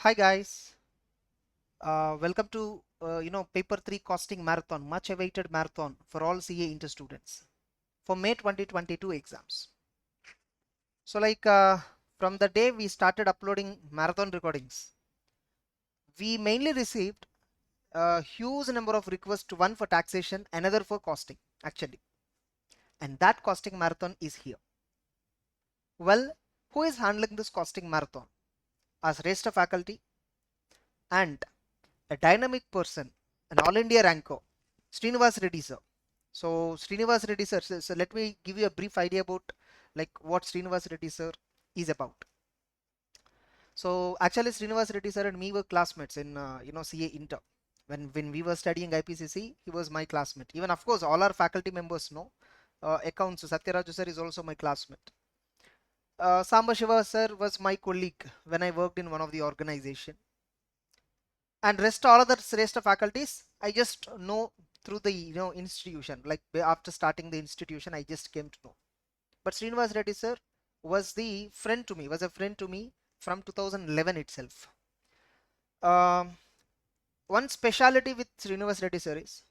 Hi guys, welcome to paper 3 costing marathon, much awaited marathon for all CA Inter students for May 2022 exams. So from the day we started uploading marathon recordings, we mainly received a huge number of requests, one for taxation, another for costing actually, and that costing marathon is here. Well, who is handling this costing marathon? As Resta faculty and a dynamic person, an all India ranker, Srinivas Reddy sir. So Srinivas Reddy sir, so let me give you a brief idea about like what Srinivas Reddy sir is about. So actually Srinivas Reddy sir and me were classmates in CA Inter. When we were studying IPCC, he was my classmate. Even of course all our faculty members know. Accounts Satyaraju sir is also my classmate. Samba Shiva sir was my colleague when I worked in one of the organization. And rest all other rest of faculties I just know through the institution. Like after starting the institution, I just came to know. But Srinivas Reddy sir was a friend to me from 2011 itself. One speciality with Srinivas Reddy sir is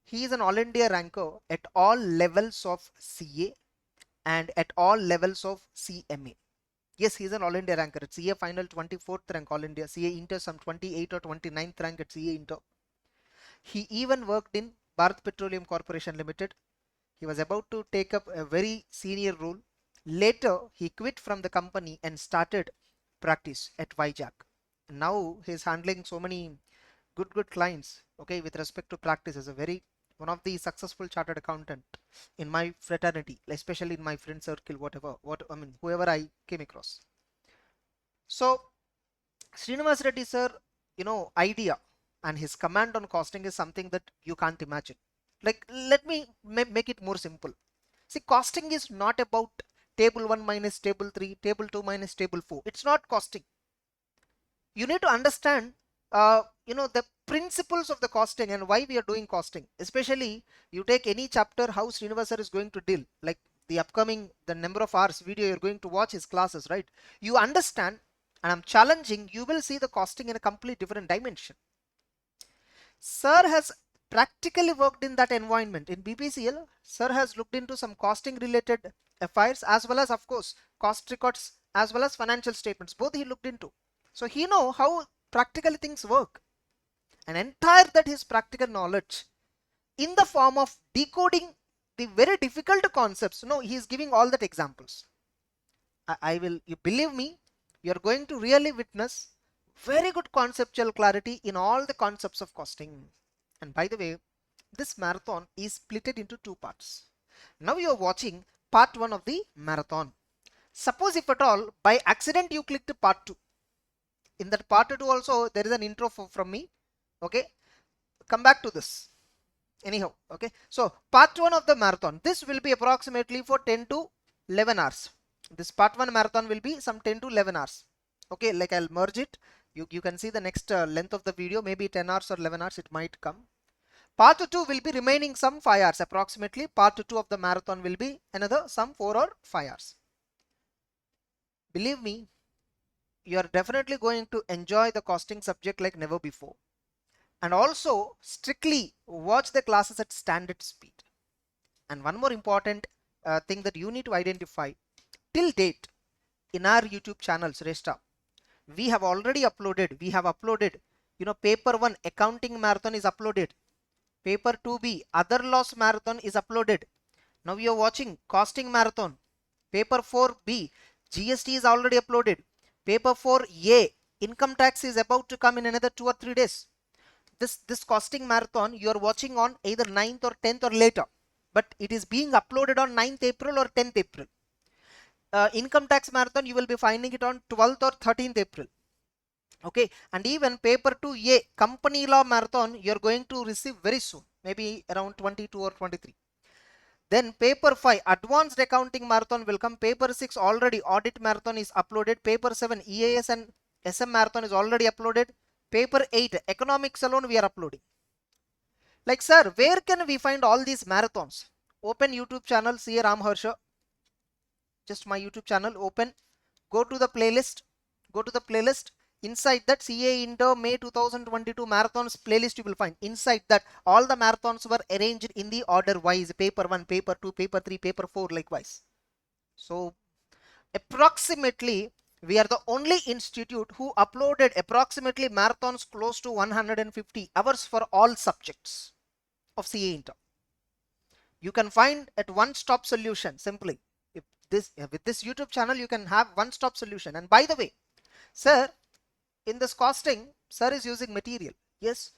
he is an all India ranker at all levels of CA and at all levels of CMA. Yes, he's an all India ranker at CA final 24th rank all India, CA Inter some 28th or 29th rank at CA Inter. He even worked in Bharat Petroleum Corporation Limited. He was about to take up a very senior role. Later, he quit from the company and started practice at Vizag. Now he's handling so many good clients. Okay, with respect to practice, as a very one of the successful chartered accountant in my fraternity, especially in my friend circle, whoever I came across. So Srinivas Reddy sir, idea and his command on costing is something that you can't imagine. Like, let me make it more simple. See, costing is not about table 1 minus table 3, table 2 minus table 4. It's not costing. You need to understand, the principles of the costing and why we are doing costing. Especially, you take any chapter, how Srinivas sir is going to deal, like the number of hours video you're going to watch his classes, right? You understand, and I'm challenging, you will see the costing in a complete different dimension. Sir has practically worked in that environment. In BPCL, sir has looked into some costing related affairs as well as, of course, cost records as well as financial statements. Both he looked into. So he know how practically things work. And entire that his practical knowledge in the form of decoding the very difficult concepts. No, he is giving all that examples. I will, you believe me, you are going to really witness very good conceptual clarity in all the concepts of costing. And by the way, this marathon is split into two parts. Now you are watching part 1 of the marathon. Suppose if at all by accident you clicked part 2. In that part 2 also there is an intro from me. Okay, come back to this. Anyhow, okay. So part 1 of the marathon, this will be approximately for 10 to 11 hours. This part 1 marathon will be some 10 to 11 hours. Okay, like I'll merge it. You can see the next length of the video, maybe 10 hours or 11 hours it might come. Part 2 will be remaining some 5 hours approximately. Part 2 of the marathon will be another some 4 or 5 hours. Believe me, you are definitely going to enjoy the costing subject like never before. And also strictly watch the classes at standard speed. And one more important thing that you need to identify, till date in our YouTube channels, Resta, we have uploaded, paper 1 accounting marathon is uploaded. Paper 2B other loss marathon is uploaded. Now you are watching costing marathon. Paper 4B GST is already uploaded. Paper 4A income tax is about to come in another 2 or 3 days. This costing marathon you are watching on either 9th or 10th or later, but it is being uploaded on 9th April or 10th April. Income tax marathon you will be finding it on 12th or 13th April. Okay, and even paper 2A company law marathon you are going to receive very soon, maybe around 22 or 23. Then paper 5 advanced accounting marathon will come. Paper 6 already audit marathon is uploaded. Paper 7 EAS and SM marathon is already uploaded. Paper 8 economics alone we are uploading. Like, sir, where can we find all these marathons? Open YouTube channel, see Harsha. Just my YouTube channel, open, go to the playlist, Inside that CA Inter May 2022 marathons playlist you will find. Inside that all the marathons were arranged in the order wise, paper 1, paper 2, paper 3, paper 4 likewise. So approximately we are the only institute who uploaded approximately marathons close to 150 hours for all subjects of CA Inter. You can find at one-stop solution simply. If this with this YouTube channel you can have one-stop solution. And by the way, sir, in this costing, sir is using material. Yes.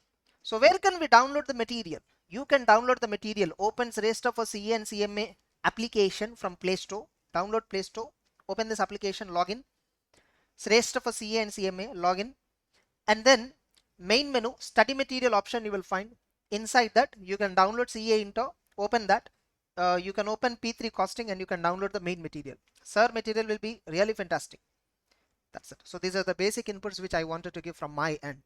So where can we download the material? You can download the material. Opens Raster for CA and CMA application from Play Store. Download Play Store. Open this application. Login. Raster for CA and CMA. Login. And then main menu study material option you will find. Inside that you can download CA Inter. Open that. You can open P3 costing and you can download the main material. Sir, material will be really fantastic. That's it. So these are the basic inputs which I wanted to give from my end.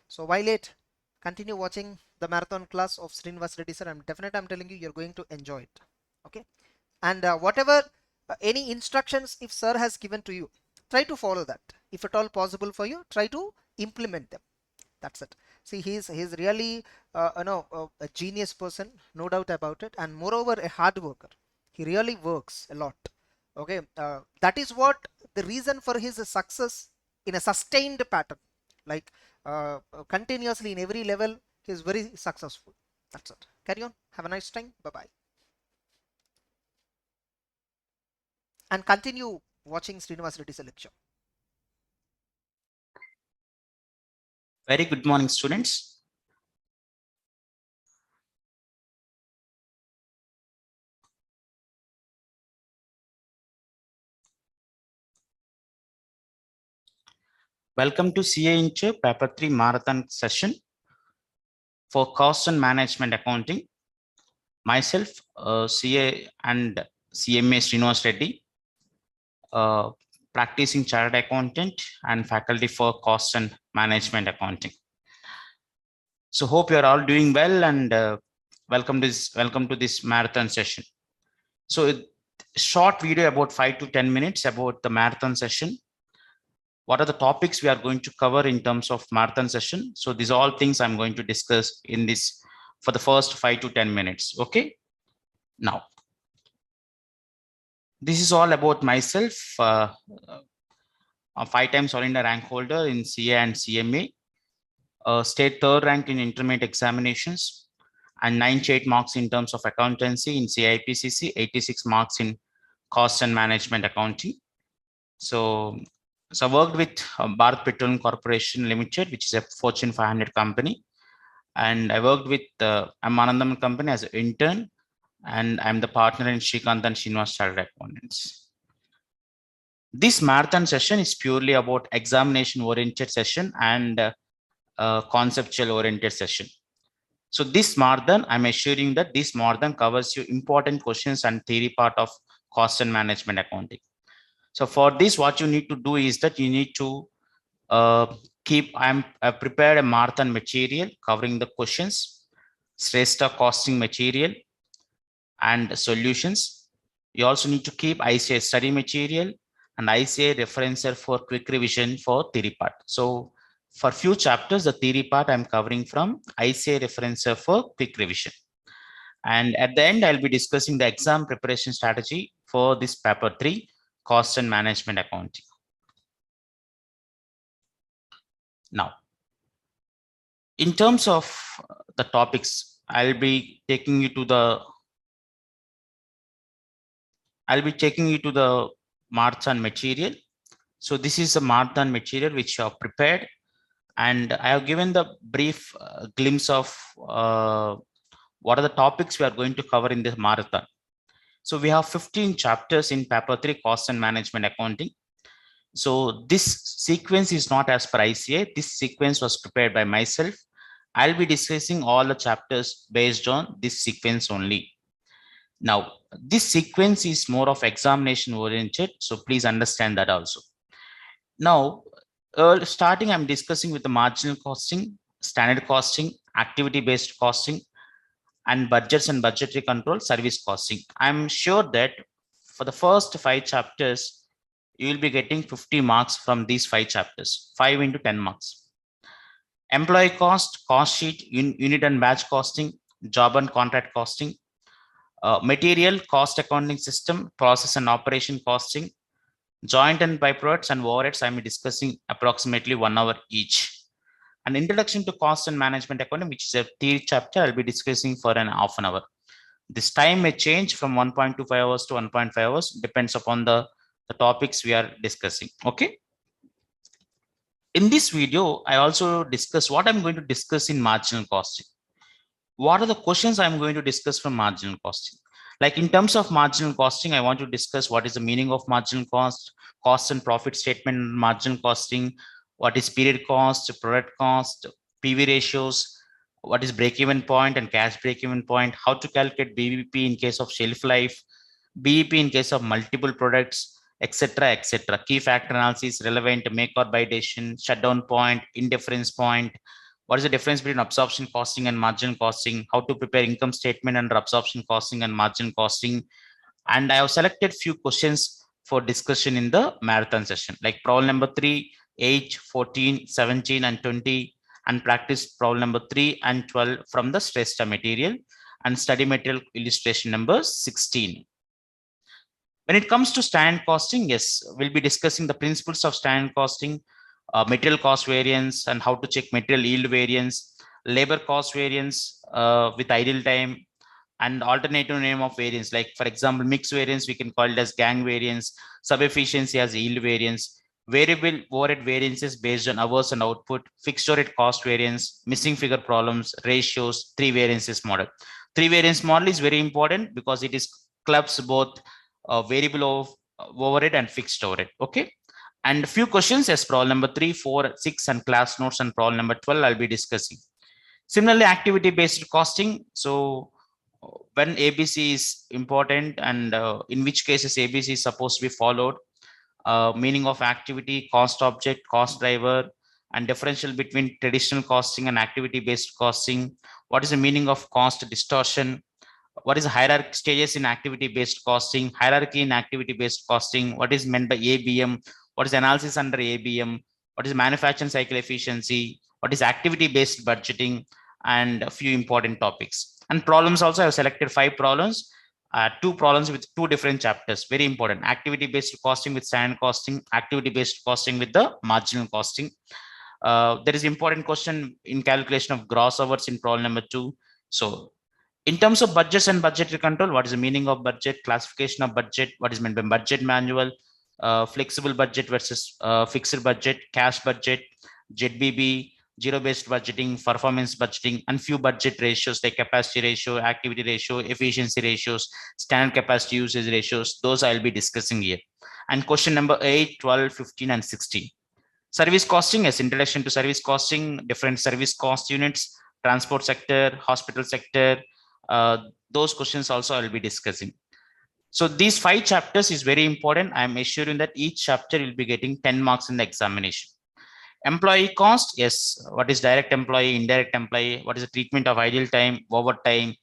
So while it continue watching the marathon class of Srinivas Reddy sir, I'm telling you, you're going to enjoy it. Okay. And whatever any instructions if sir has given to you, try to follow that. If at all possible for you, try to implement them. That's it. See, he's really a genius person, no doubt about it, and moreover a hard worker. He really works a lot. Okay, that is what the reason for his success in a sustained pattern, like continuously in every level. He is very successful. That's it. Carry on. Have a nice time. Bye bye. And continue watching Srinivas Reddy's lecture. Very good morning, students. Welcome to CA Inter Paper 3 Marathon session for Cost and Management Accounting. Myself, CA and CMA Srinivas Reddy, practicing chartered accountant and faculty for Cost and Management Accounting. So hope you are all doing well, and welcome to this marathon session. So short video about 5 to 10 minutes about the marathon session. What are the topics we are going to cover in terms of marathon session? So these are all things I'm going to discuss in this for the first 5 to 10 minutes. Okay. Now, this is all about myself. A 5-time All India rank holder in CA and CMA, state 3rd rank in intermediate examinations, and 98 marks in terms of accountancy in CIPCC, 86 marks in cost and management accounting. So I worked with Bharat Petroleum Corporation Limited, which is a Fortune 500 company. And I worked with Anandam company as an intern. And I'm the partner in Shrikant and Srinivas Chartered Accountants. This marathon session is purely about examination-oriented session and conceptual-oriented session. So this marathon, I'm assuring that this marathon covers you important questions and theory part of cost and management accounting. So for this, what you need to do is that you need to I've prepared a marathon material covering the questions, Shrestha costing material, and solutions. You also need to keep ICI study material and ICI referencer for quick revision for theory part. So for few chapters, the theory part I'm covering from ICI referencer for quick revision. And at the end, I'll be discussing the exam preparation strategy for this paper 3, cost and management accounting. Now, in terms of the topics, I'll be taking you to the marathon material. So this is a marathon material which I have prepared, and I have given the brief glimpse of what are the topics we are going to cover in this marathon. So we have 15 chapters in paper 3, cost and management accounting. So this sequence is not as per ICA. This sequence was prepared by myself. I'll be discussing all the chapters based on this sequence only. Now, this sequence is more of examination oriented, so please understand that also. Now, starting, I'm discussing with the marginal costing, standard costing, activity-based costing, and budgets and budgetary control, service costing. I'm sure that for the first 5 chapters, you will be getting 50 marks from these 5 chapters, 5 into 10 marks. Employee cost, cost sheet, unit and batch costing, job and contract costing, material cost accounting system, process and operation costing, joint and byproducts and overheads. I'm discussing approximately 1 hour each. An introduction to cost and management accounting, which is a theory chapter, I'll be discussing for an half an hour. This time may change from 1.25 hours to 1.5 hours, depends upon the topics we are discussing. Okay. In this video, I also discuss what I'm going to discuss in marginal costing. What are the questions I'm going to discuss from marginal costing? Like in terms of marginal costing, I want to discuss what is the meaning of marginal cost and profit statement, marginal costing, what is period cost, product cost, PV ratios, what is break-even point and cash break-even point, how to calculate BEP in case of shelf life, BEP in case of multiple products, etc., etc. Key factor analysis, relevant, make or buy decision, shutdown point, indifference point. What is the difference between absorption costing and marginal costing? How to prepare income statement under absorption costing and marginal costing? And I have selected few questions for discussion in the marathon session, like problem number 3, 8, 14, 17, and 20, and practice problem number 3 and 12 from the stressed material and study material illustration number 16. When it comes to standard costing, yes, we'll be discussing the principles of standard costing, material cost variance and how to check material yield variance, labor cost variance with idle time, and alternative name of variance. Like for example, mix variance, we can call it as gang variance, sub-efficiency as yield variance, variable overhead variances based on hours and output, fixed overhead cost variance, missing figure problems, ratios, three variances model. Three variance model is very important because it is clubs both variable of overhead and fixed overhead. Okay. And a few questions as problem number 3, 4, 6 and class notes, and problem number 12 I'll be discussing. Similarly, activity based costing. So when ABC is important and in which cases ABC is supposed to be followed, meaning of activity, cost object, cost driver, and differential between traditional costing and activity based costing. What is the meaning of cost distortion? What is hierarchy stages in activity based costing, hierarchy in activity based costing, what is meant by ABM, what is analysis under ABM, what is manufacturing cycle efficiency, what is activity based budgeting, and a few important topics. And problems also, I have selected 5 problems, 2 problems with 2 different chapters, very important. Activity based costing with standard costing, activity based costing with the marginal costing. There is important question in calculation of gross hours in problem number 2. So in terms of budgets and budgetary control, what is the meaning of budget, classification of budget, what is meant by budget manual, flexible budget versus fixed budget, cash budget, ZBB, zero-based budgeting, performance budgeting, and few budget ratios like capacity ratio, activity ratio, efficiency ratios, standard capacity usage ratios. Those I'll be discussing here. And question number 8, 12, 15, and 16. Service costing as introduction to service costing, different service cost units, transport sector, hospital sector. Those questions also I will be discussing. So these 5 chapters is very important. I am assuring that each chapter will be getting 10 marks in the examination. Employee cost, yes. What is direct employee, indirect employee? What is the treatment of idle time, overtime,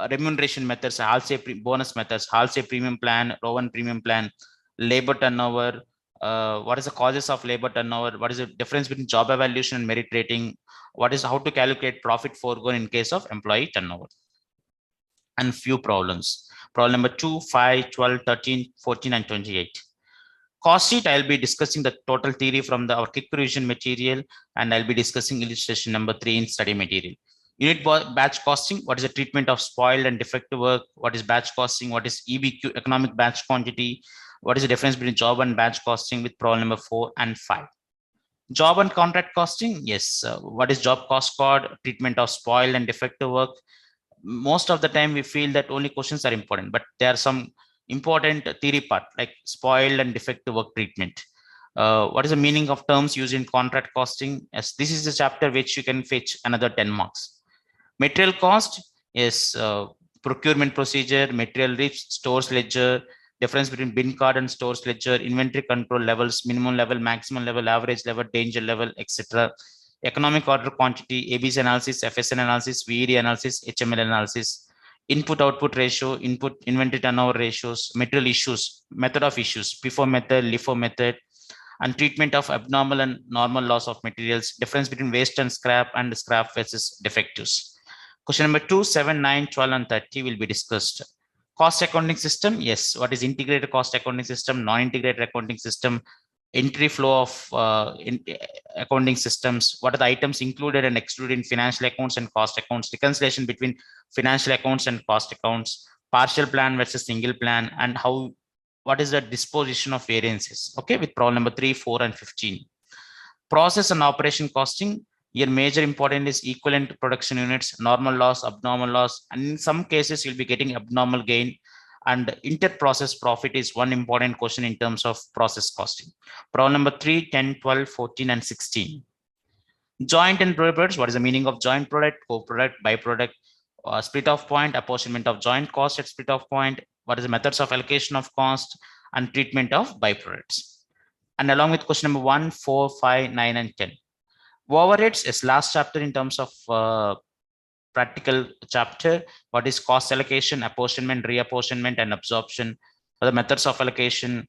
remuneration methods, wholesale bonus methods, wholesale premium plan, Rowan premium plan, labor turnover. What is the causes of labor turnover? What is the difference between job evaluation and merit rating? What is how to calculate profit foregone in case of employee turnover? And few problems. Problem number 2, 5, 12, 13, 14, and 28. Cost sheet, I'll be discussing the total theory from our quick revision material, and I'll be discussing illustration number 3 in study material. Unit batch costing, what is the treatment of spoiled and defective work? What is batch costing? What is EBQ, economic batch quantity? What is the difference between job and batch costing with problem number 4 and 5? Job and contract costing, yes. What is job cost code? Treatment of spoiled and defective work. Most of the time we feel that only questions are important, but there are some important theory part like spoiled and defective work treatment. What is the meaning of terms used in contract costing? Yes, this is the chapter which you can fetch another 10 marks. Material cost is procurement procedure, material reach, stores ledger, difference between bin card and stores ledger, inventory control levels, minimum level, maximum level, average level, danger level, etc. Economic order quantity, ABC analysis, FSN analysis, VED analysis, HML analysis. input output ratio, input inventory turnover ratios, material issues, method of issues, before method, LIFO method, and treatment of abnormal and normal loss of materials, difference between waste and scrap versus defectives. Question number 2, 7, 9, 12, and 30 will be discussed. Cost accounting system, yes. What is integrated cost accounting system, non-integrated accounting system, entry flow of accounting systems, what are the items included and excluded in financial accounts and cost accounts, reconciliation between financial accounts and cost accounts, partial plan versus single plan, and how what is the disposition of variances. Okay, with problem number 3, 4, and 15. Process and operation costing. Here major important is equivalent production units, normal loss, abnormal loss, and in some cases you'll be getting abnormal gain. And inter-process profit is one important question in terms of process costing. Problem number 3, 10, 12, 14, and 16. Joint and products. What is the meaning of joint product, co-product, byproduct, split off point, apportionment of joint cost at split off point, what is the methods of allocation of cost, and treatment of byproducts. And along with question number 1, 4, 5, 9, and 10. Overheads is last chapter in terms of practical chapter. What is cost allocation, apportionment, reapportionment, and absorption, the methods of allocation,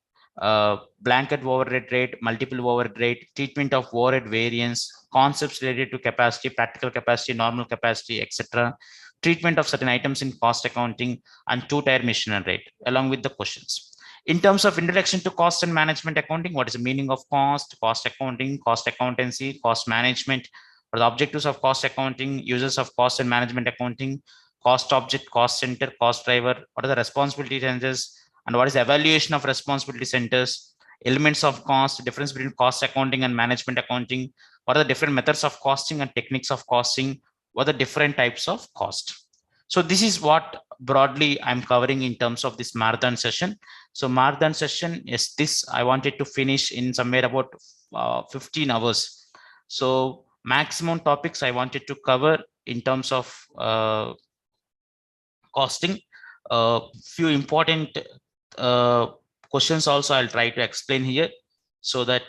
blanket overhead rate, multiple overhead rate, treatment of overhead variance, concepts related to capacity, practical capacity, normal capacity, etc. Treatment of certain items in cost accounting, and two-tier Michelin rate, along with the questions. In terms of introduction to cost and management accounting, what is the meaning of cost accounting, cost accountancy, cost management, what are the objectives of cost accounting, uses of cost and management accounting, cost object, cost center, cost driver, what are the responsibility centers, and what is the evaluation of responsibility centers, elements of cost, difference between cost accounting and management accounting, what are the different methods of costing and techniques of costing, what are the different types of cost. So this is what broadly I'm covering in terms of this marathon session. So marathon session is this, I wanted to finish in somewhere about 15 hours. So maximum topics I wanted to cover in terms of costing. Few important questions also I'll try to explain here, so that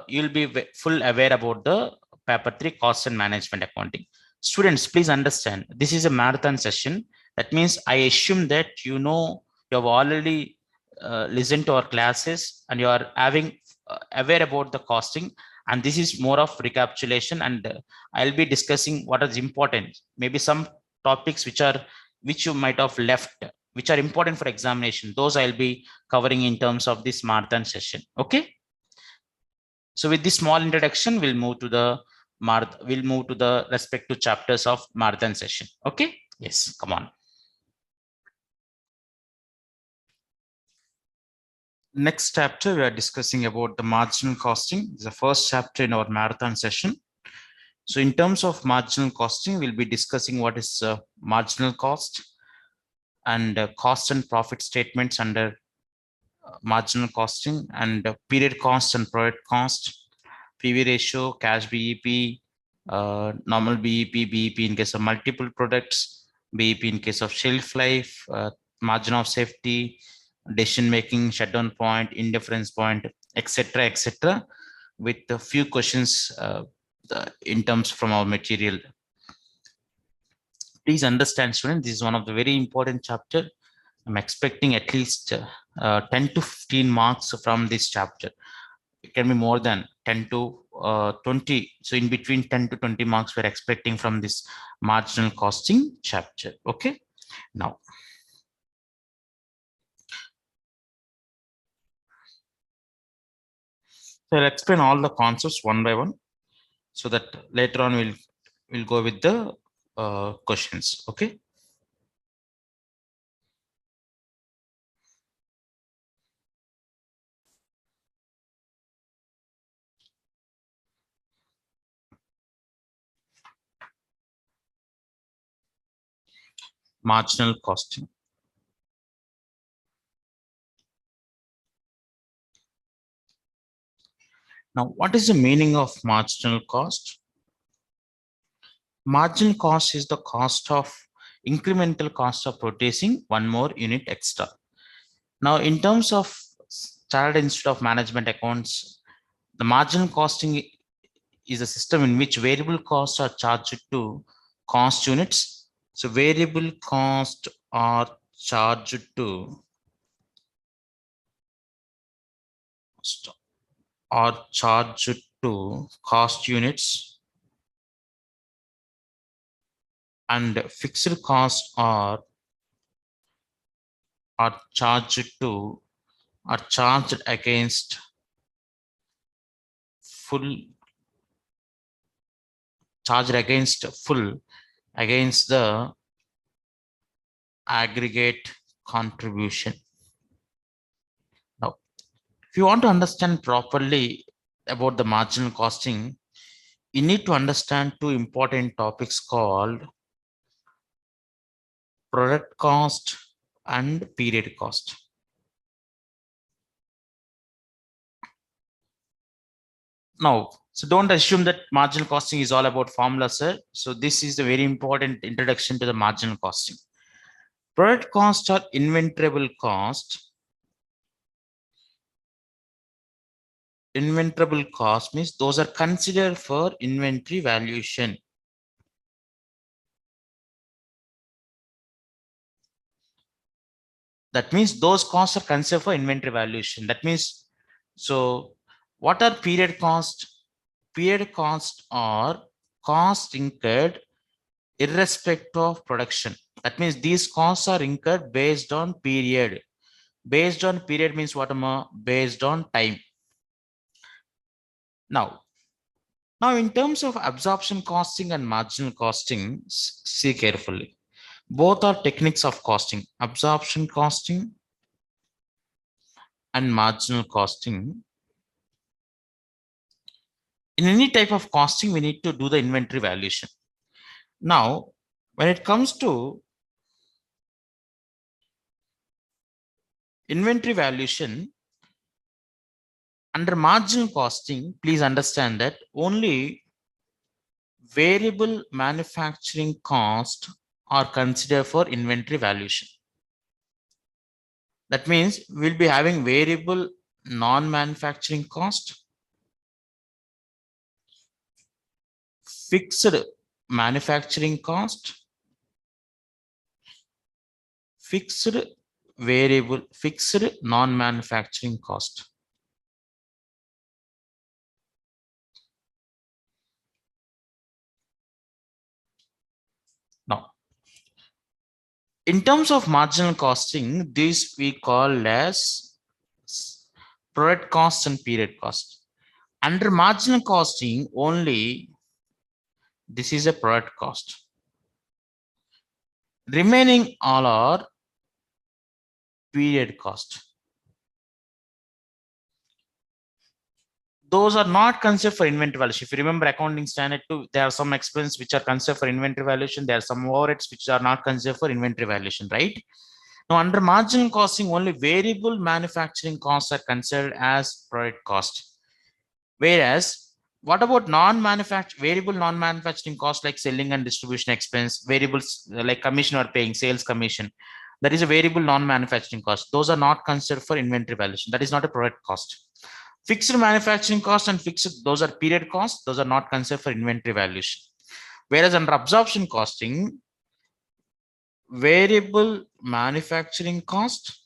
you'll be full aware about the paper 3 cost and management accounting. Students, please understand, this is a marathon session. That means I assume that you have already listened to our classes and you are having aware about the costing, and this is more of recapitulation, and I'll be discussing what is important, maybe some topics which you might have left, which are important for examination. Those I'll be covering in terms of this marathon session. Okay. So with this small introduction, we'll move to the respective chapters of marathon session. Okay. Yes. Come on. Next chapter, we are discussing about the marginal costing. It's the first chapter in our marathon session. So in terms of marginal costing, we'll be discussing what is marginal cost and cost and profit statements under marginal costing, and period cost and product cost, PV ratio, cash BEP, normal BEP in case of multiple products, BEP in case of shelf life, margin of safety, decision making, shutdown point, indifference point, etc., with a few questions in terms from our material. Please understand, students, this is one of the very important chapter. I'm expecting at least 10 to 15 marks from this chapter. It can be more than 10 to 20. So in between 10 to 20 marks we're expecting from this marginal costing chapter. Okay. Now, so I'll explain all the concepts one by one, so that later on we'll go with the questions. Okay. Marginal costing. Now, what is the meaning of marginal cost? Marginal cost is the cost of incremental cost of producing one more unit extra. Now, in terms of Standard Institute of Management Accounts, the marginal costing is a system in which variable costs are charged to cost units So variable cost are charged to cost units, and fixed costs are charged to are charged against full against the aggregate contribution. Now, if you want to understand properly about the marginal costing, you need to understand two important topics called product cost and period cost. Now, so don't assume that marginal costing is all about formula, sir. So this is a very important introduction to the marginal costing. Product cost or inventorable cost. Inventorable cost means those are considered for inventory valuation. That means those costs are considered for inventory valuation. That means, so what are period cost? Period cost are cost incurred irrespective of production. That means these costs are incurred based on period. Based on period means what? Based on time. Now in terms of absorption costing and marginal costing, see carefully. Both are techniques of costing. Absorption costing and marginal costing. In any type of costing, we need to do the inventory valuation. Now, when it comes to inventory valuation, under marginal costing, please understand that only variable manufacturing cost are considered for inventory valuation. That means we'll be having variable non-manufacturing cost, fixed manufacturing cost, fixed non-manufacturing cost. Now, in terms of marginal costing, this we call as product cost and period cost. Under marginal costing, only this is a product cost. Remaining all are period cost. Those are not considered for inventory valuation. If you remember accounting standard 2, there are some expenses which are considered for inventory valuation. There are some overheads which are not considered for inventory valuation, right? Now, under marginal costing, only variable manufacturing costs are considered as product cost. Whereas, what about variable non-manufacturing costs like selling and distribution expense, variables like commission or paying, sales commission? That is a variable non-manufacturing cost. Those are not considered for inventory valuation. That is not a product cost. Fixed manufacturing cost and fixed, those are period costs. Those are not considered for inventory valuation. Whereas under absorption costing, variable manufacturing cost,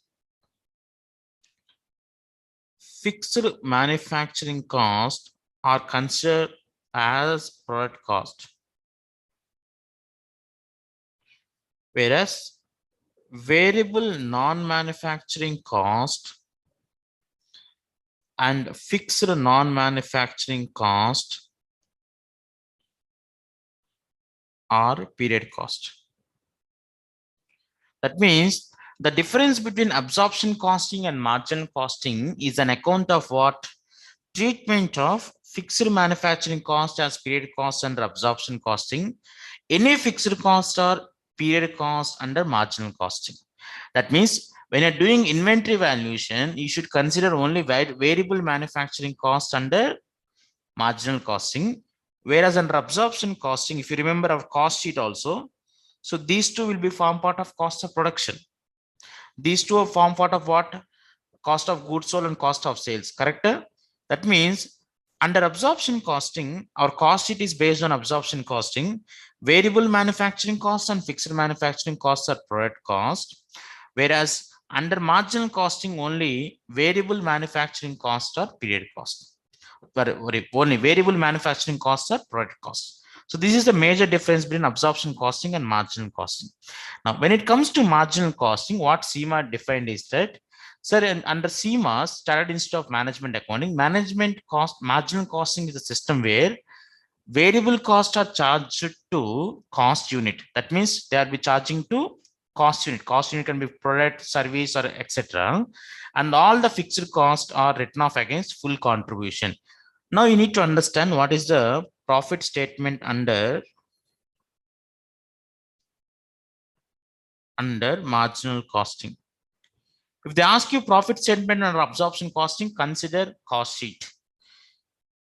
fixed manufacturing cost are considered as product cost. Whereas variable non-manufacturing cost and fixed non-manufacturing cost are period cost. That means the difference between absorption costing and marginal costing is an account of what? Treatment of fixed manufacturing cost as period cost under absorption costing. Any fixed cost or period cost under marginal costing. That means when you're doing inventory valuation, you should consider only variable manufacturing cost under marginal costing. Whereas under absorption costing, if you remember our cost sheet also, so these two will be form part of cost of production. These two are form part of what? Cost of goods sold and cost of sales, correct? That means Under absorption costing, our cost sheet is based on absorption costing. Variable manufacturing costs and fixed manufacturing costs are product cost, whereas under marginal costing only variable manufacturing costs are period cost. Only variable manufacturing costs are product costs. So this is the major difference between absorption costing and marginal costing. Now, when it comes to marginal costing, what SEMA defined is that, sir, under SEMA, Standard Institute of Management Accounting, marginal costing is a system where variable costs are charged to cost unit. That means they are be charging to cost unit. Cost unit can be product, service, or etc. And all the fixed costs are written off against full contribution. Now you need to understand what is the profit statement under marginal costing. If they ask you profit statement under absorption costing, consider cost sheet.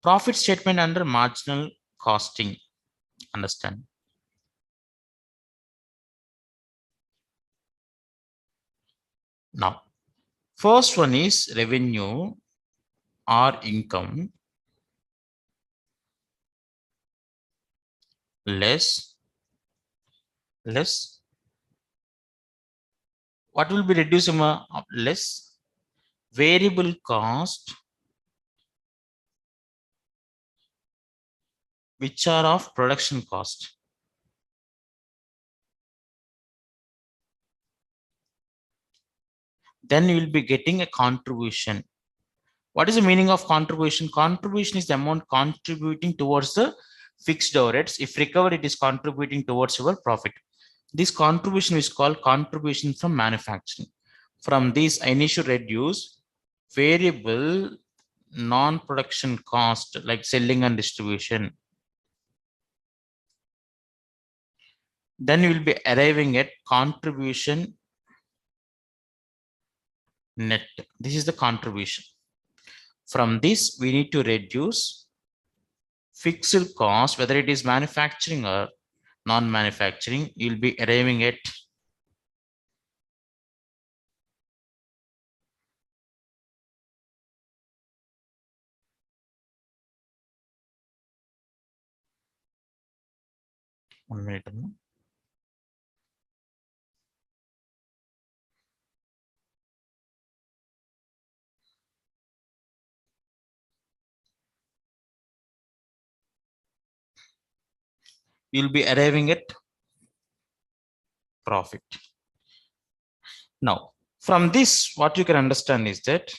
Profit statement under marginal costing, understand. Now, first one is revenue or income less what will be reduced less variable cost which are of production cost. Then you will be getting a contribution. What is the meaning of contribution? Contribution is the amount contributing towards the fixed overheads. If recovered, it is contributing towards your profit. This contribution is called contribution from manufacturing. From this, I need to reduce variable non-production cost like selling and distribution. Then you will be arriving at contribution net. This is the contribution. From this, we need to reduce fixed cost, whether it is manufacturing or non-manufacturing. You'll be arriving at one minute. You'll be arriving at profit. Now, from this, what you can understand is that,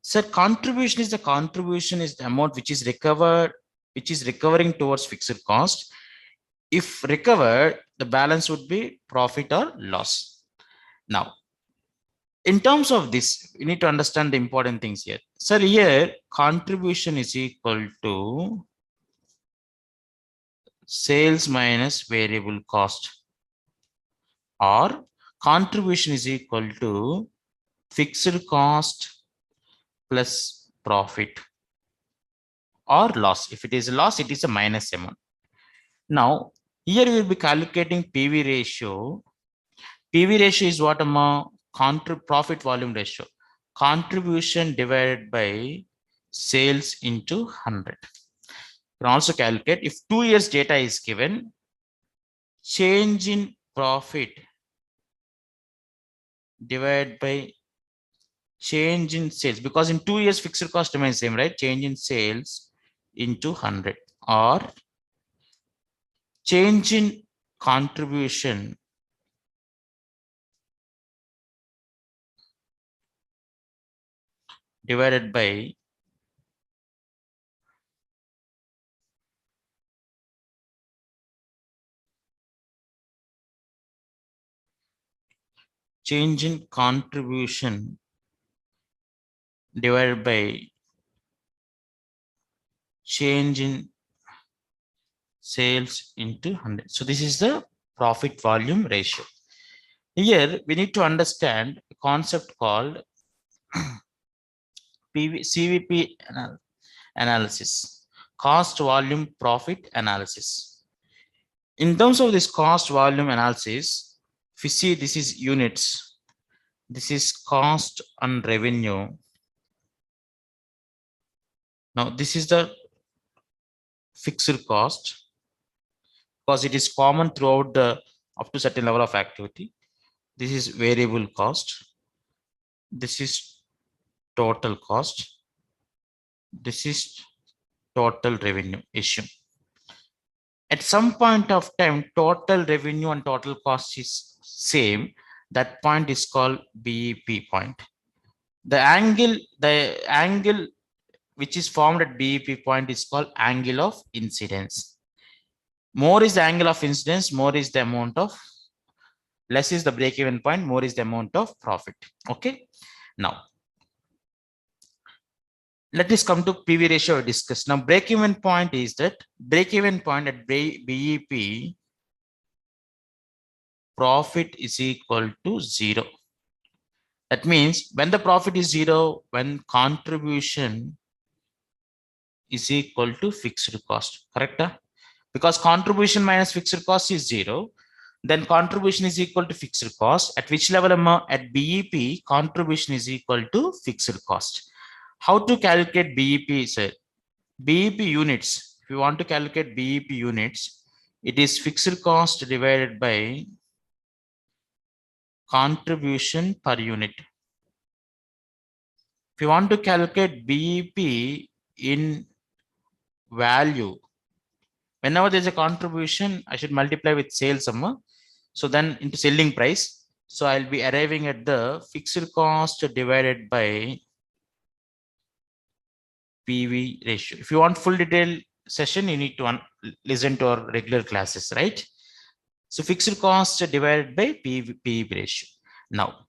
sir, contribution is the amount which is recovered, which is recovering towards fixed cost. If recovered, the balance would be profit or loss. Now, in terms of this, you need to understand the important things here. Sir, here contribution is equal to sales minus variable cost, or contribution is equal to fixed cost plus profit or loss. If it is a loss, it is a minus amount. Now, here we will be calculating PV ratio. PV ratio is what amount? Profit volume ratio. Contribution divided by sales into 100. You can also calculate if 2 years data is given, change in profit divided by change in sales, because in 2 years fixed cost remains same, right? Change in sales into 100, or change in contribution divided by change in contribution divided by change in sales into 100. So this is the profit volume ratio. Here we need to understand a concept called CVP analysis, cost volume profit analysis. In terms of this cost volume analysis, if you see, this is units, this is cost and revenue, Now this is the fixed cost because it is common throughout the up to certain level of activity. This is variable cost. This is total cost. This is total revenue issue. At some point of time, total revenue and total cost is same. That point is called BEP point. The angle which is formed at BEP point is called angle of incidence. More is the angle of incidence, more is the amount of, less is the break-even point, more is the amount of profit. Okay. Now, let us come to PV ratio we discussed. Now, break-even point is that break-even point at BEP, profit is equal to 0. That means when the profit is 0, when contribution is equal to fixed cost, correct? Because contribution minus fixed cost is 0, then contribution is equal to fixed cost. At which level am I? At BEP, contribution is equal to fixed cost. How to calculate BEP, sir? BEP units. If you want to calculate BEP units, it is fixed cost divided by contribution per unit. If you want to calculate BEP in value, whenever there's a contribution, I should multiply with sales sum. So then into selling price. So I'll be arriving at the fixed cost divided by PV ratio. If you want full detail session, you need to listen to our regular classes, right? So fixed cost divided by PV ratio. Now,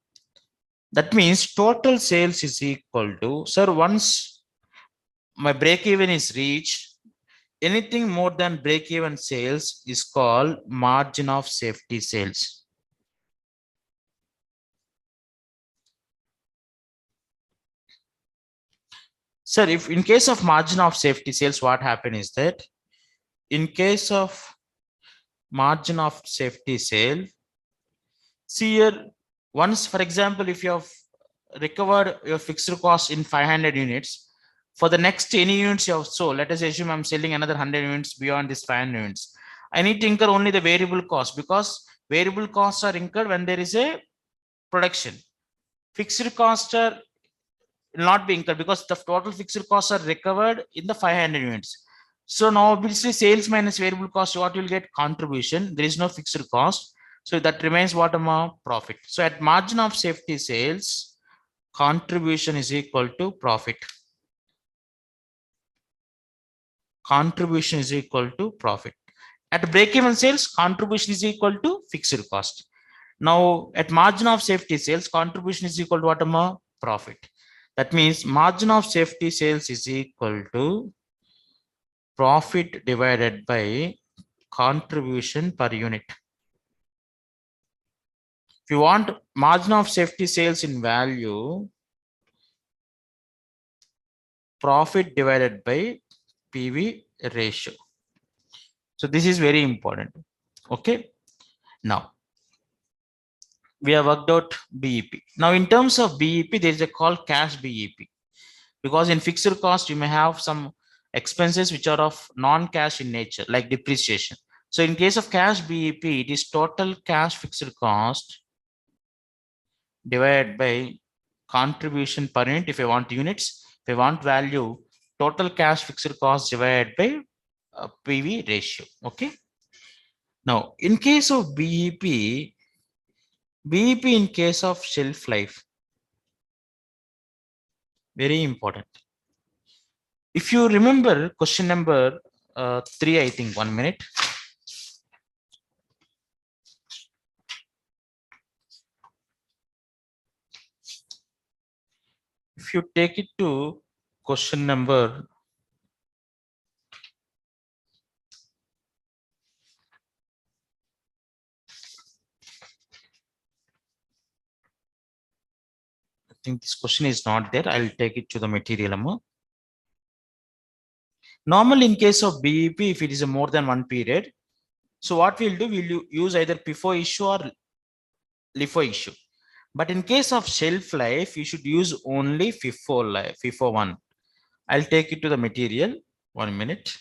that means total sales is equal to, sir, once my break even is reached, anything more than break even sales is called margin of safety sales. Sir, if in case of margin of safety sales, what happened is that in case of margin of safety sale, see here, once, for example, if you have recovered your fixed cost in 500 units, for the next any units you have sold, let us assume I'm selling another 100 units beyond this 500 units. I need to incur only the variable cost because variable costs are incurred when there is a production. Fixed costs are not be incurred because the total fixed costs are recovered in the 500 units. So now obviously sales minus variable cost, what will get? Contribution. There is no fixed cost. So that remains what amount? Profit. So at margin of safety sales, contribution is equal to profit. Contribution is equal to profit. At break-even sales, contribution is equal to fixed cost. Now at margin of safety sales, contribution is equal to what amount? Profit. That means margin of safety sales is equal to profit divided by contribution per unit. If you want margin of safety sales in value, profit divided by PV ratio. So this is very important. Okay. Now we have worked out BEP. Now in terms of BEP, there is a call cash BEP. Because in fixed cost, you may have some expenses which are of non-cash in nature, like depreciation. So in case of cash BEP, it is total cash fixed cost divided by contribution per unit. If I want units, if I want value, total cash fixed cost divided by PV ratio. Okay. Now, in case of BEP in case of shelf life, very important. If you remember question number 3, I think 1 minute. If you take it to question number, I think this question is not there. I'll take it to the material. Normally, in case of BEP, if it is a more than one period, so what we'll do, we'll use either FIFO issue or LIFO issue. But in case of shelf life, you should use only FIFO 1. I'll take it to the material. 1 minute.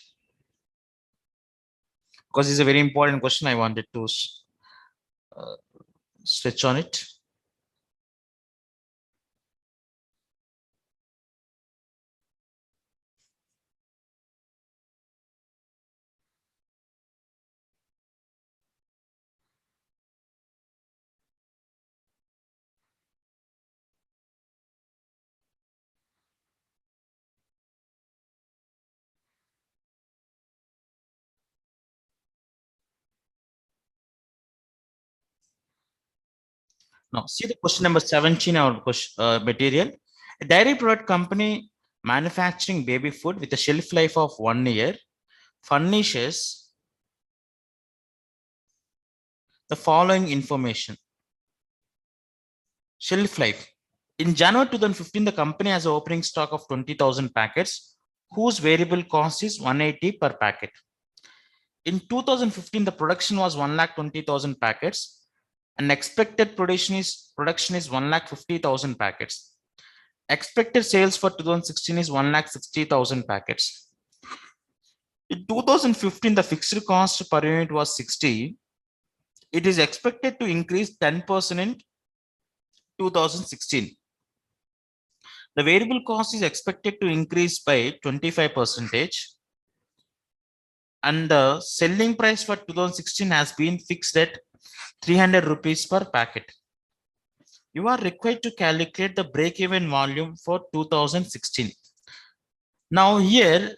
Because it's a very important question. I wanted to stretch on it. Now, see the question number 17, our question, material. A dairy product company manufacturing baby food with a shelf life of 1 year furnishes the following information. Shelf life. In January 2015, the company has an opening stock of 20,000 packets, whose variable cost is 180 per packet. In 2015, the production was 1,20,000 packets, and expected production is 1,50,000 packets. Expected sales for 2016 is 1,60,000 packets. In 2015, the fixed cost per unit was 60. It is expected to increase 10% in 2016. The variable cost is expected to increase by 25%, and the selling price for 2016 has been fixed at 300 rupees per packet. You are required to calculate the break-even volume for 2016. Now here,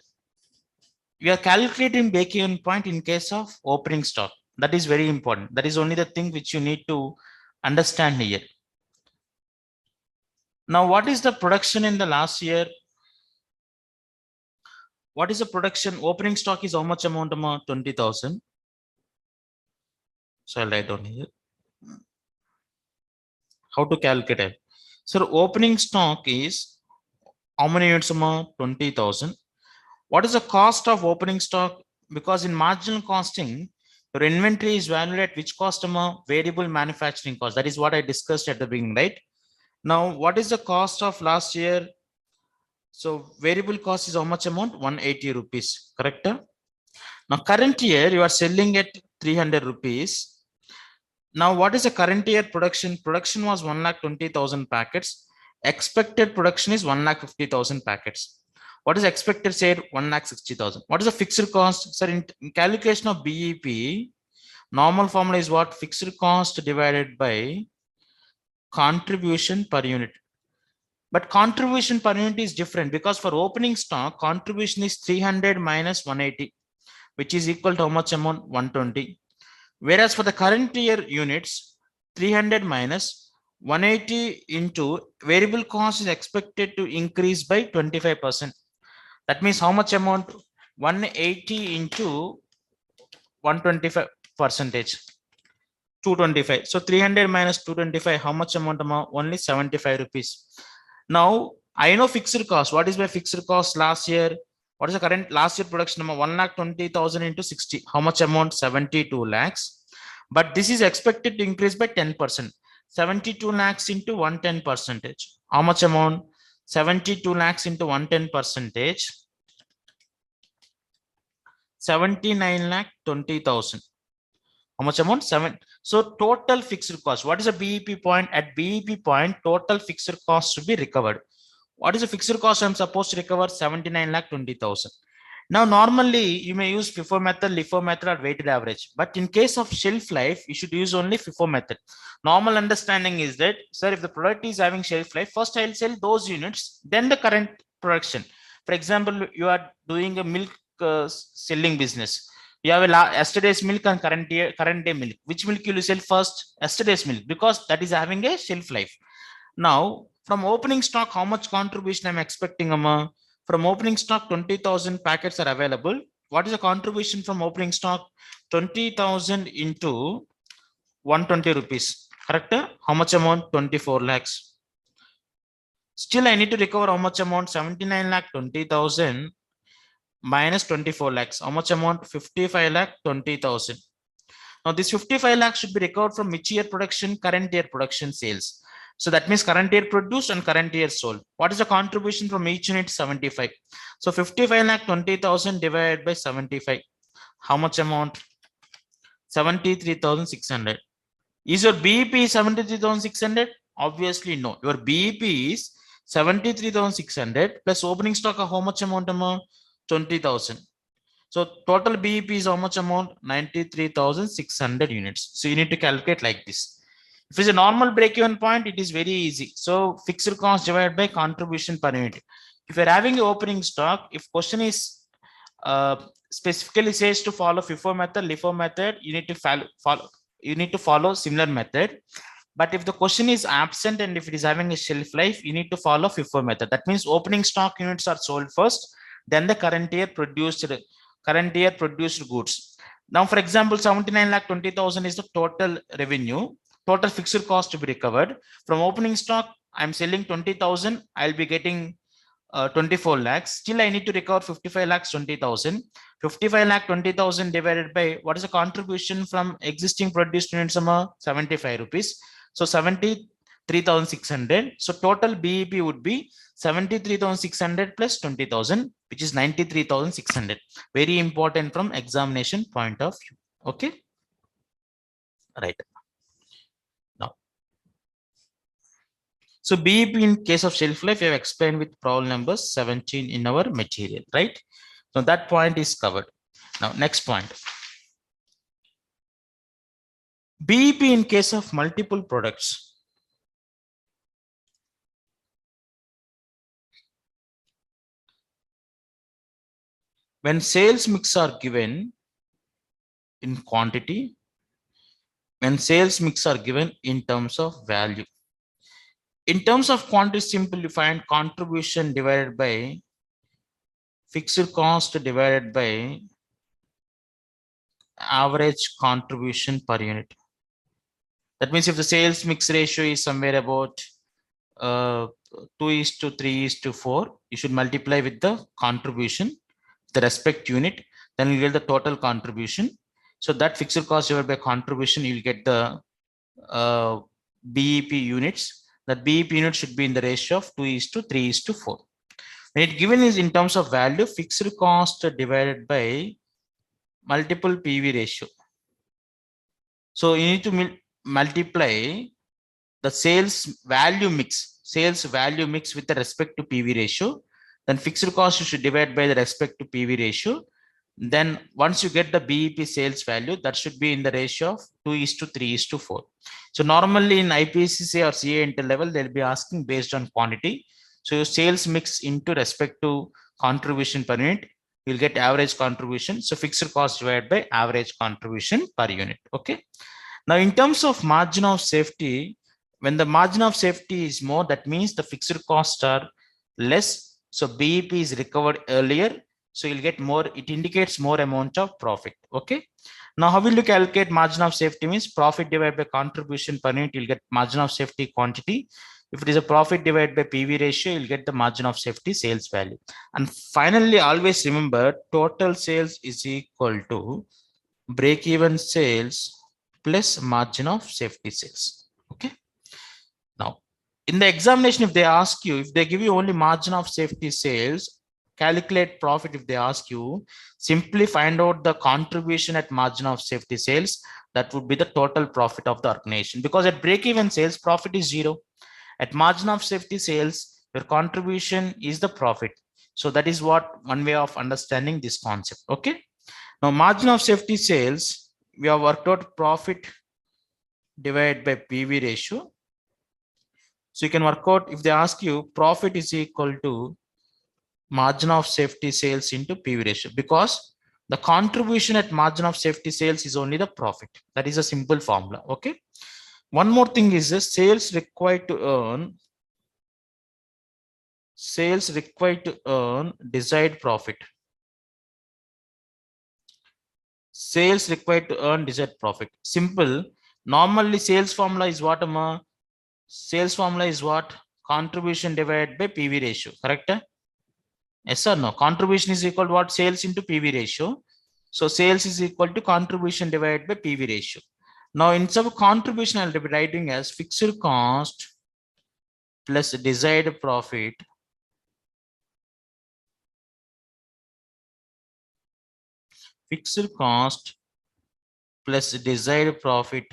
we are calculating break-even point in case of opening stock. That is very important. That is only the thing which you need to understand here. Now, what is the production in the last year? What is the production? Opening stock is how much amount? 20,000. So I'll write down here. How to calculate it? So opening stock is how many units? 20,000. What is the cost of opening stock? Because in marginal costing, your inventory is valued at which cost? Variable manufacturing cost. That is what I discussed at the beginning, right? Now, what is the cost of last year? So variable cost is how much amount? 180 rupees, correct? Now, current year, you are selling at 300 rupees. Now, what is the current year production? Production was 1,20,000 packets. Expected production is 1,50,000 packets. What is expected sale? 1,60,000. What is the fixed cost? Sir, in calculation of BEP, normal formula is what? Fixed cost divided by contribution per unit. But contribution per unit is different because for opening stock, contribution is 300 minus 180, which is equal to how much amount? 120. Whereas for the current year units, 300 minus 180 into variable cost is expected to increase by 25%. That means how much amount? 180 into 125 percentage. 225. So 300 minus 225, how much amount? Only 75 rupees. Now I know fixed cost. What is my fixed cost last year? What is the current last year production? 1,20,000 into 60. How much amount? 72 lakhs. But this is expected to increase by 10%. 72 lakhs into 110 percentage. How much amount? 72 lakhs into 110 percentage. 79 lakh 20,000. How much amount? 7. So total fixed cost. What is the BEP point? At BEP point, total fixed cost to be recovered. What is the fixed cost I'm supposed to recover? 79 lakh 20,000. Now, normally you may use FIFO method, LIFO method, or weighted average. But in case of shelf life, you should use only FIFO method. Normal understanding is that, sir, if the product is having shelf life, first I'll sell those units, then the current production. For example, you are doing a milk selling business. You have yesterday's milk and current day milk. Which milk will you sell first? Yesterday's milk, because that is having a shelf life. Now, from opening stock, how much contribution I'm expecting? From opening stock, 20,000 packets are available. What is the contribution from opening stock? 20,000 into 120 rupees. Correct? How much amount? 24 lakhs. Still, I need to recover how much amount? 79 lakh 20,000 minus 24 lakhs. How much amount? 55 lakh 20,000. Now, this 55 lakhs should be recovered from which year production? Current year production sales. So that means current year produced and current year sold. What is the contribution from each unit? 75. So 55 lakh 20,000 divided by 75. How much amount? 73,600. Is your BEP 73,600? Obviously no. Your BEP is 73,600 plus opening stock of how much amount? 20,000. So total BEP is how much amount? 93,600 units. So you need to calculate like this. If it's a normal break-even point, it is very easy. So fixed cost divided by contribution per unit. If you're having an opening stock, if question is specifically says to follow FIFO method, LIFO method, you need to follow similar method. But if the question is absent and if it is having a shelf life, you need to follow FIFO method. That means opening stock units are sold first, then the current year produced goods. Now, for example, 79 lakh 20,000 is the total revenue, total fixed cost to be recovered. From opening stock, I'm selling 20,000. I'll be getting 24 lakhs. Still, I need to recover 55 lakhs 20,000. 55 lakh 20,000 divided by what is the contribution from existing produced units? 75 rupees. So 73,600. So total BEP would be 73,600 plus 20,000, which is 93,600. Very important from examination point of view. Okay. Right. Now, so BEP in case of shelf life, we have explained with problem number 17 in our material, right? So that point is covered. Now, next point. BEP in case of multiple products. When sales mix are given in quantity, when sales mix are given in terms of value. In terms of quantity, simply find contribution divided by fixed cost divided by average contribution per unit. That means if the sales mix ratio is somewhere about 2:3:4, you should multiply with the contribution, the respect unit, then you get the total contribution. So that fixed cost divided by contribution, you'll get the BEP units. That BEP unit should be in the ratio of 2:3:4. When it given is in terms of value, fixed cost divided by multiple PV ratio. So you need to multiply the sales value mix with the respect to PV ratio. Then fixed cost you should divide by the respect to PV ratio. Then once you get the BEP sales value, that should be in the ratio of 2:3:4. So normally in IPCC or CA inter level, they'll be asking based on quantity. So your sales mix into respect to contribution per unit, you'll get average contribution. So fixed cost divided by average contribution per unit. Okay. Now in terms of margin of safety, when the margin of safety is more, that means the fixed costs are less. So BEP is recovered earlier. So you'll get more, it indicates more amount of profit. Okay. Now, how will you calculate margin of safety? Means profit divided by contribution per unit, you'll get margin of safety quantity. If it is a profit divided by PV ratio, you'll get the margin of safety sales value. And finally, always remember total sales is equal to break-even sales plus margin of safety sales. Okay. Now, in the examination, if they ask you, if they give you only margin of safety sales, calculate profit. If they ask you, simply find out the contribution at margin of safety sales. That would be the total profit of the organization, because at break-even sales, profit is 0. At margin of safety sales, your contribution is the profit. So that is what one way of understanding this concept. Okay. Now, margin of safety sales, we have worked out profit divided by PV ratio. So you can work out, if they ask you, profit is equal to margin of safety sales into PV ratio, because the contribution at margin of safety sales is only the profit. That is a simple formula. Okay. One more thing is the sales required to earn desired profit. Sales required to earn desired profit. Simple. Normally sales formula is what? Sales formula is what? Contribution divided by PV ratio. Correct? Yes or no? Contribution is equal to what? Sales into PV ratio. So sales is equal to contribution divided by PV ratio. Now instead of contribution, I'll be writing as fixed cost plus desired profit fixed cost plus desired profit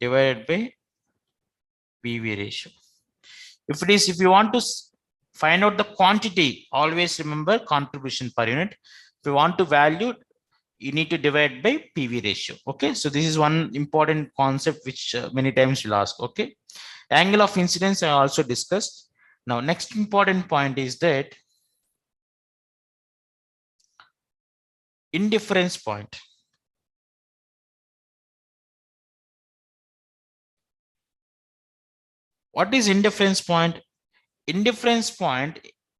divided by PV ratio. If you want to find out the quantity, always remember contribution per unit. If you want to value, you need to divide by PV ratio. Okay, so this is one important concept which many times you'll ask. Okay, angle of incidence I also discussed. Now, next important point is that indifference point. What is indifference point? Indifference point,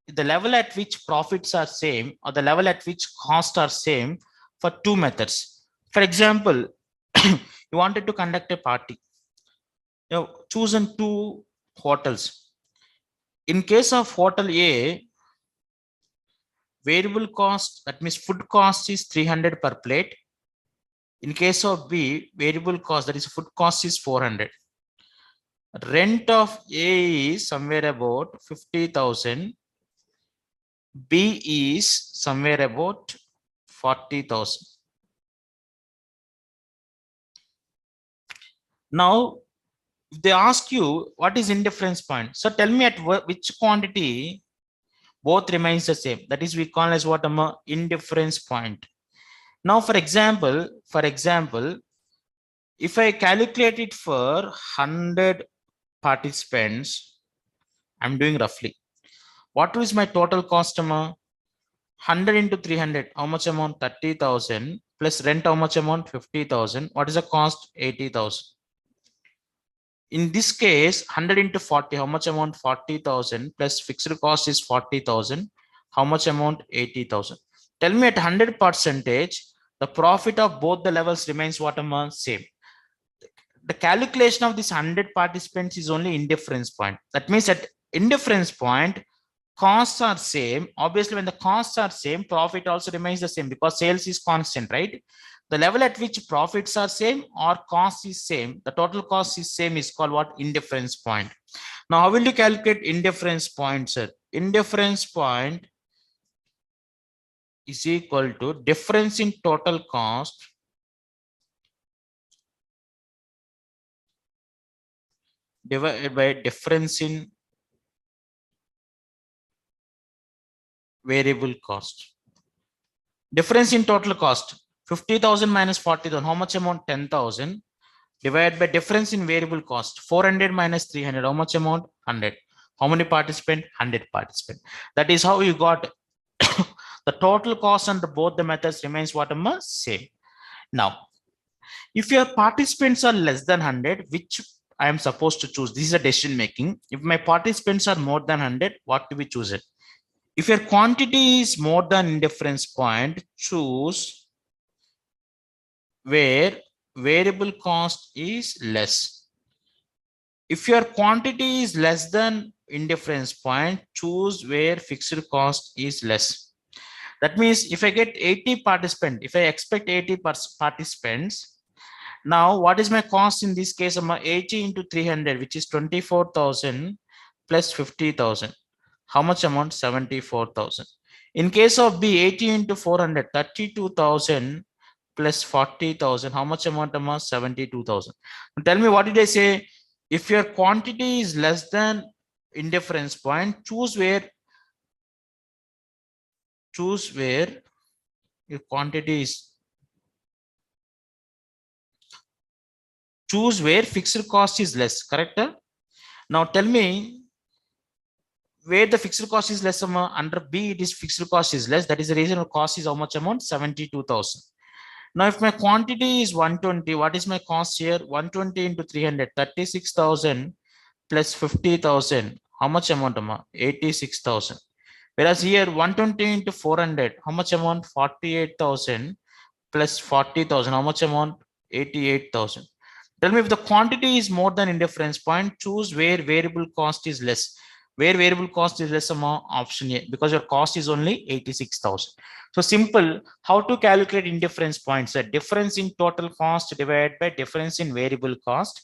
the level at which profits are same or the level at which costs are same for two methods. For example, you wanted to conduct a party. You know, chosen two hotels. In case of hotel A, variable cost, that means food cost is 300 per plate. In case of B, variable cost, that is food cost is 400. Rent of A is somewhere about 50,000. B is somewhere about 40,000. Now, if they ask you what is indifference point, so tell me at which quantity both remains the same. That is, we call as what indifference point. Now, for example, if I calculate it for 100 participants, I'm doing roughly. What is my total customer? 100 into 300, how much amount? 30,000 plus rent, how much amount? 50,000. What is the cost? 80,000. In this case, 100 into 40, how much amount? 40,000 plus fixed cost is 40,000. How much amount? 80,000. Tell me at 100 percentage, the profit of both the levels remains what amount? Same. The calculation of this 100 participants is only indifference point. That means at indifference point, costs are same. Obviously, when the costs are same, profit also remains the same because sales is constant, right? The level at which profits are same or cost is same, the total cost is same, is called what? Indifference point. Now, how will you calculate indifference point, sir? Indifference point is equal to difference in total cost divided by difference in variable cost. Difference in total cost, 50,000 minus 40,000, how much amount? 10,000 divided by difference in variable cost, 400 minus 300, how much amount? 100. How many participant? 100 participant. That is how you got the total cost under both the methods remains what same. Now, if your participants are less than 100, which I am supposed to choose? This is a decision making. If my participants are more than 100, what do we choose it? If your quantity is more than indifference point, choose where variable cost is less. If your quantity is less than indifference point, choose where fixed cost is less. That means if I get 80 participants, if I expect 80 participants, now what is my cost in this case? 80 into 300, which is 24,000 plus 50,000. How much amount? 74,000. In case of B, 80 into 400, 32,000 plus 40,000. How much amount? 72,000. Tell me, what did I say? If your quantity is less than indifference point, choose where your quantity is, choose where fixed cost is less. Correct? Now tell me where the fixed cost is less. Under B, it is fixed cost is less. That is the reason cost is how much amount? 72,000. Now, if my quantity is 120, what is my cost here? 120 into 300, 36,000 plus 50,000. How much amount? 86,000. Whereas here 120 into 400, how much amount? 48,000 plus 40,000. How much amount? 88,000. Tell me, if the quantity is more than indifference point, choose where variable cost is less. Where variable cost is less, option A, because your cost is only 86,000. So simple. How to calculate indifference points? A difference in total cost divided by difference in variable cost.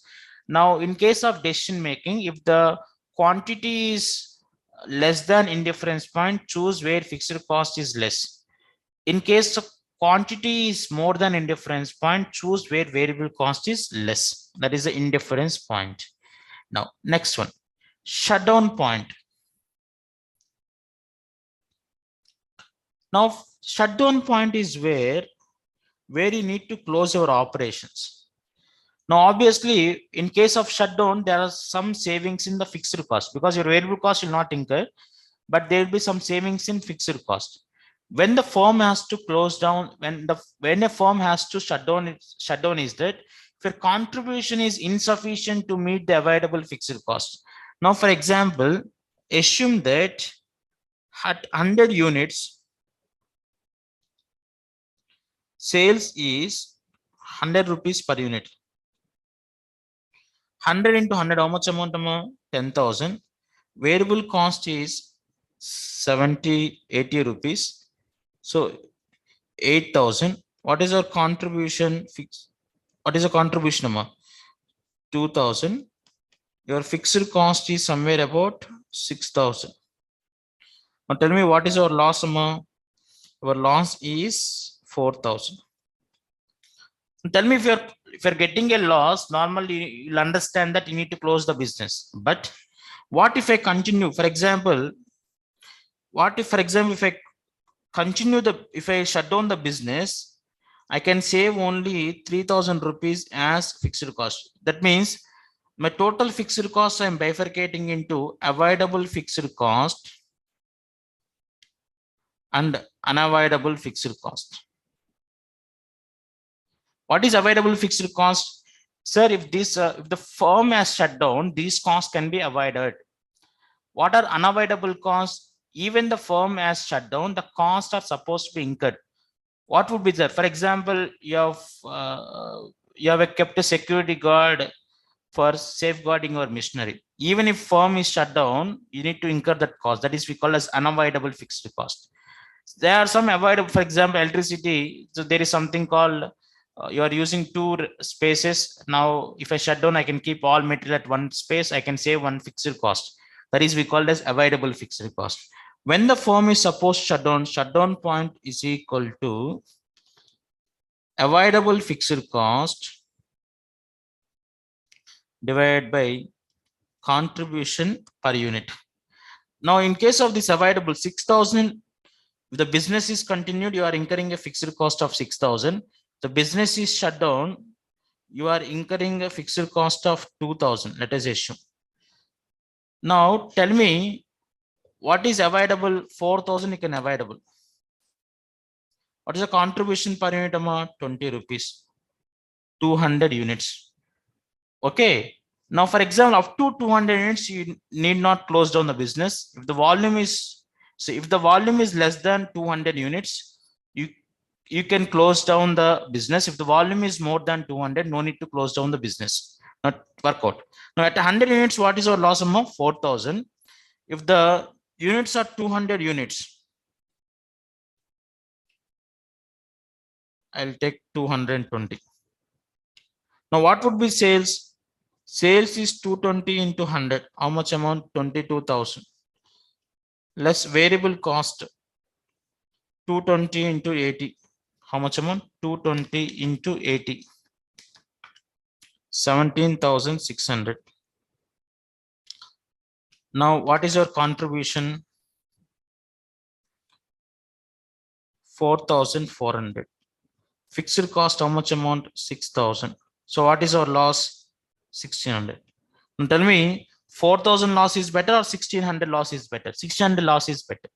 Now, in case of decision making, if the quantity is less than indifference point, choose where fixed cost is less. In case of quantity is more than indifference point, choose where variable cost is less. That is the indifference point. Now, next one, shutdown point. Now, shutdown point is where you need to close your operations. Now, obviously, in case of shutdown, there are some savings in the fixed cost because your variable cost will not incur, but there will be some savings in fixed cost. When the firm has to close down, when a firm has to shutdown is that if your contribution is insufficient to meet the available fixed cost. Now, for example, assume that at 100 units, sales is 100 rupees per unit. 100 into 100, how much amount? 10,000. Variable cost is 80 rupees. So 8,000. What is our contribution? What is the contribution? 2,000. Your fixed cost is somewhere about 6,000. Now tell me what is our loss? Our loss is 4,000. Tell me if you're getting a loss, normally you'll understand that you need to close the business. But what if I continue? For example, if I if I shut down the business, I can save only 3,000 rupees as fixed cost. That means my total fixed cost I'm bifurcating into avoidable fixed cost and unavoidable fixed cost. What is avoidable fixed cost? Sir, if the firm has shut down, these costs can be avoided. What are unavoidable costs? Even the firm has shut down, the costs are supposed to be incurred. What would be there? For example, you have kept a security guard for safeguarding your machinery. Even if firm is shut down, you need to incur that cost. That is we call as unavoidable fixed cost. There are some avoidable, for example, electricity. So there is something called you are using two spaces. Now, if I shut down, I can keep all material at one space. I can save one fixed cost. That is we call as avoidable fixed cost. When the firm is supposed shutdown point is equal to avoidable fixed cost divided by contribution per unit. Now, in case of this avoidable 6,000, if the business is continued, you are incurring a fixed cost of 6,000. The business is shut down, you are incurring a fixed cost of 2,000. Let us assume. Now, tell me what is avoidable? 4,000 you can avoidable. What is the contribution per unit? 20 rupees. 200 units. Okay. Now, for example, up to 200 units, you need not close down the business. If the volume is less than 200 units, you can close down the business. If the volume is more than 200, no need to close down the business. Not work out. Now, at 100 units, what is our loss amount? 4,000. If the units are 200 units, I'll take 220. Now, what would be sales? Sales is 220 into 100. How much amount? 22,000. Less variable cost. 220 into 80. How much amount? 220 into 80. 17,600. Now, what is your contribution? 4,400. Fixed cost, how much amount? 6,000. So, what is our loss? 1,600. Now, tell me, 4,000 loss is better or 1,600 loss is better? 1,600 loss is better.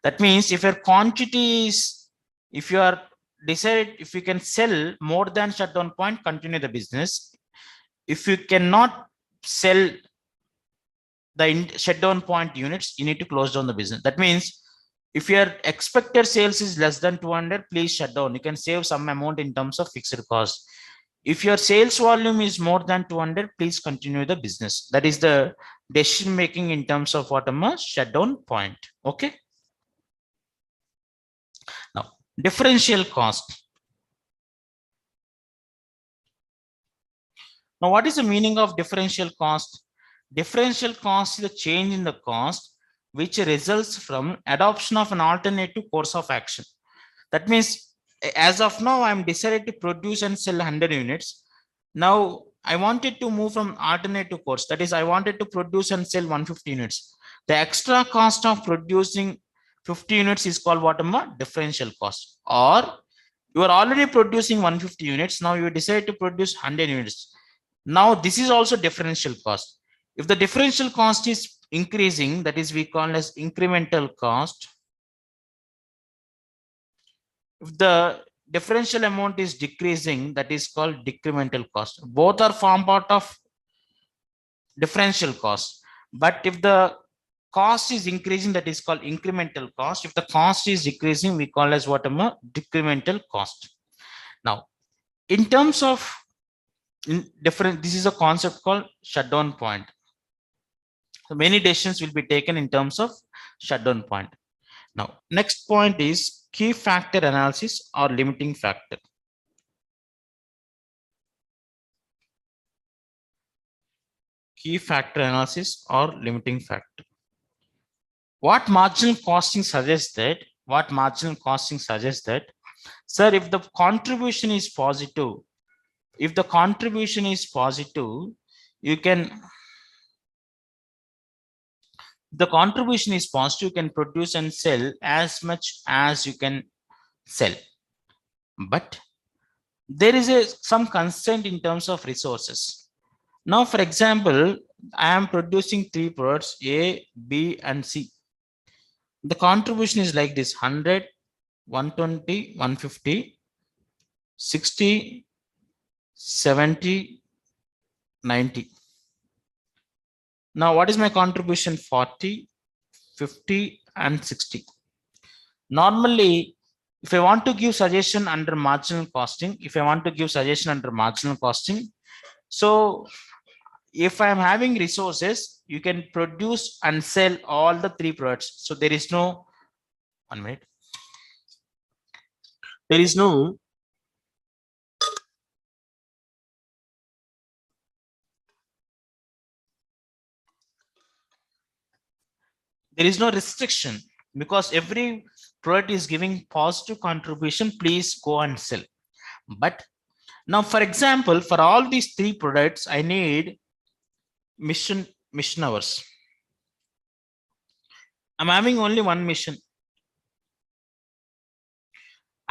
That means if your quantity is, if you are decided, if you can sell more than shutdown point, continue the business. If you cannot sell the shutdown point units, you need to close down the business. That means if your expected sales is less than 200, please shut down. You can save some amount in terms of fixed cost. If your sales volume is more than 200, please continue the business. That is the decision making in terms of what a shutdown point. Okay. Now, differential cost. Now, what is the meaning of differential cost? Differential cost is the change in the cost which results from adoption of an alternative course of action. That means, as of now, I'm decided to produce and sell 100 units. Now, I wanted to move from alternative course. That is, I wanted to produce and sell 150 units. The extra cost of producing 50 units is called what? Differential cost. Or you are already producing 150 units. Now you decide to produce 100 units. Now this is also differential cost. If the differential cost is increasing, that is we call as incremental cost. If the differential amount is decreasing, that is called decremental cost. Both are form part of differential cost. But if the cost is increasing, that is called incremental cost. If the cost is decreasing, we call as what? Decremental cost. Now, in terms of different, this is a concept called shutdown point. So many decisions will be taken in terms of shutdown point. Now, next point is key factor analysis or limiting factor. Key factor analysis or limiting factor. What marginal costing suggests that? What marginal costing suggests that? Sir, if the contribution is positive, if the contribution is positive, you can, the contribution is positive, you can produce and sell as much as you can sell. But there is some constraint in terms of resources. Now, for example, I am producing 3 products A, B, and C. The contribution is like this: 100, 120, 150, 60, 70, 90. Now, what is my contribution? 40, 50, and 60. Normally, if I want to give suggestion under marginal costing, so if I am having resources, you can produce and sell all the 3 products. So there is no, 1 minute. There is no restriction, because every product is giving positive contribution. Please go and sell. But now, for example, for all these 3 products, I need mission hours. I'm having only 1 mission,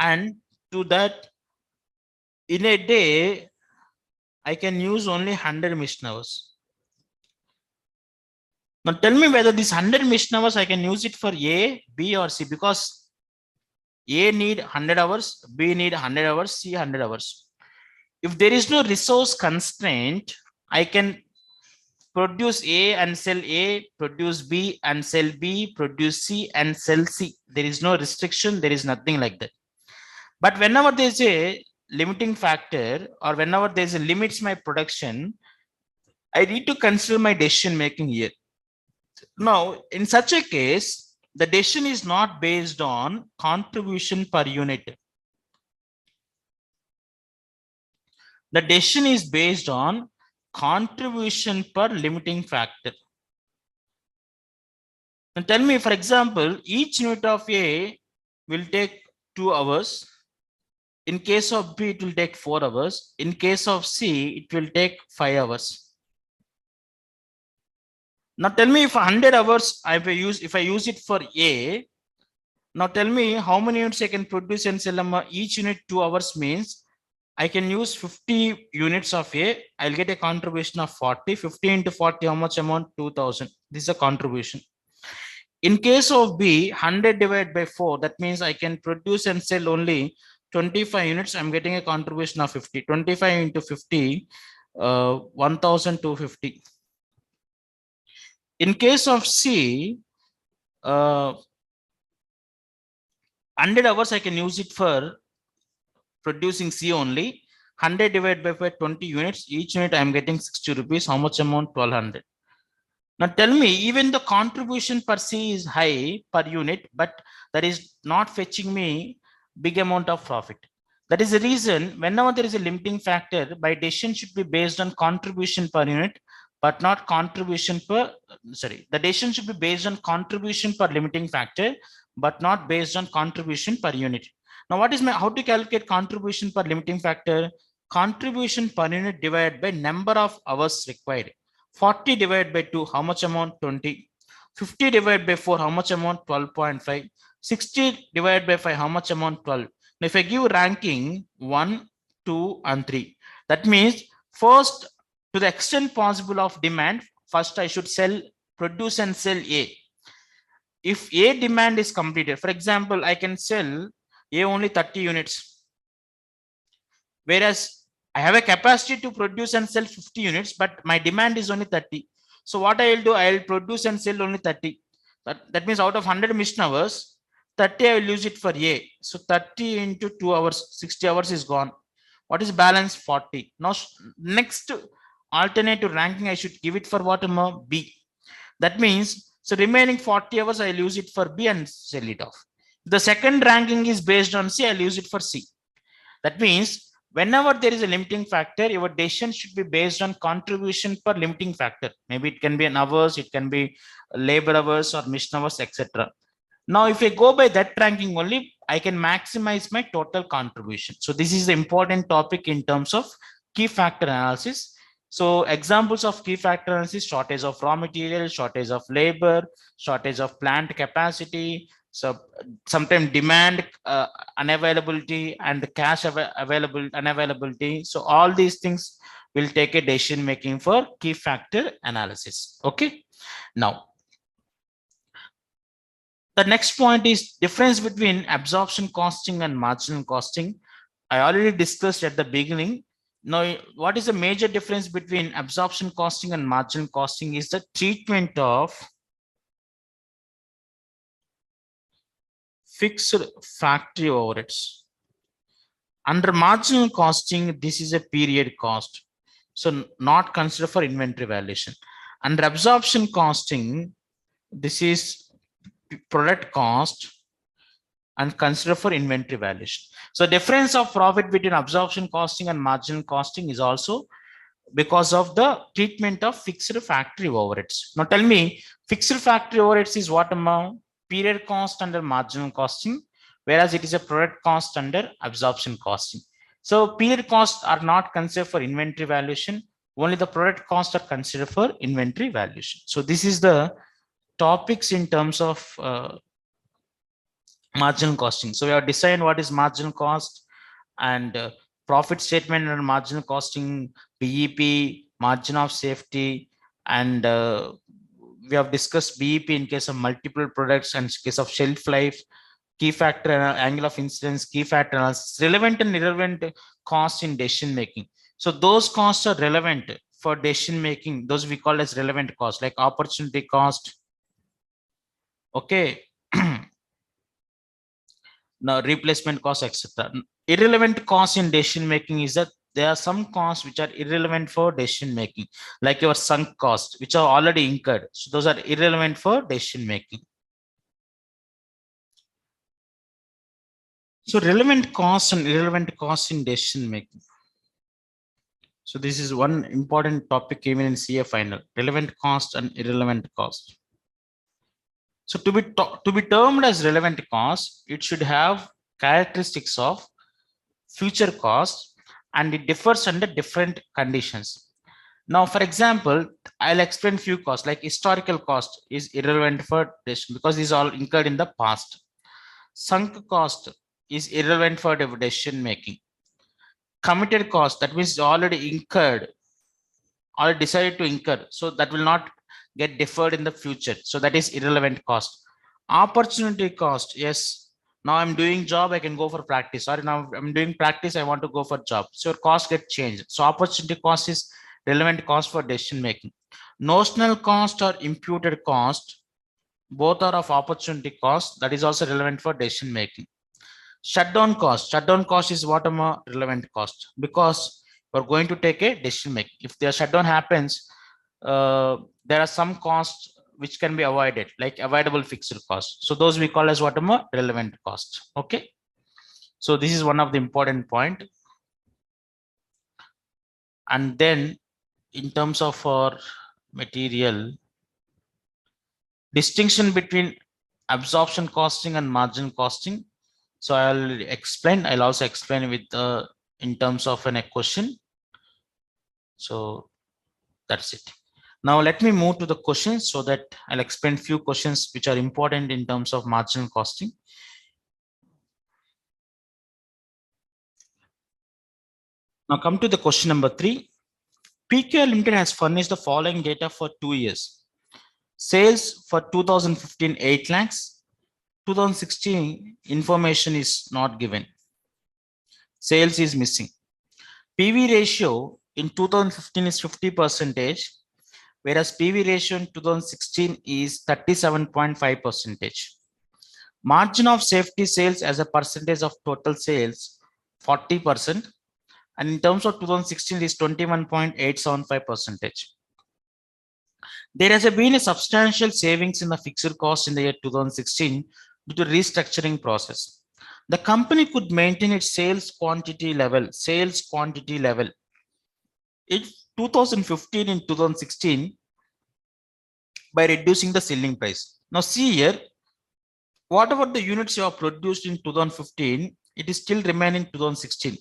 and to that, in a day, I can use only 100 mission hours. Now tell me whether this 100 mission hours I can use it for A, B, or C, because A need 100 hours, B need 100 hours, C 100 hours. If there is no resource constraint, I can produce A and sell A, produce B and sell B, produce C and sell C. There is no restriction, there is nothing like that. But whenever there is a limiting factor, or whenever there is a limits my production, I need to consider my decision making here. Now, in such a case, the decision is not based on contribution per unit. The decision is based on contribution per limiting factor. Now tell me, for example, each unit of A will take 2 hours. In case of B, it will take 4 hours. In case of C, it will take 5 hours. Now tell me, if 100 hours if I use it for A, now tell me how many units I can produce and sell. Each unit 2 hours means I can use 50 units of A. I'll get a contribution of 40. 50 into 40, how much amount? 2000. This is a contribution. In case of B, 100 divided by 4, that means I can produce and sell only 25 units. I'm getting a contribution of 50. 25 into 50, 1250. In case of C, 100 hours I can use it for producing C only. 100 divided by 20 units. Each unit I'm getting 60 rupees. How much amount? 1200. Now tell me, even the contribution per C is high per unit, but that is not fetching me big amount of profit. That is the reason whenever there is a limiting factor, by decision should be based on contribution per unit, but not contribution per, sorry, the decision should be based on contribution per limiting factor, but not based on contribution per unit. Now, what is how to calculate contribution per limiting factor? Contribution per unit divided by number of hours required. 40 divided by 2, how much amount? 20. 50 divided by 4, how much amount? 12.5. 60 divided by 5, how much amount? 12. Now, if I give ranking 1, 2, and 3, that means first, to the extent possible of demand, first I should produce and sell A. If A demand is completed, for example, I can sell A only 30 units, whereas I have a capacity to produce and sell 50 units, but my demand is only 30. So what I will do, I will produce and sell only 30. That means out of 100 mission hours, 30 I will use it for A. So 30 into 2 hours, 60 hours is gone. What is balance? 40. Now next alternative ranking, I should give it for what? B. That means, so remaining 40 hours, I'll use it for B and sell it off. The second ranking is based on C, I'll use it for C. That means whenever there is a limiting factor, your decision should be based on contribution per limiting factor. Maybe it can be an hours, it can be labor hours or mission hours, etc. Now, if I go by that ranking only, I can maximize my total contribution. So this is the important topic in terms of key factor analysis. So examples of key factor analysis: shortage of raw material, shortage of labor, shortage of plant capacity, so sometimes demand unavailability, and the cash unavailability. So all these things will take a decision making for key factor analysis. Okay. Now, the next point is difference between absorption costing and marginal costing. I already discussed at the beginning. Now, what is the major difference between absorption costing and marginal costing is the treatment of fixed factory overheads. Under marginal costing, this is a period cost, so not considered for inventory valuation. Under absorption costing, this is product cost and consider for inventory valuation. So difference of profit between absorption costing and marginal costing is also because of the treatment of fixed factory overheads. Now tell me, fixed factory overheads is what amount? Period cost under marginal costing, whereas it is a product cost under absorption costing. So period costs are not considered for inventory valuation, only the product costs are considered for inventory valuation. So this is the topics in terms of marginal costing. So we have decided what is marginal cost and profit statement and marginal costing, BEP, margin of safety, and we have discussed BEP in case of multiple products and case of shelf life, key factor, angle of incidence, key factor analysis, relevant and irrelevant costs in decision making. So those costs are relevant for decision making. Those we call as relevant costs, like opportunity cost. Okay. Now replacement cost, etc. Irrelevant costs in decision making is that there are some costs which are irrelevant for decision making, like your sunk cost, which are already incurred. So those are irrelevant for decision making. So relevant costs and irrelevant costs in decision making. So this is one important topic even in CA final: relevant cost and irrelevant cost. So to be termed as relevant cost, it should have characteristics of future cost, and it differs under different conditions. Now, for example, I'll explain few costs, like historical cost is irrelevant for decision because these are all incurred in the past. Sunk cost is irrelevant for decision making. Committed cost, that means already incurred, already decided to incur, so that will not get deferred in the future. So that is irrelevant cost. Opportunity cost, yes, now I'm doing job, I can go for practice, or now I'm doing practice, I want to go for job. So your cost get changed. So opportunity cost is relevant cost for decision making. Notional cost or imputed cost, both are of opportunity cost, that is also relevant for decision making. Shutdown cost is what a relevant cost, because we're going to take a decision making. If the shutdown happens, there are some costs which can be avoided, like avoidable fixed costs. So those we call as what a relevant cost. Okay. So this is one of the important point. And then in terms of our material, distinction between absorption costing and marginal costing. So I'll also explain with in terms of a question. So that's it. Now let me move to the questions so that I'll explain few questions which are important in terms of marginal costing. Now come to the question number 3. PQR Limited has furnished the following data for 2 years. Sales for 2015 8 lakhs, 2016 information is not given. Sales is missing. PV ratio in 2015 is 50%, whereas PV ratio in 2016 is 37.5%. Margin of safety sales as a percentage of total sales 40%, and in terms of 2016 is 21.875%. There has been a substantial savings in the fixed cost in the year 2016 due to restructuring process. The company could maintain its sales quantity level in 2015 and 2016 by reducing the selling price. Now see here, whatever the units you have produced in 2015, it is still remaining 2016.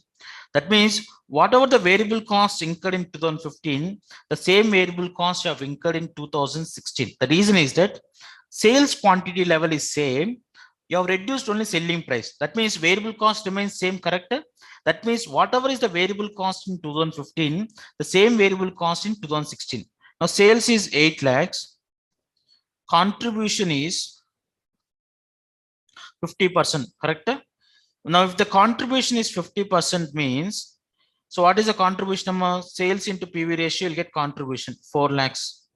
That means whatever the variable cost incurred in 2015, the same variable cost you have incurred in 2016. The reason is that sales quantity level is same. You have reduced only selling price. That means variable cost remains same, correct? That means whatever is the variable cost in 2015, the same variable cost in 2016. Now sales is 8 lakhs. Contribution is 50%, correct? Now, if the contribution is 50% means, so what is the contribution number? Sales into PV ratio, you'll get contribution 4 lakhs.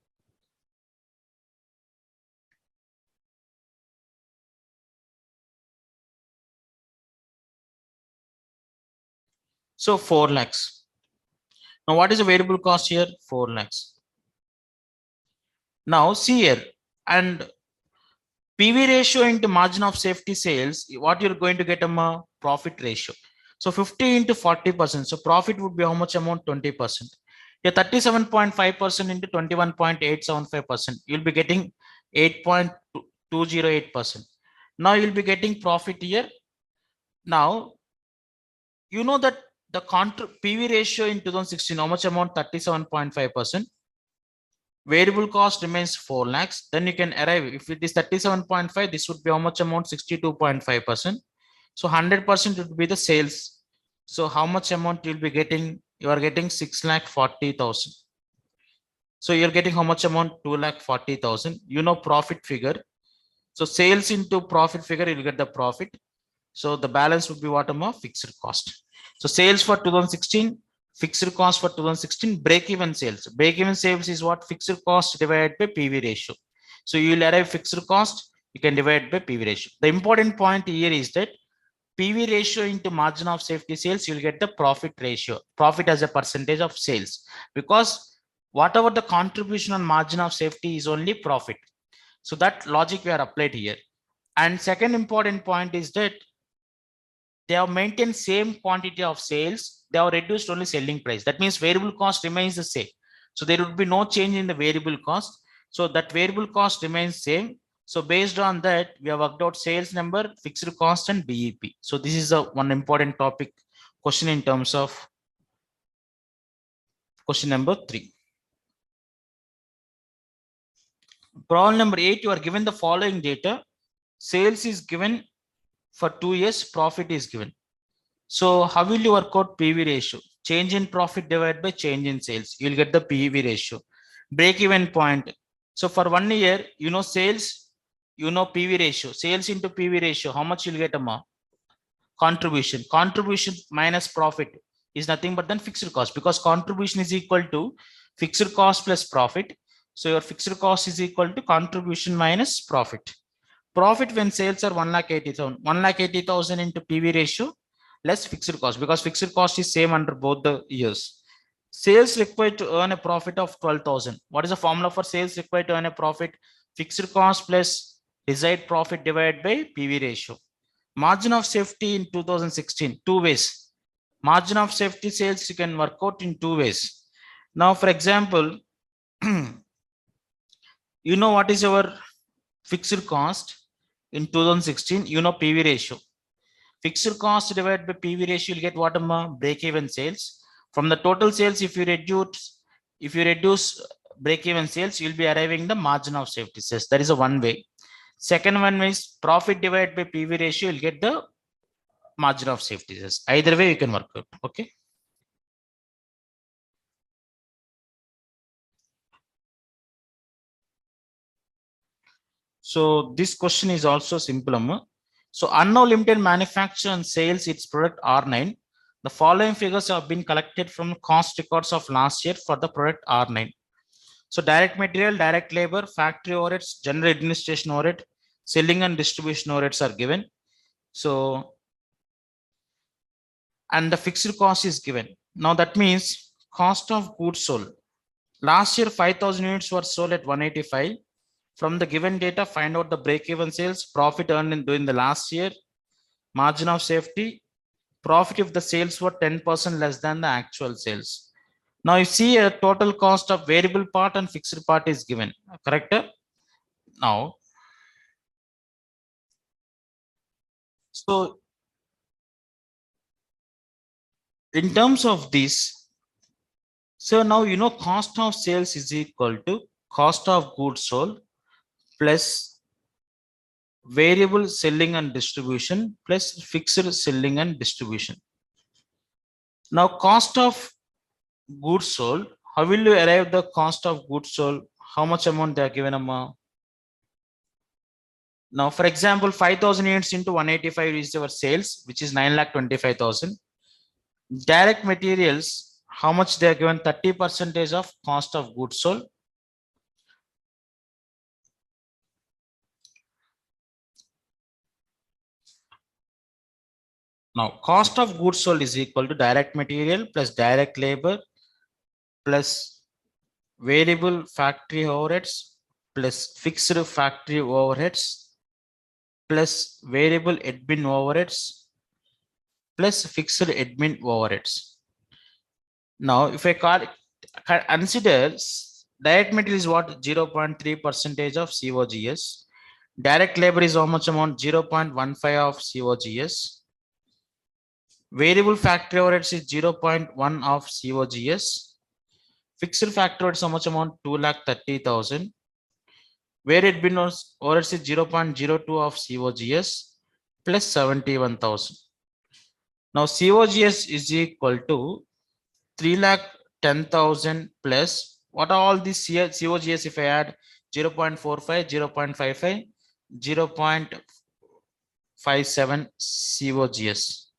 So 4 lakhs. Now, what is the variable cost here? 4 lakhs. Now, see here, and PV ratio into margin of safety sales, what you're going to get a profit ratio. So 50 into 40%. So profit would be how much amount? 20%. Yeah, 37.5% into 21.875%. You'll be getting 8.208%. Now you'll be getting profit here. Now, you know that the PV ratio in 2016, how much amount? 37.5%. Variable cost remains 4 lakhs. Then you can arrive, if it is 37.5, this would be how much amount? 62.5%. So 100% would be the sales. So how much amount you'll be getting? You are getting 6,40,000. So you're getting how much amount? 2,40,000. You know profit figure. So sales into profit figure, you'll get the profit. So the balance would be what amount? Fixed cost. So sales for 2016, fixed cost for 2016, break-even sales. Break-even sales is what? Fixed cost divided by PV ratio. So you will arrive fixed cost, you can divide by PV ratio. The important point here is that PV ratio into margin of safety sales, you'll get the profit ratio, profit as a percentage of sales, because whatever the contribution on margin of safety is only profit. So that logic we are applied here. And second important point is that they have maintained same quantity of sales. They have reduced only selling price. That means variable cost remains the same. So there would be no change in the variable cost. So that variable cost remains same. So based on that, we have worked out sales number, fixed cost, and BEP. So this is a one important topic question in terms of question number 3. Problem number 8, you are given the following data. Sales is given for 2 years, profit is given. So how will you work out PV ratio? Change in profit divided by change in sales. You will get the PV ratio. Break-even point. So for 1 year, you know sales, you know PV ratio. Sales into PV ratio, how much you'll get a contribution. Contribution minus profit is nothing but then fixed cost, because contribution is equal to fixed cost plus profit. So your fixed cost is equal to contribution minus profit. Profit when sales are 1,80,000. 1,80,000 into PV ratio less fixed cost, because fixed cost is same under both the years. Sales required to earn a profit of 12,000. What is the formula for sales required to earn a profit? Fixed cost plus desired profit divided by PV ratio. Margin of safety in 2016, two ways. Margin of safety sales you can work out in two ways. Now, for example, you know what is our fixed cost in 2016? You know PV ratio. Fixed cost divided by PV ratio, you'll get what break-even sales. From the total sales, if you reduce break-even sales, you'll be arriving the margin of safety sales. That is a one way. Second one is profit divided by PV ratio, you'll get the margin of safety sales. Either way, you can work out. Okay. So this question is also simple. So unknown limited manufacture and sales its product R9. The following figures have been collected from cost records of last year for the product R9. So direct material, direct labor, factory overheads, general administration overhead, selling and distribution overheads are given. So, and the fixed cost is given. Now that means cost of goods sold. Last year, 5,000 units were sold at 185. From the given data, find out the break-even sales, profit earned during the last year, margin of safety, profit if the sales were 10% less than the actual sales. Now you see a total cost of variable part and fixed part is given, correct? Now, so in terms of this, so now you know cost of sales is equal to cost of goods sold plus variable selling and distribution plus fixed selling and distribution. Now cost of goods sold, how will you arrive the cost of goods sold? How much amount they are given? Now, for example, 5,000 units into 185 is our sales, which is 9,25,000. Direct materials, how much they are given? 30% of cost of goods sold. Now, cost of goods sold is equal to direct material plus direct labor plus variable factory overheads plus fixed factory overheads plus variable admin overheads plus fixed admin overheads. Now, if I consider direct material is what 0.3% of COGS. Direct labor is how much amount? 0.15 of COGS. Variable factory overheads is 0.1 of COGS. Fixed factory overheads how much amount? 2,30,000. Variable admin overheads is 0.02 of COGS plus 71,000. Now COGS is equal to 3,10,000 plus what are all these COGS if I add 0.45, 0.55, 0.57 COGS.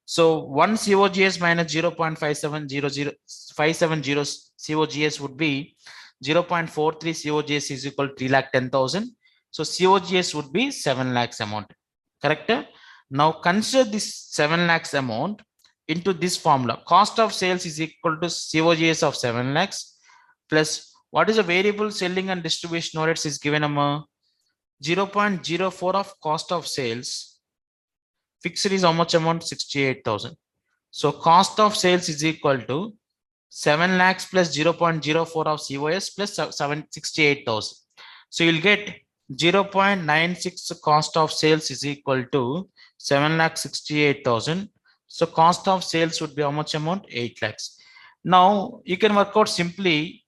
So one COGS minus 0.5700 COGS would be 0.43 COGS is equal to 3,10,000. So COGS would be 7 lakhs amount. Correct? Now consider this 7 lakhs amount into this formula. Cost of sales is equal to COGS of 7 lakhs plus what is the variable selling and distribution overheads is given 0.04 of cost of sales. Fixed is how much amount? 68,000. So cost of sales is equal to 7 lakhs plus 0.04 of COS plus 68,000. So you'll get 0.96 cost of sales is equal to 7,68,000. So cost of sales would be how much amount? 8 lakhs. Now you can work out simply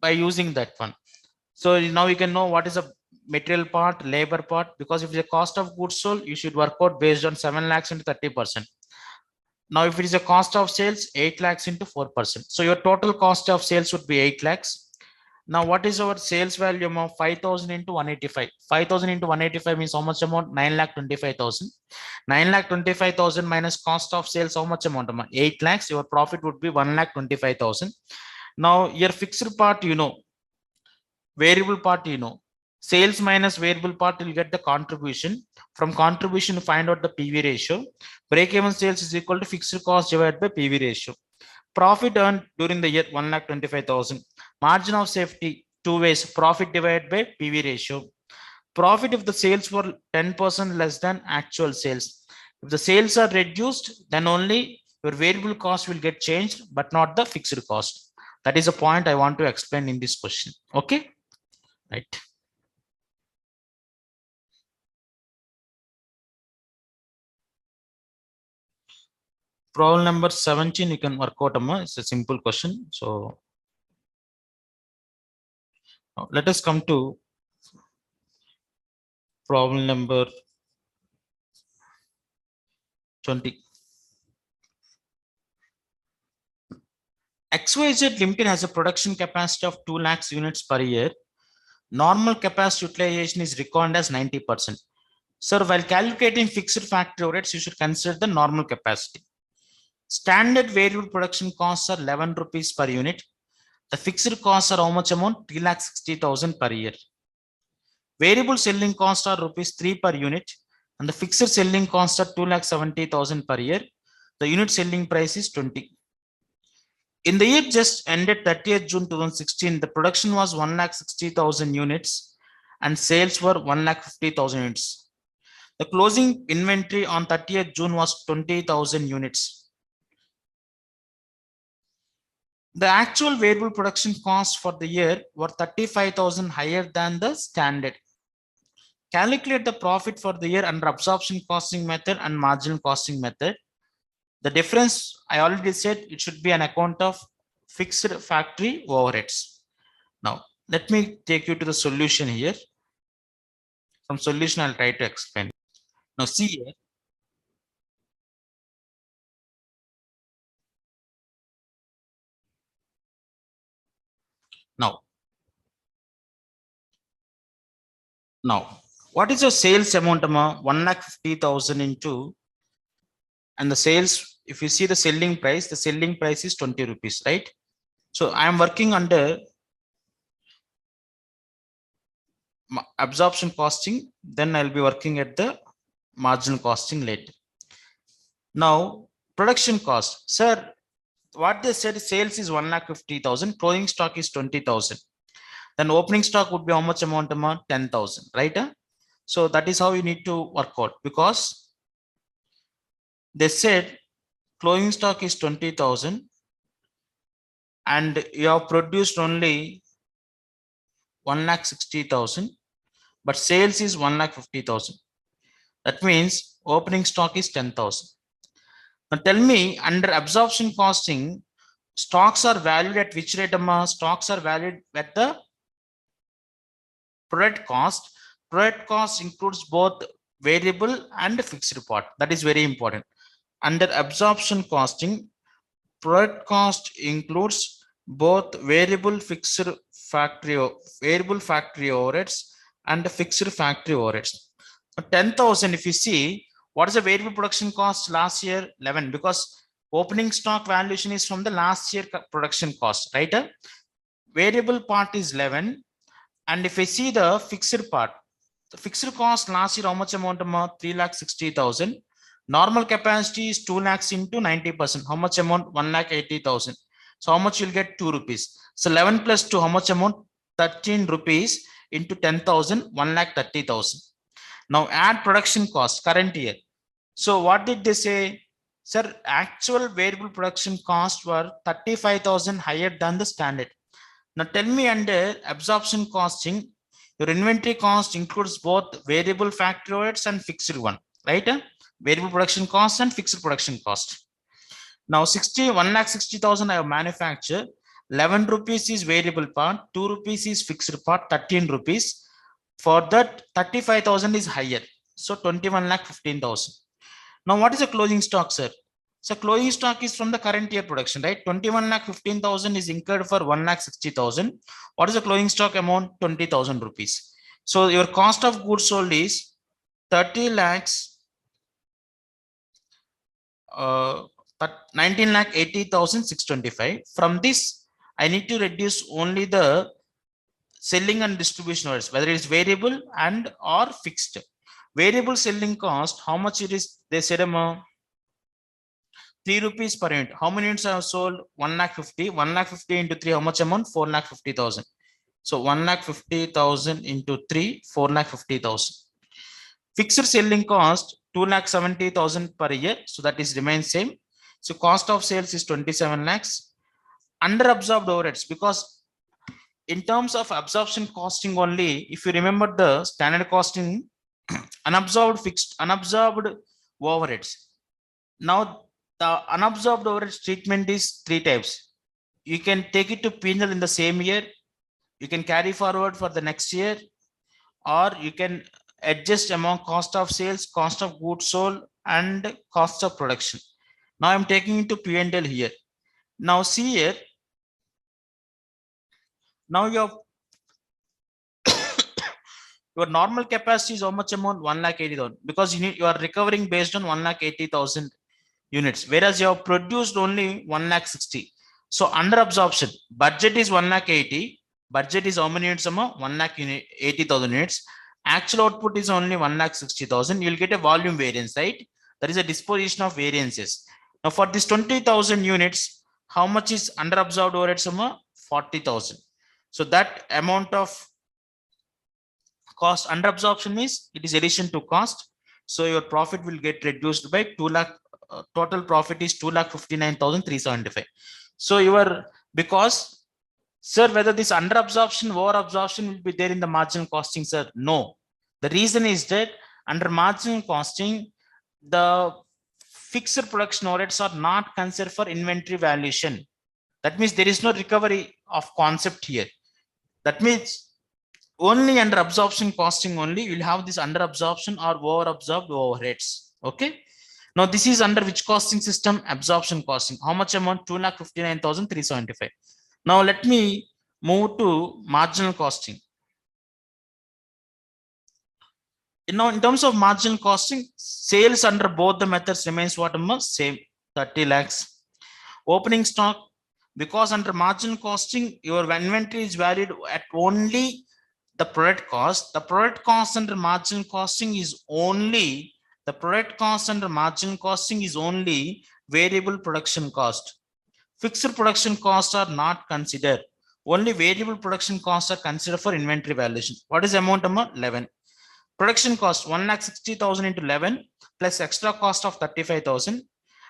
by using that one. So now you can know what is a material part, labor part, because if the cost of goods sold, you should work out based on 7 lakhs into 30%. Now, if it is a cost of sales, 8 lakhs into 4%. So your total cost of sales would be 8 lakhs. Now, what is our sales value of 5,000 into 185? 5,000 into 185 means how much amount? 9,25,000. 9,25,000 minus cost of sales, how much amount? 8 lakhs. Your profit would be 1,25,000. Now, your fixed part, you know, variable part, you know, sales minus variable part will get the contribution. From contribution, find out the PV ratio. Break-even sales is equal to fixed cost divided by PV ratio. Profit earned during the year 1,25,000. Margin of safety, two ways, profit divided by PV ratio. Profit if the sales were 10% less than actual sales. If the sales are reduced, then only your variable cost will get changed, but not the fixed cost. That is a point I want to explain in this question. Okay, right. Problem number 17, you can work out. It's a simple question. So now let us come to problem number 20. XYZ Limited has a production capacity of 2 lakhs units per year. Normal capacity utilization is reckoned as 90%. Sir, while calculating fixed factory overheads, you should consider the normal capacity. Standard variable production costs are 11 rupees per unit. The fixed costs are how much amount? 3,60,000 per year. Variable selling costs are rupees 3 per unit, and the fixed selling costs are 2,70,000 per year. The unit selling price is 20. In the year just ended 30th June 2016, the production was 1,60,000 units and sales were 1,50,000 units. The closing inventory on 30th June was 20,000 units. The actual variable production costs for the year were 35,000 higher than the standard. Calculate the profit for the year under absorption costing method and marginal costing method. The difference, I already said, it should be an account of fixed factory overheads. Now, let me take you to the solution here. From solution, I'll try to explain. Now, see here. Now, what is your sales amount? 1,50,000 into, and the sales, if you see the selling price is 20 rupees, right? So I am working under absorption costing, then I'll be working at the marginal costing later. Now, production cost, sir, what they said sales is 1,50,000, closing stock is 20,000. Then opening stock would be how much amount? 10,000, right? So that is how you need to work out, because they said closing stock is 20,000 and you have produced only 1,60,000, but sales is 1,50,000. That means opening stock is 10,000. Now tell me, under absorption costing, stocks are valued at which rate? Stocks are valued at the product cost. Product cost includes both variable and fixed part. That is very important. Under absorption costing, product cost includes both variable factory overheads and fixed factory overheads. 10,000, if you see, what is the variable production cost last year? 11, because opening stock valuation is from the last year production cost, right? Variable part is 11. And if I see the fixed part, the fixed cost last year, how much amount? 3,60,000. Normal capacity is 2 lakhs into 90%. How much amount? 1,80,000. So how much you'll get? 2 rupees. So 11 plus 2, how much amount? 13 rupees into 10,000, 1,30,000. Now add production cost current year. So what did they say? Sir, actual variable production cost were 35,000 higher than the standard. Now tell me, under absorption costing, your inventory cost includes both variable factory overheads and fixed one, right? Variable production cost and fixed production cost. Now 1,60,000 I have manufactured. 11 rupees is variable part, 2 rupees is fixed part, 13 rupees. For that, 35,000 is higher. So 21,15,000. Now what is the closing stock, sir? So closing stock is from the current year production, right? 21,15,000 is incurred for 1,60,000. What is the closing stock amount? 20,000 rupees. So your cost of goods sold is 30 lakhs, 19,80,625. From this, I need to reduce only the selling and distribution overheads, whether it is variable and or fixed. Variable selling cost, how much it is? They said 3 rupees per unit. How many units I have sold? 1,50,000. 1,50,000 into 3, how much amount? 4,50,000. So 1,50,000 into 3, 4,50,000. Fixed selling cost 2,70,000 per year. So that is remains same. So cost of sales is 27 lakhs. Under absorbed overheads, because in terms of absorption costing only, if you remember the standard costing, unabsorbed overheads. Now the unabsorbed overheads treatment is three types. You can take it to P&L in the same year, you can carry forward for the next year, or you can adjust among cost of sales, cost of goods sold, and cost of production. Now I'm taking into P&L here. Now see here, now your normal capacity is how much amount? 1,80,000, because you are recovering based on 1,80,000 units, whereas you have produced only 1,60,000. So under absorption, budget is 1,80,000. Budget is how many units? 1,80,000 units. Actual output is only 1,60,000. You'll get a volume variance, right? That is a disposition of variances. Now for this 20,000 units, how much is under absorbed overhead? 40,000. So that amount of cost under absorption means it is addition to cost. So your profit will get reduced by 2 lakh. Total profit is 2,59,375. So because sir, whether this under absorption, over absorption will be there in the marginal costing, sir? No. The reason is that under marginal costing, the fixed production overheads are not considered for inventory valuation. That means there is no recovery of concept here. That means only under absorption costing only you will have this under absorption or over absorbed overheads. Okay. Now this is under which costing system? Absorption costing. How much amount? 2,59,375. Now let me move to marginal costing. Now in terms of marginal costing, sales under both the methods remains what? Same, 30 lakhs. Opening stock, because under marginal costing your inventory is valued at only the product cost. The product cost under marginal costing is only variable production cost. Fixed production costs are not considered. Only variable production costs are considered for inventory valuation. What is the amount? 11. Production cost 1,60,000 into 11 plus extra cost of 35,000,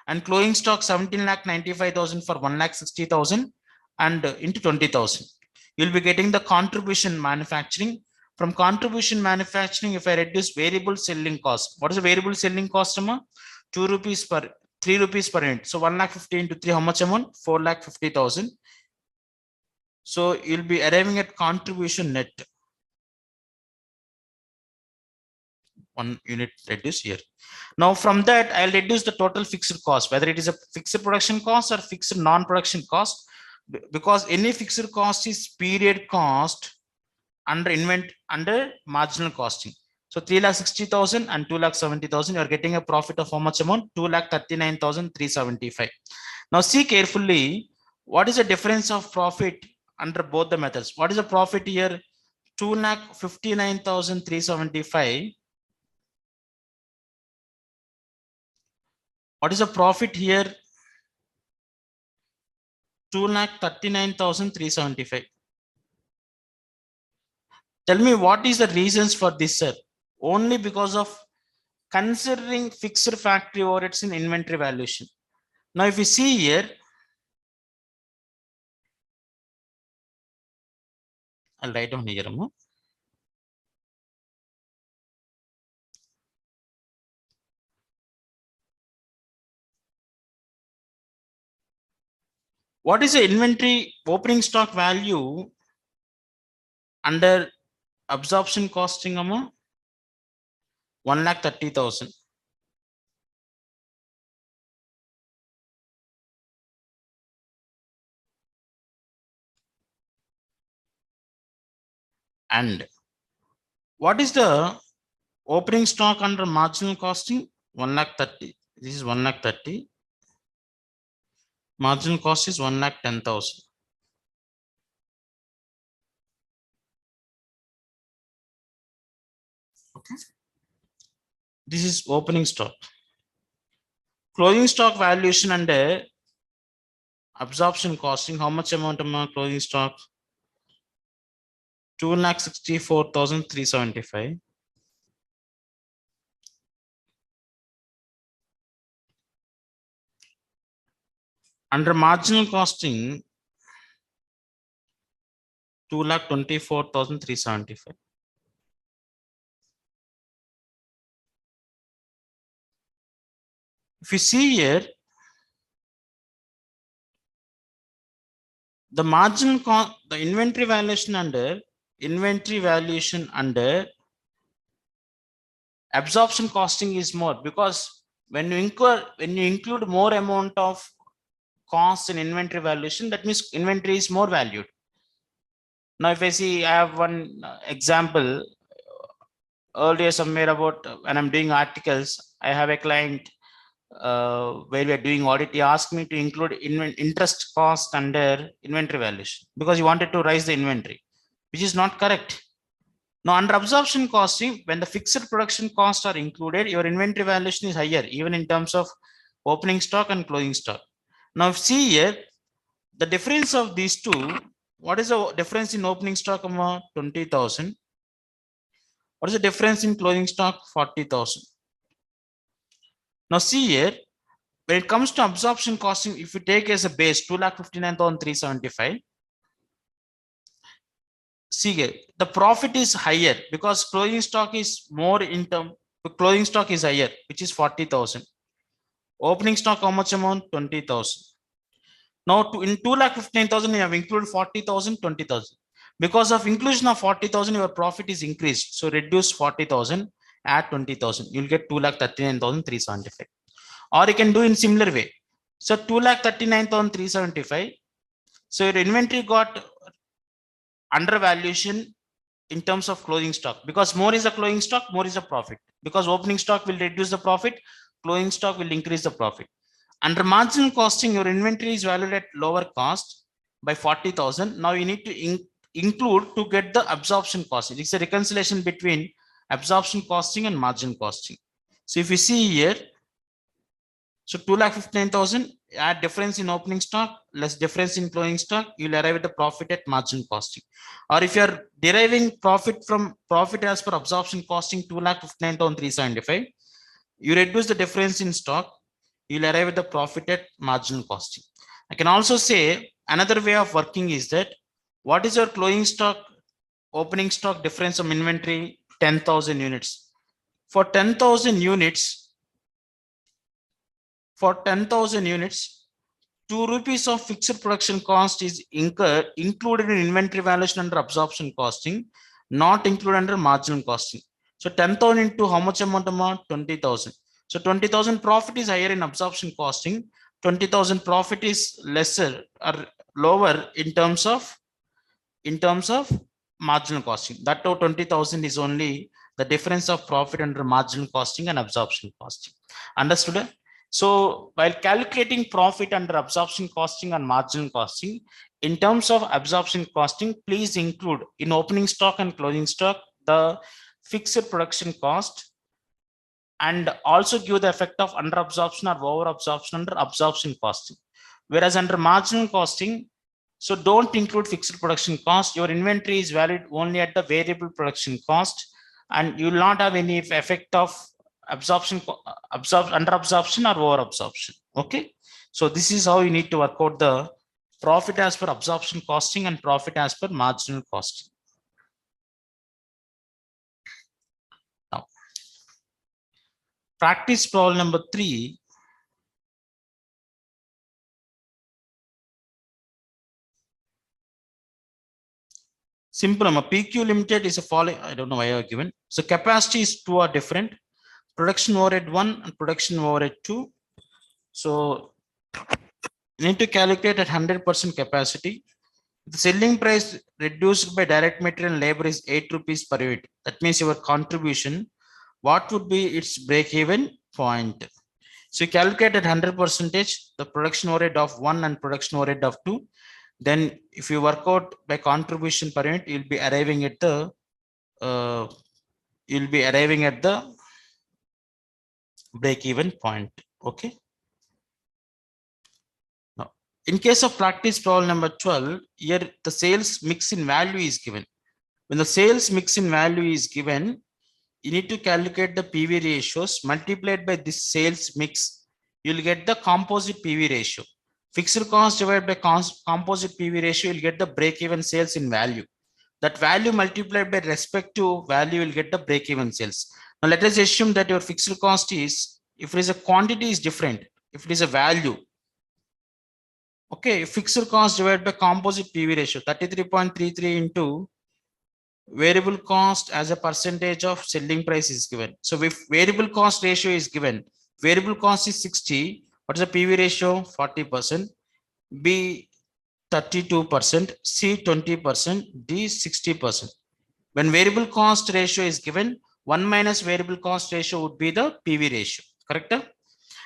and closing stock 17,95,000 for 1,60,000 and into 20,000. You'll be getting the contribution manufacturing. From contribution manufacturing, if I reduce variable selling cost, what is the variable selling cost? 2 rupees per 3 rupees per unit. So 1,50,000 into 3, how much amount? 4,50,000. So you'll be arriving at contribution net. 1 unit reduce here. Now from that, I'll reduce the total fixed cost, whether it is a fixed production cost or fixed non-production cost, because any fixed cost is period cost under marginal costing. So 3,60,000 and 2,70,000, you are getting a profit of how much amount? 2,39,375. Now see carefully, what is the difference of profit under both the methods? What is the profit here? 2,59,375. What is the profit here? 2,39,375. Tell me what is the reasons for this, sir? Only because of considering fixed factory overheads in inventory valuation. Now, if you see here, I'll write down here. What is the inventory opening stock value under absorption costing? 1,30,000. And what is the opening stock under marginal costing? 1,30,000. This is 1,30,000. Marginal cost is 1,10,000. Okay. This is opening stock. Closing stock valuation under absorption costing. How much amount of closing stock? 2,64,375. Under marginal costing, 2,24,375. If you see here, the marginal cost, the inventory valuation under absorption costing is more, because when you include more amount of cost in inventory valuation, that means inventory is more valued. Now, if I see, I have one example earlier somewhere about when I'm doing articles, I have a client where we are doing audit. He asked me to include interest cost under inventory valuation because he wanted to raise the inventory, which is not correct. Now, under absorption costing, when the fixed production costs are included, your inventory valuation is higher, even in terms of opening stock and closing stock. Now, see here, the difference of these two, what is the difference in opening stock amount? 20,000. What is the difference in closing stock? 40,000. Now, see here, when it comes to absorption costing, if you take as a base 2,59,375, see here, the profit is higher because closing stock is more in term. Closing stock is higher, which is 40,000. Opening stock, how much amount? 20,000. Now, in 2,59,000, you have included 40,000, 20,000. Because of inclusion of 40,000, your profit is increased. So reduce 40,000, add 20,000. You'll get 2,39,375. Or you can do in similar way. So 2,39,375. So your inventory got undervaluation in terms of closing stock, because more is the closing stock, more is the profit. Because opening stock will reduce the profit, closing stock will increase the profit. Under marginal costing, your inventory is valued at lower cost by 40,000. Now you need to include to get the absorption cost. It's a reconciliation between absorption costing and marginal costing. So if you see here, so 2,59,000, add difference in opening stock, less difference in closing stock, you'll arrive at the profit at marginal costing. Or if you're deriving profit as per absorption costing, 2,59,375, you reduce the difference in stock, you'll arrive at the profit at marginal costing. I can also say another way of working is that what is your closing stock, opening stock difference of inventory? 10,000 units. For 10,000 units, 2 rupees of fixed production cost is included in inventory valuation under absorption costing, not included under marginal costing. So 10,000 into how much amount? 20,000. So 20,000 profit is higher in absorption costing. 20,000 profit is lesser or lower in terms of marginal costing. That 20,000 is only the difference of profit under marginal costing and absorption costing. Understood? So while calculating profit under absorption costing and marginal costing, in terms of absorption costing, please include in opening stock and closing stock the fixed production cost, and also give the effect of under absorption or over absorption under absorption costing. Whereas under marginal costing, so don't include fixed production cost. Your inventory is valid only at the variable production cost, and you will not have any effect of absorption, under absorption or over absorption. Okay, so this is how you need to work out the profit as per absorption costing and profit as per marginal costing. Now, practice problem number 3. Simple. PQ limited is a following. I don't know why I have given. So capacity is 2 are different. Production overhead 1 and production overhead 2. So you need to calculate at 100% capacity. The selling price reduced by direct material and labor is 8 rupees per unit. That means your contribution, what would be its break-even point? So you calculate at 100% the production overhead of 1 and production overhead of 2. Then if you work out by contribution per unit, you'll be arriving at the break-even point. Okay. Now, in case of practice problem number 12, here the sales mix in value is given. When the sales mix in value is given, you need to calculate the PV ratios multiplied by this sales mix. You'll get the composite PV ratio. Fixed cost divided by composite PV ratio, you'll get the break-even sales in value. That value multiplied by respective value will get the break-even sales. Now let us assume that your fixed cost is, if it is a quantity is different, if it is a value, okay, fixed cost divided by composite PV ratio, 33.33 into variable cost as a percentage of selling price is given. So if variable cost ratio is given, variable cost is 60, what is the PV ratio? 40%, B 32%, C 20%, D 60%. When variable cost ratio is given, 1 minus variable cost ratio would be the PV ratio, correct?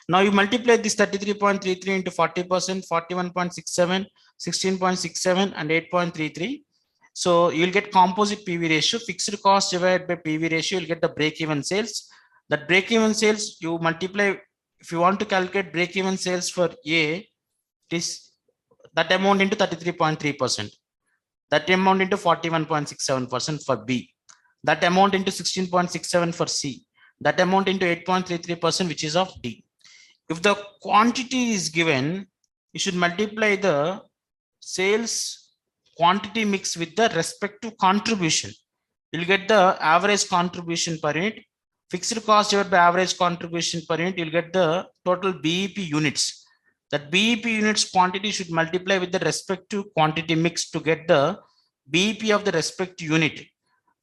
Now you multiply this 33.33 into 40%, 41.67, 16.67 and 8.33. So you'll get composite PV ratio, fixed cost divided by PV ratio, you'll get the break-even sales. That break-even sales you multiply, if you want to calculate break-even sales for A, it is that amount into 33.3%, that amount into 41.67% for B, that amount into 16.67 for C, that amount into 8.33%, which is of D. If the quantity is given, you should multiply the sales quantity mix with the respective contribution. You'll get the average contribution per unit. Fixed cost divided by average contribution per unit, you'll get the total BEP units. That BEP units quantity should multiply with the respective quantity mix to get the BEP of the respective unit.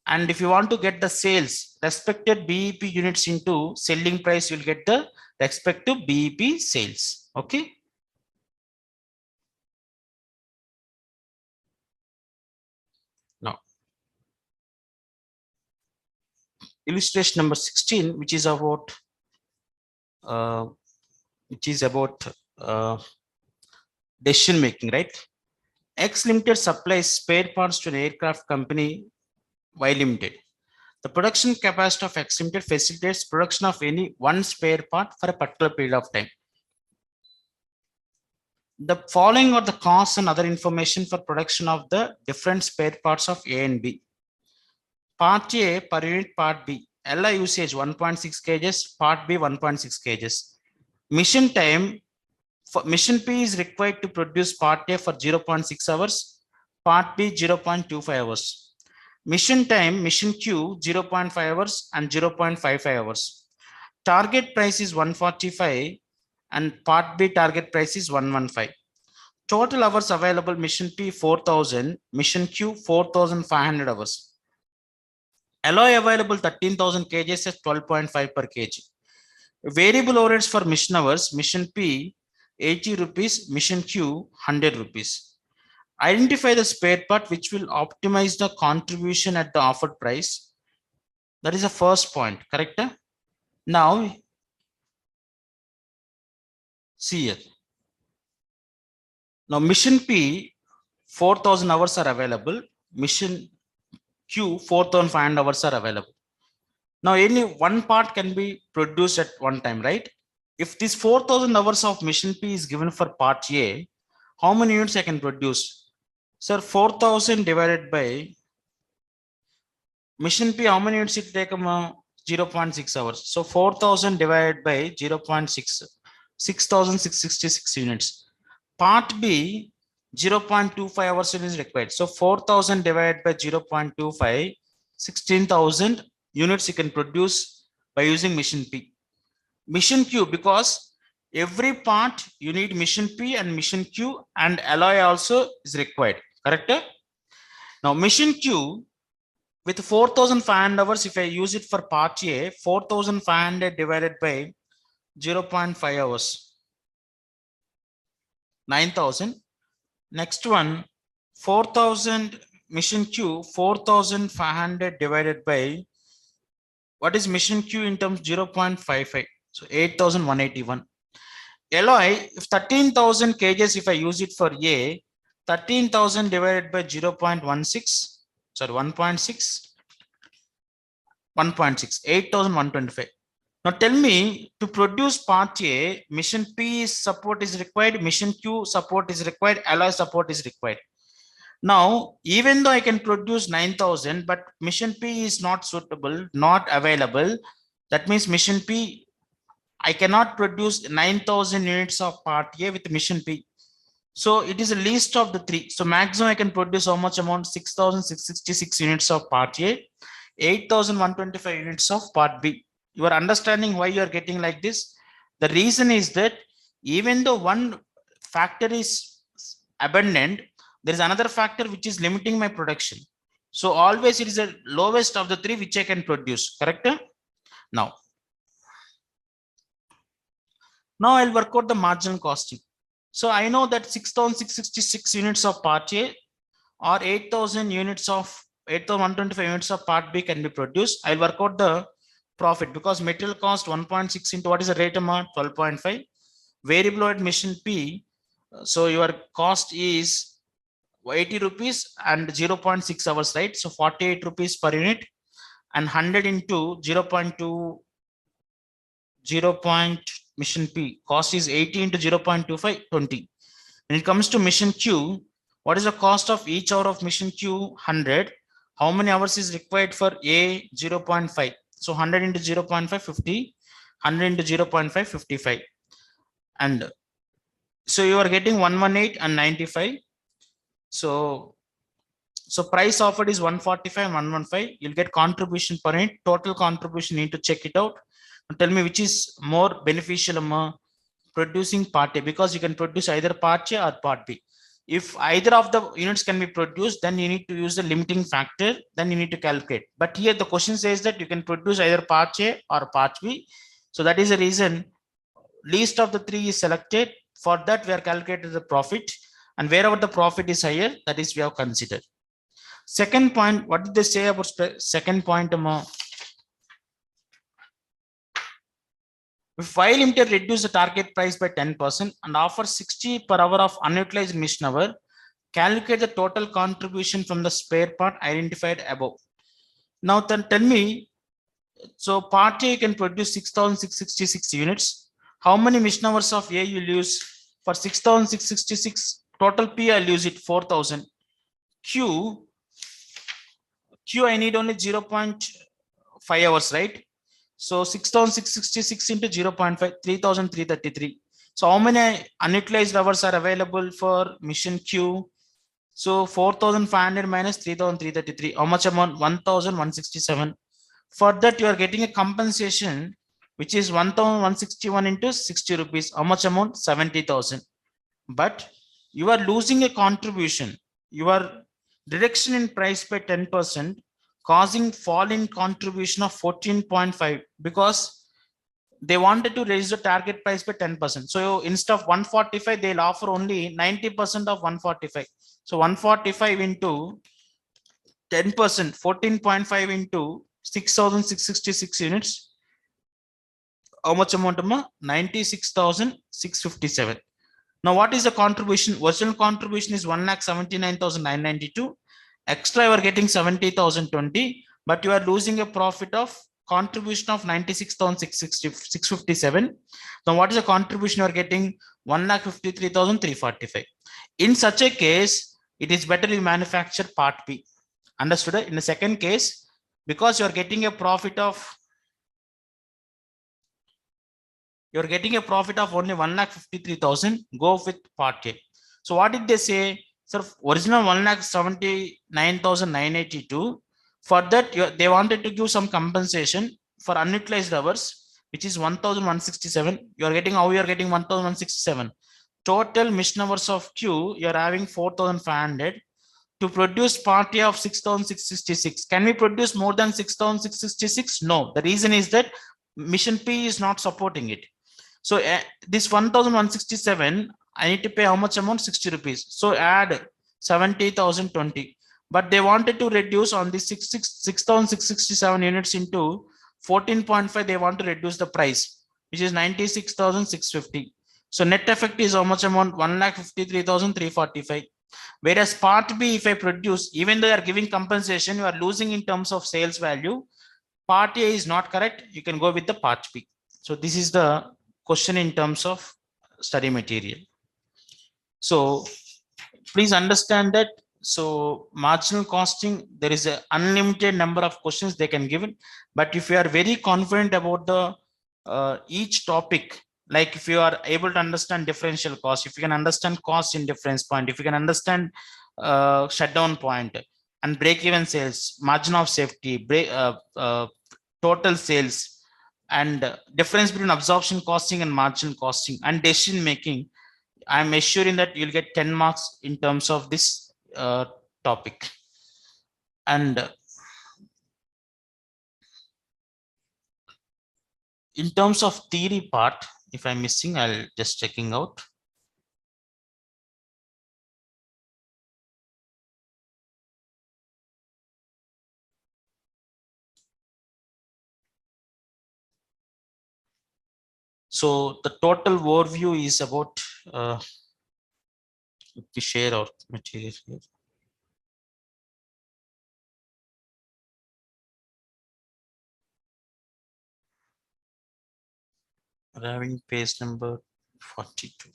And if you want to get the sales, respected BEP units into selling price, you'll get the respective BEP sales. Okay. Now, illustration number 16, which is about decision making, right? X Limited supplies spare parts to an aircraft company Y Limited. The production capacity of X Limited facilitates production of any one spare part for a particular period of time. The following are the costs and other information for production of the different spare parts of A and B. Part A per unit, part B. LI usage 1.6 kgs, part B 1.6 kgs. Mission time for mission P is required to produce part A for 0.6 hours, part B 0.25 hours. Mission time, mission Q 0.5 hours and 0.55 hours. Target price is 145 and part B target price is 115. Total hours available, mission P 4000, mission Q 4500 hours. Alloy available 13,000 kgs at 12.5 per kg. Variable overheads for mission hours, mission P 80 rupees, mission Q 100 rupees. Identify the spare part which will optimize the contribution at the offered price. That is the first point, correct? Now, see here. Now, mission P 4000 hours are available, mission Q 4500 hours are available. Now, only one part can be produced at one time, right? If this 4000 hours of mission P is given for part A, how many units I can produce? Sir, 4000 divided by mission P, how many units it take? 0.6 hours. So 4000 divided by 0.6, 6666 units. Part B, 0.25 hours is required. So 4000 divided by 0.25, 16,000 units you can produce by using mission P. Mission Q, because every part you need mission P and mission Q, and alloy also is required, correct? Now mission Q with 4500 hours, if I use it for part A, 4500 divided by 0.5 hours, 9000. Next one, 4000 mission Q, 4500 divided by, what is mission Q in terms 0.55? So 8181. Alloy, if 13,000 kgs, if I use it for A, 13,000 divided by 0.16, sorry, 1.6, 8125. Now tell me, to produce part A, mission P support is required, mission Q support is required, alloy support is required. Now, even though I can produce 9,000, but mission P is not suitable, not available. That means mission P, I cannot produce 9,000 units of part A with mission P. So it is a least of the three. So maximum I can produce how much amount? 6,666 units of part A, 8,125 units of part B. You are understanding why you are getting like this? The reason is that even though one factor is abundant, there is another factor which is limiting my production. So always it is the lowest of the three which I can produce, correct? Now I'll work out the marginal costing. So I know that 6,666 units of part A or 8,000 units of 8,125 units of part B can be produced. I'll work out the profit because material cost 1.6 into what is the rate amount? 12.5. Variable at mission P. So your cost is 80 rupees and 0.6 hours, right? So 48 rupees per unit and 100 into 0.2 mission P. Cost is 80 into 0.25, 20. When it comes to mission Q, what is the cost of each hour of mission Q? 100. How many hours is required for A? 0.5. So 100 into 0.5, 50. 100 into 0.5, 55. And so you are getting 118 and 95. So price offered is 145 and 115. You'll get contribution per unit. Total contribution, need to check it out. And tell me which is more beneficial, producing part A, because you can produce either part A or part B. If either of the units can be produced, then you need to use the limiting factor, then you need to calculate. But here the question says that you can produce either part A or part B. So that is the reason least of the three is selected. For that, we are calculated the profit, and wherever the profit is higher, that is we have considered. Second point, what did they say about second point? If while Limited reduce the target price by 10% and offer 60 per hour of unutilized mission hour, calculate the total contribution from the spare part identified above. Now then tell me, so part A can produce 6,666 units. How many mission hours of A you use? For 6,666, total P I'll use it 4,000. Q I need only 0.5 hours, right? So 6,666 into 0.5, 3,333. So how many unutilized hours are available for mission Q? So 4,500 minus 3,333. How much amount? 1,167. For that, you are getting a compensation, which is 1,161 into 60 rupees. How much amount? 70,000. But you are losing a contribution. Your reduction in price by 10%, causing fall in contribution of 14.5 because they wanted to raise the target price by 10%. So instead of 145, they'll offer only 90% of 145. So 145 into 10%, 14.5 into 6,666 units. How much amount? 96,657. Now, what is the contribution? Original contribution is 1,79,992. Extra, you are getting 70,020, but you are losing a profit of contribution of 96,657. Now, what is the contribution you are getting? 1,53,345. In such a case, it is better you manufacture part B. Understood? In the second case, because you are getting a profit of only 1,53,000, go with part A. So what did they say? Sir, original 1,79,982. For that, they wanted to give some compensation for unutilized hours, which is 1,167. You are getting, how you are getting 1,167. Total mission hours of Q, you are having 4,500. To produce part A of 6,666. Can we produce more than 6,666? No. The reason is that mission P is not supporting it. So this 1,167, I need to pay how much amount? 60 rupees. So add 70,020. But they wanted to reduce on the 6,667 units into 14.5. They want to reduce the price, which is 96,650. So net effect is how much amount? 1,53,345. Whereas part B, if I produce, even though you are giving compensation, you are losing in terms of sales value. Part A is not correct. You can go with the part B. So this is the question in terms of study material. So please understand that So marginal costing, there is a unlimited number of questions they can give it. But if you are very confident about the each topic, like if you are able to understand differential cost, if you can understand cost in difference point, if you can understand shutdown point and break even sales, margin of safety, total sales, and difference between absorption costing and marginal costing and decision making, I'm assuring that you'll get 10 marks in terms of this topic. And in terms of theory part, if I'm missing, I'll just checking out. So the total overview is about, let me share our material here. Having page number 42.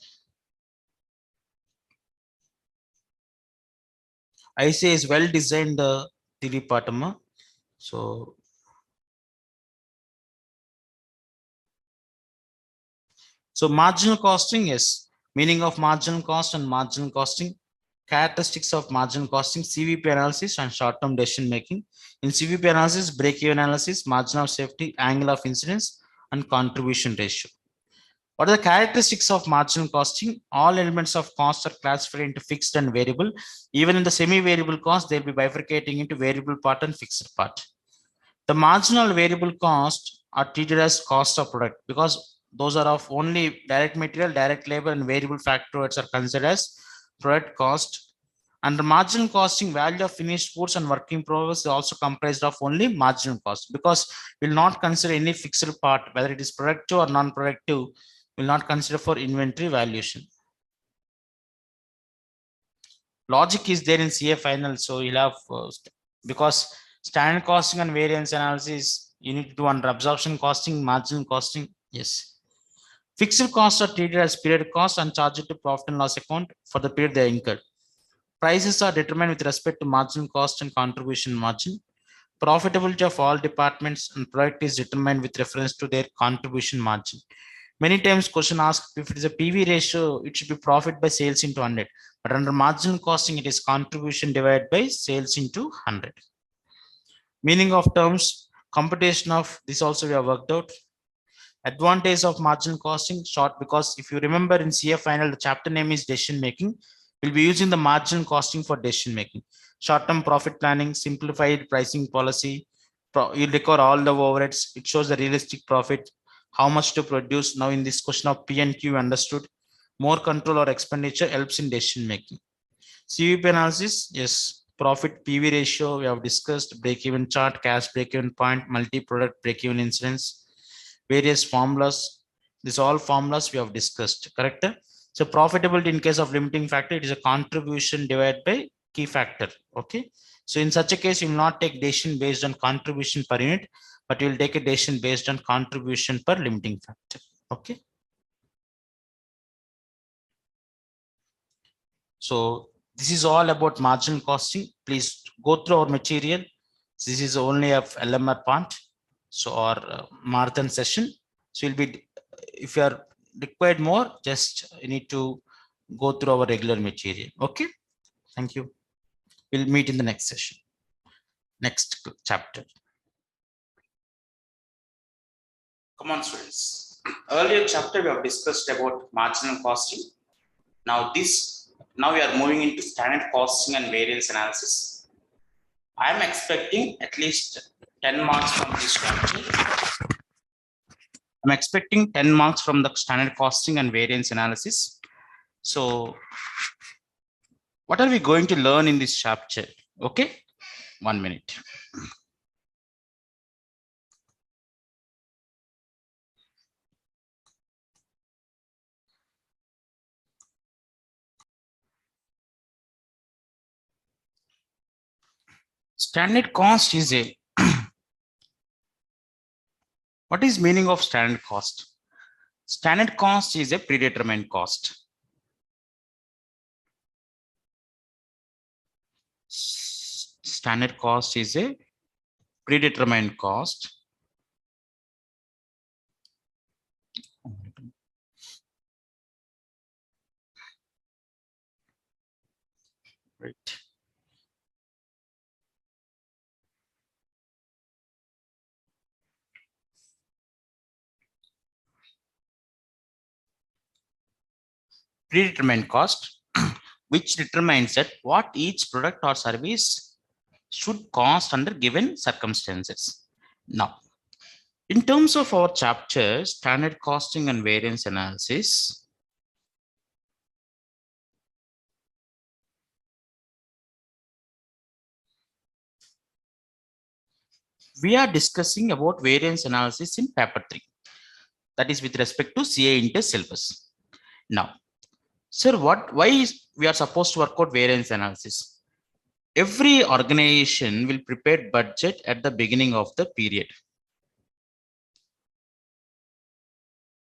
I say is well designed the theory part. So marginal costing is meaning of marginal cost and marginal costing, characteristics of marginal costing, CVP analysis and short-term decision making. In CVP analysis, break-even analysis, margin of safety, angle of incidence, and contribution ratio. What are the characteristics of marginal costing? All elements of cost are classified into fixed and variable. Even in the semi-variable cost, they'll be bifurcating into variable part and fixed part. The marginal variable cost are treated as cost of product because those are of only direct material, direct labor, and variable factors are considered as product cost. Under marginal costing, value of finished goods and work in progress is also comprised of only marginal cost because we will not consider any fixed part, whether it is productive or non-productive, will not consider for inventory valuation. Logic is there in CA final, so you'll have because standard costing and variance analysis you need to do under absorption costing, marginal costing. Yes, fixed costs are treated as period cost and charged to profit and loss account for the period they are incurred. Prices are determined with respect to marginal cost and contribution margin. Profitability of all departments and product is determined with reference to their contribution margin. Many times question asked if it is a PV ratio, it should be profit by sales into 100. But under marginal costing, it is contribution divided by sales into 100. Meaning of terms, computation of this also we have worked out. Advantage of marginal costing, short, because if you remember in CF final, the chapter name is decision making. We'll be using the marginal costing for decision making. Short-term profit planning, simplified pricing policy. You record all the overheads. It shows the realistic profit, how much to produce. Now in this question of P and Q understood. More control or expenditure helps in decision making. CVP analysis, yes. Profit PV ratio, we have discussed. Break-even chart, cash break-even point, multi-product break-even incidence. Various formulas. These all formulas we have discussed, correct? So profitability in case of limiting factor, it is a contribution divided by key factor. Okay. So in such a case, you will not take decision based on contribution per unit, but you will take a decision based on contribution per limiting factor. Okay. So this is all about marginal costing. Please go through our material. This is only a LMR part. So our marathon session. So you'll be, if you are required more, just you need to go through our regular material. Okay. Thank you. We'll meet in the next session. Next chapter. Come on, students. Earlier chapter we have discussed about marginal costing. Now we are moving into standard costing and variance analysis. I am expecting at least 10 marks from this chapter. I'm expecting 10 marks from the standard costing and variance analysis. So what are we going to learn in this chapter? Okay, 1 minute. Standard cost is a what is meaning of standard cost? Standard cost is a predetermined cost. standard cost is a predetermined cost. Right. Predetermined cost, which determines that what each product or service should cost under given circumstances. Now, in terms of our chapter, standard costing and variance analysis, we are discussing about variance analysis in paper 3. That is with respect to CA Inter syllabus. Now, sir, why we are supposed to work out variance analysis? Every organization will prepare budget at the beginning of the period.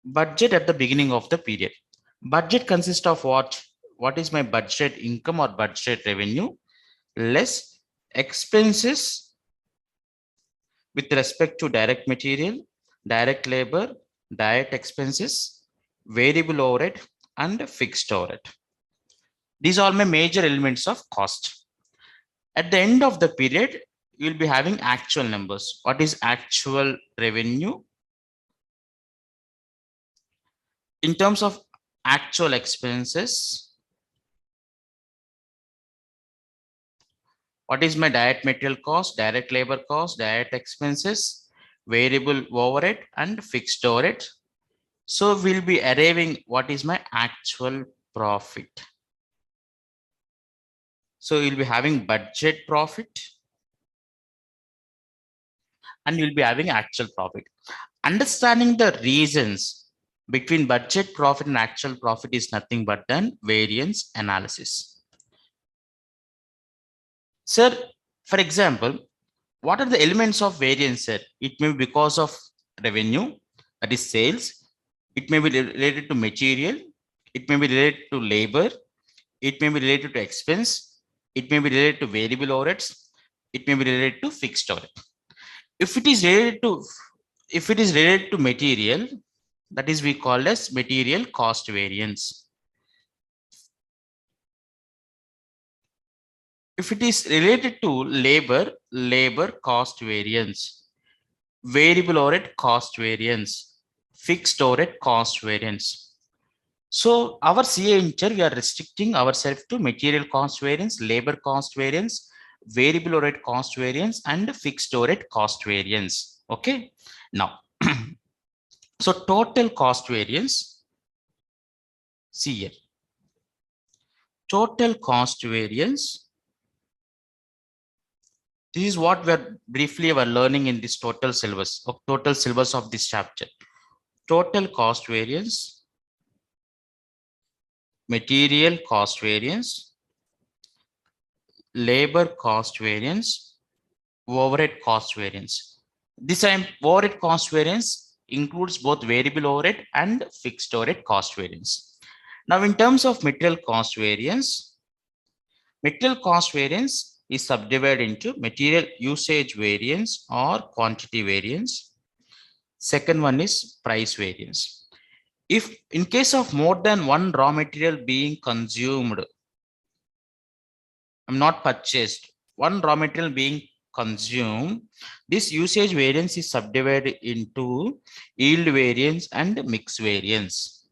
Budget at the beginning of the period. Budget consists of what? What is my budget income or budget revenue less expenses with respect to direct material, direct labor, direct expenses, variable overhead, and fixed overhead. These are my major elements of cost. At the end of the period, you will be having actual numbers. What is actual revenue? In terms of actual expenses, what is my direct material cost, direct labor cost, direct expenses, variable overhead, and fixed overhead? So we'll be arriving what is my actual profit. So you'll be having budget profit and you'll be having actual profit. Understanding the reasons between budget profit and actual profit is nothing but then variance analysis. Sir, for example, what are the elements of variance, sir? It may be because of revenue, that is sales. It may be related to material. It may be related to labor. It may be related to expense. It may be related to variable overheads. It may be related to fixed overhead. If it is related to material, that is we call as material cost variance. If it is related to labor cost variance, variable overhead cost variance, fixed overhead cost variance. So our CA inter, we are restricting ourselves to material cost variance, labor cost variance, variable overhead cost variance, and fixed overhead cost variance. Okay. Now, so total cost variance, see here. Total cost variance. This is what we're briefly learning in this total syllabus of this chapter. Total cost variance, material cost variance, labor cost variance, overhead cost variance. This time overhead cost variance includes both variable overhead and fixed overhead cost variance. Now in terms of material cost variance is subdivided into material usage variance or quantity variance. Second one is price variance. If in case of more than one raw material being consumed, I'm not purchased, one raw material being consumed, this usage variance is subdivided into yield variance and mix variance.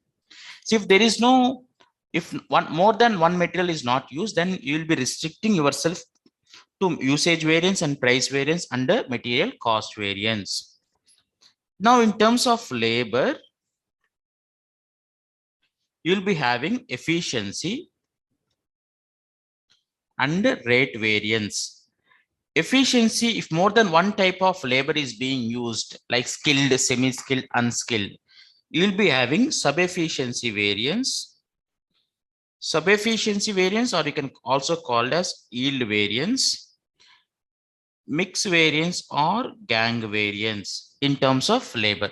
So if there is no, if more than one material is not used, then you will be restricting yourself to usage variance and price variance under material cost variance. Now in terms of labor, you'll be having efficiency and rate variance. Efficiency, if more than one type of labor is being used, like skilled, semi-skilled, unskilled, you'll be having sub-efficiency variance. Sub-efficiency variance, or you can also call it as yield variance, mix variance, or gang variance in terms of labor.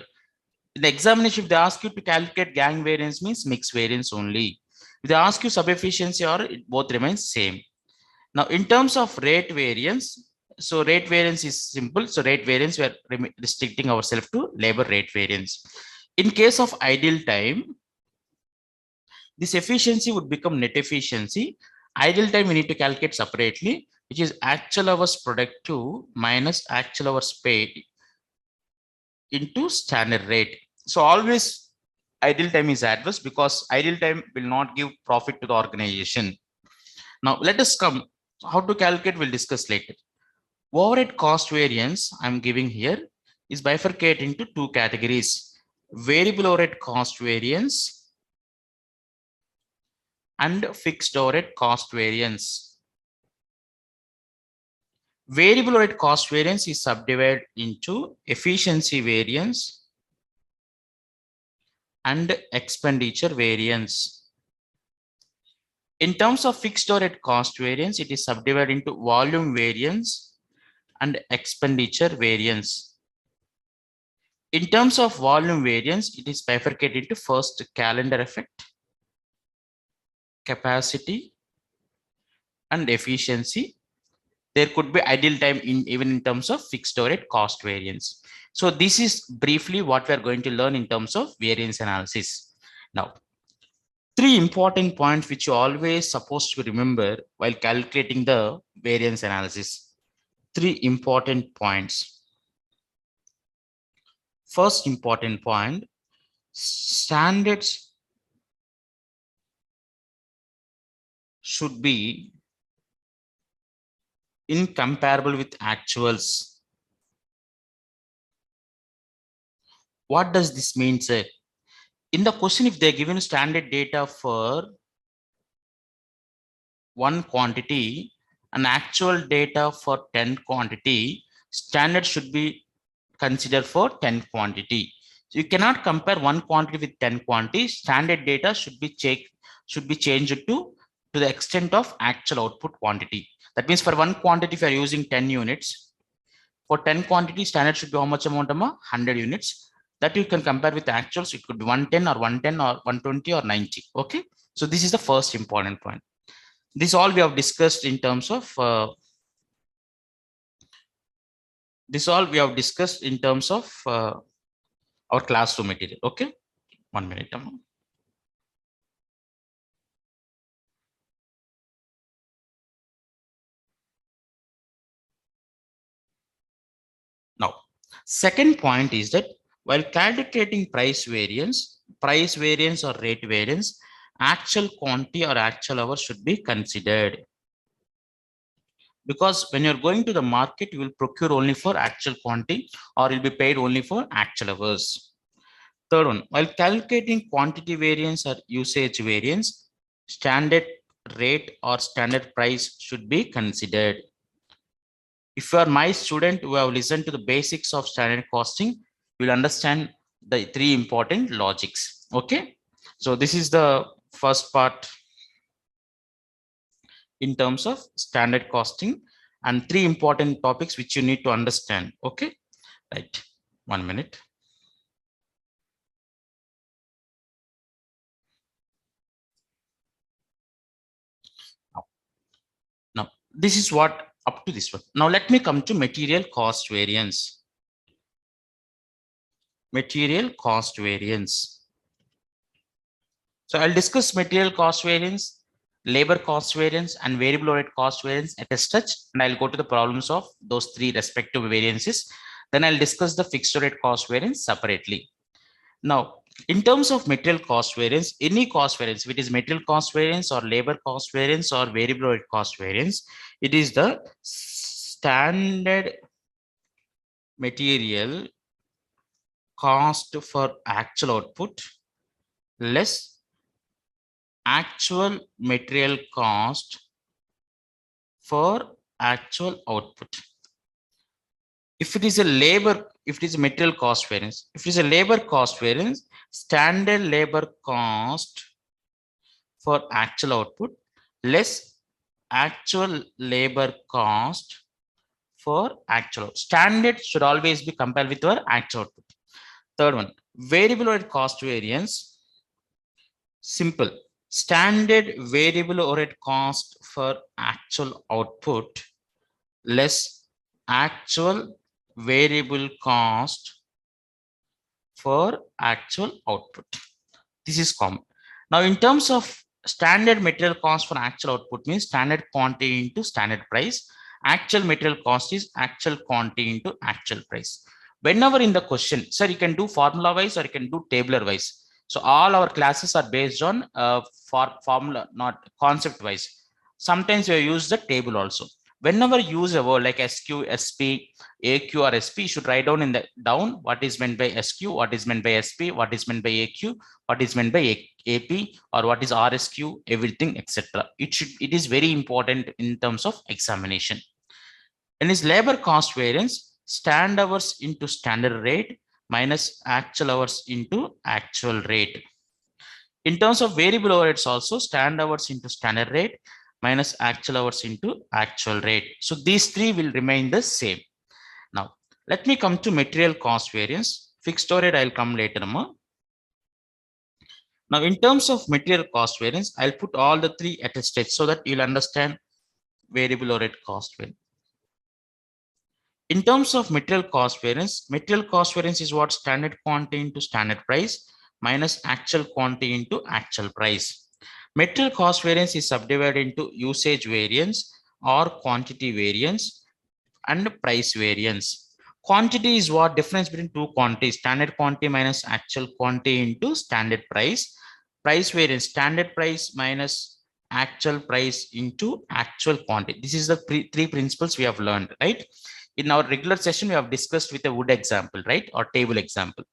In the examination, if they ask you to calculate gang variance, means mix variance only. If they ask you sub-efficiency, or it both remains same. Now, in terms of rate variance, so rate variance is simple. So rate variance, we are restricting ourselves to labor rate variance. In case of idle time, this efficiency would become net efficiency. Idle time we need to calculate separately, which is actual hours productive minus actual hours paid into standard rate. So always idle time is adverse because idle time will not give profit to the organization. Now let us come how to calculate, we'll discuss later. Overhead cost variance I'm giving here is bifurcated into two categories: variable overhead cost variance and fixed overhead cost variance. Variable overhead cost variance is subdivided into efficiency variance and expenditure variance. In terms of fixed overhead cost variance, it is subdivided into volume variance and expenditure variance. In terms of volume variance, it is bifurcated into first calendar effect, capacity, and efficiency. There could be idle time in even in terms of fixed overhead cost variance. So this is briefly what we are going to learn in terms of variance analysis. Now, three important points which you always supposed to remember while calculating the variance analysis. Three important points. First important point, standards should be incomparable with actuals. What does this mean, sir? In the question, if they're given standard data for one quantity and actual data for 10 quantity, standard should be considered for 10 quantity. So you cannot compare one quantity with 10 quantity. Standard data should be changed to the extent of actual output quantity. That means for one quantity, if you are using 10 units, for 10 quantity, standard should be how much amount? 100 units. That you can compare with actuals. It could be 110 or 110 or 120 or 90. Okay. So this is the first important point. This all we have discussed in terms of our classroom material. Okay. 1 minute. Now, second point is that while calculating price variance or rate variance, actual quantity or actual hours should be considered. Because when you're going to the market, you will procure only for actual quantity or you'll be paid only for actual hours. Third one, while calculating quantity variance or usage variance, standard rate or standard price should be considered. If you are my student who have listened to the basics of standard costing, you will understand the three important logics. Okay. So this is the first part in terms of standard costing and three important topics which you need to understand. Okay. Right. 1 minute. Now, this is what up to this one. Now, let me come to material cost variance. Material cost variance. So I'll discuss material cost variance, labor cost variance, and variable overhead cost variance at a stretch, and I'll go to the problems of those three respective variances. Then I'll discuss the fixed overhead cost variance separately. Now, in terms of material cost variance, any cost variance, if it is material cost variance or labor cost variance or variable overhead cost variance, it is the standard material cost for actual output less actual material cost for actual output. If it is a material cost variance, if it is a labor cost variance, standard labor cost for actual output less actual labor cost for actual output. Standard should always be compared with your actual output. Third one, variable overhead cost variance. Simple. Standard variable overhead cost for actual output less actual variable cost for actual output. This is common. Now, in terms of standard material cost for actual output means standard quantity into standard price. Actual material cost is actual quantity into actual price. Whenever in the question, sir, you can do formula wise or you can do tabular wise. So all our classes are based on formula, not concept wise. Sometimes we use the table also. Whenever you use a word like SQ, SP, AQ or SP, you should write down in the down what is meant by SQ, what is meant by SP, what is meant by AQ, what is meant by AP, or what is RSQ, everything, etc. It is very important in terms of examination. And is labor cost variance stand hours into standard rate minus actual hours into actual rate. In terms of variable overheads also stand hours into standard rate minus actual hours into actual rate. So these three will remain the same. Now, let me come to material cost variance. Fixed overhead I'll come later. Now, in terms of material cost variance, I'll put all the three at a stage so that you'll understand variable overhead cost variance. In terms of material cost variance is what standard quantity into standard price minus actual quantity into actual price. Material cost variance is subdivided into usage variance or quantity variance and price variance. Quantity is what difference between two quantities, standard quantity minus actual quantity into standard price. Price variance, standard price minus actual price into actual quantity. This is the three principles we have learned, right? In our regular session, we have discussed with a wood example, right? Or table example.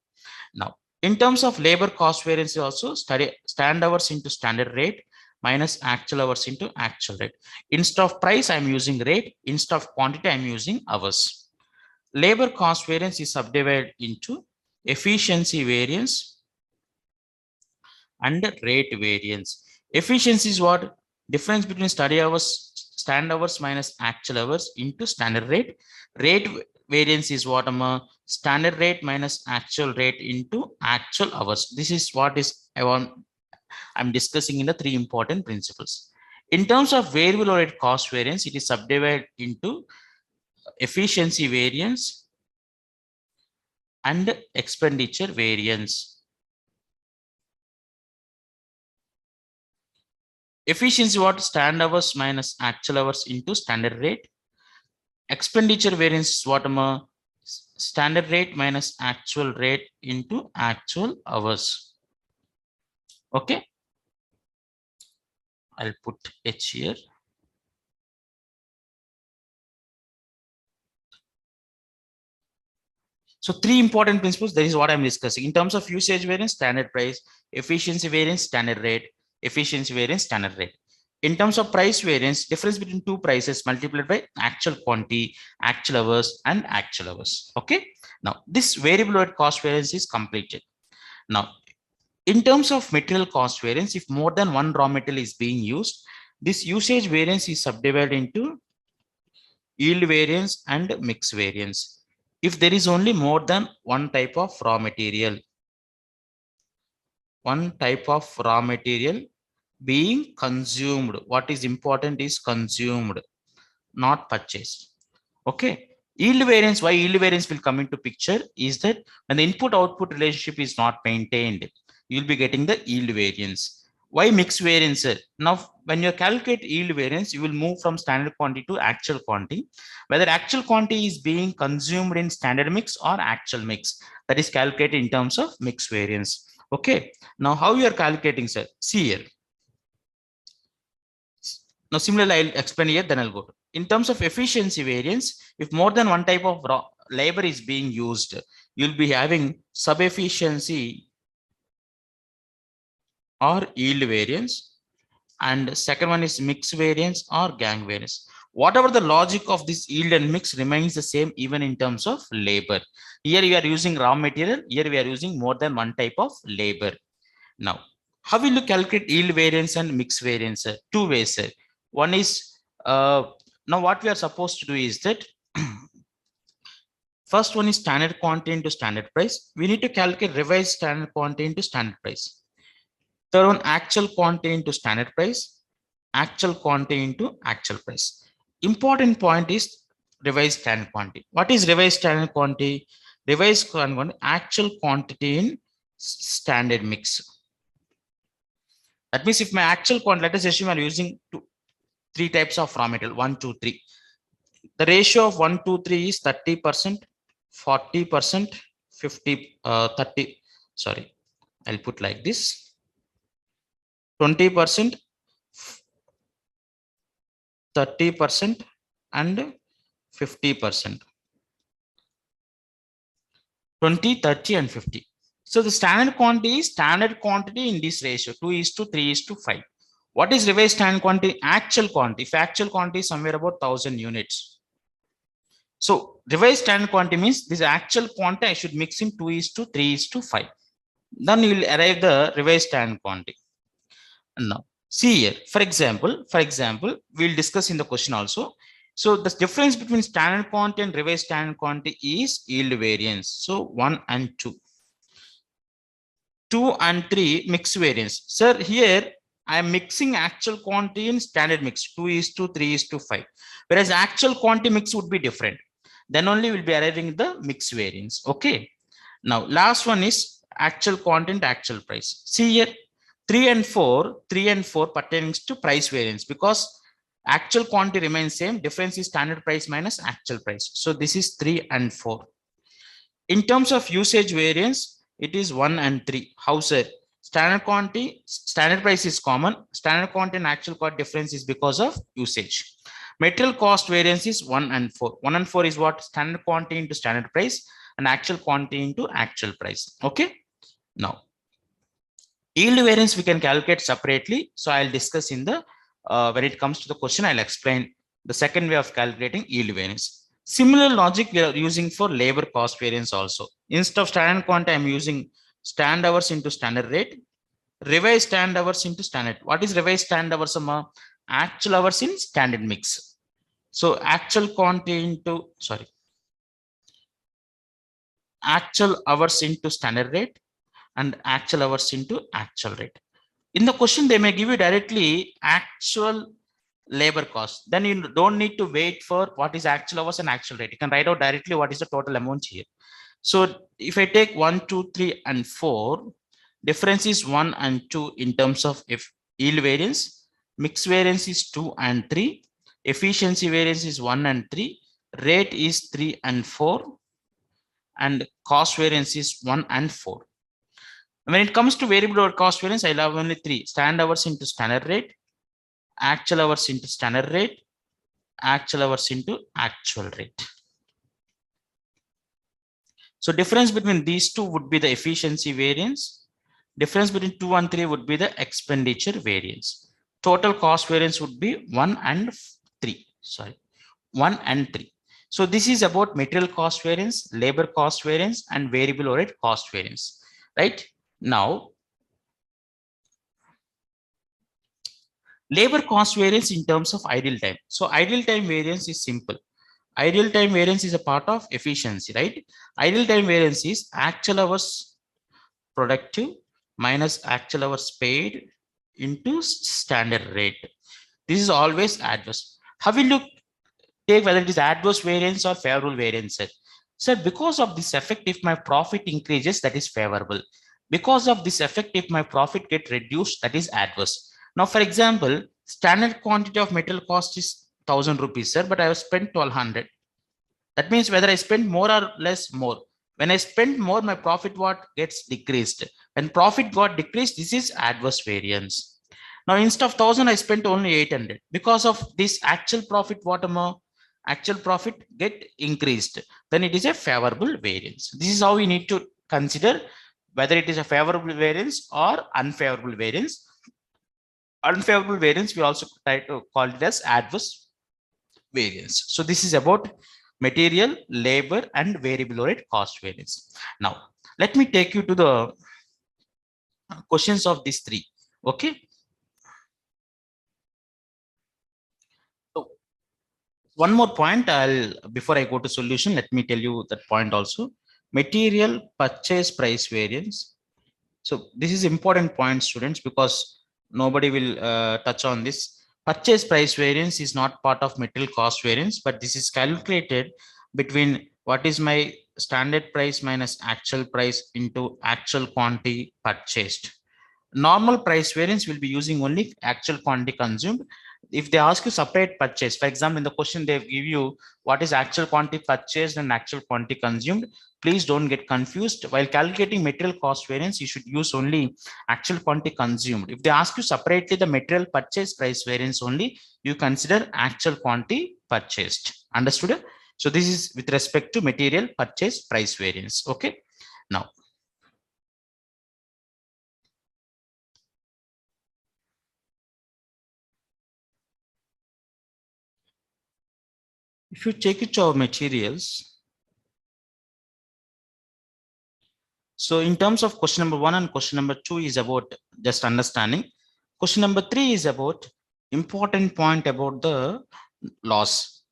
Now, in terms of labor cost variance, also stand hours into standard rate minus actual hours into actual rate. Instead of price, I'm using rate. Instead of quantity, I'm using hours. Labor cost variance is subdivided into efficiency variance and rate variance. Efficiency is what? Difference between stand hours minus actual hours into standard rate. Rate variance is what? Standard rate minus actual rate into actual hours. This is what is I'm discussing in the three important principles. In terms of variable overhead cost variance, it is subdivided into efficiency variance and expenditure variance. Efficiency what? Stand hours minus actual hours into standard rate. Expenditure variance is what? Standard rate minus actual rate into actual hours. Okay. I'll put H here. So three important principles, that is what I'm discussing. In terms of usage variance, standard price, efficiency variance, standard rate, efficiency variance, standard rate. In terms of price variance, difference between two prices multiplied by actual quantity, actual hours, and actual hours. Okay. Now, this variable overhead cost variance is completed. Now, in terms of material cost variance, if more than one raw material is being used, this usage variance is subdivided into yield variance and mix variance. If there is only more than one type of raw material, being consumed, what is important is consumed, not purchased. Okay. Yield variance, why yield variance will come into picture is that when the input output relationship is not maintained, you'll be getting the yield variance. Why mix variance? Now, when you calculate yield variance, you will move from standard quantity to actual quantity. Whether actual quantity is being consumed in standard mix or actual mix, that is calculated in terms of mix variance. Okay. Now, how you are calculating, sir? See here. Now, similarly, I'll explain here, then I'll go to. In terms of efficiency variance, if more than one type of labor is being used, you'll be having sub-efficiency or yield variance. And second one is mix variance or gang variance. Whatever the logic of this yield and mix remains the same even in terms of labor. Here we are using raw material. Here we are using more than one type of labor. Now, how will you calculate yield variance and mix variance? Two ways. One is, now what we are supposed to do is that first one is standard quantity into standard price. We need to calculate revised standard quantity into standard price. Third one, actual quantity into standard price, actual quantity into actual price. Important point is revised standard quantity. What is revised standard quantity? Revised quantity, actual quantity in standard mix. That means if my actual quantity, let us assume I'm using three types of raw material, 1, 2, 3. The ratio of 1, 2, 3 is 30%, 40%, 50, 30. Sorry, I'll put like this: 20%, 30%, and 50%. 20, 30, and 50. So the standard quantity is standard quantity in this ratio, 2:3:5. What is revised standard quantity? Actual quantity. If actual quantity is somewhere about 1000 units. So revised standard quantity means this actual quantity I should mix in 2:3:5. Then you will arrive the revised standard quantity. Now see here, for example, we'll discuss in the question also. So the difference between standard quantity and revised standard quantity is yield variance. So 1 and 2. 2 and 3 mix variance. Sir, here I am mixing actual quantity in standard mix 2:3:5. Whereas actual quantity mix would be different. Then only we'll be arriving the mix variance. Okay. Now last one is actual quantity, actual price. See here, 3 and 4 pertaining to price variance, because actual quantity remains same. Difference is standard price minus actual price. So this is 3 and 4. In terms of usage variance, it is 1 and 3. How, sir? Standard quantity, standard price is common. Standard quantity and actual quantity difference is because of usage. Material cost variance is 1 and 4. 1 and 4 is what? Standard quantity into standard price and actual quantity into actual price. Okay. Now, yield variance we can calculate separately. So I'll discuss in the when it comes to the question, I'll explain the second way of calculating yield variance. Similar logic we are using for labor cost variance also. Instead of standard quantity, I'm using stand hours into standard rate, revised stand hours into standard. What is revised stand hours? Actual hours in standard mix. So actual quantity into, sorry, actual hours into standard rate and actual hours into actual rate. In the question, they may give you directly actual labor cost. Then you don't need to wait for what is actual hours and actual rate. You can write out directly what is the total amount here. So if I take 1, 2, 3, and 4, difference is 1 and 2 in terms of if yield variance, mix variance is 2 and 3, efficiency variance is 1 and 3, rate is 3 and 4, and cost variance is 1 and 4. When it comes to variable or cost variance, I have only 3: stand hours into standard rate, actual hours into standard rate, actual hours into actual rate. So difference between these two would be the efficiency variance. Difference between 2 and 3 would be the expenditure variance. Total cost variance would be 1 and 3. Sorry, 1 and 3. So this is about material cost variance, labor cost variance, and variable overhead cost variance. Right now, labor cost variance in terms of idle time. So idle time variance is simple. Idle time variance is a part of efficiency, right? Idle time variance is actual hours productive minus actual hours paid into standard rate. This is always adverse. How will you take whether it is adverse variance or favorable variance? So because of this effect, if my profit increases, that is favorable. Because of this effect, if my profit get reduced, that is adverse. Now, for example, standard quantity of material cost is 1000 rupees, sir, but I have spent 1200. That means whether I spend more or less, more. When I spend more, my profit what gets decreased. When profit got decreased, this is adverse variance. Now, instead of 1000, I spent only 800. Because of this actual profit, actual profit get increased. Then it is a favorable variance. This is how we need to consider whether it is a favorable variance or unfavorable variance. Unfavorable variance, we also try to call it as adverse variance. So this is about material, labor, and variable overhead cost variance. Now, let me take you to the questions of these three. Okay. So one more point, before I go to solution, let me tell you that point also. Material purchase price variance, So this is important point, students, because nobody will touch on this. Purchase price variance is not part of material cost variance, but this is calculated between what is my standard price minus actual price into actual quantity purchased. Normal price variance will be using only actual quantity consumed. If they ask you separate purchase, for example, in the question they give you what is actual quantity purchased and actual quantity consumed, please don't get confused. While calculating material cost variance, you should use only actual quantity consumed. If they ask you separately the material purchase price variance only, you consider actual quantity purchased. Understood? So this is with respect to material purchase price variance. Okay. Now, if you check it to our materials, so in terms of question number 1 and question number 2 is about just understanding. Question number 3 is about important point about the loss,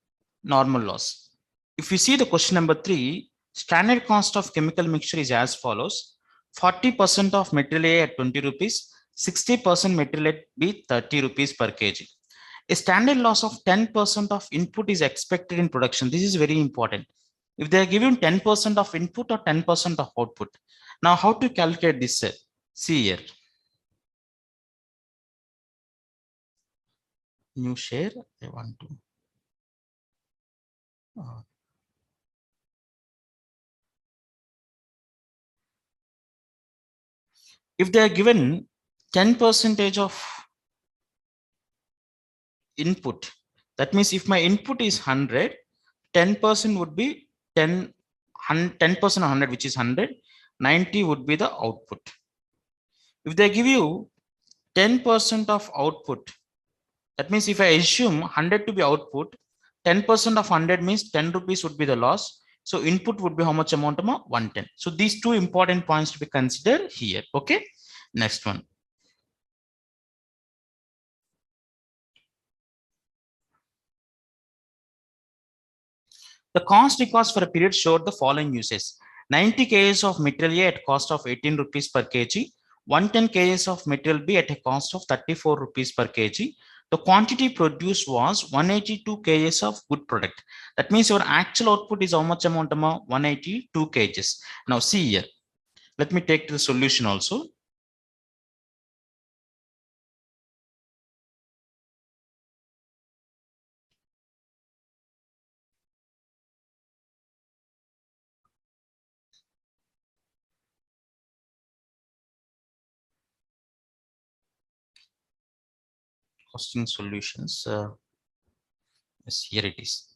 normal loss. If you see the question number 3, standard cost of chemical mixture is as follows. 40% of material A at 20 rupees, 60% material at B 30 rupees per kg. A standard loss of 10% of input is expected in production. This is very important. If they are given 10% of input or 10% of output. Now, how to calculate this? See here. New share. I want to. If they are given 10% of input, that means if my input is 100, 10% would be 10% of 100, which is 100. 90 would be the output. If they give you 10% of output, that means if I assume 100 to be output, 10% of 100 means 10 rupees would be the loss. So input would be how much amount? 110. So these two important points to be considered here. Okay. Next one. The cost records for a period showed the following uses. 90 kgs of material A at cost of 18 rupees per kg, 110 kgs of material B at a cost of 34 rupees per kg. The quantity produced was 182 kgs of good product. That means your actual output is how much amount? 182 kgs. Now see here. Let me take the solution also. Costing solutions. Yes, here it is.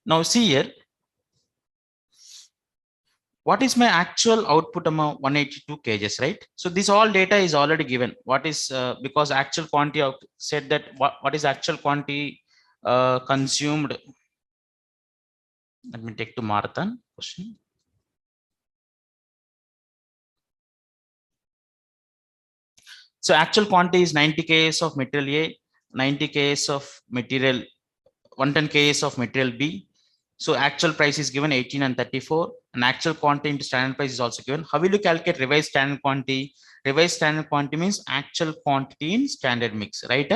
Now see here. What is my actual output amount? 182 kgs, right? So this all data is already given. What is because actual quantity of said that what is actual quantity consumed? Let me take to marathon question. So actual quantity is 90 kgs of material A, 90 kgs of material, 110 kgs of material B. So actual price is given 18 and 34, and actual quantity into standard price is also given. How will you calculate revised standard quantity? Revised standard quantity means actual quantity in standard mix, right?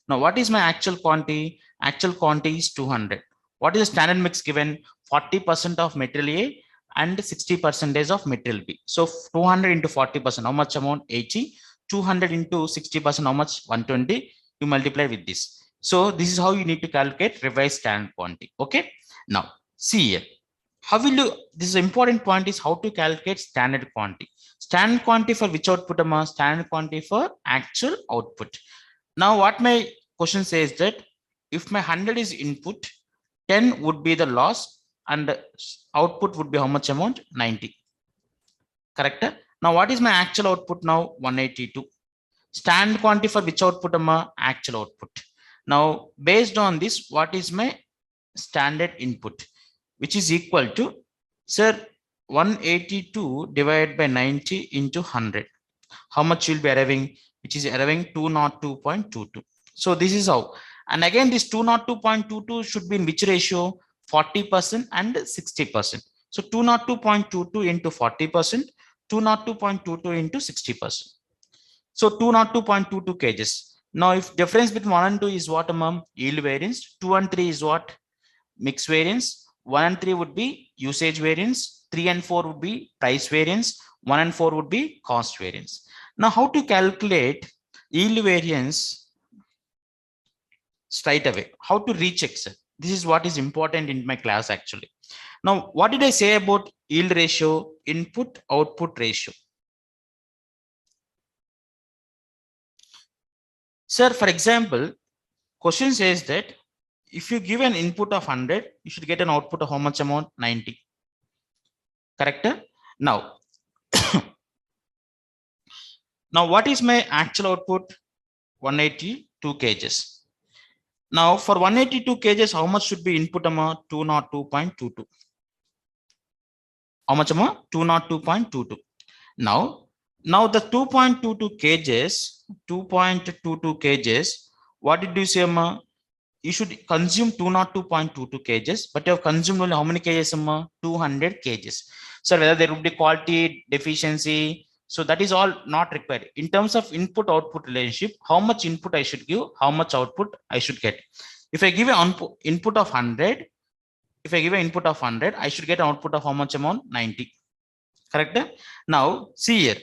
Now, what is my actual quantity? Actual quantity is 200. What is the standard mix given? 40% of material A and 60% of material B. So 200 into 40%, how much amount? 80. 200 into 60%, how much? 120. You multiply with this. So this is how you need to calculate revised standard quantity. Okay. Now, see here. How will you, this is important point is how to calculate standard quantity. Standard quantity for which output? Standard quantity for actual output. Now, what my question says that if my 100 is input, 10 would be the loss and output would be how much amount? 90. Correct? Now, what is my actual output now? 182. Standard quantity for which output? Actual output. Now, based on this, what is my standard input? Which is equal to, sir, 182 divided by 90 into 100. How much will be arriving? Which is arriving 202.22. So this is how. And again, this 202.22 should be in which ratio? 40% and 60%. So 202.22 into 40%, 202.22 into 60%. So 202.22 kgs. Now, if difference between 1 and 2 is what, ma'am? Yield variance. 2 and 3 is what? Mix variance. 1 and 3 would be usage variance. 3 and 4 would be price variance. 1 and 4 would be cost variance. Now, how to calculate yield variance straight away? How to recheck, sir? This is what is important in my class actually. Now, what did I say about yield ratio, input output ratio? Sir, for example, question says that if you give an input of 100, you should get an output of how much amount? 90. Correct? Now, now what is my actual output? 182 kgs. Now, for 182 kgs, how much should be input amount? 202.22. How much amount? 202.22. Now the 2.22 kgs, 2.22 kgs, what did you say, Amma? You should consume 202.22 kgs, but you have consumed only how many kgs, Amma? 200 kgs. So whether there would be quality deficiency, so that is all not required. In terms of input output relationship, how much input I should give, how much output I should get. If I give an input of 100, if I give an input of 100, I should get an output of how much amount? 90. Correct? Now, see here.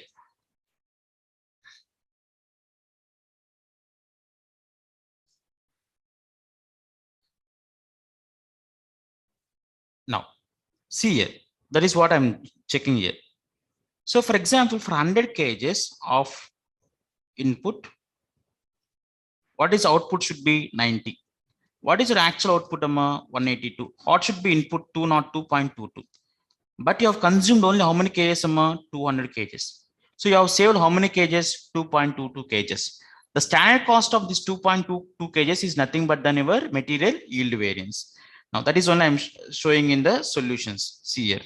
Now, see here. That is what I'm checking here. So, for example, for 100 kgs of input, what is output should be 90. What is your actual output, 182? What should be input? 202.22. But you have consumed only how many kgs, 200 kgs. So you have saved how many kgs? 2.22 kgs. The standard cost of this 2.22 kgs is nothing but than your material yield variance. Now that is one I'm showing in the solutions. See here.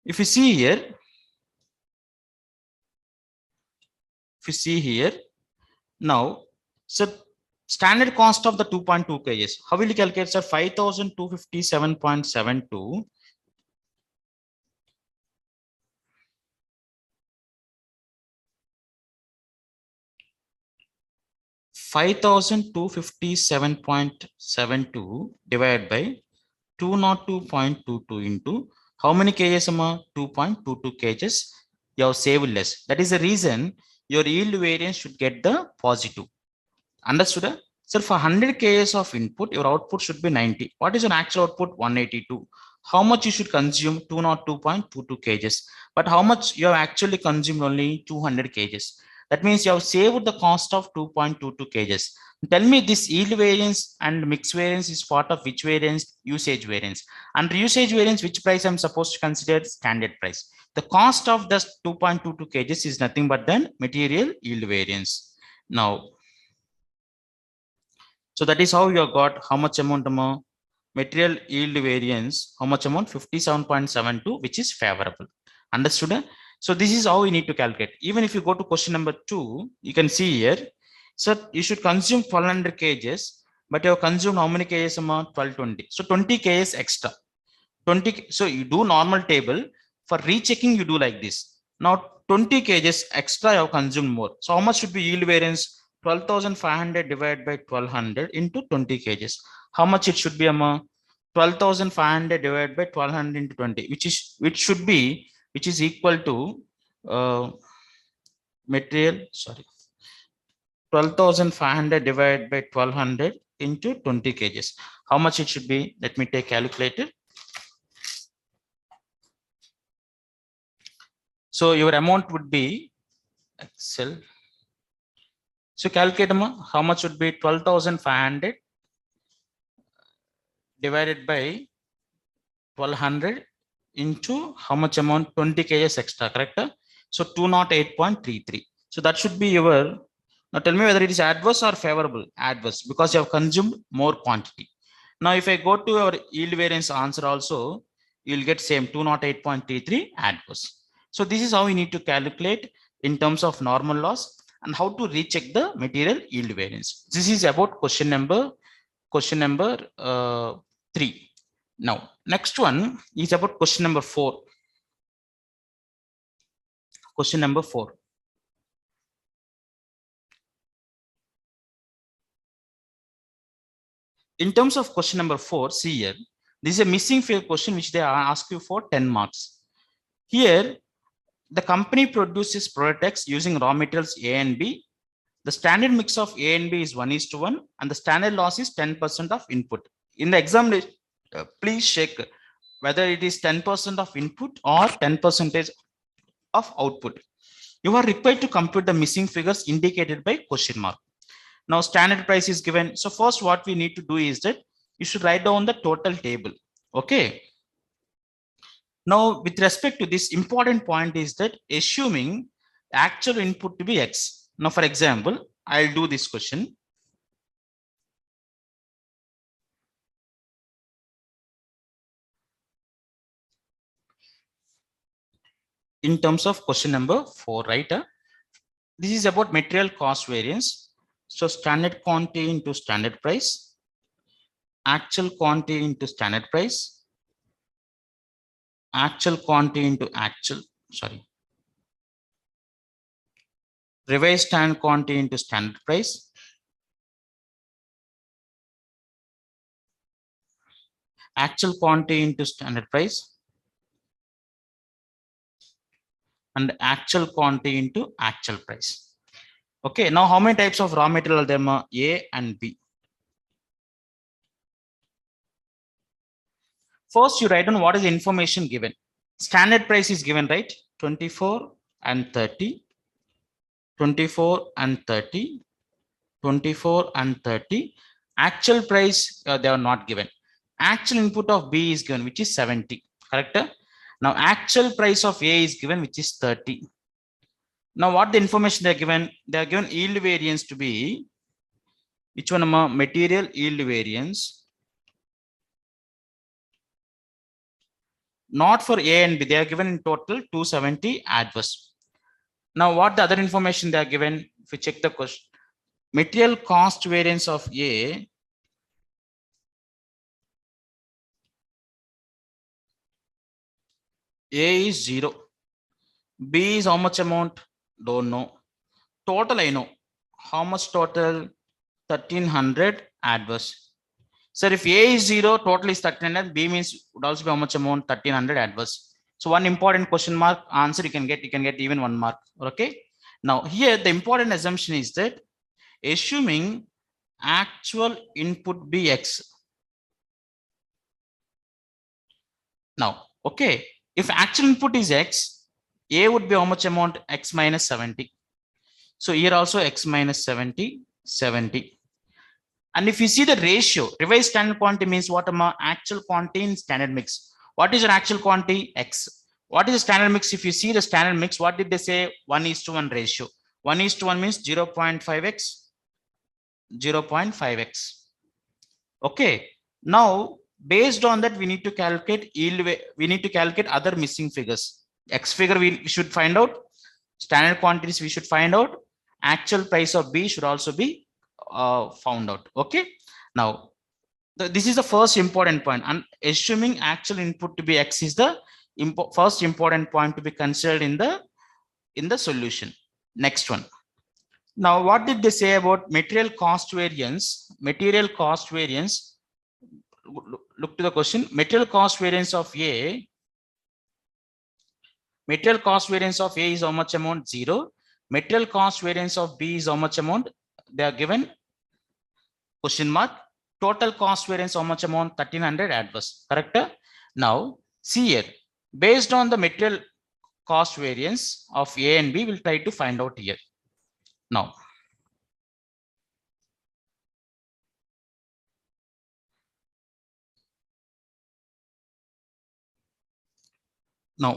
If you see here, now, so standard cost of the 2.2 kgs, how will you calculate, sir? 5,257.72. 5,257.72 divided by 202.22 into how many kgs, 2.22 kgs. You have saved less. That is the reason your yield variance should get the positive. Understood? So for 100 kgs of input, your output should be 90. What is your actual output? 182. How much you should consume? 202.22 kgs. But how much you have actually consumed? Only 200 kgs. That means you have saved the cost of 2.22 kgs. Tell me, this yield variance and mix variance is part of which variance? Usage variance. Under usage variance, which price I'm supposed to consider? Standard price. The cost of the 2.22 kgs is nothing but then material yield variance. Now, so that is how you have got how much amount, material yield variance, how much amount? 57.72, which is favorable. Understood? So this is how we need to calculate. Even if you go to question number 2, you can see here, so you should consume 1200 kgs, but you have consumed how many kgs, 1220. So 20 kgs extra. 20. So you do normal table. For rechecking, you do like this. Now 20 kgs extra you have consumed more. So how much should be yield variance? 12,500 divided by 1200 into 20 kgs. How much it should be, 12,500 divided by 1200 into 20, which is equal to material, sorry, 12,500 divided by 1200 into 20 kgs. How much it should be? Let me take calculator. So your amount would be Excel. So calculate, how much would be 12,500 divided by 1200 into how much amount? 20 kgs extra, correct? So 208.33. So that should be your. Now tell me whether it is adverse or favorable. Adverse, because you have consumed more quantity. Now if I go to our yield variance answer also, you will get same 208.33 adverse. So this is how we need to calculate in terms of normal loss and how to recheck the material yield variance. This is about question number 3. Now next one is about question number 4. Question number 4. In terms of question number 4, see here, this is a missing figure question which they ask you for 10 marks. Here, the company produces product X using raw materials A and B. The standard mix of A and B is 1:1, and the standard loss is 10% of input. In the examination, please check whether it is 10% of input or 10% of output. You are required to compute the missing figures indicated by question mark. Now, standard price is given. So first, what we need to do is that you should write down the total table. Okay. Now, with respect to this, important point is that assuming actual input to be X. Now, for example, I'll do this question. In terms of question number 4, right? This is about material cost variance. So standard quantity into standard price, actual quantity into standard price, actual quantity into revised standard quantity into standard price, actual quantity into standard price, and actual quantity into actual price. Okay, now how many types of raw material are there? A and B. First, you write down what is the information given. Standard price is given, right? 24 and 30, 24 and 30, 24 and 30. Actual price, they are not given. Actual input of B is given, which is 70, correct? Now, actual price of A is given, which is 30. Now, what the information they are given? They are given yield variance to be, which one? Material yield variance. Not for A and B, they are given in total 270 adverse. Now, what the other information they are given? If you check the question, material cost variance of A is 0. B is how much amount? Don't know. Total I know. How much total? 1300 adverse. Sir, if A is 0, total is 1300. B means would also be how much amount? 1300 adverse. So one important question mark answer you can get even 1 mark. Okay. Now here the important assumption is that assuming actual input be X. Now, okay, if actual input is X, A would be how much amount? X minus 70. So here also X minus 70, 70. And if you see the ratio, revised standard quantity means what? Actual quantity in standard mix. What is your actual quantity? X. What is the standard mix? If you see the standard mix, what did they say? 1:1 ratio. 1:1 means 0.5x, 0.5x. Okay. Now, based on that, we need to calculate yield. We need to calculate other missing figures. X figure we should find out. Standard quantities we should find out. Actual price of B should also be found out. Okay. Now, this is the first important point. And assuming actual input to be X is the first important point to be considered in the solution. Next one. Now, what did they say about material cost variance? Material cost variance. Look to the question. Material cost variance of A. Material cost variance of A is how much amount? 0. Material cost variance of B is how much amount? They are given question mark. Total cost variance how much amount? 1300 adverse. Correct? Now, see here. Based on the material cost variance of A and B, we'll try to find out here. Now,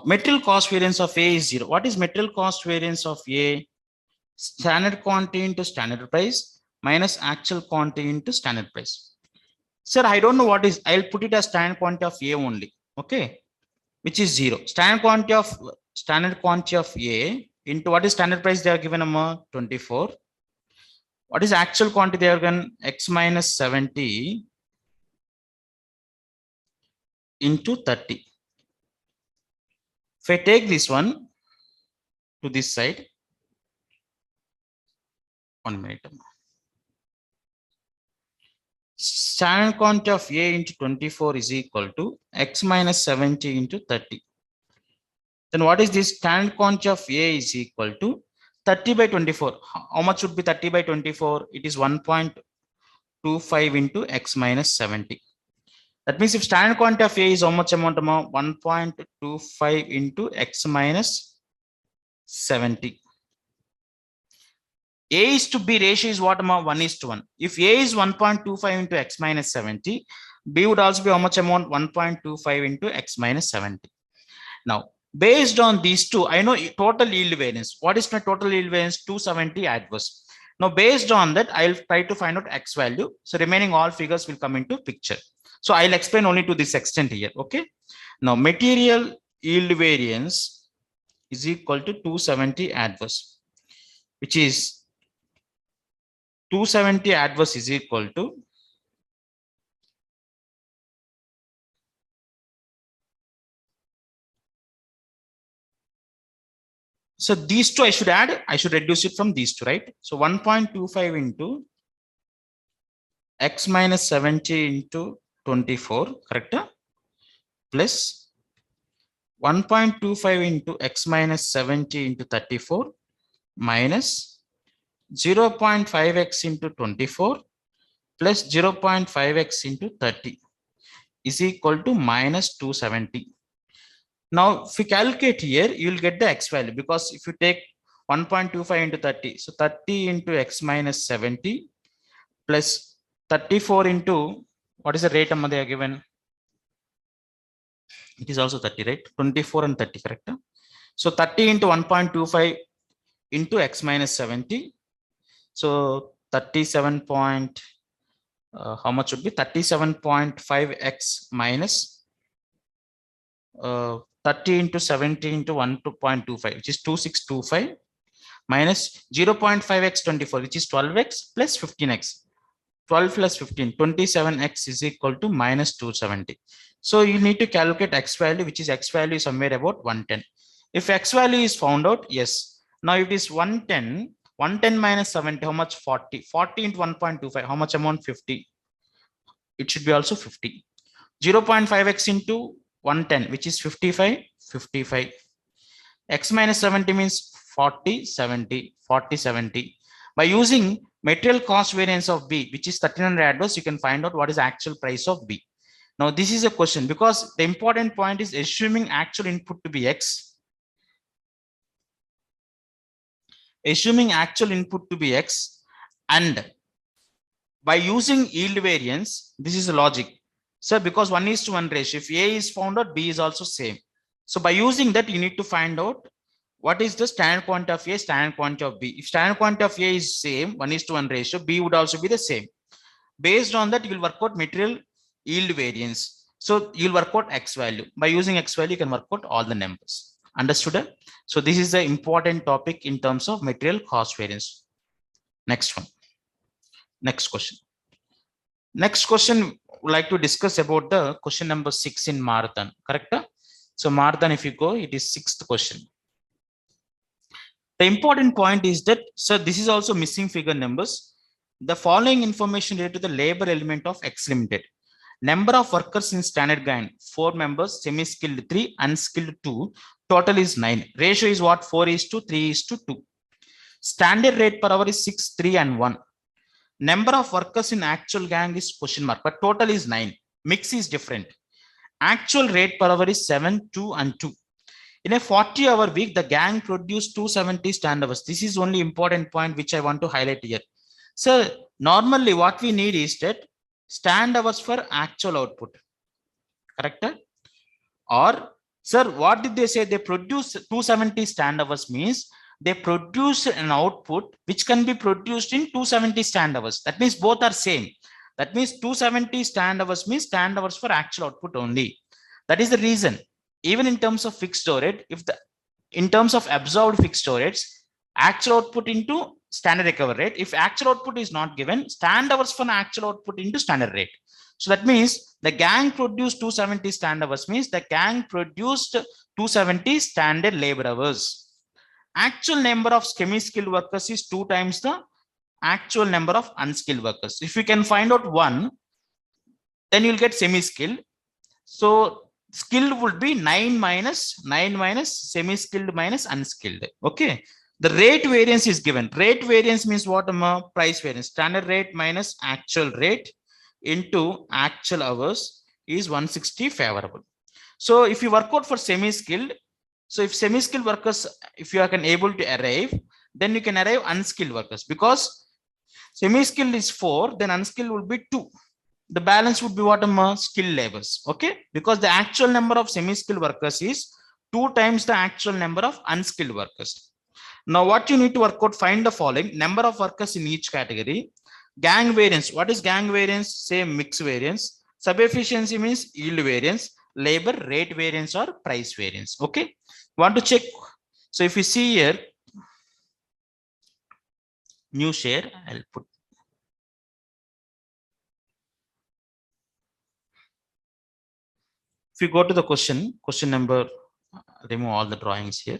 material cost variance of A is 0. What is material cost variance of A? Standard quantity into standard price minus actual quantity into standard price. Sir, I don't know what is. I'll put it as standard quantity of A only. Okay, which is 0. Standard quantity of A into what is standard price? They are given 24. What is actual quantity? They are given X minus 70 into 30. If I take this one, to this side. 1 minute. Standard quantity of A into 24 is equal to x minus 70 into 30. Then what is this? Standard quantity of A is equal to 30 by 24. How much would be 30 by 24? It is 1.25 into x minus 70. That means if standard quantity of A is how much amount? 1.25 into x minus 70. A is to B ratio is what amount? 1:1. If A is 1.25 into x minus 70, B would also be how much amount? 1.25 into x minus 70. Now, based on these two, I know total yield variance. What is my total yield variance? 270 adverse. Now, based on that, I'll try to find out x value. So remaining all figures will come into picture. So I'll explain only to this extent here. Okay. Now, material yield variance is equal to 270 adverse, which is 270 adverse is equal to so these two I should add, I should reduce it from these two, right? So 1.25 into x minus 70 into 24, correct? Plus 1.25 into x minus 70 into 34 minus 0.5x into 24 plus 0.5x into 30 is equal to minus 270. Now, if you calculate here, you will get the x value, because if you take 1.25 into 30, so 30 into x minus 70 plus 34 into, what is the rate they are given? It is also 30, right? 24 and 30, correct? So 30 into 1.25 into x minus 70. So 37 point, how much would be 37.5x minus 30 into 70 into 1.25, which is 2625 minus 0.5x 24, which is 12x plus 15x. 12 plus 15, 27x is equal to minus 270. So you need to calculate x value, which is x value is somewhere about 110. If x value is found out, yes. Now it is 110. 110 minus 70, how much? 40. 40 into 1.25, how much amount? 50. It should be also 50. 0.5x into 110, which is 55. 55. X minus 70 means 40, 70, 40, 70. By using material cost variance of B, which is 1300 adverse, you can find out what is the actual price of B. Now, this is a question, because the important point is assuming actual input to be X. Assuming actual input to be X, and by using yield variance, this is the logic. So, because 1:1 ratio, if A is found out, B is also same. So, by using that, you need to find out what is the standard quantity of A, standard quantity of B. If standard quantity of A is same, 1:1 ratio, B would also be the same. Based on that, you will work out material yield variance. So you'll work out X value. By using X value, you can work out all the numbers. Understood? So this is the important topic in terms of material cost variance. Next one. Next question. Next question, would like to discuss about the question number 6 in marathon. Correct? So marathon, if you go, it is 6th question. The important point is that, so this is also missing figure numbers. The following information related to the labor element of X Limited. Number of workers in standard gang, 4 members, semi-skilled 3, unskilled 2. Total is 9. Ratio is what? 4:3:2. Standard rate per hour is 6, 3 and 1. Number of workers in actual gang is question mark, but total is 9. Mix is different. Actual rate per hour is 7, 2 and 2. In a 40-hour week, the gang produced 270 stand hours. This is only important point which I want to highlight here. So normally what we need is that stand hours for actual output. Correct? Or, sir, what did they say? They produced 270 stand hours means they produce an output which can be produced in 270 stand hours. That means both are same. That means 270 stand hours means stand hours for actual output only. That is the reason. Even in terms of fixed overhead, if the in terms of absorbed fixed overheads, actual output into standard recovery rate. If actual output is not given, stand hours for actual output into standard rate. So that means the gang produced 270 stand hours means the gang produced 270 standard labor hours. Actual number of semi-skilled workers is 2 times the actual number of unskilled workers. If you can find out one, then you'll get semi-skilled. So skilled would be 9 minus semi-skilled minus unskilled. Okay. The rate variance is given. Rate variance means what? Price variance. Standard rate minus actual rate into actual hours is 160 favorable. So if you work out for semi-skilled, so if semi-skilled workers, if you are able to arrive, then you can arrive unskilled workers, because semi-skilled is 4, then unskilled will be 2. The balance would be what? Skilled labors. Okay, because the actual number of semi-skilled workers is 2 times the actual number of unskilled workers. Now what you need to work out, find the following number of workers in each category. Gang variance. What is gang variance? Same mix variance. Sub-efficiency means yield variance. Labor rate variance or price variance. Okay, want to check? So if you see here, new share, I'll put. If you go to the question number, remove all the drawings here.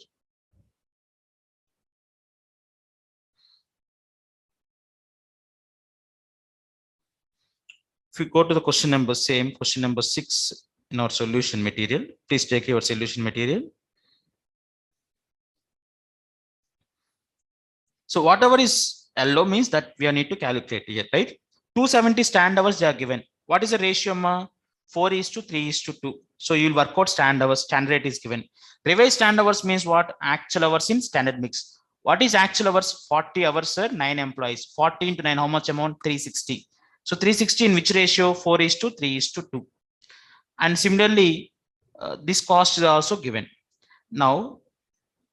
If you go to the question number, same question number 6 in our solution material, please take your solution material. So whatever is yellow means that we need to calculate here, right? 270 stand hours they are given. What is the ratio? 4:3:2. So you will work out stand hours. Standard rate is given. Revised stand hours means what? Actual hours in standard mix. What is actual hours? 40 hours, sir. 9 employees. 40 into 9, how much amount? 360. So 360 in which ratio? 4:3:2. And similarly, this cost is also given. Now,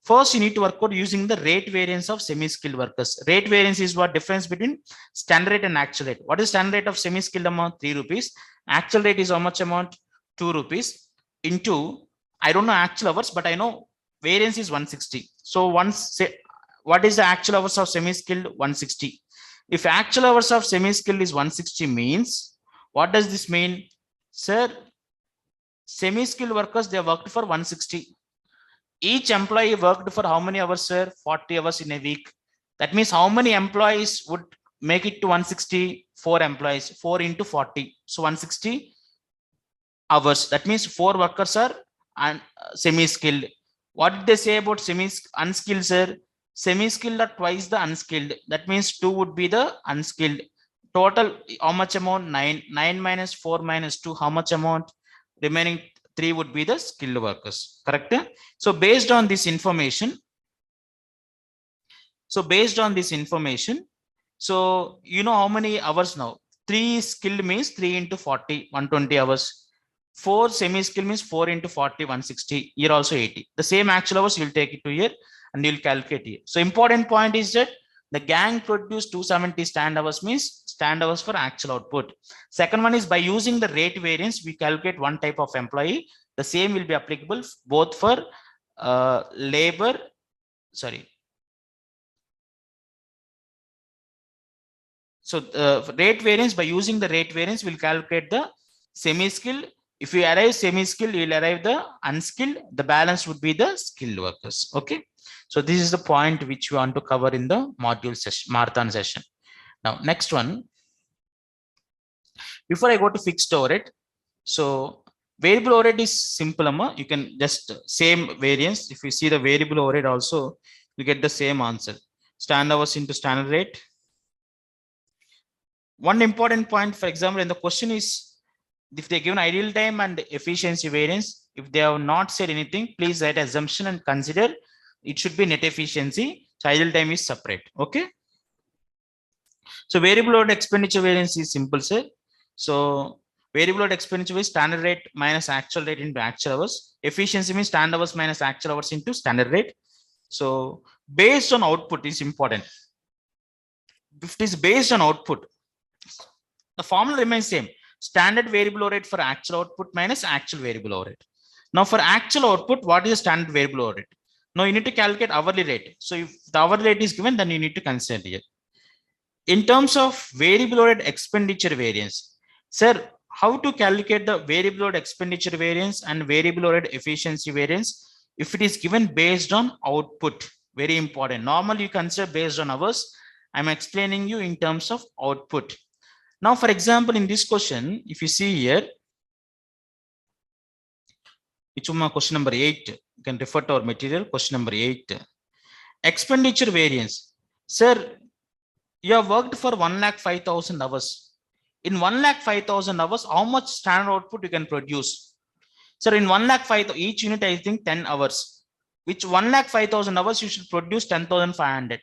first you need to work out using the rate variance of semi-skilled workers. Rate variance is what? Difference between standard rate and actual rate. What is standard rate of semi-skilled amount? 3 rupees. Actual rate is how much amount? 2 rupees into, I don't know actual hours, but I know variance is 160. So what is the actual hours of semi-skilled? 160. If actual hours of semi-skilled is 160 means, what does this mean? Sir, semi-skilled workers, they worked for 160. Each employee worked for how many hours, sir? 40 hours in a week. That means how many employees would make it to 160? 4 employees. 4 into 40. So 160 hours. That means 4 workers are semi-skilled. What did they say about unskilled, sir? Semi-skilled are twice the unskilled. That means 2 would be the unskilled. Total, how much amount? 9. 9 minus 4 minus 2, how much amount? Remaining 3 would be the skilled workers. Correct? So based on this information, so you know how many hours now? 3 skilled means 3 into 40, 120 hours. 4 semi-skilled means 4 into 40, 160. Here also 80. The same actual hours you'll take it to here and you'll calculate here. So important point is that the gang produced 270 stand hours means stand hours for actual output. Second one is by using the rate variance, we calculate one type of employee. The same will be applicable both for labor. Sorry. So rate variance, by using the rate variance, we'll calculate the semi-skilled. If you arrive semi-skilled, you'll arrive the unskilled. The balance would be the skilled workers. Okay. So this is the point which we want to cover in the module session, marathon session. Now, next one. Before I go to fixed overhead, so variable overhead is simple. You can just same variance. If you see the variable overhead also, you get the same answer. Stand hours into standard rate. One important point, for example, in the question is, if they given ideal time and efficiency variance, if they have not said anything, please write assumption and consider it should be net efficiency. So ideal time is separate. Okay. So variable load expenditure variance is simple, sir. So variable load expenditure is standard rate minus actual rate into actual hours. Efficiency means standard hours minus actual hours into standard rate. So based on output is important. If it is based on output, the formula remains same. Standard variable overhead for actual output minus actual variable overhead. Now for actual output, what is the standard variable overhead? Now you need to calculate hourly rate. So if the hourly rate is given, then you need to consider here. In terms of variable overhead expenditure variance, sir, how to calculate the variable overhead expenditure variance and variable overhead efficiency variance if it is given based on output? Very important. Normally you consider based on hours. I'm explaining you in terms of output. Now, for example, in this question, if you see here, it's question number 8. You can refer to our material, question number 8. Expenditure variance. Sir, you have worked for 1,05,000 hours. In 1,05,000 hours, how much standard output you can produce? Sir, in 1,05,000, each unit I think 10 hours. Which 1,05,000 hours you should produce 10,500.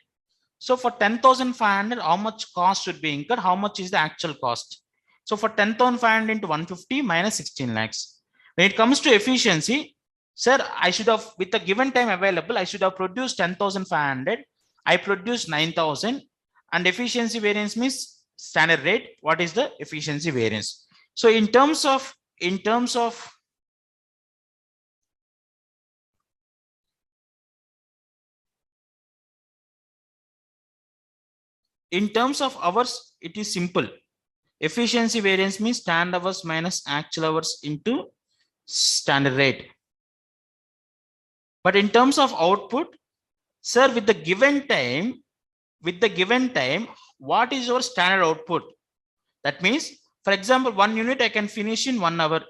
So for 10,500, how much cost should be incurred? How much is the actual cost? So for 10,500 into 150 minus 16 lakhs. When it comes to efficiency, sir, I should have, with the given time available, I should have produced 10,500. I produced 9,000, and efficiency variance means standard rate. What is the efficiency variance? So in terms of hours, it is simple. Efficiency variance means standard hours minus actual hours into standard rate. But in terms of output, sir, with the given time, what is your standard output? That means, for example, 1 unit I can finish in 1 hour.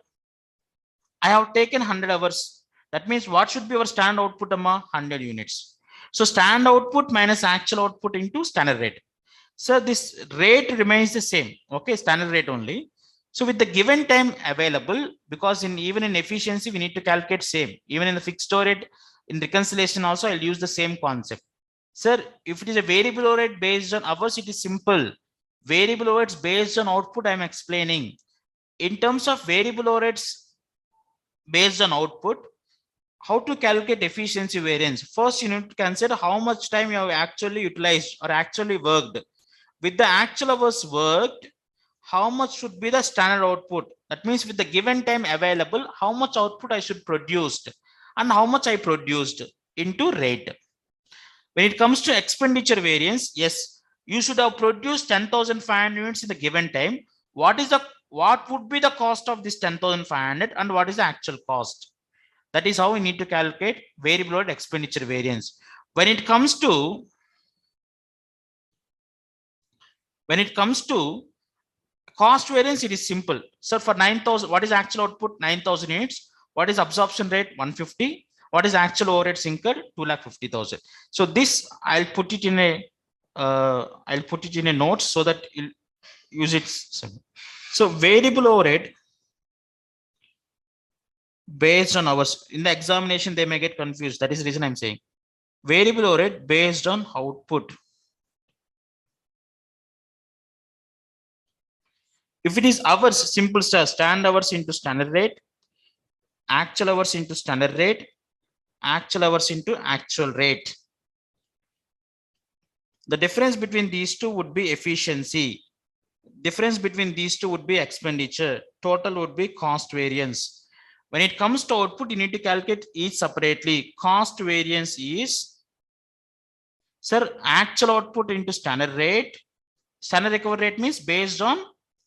I have taken 100 hours. That means what should be our standard output, 100 units. So standard output minus actual output into standard rate. So this rate remains the same. Okay, standard rate only. So with the given time available, because even in efficiency, we need to calculate same. Even in the fixed rate, in reconciliation also, I'll use the same concept. Sir, if it is a variable overhead based on hours, it is simple. Variable overheads based on output, I'm explaining. In terms of variable overheads based on output, how to calculate efficiency variance? First, you need to consider how much time you have actually utilized or actually worked. With the actual hours worked, how much should be the standard output? That means with the given time available, how much output I should produce and how much I produced into rate. When it comes to expenditure variance, yes, you should have produced 10,500 units in the given time. What would be the cost of this 10,500 and what is the actual cost? That is how we need to calculate variable overhead expenditure variance. When it comes to cost variance, it is simple. So for 9,000, what is actual output? 9,000 units. What is absorption rate? 150. What is actual overheads incurred? 2,50,000. So this I'll put it in a note so that you'll use it. So variable overhead based on hours. In the examination, they may get confused. That is the reason I'm saying variable overhead based on output. If it is hours, simple stuff, standard hours into standard rate, actual hours into standard rate, actual hours into actual rate. The difference between these two would be efficiency. Difference between these two would be expenditure. Total would be cost variance. When it comes to output, you need to calculate each separately. Cost variance is, sir, actual output into standard rate. Standard recovery rate means based on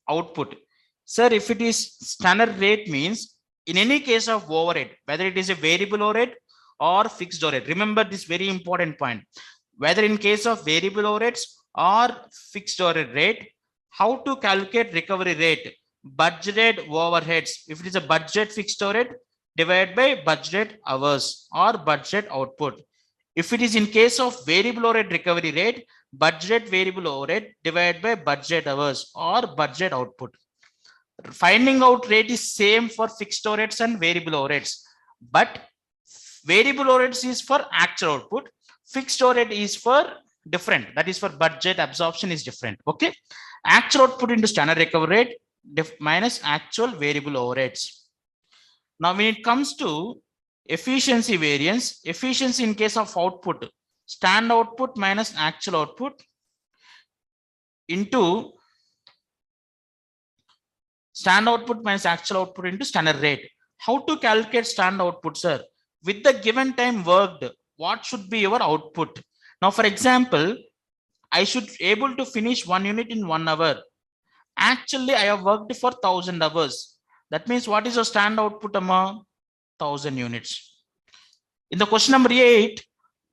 output. Sir, if it is standard rate means in any case of overhead, whether it is a variable overhead or fixed overhead, remember this very important point. Whether in case of variable overheads or fixed overhead rate, how to calculate recovery rate? Budgeted overheads. If it is a budget fixed overhead, divided by budget hours or budget output. If it is in case of variable overhead recovery rate, budget variable overhead divided by budget hours or budget output. Finding out rate is same for fixed overheads and variable overheads, but variable overheads is for actual output, fixed overhead is for different, that is for budget absorption is different. Okay, actual output into standard recovery rate minus actual variable overheads. Now when it comes to efficiency variance, efficiency in case of output, standard output minus actual output into standard output minus actual output into standard rate. How to calculate standard output, sir? With the given time worked, what should be your output? Now, for example, I should able to finish 1 unit in 1 hour. Actually, I have worked for 1,000 hours. That means what is your standard output, 1,000 units. In the question number 8,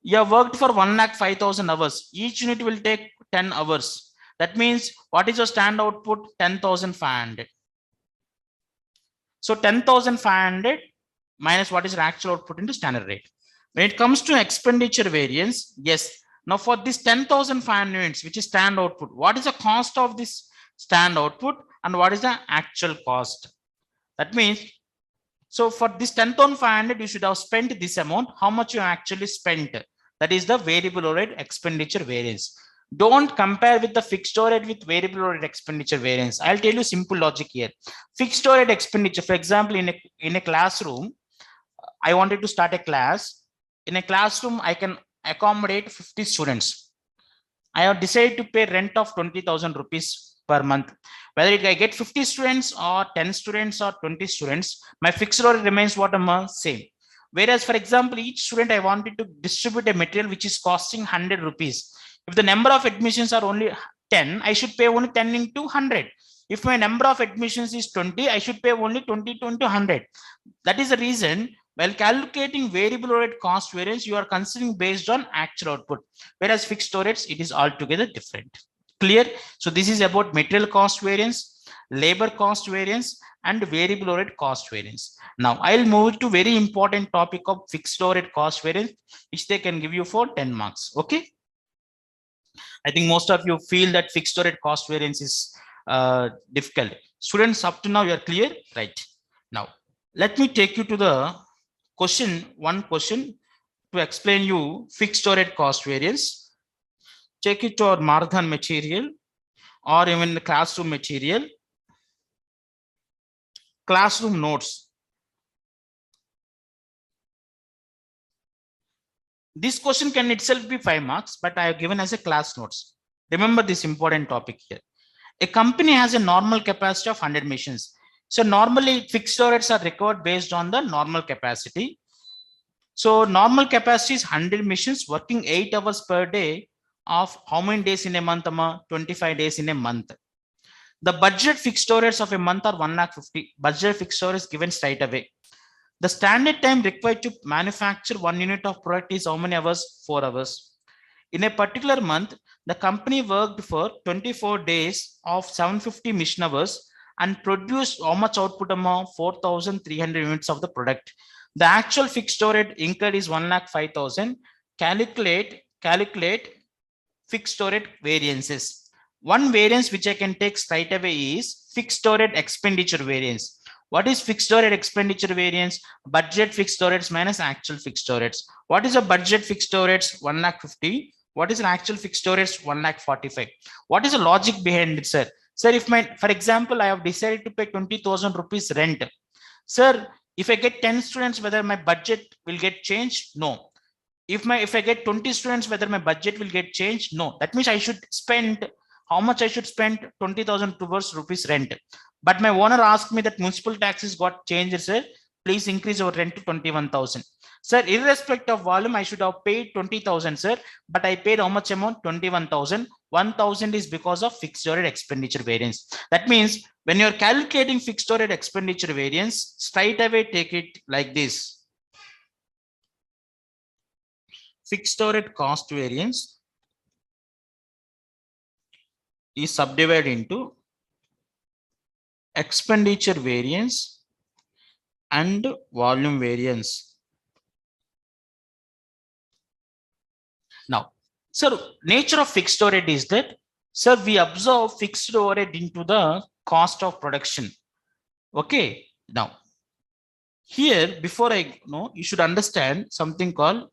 You have worked for 1,05,000 hours. Each unit will take 10 hours. That means what is your stand output? 10,500. So 10,500 minus what is your actual output into standard rate. When it comes to expenditure variance, yes. Now for this 10,500 units, which is stand output, what is the cost of this stand output and what is the actual cost? That means, so for this 10,500, you should have spent this amount. How much you actually spent? That is the variable overhead expenditure variance. Don't compare with the fixed overhead with variable overhead expenditure variance. I'll tell you simple logic here. Fixed overhead expenditure, for example, in a classroom, I wanted to start a class. In a classroom, I can accommodate 50 students. I have decided to pay rent of 20,000 rupees per month. Whether I get 50 students or 10 students or 20 students, my fixed overhead remains what same. Whereas, for example, each student I wanted to distribute a material which is costing 100 rupees. If the number of admissions are only 10, I should pay only 10 into 100. If my number of admissions is 20, I should pay only 20 into 100. That is the reason while calculating variable overhead cost variance, you are considering based on actual output, whereas fixed overheads, it is altogether different. Clear? So this is about material cost variance, labor cost variance, and variable overhead cost variance. Now I'll move to very important topic of fixed overhead cost variance, which they can give you for 10 marks. Okay. I think most of you feel that fixed overhead cost variance is difficult. Students, up to now, you are clear, right? Now, let me take you to the one question to explain you fixed overhead cost variance. Check it to our Marginal material or even the classroom material, classroom notes. This question can itself be 5 marks, but I have given as a class notes. Remember this important topic here. A company has a normal capacity of 100 machines. So normally fixed overheads are recorded based on the normal capacity. So normal capacity is 100 machines working 8 hours per day of how many days in a month? 25 days in a month. The budget fixed overheads of a month are 1,50,000. Budget fixed overheads given straight away. The standard time required to manufacture 1 unit of product is how many hours? 4 hours. In a particular month, the company worked for 24 days of 750 mission hours and produced how much output? 4,300 units of the product. The actual fixed overhead incurred is 1,05,000. Calculate fixed overhead variances. One variance which I can take straight away is fixed overhead expenditure variance. What is fixed overhead expenditure variance? Budget fixed overheads minus actual fixed overheads. What is a budget fixed overheads? 1,50,000. What is an actual fixed overheads? 1,45,000. What is the logic behind it, sir? Sir, if for example, I have decided to pay 20,000 rupees rent. Sir, if I get 10 students, whether my budget will get changed? No. If I get 20 students, whether my budget will get changed? No. That means I should spend how much? I should spend 20,000 towards rupees rent. But my owner asked me that municipal taxes got changed, sir. Please increase our rent to 21,000. Sir, irrespective of volume, I should have paid 20,000, sir. But I paid how much amount? 21,000. 1,000 is because of fixed overhead expenditure variance. That means when you're calculating fixed overhead expenditure variance, straight away take it like this. Fixed overhead cost variance is subdivided into expenditure variance and volume variance. Now, sir, nature of fixed overhead is that, sir, we observe fixed overhead into the cost of production. Okay. Now, here, before I know, you should understand something called,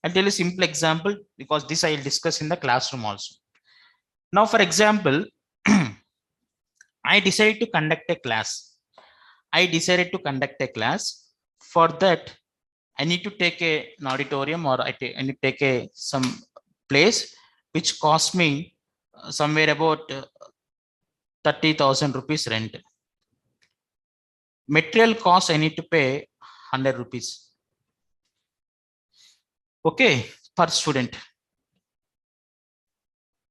I'll tell you a simple example because this I will discuss in the classroom also. Now, for example, I decided to conduct a class. For that, I need to take an auditorium or I need to take some place which cost me somewhere about 30,000 rupees rent. Material cost I need to pay 100 rupees. Okay, per student.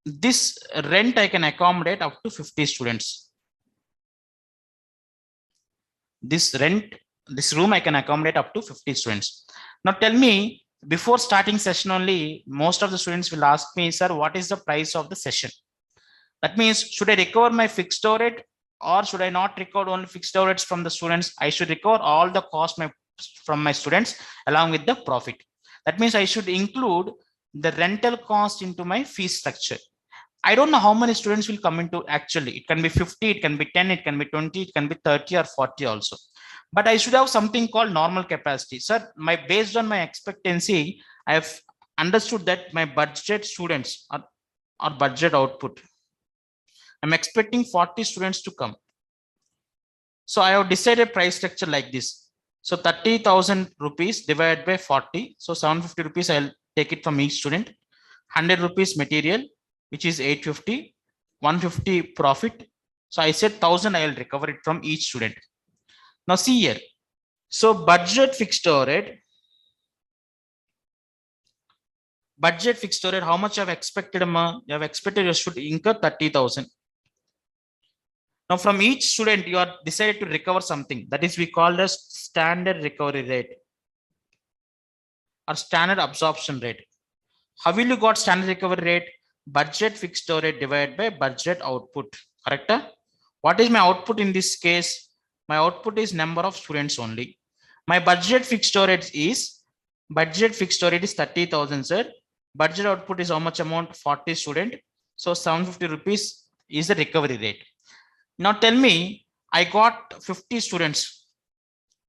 This rent I can accommodate up to 50 students. This room I can accommodate up to 50 students. Now tell me, before starting session only, most of the students will ask me, sir, what is the price of the session? That means, should I recover my fixed overhead or should I not recover only fixed overheads from the students? I should recover all the cost from my students along with the profit. That means I should include the rental cost into my fee structure. I don't know how many students will come into actually. It can be 50, it can be 10, it can be 20, it can be 30 or 40 also. But I should have something called normal capacity. Sir, based on my expectancy, I have understood that my budget students or budget output, I'm expecting 40 students to come. So I have decided price structure like this. So 30,000 rupees divided by 40. So 750 rupees, I'll take it from each student. 100 rupees material, which is 850, 150 profit. So I said 1,000, I will recover it from each student. Now see here. So budget fixed overhead, how much I've expected, you have expected you should incur 30,000. Now from each student, you are decided to recover something that is we call as standard recovery rate or standard absorption rate. How will you got standard recovery rate? Budget fixed overhead divided by budget output, correct? What is my output in this case? My output is number of students only. My budget fixed overhead is 30,000, sir. Budget output is how much amount? 40 student. So 750 rupees is the recovery rate. Now tell me, I got 50 students.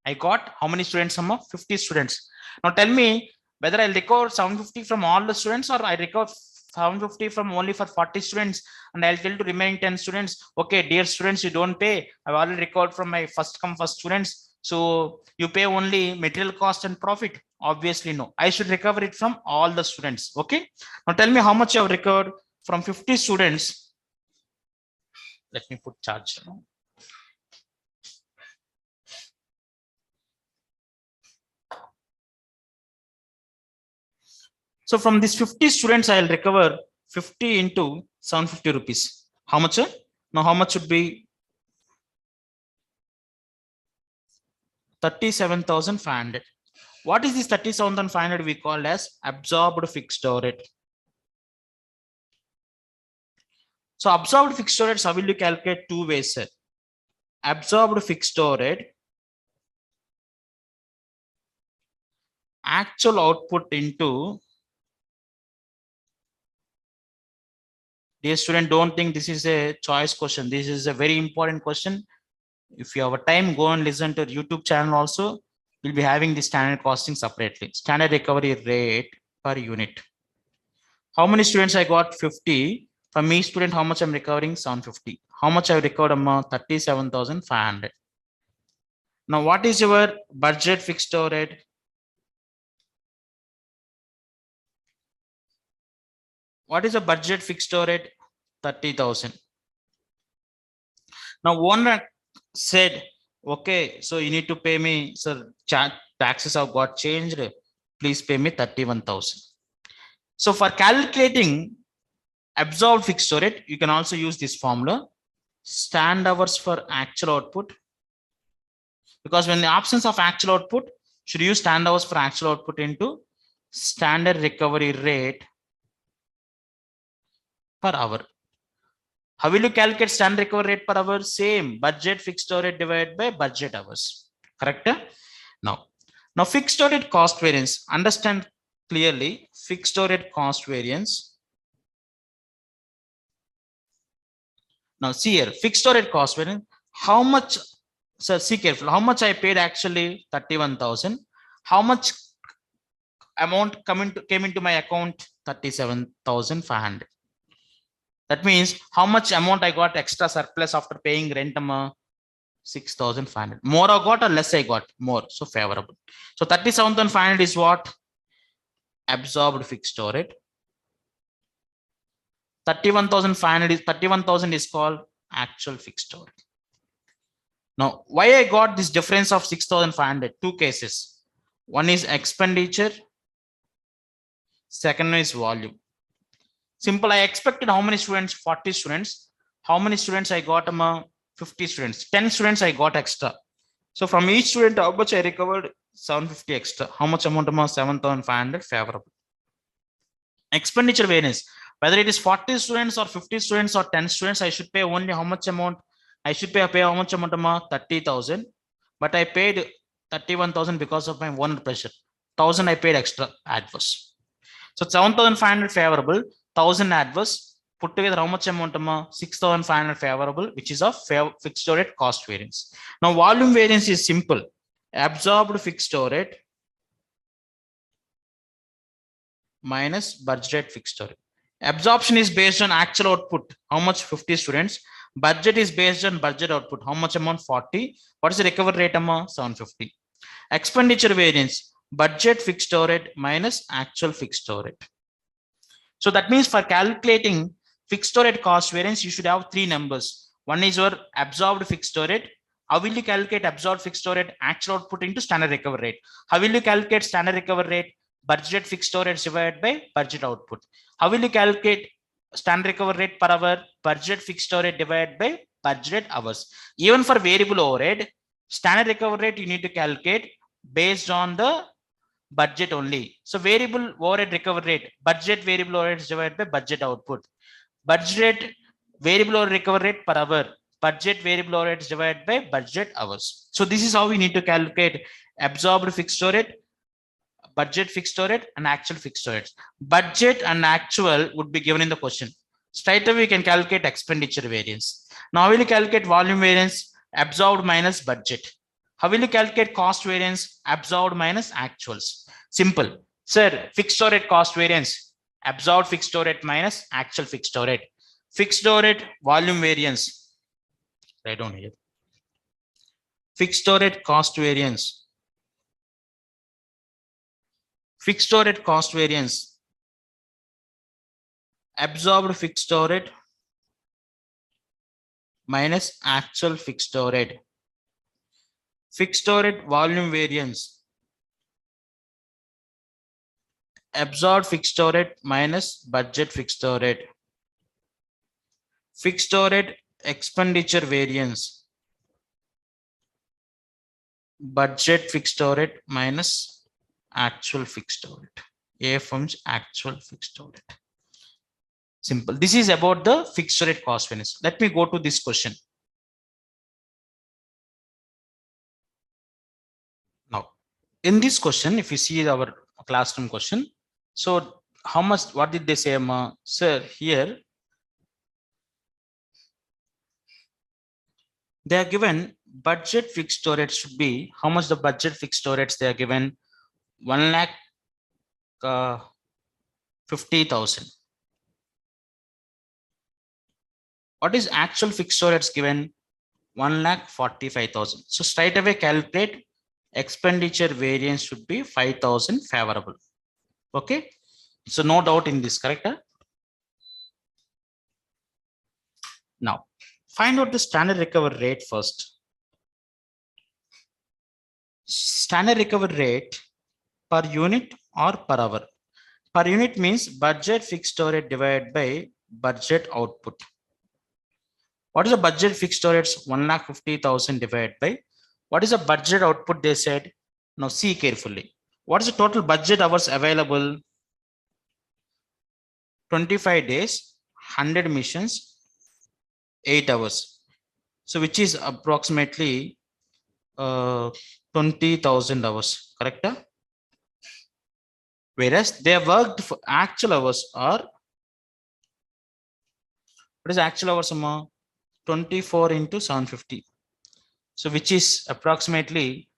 I got how many students? 50 students. Now tell me whether I'll recover 750 from all the students or I recover 750 from only for 40 students and I'll tell to remaining 10 students, okay, dear students, you don't pay. I've already recovered from my first come first students. So you pay only material cost and profit. Obviously, no. I should recover it from all the students. Okay. Now tell me how much you have recovered from 50 students. Let me put charge. So from these 50 students, I'll recover 50 into 750 rupees. How much? Now, how much would be? 37,500. What is this 37,500 we call as absorbed fixed overhead? So absorbed fixed overhead, how will you calculate? Two ways, sir. Absorbed fixed overhead, actual output into, dear student, don't think this is a choice question. This is a very important question. If you have a time, go and listen to YouTube channel also. We'll be having the standard costing separately. Standard recovery rate per unit. How many students I got? 50. From each student, how much I'm recovering? 750. How much I recovered? 37,500. Now, what is your budget fixed overhead? What is a budget fixed overhead? 30,000. Now, owner said, okay, so you need to pay me, sir, taxes have got changed. Please pay me 31,000. So for calculating absorbed fixed overhead, you can also use this formula. Stand hours for actual output. Because when the absence of actual output, should use stand hours for actual output into standard recovery rate per hour. How will you calculate standard recovery rate per hour? Same, budget fixed overhead divided by budget hours. Correct? Now fixed overhead cost variance. Understand clearly fixed overhead cost variance. Now see here, fixed overhead cost variance. How much, sir, see careful, how much I paid actually? 31,000. How much amount came into my account? 37,500. That means how much amount I got extra surplus after paying rent? 6,500. More I got or less I got? More. So favorable. So 37,500 is what? Absorbed fixed overhead. 31,000 is called actual fixed overhead. Now, why I got this difference of 6,500? Two cases. One is expenditure. Second one is volume. Simple. I expected how many students? 40 students. How many students I got? 50 students. 10 students I got extra. So from each student, how much I recovered? 750 extra. How much amount? 7,500 favorable. Expenditure variance, whether it is 40 students or 50 students or 10 students, I should pay only how much amount? I should pay how much amount? 30,000, but I paid 31,000 because of my owner pressure. 1,000 I paid extra adverse. So 7,500 favorable, 1,000 adverse. Put together how much amount? 6,500 favorable, which is a fixed overhead cost variance. Now volume variance is simple. Absorbed fixed overhead minus budgeted fixed overhead. Absorption is based on actual output. How much? 50 students. Budget is based on budget output. How much amount? 40. What is the recovery rate? 750. Expenditure variance, budget fixed overhead minus actual fixed overhead. So that means for calculating fixed overhead cost variance, you should have three numbers. One is your absorbed fixed overhead. How will you calculate absorbed fixed overhead? Actual output into standard recovery rate. How will you calculate standard recovery rate? Budget fixed overhead divided by budget output. How will you calculate standard recovery rate per hour? Budget fixed overhead divided by budget hours. Even for variable overhead, standard recovery rate you need to calculate based on the budget only. So variable overhead recovery rate, budget variable overhead divided by budget output. Budget variable overhead recovery rate per hour, budget variable overhead divided by budget hours. So this is how we need to calculate absorbed fixed overhead, budget fixed overhead, and actual fixed overhead. Budget and actual would be given in the question. Straight away we can calculate expenditure variance. Now we will calculate volume variance, absorbed minus budget. How will you calculate cost variance? Absorbed minus actuals. Simple. Sir, fixed overhead cost variance, absorbed fixed overhead minus actual fixed overhead. Fixed overhead volume variance. Write down here. Fixed overhead cost variance. Fixed overhead cost variance. Absorbed fixed overhead minus actual fixed overhead. Fixed overhead volume variance. Absorbed fixed overhead minus budget fixed overhead. Fixed overhead expenditure variance. Budget fixed overhead minus actual fixed overhead. AFM's actual fixed overhead. Simple. This is about the fixed overhead cost variance. Let me go to this question. Now, in this question, if you see our classroom question, so how much, what did they say, sir? Here, they are given budget fixed overhead should be, how much the budget fixed overheads they are given? 1,50,000. What is actual fixed overheads given? 1,45,000. So straight away calculate expenditure variance should be 5,000 favorable. Okay, so no doubt in this, correct? Now find out the standard recovery rate first. Standard recovery rate per unit or per hour? Per unit means budget fixed overhead divided by budget output. What is the budget fixed overhead? 1,50,000 divided by what is the budget output they said? Now see carefully. What is the total budget hours available? 25 days, 100 missions, 8 hours. So which is approximately 20,000 hours, correct? Whereas they worked for actual hours are, what is actual hours? 24 into 750. So which is approximately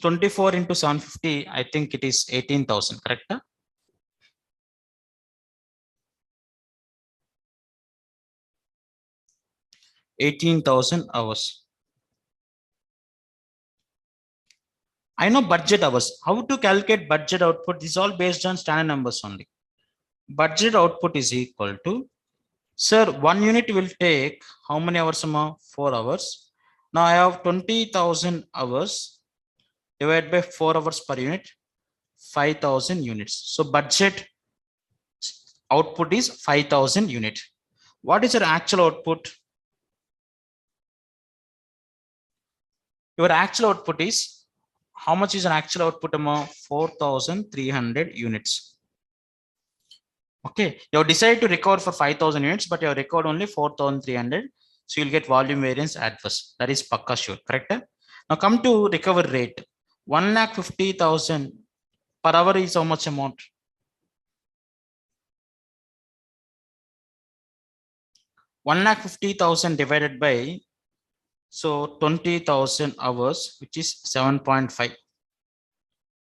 24 into 750. I think it is 18,000, correct? 18,000 hours. I know budget hours. How to calculate budget output? This is all based on standard numbers only. Budget output is equal to, sir, 1 unit will take how many hours? 4 hours. Now I have 20,000 hours divided by 4 hours per unit, 5,000 units. So budget output is 5,000 unit. What is your actual output? Your actual output is, how much is an actual output amount? 4,300 units. Okay, you have decided to record for 5,000 units, but you have recorded only 4,300. So you'll get volume variance adverse. That is pakka sure, correct? Now come to recovery rate. 1,50,000 per hour is how much amount? 1,50,000 divided by, so 20,000 hours, which is 7.5.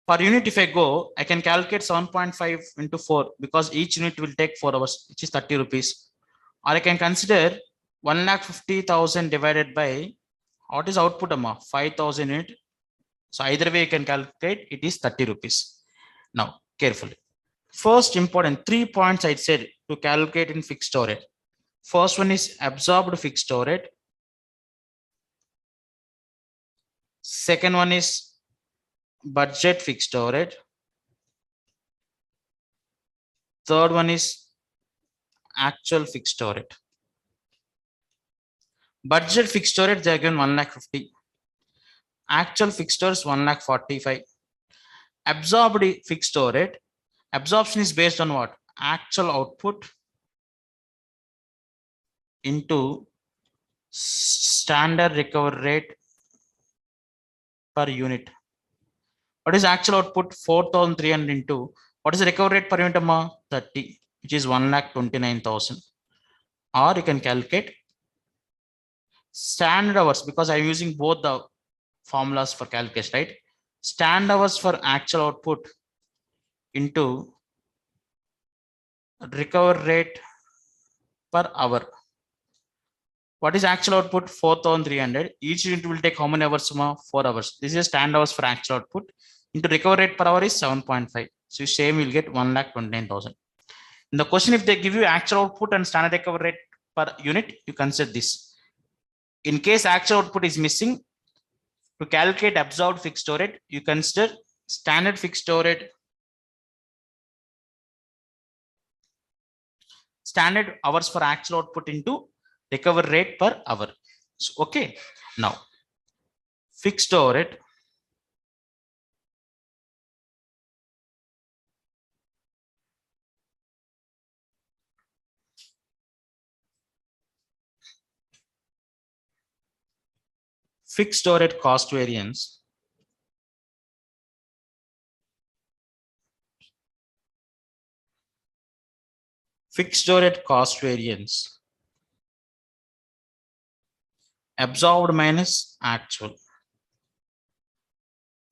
Per unit, if I go, I can calculate 7.5 into 4 because each unit will take 4 hours, which is 30 rupees. Or I can consider 1,50,000 divided by, what is output amount? 5,000 unit. So either way you can calculate, it is 30 rupees. Now, carefully. First important 3 points I said to calculate in fixed overhead. First one is absorbed fixed overhead. Second one is budget fixed overhead. Third one is actual fixed overhead. Budget fixed overhead, they are given 1,50,000. Actual fixed overhead is 1,45,000. Absorbed fixed overhead, absorption is based on what? Actual output into standard recovery rate per unit. What is actual output? 4,300 into what is the recovery rate per unit? 30, which is 1,29,000. Or you can calculate standard hours, because I'm using both the formulas for calculation, right? Standard hours for actual output into recovery rate per hour. What is actual output? 4,300. Each unit will take how many hours? 4 hours. This is standard hours for actual output. Into recovery rate per hour is 7.5. So same will get 1,29,000. In the question, if they give you actual output and standard recovery rate per unit, you consider this. In case actual output is missing, to calculate absorbed fixed overhead, you consider standard fixed overhead, standard hours for actual output into recovery rate per hour. So, okay, now fixed overhead, fixed overhead cost variance, fixed overhead cost variance, absorbed minus actual,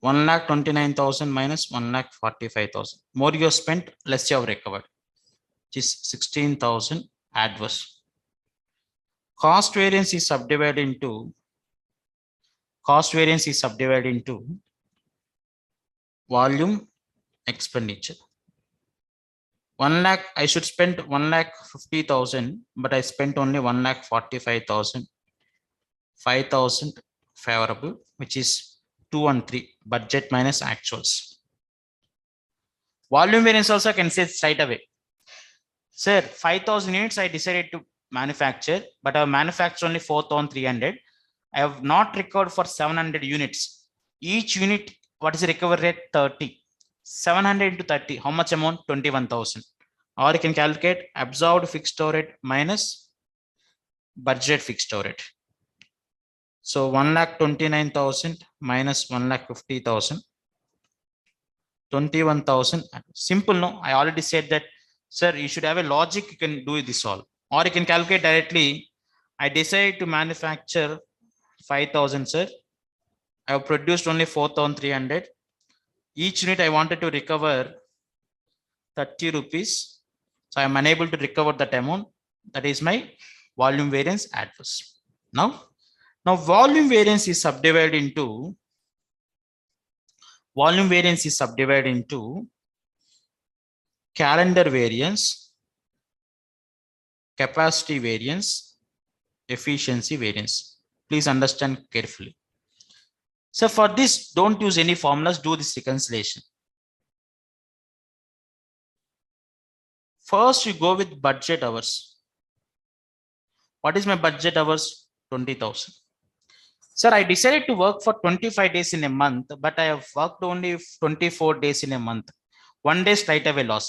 1,29,000 minus 1,45,000. More you have spent, less you have recovered, which is 16,000 adverse. Cost variance is subdivided into volume expenditure. 1 lakh, I should spend 1,50,000, but I spent only 1,45,000. 5,000 favorable, which is 2 and 3, budget minus actuals. Volume variance also can say straight away. Sir, 5,000 units I decided to manufacture, but I have manufactured only 4,300. I have not recovered for 700 units. Each unit, what is the recovery rate? 30. 700 into 30, how much amount? 21,000. Or you can calculate absorbed fixed overhead minus budget fixed overhead. So 1,29,000 minus 1,50,000, 21,000. Simple, no? I already said that, sir, you should have a logic. You can do this all, or you can calculate directly. I decided to manufacture 5,000, sir. I have produced only 4,300. Each unit I wanted to recover 30 rupees. So I am unable to recover that amount. That is my volume variance adverse. Now volume variance is subdivided into calendar variance, capacity variance, efficiency variance. Please understand carefully. So for this, don't use any formulas, do this reconciliation. First, you go with budget hours. What is my budget hours? 20,000. Sir, I decided to work for 25 days in a month, but I have worked only 24 days in a month. 1 day straight away loss.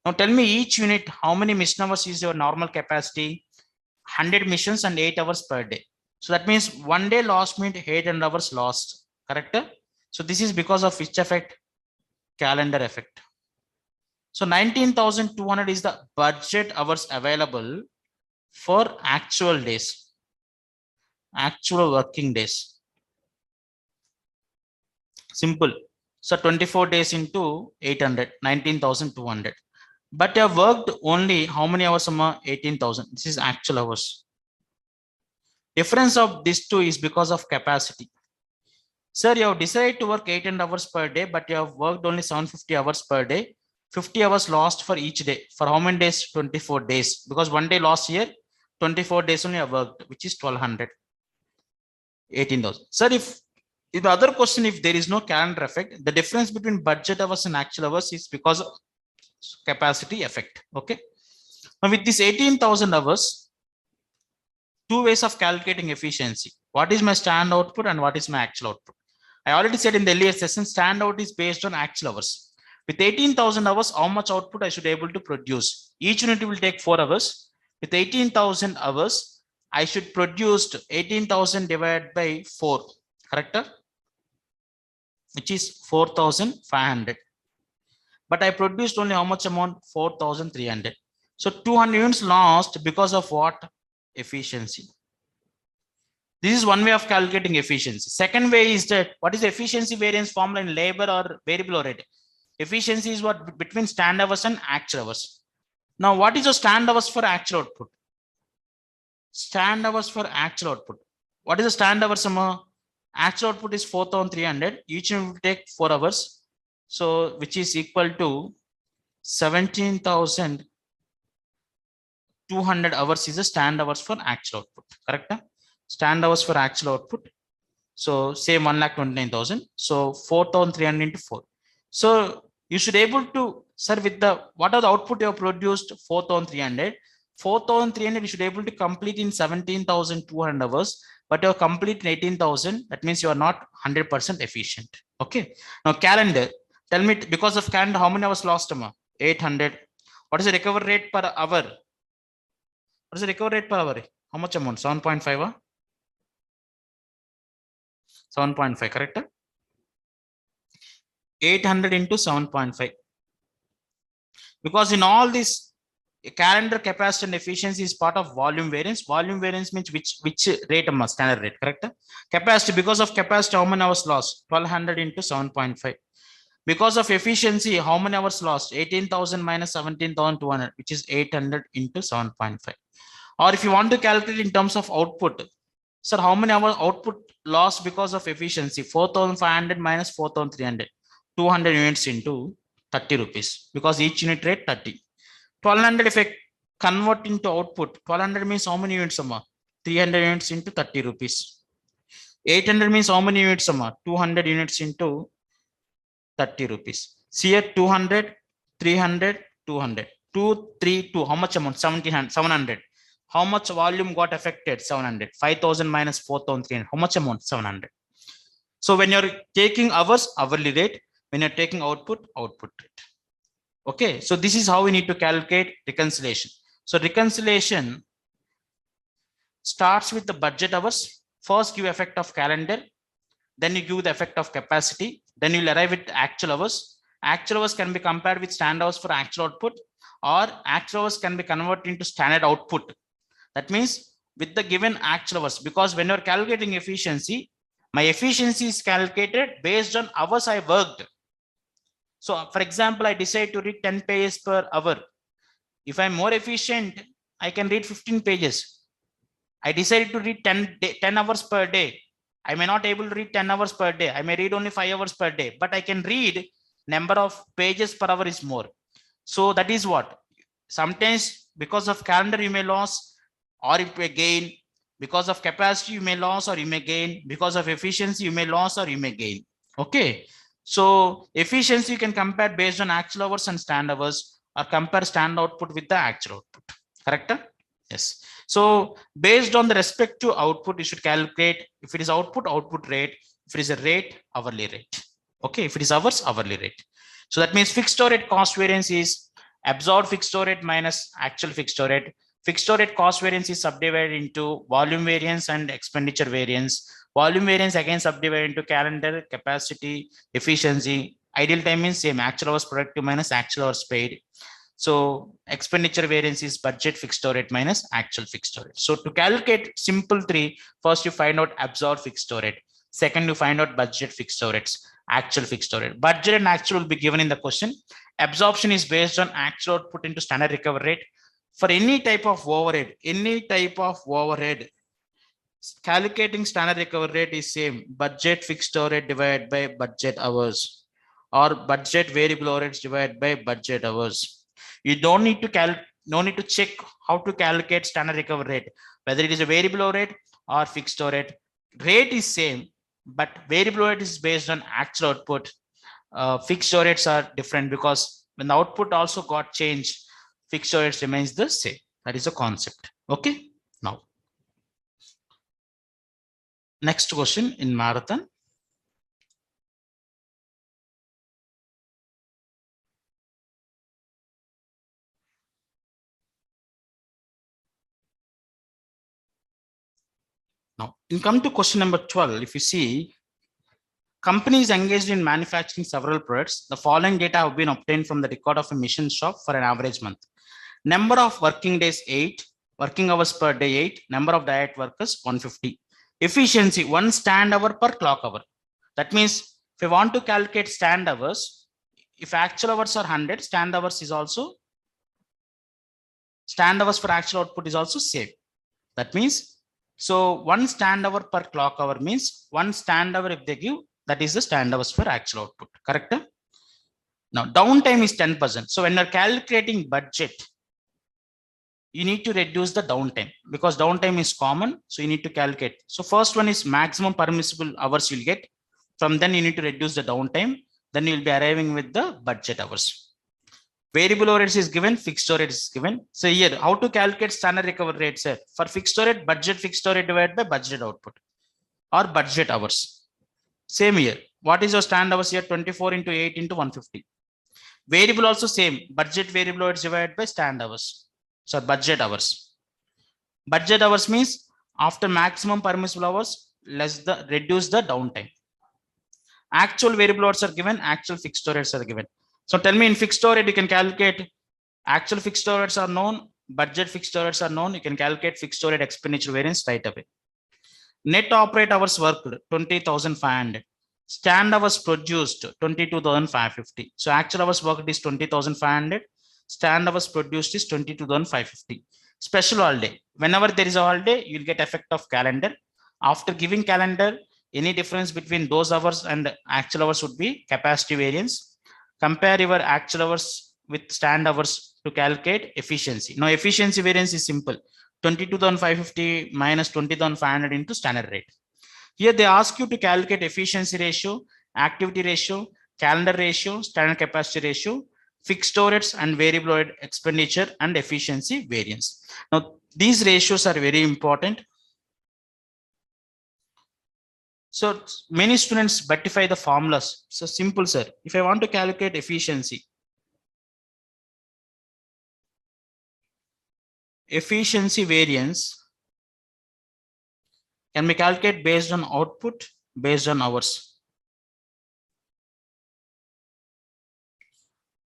Now tell me each unit, how many mission hours is your normal capacity? 100 missions and 8 hours per day. So that means 1 day loss means 800 hours lost. Correct? So this is because of which effect? Calendar effect. So 19,200 is the budget hours available for actual days, actual working days. Simple. So 24 days into 800, 19,200. But you have worked only how many hours? 18,000. This is actual hours. Difference of these two is because of capacity. Sir, you have decided to work 800 hours per day, but you have worked only 750 hours per day. 50 hours lost for each day. For how many days? 24 days. Because 1 day lost here, 24 days only have worked, which is 1200. 18,000. Sir, if the other question, if there is no calendar effect, the difference between budget hours and actual hours is because of capacity effect. Okay. Now with this 18,000 hours, two ways of calculating efficiency. What is my stand output and what is my actual output? I already said in the earlier session, stand out is based on actual hours. With 18,000 hours, how much output I should be able to produce? Each unit will take 4 hours. With 18,000 hours, I should produce 18,000 divided by 4. Correct? Which is 4,500. But I produced only how much amount? 4,300. So 200 units lost because of what? Efficiency. This is one way of calculating efficiency. Second way is that what is the efficiency variance formula in labor or variable rate? Efficiency is what? Between stand hours and actual hours. Now, what is the stand hours for actual output? Stand hours for actual output. What is the stand hours? Actual output is 4,300. Each will take 4 hours. So, which is equal to 17,200 hours is the stand hours for actual output. Correct? Stand hours for actual output. So say 1,29,000. So 4,300 into 4. So you should able to, sir, with the what are the output you have produced? 4,300. 4,300 you should able to complete in 17,200 hours, but you have complete in 18,000. That means you are not 100% efficient. Okay. Now calendar. Tell me, because of calendar, how many hours lost? 800. What is the recovery rate per hour? What is the recovery rate per hour? How much amount? 7.5. 7.5, correct? 800 into 7.5. Because in all this, calendar capacity and efficiency is part of volume variance. Volume variance means which rate? Standard rate, correct? Capacity, because of capacity, how many hours lost? 1,200 into 7.5. Because of efficiency, how many hours lost? 18,000 minus 17,200, which is 800 into 7.5. Or if you want to calculate in terms of output, sir, how many hours output lost because of efficiency? 4,500 minus 4,300. 200 units into 30 rupees. Because each unit rate 30. 1,200 if I convert into output, 1,200 means how many units? 300 units into 30 rupees. 800 means how many units? 200 units into 30 rupees. See here, 200, 300, 200. 2, 3, 2. How much amount? 700. How much volume got affected? 700. 5,000 minus 4,300. How much amount? 700. So when you're taking hours, hourly rate. When you're taking output, output rate. Okay. So this is how we need to calculate reconciliation. So reconciliation starts with the budget hours. First give effect of calendar. Then you give the effect of capacity. Then you'll arrive at actual hours. Actual hours can be compared with stand hours for actual output, or actual hours can be converted into standard output. That means with the given actual hours, because when you're calculating efficiency, my efficiency is calculated based on hours I worked. So for example, I decide to read 10 pages per hour. If I'm more efficient, I can read 15 pages. I decided to read 10 hours per day. I may not able to read 10 hours per day. I may read only 5 hours per day, but I can read number of pages per hour is more. So that is what, sometimes because of calendar you may lose or you may gain. Because of capacity you may lose or you may gain. Because of efficiency you may lose or you may gain. Okay. So efficiency you can compare based on actual hours and stand hours, or compare stand output with the actual output. Correct? Yes. So based on the respective output, you should calculate if it is output, output rate, if it is a rate, hourly rate. Okay, if it is hours, hourly rate. So that means fixed rate cost variance is absorbed fixed rate minus actual fixed rate. Fixed rate cost variance is subdivided into volume variance and expenditure variance. Volume variance again subdivided into calendar, capacity, efficiency. Ideal time means same, actual hours productive minus actual hours paid. So expenditure variance is budget fixed rate minus actual fixed rate. So to calculate simple three, first you find out absorbed fixed rate. Second, you find out budget fixed rates, actual fixed rate. Budget and actual will be given in the question. Absorption is based on actual output into standard recovery rate. For any type of overhead, calculating standard recovery rate is same. Budget fixed rate divided by budget hours, or budget variable overheads divided by budget hours. You don't need to check how to calculate standard recovery rate, whether it is a variable overhead or fixed overhead. Rate is same, but variable overhead is based on actual output. Fixed overheads are different because when the output also got changed, fixed overheads remains the same. That is a concept. Okay. Now, next question in marathon. Now, in come to question number 12, if you see, companies engaged in manufacturing several products, the following data have been obtained from the record of a machine shop for an average month. Number of working days 8, working hours per day 8, number of direct workers 150. Efficiency 1 stand hour per clock hour. That means if you want to calculate stand hours, if actual hours are 100, stand hours for actual output is also same. That means, so 1 stand hour per clock hour means 1 stand hour if they give, that is the stand hours for actual output. Correct? Now downtime is 10%. So when you're calculating budget, you need to reduce the downtime because downtime is common. So you need to calculate. So first one is maximum permissible hours you'll get. From then you need to reduce the downtime. Then you'll be arriving with the budget hours. Variable overheads is given, fixed overheads is given. So here, how to calculate standard recovery rate, sir? For fixed overhead, budget fixed overhead divided by budget output or budget hours. Same here. What is your stand hours here? 24 into 8 into 150. Variable also same. Budget variable overheads divided by stand hours. So budget hours. Budget hours means after maximum permissible hours, reduce the downtime. Actual variable hours are given, actual fixed overheads are given. So tell me in fixed overhead, you can calculate actual fixed overheads are known, budget fixed overheads are known. You can calculate fixed overhead expenditure variance right away. Net operate hours worked 20,500. Stand hours produced 22,550. So actual hours worked is 20,500. Stand hours produced is 22,550. Special holiday. Whenever there is a holiday, you'll get effect of calendar. After giving calendar, any difference between those hours and actual hours would be capacity variance. Compare your actual hours with stand hours to calculate efficiency. Now efficiency variance is simple. 22,550 minus 20,500 into standard rate. Here they ask you to calculate efficiency ratio, activity ratio, calendar ratio, standard capacity ratio, fixed overheads and variable overhead expenditure and efficiency variance. Now these ratios are very important. So many students verify the formulas. So simple, sir. If I want to calculate efficiency variance can be calculated based on output, based on hours.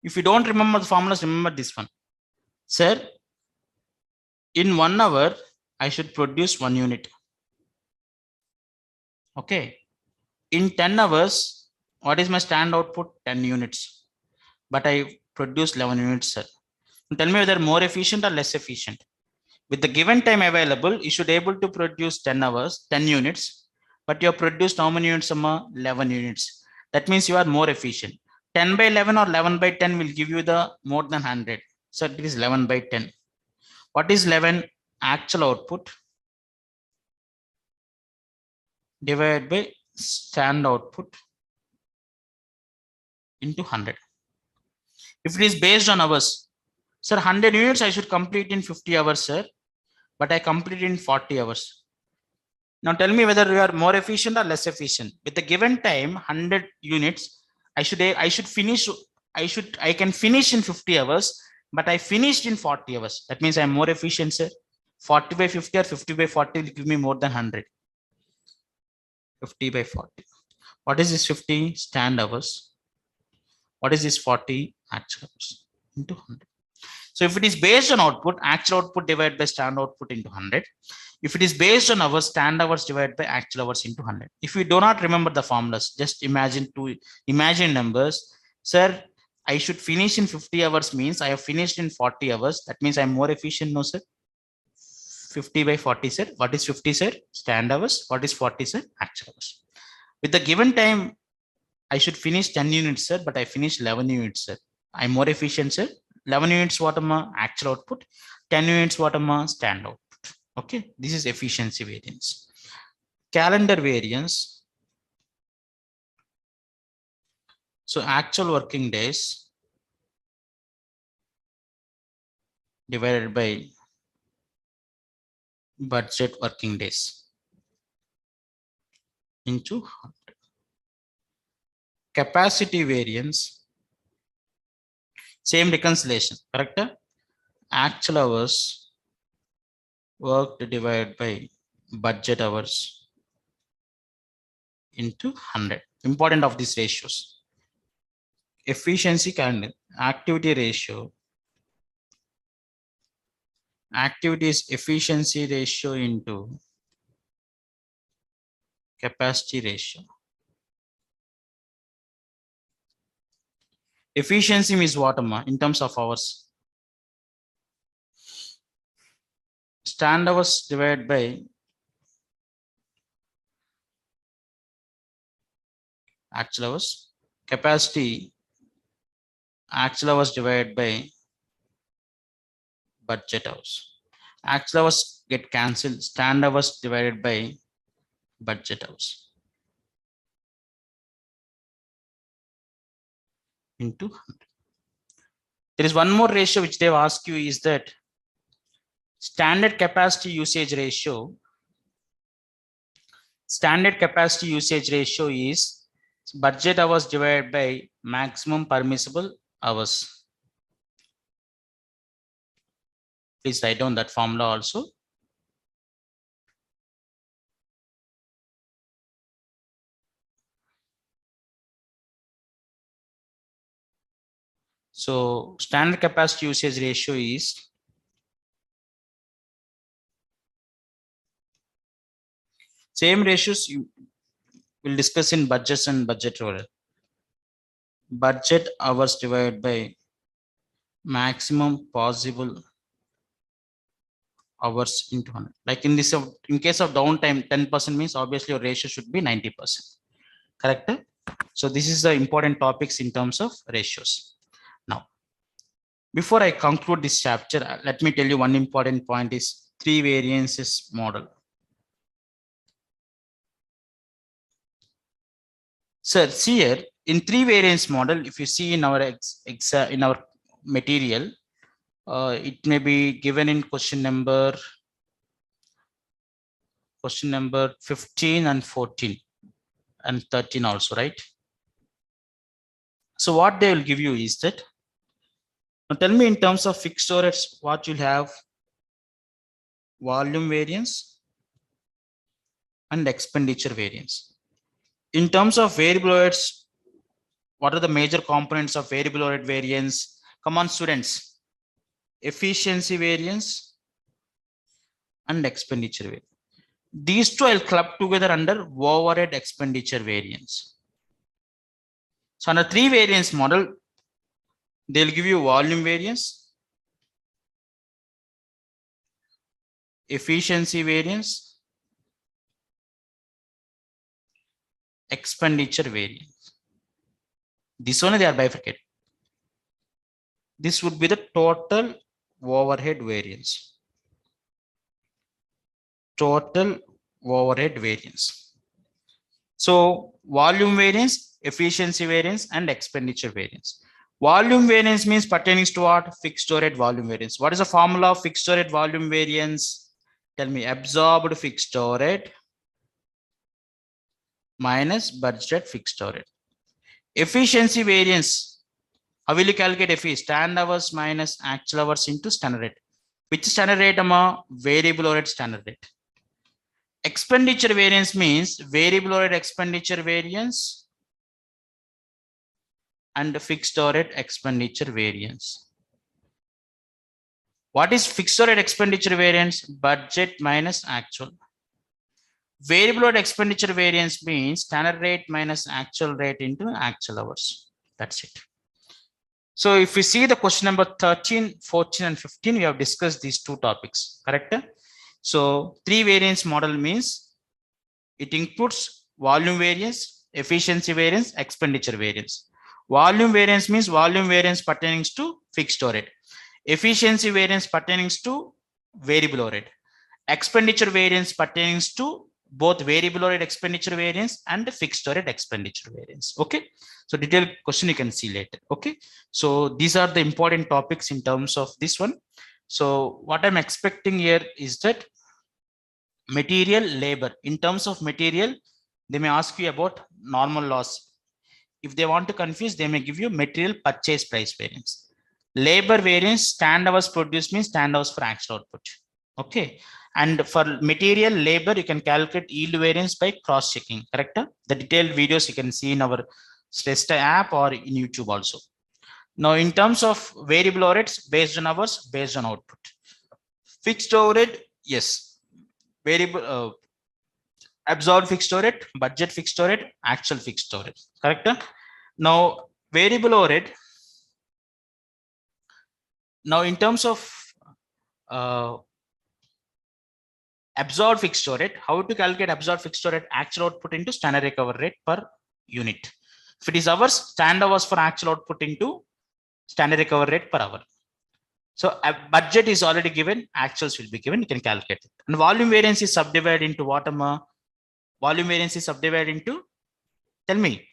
If you don't remember the formulas, remember this one. Sir, in 1 hour, I should produce 1 unit. Okay. In 10 hours, what is my stand output? 10 units. But I produce 11 units, sir. Tell me whether more efficient or less efficient. With the given time available, you should able to produce 10 hours, 10 units, but you have produced how many units? 11 units. That means you are more efficient. 10 by 11 or 11 by 10 will give you the more than 100. So it is 11 by 10. What is 11? Actual output divided by stand output into 100. If it is based on hours, sir, 100 units I should complete in 50 hours, sir. but I completed in 40 hours. Now tell me whether you are more efficient or less efficient. With the given time, 100 units, I should finish, I can finish in 50 hours, but I finished in 40 hours. That means I'm more efficient, sir. 40 by 50 or 50 by 40 will give me more than 100. 50 by 40. What is this 50? Stand hours. What is this 40? Actual hours into 100. So if it is based on output, actual output divided by stand output into 100. If it is based on hours, stand hours divided by actual hours into 100. If you do not remember the formulas, just imagine numbers. Sir, I should finish in 50 hours means I have finished in 40 hours. That means I'm more efficient, no, sir? 50 by 40, sir. What is 50, sir? Stand hours. What is 40, sir? Actual hours. With the given time, I should finish 10 units, sir, but I finished 11 units, sir. I'm more efficient, sir. 11 units, what am I? Actual output. 10 units, what am I? Stand output. Okay, this is efficiency variance. Calendar variance. So actual working days divided by budget working days into 100. Capacity variance, same reconciliation, correct? Actual hours worked divided by budget hours into 100. Important of these ratios. Efficiency calendar, activity ratio. Activity is efficiency ratio into capacity ratio. Efficiency means what, in terms of hours? Stand hours divided by actual hours. Capacity, actual hours divided by budget hours. Actual hours get cancelled. Stand hours divided by budget hours into 100. There is one more ratio which they've asked you, is that standard capacity usage ratio. Standard capacity usage ratio is budget hours divided by maximum permissible hours. Please write down that formula also. So standard capacity usage ratio is same ratios you will discuss in budgets and budget order. Budget hours divided by maximum possible hours into 100. Like in this, in case of downtime, 10% means obviously your ratio should be 90%. Correct? So this is the important topics in terms of ratios. Now, before I conclude this chapter, let me tell you one important point is three variances model. Sir, see here in three variance model, if you see in our in our material, it may be given in question number 15 and 14 and 13 also, right? So what they will give you is that, now tell me in terms of fixed overheads, what you'll have: volume variance and expenditure variance. In terms of variable overheads, what are the major components of variable overhead variance? Come on, students. Efficiency variance and expenditure variance. These two I'll club together under overhead expenditure variance. So under three variance model, they'll give you volume variance, efficiency variance, expenditure variance. This one they are bifurcated. This would be the total overhead variance. Total overhead variance. So volume variance, efficiency variance, and expenditure variance. Volume variance means pertaining to what? Fixed overhead volume variance. What is the formula of fixed overhead volume variance? Tell me, absorbed fixed overhead minus budgeted fixed overhead. Efficiency variance. How will you calculate efficiency? Stand hours minus actual hours into standard rate. Which standard rate? Variable overhead standard rate. Expenditure variance means variable overhead expenditure variance and fixed overhead expenditure variance. What is fixed overhead expenditure variance? Budget minus actual. Variable overhead expenditure variance means standard rate minus actual rate into actual hours. That's it. So if we see the question number 13, 14, and 15, we have discussed these two topics, correct? So three variance model means it includes volume variance, efficiency variance, expenditure variance. Volume variance means volume variance pertaining to fixed overhead. Efficiency variance pertaining to variable overhead. Expenditure variance pertaining to both variable overhead expenditure variance and fixed overhead expenditure variance. Okay. So detailed question you can see later. Okay. So these are the important topics in terms of this one. So what I'm expecting here is that material labor. In terms of material, they may ask you about normal loss. If they want to confuse, they may give you material purchase price variance. Labor variance, stand hours produced means stand hours for actual output. Okay. And for material labor, you can calculate yield variance by cross checking. Correct? The detailed videos you can see in our Stresta app or in YouTube also. Now, in terms of variable overheads, based on hours, based on output. Fixed overhead, yes. Variable absorbed fixed overhead, budget fixed overhead, actual fixed overhead. Correct? Now, variable overhead. Now, in terms of absorbed fixed overhead, how to calculate absorbed fixed overhead? Actual output into standard recovery rate per unit. If it is hours, stand hours for actual output into standard recovery rate per hour. So a budget is already given, actuals will be given, you can calculate it. And volume variance is subdivided into what? Volume variance is subdivided into, tell me,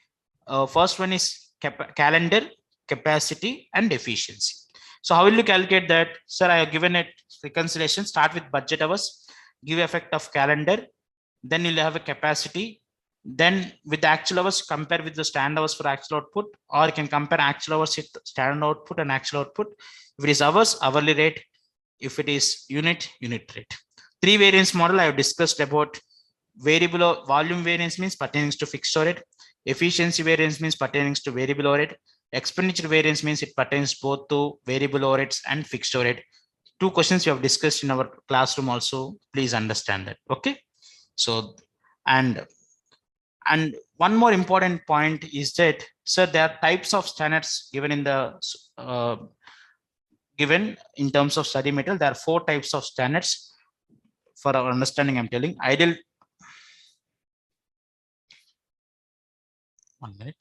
first one is calendar, capacity, and efficiency. So how will you calculate that? Sir, I have given it reconciliation, start with budget hours, give effect of calendar, then you'll have a capacity, then with the actual hours, compare with the stand hours for actual output, or you can compare actual hours with standard output and actual output. If it is hours, hourly rate. If it is unit, unit rate. Three variance model I have discussed about. Variable or volume variance means pertaining to fixed overhead. Efficiency variance means pertaining to variable overhead. Expenditure variance means it pertains both to variable overheads and fixed overhead. Two questions we have discussed in our classroom also. Please understand that. Okay. So, and one more important point is that, sir, there are types of standards given in the given in terms of study material. There are 4 types of standards for our understanding. I'm telling ideal. 1 minute.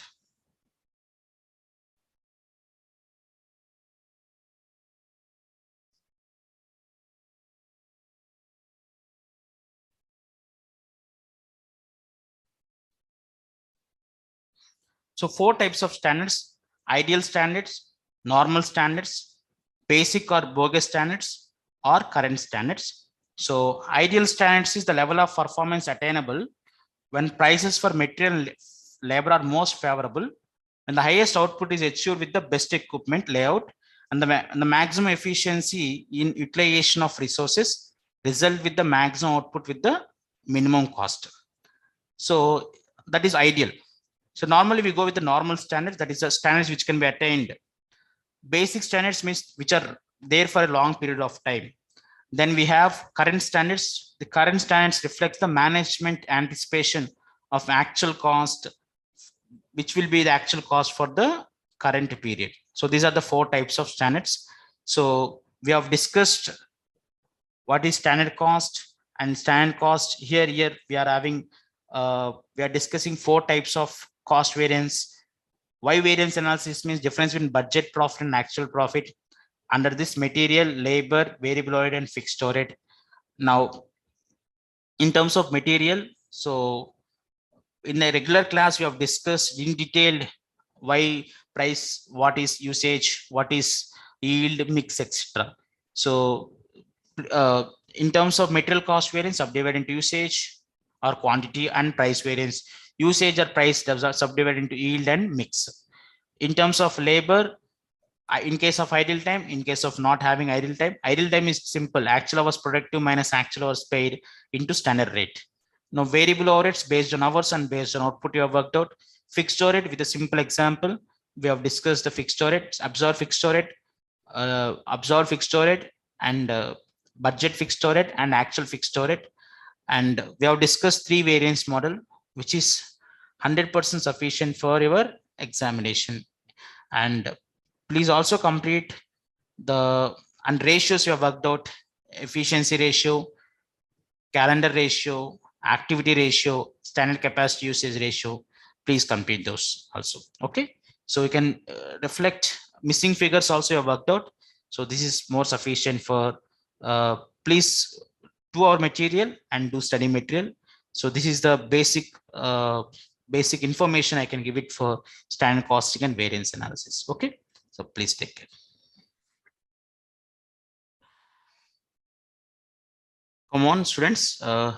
So 4 types of standards: ideal standards, normal standards, basic or bogus standards, or current standards. So ideal standards is the level of performance attainable when prices for material and labor are most favorable, and the highest output is achieved with the best equipment layout, and the maximum efficiency in utilization of resources result with the maximum output with the minimum cost. So that is ideal. So normally we go with the normal standards, that is the standards which can be attained. Basic standards means which are there for a long period of time. Then we have current standards. The current standards reflects the management anticipation of actual cost, which will be the actual cost for the current period. So these are the 4 types of standards. So we have discussed what is standard cost and standard cost. Here we are having, we are discussing 4 types of cost variance. Why variance analysis means difference between budget profit and actual profit. Under this, material, labor, variable overhead, and fixed overhead. Now, in terms of material, so in a regular class, we have discussed in detail why price, what is usage, what is yield, mix, etc. So In terms of material cost variance, subdivided into usage or quantity, and price variance. Usage or price are subdivided into yield and mix. In terms of labor, in case of idle time, in case of not having idle time is simple. Actual hours productive minus actual hours paid into standard rate. Now variable overheads based on hours and based on output you have worked out. Fixed overhead with a simple example. We have discussed the fixed overhead, absorbed fixed overhead, and budget fixed overhead and actual fixed overhead. And we have discussed three variance model, which is 100% sufficient for your examination. And please also complete the and ratios you have worked out: efficiency ratio, calendar ratio, activity ratio, standard capacity usage ratio. Please complete those also. Okay, so you can reflect missing figures also you have worked out. So this is more sufficient for please do our material and do study material. So this is the basic information I can give it for standard costing and variance analysis. Okay, so please take care. Come on, students. Till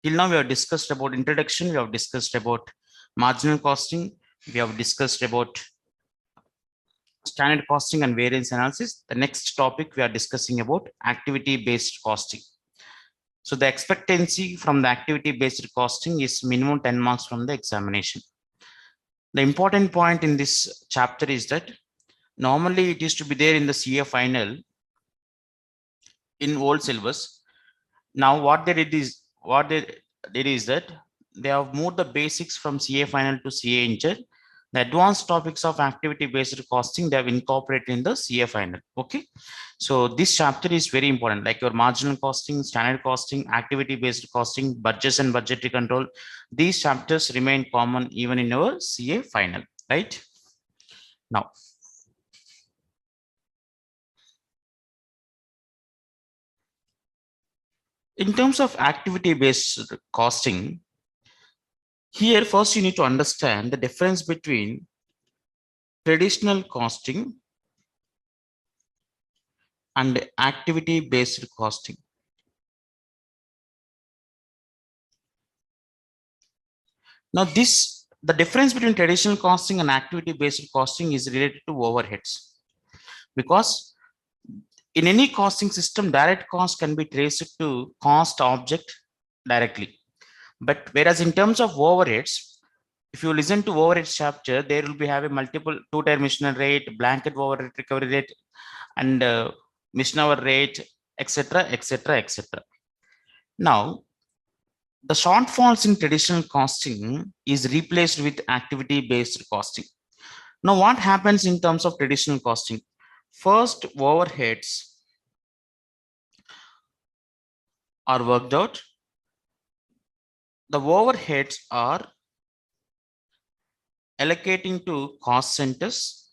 now we have discussed about introduction. We have discussed about marginal costing. We have discussed about standard costing and variance analysis. The next topic we are discussing about activity-based costing. So the expectancy from the activity-based costing is minimum 10 marks from the examination. The important point in this chapter is that normally it used to be there in the CA final in old syllabus. Now what they did is that they have moved the basics from CA final to CA inter. The advanced topics of activity-based costing they have incorporated in the CA final. Okay, so this chapter is very important, like your marginal costing, standard costing, activity-based costing, budgets and budgetary control. These chapters remain common even in our CA final, right? Now, in terms of activity-based costing, here first you need to understand the difference between traditional costing and activity-based costing. Now the difference between traditional costing and activity-based costing is related to overheads, because in any costing system, direct cost can be traced to cost object directly. But whereas in terms of overheads, if you listen to overheads chapter, there will be having multiple two-tier mission rate, blanket overhead recovery rate, and mission hour rate, etc., etc., etc. Now, the shortfalls in traditional costing is replaced with activity-based costing. Now, what happens in terms of traditional costing? First, overheads are worked out. The overheads are allocating to cost centers.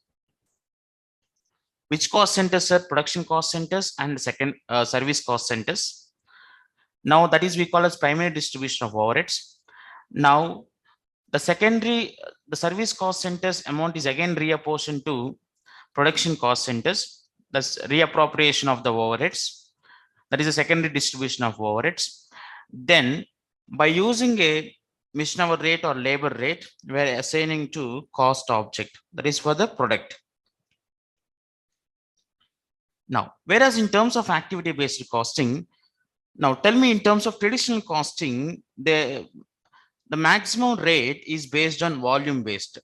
Which cost centers are? Production cost centers and second service cost centers. Now that is we call as primary distribution of overheads. Now the service cost centers amount is again reapportioned to production cost centers. That's reappropriation of the overheads. That is a secondary distribution of overheads. Then by using a mission hour rate or labor rate, we are assigning to cost object, that is for the product. Now, whereas in terms of activity-based costing, now tell me, in terms of traditional costing, the maximum rate is based on volume based.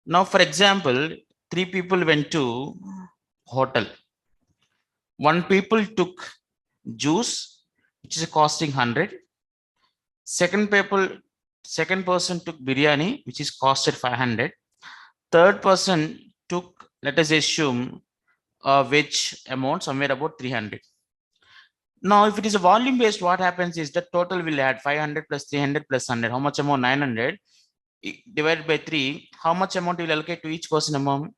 Now, for example, 3 people went to hotel. 1 people took juice, which is costing 100. Second person took biryani, which is costed 500. Third person took, let us assume, which amount somewhere about 300. Now, if it is a volume based, what happens is the total will add 500 plus 300 plus 100. How much amount? 900 divided by 3. How much amount will allocate to each person amount?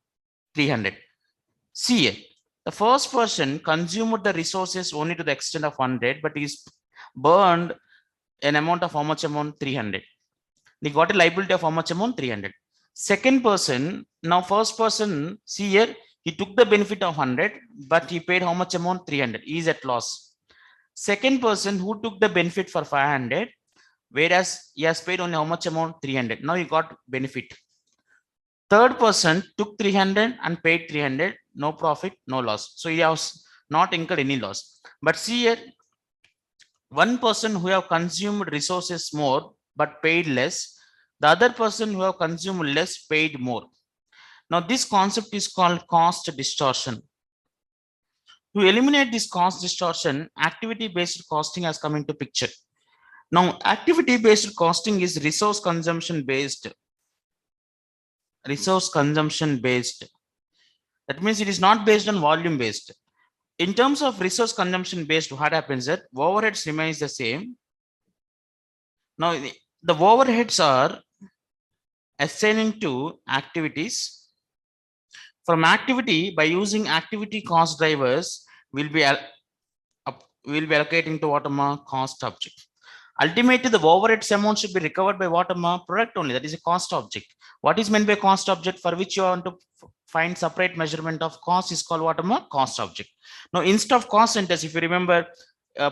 300. See it. The first person consumed the resources only to the extent of 100, but is burned an amount of how much amount? 300. They got a liability of how much amount? 300. Second person, now first person, see here, He took the benefit of 100, but he paid how much amount? 300. He is at loss. Second person who took the benefit for 500, whereas he has paid only how much amount? 300. Now he got benefit. Third person took 300 and paid 300, no profit, no loss. So he has not incurred any loss. But see here, one person who have consumed resources more but paid less, the other person who have consumed less paid more. Now this concept is called cost distortion. To eliminate this cost distortion, activity-based costing has come into picture. Now activity-based costing is resource consumption based. Resource consumption based. That means it is not based on volume based. In terms of resource consumption based, what happens that overheads remains the same. Now the overheads are assigning to activities. From activity, by using activity cost drivers, will be allocating to watermark cost object. Ultimately, the overheads amount should be recovered by watermark product only. That is a cost object. What is meant by cost object, for which you want to find separate measurement of cost, is called watermark cost object. Now, instead of cost centers, if you remember,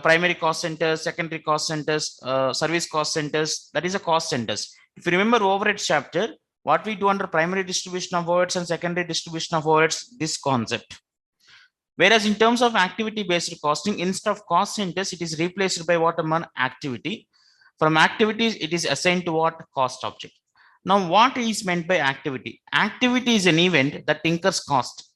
primary cost centers, secondary cost centers, service cost centers, that is a cost centers. If you remember overheads chapter, what we do under primary distribution of overheads and secondary distribution of overheads, this concept. Whereas in terms of activity-based costing, instead of cost centers, it is replaced by watermark activity. From activities, it is assigned to what? Cost object. Now, what is meant by activity? Activity is an event that incurs cost.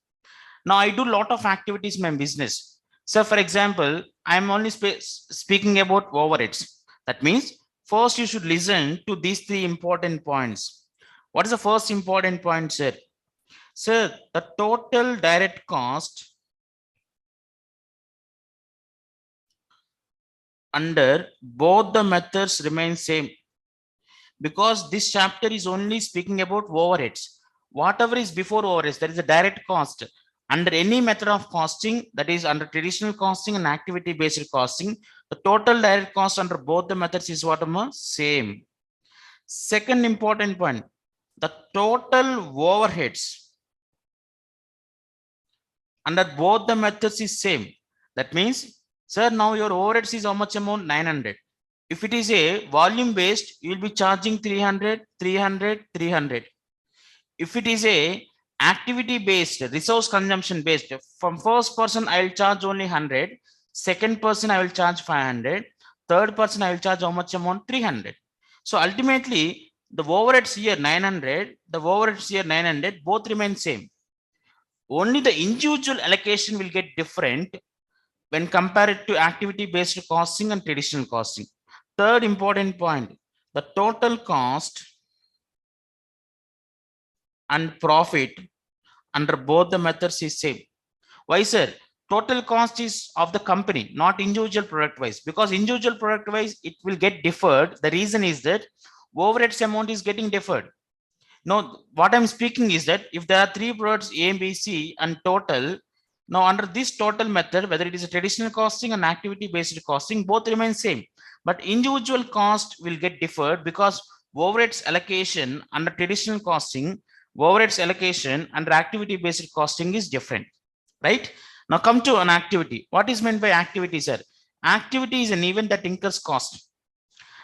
Now, I do a lot of activities in my business. So, for example, I am only speaking about overheads. That means, first you should listen to these three important points. What is the first important point, sir? Sir, the total direct cost under both the methods remain same, because this chapter is only speaking about overheads. Whatever is before overheads, that is a direct cost. Under any method of costing, that is under traditional costing and activity based costing, the total direct cost under both the methods is what? Same. Second important point, the total overheads under both the methods is same. That means, sir, now your overheads is how much amount? 900. If it is a volume based, you will be charging 300, 300, 300. If it is a activity based, resource consumption based, from first person I will charge only 100, second person I will charge 500, third person I will charge how much amount? 300. So ultimately, the overheads here 900, the overheads here 900, both remain same. Only the individual allocation will get different when compared to activity based costing and traditional costing. Third important point, the total cost and profit under both the methods is same. Why, sir? Total cost is of the company, not individual product wise, because individual product wise it will get deferred. The reason is that overheads amount is getting deferred. Now, what I'm speaking is that if there are three products A, B, C and total, now under this total method, whether it is a traditional costing and activity based costing, both remain same. But individual cost will get deferred because overheads allocation under traditional costing, overheads allocation under activity based costing is different, right? Now come to an activity. What is meant by activity, sir? Activity is an event that incurs cost.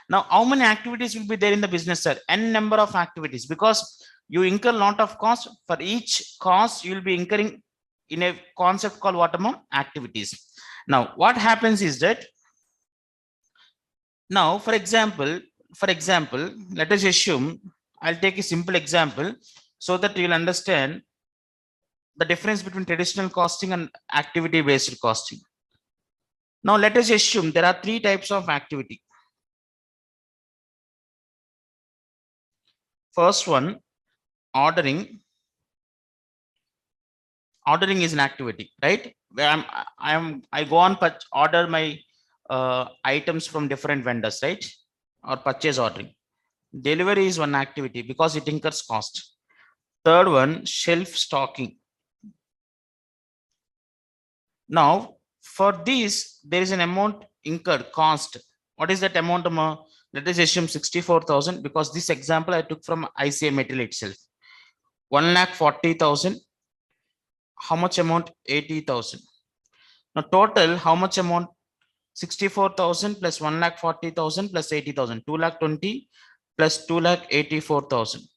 Now, how many activities will be there in the business, sir? N number of activities, because you incur a lot of cost. For each cost, you will be incurring in a concept called what amount? Activities. Now, what happens is that now, for example, let us assume, I'll take a simple example so that you'll understand the difference between traditional costing and activity based costing. Now, let us assume there are three types of activity. First one, ordering. Ordering is an activity, right? Where I go on order my items from different vendors, right? Or purchase ordering. Delivery is one activity because it incurs cost. Third one, shelf stocking. Now, for this, there is an amount incurred cost. What is that amount? Let us assume 64,000, because this example I took from ICI material itself. 1,40,000. how much amount? 80,000. Now total, how much amount? 64,000 plus 1,40,000 plus 80,000, 2,20,000 plus 2,84,000.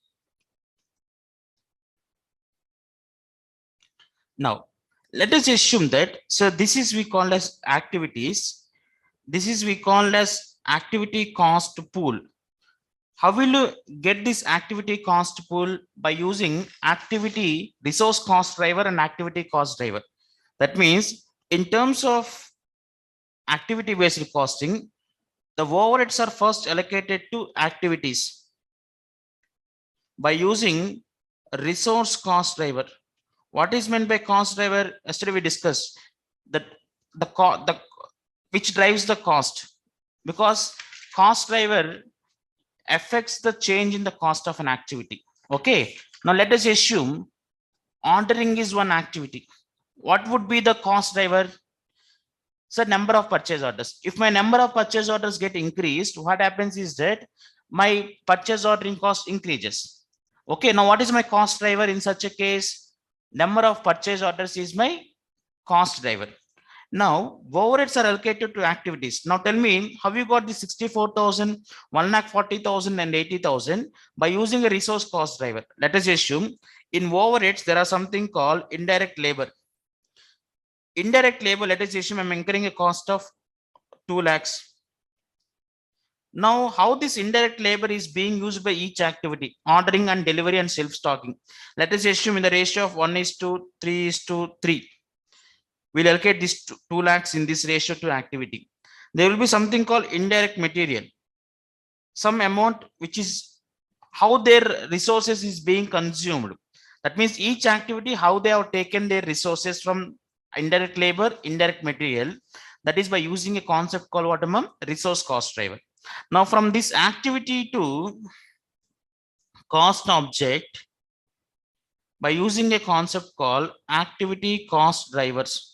Now, let us assume that, so this is we call as activities. This is we call as activity cost pool. How will you get this activity cost pool? By using activity resource cost driver and activity cost driver. That means in terms of activity based costing, the overheads are first allocated to activities by using resource cost driver. What is meant by cost driver? Yesterday we discussed that the which drives the cost, because cost driver affects the change in the cost of an activity. Okay, now let us assume ordering is one activity. What would be the cost driver? So number of purchase orders. If my number of purchase orders get increased, what happens is that my purchase ordering cost increases. Okay, now what is my cost driver in such a case? Number of purchase orders is my cost driver. Now overheads are allocated to activities. Now tell me, how you got the 64,000, 1,40,000 and 80,000 by using a resource cost driver? Let us assume in overheads there are something called indirect labor. Indirect labor, let us assume I'm incurring a cost of 2 lakhs. Now, how this indirect labor is being used by each activity, ordering and delivery and self-stocking. Let us assume in the ratio of 1:3:3. We'll allocate this 2 lakhs in this ratio to activity. There will be something called indirect material. Some amount which is how their resources is being consumed. That means each activity, how they have taken their resources from indirect labor, indirect material. That is by using a concept called what, resource cost driver. Now from this activity to cost object, by using a concept called activity cost drivers.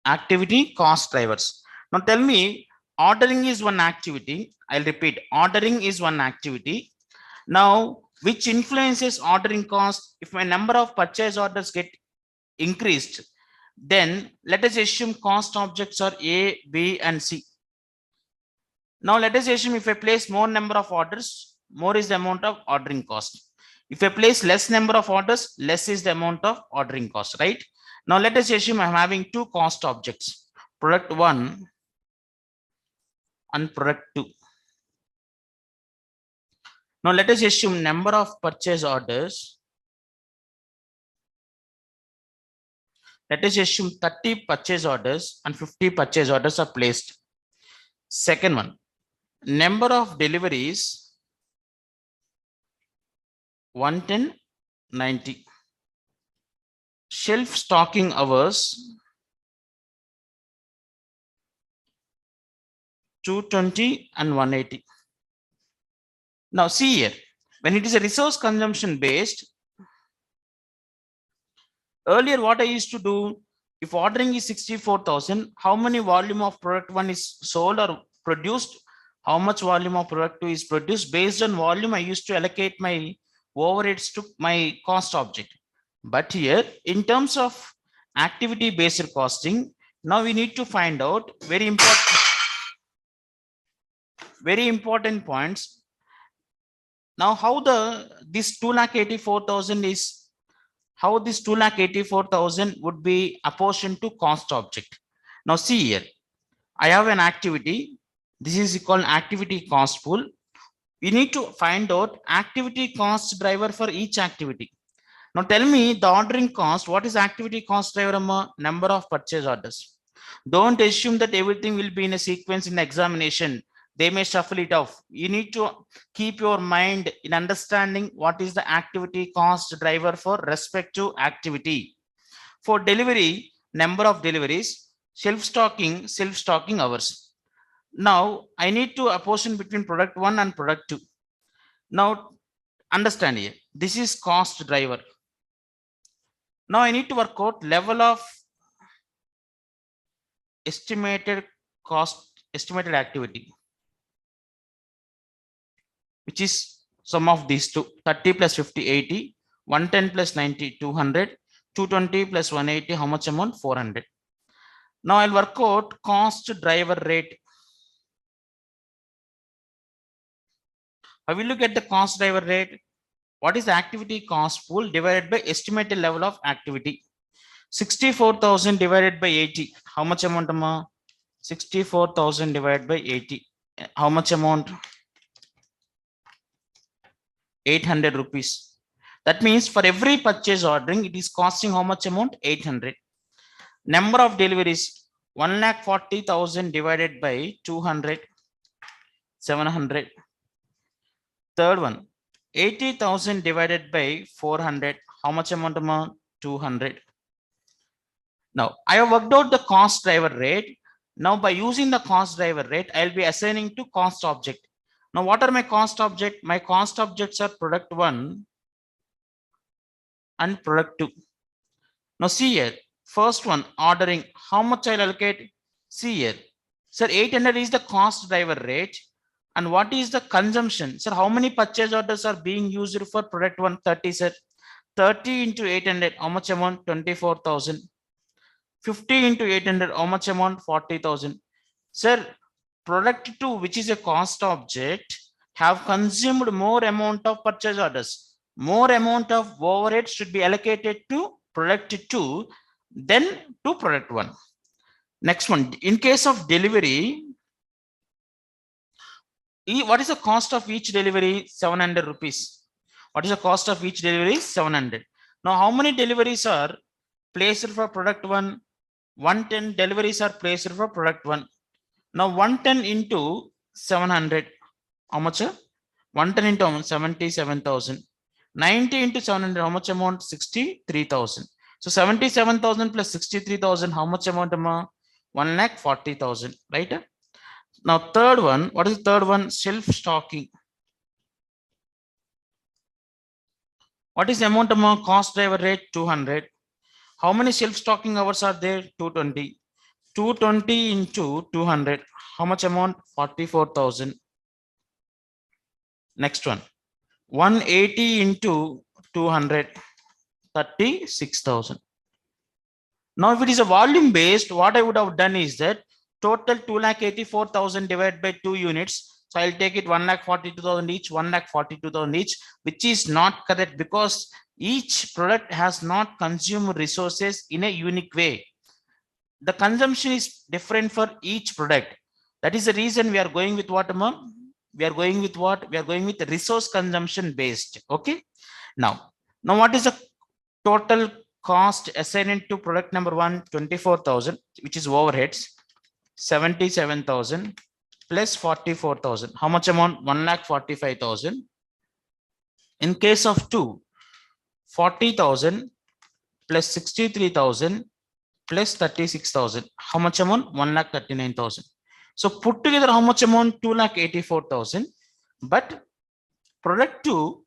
Activity cost drivers. Now tell me, ordering is one activity. I'll repeat, ordering is one activity. Now, which influences ordering cost? If my number of purchase orders get increased, then let us assume cost objects are A, B, and C. Now let us assume if I place more number of orders, more is the amount of ordering cost. If I place less number of orders, less is the amount of ordering cost, right? Now let us assume I'm having two cost objects, product 1 and product 2. Now let us assume number of purchase orders. Let us assume 30 purchase orders and 50 purchase orders are placed. Second one, number of deliveries 110, 90. Shelf stocking hours 220 and 180. Now see here, when it is a resource consumption based, earlier what I used to do, if ordering is 64,000, how many volume of product 1 is sold or produced, how much volume of product 2 is produced, based on volume I used to allocate my overheads to my cost object. But here in terms of activity based costing, now we need to find out very important points. Now how this 2,84,000 is, how this 2,84,000 would be apportioned to cost object. Now see here, I have an activity. This is called activity cost pool. We need to find out activity cost driver for each activity. Now tell me the ordering cost. What is activity cost driver? Number of purchase orders. Don't assume that everything will be in a sequence in examination. They may shuffle it off. You need to keep your mind in understanding what is the activity cost driver for respective activity. For delivery, number of deliveries, self-stocking hours. Now I need to apportion between product 1 and product 2. Now understand here, this is cost driver. Now I need to work out level of estimated cost, estimated activity, which is sum of these two, 30 plus 50, 80, 110 plus 90, 200, 220 plus 180, how much amount? 400. Now I'll work out cost driver rate. I will look at the cost driver rate. What is the activity cost pool divided by estimated level of activity? 64,000 divided by 80. How much amount? 64,000 divided by 80. How much amount? 800 rupees. That means for every purchase ordering, it is costing how much amount? 800. Number of deliveries, 1,40,000 divided by 200, 700. Third one, 80,000 divided by 400. How much amount? 200. Now, I have worked out the cost driver rate. Now, by using the cost driver rate, I'll be assigning to cost object. Now, what are my cost object? My cost objects are product 1 and product 2. Now, see here, first one, ordering. How much I'll allocate? See here, sir, 800 is the cost driver rate. And what is the consumption? Sir, how many purchase orders are being used for product 1? 30, sir. 30 into 800, how much amount? 24,000. 50 into 800, how much amount? 40,000. Sir, product 2, which is a cost object, have consumed more amount of purchase orders. More amount of overhead should be allocated to product 2 than to product 1. Next one, in case of delivery, what is the cost of each delivery? 700 rupees. What is the cost of each delivery? 700. Now, how many deliveries are placed for product 1? 110 deliveries are placed for product 1. Now, 110 into 700. How much? 110 into 77,000. 90 into 700. How much amount? 63,000. So 77,000 plus 63,000. How much amount? 1,40,000. Right? Now, third one. What is the third one? Self-stocking. What is the amount? Cost driver rate? 200. How many self-stocking hours are there? 220. 220 into 200. How much amount? 44,000. Next one. 180 into 200. 36,000. Now, if it is a volume based, what I would have done is that total 2,84,000 divided by 2 units. So I'll take it 1,42,000 each, 1,42,000 each, which is not correct because each product has not consumed resources in a unique way. The consumption is different for each product. That is the reason we are going with what, we are going with what? We are going with resource consumption based. Okay. Now what is the total cost assigned to product number 1? 24,000, which is overheads. 77,000 plus 44,000. How much amount? 1,45,000. In case of 2, 40,000 plus 63,000 plus 36,000. How much amount? 1,39,000. So put together how much amount? 2,84,000. But product 2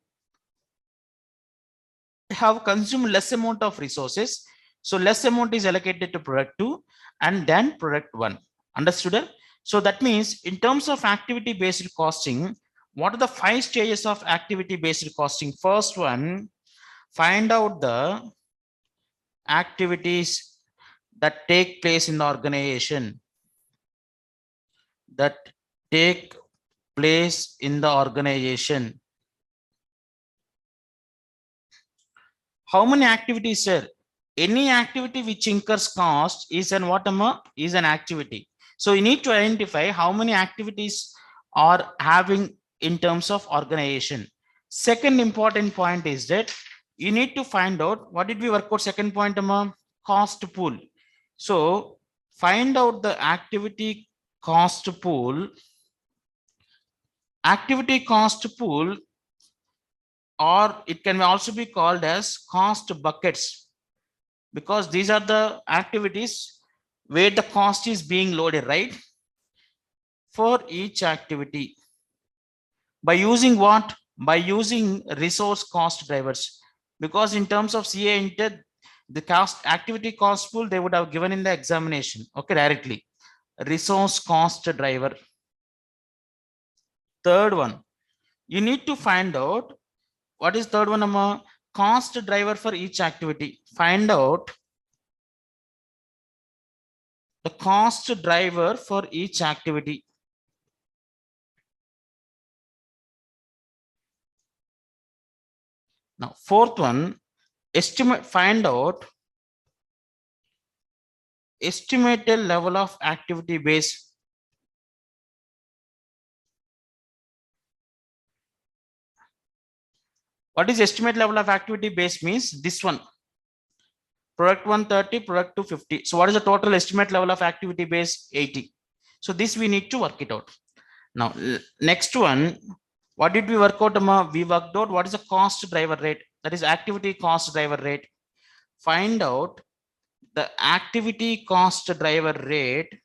have consumed less amount of resources. So less amount is allocated to product 2 and then product 1. Understood? So that means in terms of activity based costing, what are the 5 stages of activity based costing? First one, find out the activities that take place in the organization. That take place in the organization. How many activities, sir? Any activity which incurs cost is an what? Is an activity. So you need to identify how many activities are having in terms of organization. Second important point is that you need to find out what did we work out. Second point, cost pool. So find out the activity cost pool. Activity cost pool, or it can also be called as cost buckets, because these are the activities where the cost is being loaded, right? For each activity. By using what? By using resource cost drivers. Because in terms of CA Inter, the cost activity cost pool they would have given in the examination. Okay, directly. Resource cost driver. Third one, you need to find out what is third one, cost driver for each activity. Find out the cost driver for each activity. Now, fourth one, find out estimated level of activity base. What is estimate level of activity base means? This one, product 130, product 250. So what is the total estimate level of activity base? 80. So this we need to work it out. Now, next one, what did we work out? We worked out what is the cost driver rate, that is activity cost driver rate. Find out the activity cost driver rate.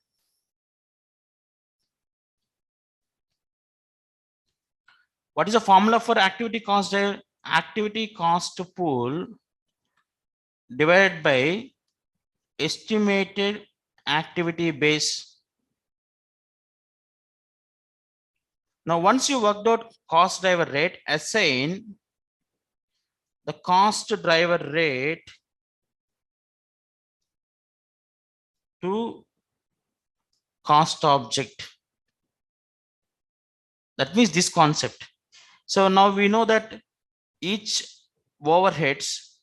What is the formula for activity cost driver? Activity cost pool divided by estimated activity base. Now, once you worked out cost driver rate, assign the cost driver rate to cost object. That means this concept. So now we know that each overheads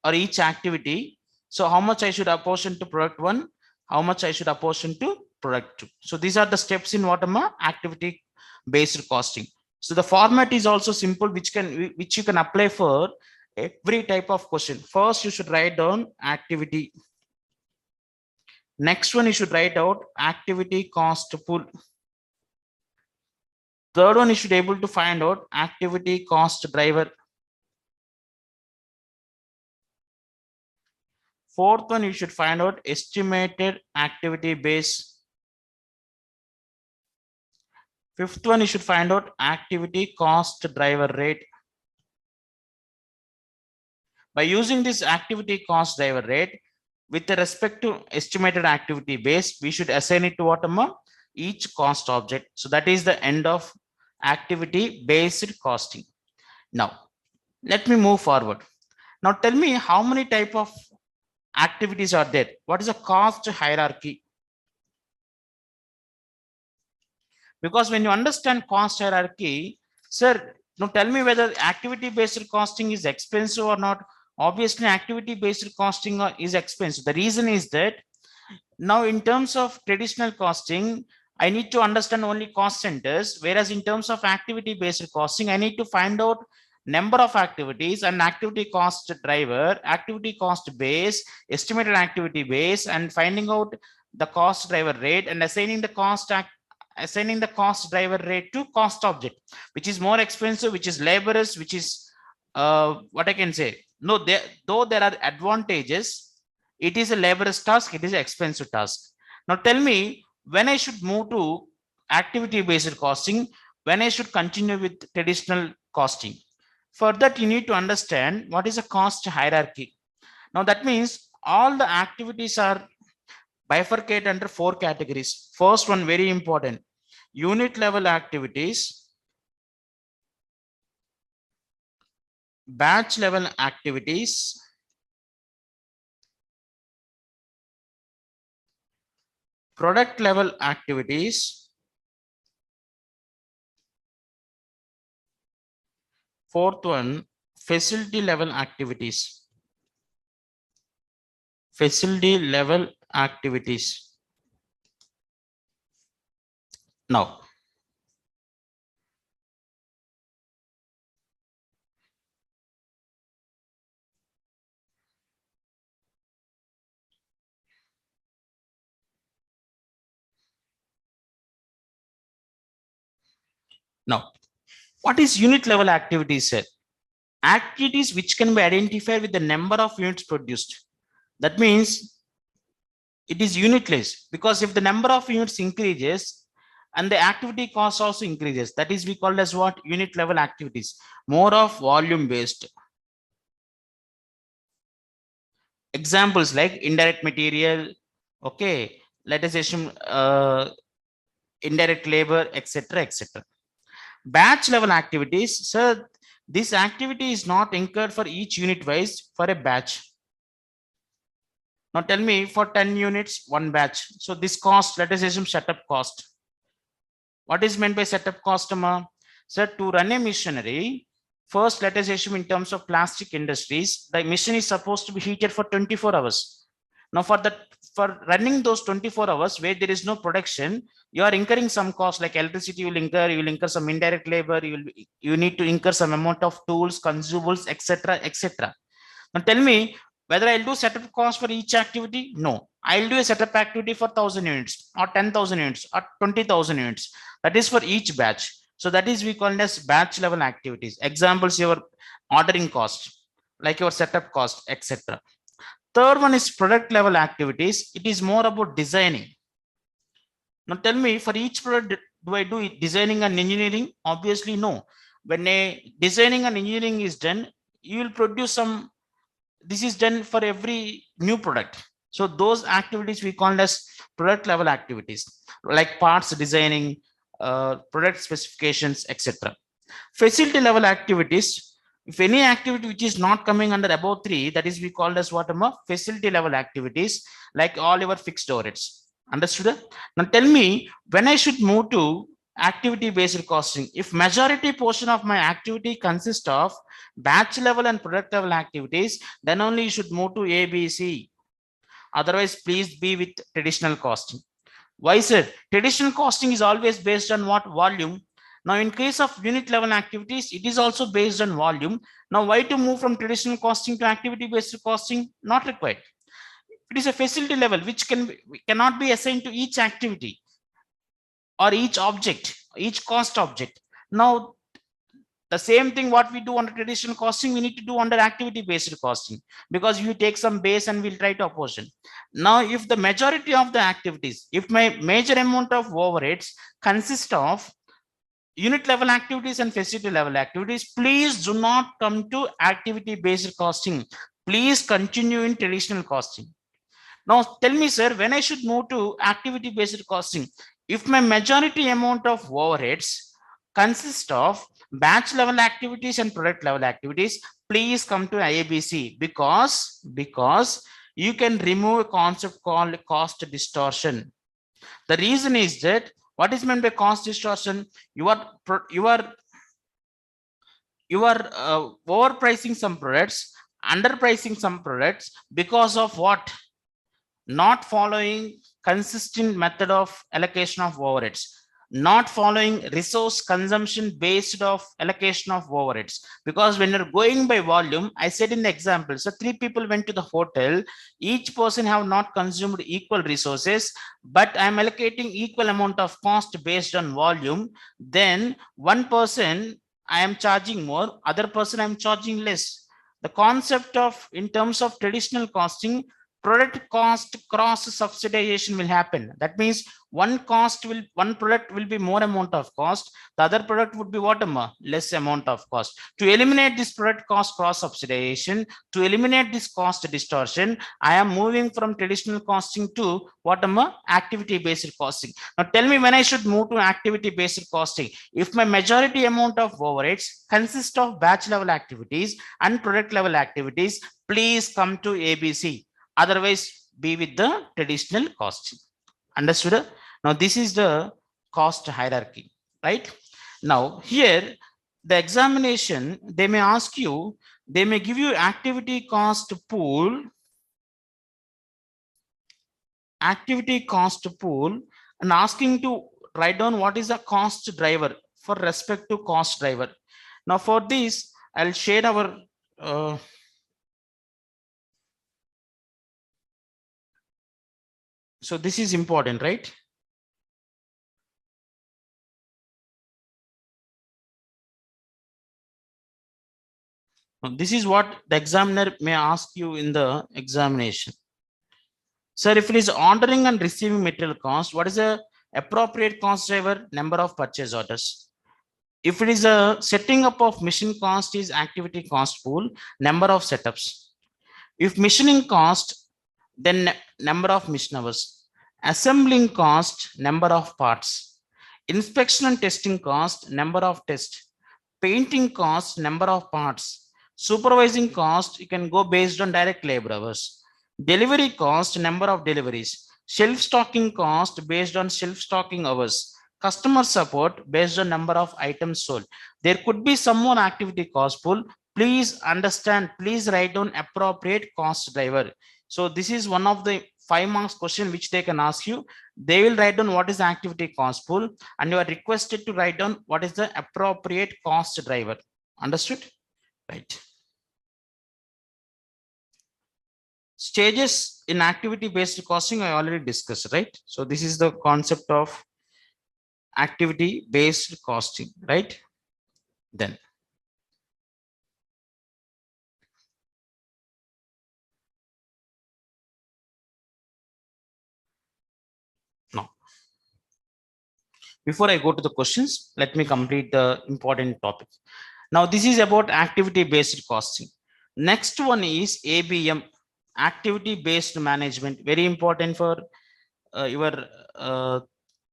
or each activity. So how much I should apportion to product 1, how much I should apportion to product 2. So these are the steps in what activity based costing. So the format is also simple, which you can apply for every type of question. First, you should write down activity. Next one, you should write out activity cost pool. Third one, you should be able to find out activity cost driver. Fourth one, you should find out estimated activity base. Fifth one, you should find out activity cost driver rate. By using this activity cost driver rate, with respect to estimated activity base, we should assign it to what each cost object. So that is the end of activity based costing. Now, let me move forward. Now tell me how many type of activities are there? What is a cost hierarchy? Because when you understand cost hierarchy, sir, now tell me whether activity based costing is expensive or not. Obviously, activity based costing is expensive. The reason is that now in terms of traditional costing, I need to understand only cost centers, whereas in terms of activity based costing, I need to find out number of activities and activity cost driver, activity cost base, estimated activity base, and finding out the cost driver rate and assigning the cost driver rate to cost object, which is more expensive, which is laborious, which is what I can say. No, though there are advantages, it is a laborious task, it is an expensive task. Now tell me when I should move to activity based costing, when I should continue with traditional costing. For that, you need to understand what is a cost hierarchy. Now that means all the activities are bifurcated under 4 categories. First one, very important, unit level activities, batch level activities, product level activities, fourth one, facility level activities. Facility level activities. Now, what is unit level activities, sir? Activities which can be identified with the number of units produced. That means it is unitless, because if the number of units increases and the activity cost also increases, that is we call as what? Unit level activities, more of volume based. Examples like indirect material, okay, let us assume indirect labor, etc., etc. Batch level activities, sir, This activity is not incurred for each unit wise for a batch. Now tell me, for 10 units, one batch. So this cost, let us assume setup cost. What is meant by setup cost, Amma? Sir, to run a machinery, first let us assume in terms of plastic industries, the machine is supposed to be heated for 24 hours. Now for running those 24 hours where there is no production, you are incurring some cost like electricity you will incur some indirect labor, you need to incur some amount of tools, consumables, etc., etc. Now tell me whether I'll do setup cost for each activity. No, I'll do a setup activity for 1000 units or 10,000 units or 20,000 units. That is for each batch. So that is we call as batch level activities. Examples, your ordering cost, like your setup cost, etc. Third one is product level activities. It is more about designing. Now tell me, for each product, do I do designing and engineering? Obviously, no. When a designing and engineering is done, you will produce some. This is done for every new product. So those activities we call as product level activities, like parts designing, product specifications, etc. Facility level activities. If any activity which is not coming under above 3, that is we call as what, facility level activities, like all your fixed overheads. Understood? Now tell me, when I should move to activity based costing, if majority portion of my activity consists of batch level and product level activities, then only you should move to ABC. Otherwise, please be with traditional costing. Why, sir? Traditional costing is always based on what? Volume. Now, in case of unit level activities, it is also based on volume. Now, why to move from traditional costing to activity based costing? Not required. It is a facility level which cannot be assigned to each activity or each object, each cost object. Now, the same thing what we do under traditional costing, we need to do under activity based costing, because you take some base and we'll try to apportion. Now, if the majority of the activities, if my major amount of overheads consist of unit level activities and facility level activities, please do not come to activity based costing. Please continue in traditional costing. Now tell me, sir, when I should move to activity based costing? If my majority amount of overheads consist of batch level activities and product level activities, please come to ABC, because you can remove a concept called cost distortion. The reason is that what is meant by cost distortion? You are overpricing some products, underpricing some products because of what? Not following consistent method of allocation of overheads, not following resource consumption based of allocation of overheads. Because when you're going by volume, I said in the example, so 3 people went to the hotel, each person have not consumed equal resources, but I'm allocating equal amount of cost based on volume. Then one person I am charging more, other person I'm charging less. The concept of, in terms of traditional costing, product cost cross subsidization will happen. That means one product will be more amount of cost, the other product would be what, less amount of cost. To eliminate this product cost cross subsidization, to eliminate this cost distortion, I am moving from traditional costing to what, activity based costing. Now tell me, when I should move to activity based costing? If my majority amount of overheads consist of batch level activities and product level activities, please come to ABC. Otherwise, be with the traditional costing. Understood? Now, this is the cost hierarchy, right? Now, here, the examination, they may ask you, they may give you activity cost pool, and asking to write down what is the cost driver for respect to cost driver. Now, for this, I'll share our so this is important, right? This is what the examiner may ask you in the examination. Sir, if it is ordering and receiving material cost, what is the appropriate cost driver? Number of purchase orders. If it is a setting up of machine cost, is activity cost pool, number of setups. If machining cost, then number of machine hours. Assembling cost, number of parts. Inspection and testing cost, number of tests. Painting cost, number of parts. Supervising cost, you can go based on direct labor hours. Delivery cost, number of deliveries. Shelf stocking cost based on shelf stocking hours. Customer support based on number of items sold. There could be some more activity cost pool. Please understand, please write down appropriate cost driver. So this is one of the 5 marks question which they can ask you. They will write down what is the activity cost pool, and you are requested to write down what is the appropriate cost driver. Understood? Right. Stages in activity based costing I already discussed, right? So this is the concept of activity based costing, right? Then now, before I go to the questions, let me complete the important topic. Now this is about activity based costing. Next one is ABM, activity based management, very important for your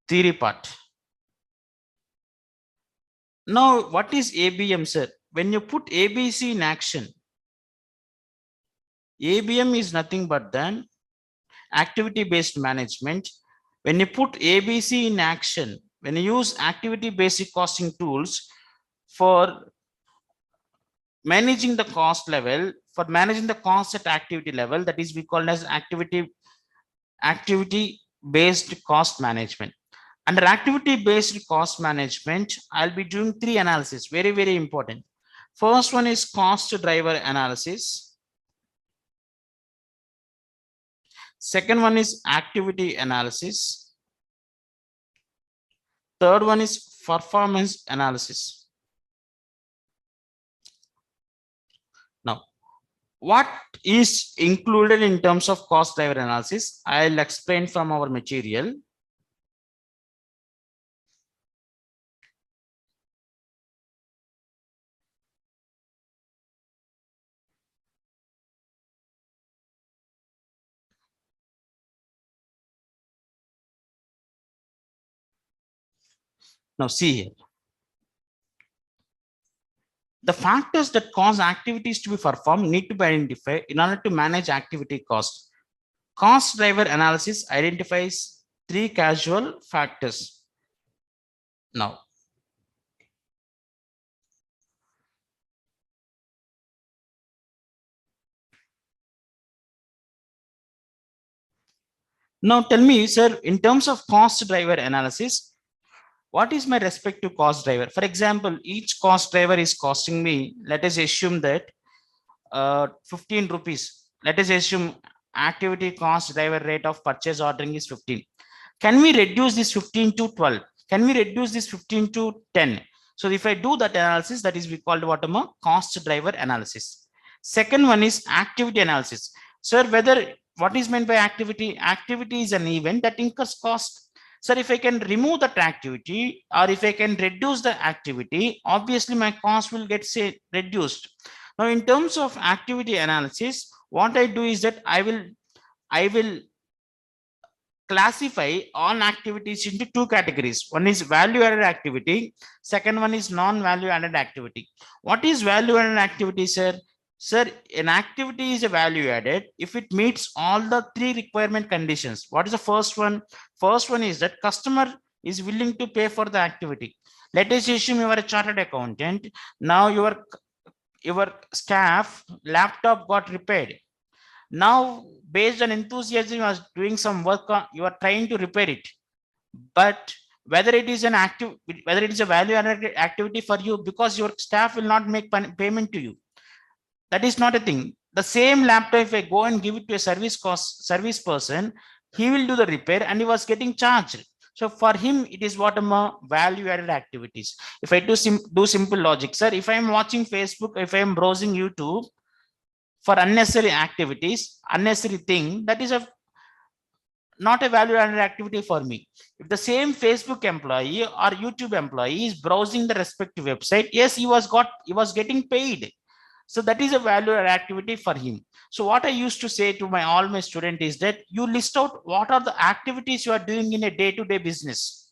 theory part. Now what is ABM, sir? When you put ABC in action, ABM is nothing but then activity based management. When you put ABC in action, when you use activity based costing tools for managing the cost level, for managing the cost at activity level, that is we call as activity based cost management. Under activity based cost management, I'll be doing 3 analysis, very, very important. First one is cost driver analysis. Second one is activity analysis. Third one is performance analysis. Now, what is included in terms of cost driver analysis? I'll explain from our material. Now, see here. The factors that cause activities to be performed need to be identified in order to manage activity cost. Cost driver analysis identifies 3 causal factors. Now, tell me, sir, in terms of cost driver analysis, what is my respective cost driver? For example, each cost driver is costing me, let us assume that 15 rupees. Let us assume activity cost driver rate of purchase ordering is 15. Can we reduce this 15 to 12? Can we reduce this 15 to 10? So if I do that analysis, that is we called what a cost driver analysis. Second one is activity analysis. Sir, whether what is meant by activity? Activity is an event that incurs cost. Sir, if I can remove that activity or if I can reduce the activity, obviously my cost will get say reduced. Now, in terms of activity analysis, what I do is that I will classify all activities into 2 categories. One is value added activity. Second one is non-value added activity. What is value added activity, sir? Sir, an activity is a value added if it meets all the 3 requirement conditions. What is the first one? First one is that customer is willing to pay for the activity. Let us assume you are a chartered accountant. Now your staff laptop got repaired. Now, based on enthusiasm, you are doing some work on, you are trying to repair it. But whether it is a value added activity for you, because your staff will not make payment to you, that is not a thing. The same laptop, if I go and give it to a service person, he will do the repair and he was getting charged. So for him, it is what value added activities. If I do simple logic, sir, if I am watching Facebook, if I am browsing YouTube for unnecessary activities, unnecessary thing, that is not a value added activity for me. If the same Facebook employee or YouTube employee is browsing the respective website, yes, he was getting paid. So that is a value added activity for him. So what I used to say to all my students is that you list out what are the activities you are doing in a day-to-day business.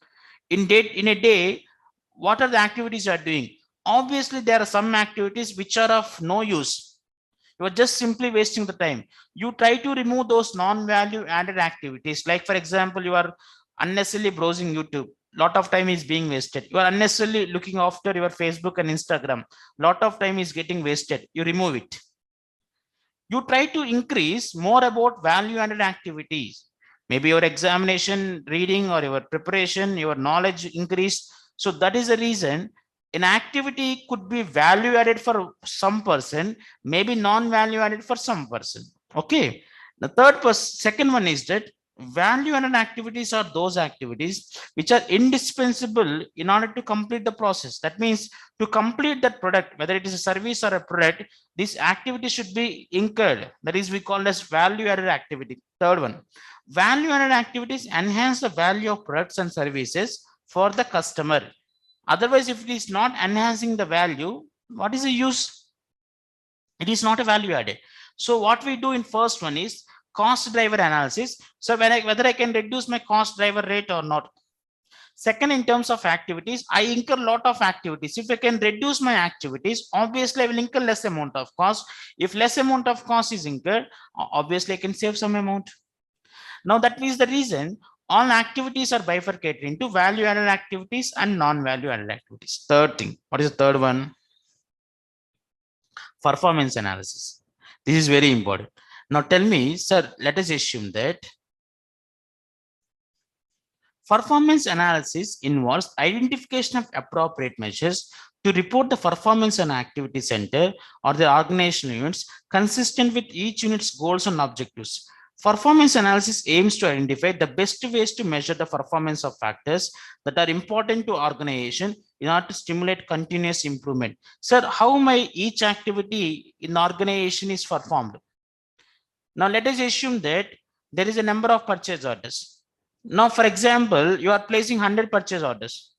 In a day, what are the activities you are doing? Obviously, there are some activities which are of no use. You are just simply wasting the time. You try to remove those non-value added activities. Like for example, you are unnecessarily browsing YouTube. Lot of time is being wasted. You are unnecessarily looking after your Facebook and Instagram. Lot of time is getting wasted. You remove it. You try to increase more about value added activities. Maybe your examination, reading, or your preparation, your knowledge increased. So that is the reason an activity could be value added for some person, maybe non-value added for some person. Okay. The second one is that value added activities are those activities which are indispensable in order to complete the process. That means to complete that product, whether it is a service or a product, this activity should be incurred. That is, we call as value added activity. Third one, value added activities enhance the value of products and services for the customer. Otherwise, if it is not enhancing the value, what is the use? It is not a value added. So what we do in first one is cost driver analysis. So whether I can reduce my cost driver rate or not. Second, in terms of activities, I incur a lot of activities. If I can reduce my activities, obviously I will incur less amount of cost. If less amount of cost is incurred, obviously I can save some amount. Now that is the reason all activities are bifurcated into value added activities and non-value added activities. Third thing, what is the third one? Performance analysis. This is very important. Now tell me, sir, let us assume that performance analysis involves identification of appropriate measures to report the performance on activity center or the organizational units consistent with each unit's goals and objectives. Performance analysis aims to identify the best ways to measure the performance of factors that are important to organization in order to stimulate continuous improvement. Sir, how each activity in the organization is performed? Now let us assume that there is a number of purchase orders. Now, for example, you are placing 100 purchase orders,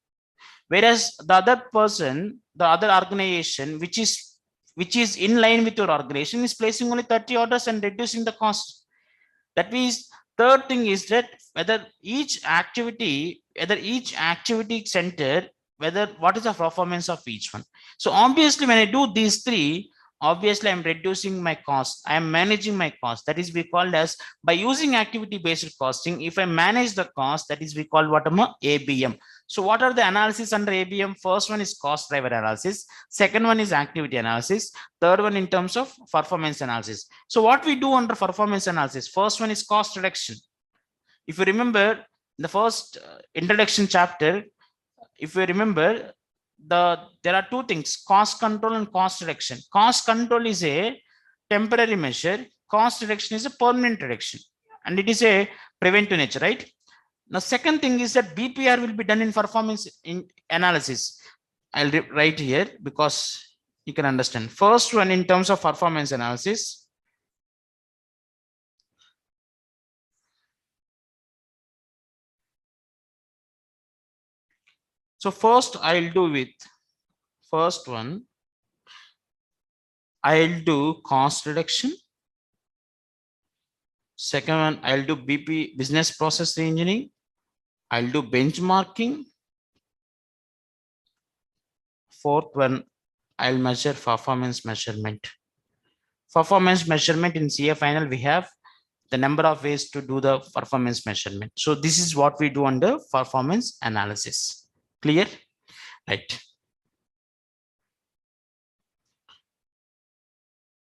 whereas the other person, the other organization, which is in line with your organization, is placing only 30 orders and reducing the cost. That means third thing is that whether each activity center, what is the performance of each one. So obviously, when I do these three, obviously I'm reducing my cost. I am managing my cost. That is we call as by using activity based costing. If I manage the cost, that is we call what ABM. So what are the analysis under ABM? First one is cost driver analysis. Second one is activity analysis. Third one in terms of performance analysis. So what we do under performance analysis? First one is cost reduction. If you remember the first introduction chapter, if you remember, there are two things: cost control and cost reduction. Cost control is a temporary measure, cost reduction is a permanent reduction, and it is a preventive nature, right? Now second thing is that BPR will be done in performance analysis. I'll write here because you can understand. First one in terms of performance analysis, so first I'll do with first one, I'll do cost reduction. Second one, I'll do BP, business process engineering. I'll do benchmarking. Fourth one, I'll measure performance measurement. Performance measurement in CA final, we have the number of ways to do the performance measurement. So this is what we do under performance analysis. Clear? Right.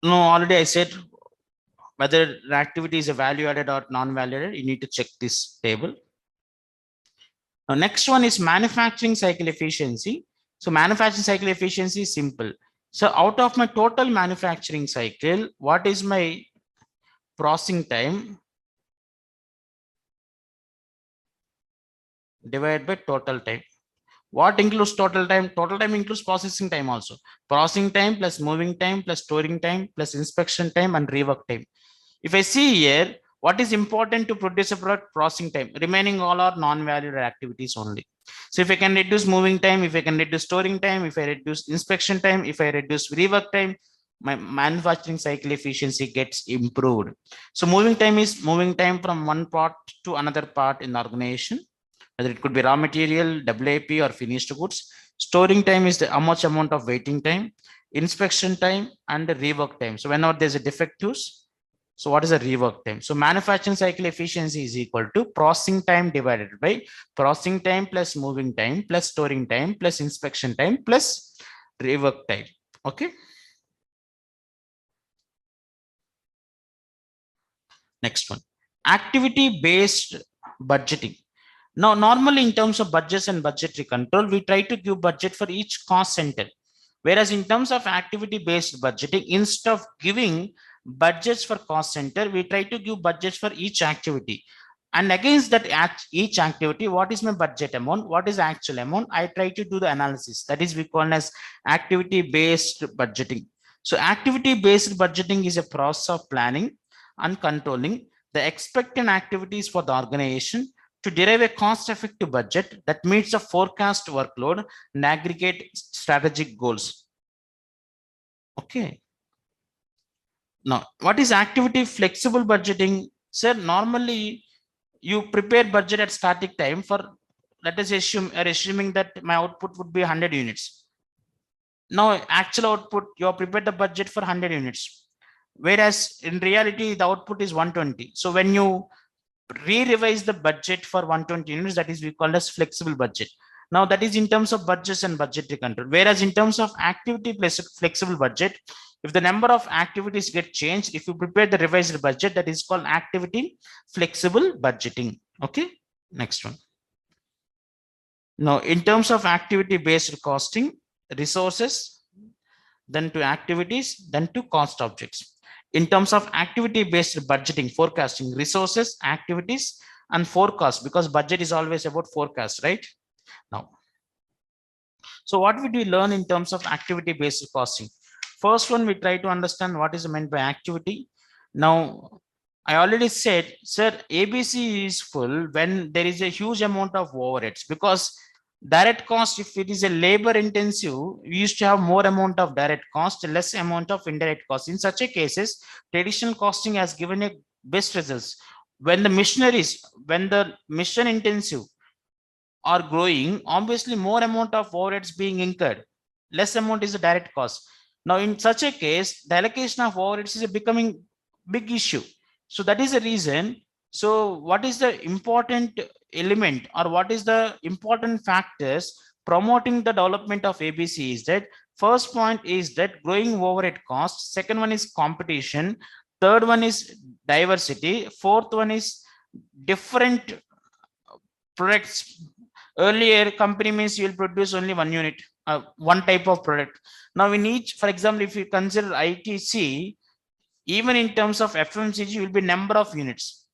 No, already I said whether an activity is a value added or non-value added, you need to check this table. Now, next one is manufacturing cycle efficiency. So manufacturing cycle efficiency is simple. So out of my total manufacturing cycle, what is my processing time divided by total time? What includes total time? Total time includes processing time also. Processing time plus moving time plus storing time plus inspection time and rework time. If I see here, what is important to produce a product? Processing time. Remaining all are non-valued activities only. So if I can reduce moving time, if I can reduce storing time, if I reduce inspection time, if I reduce rework time, my manufacturing cycle efficiency gets improved. So moving time is moving time from one part to another part in the organization, whether it could be raw material, WIP, or finished goods. Storing time is the how much amount of waiting time, inspection time, and the rework time. So whenever there's a defectives, so what is the rework time? So manufacturing cycle efficiency is equal to processing time divided by processing time plus moving time plus storing time plus inspection time plus rework time. Okay. Next one, activity based budgeting. Now, normally in terms of budgets and budgetary control, we try to give budget for each cost center. Whereas in terms of activity based budgeting, instead of giving budgets for cost center, we try to give budgets for each activity. And against that each activity, what is my budget amount? What is the actual amount? I try to do the analysis. That is we call as activity based budgeting. So activity based budgeting is a process of planning and controlling the expected activities for the organization to derive a cost-effective budget that meets the forecast workload and aggregate strategic goals. Okay. Now, what is activity flexible budgeting? Sir, normally you prepare budget at static time for, let us assuming that my output would be 100 units. Now, actual output, you have prepared the budget for 100 units. Whereas in reality, the output is 120. So when you re-revise the budget for 120 units, that is we call as flexible budget. Now that is in terms of budgets and budgetary control. Whereas in terms of activity plus flexible budget, if the number of activities get changed, if you prepare the revised budget, that is called activity flexible budgeting. Okay, next one. Now in terms of activity based costing, resources, then to activities, then to cost objects. In terms of activity based budgeting, forecasting, resources, activities, and forecast, because budget is always about forecast, right? Now, so what would we learn in terms of activity based costing? First one, we try to understand what is meant by activity. Now, I already said, sir, ABC is full when there is a huge amount of overheads, because direct cost, if it is a labor intensive, we used to have more amount of direct cost, less amount of indirect cost. In such a cases, traditional costing has given a best results. When the machineries, when the mission intensive are growing, obviously more amount of overheads being incurred, less amount is the direct cost. Now in such a case, the allocation of overheads is a becoming big issue. So that is the reason. So what is the important element, or what is the important factors promoting the development of ABC is that first point is that growing overhead costs, second one is competition, third one is diversity, fourth one is different products. Earlier company means you will produce only one unit, one type of product. Now in each, for example, if you consider ITC, even in terms of FMCG will be number of units.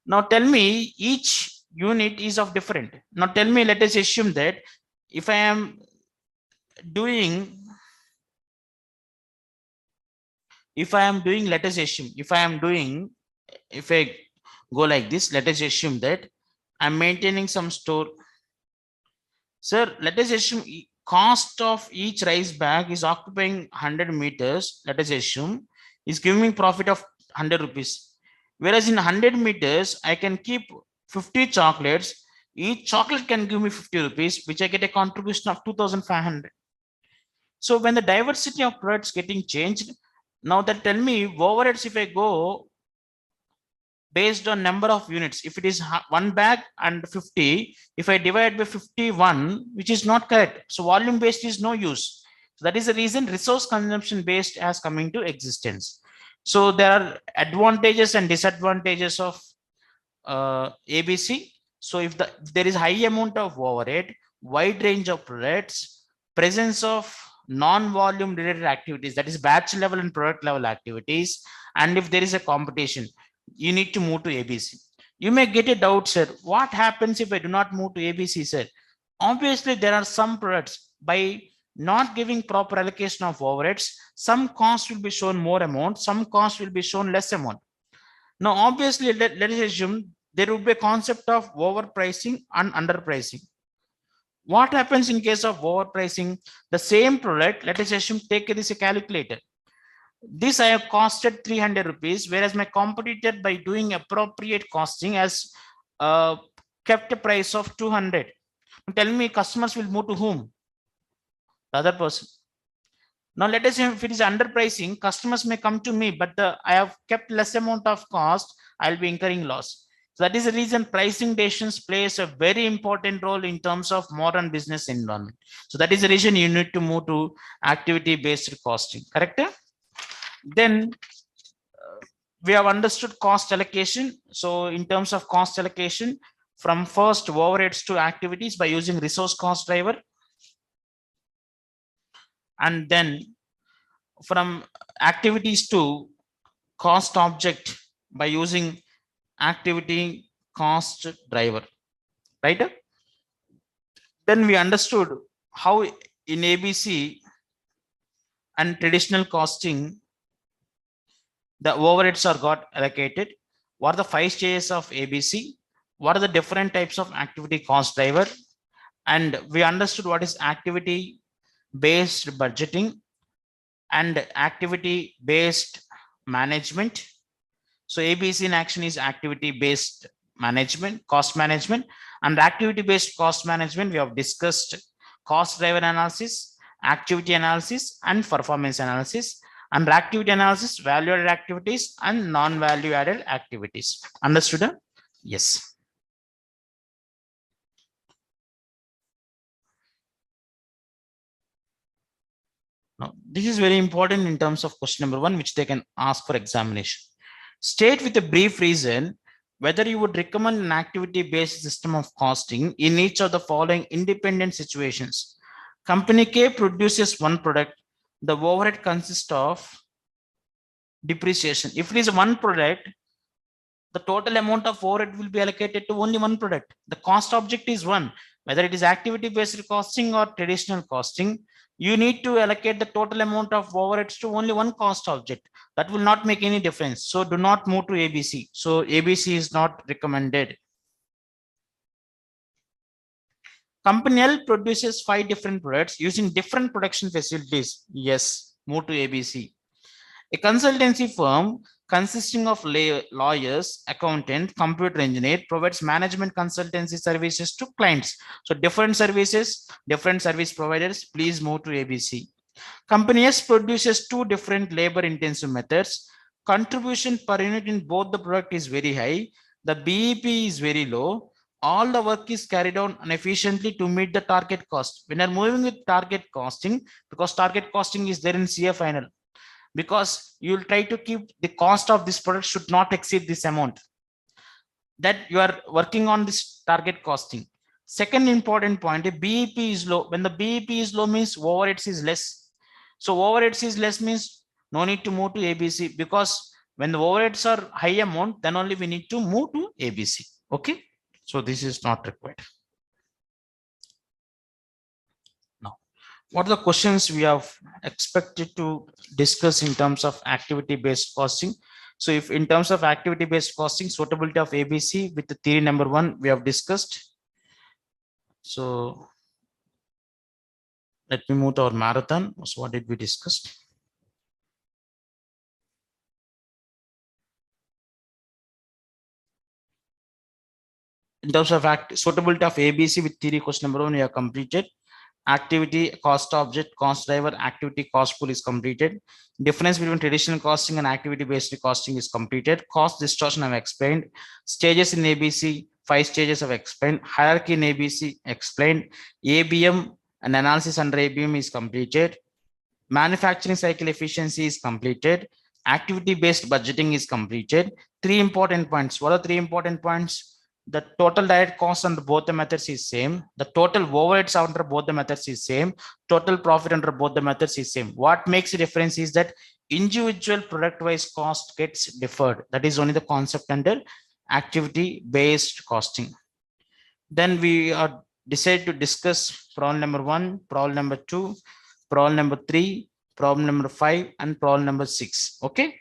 Now tell me, each unit is of different. Now tell me, let us assume that if I am doing, let us assume, if I go like this, let us assume that I'm maintaining some store. Sir, let us assume cost of each rice bag is occupying 100 meters, let us assume, is giving me profit of 100 rupees. Whereas in 100 meters, I can keep 50 chocolates. Each chocolate can give me 50 rupees, which I get a contribution of 2,500. So when the diversity of products getting changed, now that tell me overheads, if I go based on number of units, if it is one bag and 50, if I divide by 51, which is not correct. So volume based is no use. So that is the reason resource consumption based has come into existence. So there are advantages and disadvantages of ABC. So if there is high amount of overhead, wide range of products, presence of non-volume related activities, that is batch level and product level activities, and if there is a competition, you need to move to ABC. You may get a doubt, sir, what happens if I do not move to ABC, sir? Obviously, there are some products, by not giving proper allocation of overheads, some cost will be shown more amount, some cost will be shown less amount. Now, obviously, let us assume there would be a concept of overpricing and underpricing. What happens in case of overpricing? The same product, let us assume, take this a calculator. This I have costed 300 rupees, whereas my competitor, by doing appropriate costing, has kept a price of 200. Tell me, customers will move to whom? the other person. Now let us say if it is underpricing, customers may come to me, but I have kept less amount of cost, I'll be incurring loss. So that is the reason pricing decisions plays a very important role in terms of modern business environment. So that is the reason you need to move to activity based costing, correct? Then we have understood cost allocation. So in terms of cost allocation, from first overheads to activities by using resource cost driver, and then from activities to cost object by using activity cost driver, right? Then we understood how in ABC and traditional costing the overheads are got allocated. What are the 5 stages of ABC? What are the different types of activity cost driver? And we understood what is activity based budgeting and activity based management. So ABC in action is activity based management, cost management, and activity based cost management. We have discussed cost driver analysis, activity analysis, and performance analysis. Under activity analysis, value added activities and non value added activities. Understood? Yes. Now, this is very important in terms of question number 1, which they can ask for examination. State with a brief reason whether you would recommend an activity-based system of costing in each of the following independent situations. Company K produces one product. The overhead consists of depreciation. If it is one product, the total amount of overhead will be allocated to only one product. The cost object is one. Whether it is activity-based costing or traditional costing, you need to allocate the total amount of overheads to only one cost object. That will not make any difference. So do not move to ABC. So ABC is not recommended. Company L produces 5 different products using different production facilities. Yes, move to ABC. A consultancy firm consisting of lawyers, accountant, computer engineer provides management consultancy services to clients. So different services, different service providers, please move to ABC. Company S produces 2 different labor intensive methods. Contribution per unit in both the product is very high. The BEP is very low. All the work is carried on efficiently to meet the target cost. When you are moving with target costing, because target costing is there in CA final, because you will try to keep the cost of this product should not exceed this amount, that you are working on this target costing. Second important point, BEP is low. When the BEP is low means overheads is less. So overheads is less means no need to move to ABC, because when the overheads are high amount, then only we need to move to ABC. Okay, so this is not required. Now, what are the questions we have expected to discuss in terms of activity based costing? So if in terms of activity based costing, suitability of ABC with the theory number 1 we have discussed. So let me move to our marathon. So what did we discuss? In terms of suitability of ABC with theory question number 1 we have completed. Activity cost object cost driver activity cost pool is completed. Difference between traditional costing and activity based costing is completed. Cost distortion I've explained. Stages in ABC, 5 stages I've explained. Hierarchy in ABC explained. ABM and analysis under ABM is completed. Manufacturing cycle efficiency is completed. Activity based budgeting is completed. 3 important points. What are 3 important points? The total direct cost under both the methods is same. The total overheads under both the methods is same. Total profit under both the methods is same. What makes a difference is that individual product wise cost gets deferred. That is only the concept under activity based costing. Then we are decided to discuss problem number 1, problem number 2, problem number 3, problem number 5, and problem number 6. Okay.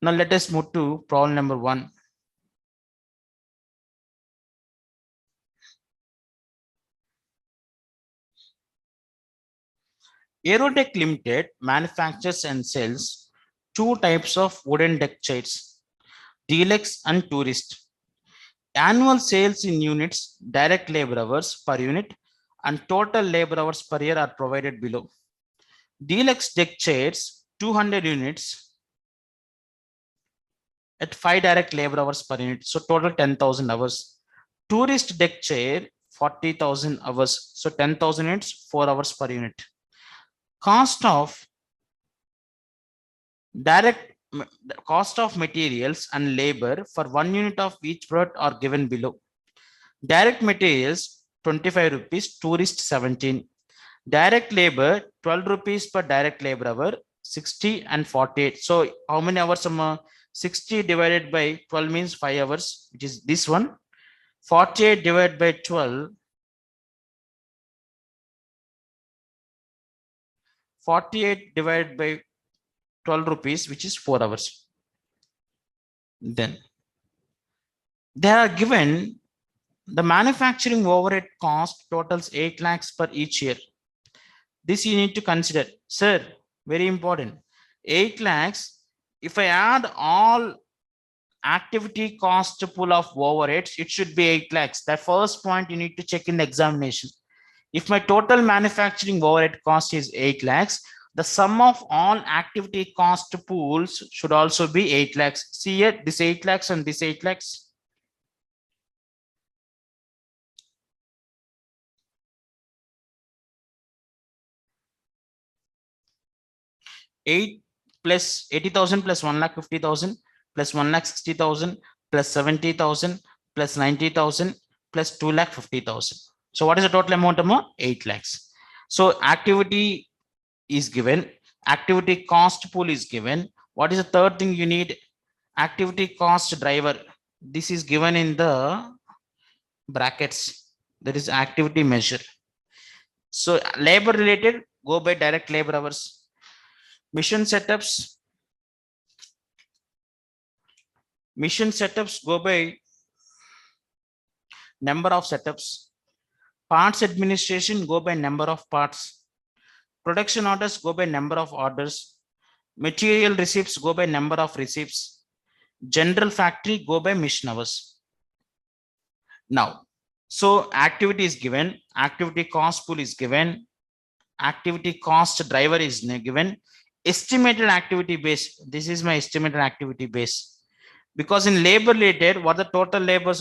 Now let us move to problem number 1. Aerotech Limited manufactures and sells 2 types of wooden deck chairs, deluxe and tourist. Annual sales in units, direct labor hours per unit and total labor hours per year are provided below. Deluxe deck chairs 200 units at 5 direct labor hours per unit. So total 10,000 hours. Tourist deck chair 40,000 hours. So 10,000 units, 4 hours per unit. Cost of direct cost of materials and labor for 1 unit of each product are given below. Direct materials 25 rupees, tourist 17. Direct labor 12 rupees per direct labor hour, 60 and 48. So how many hours? 60 divided by 12 means 5 hours, which is this one. 48 divided by 12. 48 divided by 12 rupees, which is 4 hours. Then they are given the manufacturing overhead cost totals 8 lakhs per each year. This you need to consider, sir. Very important. 8 lakhs. If I add all activity cost pool of overheads, it should be 8 lakhs. The first point you need to check in the examination. If my total manufacturing overhead cost is 8 lakhs, the sum of all activity cost pools should also be 8 lakhs. See here, this 8 lakhs and this 8 lakhs. 8 plus 80,000 plus 1,50,000 plus 1,60,000 plus 70,000 plus 90,000 plus 2,50,000. So what is the total amount? 8 lakhs. So activity is given, activity cost pool is given. What is the third thing you need? Activity cost driver. This is given in the brackets. That is activity measure. So labor related, go by direct labor hours. Mission setups go by number of setups. Parts administration go by number of parts. Production orders go by number of orders. Material receipts go by number of receipts. General factory go by mission hours. Now, so activity is given, activity cost pool is given, activity cost driver is given. Estimated activity base. This is my estimated activity base. Because in labor related, what the total labor?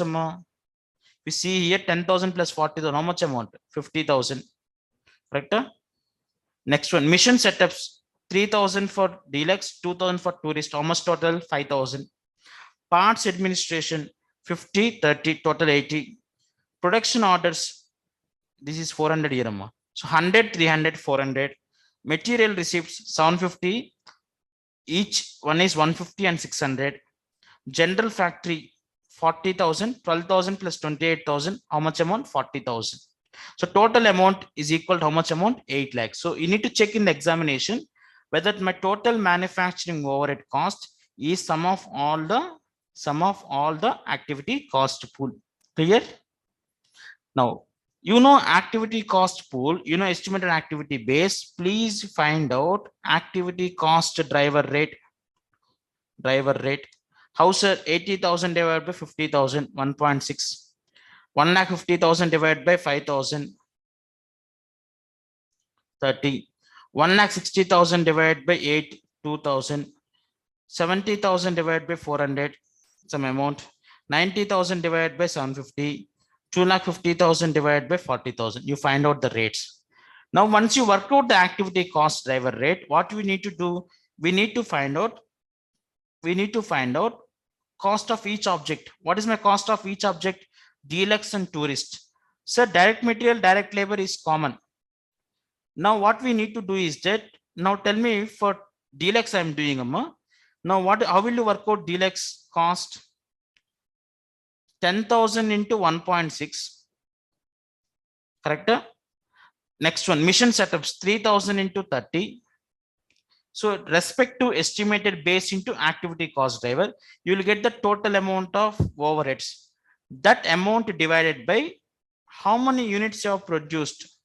We see here 10,000 plus 40,000. How much amount? 50,000. Correct? Next one, mission setups. 3,000 for deluxe, 2,000 for tourist. How much total? 5,000. Parts administration 50, 30, total 80. Production orders. This is 400 here. So 100, 300, 400. Material receipts 750. Each one is 150 and 600. General factory 40,000, 12,000 plus 28,000. How much amount? 40,000. So total amount is equal to how much amount? 8 lakhs. So you need to check in the examination whether my total manufacturing overhead cost is sum of all the activity cost pool. Clear? Now, you know activity cost pool, you know estimated activity base. Please find out activity cost driver rate. How, sir? 80,000 divided by 50,000, 1.6. 1,50,000 divided by 5,000, 30. 1,60,000 divided by 8, 2,000. 70,000 divided by 400, some amount. 90,000 divided by 750. 2,50,000 divided by 40,000. You find out the rates. Now, once you work out the activity cost driver rate, what we need to do? We need to find out cost of each object. What is my cost of each object? Deluxe and tourist. So direct material, direct labor is common. Now what we need to do is that, now tell me for deluxe I am doing. Now how will you work out deluxe cost? 10,000 into 1.6. Correct? Next one, mission setups 3,000 into 30. So respect to estimated base into activity cost driver, you will get the total amount of overheads. That amount divided by how many units you have produced.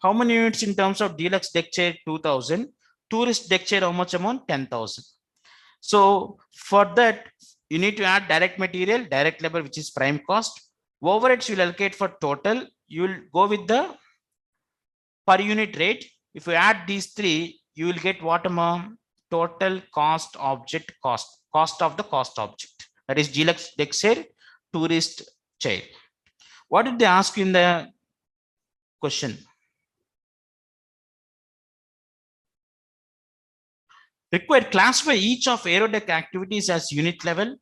How many units in terms of deluxe deck chair? 2,000. Tourist deck chair, how much amount? 10,000. So for that, you need to add direct material, direct labor, which is prime cost. Overheads you will allocate for total. You will go with the per unit rate. If you add these three, you will get what amount? Total cost object cost of the cost object. That is deluxe chair, tourist chair. What did they ask you in the question? Required classify each of aerodeck activities as unit level,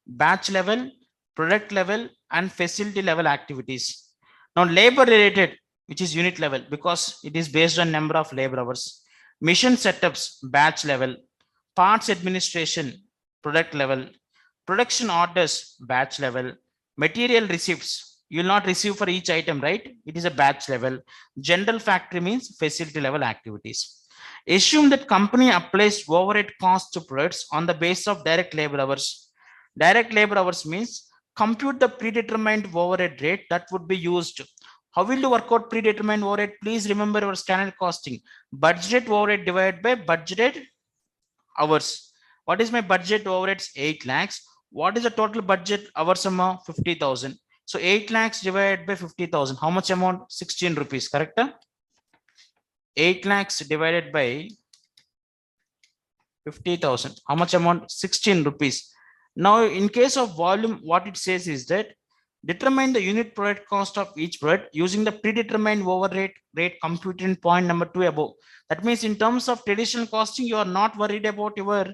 batch level, product level, and facility level activities. Now labor related, which is unit level because it is based on number of labor hours. Mission setups, batch level. Parts administration, product level. Production orders, batch level. Material receipts, you will not receive for each item, right? It is a batch level. General factory means facility level activities. Assume that company applies overhead cost to products on the basis of direct labor hours. Direct labor hours means compute the predetermined overhead rate that would be used. How will you work out predetermined overhead? Please remember our standard costing. Budgeted overhead divided by budgeted hours. What is my budget overheads? 8 lakhs. What is the total budget hours amount? 50,000. So 8 lakhs divided by 50,000. How much amount? 16 rupees, correct? 8 lakhs divided by 50,000. How much amount? 16 rupees. Now, in case of volume, what it says is that determine the unit product cost of each product using the predetermined overhead rate computed in point number 2 above. That means in terms of traditional costing, you are not worried about your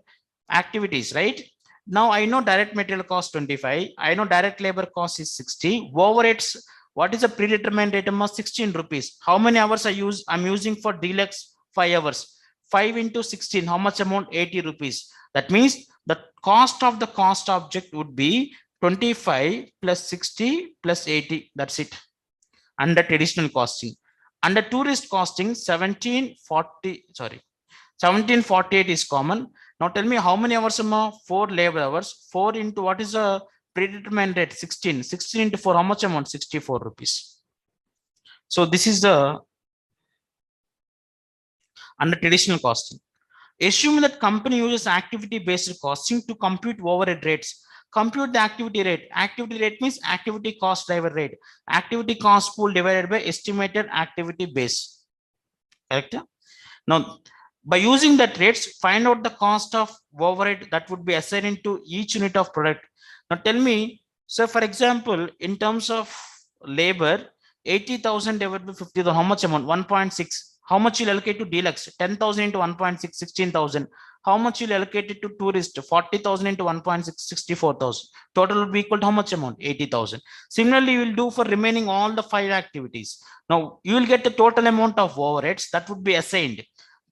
activities, right? Now I know direct material cost 25. I know direct labor cost is 60. Overheads, what is the predetermined rate of 16 rupees? How many hours I'm using for deluxe? 5 hours. 5 into 16, how much amount? 80 rupees. That means the cost of the cost object would be 25 plus 60 plus 80. That's it. Under traditional costing. Under tourist costing, 1748 is common. Now tell me how many hours? 4 labor hours. 4 into what is the predetermined rate? 16. 16 into 4, how much amount? 64 rupees. So this is the under traditional costing. Assume that company uses activity-based costing to compute overhead rates. Compute the activity rate. Activity rate means activity cost driver rate. Activity cost pool divided by estimated activity base. Correct? Now, by using that rates, find out the cost of overhead that would be assigned into each unit of product. Now tell me, so for example, in terms of labor, 80,000 divided by 50,000, how much amount? 1.6. How much you allocate to deluxe? 10,000 into 1.6, 16,000. How much you allocate it to tourist? 40,000 into 1.6, 64,000. Total will be equal to how much amount? 80,000. Similarly, you will do for remaining all the 5 activities. Now, you will get the total amount of overheads that would be assigned.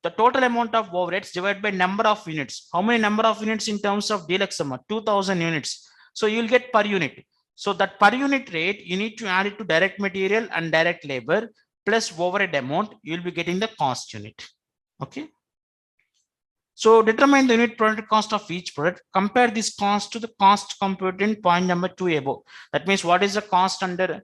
The total amount of overheads divided by number of units. How many number of units in terms of deluxe summer? 2,000 units. So you will get per unit. So that per unit rate, you need to add it to direct material and direct labor plus overhead amount. You will be getting the cost unit. Okay. So determine the unit product cost of each product. Compare this cost to the cost computed in point number 2 above. That means what is the cost under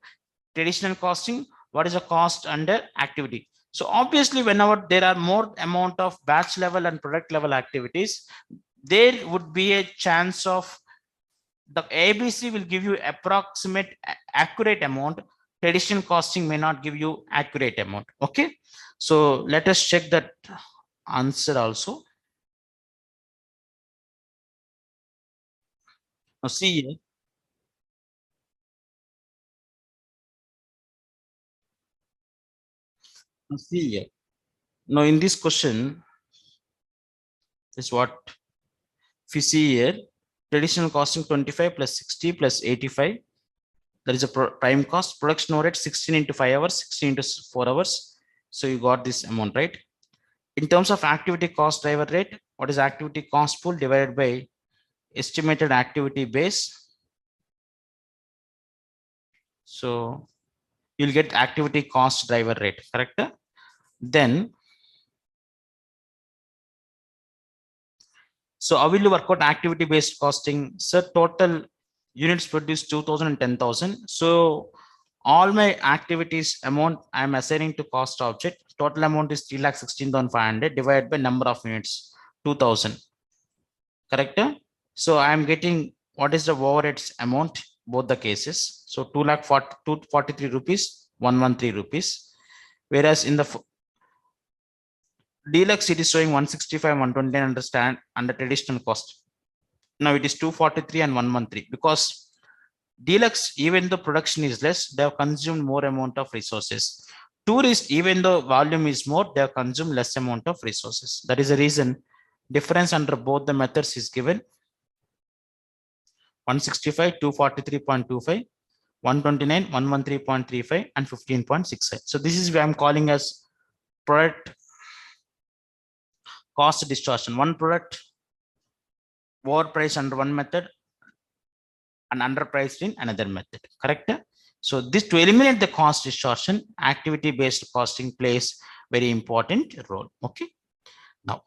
traditional costing? What is the cost under activity? So obviously, whenever there are more amount of batch level and product level activities, there would be a chance of the ABC will give you approximate accurate amount. Traditional costing may not give you accurate amount. Okay. So let us check that answer also. Now see here. Now see here. Now in this question, is what if you see here, traditional costing 25 plus 60 plus 85. There is a prime cost. Production overhead 16 into 5 hours, 16 into 4 hours. So you got this amount, right? In terms of activity cost driver rate, what is activity cost pool divided by estimated activity base? So you'll get activity cost driver rate, correct? Then, so how will you work out activity based costing? So total units produced 2,000 and 10,000. So all my activities amount I'm assigning to cost object. Total amount is 3,16,500 divided by number of units 2,000. Correct? So I'm getting what is the overheads amount both the cases. So 2,43 rupees, 113 rupees. Whereas in the Deluxe, it is showing 165, 129 under traditional cost. Now it is 243 and 113 because deluxe, even though production is less, they have consumed more amount of resources. Tourist, even though volume is more, they have consumed less amount of resources. That is the reason difference under both the methods is given 165, 243.25, 129, 113.35, and 15.65. So this is what I'm calling as product cost distortion. One product overpriced under one method and underpriced in another method, correct? So this, to eliminate the cost distortion, activity based costing plays very important role. Okay, now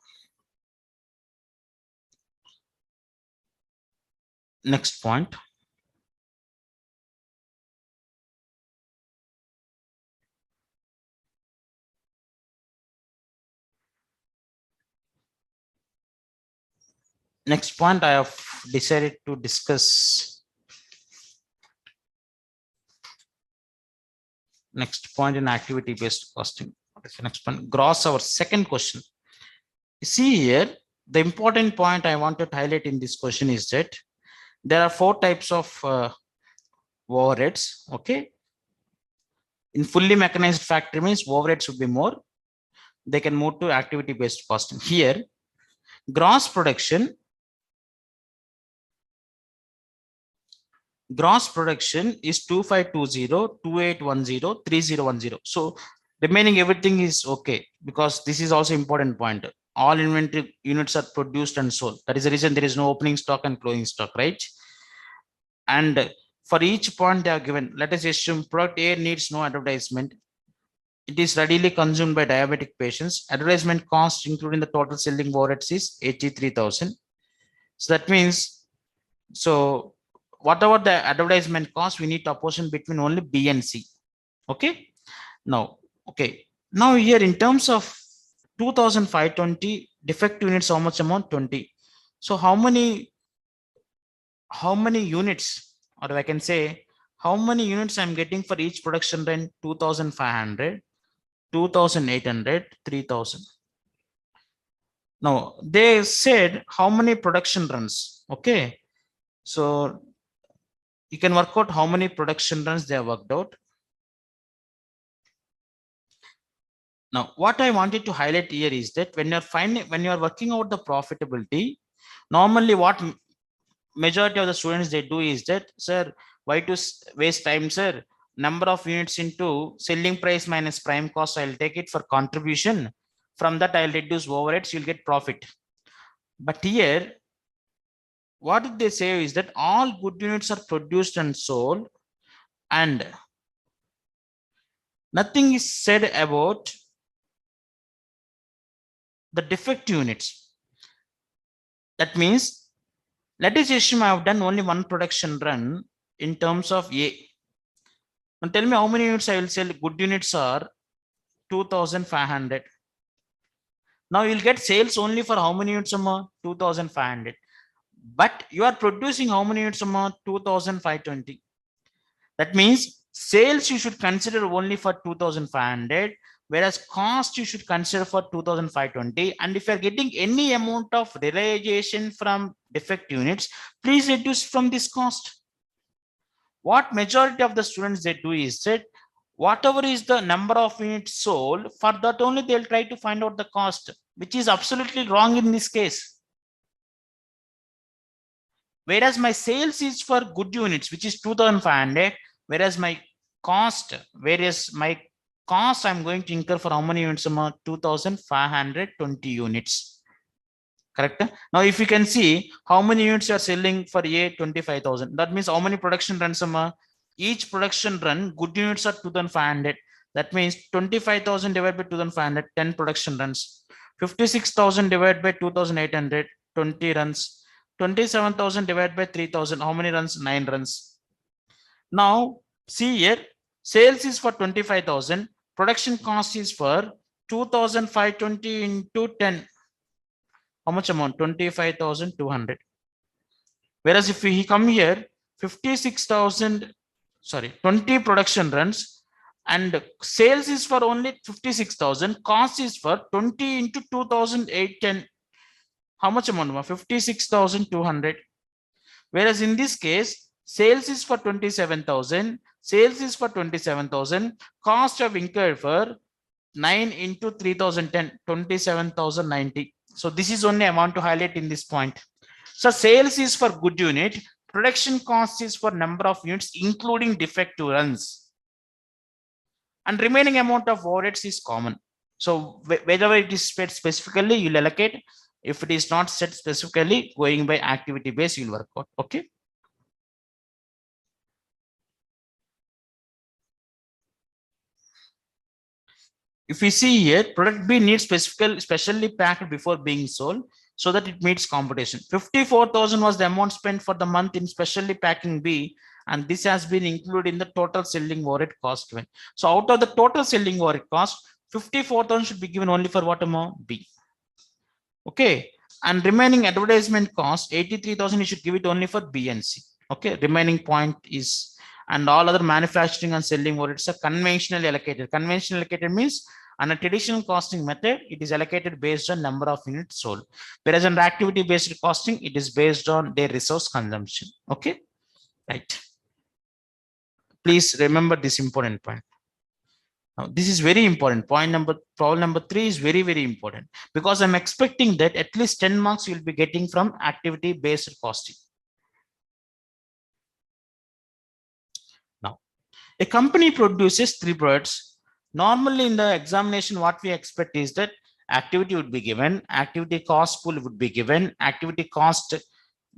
next point. Next point I have decided to discuss. Next point in activity based costing. What is the next point? Gross, our second question. See here, the important point I want to highlight in this question is that there are four types of overheads. Okay, in fully mechanized factory means overheads would be more. They can move to activity based costing. Here, gross production is 2520, 2810, 3010. So remaining everything is okay, because this is also important point. All inventory units are produced and sold. That is the reason there is no opening stock and closing stock, right? And for each point they are given, let us assume product A needs no advertisement. It is readily consumed by diabetic patients. Advertisement cost, including the total selling overheads, is 83,000. So that means, so whatever the advertisement cost, we need to apportion between only B and C. Okay. Now, okay. Now here in terms of 2,520 defective units, how much amount? 20. So how many units, or I can say how many units I'm getting for each production run? 2,500, 2,800, 3,000. Now they said how many production runs. Okay. So you can work out how many production runs they have worked out. Now, what I wanted to highlight here is that when you're working out the profitability, normally what majority of the students they do is that, sir, why to waste time, sir? Number of units into selling price minus prime cost, I'll take it for contribution. From that, I'll reduce overheads, you'll get profit. But here, what did they say is that all good units are produced and sold, and nothing is said about the defect units. That means, let us assume I have done only one production run in terms of A. Now tell me how many units I will sell. Good units are 2,500. Now you will get sales only for how many units? 2,500. But you are producing how many units? 2,520. That means sales you should consider only for 2,500, whereas cost you should consider for 2,520. And if you are getting any amount of realization from defect units, please reduce from this cost. What majority of the students they do is that whatever is the number of units sold, for that only they'll try to find out the cost, which is absolutely wrong in this case. Whereas my sales is for good units, which is 2,500, whereas my cost I'm going to incur for how many units? 2,520 units. Correct. Now, if you can see how many units you are selling for A, 25,000. That means how many production runs? Each production run, good units are 2,500. That means 25,000 divided by 2,500, 10 production runs. 56,000 divided by 2,800, 20 runs. 27,000 divided by 3,000. How many runs? 9 runs. Now, see here, sales is for 25,000. Production cost is for 2,520 into 10. How much amount? 25,200. Whereas if we come here, 56,000, sorry, 20 production runs, and sales is for only 56,000, cost is for 20 into 2,810. How much amount? 56,200. Whereas in this case, sales is for 27,000, sales is for 27,000, cost have incurred for 9 into 3,010, 27,090. So this is only I want to highlight in this point. So sales is for good unit, production cost is for number of units, including defective runs. And remaining amount of overheads is common. So wherever it is set specifically, you'll allocate. If it is not set specifically, going by activity base, you'll work out. Okay. If we see here, product B needs specially packed before being sold so that it meets competition. 54,000 was the amount spent for the month in specially packing B, and this has been included in the total selling overhead cost. So out of the total selling overhead cost, 54,000 should be given only for what amount? B. Okay, and remaining advertisement cost 83,000, you should give it only for B and C. Okay, remaining point is, and all other manufacturing and selling overheads are conventionally allocated. Conventional allocated means on a traditional costing method, it is allocated based on number of units sold. Whereas under activity based costing, it is based on their resource consumption. Okay, right. Please remember this important point. Now, this is very important. Problem number 3 is very, very important because I'm expecting that at least 10 marks you'll be getting from activity based costing. Now, a company produces 3 products. Normally in the examination, what we expect is that activity would be given, activity cost pool would be given, activity cost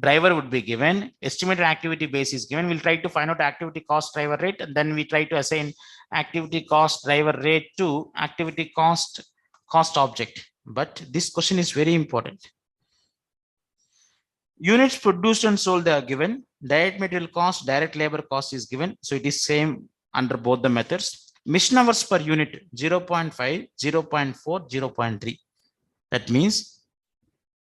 driver would be given, estimated activity base is given. We'll try to find out activity cost driver rate, and then we try to assign activity cost driver rate to activity cost object. But this question is very important. Units produced and sold, they are given. Direct material cost, direct labor cost is given. So it is same under both the methods. Mission hours per unit 0.5, 0.4, 0.3. That means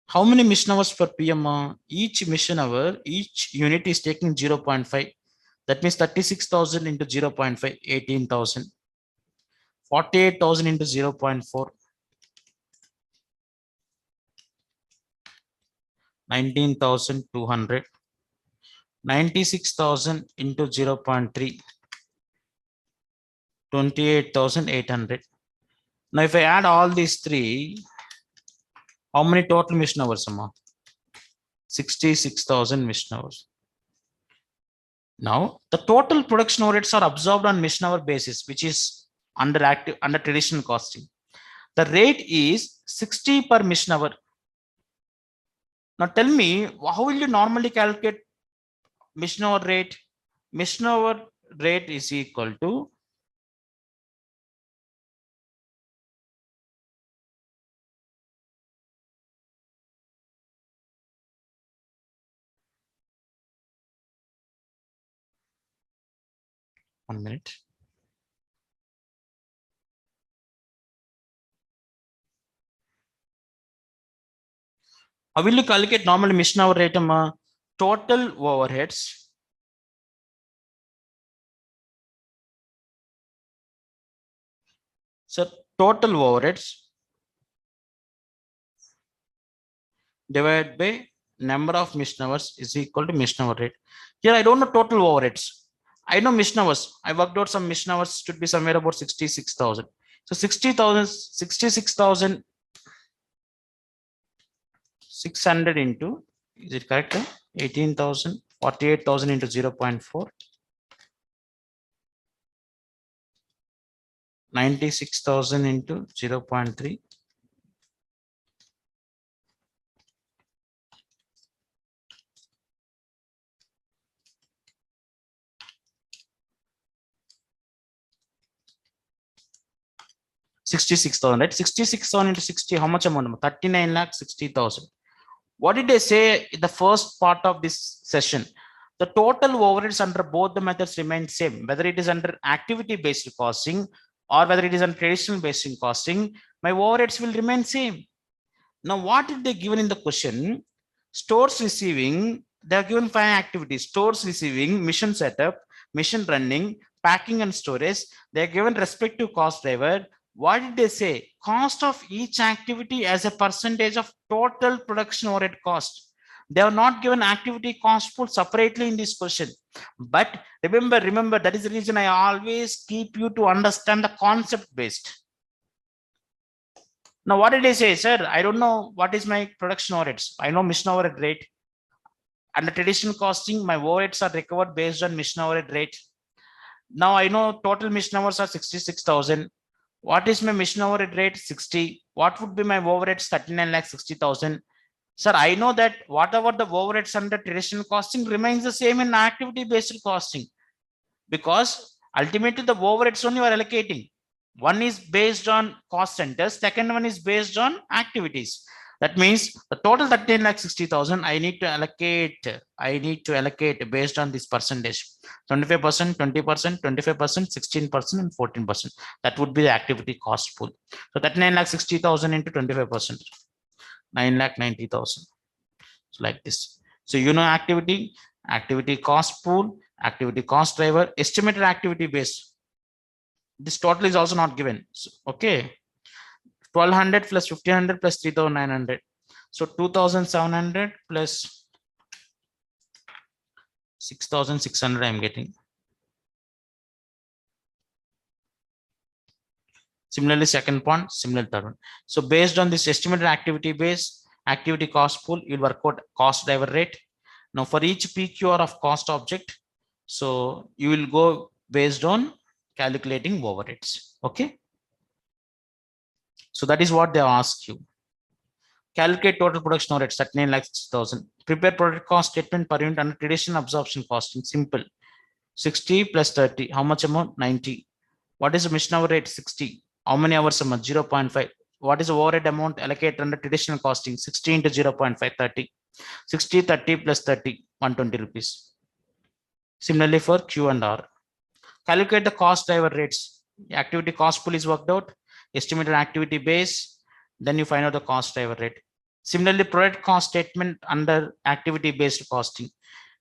how many mission hours per PM? Each mission hour, each unit is taking 0.5. That means 36,000 into 0.5, 18,000. 48,000 into 0.4, 19,200. 96,000 into 0.3, 28,800. Now, if I add all these three, how many total mission hours? 66,000 mission hours. Now, the total production overheads are absorbed on mission hour basis, which is under traditional costing. The rate is 60 per mission hour. Now, tell me, how will you normally calculate mission hour rate? Mission hour rate is equal to one minute. How will you calculate normal mission hour rate? Total overheads So total overheads divided by number of mission hours is equal to mission hour rate. Here I don't know total overheads. I know mission hours. I worked out some mission hours should be somewhere about 66,000. So 66,600 into, is it correct? 18,000, 48,000 into 0.4. 96,000 into 0.3. $66,000, right? 66,000 into 60, how much amount? 39,60,000. What did I say in the first part of this session? The total overheads under both the methods remain same, whether it is under activity-based costing or whether it is on traditional based costing, my overheads will remain same. Now, what did they given in the question? Stores receiving, they are given 5 activities: stores receiving, mission setup, mission running, packing and storage, they are given respective cost driver. What did they say? Cost of each activity as a percentage of total production overhead cost. They are not given activity cost pool separately in this question. But remember, that is the reason I always keep you to understand the concept based. Now, what did I say, sir? I don't know what is my production overheads. I know mission overhead rate. Under traditional costing, my overheads are recovered based on mission overhead rate. Now I know total mission hours are 66,000. What is my mission overhead rate? 60. What would be my overheads? 39,60,000. Sir, I know that whatever the overheads under traditional costing remains the same in activity based costing, because ultimately the overheads only you are allocating. One is based on cost centers, second one is based on activities. That means the total 13,60,000 I need to allocate based on this percentage. 25%, 20%, 25%, 16%, and 14%. That would be the activity cost pool. So 39,60,000 into 25%, 9,90,000. So like this. So you know activity cost pool, activity cost driver, estimated activity base. This total is also not given. So, okay. 1,200 plus 1,500 plus 3,900. So 2,700 plus 6,600 I'm getting. Similarly, second point, similar third one. So based on this estimated activity base, activity cost pool, you'll work out cost driver rate. Now for each PQR of cost object, so you will go based on calculating overheads. Okay. So that is what they ask you. Calculate total production overheads, 39,60,000. Prepare product cost statement per unit under traditional absorption costing. Simple. 60 plus 30. How much amount? 90. What is the mission hour rate? 60. How many hours a month? 0.5. What is the overhead amount allocated under traditional costing? 60 into 0.5, 30. 60, 30 plus 30, 120 rupees. Similarly for Q and R. Calculate the cost driver rates. The activity cost pool is worked out. Estimated activity base. Then you find out the cost driver rate. Similarly, product cost statement under activity based costing.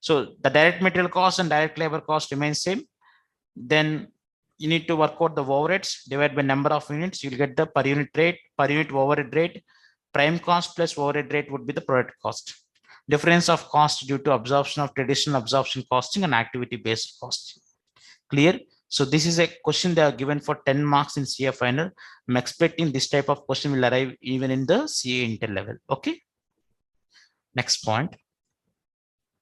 So the direct material cost and direct labor cost remains same. Then you need to work out the overheads, divide by number of units. You'll get the per unit rate, per unit overhead rate. Prime cost plus overhead rate would be the product cost. Difference of cost due to absorption of traditional absorption costing and activity based costing. Clear? So this is a question they are given for 10 marks in CA final. I'm expecting this type of question will arrive even in the CA Intel level. Okay. Next point.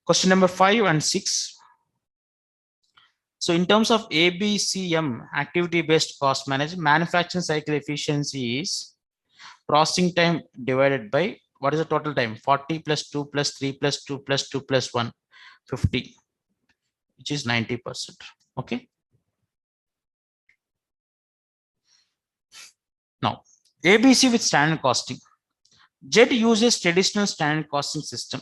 Question number 5 and 6. So in terms of ABCM, activity based cost management, manufacturing cycle efficiency is processing time divided by what is the total time? 40 plus 2 plus 3 plus 2 plus 2 plus 1, 50, which is 90%. Okay. Now, ABC with standard costing. JET uses traditional standard costing system.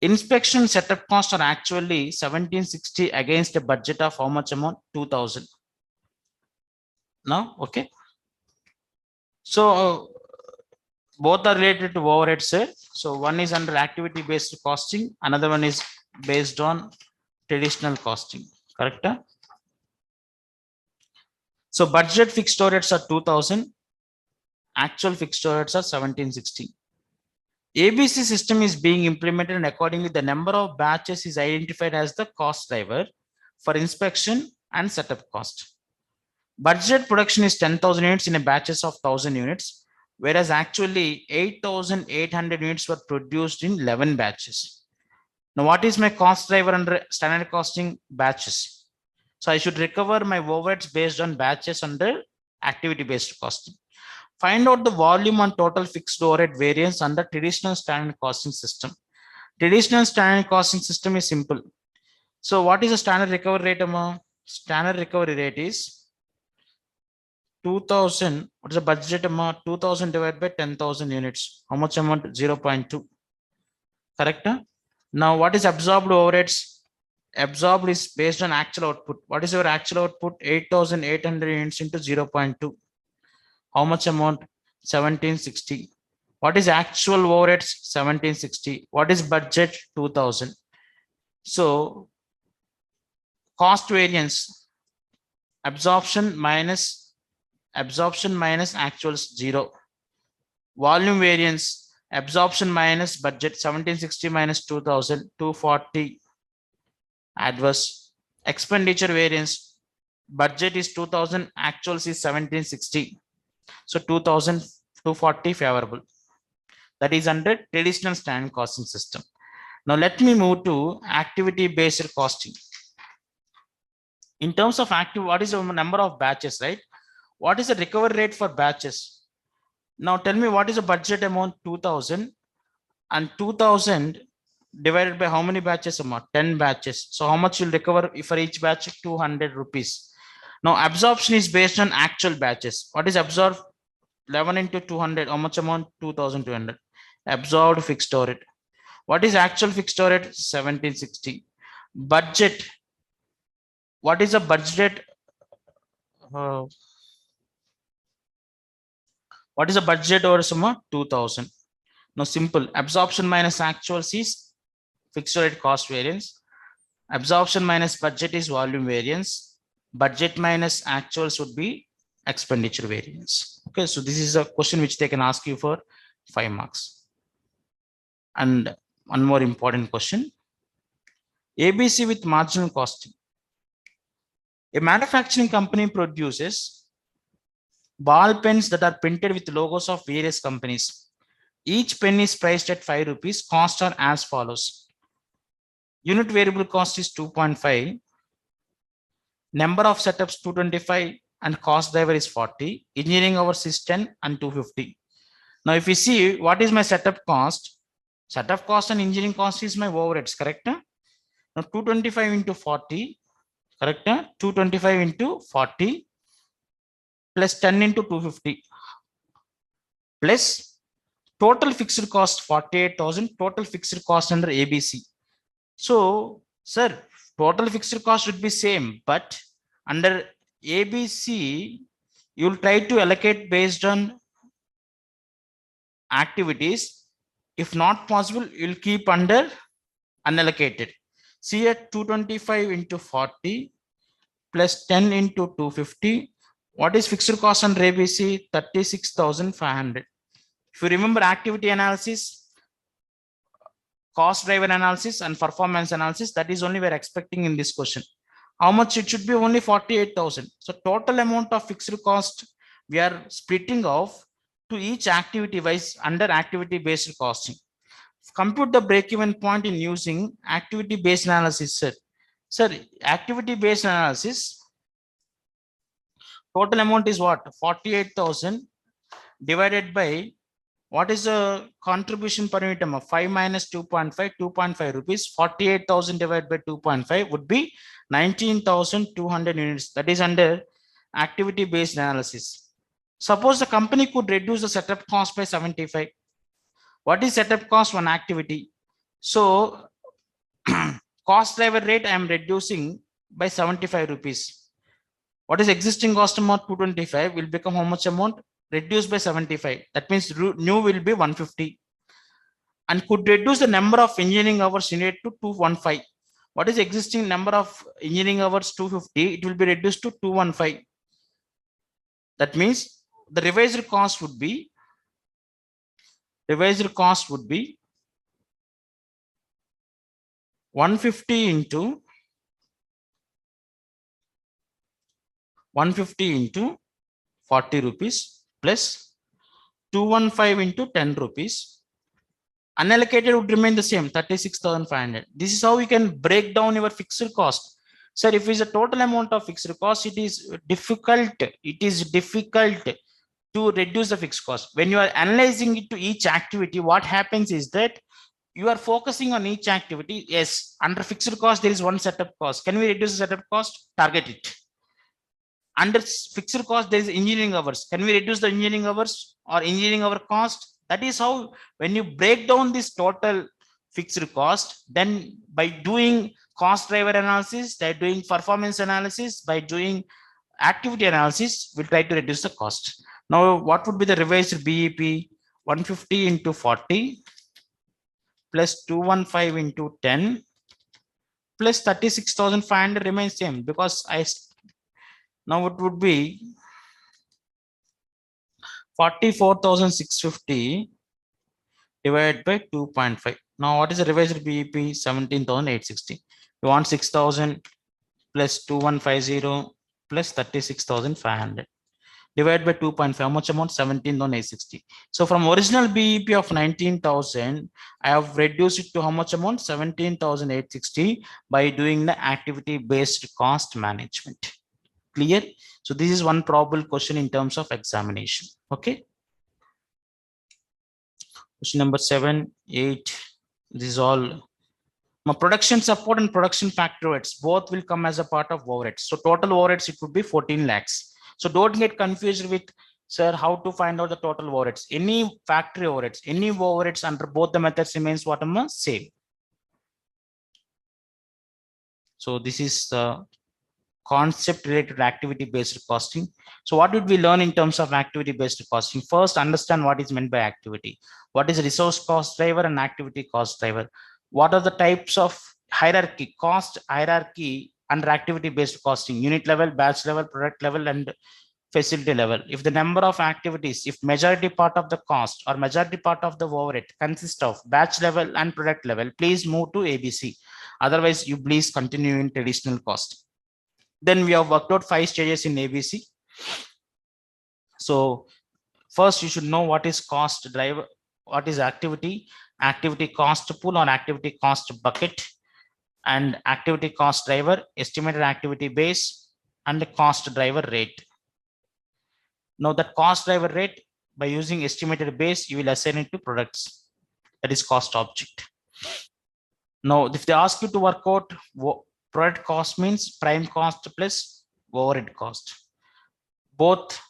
Inspection setup costs are actually 1,760 against a budget of how much amount? 2,000. Now, okay. So both are related to overheads. So one is under activity based costing, another one is based on traditional costing. Correct? So budget fixed overheads are 2,000. Actual fixed overheads are 1,760. ABC system is being implemented, and accordingly the number of batches is identified as the cost driver for inspection and setup cost. Budget production is 10,000 units in a batches of 1,000 units, whereas actually 8,800 units were produced in 11 batches. Now what is my cost driver under standard costing? Batches. So I should recover my overheads based on batches under activity based costing. Find out the volume on total fixed overhead variance under traditional standard costing system. Traditional standard costing system is simple. So what is the standard recovery rate amount? Standard recovery rate is 2,000. What is the budget amount? 2,000 divided by 10,000 units. How much amount? 0.2. Correct? Now what is absorbed overheads? Absorbed is based on actual output. What is your actual output? 8,800 units into 0.2. How much amount? 1,760. What is actual overheads? 1,760. What is budget? 2,000. So cost variance. absorption minus actuals 0. Volume variance, absorption minus budget 1760 minus 2000 240 adverse. Expenditure variance, budget is 2000, actuals is 1760, so 2000 240 favorable. That is under traditional standard costing system. Now let me move to activity based costing. In terms of active, what is the number of batches, right? What is the recovery rate for batches? Now tell me, what is the budget amount? 2000, and 2000 divided by how many batches amount? 10 batches. So how much you'll recover for each batch? 200 rupees. Now absorption is based on actual batches. What is absorbed? 11 into 200, how much amount? 2200. Absorbed fixed overhead. What is actual fixed overhead? 1760. Budget. What is the budget? What is the budget over sum? 2000. Now simple. Absorption minus actuals is fixed overhead cost variance. Absorption minus budget is volume variance. Budget minus actuals would be expenditure variance. Okay, so this is a question which they can ask you for 5 marks. And one more important question. ABC with marginal costing. A manufacturing company produces ball pens that are printed with logos of various companies. Each pen is priced at 5 rupees. Costs are as follows. Unit variable cost is 2.5. Number of setups 225 and cost driver is 40. Engineering hours is 10 and 250. Now if you see what is my setup cost and engineering cost is my overheads, correct? Now 225 into 40, correct? 225 into 40 plus 10 into 250 plus total fixed cost 48,000, total fixed cost under ABC. So sir, total fixed cost would be same, but under ABC you will try to allocate based on activities. If not possible, you'll keep under unallocated. See at 225 into 40 plus 10 into 250. What is fixed cost under ABC? 36,500. If you remember activity analysis, cost driver analysis and performance analysis, that is only we're expecting in this question. How much? It should be only 48,000. So total amount of fixed cost we are splitting off to each activity wise under activity based costing. Compute the break-even point in using activity based analysis, sir. Sir, activity based analysis, total amount is what? 48,000 divided by what is the contribution per unit of 5 minus 2.5, 2.5 rupees. 48,000 divided by 2.5 would be 19,200 units. That is under activity based analysis. Suppose the company could reduce the setup cost by 75. What is setup cost? One activity. So cost driver rate I am reducing by 75 rupees. What is existing cost amount? 225 will become how much amount? Reduced by 75. That means new will be 150. And could reduce the number of engineering hours needed to 215. What is existing number of engineering hours? 250. It will be reduced to 215. That means the revised cost would be 150 into 40 rupees plus 215 into 10 rupees. Unallocated would remain the same, 36,500. This is how you can break down your fixed cost. Sir, if it's a total amount of fixed cost, it is difficult to reduce the fixed cost. When you are analyzing it to each activity, what happens is that you are focusing on each activity. Yes, under fixed cost, there is one setup cost. Can we reduce the setup cost? Target it. Under fixed cost, there is engineering hours. Can we reduce the engineering hours or engineering hour cost? That is how, when you break down this total fixed cost, then by doing cost driver analysis, by doing performance analysis, by doing activity analysis, we'll try to reduce the cost. Now, what would be the revised BEP? 150 into 40 plus 215 into 10 plus 36,500 remains same, because Now it would be 44,650 divided by 2.5. Now what is the revised BEP? 17,860. You want 6,000 plus 2150 plus 36,500 divided by 2.5. How much amount? 17,860. So from original BEP of 19,000, I have reduced it to how much amount? 17,860 by doing the activity based cost management. Clear? So this is one probable question in terms of examination. Okay. Question number 7, 8. This is all. Now, production support and production factor overheads both will come as a part of overheads. So total overheads it would be 14 lakhs. So don't get confused with, sir, how to find out the total overheads. Any factory overheads, any overheads under both the methods remains what same. So this is the concept related to activity based costing. So what did we learn in terms of activity based costing? First, understand what is meant by activity. What is resource cost driver and activity cost driver? What are the types of hierarchy, cost hierarchy under activity based costing? Unit level, batch level, product level, and facility level. If the number of activities, if majority part of the cost or majority part of the overhead consists of batch level and product level, please move to ABC. Otherwise, you please continue in traditional costing. Then we have worked out 5 stages in ABC. So first you should know what is cost driver, what is activity cost pool or activity cost bucket, and activity cost driver, estimated activity base, and the cost driver rate. Now that cost driver rate, by using estimated base, you will assign it to products. That is cost object. Now, if they ask you to work out product cost, means prime cost plus overhead cost. Both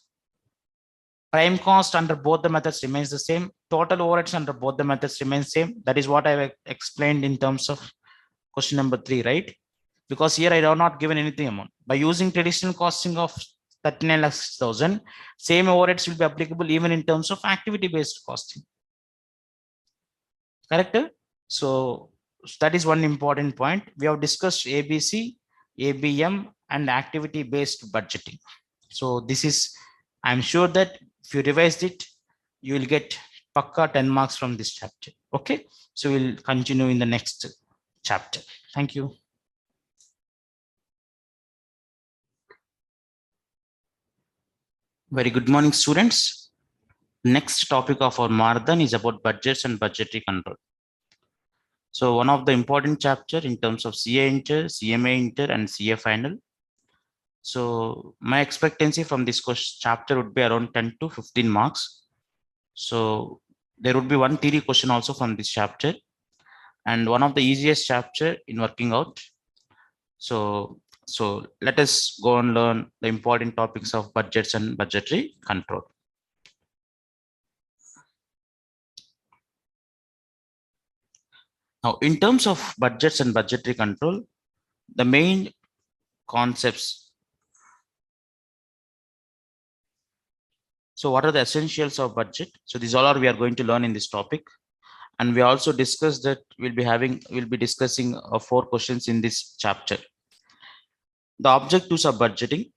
prime cost under both the methods remains the same. Total overheads under both the methods remains same. That is what I explained in terms of question number 3, right? Because here I have not given anything amount. By using traditional costing of 39,000, same overheads will be applicable even in terms of activity based costing. Correct? So that is one important point. We have discussed ABC, ABM, and activity based budgeting. So this is, I'm sure that if you revised it, you will get pakka 10 marks from this chapter. Okay. So we'll continue in the next chapter. Thank you. Very good morning, students. Next topic of our marathon is about budgets and budgetary control. So one of the important chapter in terms of CA inter, CMA inter, and CA final. So my expectancy from this chapter would be around 10 to 15 marks. So there would be one theory question also from this chapter, and one of the easiest chapter in working out. So let us go and learn the important topics of budgets and budgetary control. Now, in terms of budgets and budgetary control, the main concepts. So what are the essentials of budget? So these all are we are going to learn in this topic. And we also discussed that we'll be discussing 4 questions in this chapter. The objectives of budgeting.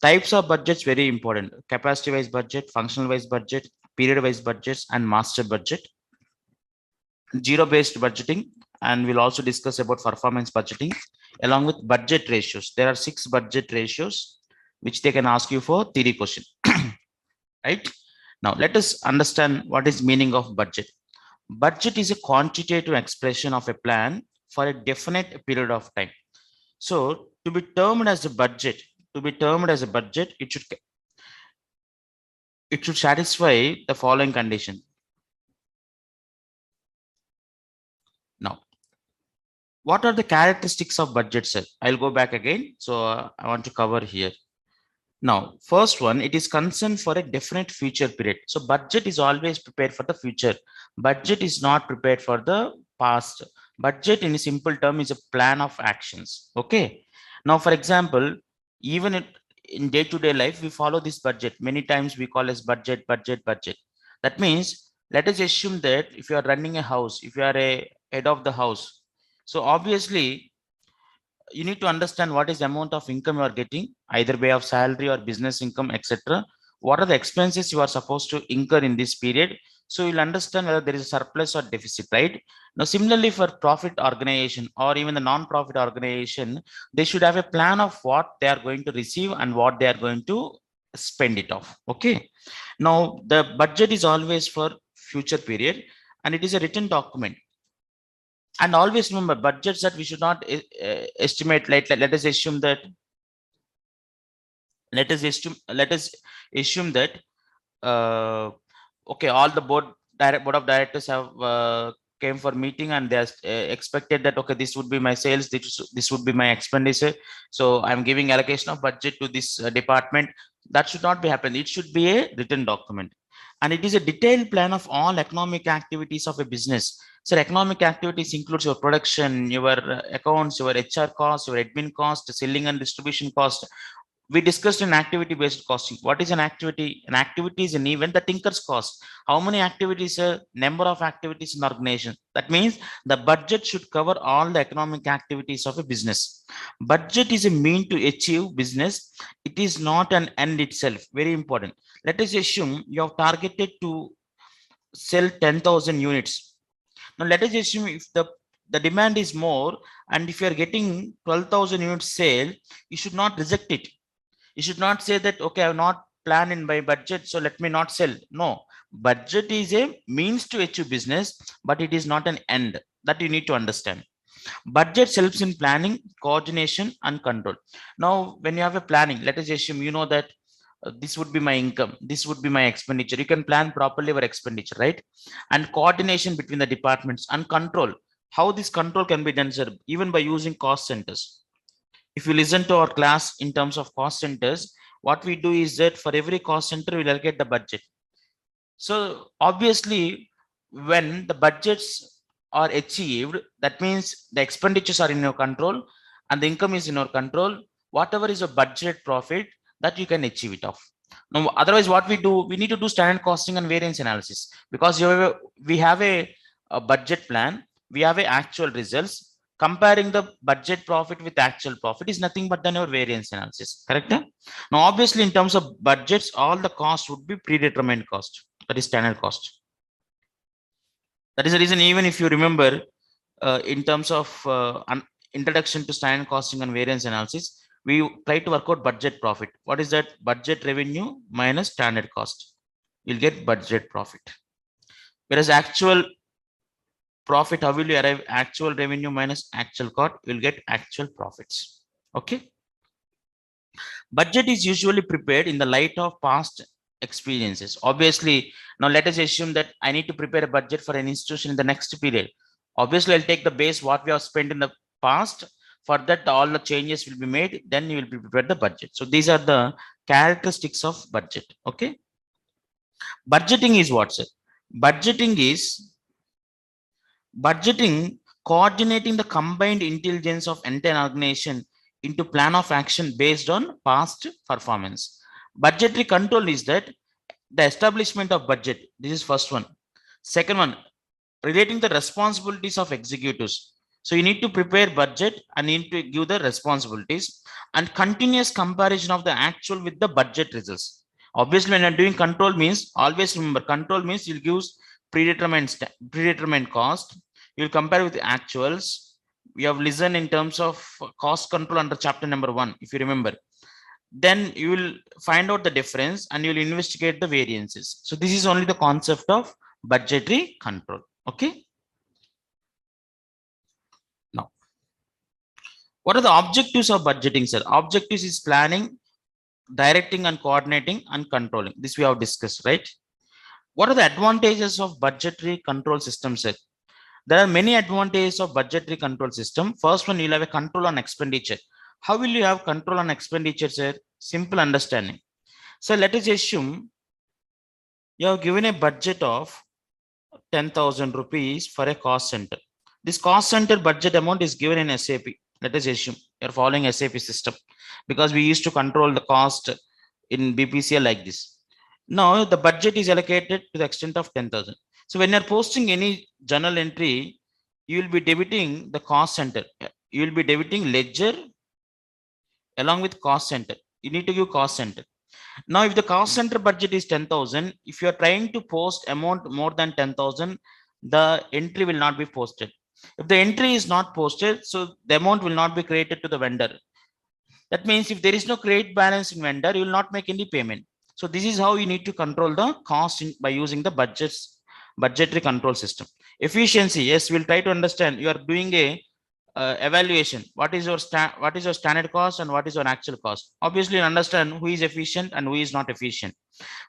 Types of budgets very important. Capacity wise budget, functional wise budget, period wise budgets, and master budget. Zero based budgeting, and we'll also discuss about performance budgeting along with budget ratios. There are 6 budget ratios which they can ask you for theory question. Right? Now let us understand what is meaning of budget. Budget is a quantitative expression of a plan for a definite period of time. So to be termed as a budget, it should satisfy the following condition. Now, what are the characteristics of budget, sir? I'll go back again. So I want to cover here. Now, first one, it is concerned for a definite future period. So budget is always prepared for the future. Budget is not prepared for the past. Budget in a simple term is a plan of actions. Okay. Now, for example, even in day-to-day life, we follow this budget. Many times we call as budget. That means, let us assume that if you are running a house, if you are a head of the house, so obviously you need to understand what is the amount of income you are getting, either way of salary or business income, etc. What are the expenses you are supposed to incur in this period? So you'll understand whether there is a surplus or deficit, right? Now similarly, for profit organization or even the non-profit organization, they should have a plan of what they are going to receive and what they are going to spend it off. Okay, now the budget is always for future period, and it is a written document. And always remember, budgets that we should not estimate, like let us assume that, let us assume that uh, okay, all the board of directors have came for meeting, and they are expected that okay, this would be my sales, this would be my expenditure, so I'm giving allocation of budget to this department. That should not be happen. It should be a written document, and it is a detailed plan of all economic activities of a business. So economic activities includes your production, your accounts, your HR cost, your admin cost, selling and distribution cost. We discussed an activity based costing. What is an activity? An activity is an event that incurs cost. How many activities? A number of activities in organization. That means the budget should cover all the economic activities of a business. Budget is a mean to achieve business. It is not an end itself. Very important. Let us assume you have targeted to sell 10,000 units. Now let us assume if the demand is more, and if you are getting 12,000 units sale, you should not reject it. You should not say that okay, I have not planned in my budget, so let me not sell. No, budget is a means to achieve business, but it is not an end. That you need to understand. Budget helps in planning, coordination, and control. Now when you have a planning, let us assume you know that this would be my income, this would be my expenditure. You can plan properly your expenditure, right? And coordination between the departments and control. How this control can be done, sir? Even by using cost centers. If you listen to our class in terms of cost centers, what we do is that for every cost center we'll allocate the budget. So obviously, when the budgets are achieved, that means the expenditures are in your control and the income is in your control. Whatever is a budget profit, that you can achieve it off. Now otherwise, what we do, we need to do standard costing and variance analysis, because we have a budget plan, we have a actual results. Comparing the budget profit with actual profit is nothing but then your variance analysis, correct? Now obviously, in terms of budgets, all the costs would be predetermined cost, that is standard cost. That is the reason, even if you remember, in terms of introduction to standard costing and variance analysis, we try to work out budget profit. What is that? Budget revenue minus standard cost, you'll get budget profit. Whereas actual profit, how will you arrive? Actual revenue minus actual cost, you'll get actual profits. Okay. Budget is usually prepared in the light of past experiences. Obviously, now let us assume that I need to prepare a budget for an institution in the next period. Obviously, I'll take the base what we have spent in the past. For that, all the changes will be made. Then you will be prepared the budget. So these are the characteristics of budget. Okay. Budgeting is what, sir? Budgeting is coordinating the combined intelligence of entire organization into plan of action based on past performance. Budgetary control is that the establishment of budget. This is first one. Second one, relating the responsibilities of executives. So you need to prepare budget and need to give the responsibilities, and continuous comparison of the actual with the budget results. Obviously, when you're doing control means, always remember, control means you'll give predetermined cost. You'll compare with the actuals. We have listened in terms of cost control under chapter number 1, if you remember. Then you will find out the difference and you will investigate the variances. So this is only the concept of budgetary control. Okay. Now, what are the objectives of budgeting, sir? Objectives is planning, directing and coordinating and controlling. This we have discussed, right? What are the advantages of budgetary control system, sir? There are many advantages of budgetary control system. First one, you'll have a control on expenditure. How will you have control on expenditure, sir? Simple understanding. So let us assume you have given a budget of 10,000 rupees for a cost center. This cost center budget amount is given in SAP. Let us assume you're following SAP system, because we used to control the cost in BPCL like this. Now the budget is allocated to the extent of 10,000. So when you're posting any journal entry, you will be debiting the cost center. you will be debiting ledger along with cost center. You need to give cost center. Now, if the cost center budget is 10,000, if you are trying to post amount more than 10,000, the entry will not be posted. If the entry is not posted, so the amount will not be created to the vendor. That means if there is no credit balance in vendor, you will not make any payment. So this is how you need to control the cost by using the budgetary control system. Efficiency, yes, we'll try to understand. You are doing a evaluation. What is your standard cost and what is your actual cost? Obviously, you understand who is efficient and who is not efficient.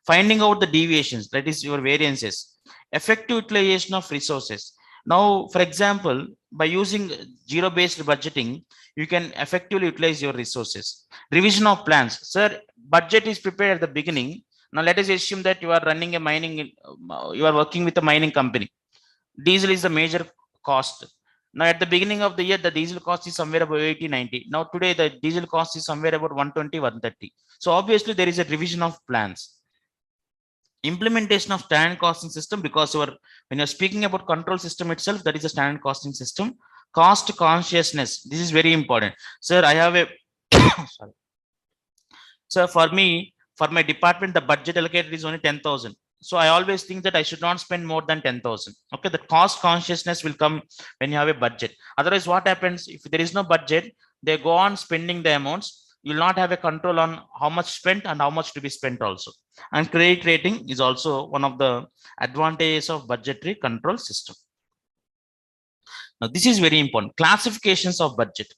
Finding out the deviations, that is your variances. Effective utilization of resources. Now, for example, by using zero-based budgeting, you can effectively utilize your resources. Revision of plans. Sir, budget is prepared at the beginning. Now, let us assume that you are running a mining, you are working with a mining company. Diesel is the major cost. Now, at the beginning of the year, the diesel cost is somewhere about 80, 90. Now, today, the diesel cost is somewhere about 120, 130. So, obviously, there is a revision of plans. Implementation of standard costing system, because when you're speaking about control system itself, that is a standard costing system. Cost consciousness, this is very important. Sir, I have a sorry. So for me, for my department, the budget allocated is only 10,000. So I always think that I should not spend more than 10,000. Okay, the cost consciousness will come when you have a budget. Otherwise, what happens if there is no budget? They go on spending the amounts. You'll not have a control on how much spent and how much to be spent also. And credit rating is also one of the advantages of budgetary control system. Now, this is very important. Classifications of budget.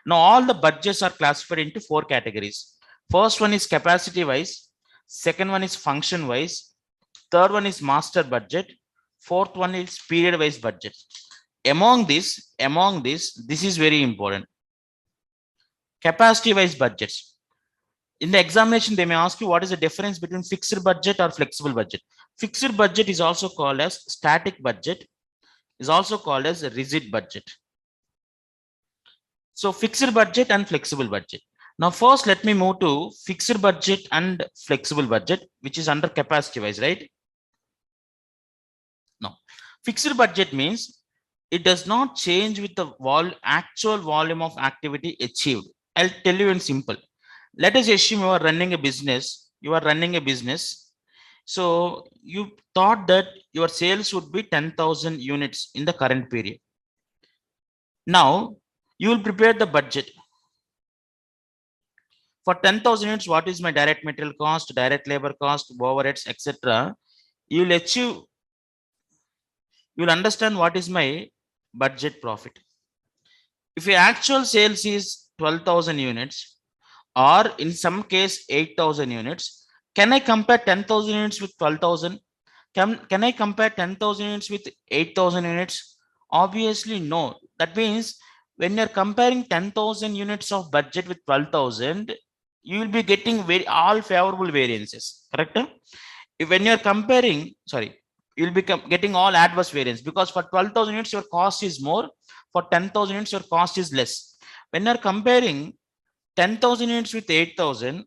Now, all the budgets are classified into 4 categories. First one is capacity wise. Second one is function wise. Third one is master budget. Fourth one is period wise budget. Among this, this is very important. Capacity wise budgets. In the examination, they may ask you what is the difference between fixed budget or flexible budget. Fixed budget is also called as static budget, is also called as a rigid budget. So fixed budget and flexible budget. Now first let me move to fixed budget and flexible budget, which is under capacity wise, right? Now fixed budget means it does not change with the actual volume of activity achieved. I'll tell you in simple. Let us assume you are running a business. So you thought that your sales would be 10,000 units in the current period. Now you will prepare the budget. For 10,000 units, what is my direct material cost, direct labor cost, overheads, etc. You will understand what is my budget profit. If your actual sales is 12,000 units, or in some case 8,000 units, can I compare 10,000 units with 12,000? Can I compare 10,000 units with 8,000 units? Obviously no. That means when you're comparing 10,000 units of budget with 12,000, you will be getting all favorable variances, correct? When you're comparing, you'll be getting all adverse variance, because for 12,000 units, your cost is more. For 10,000 units, your cost is less. When you're comparing 10,000 units with 8,000,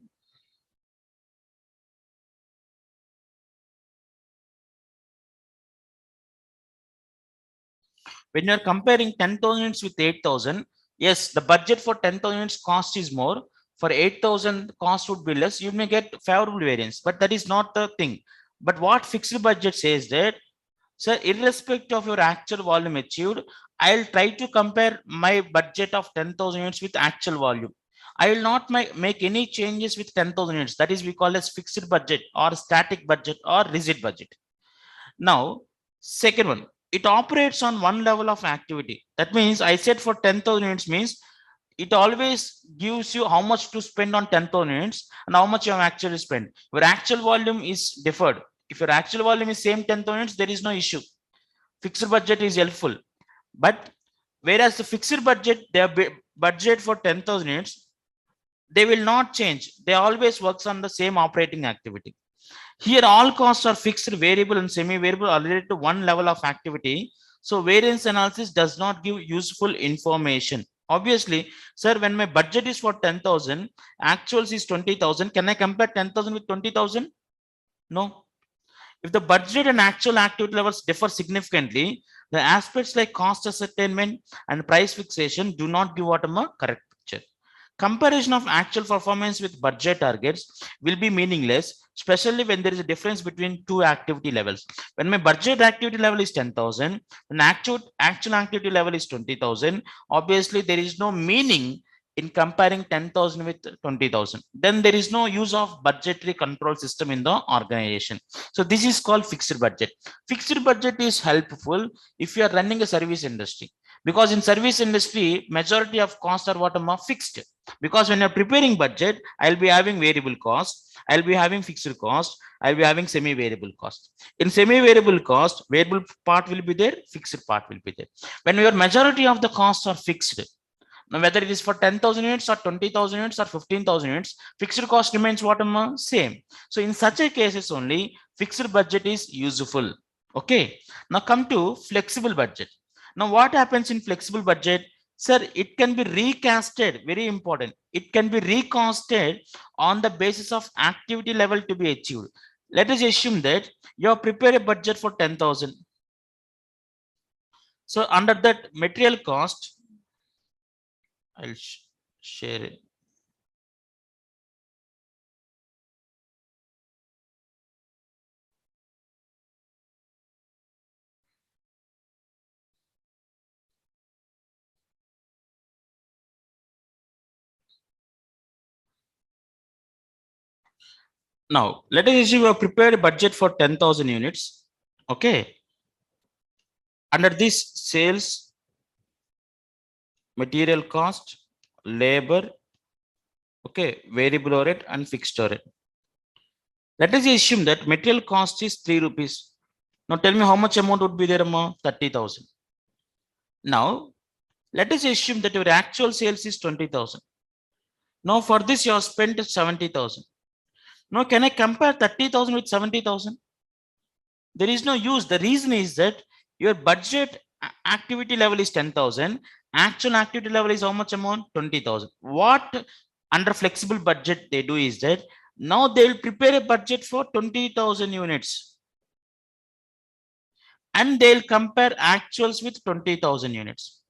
when you're comparing 10,000 units with 8,000, yes, the budget for 10,000 units cost is more. For 8,000, cost would be less. You may get favorable variance, but that is not the thing. But what fixed budget says that, sir, irrespective of your actual volume achieved, I'll try to compare my budget of 10,000 units with actual volume. I will not make any changes with 10,000 units. That is we call as fixed budget or static budget or rigid budget. Now, second one, it operates on one level of activity. That means I said for 10,000 units means it always gives you how much to spend on 10,000 units and how much you have actually spent. Your actual volume is deferred. If your actual volume is same 10,000 units, there is no issue. Fixed budget is helpful. But whereas the fixed budget, their budget for 10,000 units, they will not change. They always works on the same operating activity. Here, all costs are fixed, variable and semi-variable are related to one level of activity. So variance analysis does not give useful information. Obviously, sir, when my budget is for If the budget and actual activity levels differ significantly, the aspects like cost ascertainment and price fixation do not give what a correct picture. Comparison of actual performance with budget targets will be meaningless, especially when there is a difference between two activity levels. When my budget activity level is 10,000, and actual activity level is 20,000, obviously there is no meaning in comparing 10,000 with 20,000. Then there is no use of budgetary control system in the organization. So this is called fixed budget. Fixed budget is helpful if you are running a service industry, because in service industry majority of costs are what are fixed. Because when you're preparing budget, I'll be having variable cost, I'll be having fixed cost, I'll be having semi-variable cost. In semi-variable cost, variable part will be there, fixed part will be there. When your majority of the costs are fixed, now whether it is for 10,000 units or 20,000 units or 15,000 units, fixed cost remains what same. So in such a cases only fixed budget is useful. Okay, now come to flexible budget. Now what happens in flexible budget? Sir, it can be recasted, very important. It can be recasted on the basis of activity level to be achieved. Let us assume that you have prepared a budget for 10,000. So under that material cost, I'll share it. Now, let us assume you have prepared a budget for 10,000 units. Okay. Under this sales, material cost, labor, okay, variable overhead and fixed overhead. Let us assume that material cost is 3 rupees. Now tell me how much amount would be there, 30,000. Now, let us assume that your actual sales is 20,000. Now for this you have spent 70,000. Now can I compare 30,000 with 70,000? There is no use. The reason is that your budget activity level is 10,000. Actual activity level is how much amount? 20,000. What under flexible budget they do is that now they will prepare a budget for 20,000 units and they'll compare actuals with 20,000 units.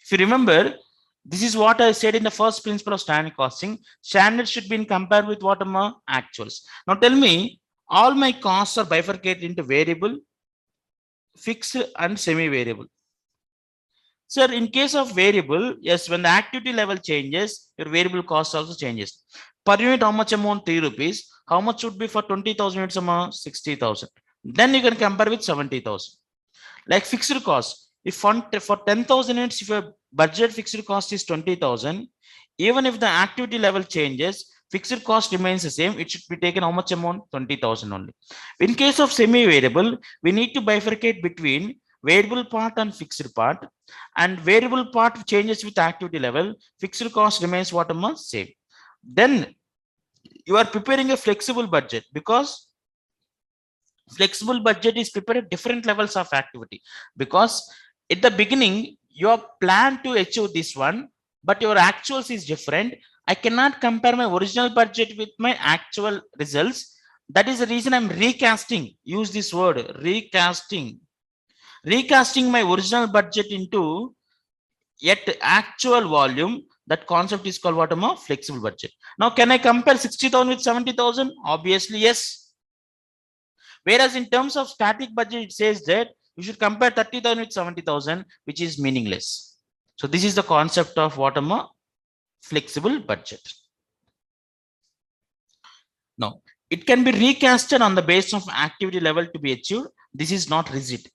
If you remember, this is what I said in the first principle of standard costing. Standard should be compared with what are actuals. Now tell me, all my costs are bifurcated into variable, fixed and semi-variable. Sir, in case of variable, yes, when the activity level changes, your variable cost also changes. Per unit, how much amount? 3 rupees. How much would be for 20,000 units amount? 60,000. Then you can compare with 70,000. Like fixed cost, if for 10,000 units, if your budget fixed cost is 20,000, even if the activity level changes, fixed cost remains the same. It should be taken how much amount? 20,000 only. In case of semi-variable, we need to bifurcate between variable part and fixed part, and variable part changes with activity level, fixed cost remains what same. Then you are preparing a flexible budget, because flexible budget is prepared at different levels of activity, because at the beginning your plan to achieve this one, but your actuals is different. I cannot compare my original budget with my actual results. That is the reason I'm recasting. Use this word, recasting my original budget into yet actual volume. That concept is called what flexible budget. Now can I compare 60,000 with 70,000? Obviously yes. Whereas in terms of static budget, it says that you should compare 30,000 with 70,000, which is meaningless. So this is the concept of what flexible budget. Now it can be recasted on the basis of activity level to be achieved. This is not rigid.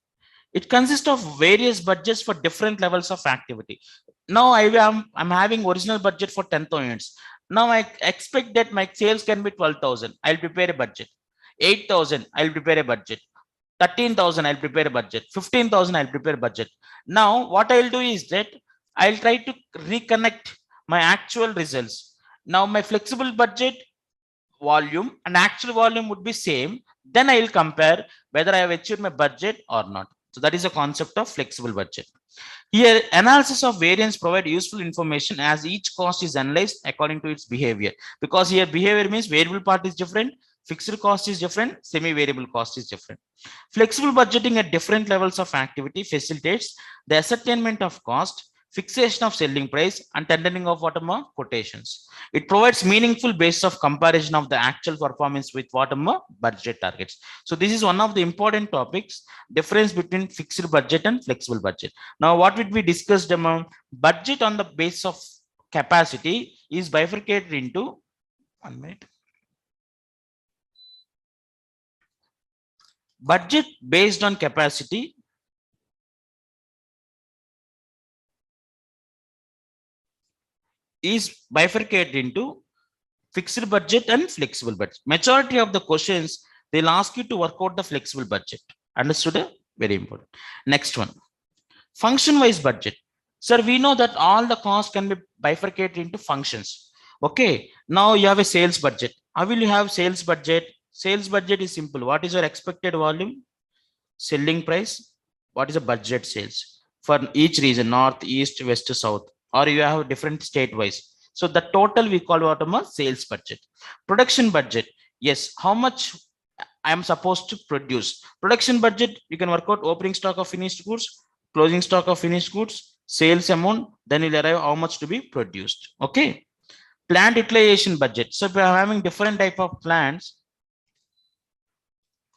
It consists of various budgets for different levels of activity. Now I'm having original budget for 10,000 units. Now I expect that my sales can be 12,000. I'll prepare a budget. 8,000, I'll prepare a budget. 13,000, I'll prepare a budget. 15,000, I'll prepare a budget. Now what I'll do is that I'll try to reconnect my actual results. Now my flexible budget volume and actual volume would be same. Then I will compare whether I have achieved my budget or not. So that is a concept of flexible budget. Here, analysis of variance provide useful information as each cost is analyzed according to its behavior. Because here behavior means variable part is different, Fixed cost is different, semi-variable cost is different. Flexible budgeting at different levels of activity facilitates the ascertainment of cost, fixation of selling price, and tendering of whatever quotations. It provides meaningful basis of comparison of the actual performance with whatever budget targets. So this is one of the important topics, difference between fixed budget and flexible budget. Now, what would be discussed among budget on the basis of capacity is bifurcated into 1 minute. Budget based on capacity is bifurcated into fixed budget and flexible budget. Majority of the questions, they'll ask you to work out the flexible budget. Understood? Very important. Next one, function wise budget. Sir, we know that all the costs can be bifurcated into functions. Okay, now you have a sales budget. How will you have sales budget? Sales budget is simple. What is your expected volume? Selling price? What is the budget sales for each region, north, east, west, south, or you have different state wise. So the total we call what a sales budget. Production budget. Yes, how much I am supposed to produce. Production budget, you can work out opening stock of finished goods, closing stock of finished goods, sales amount, then you'll arrive how much to be produced. Okay. Plant utilization budget. So if I'm having different type of plants,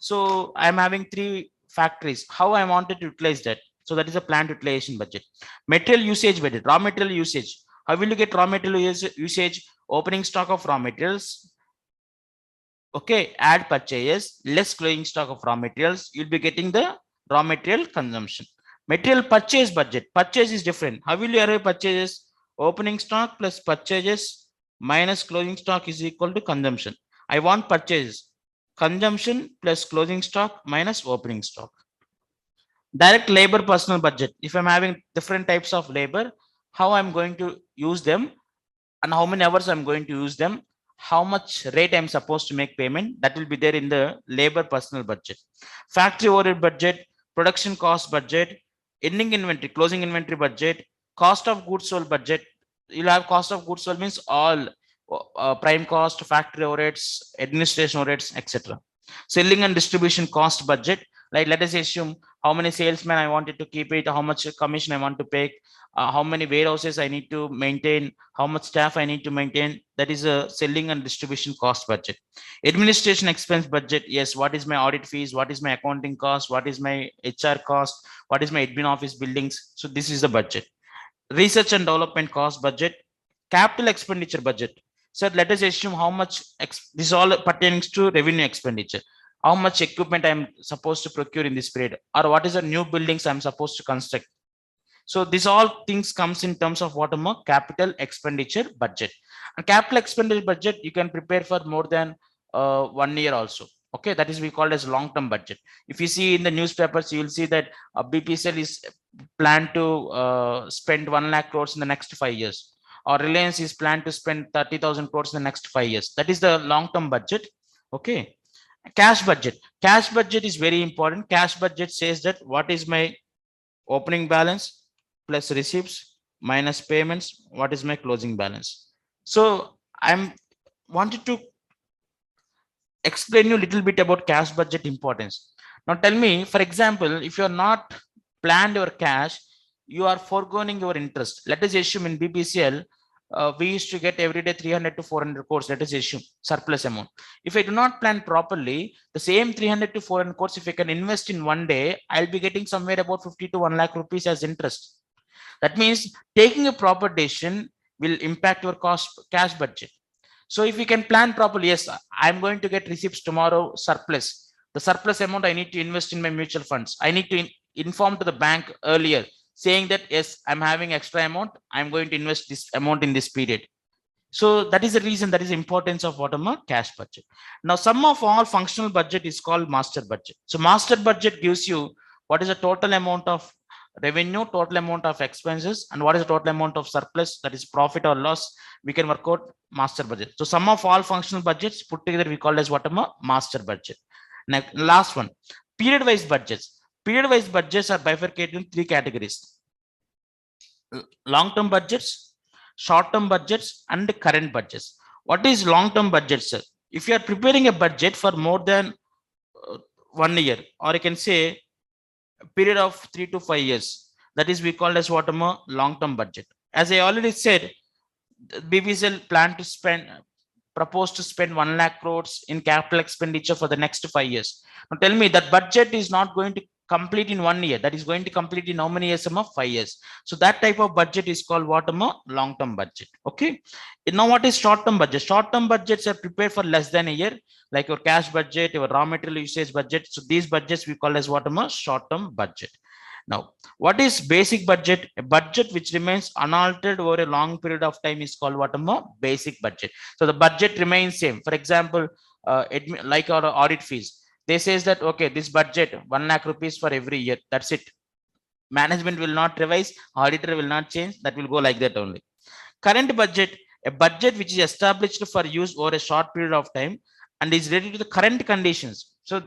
so I'm having 3 factories, how I wanted to utilize that. So that is a plant utilization budget. Material usage budget, raw material usage. How will you get raw material usage? Opening stock of raw materials. Okay, add purchases, less closing stock of raw materials. You'll be getting the raw material consumption. Material purchase budget. Purchase is different. How will you arrive purchases? Opening stock plus purchases minus closing stock is equal to consumption. I want purchases. Consumption plus closing stock minus opening stock. Direct labor personal budget. If I'm having different types of labor, how I'm going to use them and how many hours I'm going to use them, how much rate I'm supposed to make payment, that will be there in the labor personal budget. Factory overhead budget, production cost budget, ending inventory, closing inventory budget, cost of goods sold budget. You'll have cost of goods sold means all prime cost, factory overheads, administration overheads, etc. Selling and distribution cost budget. Like let us assume how many salesmen I wanted to keep it, how much commission I want to pay, how many warehouses I need to maintain, how much staff I need to maintain. That is a selling and distribution cost budget. Administration expense budget. Yes, what is my audit fees? What is my accounting cost? What is my HR cost? What is my admin office buildings? So this is the budget. Research and development cost budget. Capital expenditure budget. So let us assume how much, this all pertains to revenue expenditure. How much equipment I'm supposed to procure in this period, or what is the new buildings I'm supposed to construct. So these all things comes in terms of what a capital expenditure budget. And capital expenditure budget you can prepare for more than 1 year also. Okay, that is we call as long-term budget. If you see in the newspapers, you will see that BPCL is planned to spend 1 lakh crores in the next 5 years, or Reliance is planned to spend 30,000 crores in the next 5 years. That is the long-term budget. Okay. Cash budget. Cash budget is very important. Cash budget says that what is my opening balance plus receipts minus payments, what is my closing balance. So I'm wanted to explain you a little bit about cash budget importance. Now tell me, for example, if you're not planned your cash, you are foregoing your interest. Let us assume in BPCL, we used to get every day 300 to 400 crores, let us assume surplus amount. If I do not plan properly, the same 300 to 400 crores, if I can invest in 1 day, I'll be getting somewhere about 50 to 1 lakh rupees as interest. That means taking a proper decision will impact your cash budget. So if you can plan properly, yes, I'm going to get receipts tomorrow, surplus. The surplus amount I need to invest in my mutual funds. I need to inform to the bank earlier, saying that, yes, I'm having extra amount. I'm going to invest this amount in this period. So that is the reason, that is the importance of what a cash budget. Now, sum of all functional budget is called master budget. So master budget gives you what is the total amount of revenue, total amount of expenses, and what is the total amount of surplus, that is profit or loss. We can work out master budget. So sum of all functional budgets put together we call as what a master budget. Next, last one, period wise budgets. Period wise budgets are bifurcated in 3 categories: long term budgets, short term budgets, and current budgets. What is long term budget, sir? If you are preparing a budget for more than 1 year, or you can say a period of 3 to 5 years, that is we call as what a long-term budget. As I already said, BBCL plan to spend proposed to spend 1 lakh crores in capital expenditure for the next 5 years. Now tell me that budget is not going to complete in 1 year. That is going to complete in how many years? 5 years. So that type of budget is called what? Long-term budget. Okay. Now what is short-term budget? Short-term budgets are prepared for less than a year, like your cash budget, your raw material usage budget. So these budgets we call as what? Short-term budget. Now, what is basic budget? A budget which remains unaltered over a long period of time is called what? Basic budget. So the budget remains same. For example, like our audit fees, they says that okay, this budget 1 lakh rupees for every year. That's it. Management will not revise, auditor will not change. That will go like that only. Current budget, a budget which is established for use over a short period of time and is ready to the current conditions. So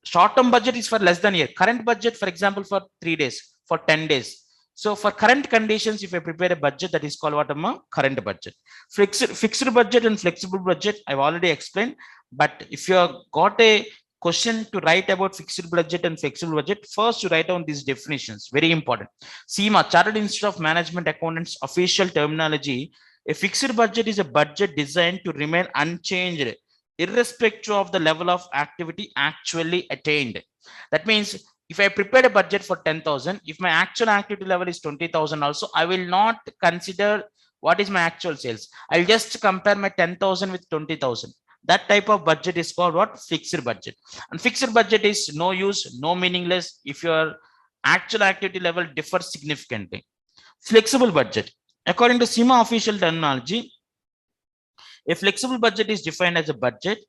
short-term budget is for less than a year. Current budget, for example, for 3 days, for 10 days. So for current conditions, if I prepare a budget, that is called what? Current budget. Fixed budget and flexible budget, I've already explained. But if you have got a question to write about fixed budget and flexible budget, first you write down these definitions. Very important. SEMA, Chartered Institute of Management Accountants official terminology. A fixed budget is a budget designed to remain unchanged irrespective of the level of activity actually attained. That means if I prepared a budget for 10,000, if my actual activity level is 20,000 also, I will not consider what is my actual sales. I'll just compare my 10,000 with 20,000. That type of budget is called what? Fixed budget. And fixed budget is no use, no meaningless if your actual activity level differs significantly. Flexible budget. According to SEMA official terminology, a flexible budget is defined as a budget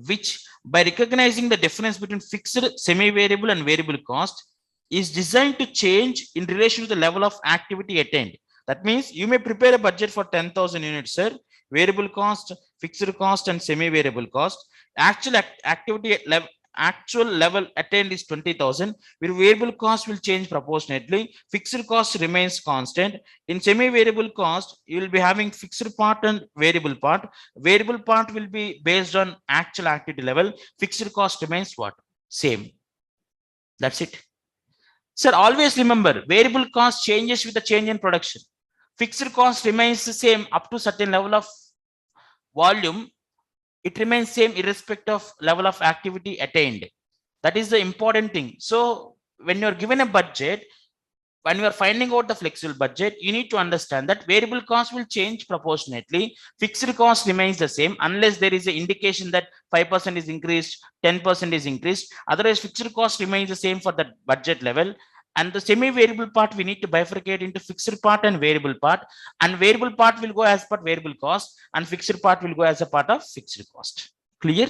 which, by recognizing the difference between fixed, semi-variable and variable cost, is designed to change in relation to the level of activity attained. That means you may prepare a budget for 10,000 units, sir. Variable cost, fixed cost, and semi-variable cost. Actual level attained is 20,000, where variable cost will change proportionately. Fixed cost remains constant. In semi-variable cost, you will be having fixed part and variable part. Variable part will be based on actual activity level. Fixed cost remains what? Same. That's it. Sir, always remember, variable cost changes with the change in production. Fixed cost remains the same up to certain level of volume. It remains same irrespective of level of activity attained. That is the important thing. So when you're given a budget, when you are finding out the flexible budget, you need to understand that variable cost will change proportionately. Fixed cost remains the same unless there is an indication that 5% is increased, 10% is increased. Otherwise, fixed cost remains the same for the budget level. And the semi-variable part, we need to bifurcate into fixed part and variable part. And variable part will go as per variable cost, and fixed part will go as a part of fixed cost. Clear?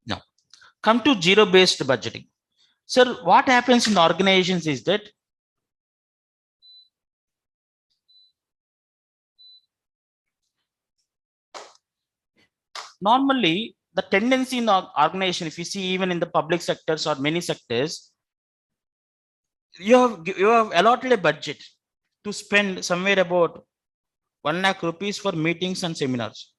Now, come to zero-based budgeting. Sir, what happens in organizations is that normally the tendency in the organization, if you see even in the public sectors or many sectors, you have allotted a budget to spend somewhere about 1 lakh rupees for meetings and seminars.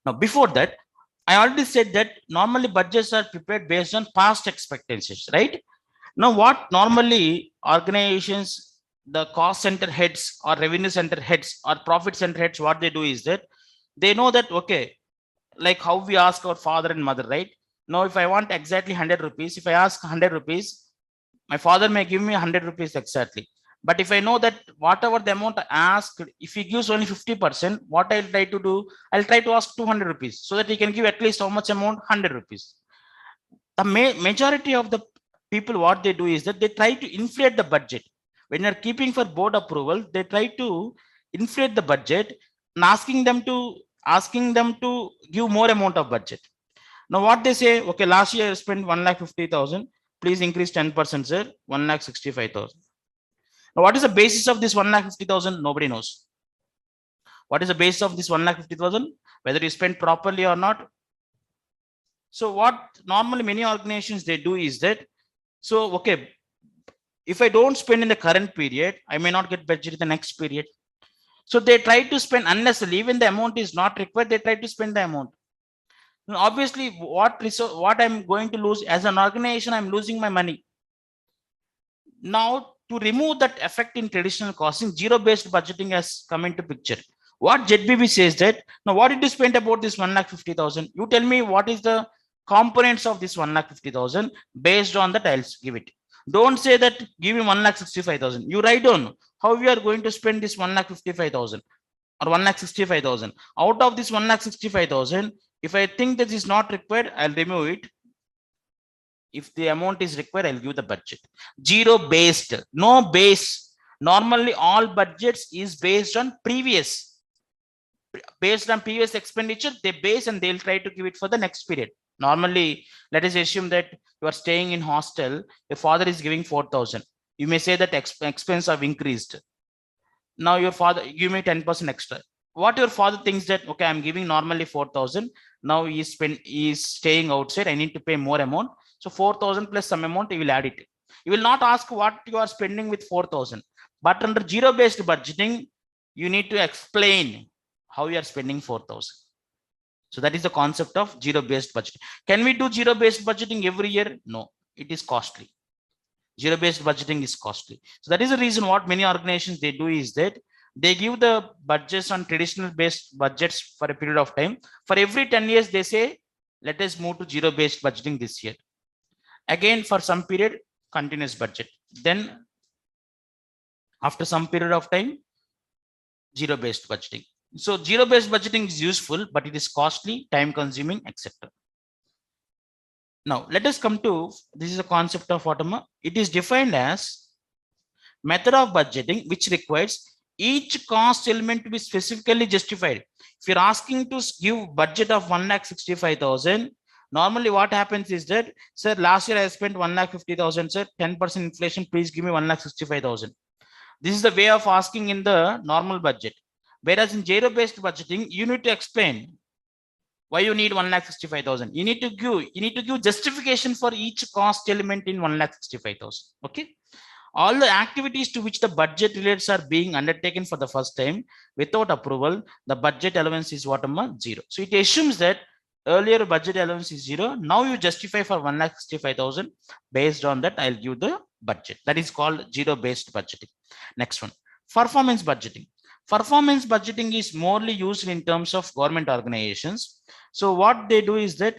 Now, before that, I already said that normally budgets are prepared based on past expectations, right? Now, what normally organizations, the cost center heads or revenue center heads or profit center heads, what they do is that they know that, okay, like how we ask our father and mother, right? Now, if I want exactly 100 rupees, if I ask 100 rupees, my father may give me 100 rupees exactly. But if I know that whatever the amount I ask, if he gives only 50%, what I'll try to do, I'll try to ask 200 rupees so that he can give at least how much amount? 100 rupees. The majority of the people, what they do is that they try to inflate the budget. When you're keeping for board approval, they try to inflate the budget and asking them to give more amount of budget. Now what they say, okay, last year I spent 1,50,000, please increase 10%, sir, 1,65,000. Now what is the basis of this 1,50,000? Nobody knows. What is the basis of this 1,50,000? Whether you spent properly or not. So what normally many organizations they do is that, so okay, If I don't spend in the current period, I may not get budget in the next period. So they try to spend unless even the amount is not required, they try to spend the amount. Now, obviously, what I'm going to lose as an organization, I'm losing my money. Now, to remove that effect in traditional costing, zero-based budgeting has come into picture. What ZBB says that, now what did you spend about this 1,50,000? You tell me what is the components of this 1,50,000. Based on that, I'll give it. Don't say that give me 1,65,000. You write down how we are going to spend this 1,55,000 or 1,65,000. Out of this 1,65,000, if I think that is not required, I'll remove it. If the amount is required, I'll give the budget. Zero based, no base. Normally, all budgets is based on previous expenditure. They base and they'll try to give it for the next period. Normally, let us assume that you are staying in hostel. Your father is giving 4,000. You may say that expense have increased. Now your father give me 10% extra. What your father thinks that, okay, I'm giving normally 4,000. Now he's staying outside. I need to pay more amount. So 4,000 plus some amount, he will add it. You will not ask what you are spending with 4,000. But under zero-based budgeting, you need to explain how you are spending 4,000. So that is the concept of zero-based budgeting. Can we do zero-based budgeting every year? No, it is costly. Zero-based budgeting is costly. So that is the reason what many organizations they do is that they give the budgets on traditional based budgets for a period of time. For every 10 years, they say, let us move to zero-based budgeting this year. Again, for some period, continuous budget. Then after some period of time, zero-based budgeting. So zero-based budgeting is useful, but it is costly, time-consuming, etc. Now, let us come to, this is a concept of automa. It is defined as method of budgeting which requires each cost element to be specifically justified. If you're asking to give budget of 1,65,000, normally what happens is that, sir, last year I spent 1,50,000, sir, 10% inflation, please give me 1,65,000. This is the way of asking in the normal budget. Whereas in zero-based budgeting, you need to explain why you need 1,65,000. You need to give justification for each cost element in 1,65,000. Okay. All the activities to which the budget relates are being undertaken for the first time without approval, the budget allowance is what? Zero. So it assumes that earlier budget allowance is zero. Now you justify for 1,65,000. Based on that, I'll give the budget. That is called zero-based budgeting. Next one, performance budgeting. Performance budgeting is morely used in terms of government organizations. So what they do is that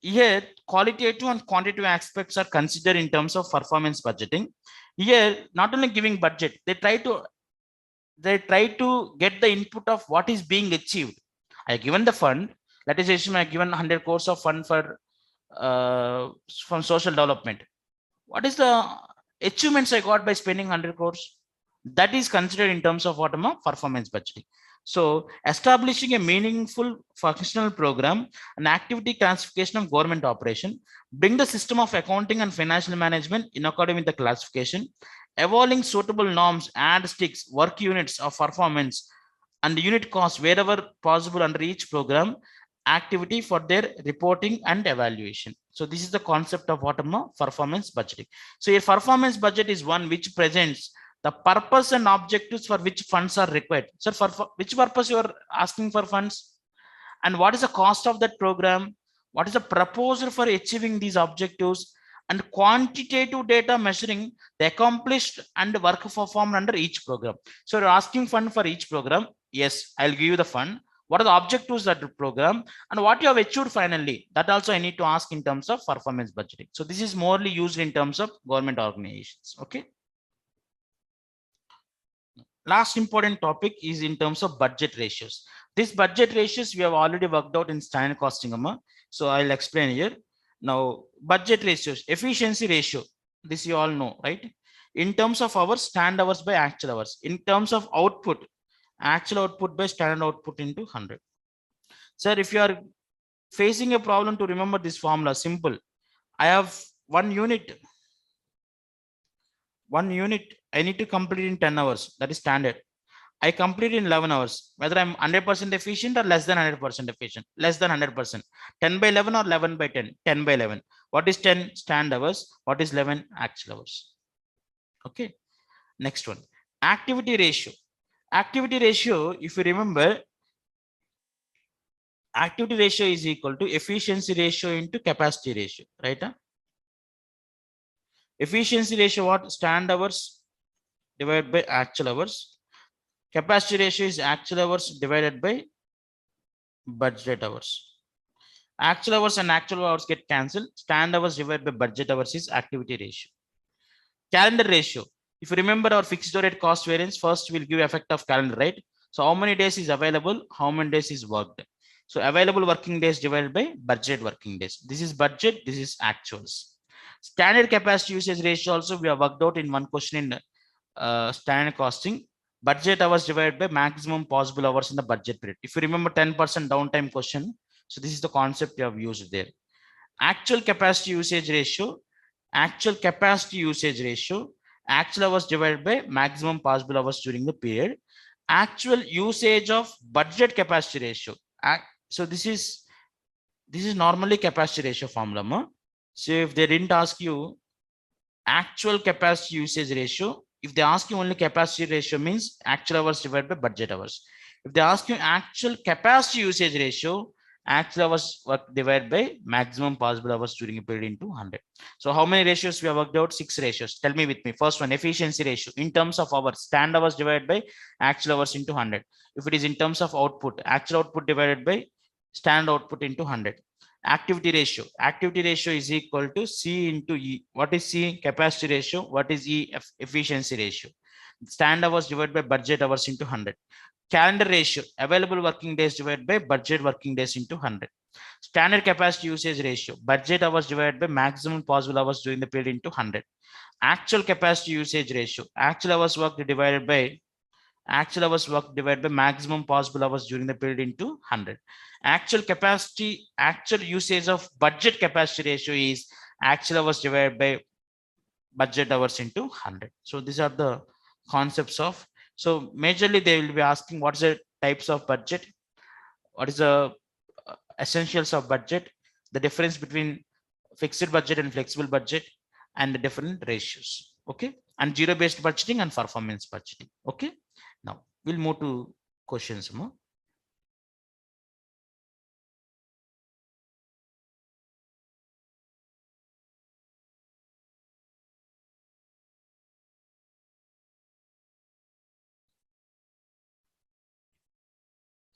here qualitative and quantitative aspects are considered in terms of performance budgeting. Here, not only giving budget, they try to get the input of what is being achieved. I given the fund. Let us assume I given 100 crores of fund for from social development. What is the achievements I got by spending 100 crores? That is considered in terms of what? Performance budgeting. So establishing a meaningful functional program and activity classification of government operation, bring the system of accounting and financial management in accordance with the classification, evolving suitable norms, add sticks, work units of performance and unit costs wherever possible under each program activity for their reporting and evaluation. So this is the concept of what? Performance budgeting. So a performance budget is one which presents the purpose and objectives for which funds are required. So for which purpose you are asking for funds, and what is the cost of that program, what is the proposal for achieving these objectives, and quantitative data measuring the accomplished and work performed under each program. So you're asking fund for each program. Yes, I'll give you the fund. What are the objectives of the program and what you have achieved finally? That also I need to ask in terms of performance budgeting. So this is morely used in terms of government organizations. Okay. Last important topic is in terms of budget ratios. This budget ratios we have already worked out in standard costing. So I'll explain here. Now, budget ratios, efficiency ratio, this you all know, right? In terms of hours, stand hours by actual hours. In terms of output, actual output by standard output into 100. Sir, if you are facing a problem to remember this formula, simple. I have one unit. I need to complete in 10 hours. That is standard. I complete in 11 hours. Whether I'm 100% efficient or less than 100% efficient. Less than 100%. 10 by 11 or 11 by 10. 10 by 11. What is 10? Stand hours. What is 11? Actual hours. Okay. Next one, activity ratio. Activity ratio, if you remember, activity ratio is equal to efficiency ratio into capacity ratio, right? Efficiency ratio, what? Stand hours divided by actual hours. Capacity ratio is actual hours divided by budget hours. Actual hours and actual hours get cancelled. Stand hours divided by budget hours is activity ratio. Calendar ratio. If you remember our fixed rate cost variance, first we'll give effect of calendar, right? So how many days is available? How many days is worked? So available working days divided by budget working days. This is budget, this is actuals. Standard capacity usage ratio also we have worked out in one question in standard costing. Budget hours divided by maximum possible hours in the budget period. If you remember 10% downtime question, so this is the concept you have used there. Actual capacity usage ratio, actual capacity usage ratio, actual hours divided by maximum possible hours during the period. Actual usage of budget capacity ratio. So this is normally capacity ratio formula. So if they didn't ask you actual capacity usage ratio, if they ask you only capacity ratio, means actual hours divided by budget hours. If they ask you actual capacity usage ratio, actual hours work divided by maximum possible hours during a period into 100. So how many ratios we have worked out? 6 ratios. Tell me with me. First one, efficiency ratio in terms of hours, stand hours divided by actual hours into 100. If it is in terms of output, actual output divided by stand output into 100. Activity ratio, activity ratio is equal to C into E. What is C? Capacity ratio. What is E? Efficiency ratio. Stand hours divided by budget hours into 100. Calendar ratio, available working days divided by budget working days into 100. Standard capacity usage ratio, budget hours divided by maximum possible hours during the period into 100. Actual capacity usage ratio, actual hours worked divided by maximum possible hours during the period into 100. Actual capacity, actual usage of budget capacity ratio is actual hours divided by budget hours into 100. So these are the concepts of, so majorly they will be asking what's the types of budget, what is the essentials of budget, the difference between fixed budget and flexible budget, and the different ratios. Okay, and zero based budgeting and performance budgeting. Okay, now we'll move to questions more.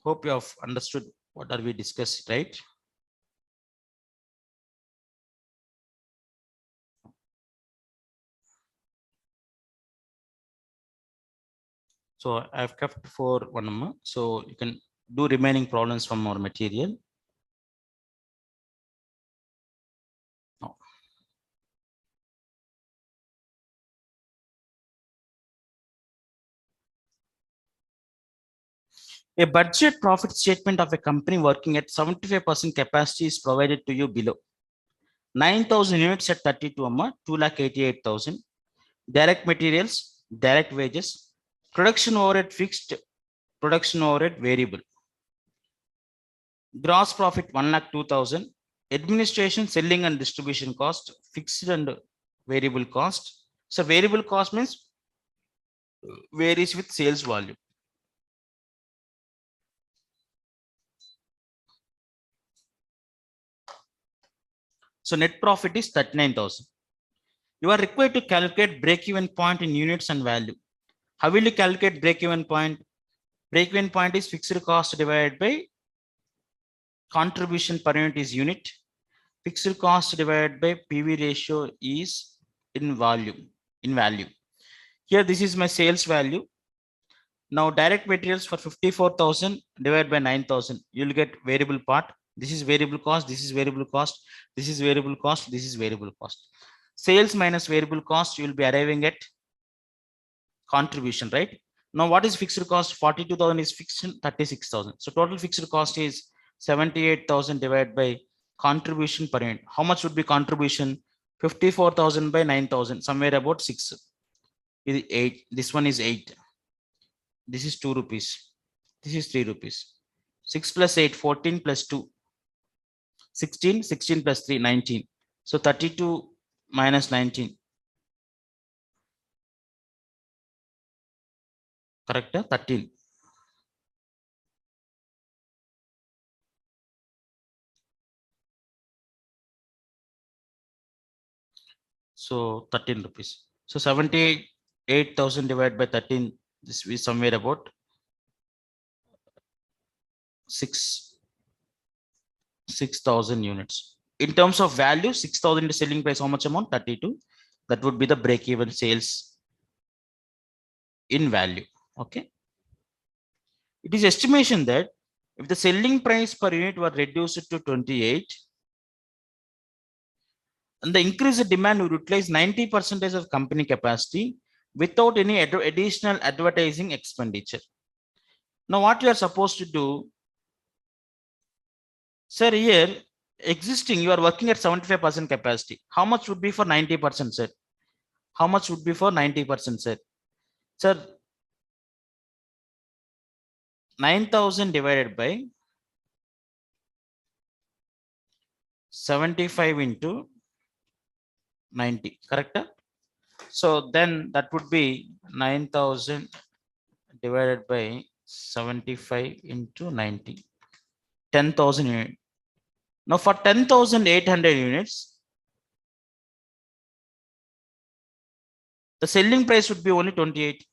Hope you have understood what are we discussed, right? So I've kept for 1 more, so you can do remaining problems from our material. Now, a budget profit statement of a company working at 75% capacity is provided to you below. 9,000 units at 32 2,88,000. Direct materials, direct wages, production overhead fixed, production overhead variable. Gross profit 1,02,000. Administration, selling and distribution cost, fixed and variable cost. So variable cost means varies with sales volume. So net profit is 39,000. You are required to calculate break-even point in units and value. How will you calculate break-even point? Break-even point is fixed cost divided by contribution per unit is unit. Fixed cost divided by PV ratio is in volume, in value. Here, this is my sales value. Now, direct materials for 54,000 divided by 9,000, you'll get variable part. This is variable cost, this is variable cost, this is variable cost, this is variable cost. Sales minus variable cost, you will be arriving at contribution, right? Now, what is fixed cost? 42,000 is fixed, 36,000. So total fixed cost is 78,000 divided by contribution per unit. How much would be contribution? 54,000 by 9,000, somewhere about 6. Is 8. This one is 8. This is 2 rupees. This is 3 rupees. 6 plus 8, 14 plus 2. 16, 16 plus 3, 19. So 32 minus 19. correct? 13. So 13 rupees. So 78,000 divided by 13. This is somewhere about 6,000 units. In terms of value, 6,000 is selling price. How much amount? 32. That would be the break-even sales in value. Okay. It is estimation that if the selling price per unit were reduced to 28, and the increased demand will utilize 90% of company capacity without any additional advertising expenditure. Now, what you are supposed to do, sir, here existing, you are working at 75% capacity. How much would be for 90%, sir? How much would be for 90%, sir? Sir, 9,000 divided by 75 into 90, correct? So then that would be 9,000 divided by 75 into 90, 10,000 units. Now for 10,800 units, the selling price would be only 28.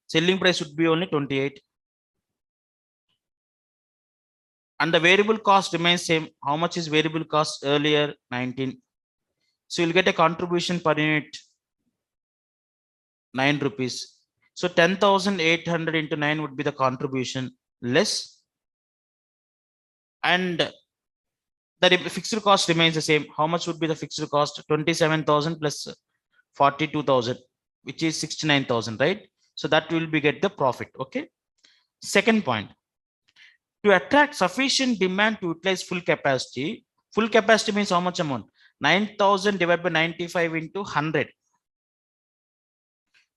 Selling price would be only 28. And the variable cost remains same. How much is variable cost earlier? 19. So you'll get a contribution per unit 9 rupees. So 10,800 into 9 would be the contribution less. And the fixed cost remains the same. How much would be the fixed cost? 27,000 plus 42,000, which is 69,000, right? So that will be get the profit. Okay. Second point, to attract sufficient demand to utilize full capacity. Full capacity means how much amount? 9,000 divided by 95 into 100,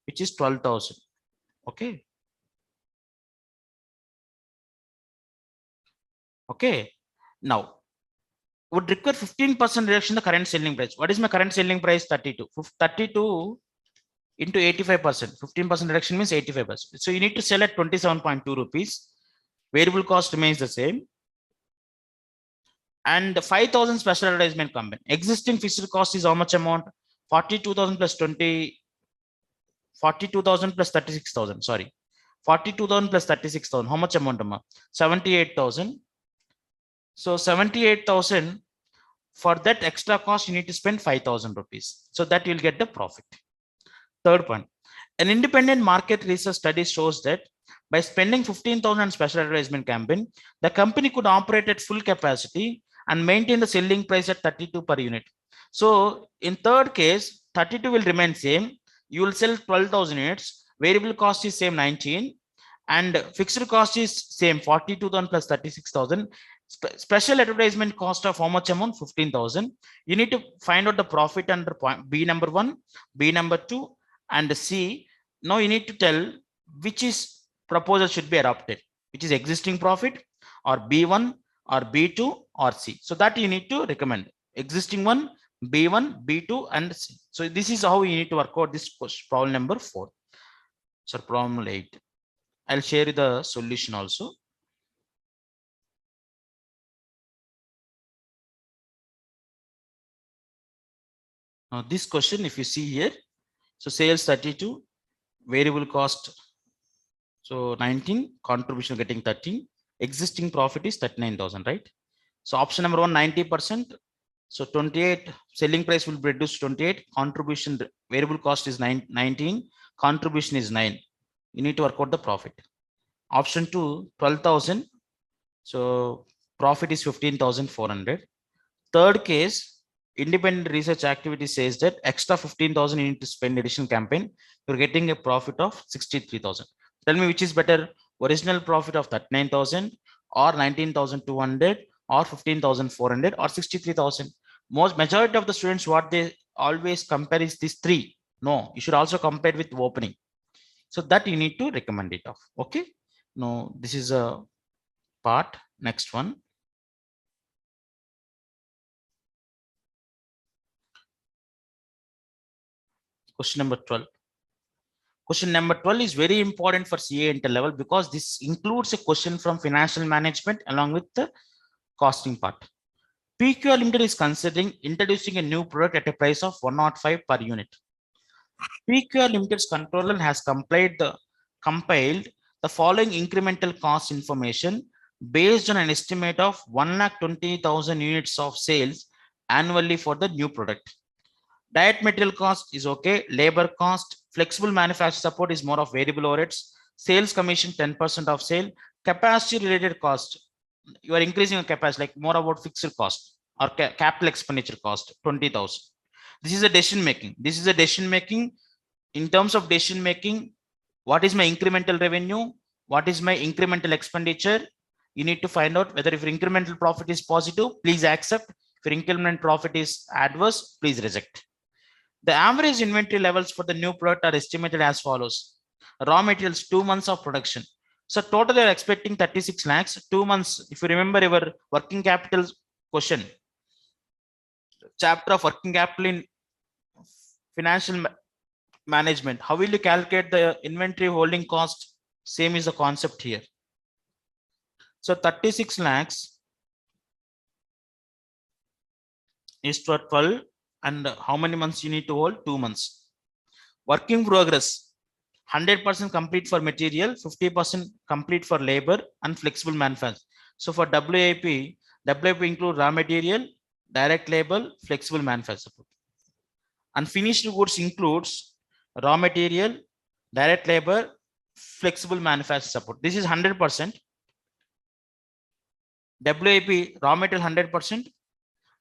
which is 12,000. Okay. Okay. Now, would require 15% reduction in the current selling price. What is my current selling price? 32. 32 into 85%. 15% reduction means 85%. So you need to sell at 27.2 rupees. Variable cost remains the same. And 5,000 special advertisement come in. Existing fixed cost is how much amount? 42,000 plus 20, 42,000 plus 36,000. Sorry. 42,000 plus 36,000. How much amount? 78,000. So 78,000. For that extra cost, you need to spend 5,000 rupees. So that you'll get the profit. Third point, an independent market research study shows that by spending 15,000 on special advertisement campaign, the company could operate at full capacity and maintain the selling price at 32 per unit. So in third case, 32 will remain same. You will sell 12,000 units. Variable cost is same 19, and fixed cost is same 42,000 plus 36,000. Special advertisement cost of how much amount? 15,000. You need to find out the profit under point B number 1, B number 2, and C. Now you need to tell which is proposal should be adopted, which is existing profit or B1 or B2 or C. So that you need to recommend existing one, B1, B2, and C. So this is how you need to work out this problem number 4. So problem 8. I'll share you the solution also. Now this question, if you see here, so sales 32, variable cost, so 19, contribution getting 13, existing profit is 39,000, right? So option number 1, 90%. So 28, selling price will be reduced to 28, contribution, variable cost is 19, contribution is 9. You need to work out the profit. Option 2, 12,000. So profit is 15,400. Third case, independent research activity says that extra 15,000 you need to spend additional campaign. You're getting a profit of 63,000. Tell me which is better, original profit of 39,000 or 19,200 or 15,400 or 63,000. Most majority of the students, what they always compare is these three. No, you should also compare with opening. So that you need to recommend it off. Okay. No, this is a part. Next one. Question number 12. Question number 12 is very important for CA inter level because this includes a question from financial management along with the costing part. PQR Limited is considering introducing a new product at a price of 105 per unit. PQR Limited's controller has compiled the following incremental cost information based on an estimate of 1,20,000 units of sales annually for the new product. Direct material cost is okay. Labor cost, flexible manufacturing support is more of variable overheads. Sales commission 10% of sale. Capacity related cost, you are increasing your capacity, like more about fixed cost or capital expenditure cost 20,000. This is a decision making. This is a decision making. In terms of decision making, what is my incremental revenue? What is my incremental expenditure? You need to find out whether if your incremental profit is positive, please accept. If your incremental profit is adverse, please reject. The average inventory levels for the new product are estimated as follows. Raw materials, 2 months of production. So total you're expecting 36 lakhs, 2 months. If you remember your working capital question, chapter of working capital in financial management, how will you calculate the inventory holding cost? Same is the concept here. So 36 lakhs is for 12, and how many months you need to hold? 2 months. Work in progress, 100% complete for material, 50% complete for labor and flexible manufacturing. So for WIP include raw material, direct labor, flexible manufacturing. And finished goods includes raw material, direct labor, flexible manufacturing support. This is 100%. WIP raw material 100%,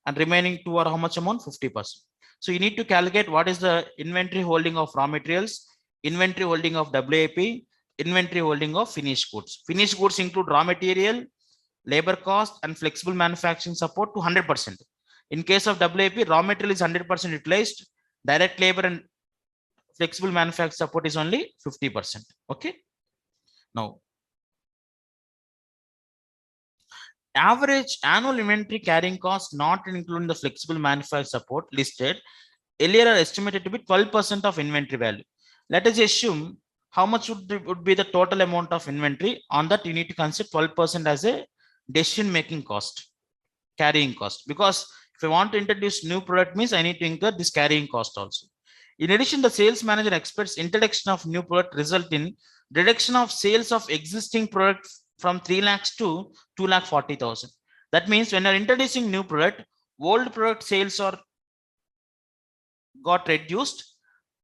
and remaining two are how much amount? 50%. So you need to calculate what is the inventory holding of raw materials, inventory holding of WIP, inventory holding of finished goods. Finished goods include raw material, labor cost, and flexible manufacturing support to 100%. In case of WIP, raw material is 100% utilized, direct labor and flexible manufacturing support is only 50%. Okay. Now, average annual inventory carrying cost not including the flexible manufacturing support listed earlier are estimated to be 12% of inventory value. Let us assume how much would be the total amount of inventory. On that, you need to consider 12% as a decision making cost, carrying cost, because if I want to introduce new product means I need to incur this carrying cost also. In addition, the sales manager expects introduction of new product result in reduction of sales of existing products from 3 lakhs to 2,40,000. That means when you're introducing new product, old product sales are got reduced.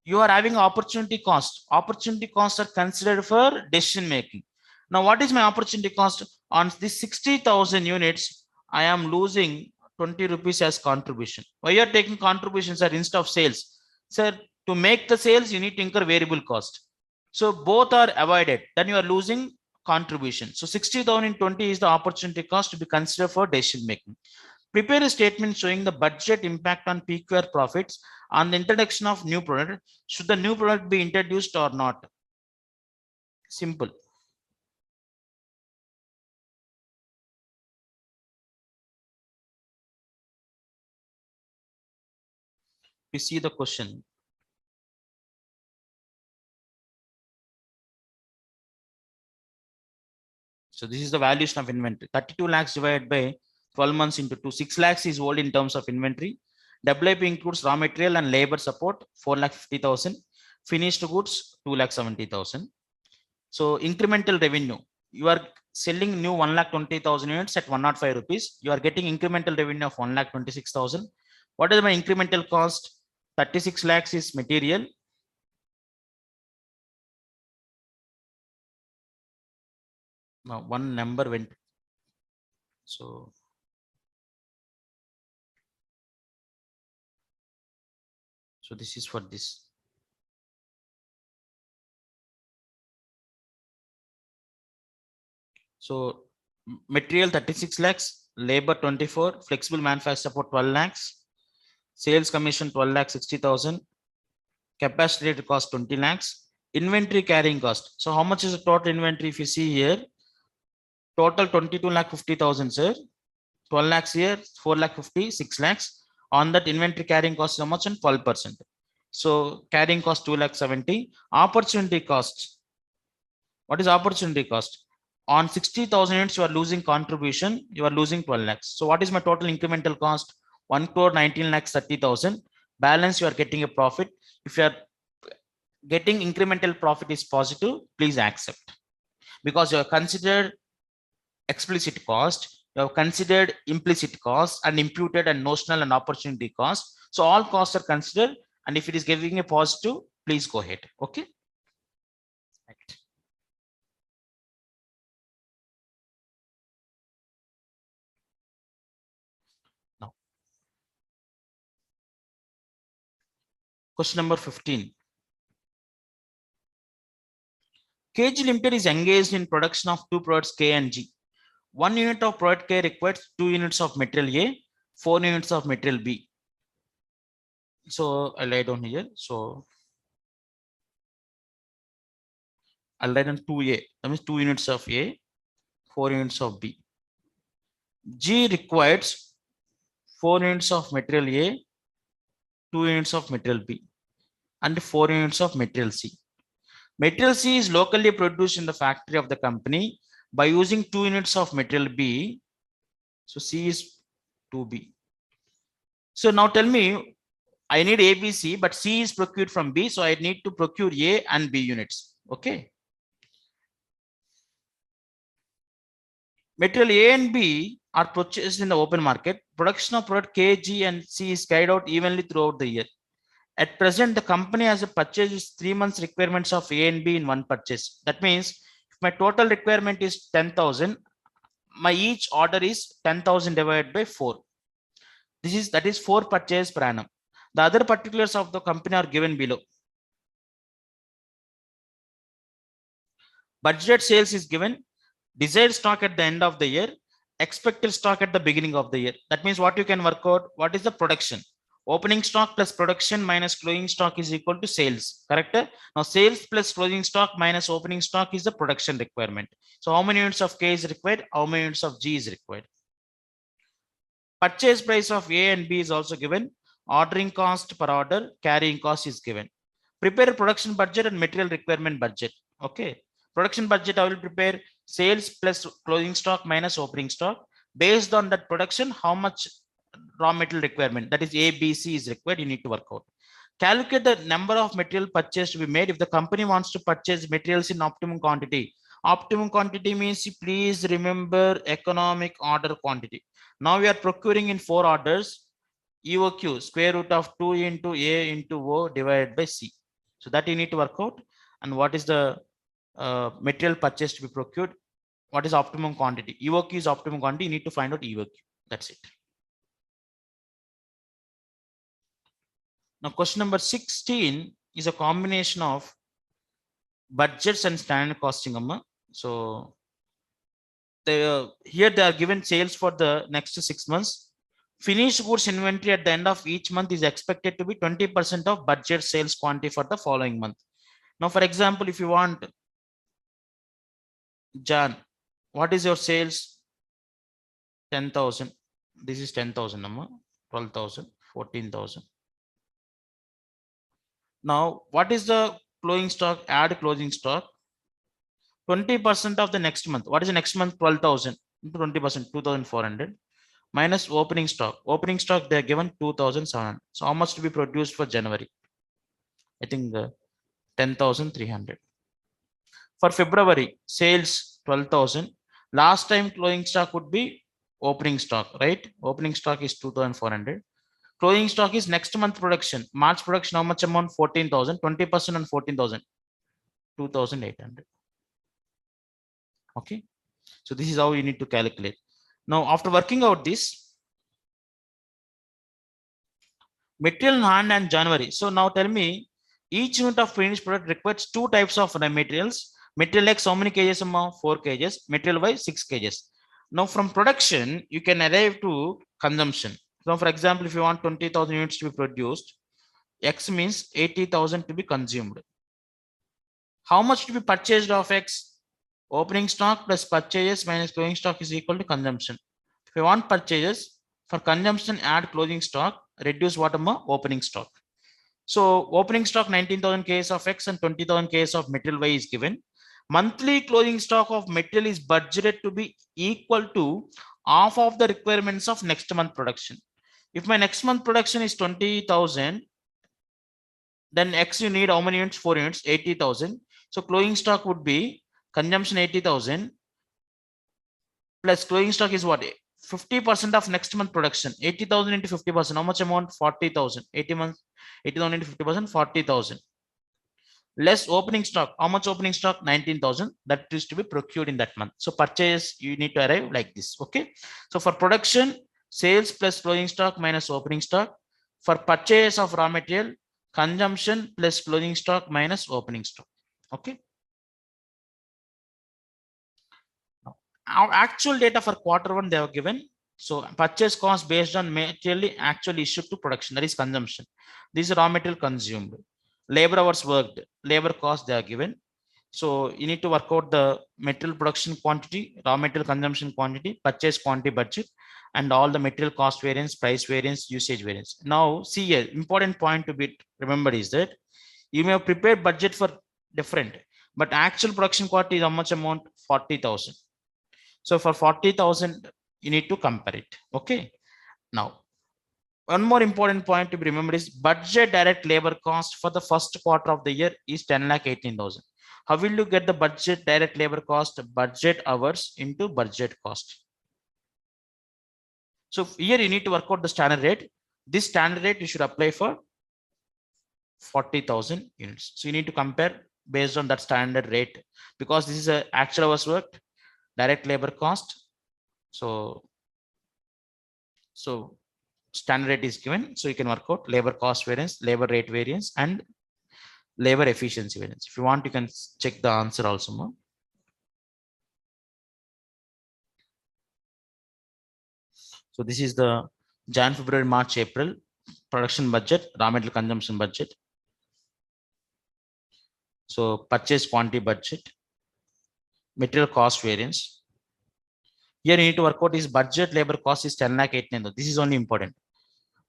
You are having opportunity cost. Opportunity costs are considered for decision making. Now, what is my opportunity cost? On this 60,000 units, I am losing 20 rupees as contribution. Why you are taking contributions are instead of sales? Sir, to make the sales, you need to incur variable cost. So both are avoided. Then you are losing contribution. So 60,000 in 20 is the opportunity cost to be considered for decision making. Prepare a statement showing the budget impact on PQR profits on the introduction of new product. Should the new product be introduced or not? Simple. We see the question. So this is the valuation of inventory. 32 lakhs divided by 12 months into 2. 6 lakhs is old in terms of inventory. WIP includes raw material and labor support 4,50,000. Finished goods 2,70,000. So incremental revenue. You are selling new 1,20,000 units at 105 rupees. You are getting incremental revenue of 1,26,000. What is my incremental cost? 36 lakhs is material. Now one number went. So this is for this. So material 36 lakhs, labor 24, flexible manufacturing support 12 lakhs, sales commission 12 lakh 60,000, capacity rate cost 20 lakhs, inventory carrying cost. So how much is the total inventory? If you see here, total 22 lakh 50,000, sir. 12 lakhs here, 4 lakh 50, 6 lakhs. On that inventory carrying cost, how much? And 12%. So carrying cost 2,70,000. Opportunity cost. What is opportunity cost? On 60,000 units, you are losing contribution, you are losing 12 lakhs. So what is my total incremental cost? 1 crore 19 lakhs 30,000. Balance, you are getting a profit. If you are getting incremental profit is positive, please accept. Because you have considered explicit cost, you have considered implicit cost and imputed and notional and opportunity cost. So all costs are considered, and if it is giving a positive, please go ahead. Okay. Right. Now, question number 15. KG Limited is engaged in production of two products K and G. 1 unit of product K requires 2 units of material A, 4 units of material B. So I'll write down here. So I'll write down 2A. That means 2 units of A, 4 units of B. G requires 4 units of material A, 2 units of material B, and 4 units of material C. Material C is locally produced in the factory of the company by using 2 units of material B. So C is 2B. So now tell me, I need A, B, C, but C is procured from B. So I need to procure A and B units. Okay. Material A and B are purchased in the open market. Production of product K, G, and C is carried out evenly throughout the year. At present, the company has a purchase 3 months requirements of A and B in one purchase. That means if my total requirement is 10,000, my each order is 10,000 divided by 4. That is 4 purchase per annum. The other particulars of the company are given below. Budgeted sales is given. Desired stock at the end of the year. Expected stock at the beginning of the year. That means what you can work out, what is the production? Opening stock plus production minus closing stock is equal to sales. Correct? Now sales plus closing stock minus opening stock is the production requirement. So how many units of K is required? How many units of G is required? Purchase price of A and B is also given. Ordering cost per order, carrying cost is given. Prepare production budget and material requirement budget. Okay. Production budget, I will prepare sales plus closing stock minus opening stock. Based on that production, how much raw material requirement, that is A, B, C is required, you need to work out. Calculate the number of material purchase to be made if the company wants to purchase materials in optimum quantity. Optimum quantity means, please remember, economic order quantity. Now we are procuring in 4 orders. EOQ, square root of 2 into A into O divided by C. So that you need to work out. And what is the material purchase to be procured? What is optimum quantity? EOQ is optimum quantity. You need to find out EOQ. That's it. Now question number 16 is a combination of budgets and standard costing. So here they are given sales for the next 6 months. Finished goods inventory at the end of each month is expected to be 20% of budget sales quantity for the following month. Now, for example, if you want Jan, what is your sales? 10,000. This is 10,000, 12,000, 14,000. Now, what is the closing stock? Add closing stock. 20% of the next month. What is the next month? 12,000 into 20%, 2,400 minus opening stock. Opening stock, they are given 2,700. So how much to be produced for January? I think 10,300. For February, sales 12,000. Last time closing stock would be opening stock, right? Opening stock is 2,400. Closing stock is next month production. March production, how much amount? 14,000. 20% on 14,000. 2,800. Okay. So this is how you need to calculate. Now, after working out this, material in hand and January. So now tell me, each unit of finished product requires 2 types of materials. Material X, how many kgs? 4 kgs. Material Y, 6 kgs. Now from production, you can arrive to consumption. So for example, if you want 20,000 units to be produced, X means 80,000 to be consumed. How much to be purchased of X? Opening stock plus purchases minus closing stock is equal to consumption. If you want purchases, for consumption add closing stock, reduce what? Opening stock. So opening stock 19,000 kgs of X and 20,000 kgs of material Y is given. Monthly closing stock of material is budgeted to be equal to half of the requirements of next month production. If my next month production is 20,000, then X you need how many units? 4 units, 80,000. So closing stock would be consumption 80,000 plus closing stock is what? 50% of next month production. 80,000 into 50%. How much amount? 40,000. 80,000 into 50%, 40,000. Less opening stock. How much opening stock? 19,000. That is to be procured in that month. So purchase, you need to arrive like this. Okay. So for production, sales plus closing stock minus opening stock. For purchase of raw material, consumption plus closing stock minus opening stock. Okay. Our actual data for Q1 they have given. So purchase cost based on material actually issued to production, that is consumption. This is raw material consumed. Labor hours worked, labor cost they are given. So you need to work out the material production quantity, raw material consumption quantity, purchase quantity budget, and all the material cost variance, price variance, usage variance. Now see here, important point to be remembered is that you may have prepared budget for different, but actual production quantity is how much amount? 40,000. So for 40,000, you need to compare it. Okay. Now, one more important point to be remembered is budget direct labor cost for the first quarter of the year is 10,18,000. How will you get the budget direct labor cost? Budget hours into budget cost. So here you need to work out the standard rate. This standard rate you should apply for 40,000 units. So you need to compare based on that standard rate, because this is a actual hours worked, direct labor cost. So standard rate is given, so you can work out labor cost variance, labor rate variance, and labor efficiency variance. If you want, you can check the answer also more. So this is the Jan, February, March, April production budget, raw material consumption budget. So purchase quantity budget, material cost variance. Here you need to work out is budget labor cost is 10,08,900. This is only important.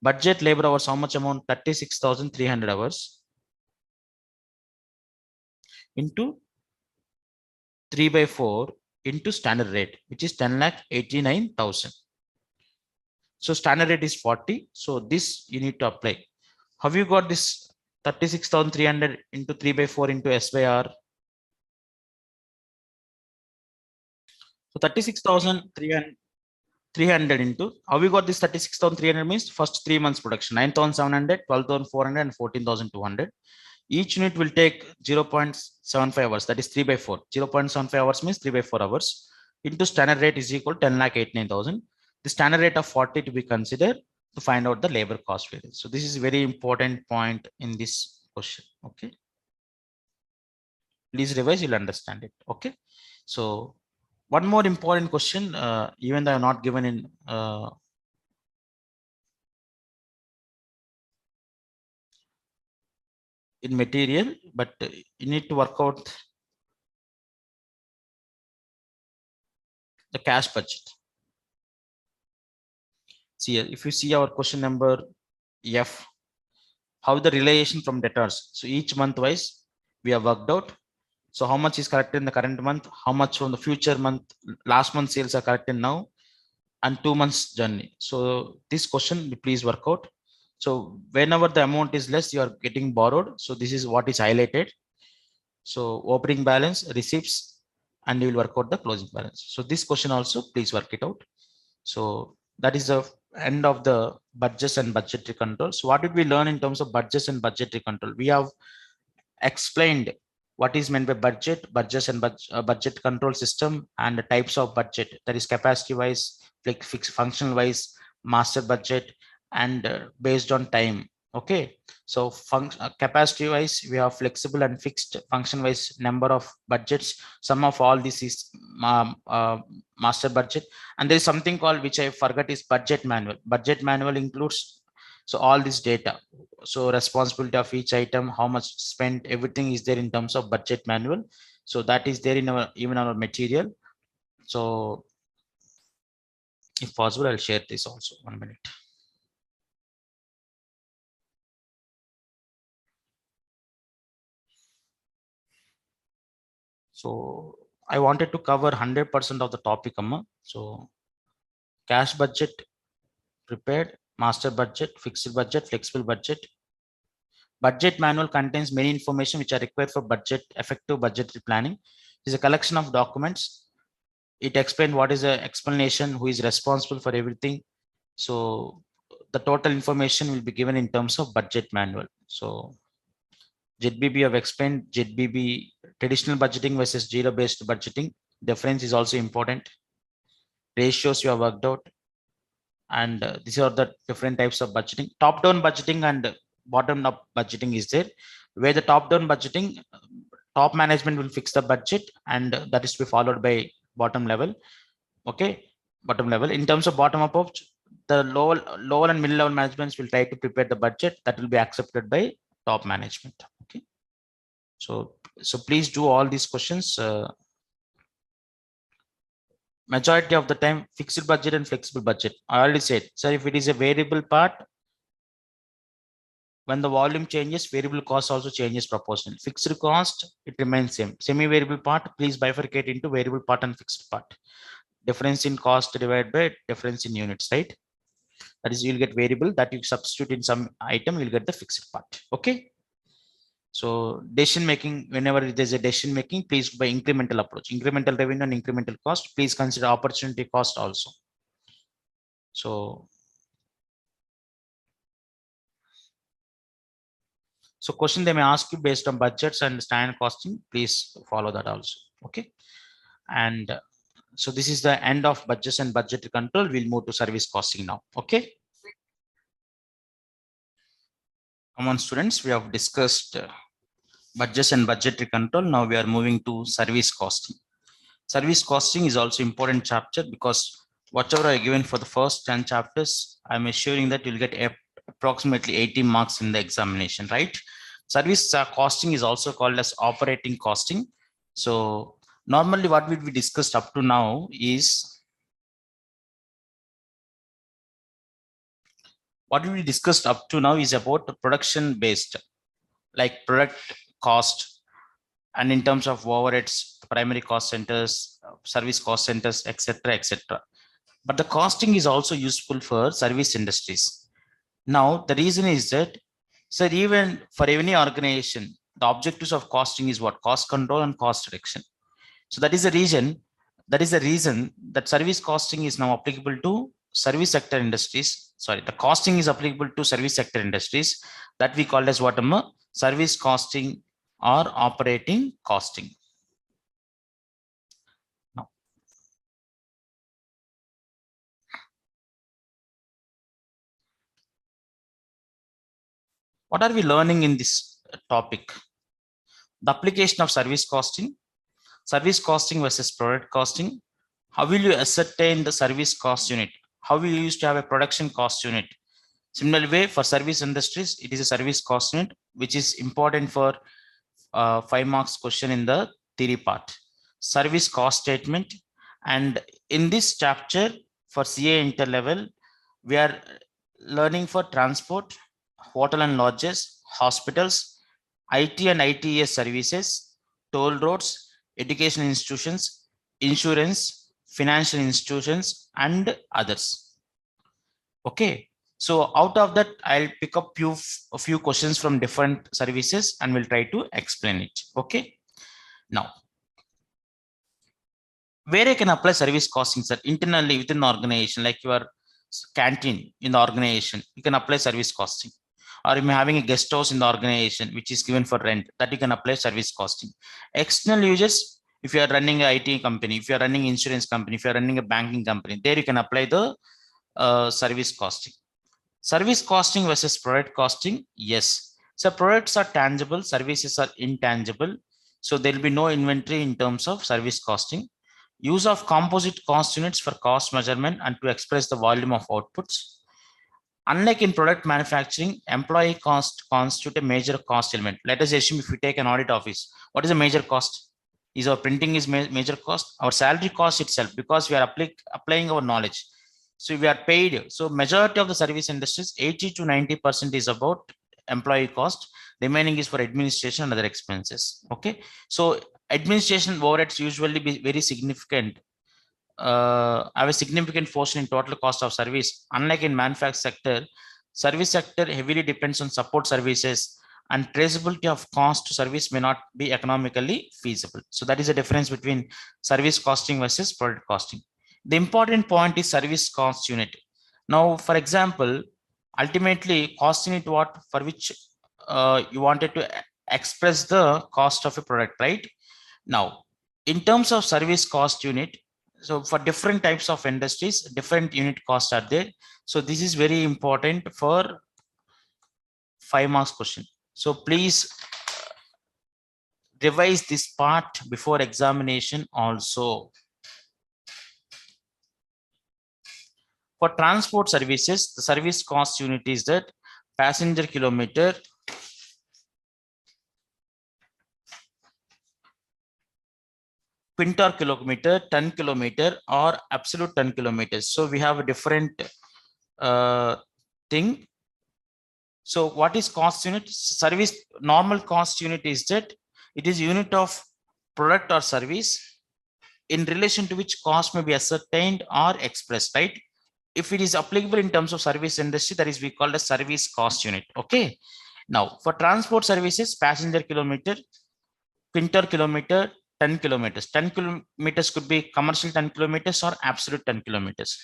Budget labor hours, how much amount? 36,300 hours into 3/4 into standard rate, which is 10,89,000. So standard rate is 40. So this you need to apply. Have you got this 36,300 into 3/4 into S/R? So 36,300 into, how we got this 36,300 means first 3 months production, 9,700, 12,400 and 14,200. Each unit will take 0.75 hours, that is 3/4. 0.75 hours means 3/4 hours into standard rate is equal to 10,89,000. The standard rate of 40 to be considered to find out the labor cost variance. So this is very important point in this question. Okay. Please revise, you'll understand it. Okay. So one more important question, even though I have not given in material, but you need to work out the cash budget. See here, if you see our question number F, how the realization from debtors. So each month wise, we have worked out. So how much is collected in the current month, how much from the future month, last month sales are collected now, and 2 months journey. So this question, please work out. So whenever the amount is less, you are getting borrowed. So this is what is highlighted. So opening balance, receipts, and you will work out the closing balance. So this question also, please work it out. So that is the end of the budgets and budgetary control. So what did we learn in terms of budgets and budgetary control? We have explained what is meant by budget, budgets and budget control system, and the types of budget, that is capacity wise, like fixed functional wise, master budget, and based on time. Okay. So capacity wise, we have flexible and fixed, function wise number of budgets. Some of all this is master budget, and there is something called, which I forgot, is budget manual. Budget manual includes so all this data. So responsibility of each item, how much spent, everything is there in terms of budget manual. So that is there in our, even our material. So if possible, I'll share this also. 1 minute. So I wanted to cover 100% of the topic, Amma. So cash budget prepared, master budget, fixed budget, flexible budget. Budget manual contains many information which are required for budget, effective budgetary planning. It is a collection of documents. It explains what is the explanation, who is responsible for everything. So the total information will be given in terms of budget manual. So ZBB have explained ZBB traditional budgeting versus zero based budgeting. Difference is also important. Ratios you have worked out. And these are the different types of budgeting. Top down budgeting and bottom up budgeting is there, where the top down budgeting, top management will fix the budget and that is to be followed by bottom level. Okay, bottom level. In terms of bottom up, the lower and middle level managements will try to prepare the budget that will be accepted by top management. Okay, so please do all these questions. Majority of the time, fixed budget and flexible budget. I already said, sir, if it is a variable part, when the volume changes, variable cost also changes proportionally. Fixed cost, it remains same. Semi-variable part, please bifurcate into variable part and fixed part. Difference in cost divided by difference in units, right? That is, you'll get variable that you substitute in some item, you'll get the fixed part. Okay. So decision making, whenever there's a decision making, please by incremental approach, incremental revenue and incremental cost, please consider opportunity cost also. So question they may ask you based on budgets and standard costing, please follow that also. Okay. And so this is the end of budgets and budgetary control. We'll move to service costing now. Okay. Come on, students, we have discussed budgets and budgetary control. Now we are moving to service costing. Service costing is also important chapter because whatever I given for the first 10 chapters, I'm assuring that you'll get approximately 80 marks in the examination, right? Service costing is also called as operating costing. So normally what we discussed up to now is about production based, like product cost, and in terms of overheads, primary cost centers, service cost centers, etc., etc. But the costing is also useful for service industries. Now, the reason is that, sir, even for any organization, the objectives of costing is what? Cost control and cost reduction. So that is the reason that service costing is now applicable to service sector industries. Sorry, the costing is applicable to service sector industries that we call as what? Service costing or operating costing. Now, what are we learning in this topic? The application of service costing versus product costing. How will you ascertain the service cost unit? How will you use to have a production cost unit? Similar way for service industries, it is a service cost unit, which is important for 5 marks question in the theory part. Service cost statement. And in this chapter for CA interlevel, we are learning for transport, hotel and lodges, hospitals, IT and ITES services, toll roads, education institutions, insurance, financial institutions, and others. Okay. So out of that, I'll pick up a few questions from different services and we'll try to explain it. Okay. Now, where I can apply service costing, sir, internally within the organization, like your canteen in the organization, you can apply service costing. Or you may having a guest house in the organization, which is given for rent, that you can apply service costing. External users, if you are running an IT company, if you are running insurance company, if you are running a banking company, there you can apply the service costing. Service costing versus product costing. Yes. So products are tangible, services are intangible. So there will be no inventory in terms of service costing. Use of composite cost units for cost measurement and to express the volume of outputs. Unlike in product manufacturing, employee cost constitute a major cost element. Let us assume if we take an audit office, what is a major cost? Is our printing is major cost? Our salary cost itself, because we are applying our knowledge. So we are paid. So majority of the service industries, 80 to 90% is about employee cost. Remaining is for administration and other expenses. Okay. So Administration overheads usually be very significant, have a significant portion in total cost of service. Unlike in manufacturing sector, service sector heavily depends on support services, and traceability of cost to service may not be economically feasible. So that is the difference between service costing versus product costing. The important point is service cost unit. Now, for example, ultimately cost unit what for which you wanted to express the cost of a product, right? Now, in terms of service cost unit, so for different types of industries, different unit costs are there. So this is very important for 5 marks question. So please revise this part before examination also. For transport services, the service cost unit is that passenger kilometer, quintal kilometer, ton kilometer, or absolute ton kilometers. So we have a different thing. So what is cost unit? Service normal cost unit is that it is unit of product or service in relation to which cost may be ascertained or expressed, right? If it is applicable in terms of service industry, that is we call the service cost unit. Okay. Now for transport services, passenger kilometer, quintal kilometer, 10 kilometers. 10 kilometers could be commercial 10 kilometers or absolute 10 kilometers.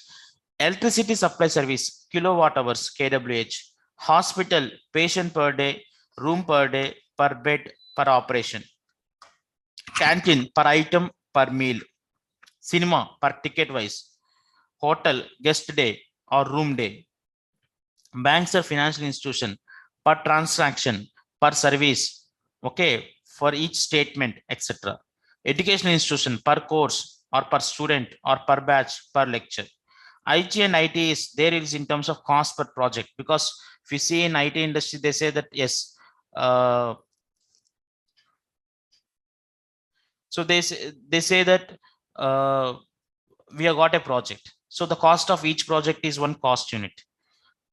Electricity supply service, kilowatt hours, kWh. Hospital, patient per day, room per day, per bed, per operation. Canteen, per item, per meal. Cinema, per ticket wise. Hotel, guest day or room day. Banks or financial institution, per transaction, per service. Okay, for each statement, etc. Educational institution, per course or per student or per batch, per lecture. IT and IT is there is in terms of cost per project, because if you see in IT industry, they say that yes, so they say that we have got a project. So the cost of each project is one cost unit.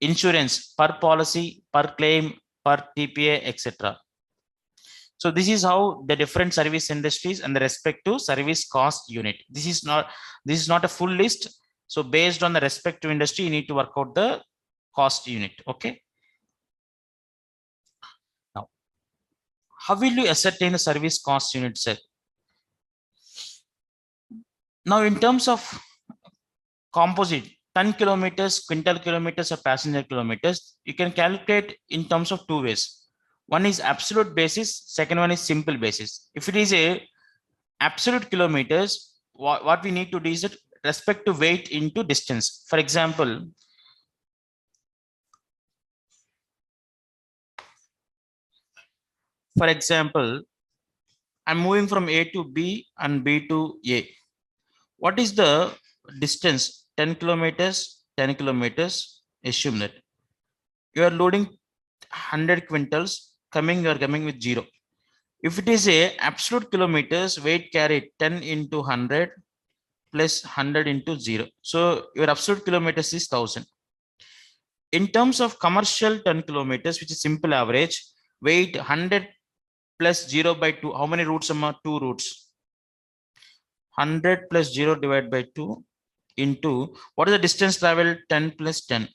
Insurance, per policy, per claim, per TPA, etc. So this is how the different service industries and the respective service cost unit. This is not a full list. So based on the respective industry, you need to work out the cost unit. Okay. Now, how will you ascertain the service cost unit set? Now, in terms of composite, ton kilometers, quintal kilometers, or passenger kilometers, you can calculate in terms of two ways. One is absolute basis, second one is simple basis. If it is a absolute kilometers, what we need to do is that respect to weight into distance. For example, I'm moving from A to B and B to A. What is the distance? 10 kilometers, 10 kilometers. Assume that you are loading 100 quintals, you are coming with 0. If it is a absolute kilometers, weight carried 10 into 100 plus 100 into 0. So your absolute kilometers is 1000. In terms of commercial 10 kilometers, which is simple average, weight 100 plus 0 by 2. How many roots? 2 roots. 100 plus 0 divided by 2 into what is the distance traveled? 10 plus 10.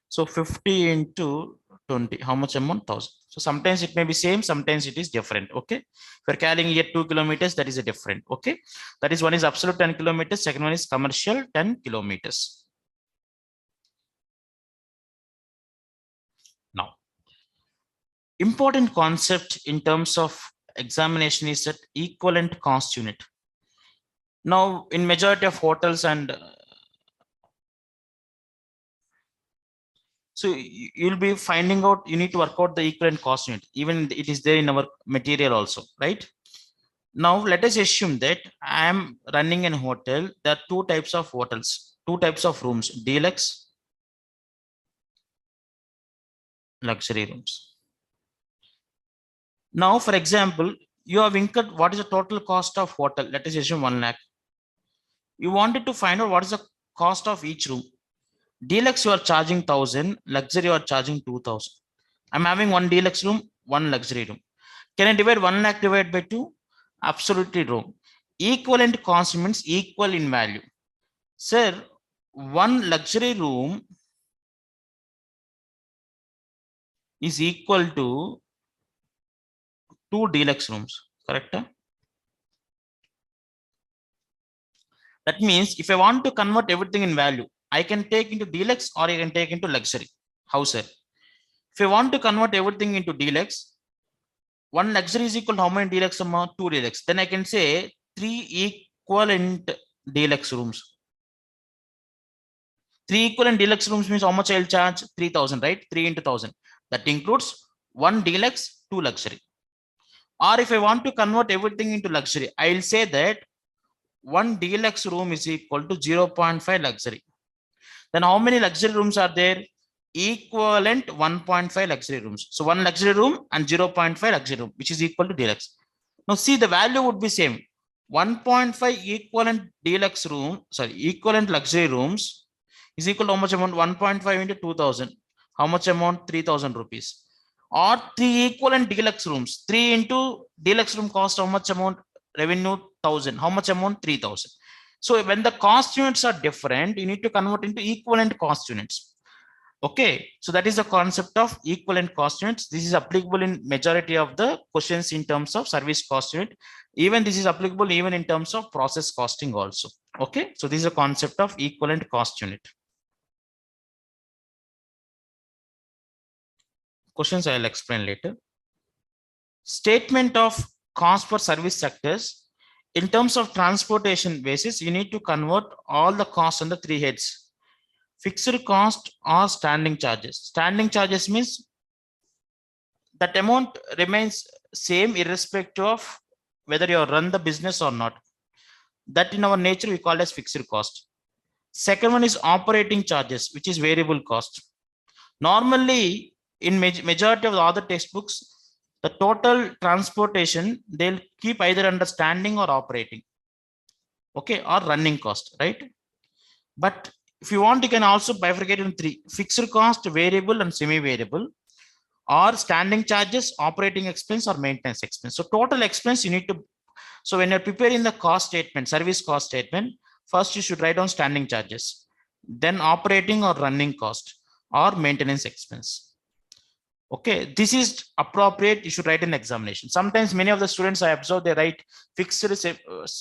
So 50 into 20. How much amount? 1000. So sometimes it may be same, sometimes it is different. Okay. If you're carrying here 2 kilometers, that is a different. Okay. That is one is absolute 10 kilometers. Second one is commercial 10 kilometers. Now, important concept in terms of examination is that equivalent cost unit. Now, in majority of hotels and so you'll be finding out, you need to work out the equivalent cost unit. Even it is there in our material also, right? Now, let us assume that I am running an hotel. There are two types of hotels, two types of rooms, deluxe, luxury rooms. Now, for example, you have incurred what is the total cost of hotel? Let us assume 1 lakh. You wanted to find out what is the cost of each room. Deluxe, you are charging 1000, luxury, you are charging 2000. I'm having one deluxe room, one luxury room. Can I divide 1 lakh divided by 2? Absolutely wrong. Equivalent cost means equal in value. Sir, one luxury room is equal to two deluxe rooms, correct? That means if I want to convert everything in value, I can take into deluxe or I can take into luxury. How, sir? If I want to convert everything into deluxe, one luxury is equal to how many deluxe? Two deluxe. Then I can say three equivalent deluxe rooms. Three equivalent deluxe rooms means how much I'll charge? 3,000, right? 3 into 1,000. That includes one deluxe, two luxury. Or if I want to convert everything into luxury, I'll say that one deluxe room is equal to 0.5 luxury. Then how many luxury rooms are there? Equivalent 1.5 luxury rooms. So one luxury room and 0.5 luxury room, which is equal to deluxe. Now see, the value would be same. 1.5 equivalent deluxe room, equivalent luxury rooms is equal to how much amount? 1.5 into 2,000. How much amount? 3,000 rupees. Or three equivalent deluxe rooms. 3 into deluxe room cost, how much amount? Revenue 1,000. How much amount? 3,000. So when the cost units are different, you need to convert into equivalent cost units. Okay, so that is the concept of equivalent cost units. This is applicable in majority of the questions in terms of service cost unit. Even this is applicable even in terms of process costing also. Okay, so this is a concept of equivalent cost unit. Questions I'll explain later. Statement of cost for service sectors. In terms of transportation basis, you need to convert all the costs on the three heads. Fixed cost or standing charges. Standing charges means that amount remains same irrespective of whether you run the business or not. That in our nature we call as fixed cost. Second one is operating charges, which is variable cost. Normally, in majority of the other textbooks, the total transportation they'll keep either under standing or operating, okay, or running cost, right? But if you want, you can also bifurcate in three: fixed cost, variable, and semi-variable, or standing charges, operating expense, or maintenance expense. So total expense you need to. So when you're preparing the cost statement, service cost statement, first you should write down standing charges, then operating or running cost, or maintenance expense. Okay, this is appropriate. You should write in examination. Sometimes many of the students I observe, they write fixed,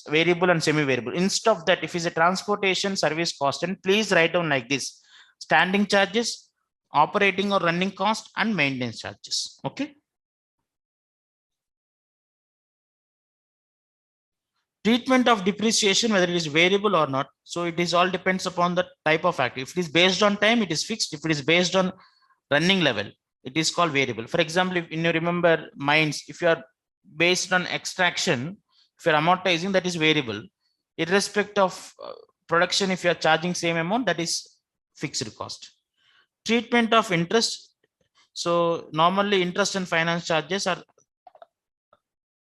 variable, and semi-variable. Instead of that, if it's a transportation service cost, and please write down like this: standing charges, operating or running cost, and maintenance charges. Okay. Treatment of depreciation, whether it is variable or not. So it is all depends upon the type of activity. If it is based on time, it is fixed. If it is based on running level, it is called variable. For example, if you remember mines, if you are based on extraction, if you're amortizing, that is variable. Irrespective of production, if you are charging same amount, that is fixed cost. Treatment of interest. So normally interest and finance charges are,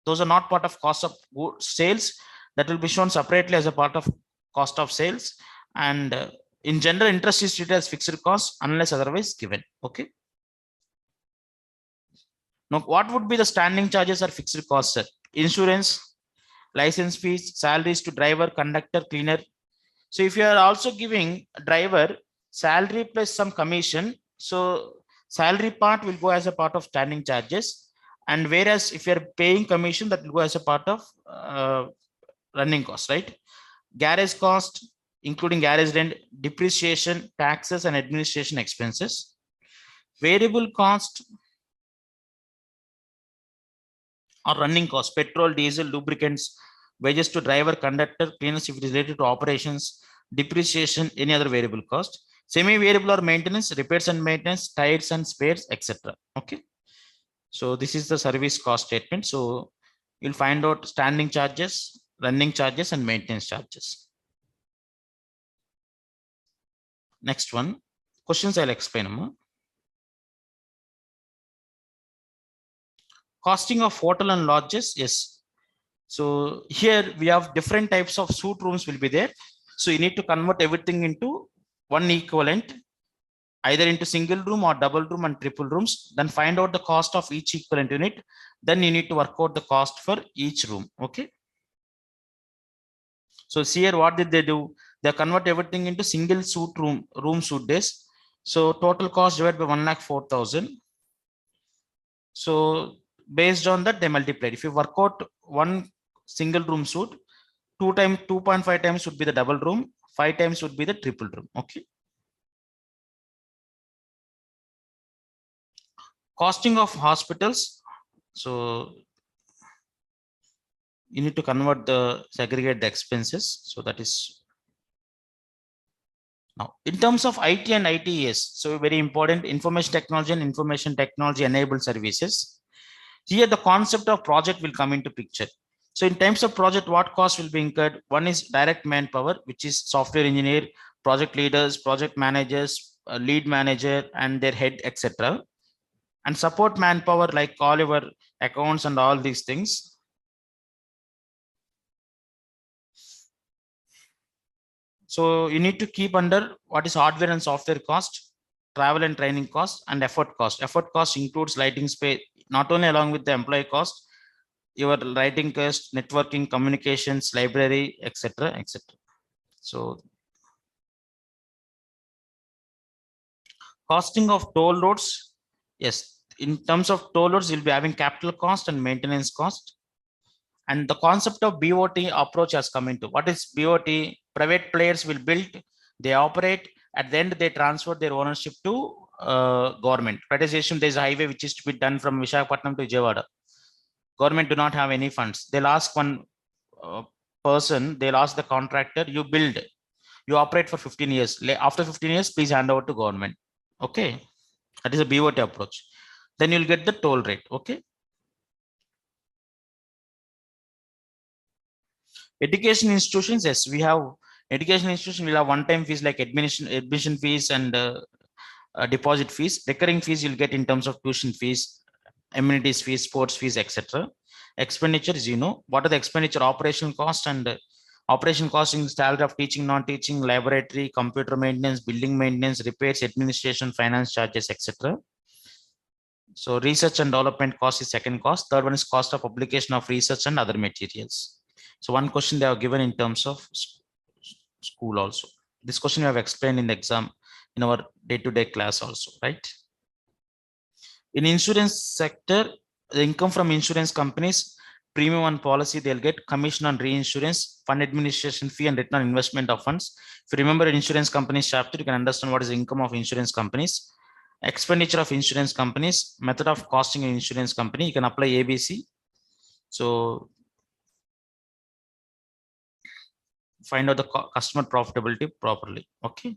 those are not part of cost of sales. That will be shown separately as a part of cost of sales. And in general, interest is treated as fixed cost unless otherwise given. Okay. Now, what would be the standing charges or fixed costs, sir? Insurance, license fees, salaries to driver, conductor, cleaner. So if you are also giving driver salary plus some commission, so salary part will go as a part of standing charges. And whereas if you're paying commission, that will go as a part of running cost, right? Garage cost, including garage rent, depreciation, taxes, and administration expenses. Variable cost or running cost: petrol, diesel, lubricants, wages to driver, conductor, cleaners if it is related to operations, depreciation, any other variable cost. Semi-variable or maintenance, repairs and maintenance, tires and spares, etc. Okay. So this is the service cost statement. So you'll find out standing charges, running charges, and maintenance charges. Next one, questions I'll explain. Costing of hotel and lodges. Yes. So here we have different types of suite rooms will be there. So you need to convert everything into one equivalent either into single room or double room and triple rooms. Then find out the cost of each equivalent unit. Then you need to work out the cost for each room. Okay. So see here, what did they do? They convert everything into single suite room suite days. So total cost divided by 1,04,000. So based on that, they multiplied. If you work out one single room suite, 2.5 times would be the double room, 5 times would be the triple room. Okay. Costing of hospitals. So you need to segregate the expenses. So that is now in terms of IT and ITES. So very important, information technology and information technology enabled services. Here the concept of project will come into picture. So in terms of project, what cost will be incurred? One is direct manpower, which is software engineer, project leaders, project managers, lead manager, and their head, etc. And support manpower like all your accounts and all these things. So you need to keep under what is hardware and software cost, travel and training cost, and effort cost. Effort cost includes lighting space, not only along with the employee cost, your writing cost, networking, communications, library, etc., etc. So costing of toll roads. Yes, in terms of toll roads, you'll be having capital cost and maintenance cost. And the concept of BOT approach has come into. What is BOT? Private players will build, they operate, at the end they transfer their ownership to government. Privatization, there's a highway which is to be done from Visakhapatnam to Jewada. Government do not have any funds. They'll ask one person, they'll ask the contractor, you build, you operate for 15 years. After 15 years, please hand over to government. Okay. That is a BOT approach. Then you'll get the toll rate. Okay. Education institutions, yes, we have education institution will have one-time fees like admission fees and deposit fees. Recurring fees you'll get in terms of tuition fees, amenities fees, sports fees, etc. Expenditures, you know, what are the expenditure? Operational cost and operation costing, salary of teaching, non-teaching, laboratory, computer maintenance, building maintenance, repairs, administration, finance charges, etc. So research and development cost is second cost. Third one is cost of publication of research and other materials. So one question they have given in terms of school also. This question we have explained in the exam in our day-to-day class also, right? In insurance sector, the income from insurance companies, premium on policy, they'll get commission on reinsurance, fund administration fee, and return on investment of funds. If you remember insurance companies chapter, you can understand what is the income of insurance companies, expenditure of insurance companies, method of costing an insurance company. You can apply ABC. So find out the customer profitability properly. Okay.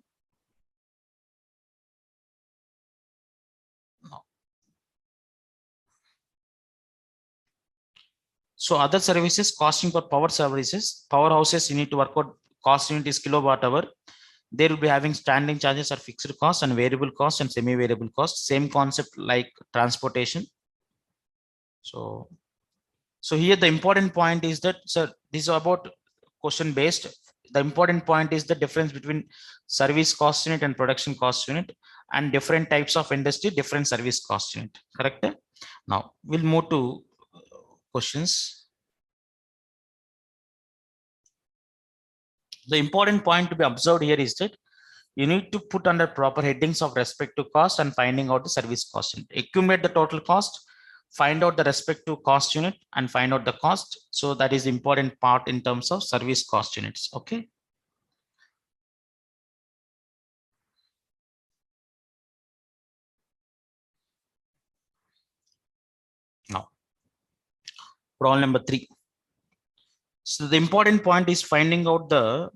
So other services, costing for power services, powerhouses, you need to work out cost unit is kilowatt hour. They will be having standing charges or fixed cost and variable cost and semi-variable cost. Same concept like transportation. So here the important point is that, so this is about question based. The important point is the difference between service cost unit and production cost unit, and different types of industry, different service cost unit. Correct? Now we'll move to questions. The important point to be observed here is that you need to put under proper headings of respective cost and finding out the service cost unit. Accumulate the total cost, find out the respective cost unit, and find out the cost. So that is the important part in terms of service cost units. Okay. Now, problem number 3. So the important point is finding out the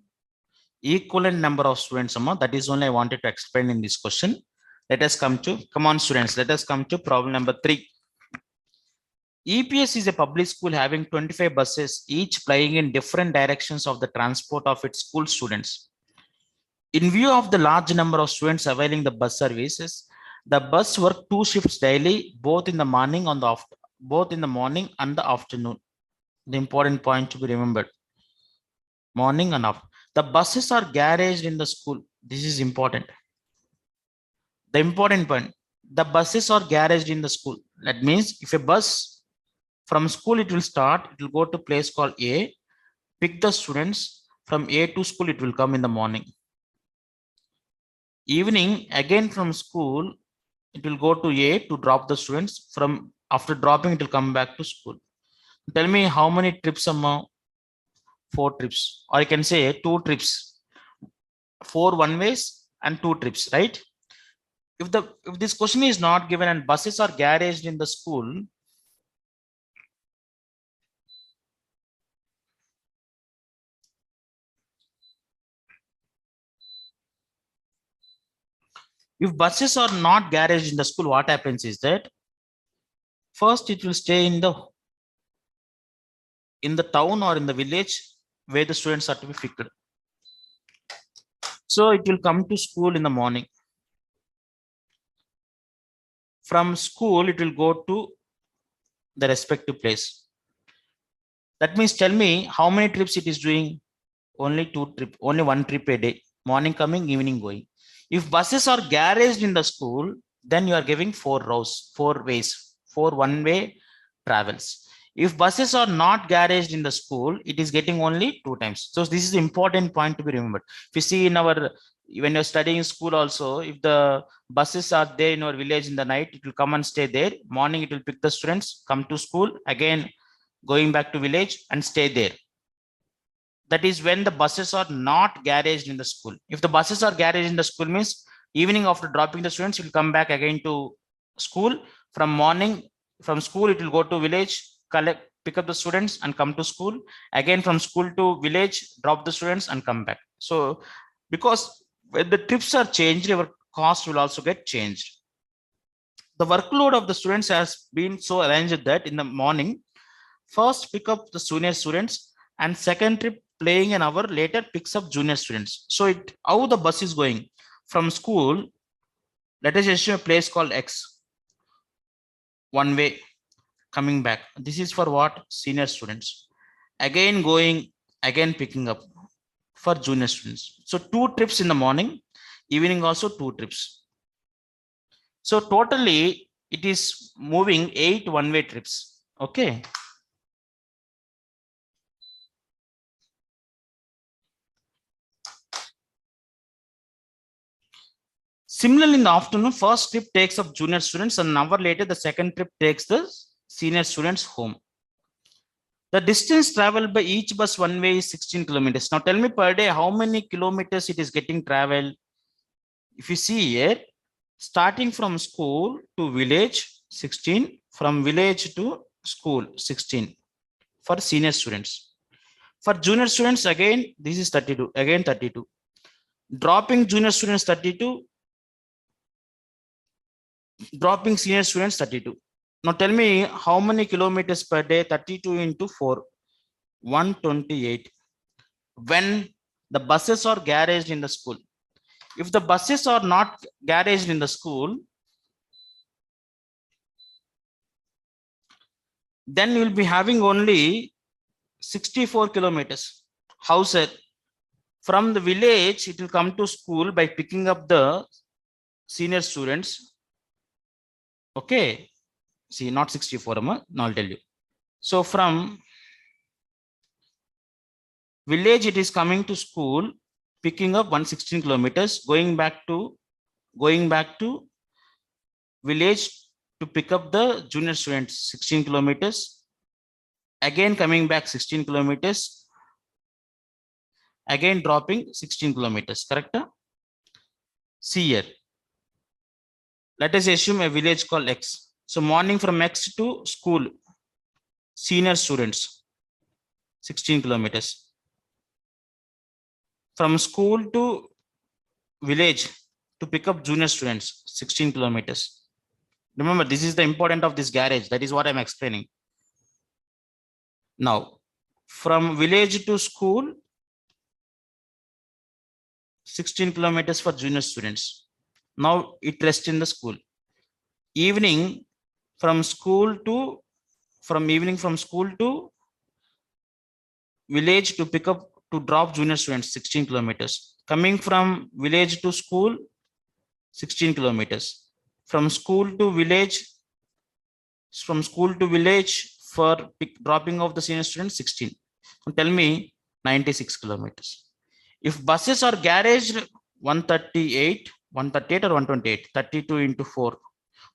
equivalent number of students. That is only I wanted to explain in this question. Let us come on students, let us come to problem number 3. EPS is a public school having 25 buses, each plying in different directions of the transport of its school students. In view of the large number of students availing the bus services, the bus work 2 shifts daily, both in the morning and the afternoon. The important point to be remembered: morning and afternoon. The buses are garaged in the school. This is important. The important point, the buses are garaged in the school. That means if a bus from school, it will start, it will go to place called A, pick the students from A to school, it will come in the morning. Evening, again from school, it will go to A to drop the students. From after dropping, it will come back to school. Tell me how many trips among 4 trips, or I can say 2 trips, 4 one-ways and 2 trips, right? If this question is not given and buses are garaged in the school, if buses are not garaged in the school, what happens is that first it will stay in the town or in the village where the students are to be picked. So it will come to school in the morning. From school, it will go to the respective place. That means tell me how many trips it is doing. Only 2 trips, only 1 trip a day. Morning coming, evening going. If buses are garaged in the school, then you are giving 4 rows, 4 ways, 4 one-way travels. If buses are not garaged in the school, it is getting only 2 times. So this is the important point to be remembered. If you see in our, when you're studying in school also, if the buses are there in our village in the night, it will come and stay there. Morning, it will pick the students, come to school, again going back to village and stay there. That is when the buses are not garaged in the school. If the buses are garaged in the school, means evening after dropping the students, it will come back again to school. From morning, from school, it will go to village, collect, pick up the students and come to school. Again from school to village, drop the students and come back. So because when the trips are changed, our cost will also get changed. The workload of the students has been so arranged that in the morning, first pick up the senior students and second trip playing an hour later picks up junior students. So it how the bus is going from school, let us assume a place called X, one way coming back. This is for what? Senior students. Again going, again picking up for junior students. So 2 trips in the morning, evening also 2 trips. So totally it is moving 8 one-way trips. Okay. Similarly, in the afternoon, first trip takes up junior students and an hour later, the second trip takes the senior students home. The distance traveled by each bus one way is 16 kilometers. Now tell me per day, how many kilometers it is getting traveled? If you see here, starting from school to village, 16, from village to school, 16 for senior students. For junior students, again, this is 32, again 32. Dropping junior students 32, dropping senior students 32. Now tell me how many kilometers per day? 32 into 4, 128. When the buses are garaged in the school. If the buses are not garaged in the school, then you will be having only 64 kilometers. How, sir? From the village, it will come to school by picking up the senior students. Okay. See, not 64, now I'll tell you. So from village, it is coming to school, picking up 116 kilometers, going back to village to pick up the junior students 16 kilometers, again coming back 16 kilometers, again dropping 16 kilometers. Correct? See here. Let us assume a village called X. So morning from X to school, senior students 16 kilometers. From school to village to pick up junior students 16 kilometers. Remember, this is the important of this garage. That is what I'm explaining. Now, from village to school, 16 kilometers for junior students. Now it rests in the school. Evening from school to village to pick up to drop junior students 16 kilometers. Coming from village to school 16 kilometers. From school to village, for dropping off the senior student, 16. So tell me 96 kilometers. If buses are garaged, 138 or 128, 32 into 4,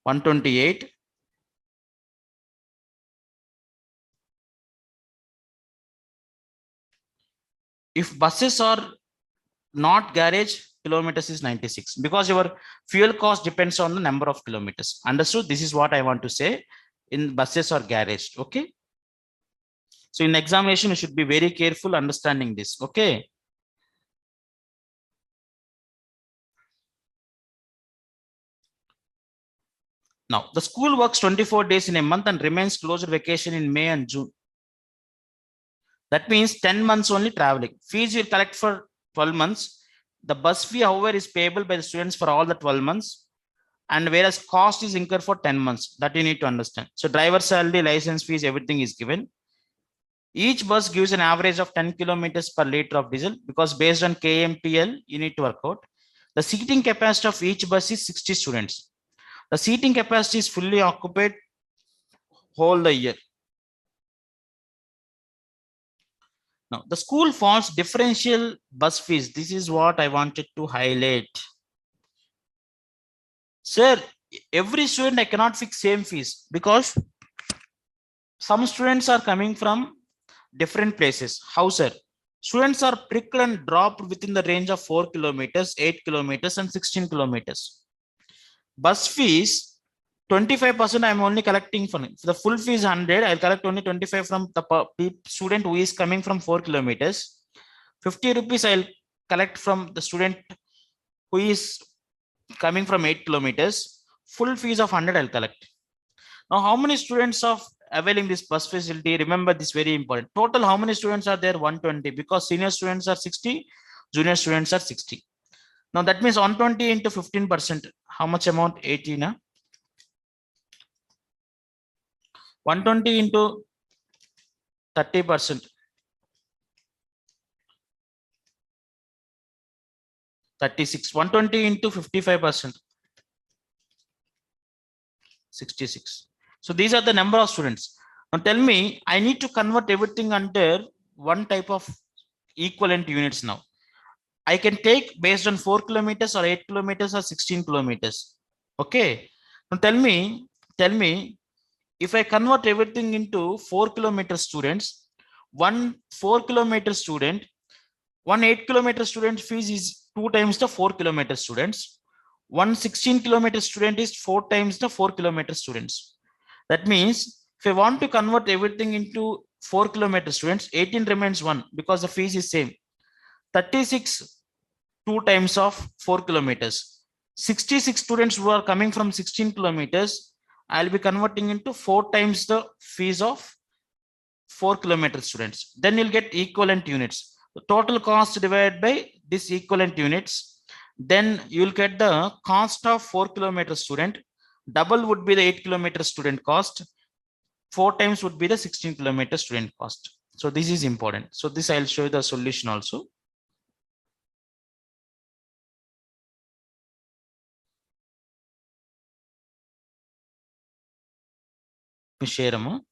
128. If buses are not garage, kilometers is 96, because your fuel cost depends on the number of kilometers. Understood? This is what I want to say. In buses or garage. Okay. So in examination, you should be very careful understanding this. Okay. Now the school works 24 days in a month and remains closed vacation in May and June. That means 10 months only traveling. Fees will collect for 12 months. The bus fee, however, is payable by the students for all the 12 months. And whereas cost is incurred for 10 months, that you need to understand. So driver salary, license fees, everything is given. Each bus gives an average of 10 kilometers per liter of diesel, because based on KMPL, you need to work out. The seating capacity of each bus is 60 students. The seating capacity is fully occupied whole the year. Now, the school forms differential bus fees. This is what I wanted to highlight. Sir, every student I cannot fix same fees, because some students are coming from different places. How, sir? Students are pricked and dropped within the range of 4 kilometers, 8 kilometers, and 16 kilometers. Bus fees, 25% I'm only collecting from it. The full fee is 100. I'll collect only 25 from the student who is coming from 4 kilometers. 50 rupees I'll collect from the student who is coming from 8 kilometers. Full fees of 100 I'll collect. Now, how many students of availing this bus facility? Remember this, very important. Total, how many students are there? 120, because senior students are 60, junior students are 60. Now that means 120 into 15%. How much amount? 18. 120 into 30%. 36. 120 into 55%. 66. So these are the number of students. Now tell me, I need to convert everything under one type of equivalent units now. I can take based on 4 kilometers or 8 kilometers or 16 kilometers. Okay. Now tell me, if I convert everything into 4 kilometer students, one 4 kilometer student, one 8 kilometer student fees is 2 times the 4 kilometer students. One 16 kilometer student is 4 times the 4 kilometer students. That means if I want to convert everything into 4 kilometer students, 18 remains 1, because the fees is same. 36, 2 times of 4 kilometers. 66 students who are coming from 16 kilometers, I'll be converting into 4 times the fees of 4 kilometer students. Then you'll get equivalent units. The total cost divided by this equivalent units. Then you'll get the cost of 4 kilometer student. Double would be the 8 kilometer student cost. 4 times would be the 16 kilometer student cost. So this is important. So this I'll show you the solution also. Share them.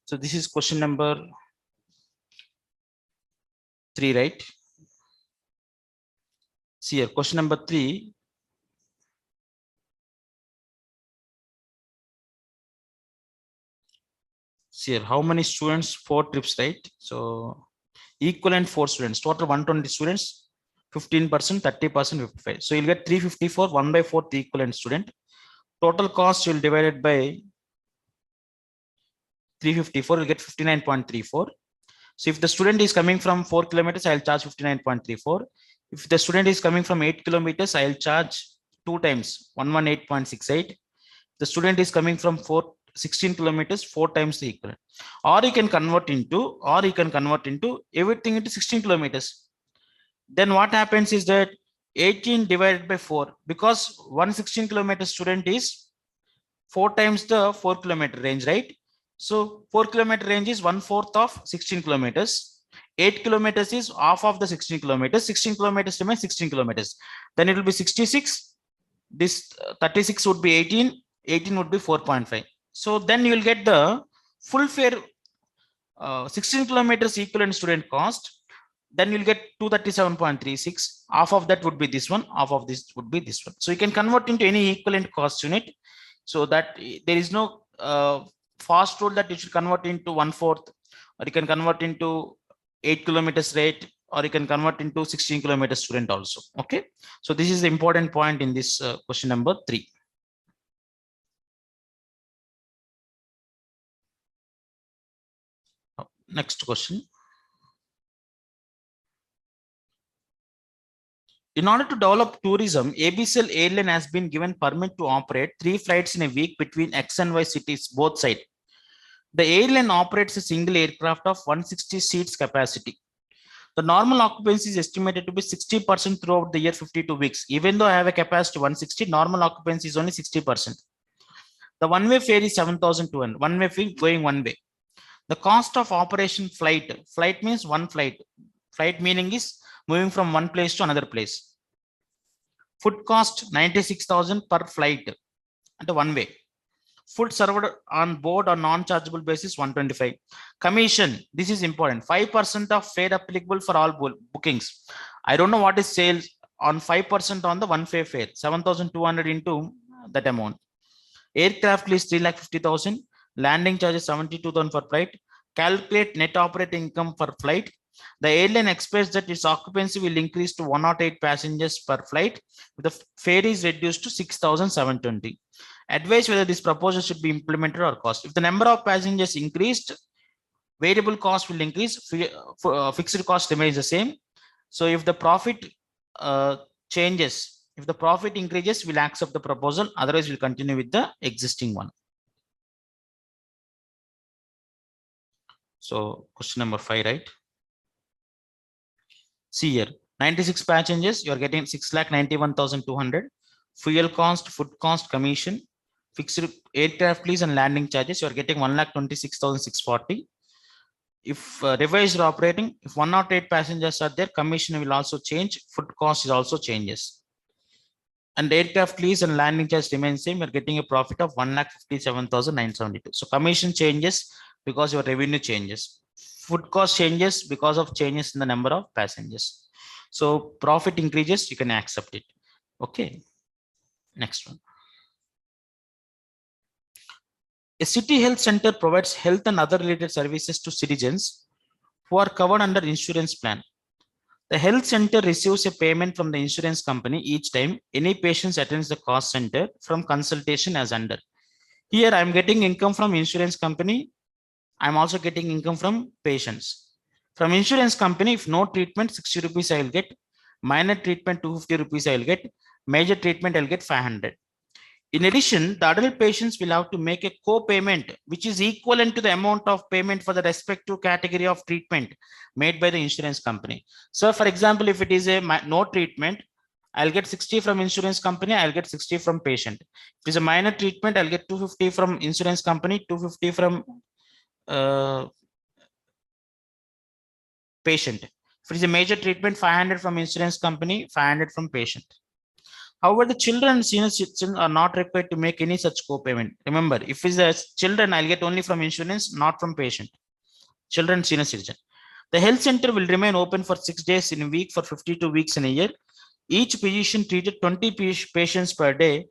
So this is question number 3, right? See here, question number 3. See here, how many students? 4 trips, right? So equivalent 4 students, total 120 students, 15%, 30%, 55. So you'll get 354, 1 by 4 equivalent student. Total cost you'll divide it by 354, you'll get 59.34. So if the student is coming from 4 kilometers, I'll charge 59.34. If the student is coming from 8 kilometers, I'll charge 2 times, 118.68. The student is coming from 16 kilometers, 4 times the equivalent. Or you can convert into everything into 16 kilometers. Then what happens is that 18 divided by 4, because 116-kilometer student is 4 times the 4-kilometer range, right? So 4-kilometer range is 1/4 of 16 kilometers. 8 kilometers is half of the 16 kilometers. 16 kilometers remains 16 kilometers. Then it will be 66. This 36 would be 18. 18 would be 4.5. So then you will get the full fare 16 kilometers equivalent student cost. Then you'll get 237.36. Half of that would be this one, half of this would be this one. So you can convert into any equivalent cost unit, so that there is no fast rule that you should convert into 1/4, or you can convert into 8 kilometers rate, or you can convert into 16 kilometers student also. Okay, so this is the important point in this question number 3. Next question. In order to develop tourism, ABCL airline has been given permit to operate 3 flights in a week between X and Y cities, both sides. The airline operates a single aircraft of 160 seats capacity. The normal occupancy is estimated to be 60% throughout the year, 52 weeks. Even though I have a capacity 160, normal occupancy is only 60%. The one-way fare is 7,200. One-way fare going one way. The cost of operation flight means one flight. Flight meaning is moving from one place to another place. Food cost 96,000 per flight at a one way. Food served on board on non-chargeable basis 125. Commission, this is important. 5% of fare applicable for all bookings. I don't know what is sales on 5% on the one fare fare. 7,200 into that amount. Aircraft lease 3,50,000. Landing charges 72,000 per flight. Calculate net operating income per flight. The airline expects that its occupancy will increase to 108 passengers per flight. The fare is reduced to 6,720. Advise whether this proposal should be implemented or cost. If the number of passengers increased, variable cost will increase, fixed cost remains the same. So if the profit changes, if the profit increases, we'll accept the proposal. Otherwise, we'll continue with the existing one. So question number 5, right? See here, 96 passengers, you are getting 6,91,200. Fuel cost, food cost, commission, fixed aircraft lease and landing charges, you are getting 1,26,640. If revised operating, if 108 passengers are there, commission will also change, food cost is also changes. And aircraft lease and landing charge remain same, you're getting a profit of 1,57,972. So commission changes because your revenue changes. Food cost changes because of changes in the number of passengers. So profit increases, you can accept it. Okay. Next one. A city health center provides health and other related services to citizens who are covered under insurance plan. The health center receives a payment from the insurance company each time any patient attends the cost center from consultation as under. Here I am getting income from insurance company. I am also getting income from patients. From insurance company, if no treatment, 60 rupees I will get. Minor treatment, 250 rupees I will get. Major treatment, I'll get 500. In addition, the adult patients will have to make a co-payment, which is equivalent to the amount of payment for the respective category of treatment made by the insurance company. So for example, if it is a no treatment, I'll get 60 from insurance company, I'll get 60 from patient. If it is a minor treatment, I'll get 250 from insurance company, 250 from patient. If it is a major treatment, 500 from insurance company, 500 from patient. However, the children and senior citizens are not required to make any such co-payment. Remember, if it's a children, I'll get only from insurance, not from patient. Children, senior citizen. The health center will remain open for 6 days in a week for 52 weeks in a year. Each physician treated 20 patients per day,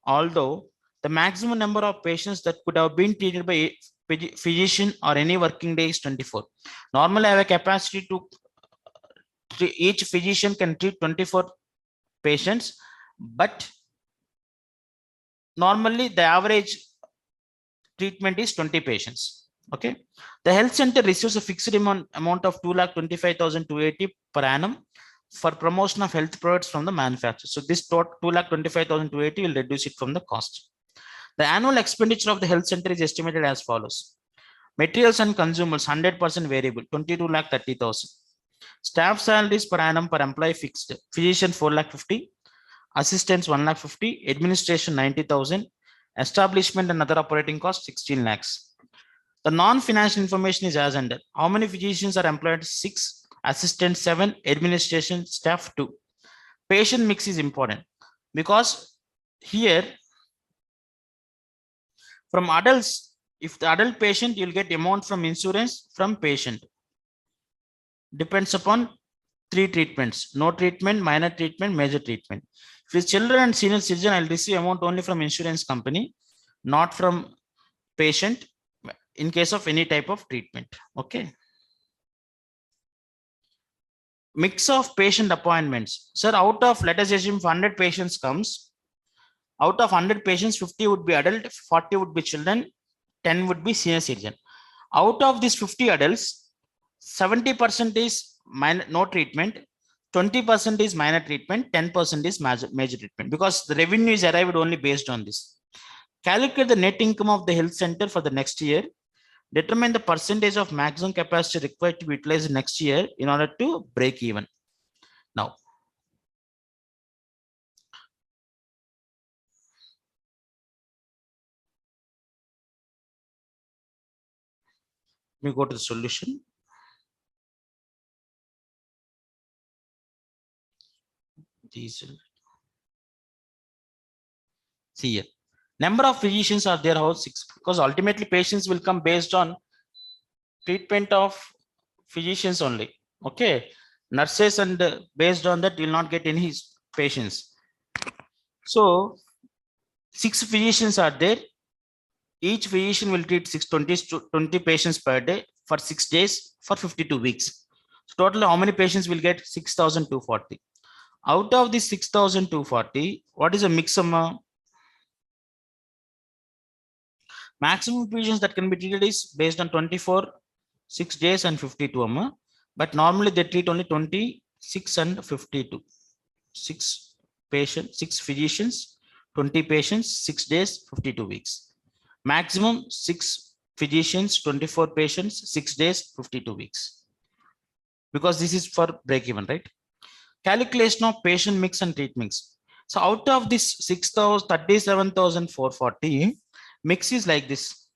although the maximum number of patients that could have been treated by a physician or any working day is 24. Normally, I have a capacity to each physician can treat 24 patients, but normally the average treatment is 20 patients. Okay. The health center receives a fixed amount of 2,25,280 per annum for promotion of health products from the manufacturer. So this 2,25,280 will reduce it from the cost. The annual expenditure of the health center is estimated as follows. Materials and consumables 100% variable, 22,30,000. Staff salaries per annum per employee fixed. Physician 4,50,000, assistants 1,50,000, administration 90,000, establishment and other operating costs 16 lakhs. The non-financial information is as under. How many physicians are employed? 6, assistants 7, administration staff 2. Patient mix is important because here from adults, if the adult patient, you'll get amount from insurance from patient. Depends upon 3 treatments: no treatment, minor treatment, major treatment. If it's children and senior citizen, I'll receive amount only from insurance company, not from patient in case of any type of treatment. Okay. Mix of patient appointments. Sir, out of, let us assume 100 patients comes, out of 100 patients, 50 would be adult, 40 would be children, 10 would be senior citizen. Out of these 50 adults, 70% is no treatment, 20% is minor treatment, 10% is major treatment, because the revenue is arrived only based on this. Calculate the net income of the health center for the next year. Determine the percentage of maximum capacity required to be utilized next year in order to break even. Now, we go to the solution. Diesel. See here. Number of physicians are there, how 6, because ultimately patients will come based on treatment of physicians only. Okay. Nurses and based on that, you will not get any patients. So 6 physicians are there. Each physician will treat 20 patients per day for 6 days for 52 weeks. So total, how many patients will get? 6,240. Out of this 6,240, what is the maximum? Maximum patients that can be treated is based on 24, 6 days and 52. But normally they treat only 26 and 52. 6 patients, 6 physicians, 20 patients, 6 days, 52 weeks. Maximum 6 physicians, 24 patients, 6 days, 52 weeks. Because this is for break even, right? Calculation of patient mix and treat mix. So out of this 37,440, mix is like this.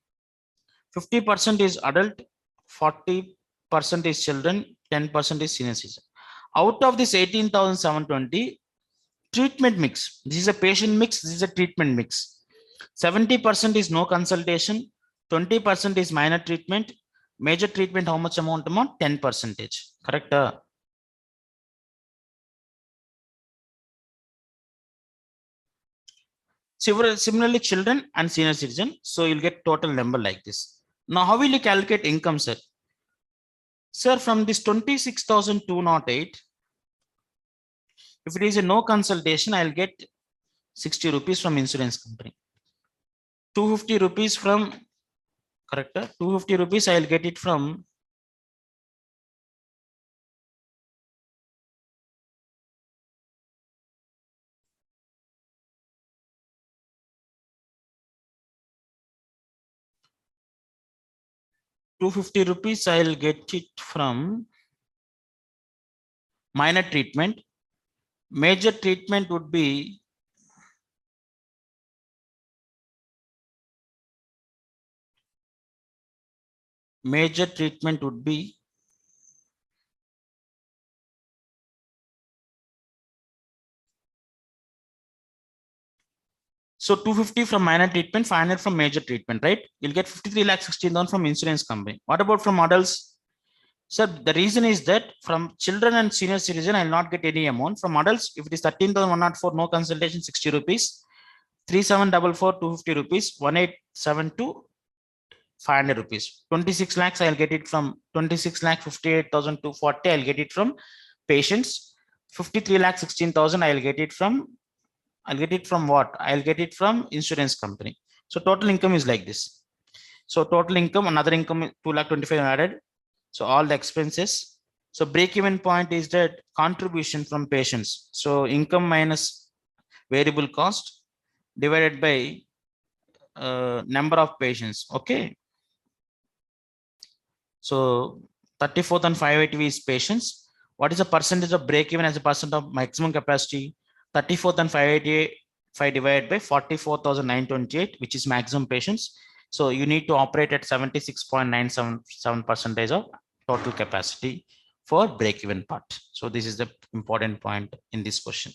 50% is adult, 40% is children, 10% is senior citizen. Out of this 18,720, treatment mix. This is a patient mix, this is a treatment mix. 70% is no consultation, 20% is minor treatment, major treatment, how much amount? 10%. Correct? Similarly, children and senior citizen. So you'll get total number like this. Now, how will you calculate income, sir? Sir, from this 26,208, if it is a no consultation, I'll get 60 rupees from insurance company. 250 rupees from, correct? 250 rupees, I'll get it from ₹250, I'll get it from minor treatment. Major treatment would be so 250 from minor treatment, 500 from major treatment, right? You'll get 53,16,000 from insurance company. What about from adults? Sir, the reason is that from children and senior citizen, I'll not get any amount. From adults, if it is 13,104, no consultation, 60 rupees. 3744, 250 rupees. 1872, 500 rupees. 26 lakhs, I'll get it from 26 lakh 58,240. I'll get it from patients. 53,16,000, I'll get it from what? I'll get it from insurance company. So total income is like this. So total income, another income 2,25,000 added. So all the expenses. So break-even point is that contribution from patients. So income minus variable cost divided by number of patients. Okay. So 34,580 is patients. What is the percentage of break even as a percent of maximum capacity? 34,588 divided by 44,928, which is maximum patients. So you need to operate at 76.977% of total capacity for break even part. So this is the important point in this question.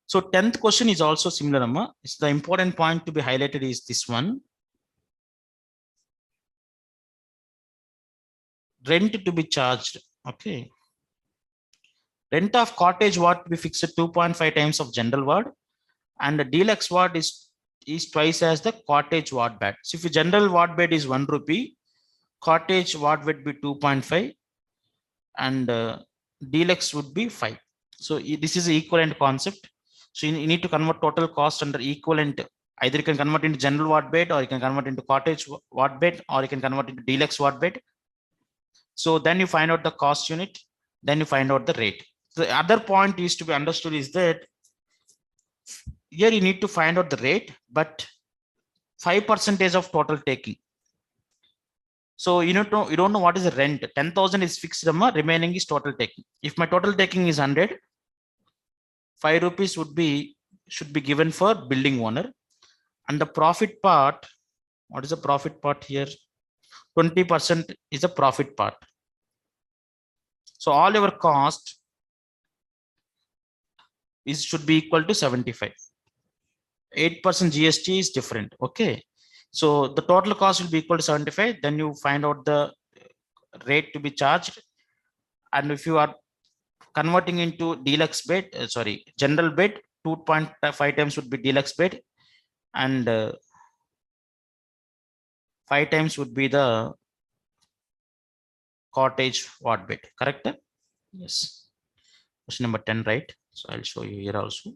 So 10th question is also similar, Amma. It's the important point to be highlighted is this one. Rent to be charged. Okay. Rent of cottage ward to be fixed at 2.5 times of general ward, and the deluxe ward is twice as the cottage ward bed. So if your general ward bed is 1 rupee, cottage ward would be 2.5, and deluxe would be 5. So this is an equivalent concept. So you need to convert total cost under equivalent. Either you can convert into general ward bed, or you can convert into cottage ward bed, or you can convert into deluxe ward bed. So then you find out the cost unit, then you find out the rate. The other point is to be understood is that here you need to find out the rate, but 5% of total taking. So you don't know what is the rent. 10,000 is fixed, remaining is total taking. If my total taking is 100, 5 rupees should be given for building owner, and the profit part. What is the profit part here? 20% is the profit part. So all your cost should be equal to 75. 8% GST is different. Okay. So the total cost will be equal to 75. Then you find out the rate to be charged. And if you are converting into deluxe bed, general bed, 2.5 times would be deluxe bed, and 5 times would be the cottage ward bed. Correct? Yes. Question number 10, right? So I'll show you here also.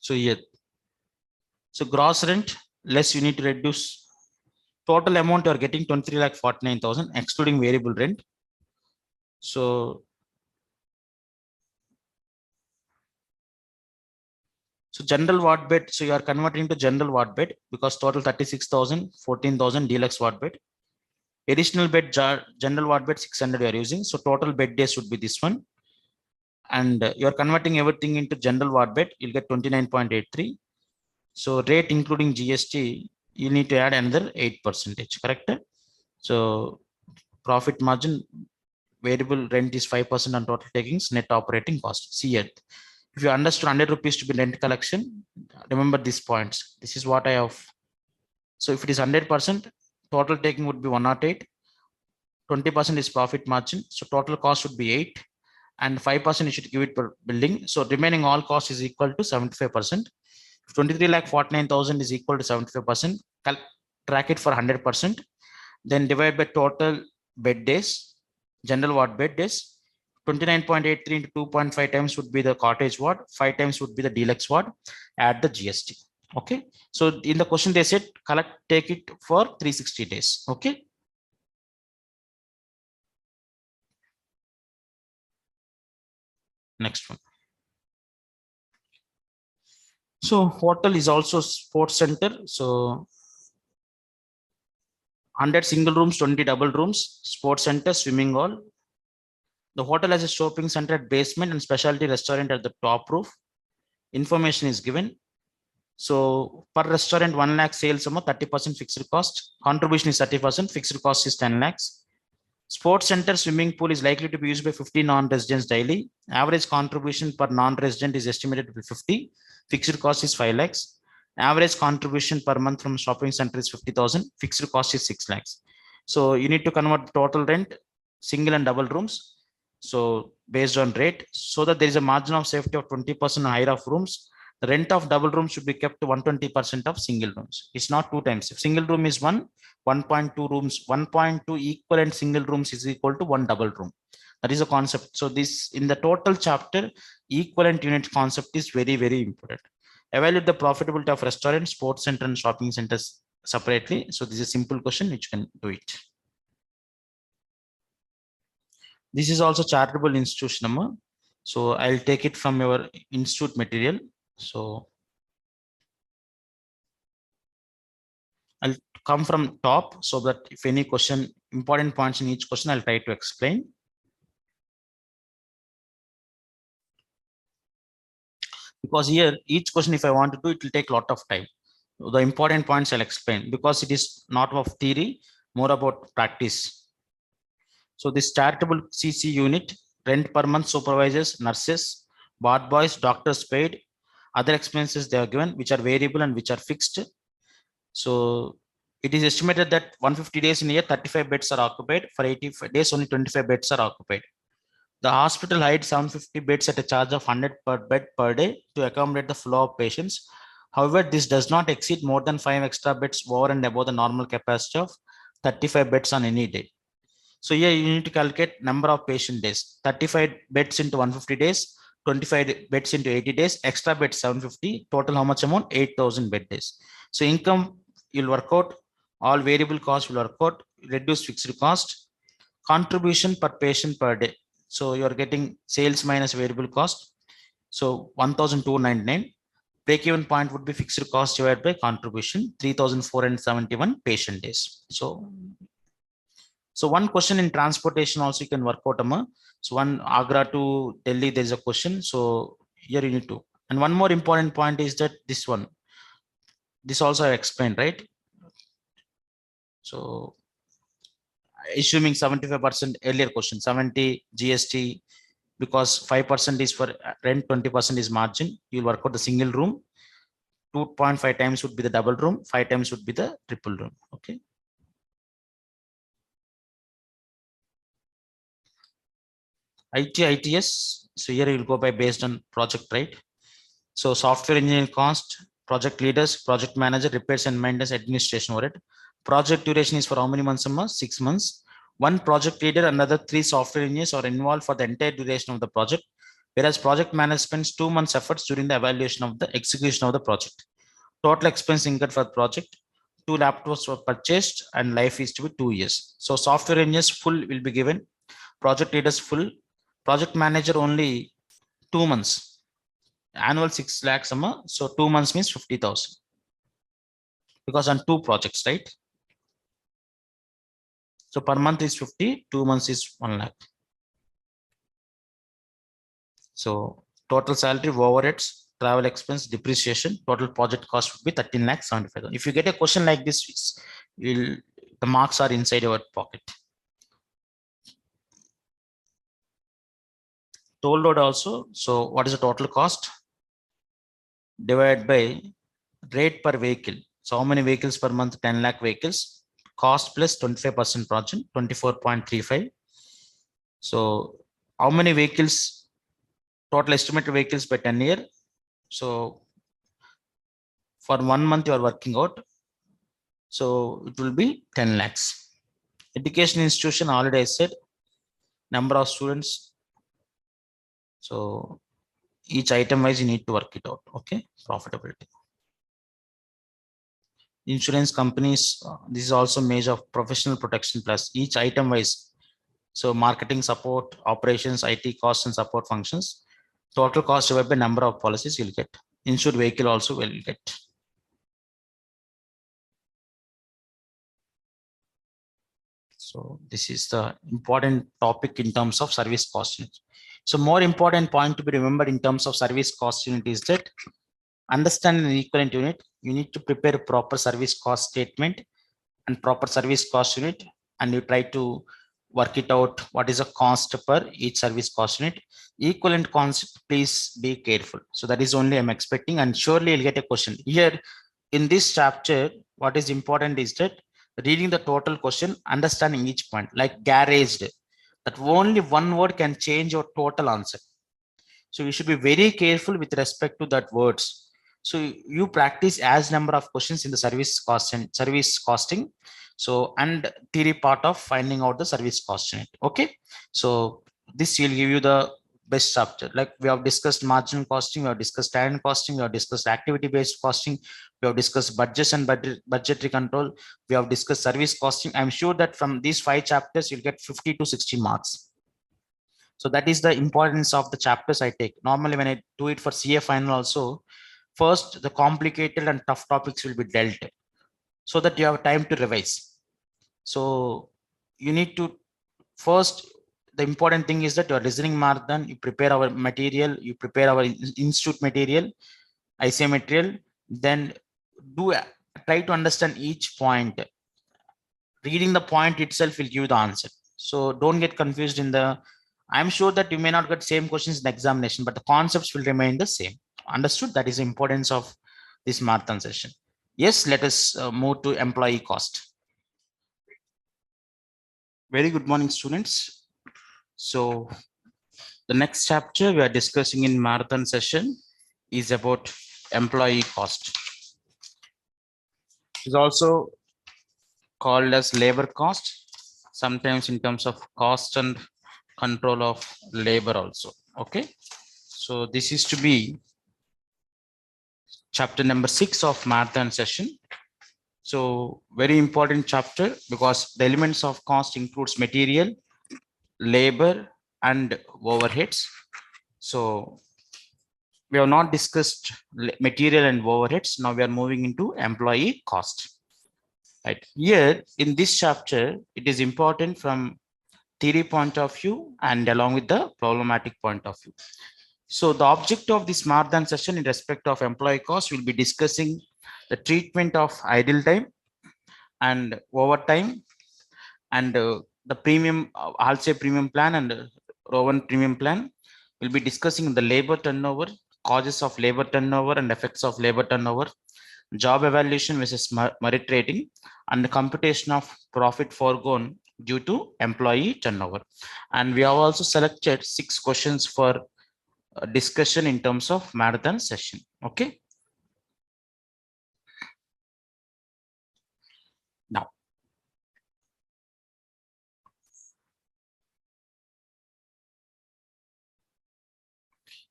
So here, so gross rent less you need to reduce. Total amount you are getting 23,49,000 excluding variable rent. So general ward bed, so you are converting to general ward bed because total 36,000, 14,000 deluxe ward bed. Additional bed, general ward bed 600 you are using. So total bed days would be this one. And you are converting everything into general ward bed, you'll get 29.83. So rate including GST, you need to add another 8%, correct? So profit margin, variable rent is 5% on total takings, net operating cost. See it. If you understood 100 rupees to be rent collection, remember these points. This is what I have. So if it is 100%, total taking would be 108. 20% is profit margin. So total cost would be 8, and 5% you should give it per building. So remaining all cost is equal to 75%. 23,49,000 is equal to 75%. Track it for 100%. Then divide by total bed days, general ward bed days. 29.83 into 2.5 times would be the cottage ward, 5 times would be the deluxe ward, add the GST. Okay. So in the question they said take it for 360 days. Okay. Next one. So hotel is also sports center. So 100 single rooms, 20 double rooms, sports center, swimming hall. The hotel has a shopping center at basement and specialty restaurant at the top roof. Information is given. So per restaurant 1 lakh sales, 30% fixed cost. Contribution is 30%, fixed cost is 10 lakhs. Sports center swimming pool is likely to be used by 50 non-residents daily. Average contribution per non-resident is estimated to be 50. Fixed cost is 5 lakhs. Average contribution per month from shopping center is 50,000. Fixed cost is 6 lakhs. So you need to convert the total rent, single and double rooms. So based on rate, so that there is a margin of safety of 20% higher of rooms. The rent of double room should be kept to 120% of single rooms. It's not 2 times. If single room is 1.2 rooms, 1.2 equivalent single rooms is equal to 1 double room. That is a concept. So this in the total chapter, equivalent unit concept is very, very important. Evaluate the profitability of restaurant, sports center, and shopping centers separately. So this is a simple question which can do it. This is also charitable institution number. So I'll take it from your institute material. So I'll come from top so that if any question, important points in each question, I'll try to explain. Because here, each question, if I want to do, it will take a lot of time. The important points I'll explain because it is not of theory, more about practice. So this charitable CC unit, rent per month, supervisors, nurses, ward boys, doctors paid, other expenses they are given, which are variable and which are fixed. So it is estimated that 150 days in a year, 35 beds are occupied. For 85 days, only 25 beds are occupied. The hospital hired 750 beds at a charge of 100 per bed per day to accommodate the flow of patients. However, this does not exceed more than 5 extra beds over and above the normal capacity of 35 beds on any day. So here you need to calculate number of patient days. 35 beds into 150 days, 25 beds into 80 days, extra beds 750, total how much amount? 8,000 bed days. So income you'll work out, all variable costs will work out, reduce fixed cost, contribution per patient per day. So you're getting sales minus variable cost. So 1,299. Break-even point would be fixed cost divided by contribution, 3,471 patient days. So one question in transportation also you can work out, Amma. So one Agra to Delhi, there is a question. So here you need to. And one more important point is that this one. This also I explained, right? So assuming 75% earlier question, 70 GST, because 5% is for rent, 20% is margin. You'll work out the single room. 2.5 times would be the double room, 5 times would be the triple room. Okay. ITS. So here you will go by based on project, right? So software engineering cost, project leaders, project manager, repairs and maintenance, administration overhead. Project duration is for how many months? 6 months. One project leader, another 3 software engineers are involved for the entire duration of the project. Whereas project manager spends 2 months efforts during the evaluation of the execution of the project. Total expense incurred for the project. 2 laptops were purchased and life is to be 2 years. So software engineers full will be given. Project leaders full. Project manager only 2 months. Annual 6 lakhs. So 2 months means 50,000. Because on 2 projects, right? So per month is 50, 2 months is 1 lakh. So total salary, overheads, travel expense, depreciation, total project cost would be 13 lakh 75,000. If you get a question like this, the marks are inside your pocket. Toll road also. So what is the total cost? Divided by rate per vehicle. So how many vehicles per month? 10 lakh vehicles. Cost plus 25% margin, 24.35. So how many vehicles? Total estimated vehicles by 10 year. So for 1 month you are working out. So it will be 10 lakhs. Education institution, already I said, number of students. So each item wise you need to work it out. Okay, profitability. Insurance companies, this is also measure of professional protection plus each item wise. So marketing support, operations, IT costs and support functions. Total cost divided by number of policies you'll get. Insured vehicle also will get. So this is the important topic in terms of service cost unit. So more important point to be remembered in terms of service cost unit is that understand an equivalent unit, you need to prepare a proper service cost statement and proper service cost unit, and you try to work it out what is a cost per each service cost unit. Equivalent concept, please be careful. So that is only I'm expecting, and surely you'll get a question here in this chapter. What is important is that reading the total question, understanding each point, like garaged, that only one word can change your total answer. So you should be very careful with respect to that words. So you practice as number of questions in the service cost and service costing. So and theory part of finding out the service cost in it. Okay. So this will give you the best chapter. Like we have discussed marginal costing, we have discussed talent costing, we have discussed activity based costing, we have discussed budgets and budgetary control, we have discussed service costing. I'm sure that from these 5 chapters you'll get 50 to 60 marks. So that is the importance of the chapters I take. Normally, when I do it for CA final also, first the complicated and tough topics will be dealt so that you have time to revise. So you need to first, the important thing is that you are listening marathon, you prepare our material, you prepare our institute material, ICA material, then do try to understand each point. Reading the point itself will give you the answer. So don't get confused in the, I'm sure that you may not get same questions in the examination, but the concepts will remain the same. Understood? That is the importance of this marathon session. Yes, let us move to employee cost. Very good morning, students. So the next chapter we are discussing in marathon session is about employee cost. It is also called as labor cost, sometimes in terms of cost and control of labor also. Okay, so this is to be chapter number 6 of marathon session. So very important chapter because the elements of cost includes material, labor and overheads. So we have not discussed material and overheads. Now we are moving into employee cost. Right here in this chapter, it is important from theory point of view and along with the problematic point of view. So the object of this marathon session in respect of employee cost will be discussing the treatment of idle time and overtime and the premium, also premium plan and Rowan premium plan. We'll be discussing the labor turnover, causes of labor turnover and effects of labor turnover, job evaluation versus merit rating, and the computation of profit foregone due to employee turnover. And we have also selected 6 questions for discussion in terms of marathon session. Okay. Now,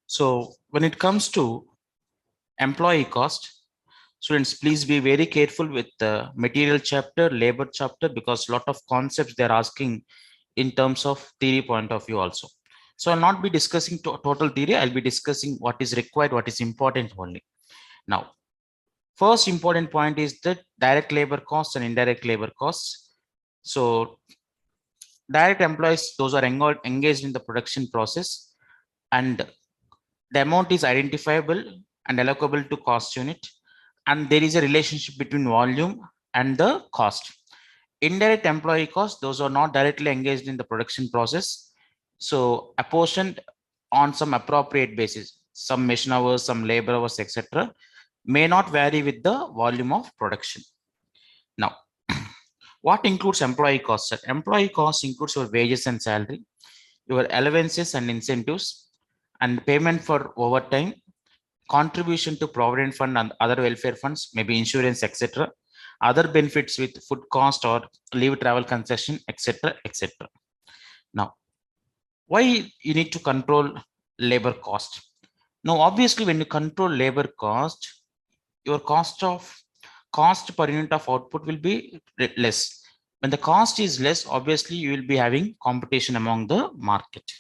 so when it comes to employee cost, students, please be very careful with the material chapter, labor chapter, because a lot of concepts they're asking in terms of theory point of view also. So I'll not be discussing total theory. I'll be discussing what is required, what is important only. Now, first important point is that direct labor costs and indirect labor costs. So direct employees, those are engaged in the production process, and the amount is identifiable and allocable to cost unit, and there is a relationship between volume and the cost. Indirect employee costs, those are not directly engaged in the production process, so apportioned on some appropriate basis, some machine hours, some labor hours, etc., may not vary with the volume of production. Now, what includes employee costs? Employee costs includes your wages and salary, your allowances and incentives, and payment for overtime, contribution to provident fund and other welfare funds, maybe insurance, etc., other benefits with food cost or leave travel concession, etc., etc. Now, why you need to control labor cost? Now, obviously, when you control labor cost, your cost per unit of output will be less. When the cost is less, obviously you will be having competition among the market.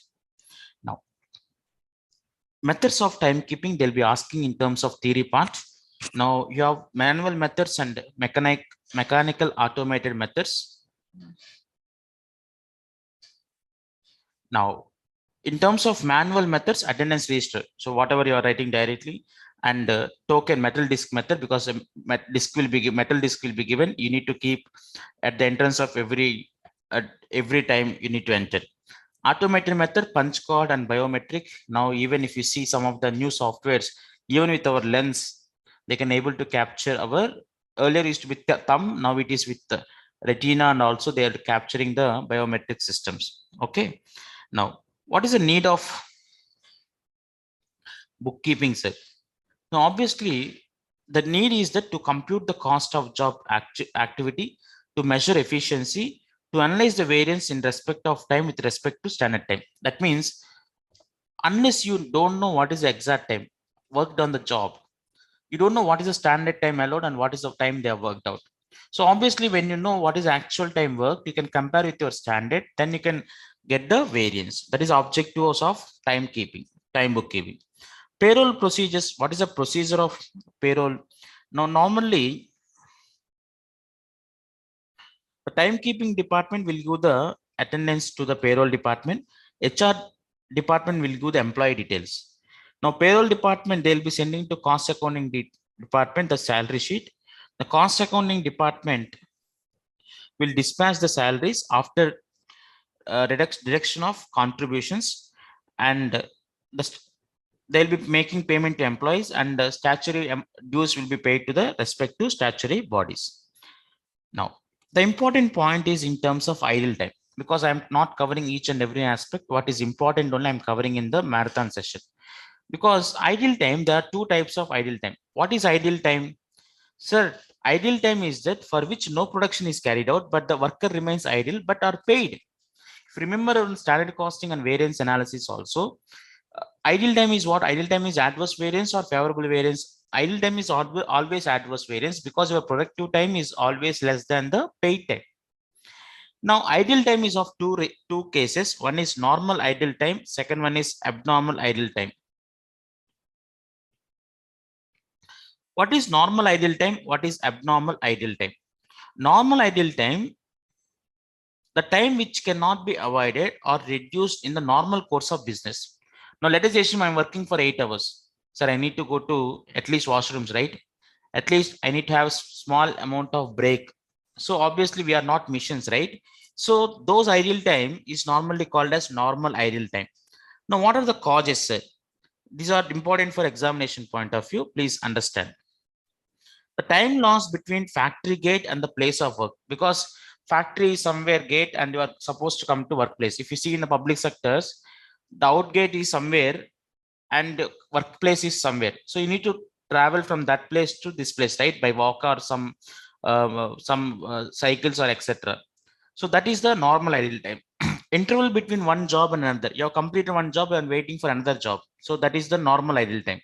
Now, methods of timekeeping, they'll be asking in terms of theory part. Now you have manual methods and mechanical automated methods. Now, in terms of manual methods, attendance register. So whatever you are writing directly, and token metal disk method, because a metal disk will be given. You need to keep at the entrance of every time you need to enter. Automated method, punch card and biometric. Now, even if you see some of the new softwares, even with our lens, they can able to capture our, earlier used to be thumb, now it is with the retina, and also they are capturing the biometric systems. Okay. Now, what is the need of bookkeeping set? Now, obviously, the need is that to compute the cost of job activity, to measure efficiency, to analyze the variance in respect of time with respect to standard time. That means, unless you don't know what is the exact time worked on the job, you don't know what is the standard time allowed and what is the time they have worked out. So obviously, when you know what is actual time worked, you can compare with your standard, then you can get the variance. That is objectives of timekeeping, time bookkeeping. Payroll procedures. What is the procedure of payroll? Now, normally, the timekeeping department will give the attendance to the payroll department. HR department will give the employee details. Now, payroll department, they'll be sending to cost accounting department the salary sheet. The cost accounting department will dispatch the salaries after deduction of contributions, and they'll be making payment to employees, and statutory dues will be paid to the respective statutory bodies. Now, the important point is in terms of idle time, because I'm not covering each and every aspect. What is important only I'm covering in the marathon session. Because idle time, there are two types of idle time. What is idle time? Sir, idle time is that for which no production is carried out, but the worker remains idle but are paid. If you remember on standard costing and variance analysis also, idle time is what? Idle time is adverse variance or favorable variance. Idle time is always adverse variance because your productive time is always less than the paid time. Now, idle time is of two cases. One is normal idle time. Second one is abnormal idle time. What is normal idle time? What is abnormal idle time? Normal idle time, the time which cannot be avoided or reduced in the normal course of business. Now, let us assume I'm working for 8 hours. Sir, I need to go to at least washrooms, right? At least I need to have small amount of break. So obviously we are not missions, right? So those idle time is normally called as normal idle time. Now, what are the causes, sir? These are important for examination point of view. Please understand. The time lost between factory gate and the place of work, because factory is somewhere gate and you are supposed to come to workplace. If you see in the public sectors, the out gate is somewhere and workplace is somewhere, so you need to travel from that place to this place, right, by walk or some cycles or etc. So that is the normal idle time. Interval between one job and another, you have completed one job and waiting for another job, so that is the normal idle time.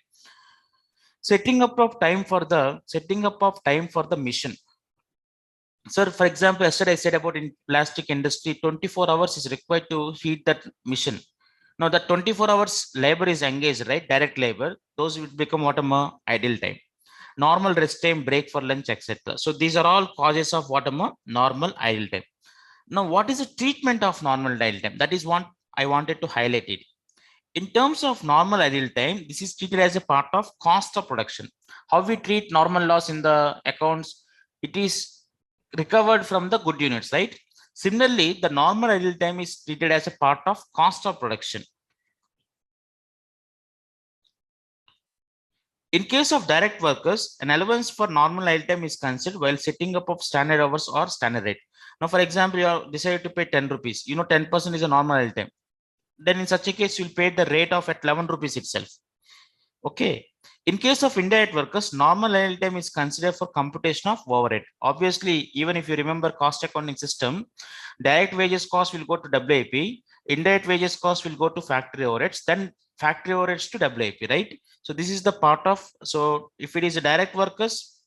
Setting up of time for the mission. Sir, for example, yesterday I said about in plastic industry, 24 hours is required to feed that mission. Now the 24 hours labor is engaged, right? Direct labor, those will become what idle time. Normal rest time, break for lunch, etc. So these are all causes of what normal idle time. Now, what is the treatment of normal idle time? That is what I wanted to highlight it. In terms of normal idle time, this is treated as a part of cost of production. How we treat normal loss in the accounts, it is recovered from the good units, right? Similarly, the normal idle time is treated as a part of cost of production. In case of direct workers, an allowance for normal idle time is considered while setting up of standard hours or standard rate. Now, for example, you have decided to pay 10 rupees. You know, 10% is a normal idle time. Then in such a case, you'll pay the rate of at 11 rupees itself. Okay. In case of indirect workers, normal idle time is considered for computation of overhead. Obviously, even if you remember cost accounting system, direct wages cost will go to WIP, indirect wages cost will go to factory overheads, then factory overheads to WIP, right? So this is the part of, so if it is a direct workers,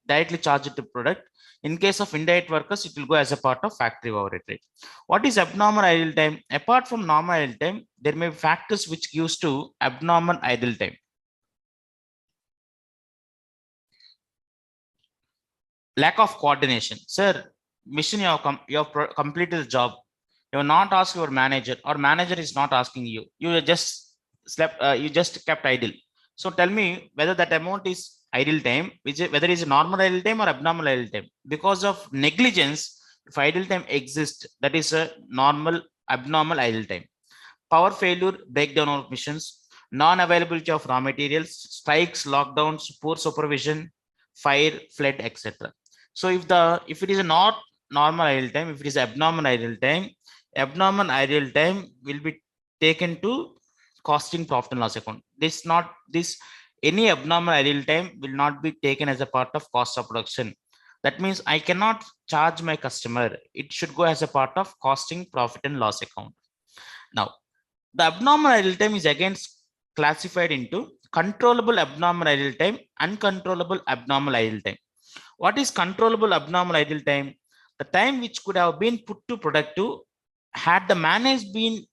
directly charged to product. In case of indirect workers, it will go as a part of factory overhead rate. What is abnormal idle time? Apart from normal idle time, there may be factors which gives to abnormal idle time. Lack of coordination. Sir, mission you have completed the job. You have not asked your manager, or manager is not asking you. You just slept. You just kept idle. So tell me whether that amount is idle time, whether it is normal idle time or abnormal idle time. Because of negligence, if idle time exists, that is a normal abnormal idle time. Power failure, breakdown of missions, non-availability of raw materials, strikes, lockdowns, poor supervision, fire, flood, etc. So if it is not normal idle time, if it is abnormal idle time will be taken to costing profit and loss account. This any abnormal idle time will not be taken as a part of cost of production. That means I cannot charge my customer. It should go as a part of costing profit and loss account. Now, the abnormal idle time is again classified into controllable abnormal idle time, uncontrollable abnormal idle time. What is controllable abnormal idle time? The time which could have been put to productive had the managed been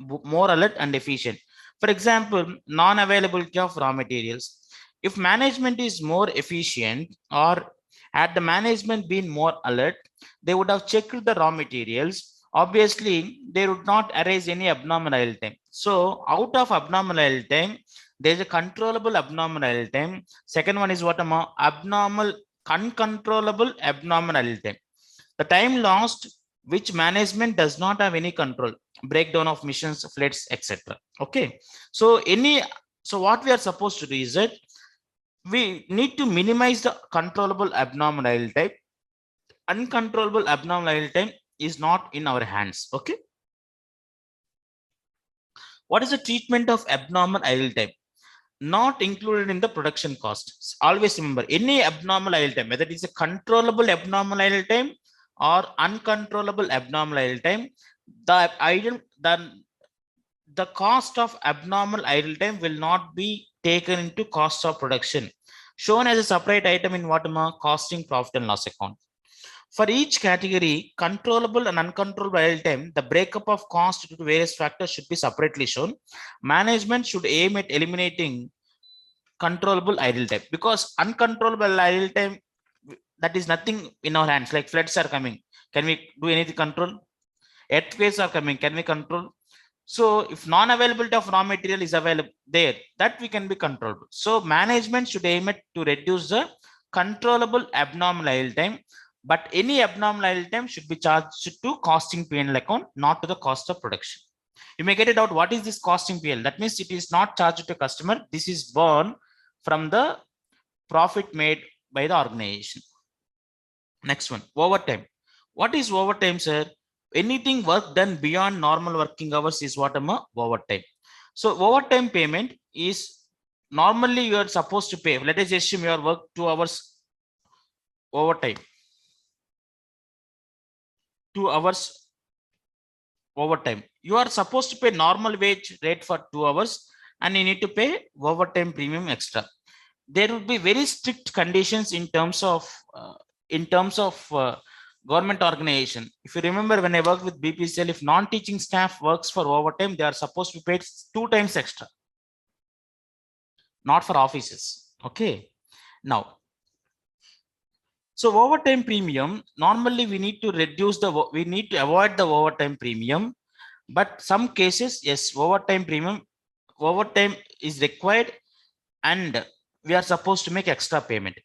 more alert and efficient. For example, non-availability of raw materials. If management is more efficient, or had the management been more alert, they would have checked the raw materials. Obviously, there would not arise any abnormal idle time. So out of abnormal idle time, there is a controllable abnormal idle time. Second one is what? Abnormal, uncontrollable abnormal idle time. The time lost which management does not have any control, breakdown of missions, floods, etc. Okay. So what we are supposed to do is that we need to minimize the controllable abnormal idle time. Uncontrollable abnormal idle time is not in our hands. Okay. What is the treatment of abnormal idle time? Not included in the production cost. Always remember, any abnormal idle time, whether it is a controllable abnormal idle time or uncontrollable abnormal idle time, the cost of abnormal idle time will not be taken into cost of production, shown as a separate item in what? Costing, profit and loss account. For each category, controllable and uncontrollable idle time, the breakup of cost due to various factors should be separately shown. Management should aim at eliminating controllable idle time, because uncontrollable idle time, that is nothing in our hands. Like floods are coming, can we do anything control? Earthquakes are coming, can we control? So if non-availability of raw material is available there, that we can be controllable. So management should aim at to reduce the controllable abnormal idle time, but any abnormal idle time should be charged to costing P&L account, not to the cost of production. You may get it out. What is this costing PL? That means it is not charged to customer. This is borne from the profit made by the organization. Next one, overtime. What is overtime, sir? Anything work done beyond normal working hours is what? Overtime. So overtime payment is normally you are supposed to pay. Let us assume your work 2 hours overtime. 2 hours overtime. You are supposed to pay normal wage rate for 2 hours and you need to pay overtime premium extra. There will be very strict conditions in terms of government organization. If you remember, when I worked with BPCL, if non-teaching staff works for overtime, they are supposed to be paid 2 times extra, not for offices. Okay. Now, so overtime premium, normally we need to avoid the overtime premium, but some cases, yes, overtime is required and we are supposed to make extra payment.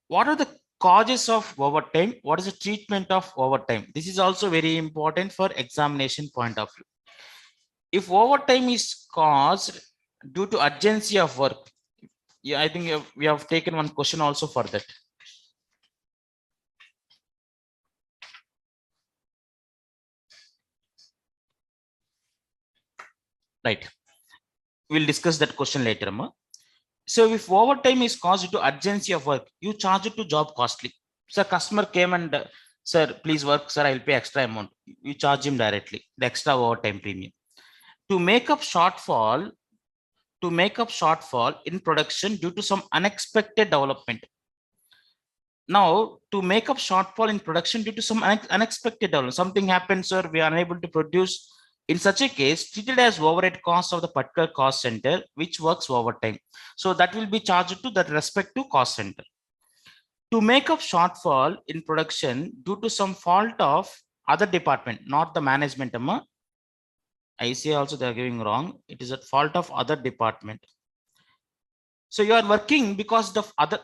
What are the causes of overtime? What is the treatment of overtime? This is also very important for examination point of view. If overtime is caused due to urgency of work, yeah, I think we have taken one question also for that. Right. We'll discuss that question later. So if overtime is caused due to urgency of work, you charge it to job costly. So customer came and sir, please work, sir, I'll pay extra amount. You charge him directly, the extra overtime premium. To make up shortfall in production due to some unexpected development. Now, to make up shortfall in production due to some unexpected development, something happens, sir, we are unable to produce. In such a case, treated as overhead cost of the particular cost center, which works overtime. So that will be charged to that respective cost center. To make up shortfall in production due to some fault of other department, not the management. I say also they are giving wrong. It is a fault of other department. So you are working because the other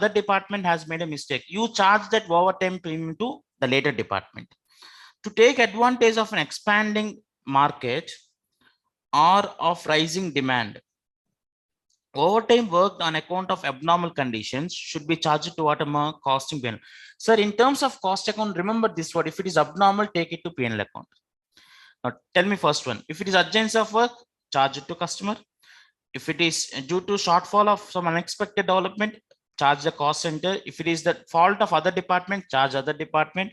department has made a mistake. You charge that overtime premium to the later department. To take advantage of an expanding market or of rising demand, overtime worked on account of abnormal conditions should be charged to what? Costing P&L. Sir, in terms of cost account, remember this word. If it is abnormal, take it to P&L account. Now tell me first one. If it is urgency of work, charge it to customer. If it is due to shortfall of some unexpected development, charge the cost center. If it is the fault of other department, charge other department.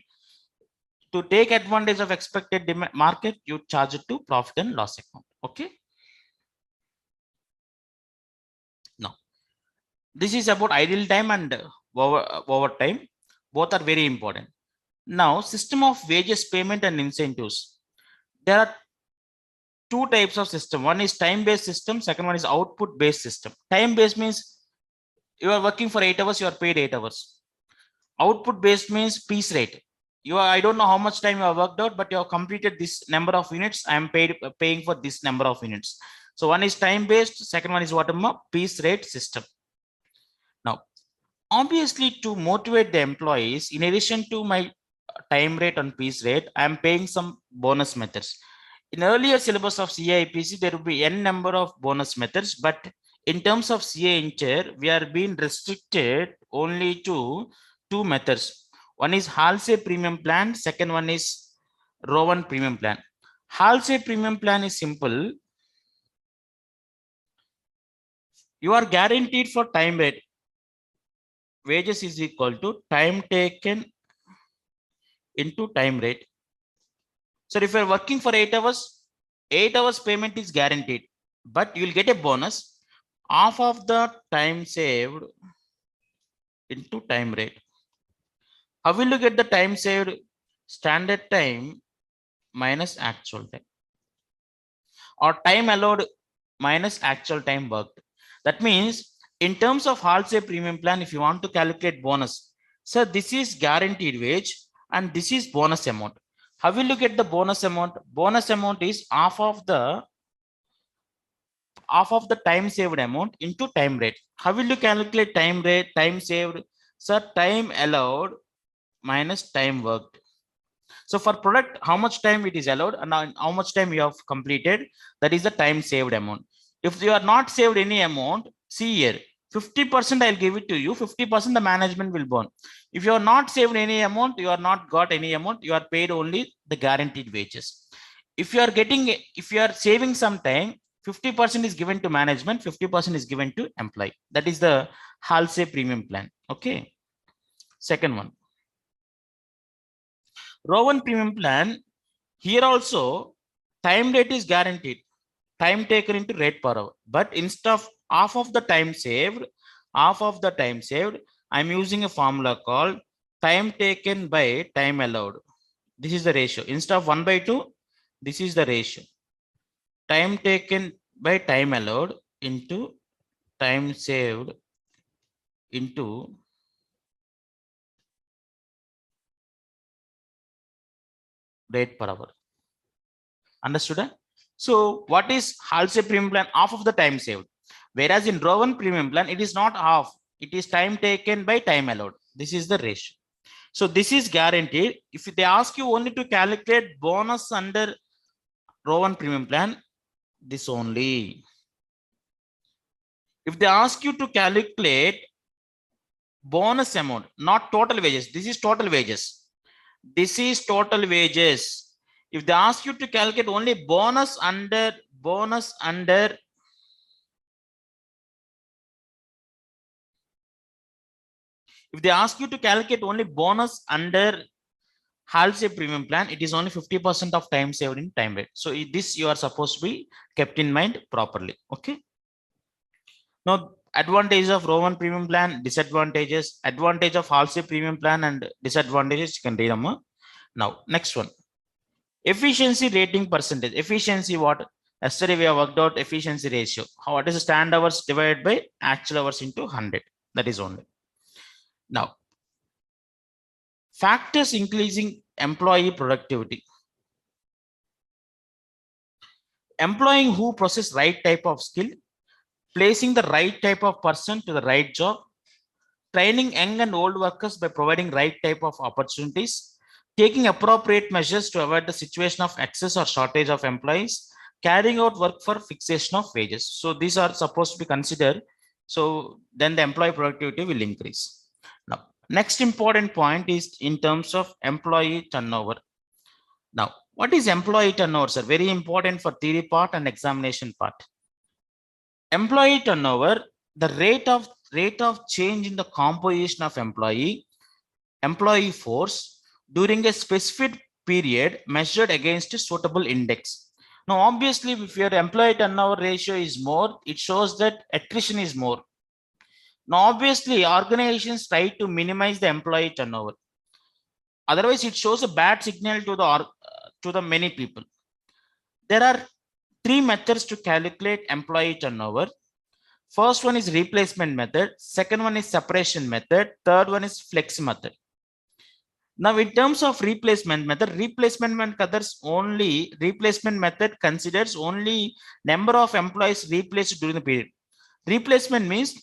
To take advantage of expected market, you charge it to profit and loss account. Okay. Now, This is about idle time and overtime. Both are very important. Now, system of wages payment and incentives. There are two types of system. One is time-based system. Second one is output-based system. Time-based means you are working for 8 hours, you are paid 8 hours. Output-based means piece rate. I don't know how much time you have worked out, but you have completed this number of units. I am paying for this number of units. So one is time-based. Second one is what? Piece rate system. Now, obviously, to motivate the employees, in addition to my time rate and piece rate, I am paying some bonus methods. In earlier syllabus of CIPC, there will be n number of bonus methods, but in terms of CA Inter, we are being restricted only to two methods. One is Halsey premium plan. Second one is Rowan premium plan. Halsey premium plan is simple. You are guaranteed for time rate. Wages is equal to time taken into time rate. So if you're working for 8 hours, 8 hours payment is guaranteed, but you will get a bonus half of the time saved into time rate. How will you get the time saved? Standard time minus actual time, or time allowed minus actual time worked. That means in terms of Halsey premium plan, if you want to calculate bonus, so this is guaranteed wage and this is bonus amount. How will you get the bonus amount? Bonus amount is half of the time saved amount into time rate. How will you calculate time rate, time saved? So time allowed minus time worked. So for product, how much time it is allowed and how much time you have completed, that is the time saved amount. If you are not saved any amount, see here, 50% I'll give it to you, 50% the management will burn. If you are not saved any amount, you are not got any amount, you are paid only the guaranteed wages. If you are saving some time, 50% is given to management, 50% is given to employee. That is the Halsey premium plan. Okay. Second one. Rowan premium plan, here also time rate is guaranteed, time taken into rate per hour. But instead of half of the time saved, I'm using a formula called time taken by time allowed. This is the ratio. Instead of 1/2, this is the ratio. Time taken by time allowed into time saved into rate per hour. Understood? So what is Halsey premium plan? Half of the time saved. Whereas in Rowan premium plan, it is not half. It is time taken by time allowed. This is the ratio. So this is guaranteed. If they ask you only to calculate bonus under Rowan premium plan, this only. If they ask you to calculate bonus amount, not total wages, this is total wages. This is total wages. If they ask you to calculate only bonus under, if they ask you to calculate only bonus under Halsey premium plan, it is only 50% of time saved in time rate. So this you are supposed to be kept in mind properly. Okay. Now, advantage of Rowan premium plan, disadvantages, advantage of Halsey premium plan, and disadvantages. You can read them. Now, next one. Efficiency rating percentage. Efficiency what? Yesterday we have worked out efficiency ratio. What is the stand hours divided by actual hours into 100? That is only. Now, factors increasing employee productivity. Employing who possess right type of skill, placing the right type of person to the right job, training young and old workers by providing right type of opportunities, taking appropriate measures to avoid the situation of excess or shortage of employees, carrying out work for fixation of wages. So these are supposed to be considered. So then the employee productivity will increase. Now, next important point is in terms of employee turnover. Now, what is employee turnover, sir? Very important for theory part and examination part. Employee turnover, the rate of change in the composition of employee force during a specific period measured against a suitable index. Now, obviously, if your employee turnover ratio is more, it shows that attrition is more. Now, obviously, organizations try to minimize the employee turnover. Otherwise, it shows a bad signal to the many people. There are three methods to calculate employee turnover. First one is replacement method. Second one is separation method. Third one is flex method. Now, in terms of replacement method considers only number of employees replaced during the period. Replacement means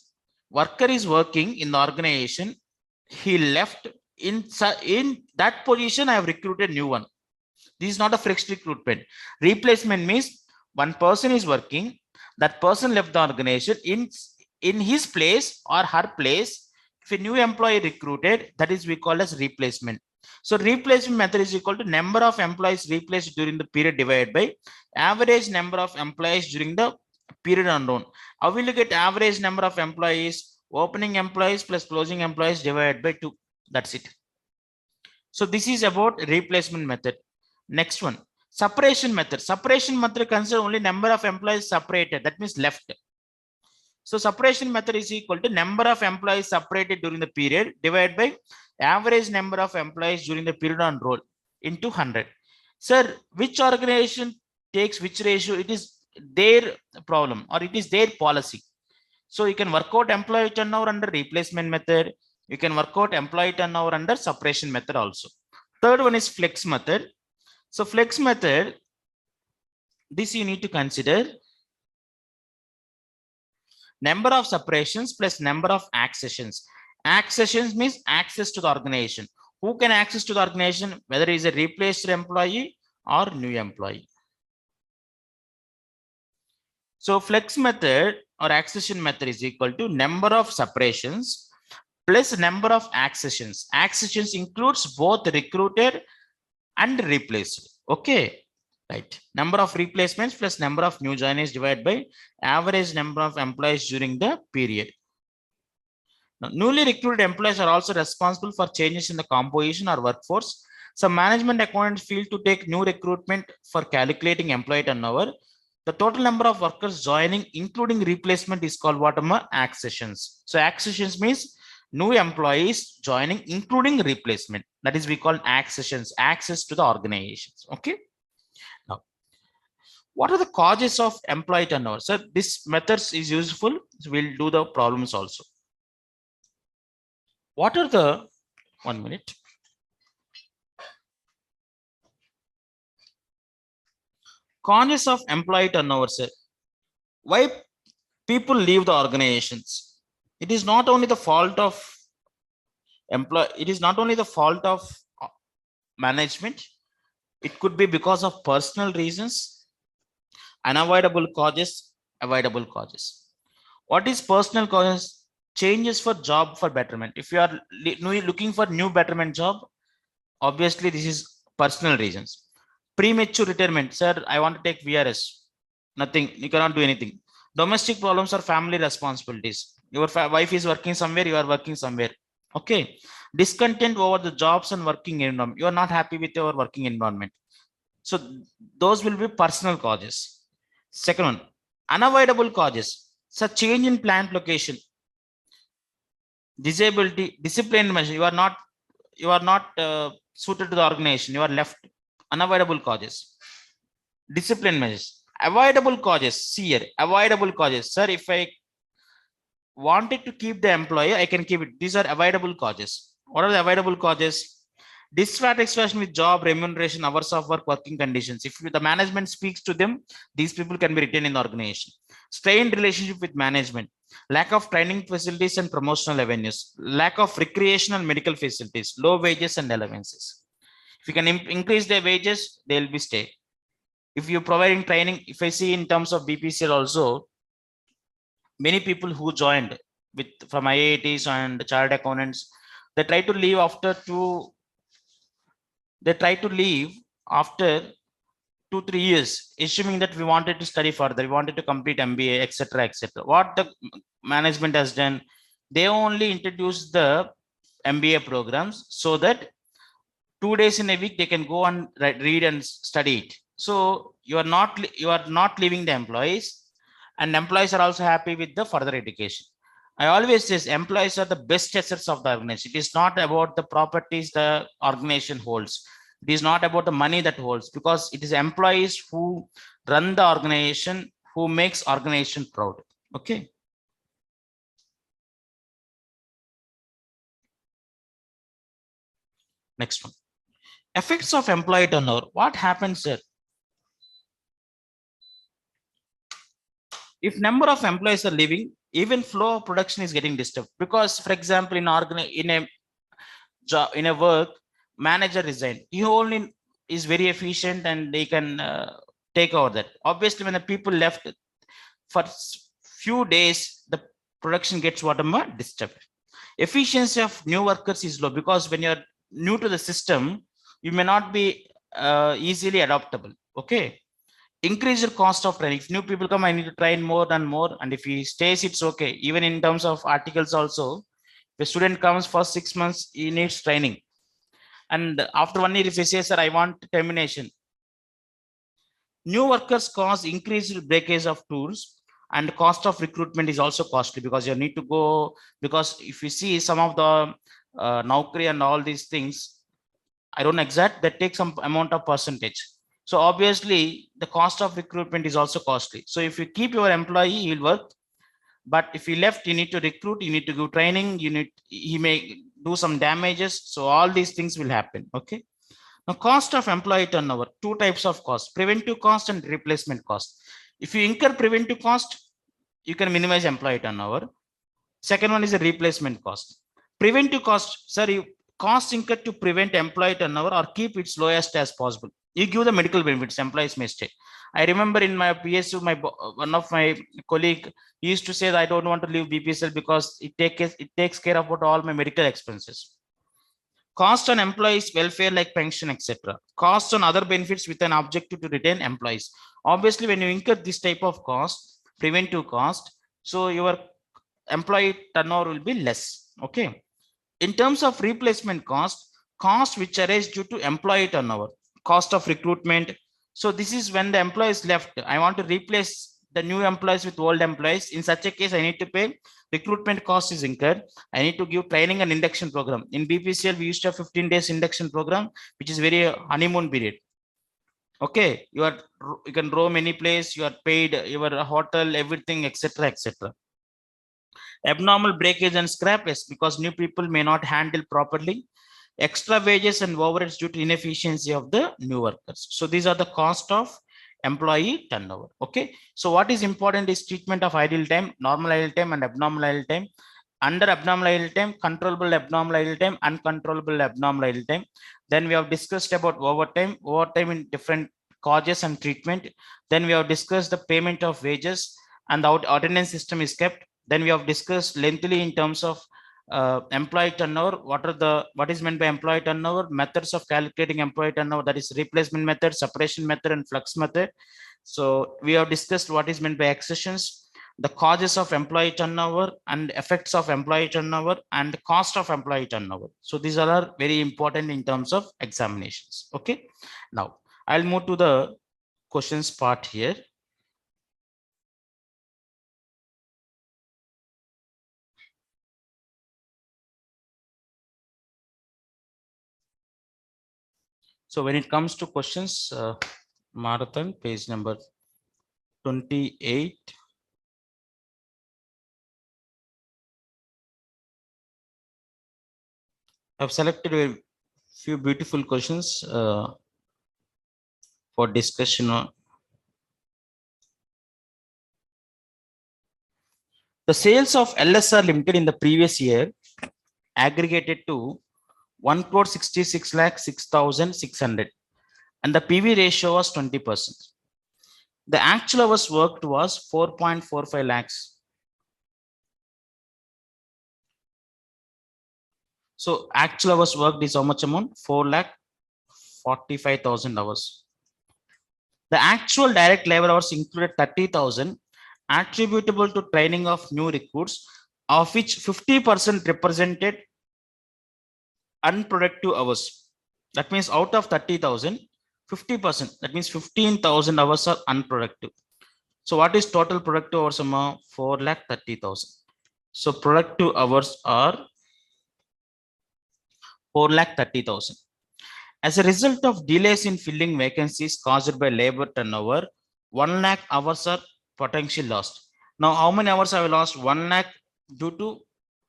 worker is working in the organization. He left in that position. I have recruited new one. This is not a fresh recruitment. Replacement means one person is working. That person left the organization. In his place or her place, if a new employee recruited, that is we call as replacement. So replacement method is equal to number of employees replaced during the period divided by average number of employees during the period unknown. How will you get average number of employees? Opening employees plus closing employees divided by 2. That's it. So this is about replacement method. Next one, separation method. Separation method consider only number of employees separated. That means left. So separation method is equal to number of employees separated during the period divided by average number of employees during the period on roll into 100. Sir, which organization takes which ratio? It is their problem or it is their policy. So you can work out employee turnover under replacement method. You can work out employee turnover under separation method also. Third one is flex method. So flex method, this you need to consider number of separations plus number of accessions. Accessions means access to the organization. Who can access to the organization? Whether it is a replaced employee or new employee. So flex method or accession method is equal to number of separations plus number of accessions. Accessions includes both recruited and replaced. Okay. Right. Number of replacements plus number of new joiners divided by average number of employees during the period. Now, newly recruited employees are also responsible for changes in the composition or workforce. Some management accountants feel to take new recruitment for calculating employee turnover. The total number of workers joining, including replacement, is called what? Accessions. So accessions means new employees joining, including replacement. That is we call accessions, access to the organizations. Okay. Now, what are the causes of employee turnover? So this method is useful. So we'll do the problems also. What are the 1 minute? Causes of employee turnover, sir. Why people leave the organizations? It is not only the fault of it is not only the fault of management. It could be because of personal reasons, unavoidable causes, avoidable causes. What is personal causes? Changes for job for betterment. If you are looking for new betterment job, obviously this is personal reasons. Premature retirement, sir, I want to take VRS. Nothing, you cannot do anything. Domestic problems or family responsibilities. Your wife is working somewhere, you are working somewhere. Okay. Discontent over the jobs and working environment. You are not happy with your working environment. So those will be personal causes. Second one, unavoidable causes. So change in plant location. Disability, discipline measure. You are not suited to the organization. You are left. Unavoidable causes. Discipline measures. Avoidable causes. See here, avoidable causes. Sir, if I wanted to keep the employee, I can keep it. These are avoidable causes. What are the avoidable causes? Dissatisfaction with job, remuneration, hours of work, working conditions. If the management speaks to them, these people can be retained in the organization. Strained relationship with management. Lack of training facilities and promotional avenues. Lack of recreational medical facilities. Low wages and allowances. If you can increase their wages, they will be stay. If you're providing training, if I see in terms of BPCL also, many people who joined from IITs and chartered accountants, they try to leave after 2-3 years, assuming that we wanted to study further, we wanted to complete MBA, etc., etc. What the management has done, they only introduced the MBA programs so that 2 days in a week they can go and read and study it. So you are not leaving the employees, and employees are also happy with the further education. I always say employees are the best assets of the organization. It is not about the properties the organization holds. It is not about the money that holds, because it is employees who run the organization, who makes organization proud. Okay. Next one. Effects of employee turnover. What happens there? If number of employees are leaving, even flow of production is getting disturbed. Because, for example, in a job, in a work, manager resign. He only is very efficient and they can take over that. Obviously, when the people left for few days, the production gets whatever disturbed. Efficiency of new workers is low, because when you're new to the system, you may not be easily adaptable. Okay. Increase your cost of training. If new people come, I need to train more and more. And if he stays, it's okay. Even in terms of articles also, if a student comes for 6 months, he needs training. And after 1 year, if he says, sir, I want termination. New workers cause increased breakage of tools, and cost of recruitment is also costly, because you need to go, because if you see some of the Naukri and all these things, I don't know exact, that takes some amount of percentage. So obviously the cost of recruitment is also costly. So if you keep your employee, he will work. But if he left, you need to recruit, you need to give training, he may do some damages. So all these things will happen. Okay. Now, cost of employee turnover, two types of cost: preventive cost and replacement cost. If you incur preventive cost, you can minimize employee turnover. Second one is a replacement cost. Preventive cost, sir, you cost incurred to prevent employee turnover or keep its lowest as possible. You give the medical benefits, employees may stay. I remember in my PSU, one of my colleague used to say that I don't want to leave BPSL because it takes care of all my medical expenses. Cost on employees welfare like pension, etc. Cost on other benefits with an objective to retain employees. Obviously, when you incur this type of cost, preventive cost, so your employee turnover will be less. Okay. In terms of replacement cost which arise due to employee turnover, cost of recruitment. So this is when the employees left. I want to replace the new employees with old employees. In such a case, I need to pay recruitment cost is incurred. I need to give training and induction program. In BPCL, we used to have 15 days induction program, which is very honeymoon period. Okay, you can roam any place, you are paid your hotel, everything, etc., etc. Abnormal breakage and scrappage, because new people may not handle properly. Extra wages and overheads due to inefficiency of the new workers. So these are the cost of employee turnover. Okay. So what is important is treatment of idle time, normal idle time and abnormal idle time. Under abnormal idle time, controllable abnormal idle time, uncontrollable abnormal idle time. Then we have discussed about overtime in different causes and treatment. Then we have discussed the payment of wages, and the attendance system is kept. Then we have discussed lengthily in terms of employee turnover. What is meant by employee turnover? Methods of calculating employee turnover, that is replacement method, separation method, and flux method. So we have discussed what is meant by accessions, the causes of employee turnover and effects of employee turnover, and cost of employee turnover. So these are very important in terms of examinations. Okay. Now I'll move to the questions part here. So when it comes to questions, Marathon, page number 28. I've selected a few beautiful questions for discussion on. The sales of LSR Limited in the previous year aggregated to 1,66,06,600 and the PV ratio was 20%. The actual hours worked was 4.45 lakhs. So actual hours worked is how much amount? 4,45,000 hours. The actual direct labor hours included 30,000 attributable to training of new recruits, of which 50% represented unproductive hours. That means out of 30,000, 50%, that means 15,000 hours are unproductive. So what is total productive hours amount? 4,30,000. So productive hours are 4,30,000. As a result of delays in filling vacancies caused by labor turnover, 1 lakh hours are potentially lost. Now, how many hours have I lost? 1 lakh due to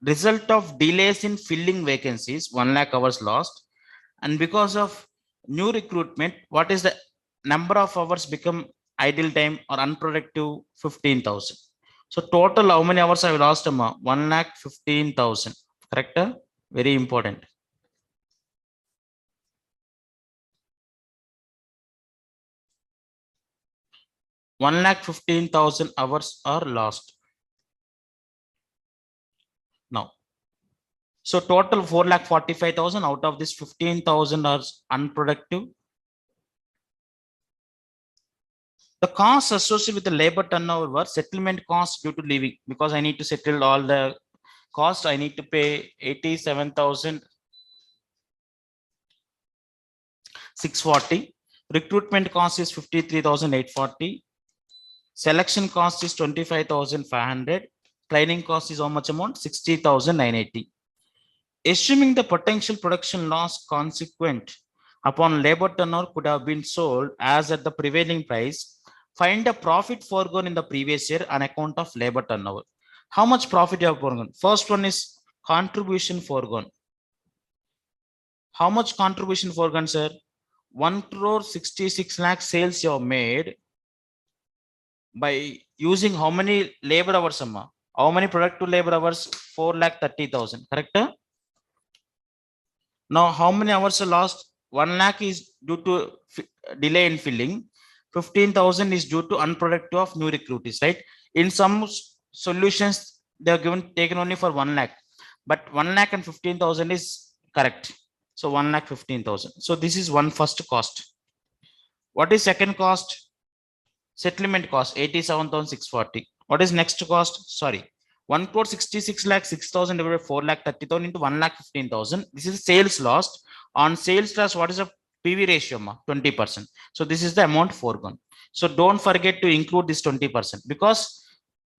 result of delays in filling vacancies, 1 lakh hours lost. And because of new recruitment, what is the number of hours become idle time or unproductive? 15,000. So total, how many hours have I lost? 1 lakh 15,000. Correct? Very important. 1,15,000 hours are lost. Now, so total 4,45,000 out of this 15,000 are unproductive. The costs associated with the labor turnover were settlement costs due to leaving, because I need to settle all the cost. I need to pay 87,640. Recruitment cost is 53,840. Selection cost is 25,500. Training cost is how much amount? 60,980. Assuming the potential production loss consequent upon labor turnover could have been sold as at the prevailing price, find a profit foregone in the previous year on account of labor turnover. How much profit you have foregone? First one is contribution foregone. How much contribution foregone, sir? 1 crore 66 lakh sales you have made by using how many labor hours, Amma? How many productive labor hours? 4,30,000. Correct? Now, how many hours are lost? 1 lakh is due to delay in filling. 15,000 is due to unproductive of new recruits, right? In some solutions, they are taken only for 1 lakh, but 1 lakh and 15,000 is correct. So 1 lakh 15,000. So this is one first cost. What is second cost? Settlement cost 87,640. What is next cost? Sorry, 1 crore 66 lakh 6,000 divided by 4 lakh 30,000 into 1 lakh 15,000. This is sales lost. On sales loss, what is the PV ratio? 20%. So this is the amount foregone. So don't forget to include this 20%, because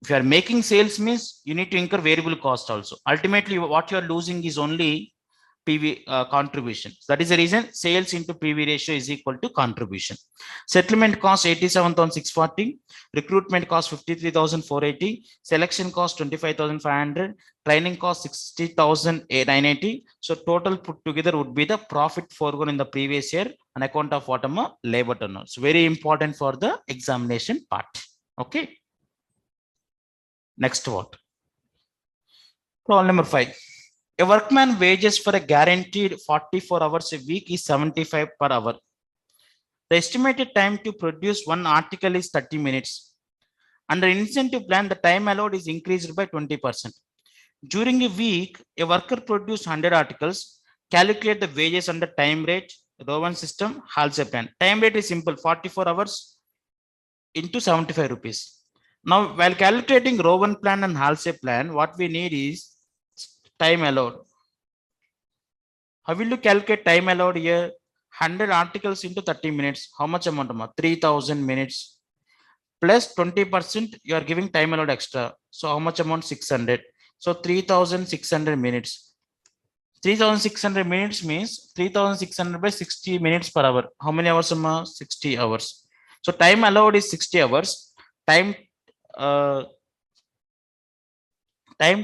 if you are making sales means you need to incur variable cost also. Ultimately, what you are losing is only PV contribution. That is the reason sales into PV ratio is equal to contribution. Settlement cost 87,640, recruitment cost 53,480, selection cost 25,500, training cost 60,980. So total put together would be the profit foregone in the previous year on account of what? Labor turnover. So very important for the examination part. Okay. Next what? Problem number 5. A workman wages for a guaranteed 44 hours a week is 75 per hour. The estimated time to produce one article is 30 minutes. Under incentive plan, the time allowed is increased by 20%. During a week, a worker produced 100 articles. Calculate the wages under time rate, Rowan system, Halsey plan. Time rate is simple, 44 hours into 75 rupees. Now, while calculating Rowan plan and Halsey plan, what we need is time allowed. How will you calculate time allowed here? 100 articles into 30 minutes. How much amount? 3,000 minutes. Plus 20%, you are giving time allowed extra. So how much amount? 600. So 3,600 minutes. 3,600 minutes means 3,600 by 60 minutes per hour. How many hours? 60 hours. So time allowed is 60 hours. Time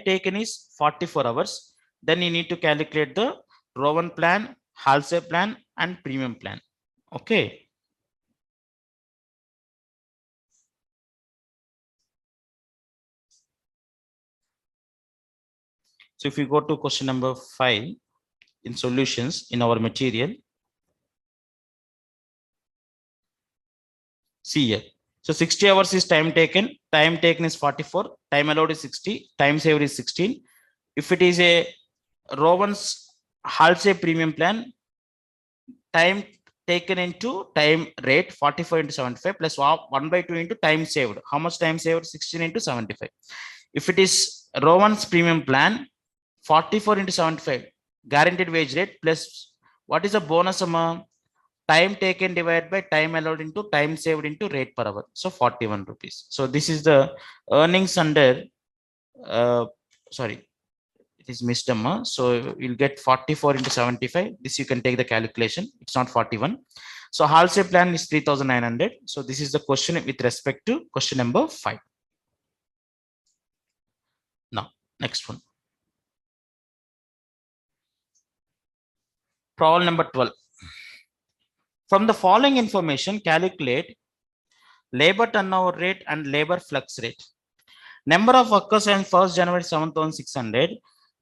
taken is 44 hours. Then you need to calculate the Rowan plan, Halsey plan, and premium plan. Okay. So if you go to question number 5 in solutions in our material, see here. So 60 hours is time taken is 44, time allowed is 60, time saved is 16. If it is a Rowan's Halsey premium plan, time taken into time rate 44 into 75 plus 1 by 2 into time saved. How much time saved? 16 into 75. If it is Rowan's premium plan, 44 into 75 guaranteed wage rate plus what is the bonus amount? Time taken divided by time allowed into time saved into rate per hour. So 41 rupees. So this is the earnings under sorry, it is missed, so you'll get 44 into 75. This you can take the calculation. It's not 41. So wholesale plan is 3,900. So this is the question with respect to question number 5. Now, next one. Problem number 12. From the following information, calculate labor turnover rate and labor flux rate. Number of workers on 1st January 7,600.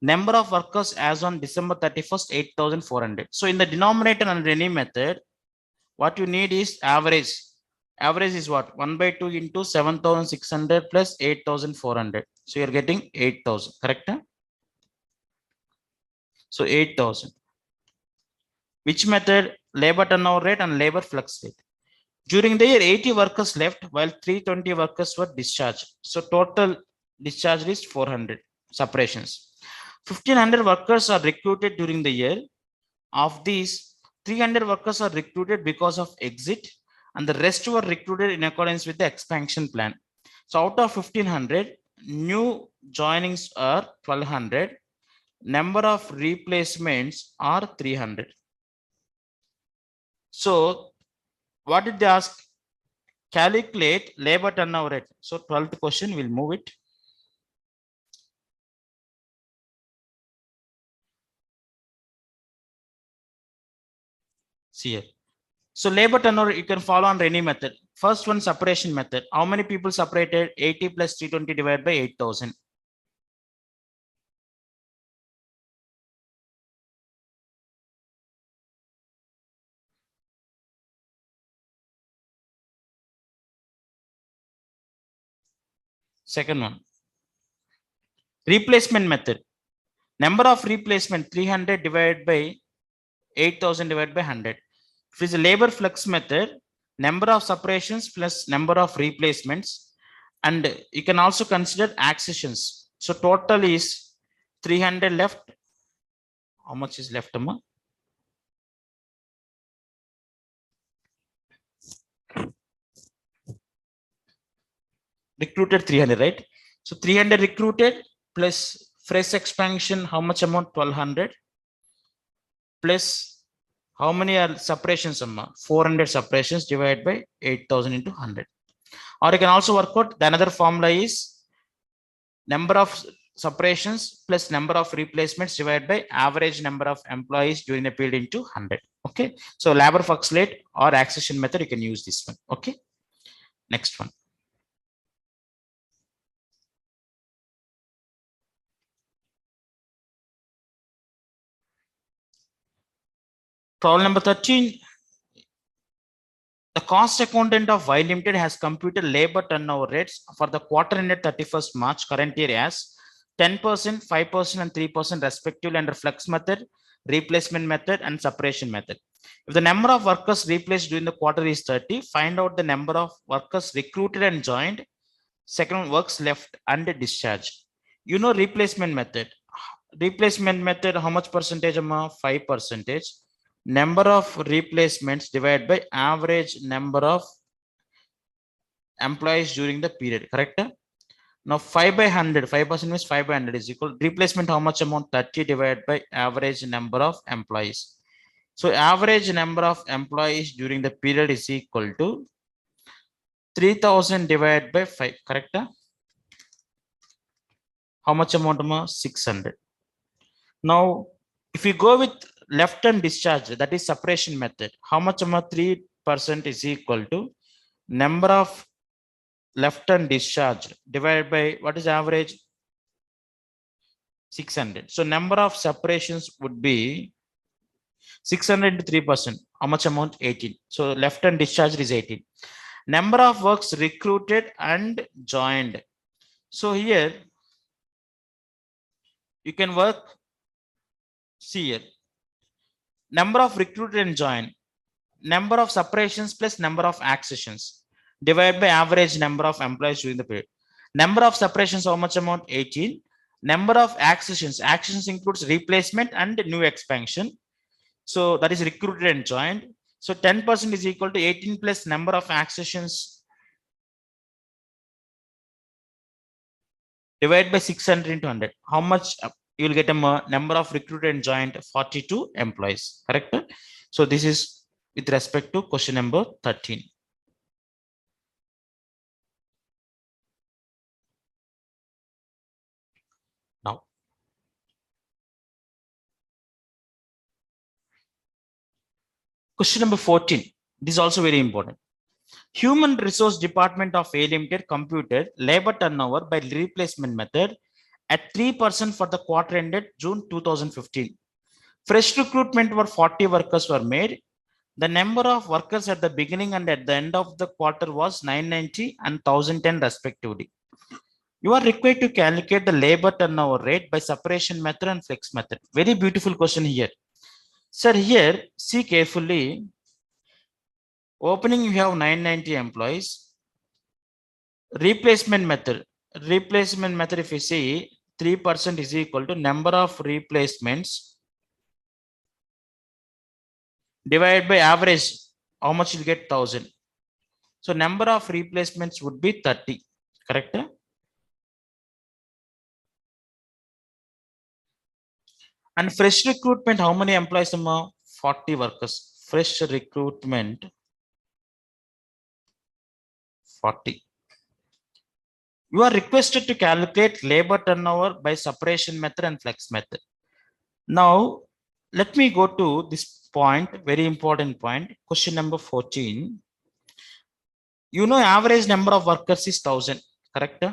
Number of workers as on December 31st 8,400. So in the denominator and REDDY method, what you need is average. Average is what? 1/2 into 7,600 plus 8,400. So you're getting 8,000, correct? So 8,000. Which method? Labor turnover rate and labor flux rate. During the year, 80 workers left while 320 workers were discharged. So total discharge is 400 separations. 1,500 workers are recruited during the year. Of these, 300 workers are recruited because of exit, and the rest were recruited in accordance with the expansion plan. So out of 1,500, new joinings are 1,200. Number of replacements are 300. So what did they ask? Calculate labor turnover rate. So 12th question, we'll move it. See here. So labor turnover, you can follow on REDDY method. First one, separation method. How many people separated? 80 plus 320 divided by 8,000. Second one, replacement method. Number of replacement 300 divided by 8,000 divided by 100. If it's a labor flux method, number of separations plus number of replacements, and you can also consider accessions. So total is 300 left. How much is left, Amma? Recruited 300, right? So 300 recruited plus fresh expansion, how much amount? 1,200 plus how many are separations, Amma? 400 separations divided by 8,000 into 100. Or you can also work out the another formula is number of separations plus number of replacements divided by average number of employees during the period into 100. Okay, so labor flux rate or accession method, you can use this one. Okay, next one. Problem number 13. The cost accountant of Y Limited has computed labor turnover rates for the quarter ended 31st March current year as 10%, 5%, and 3% respectively under flux method, replacement method, and separation method. If the number of workers replaced during the quarter is 30, find out the number of workers recruited and joined. Second one, works left and discharged. You know replacement method. Replacement method, how much percentage? 5%. Number of replacements divided by average number of employees during the period, correct? Now 5 by 100, 5% means 5 by 100 is equal. Replacement, how much amount? 30 divided by average number of employees. So average number of employees during the period is equal to 3,000 divided by 5, correct? How much amount? 600. Now, if you go with left and discharge, that is separation method, how much 3% is equal to number of left and discharge divided by what is average? 600. So number of separations would be 600 into 3%. How much amount? 18. So left and discharge is 18. Number of works recruited and joined. So here you can work. See here. Number of recruited and joined. Number of separations plus number of accessions divided by average number of employees during the period. Number of separations, how much amount? 18. Number of accessions. Accessions includes replacement and new expansion. So that is recruited and joined. So 10% is equal to 18 plus number of accessions Divide by 600 into 100. How much you will get a number of recruited and joined 42 employees, correct? So this is with respect to question number 13. Now, question number 14. This is also very important. Human Resource Department of A Limited computed labor turnover by replacement method at 3% for the quarter ended June 2015. Fresh recruitment were 40 workers were made. The number of workers at the beginning and at the end of the quarter was 990 and 1010 respectively. You are required to calculate the labor turnover rate by separation method and flex method. Very beautiful question here. Sir, here, see carefully. Opening, you have 990 employees. Replacement method. Replacement method, if you see, 3% is equal to number of replacements divided by average. How much you get? 1000. So number of replacements would be 30. Correct? And fresh recruitment, how many employees? 40 workers. Fresh recruitment 40. You are requested to calculate labor turnover by separation method and flex method. Now, let me go to this point, very important point, question number 14. You know, average number of workers is 1000, correct?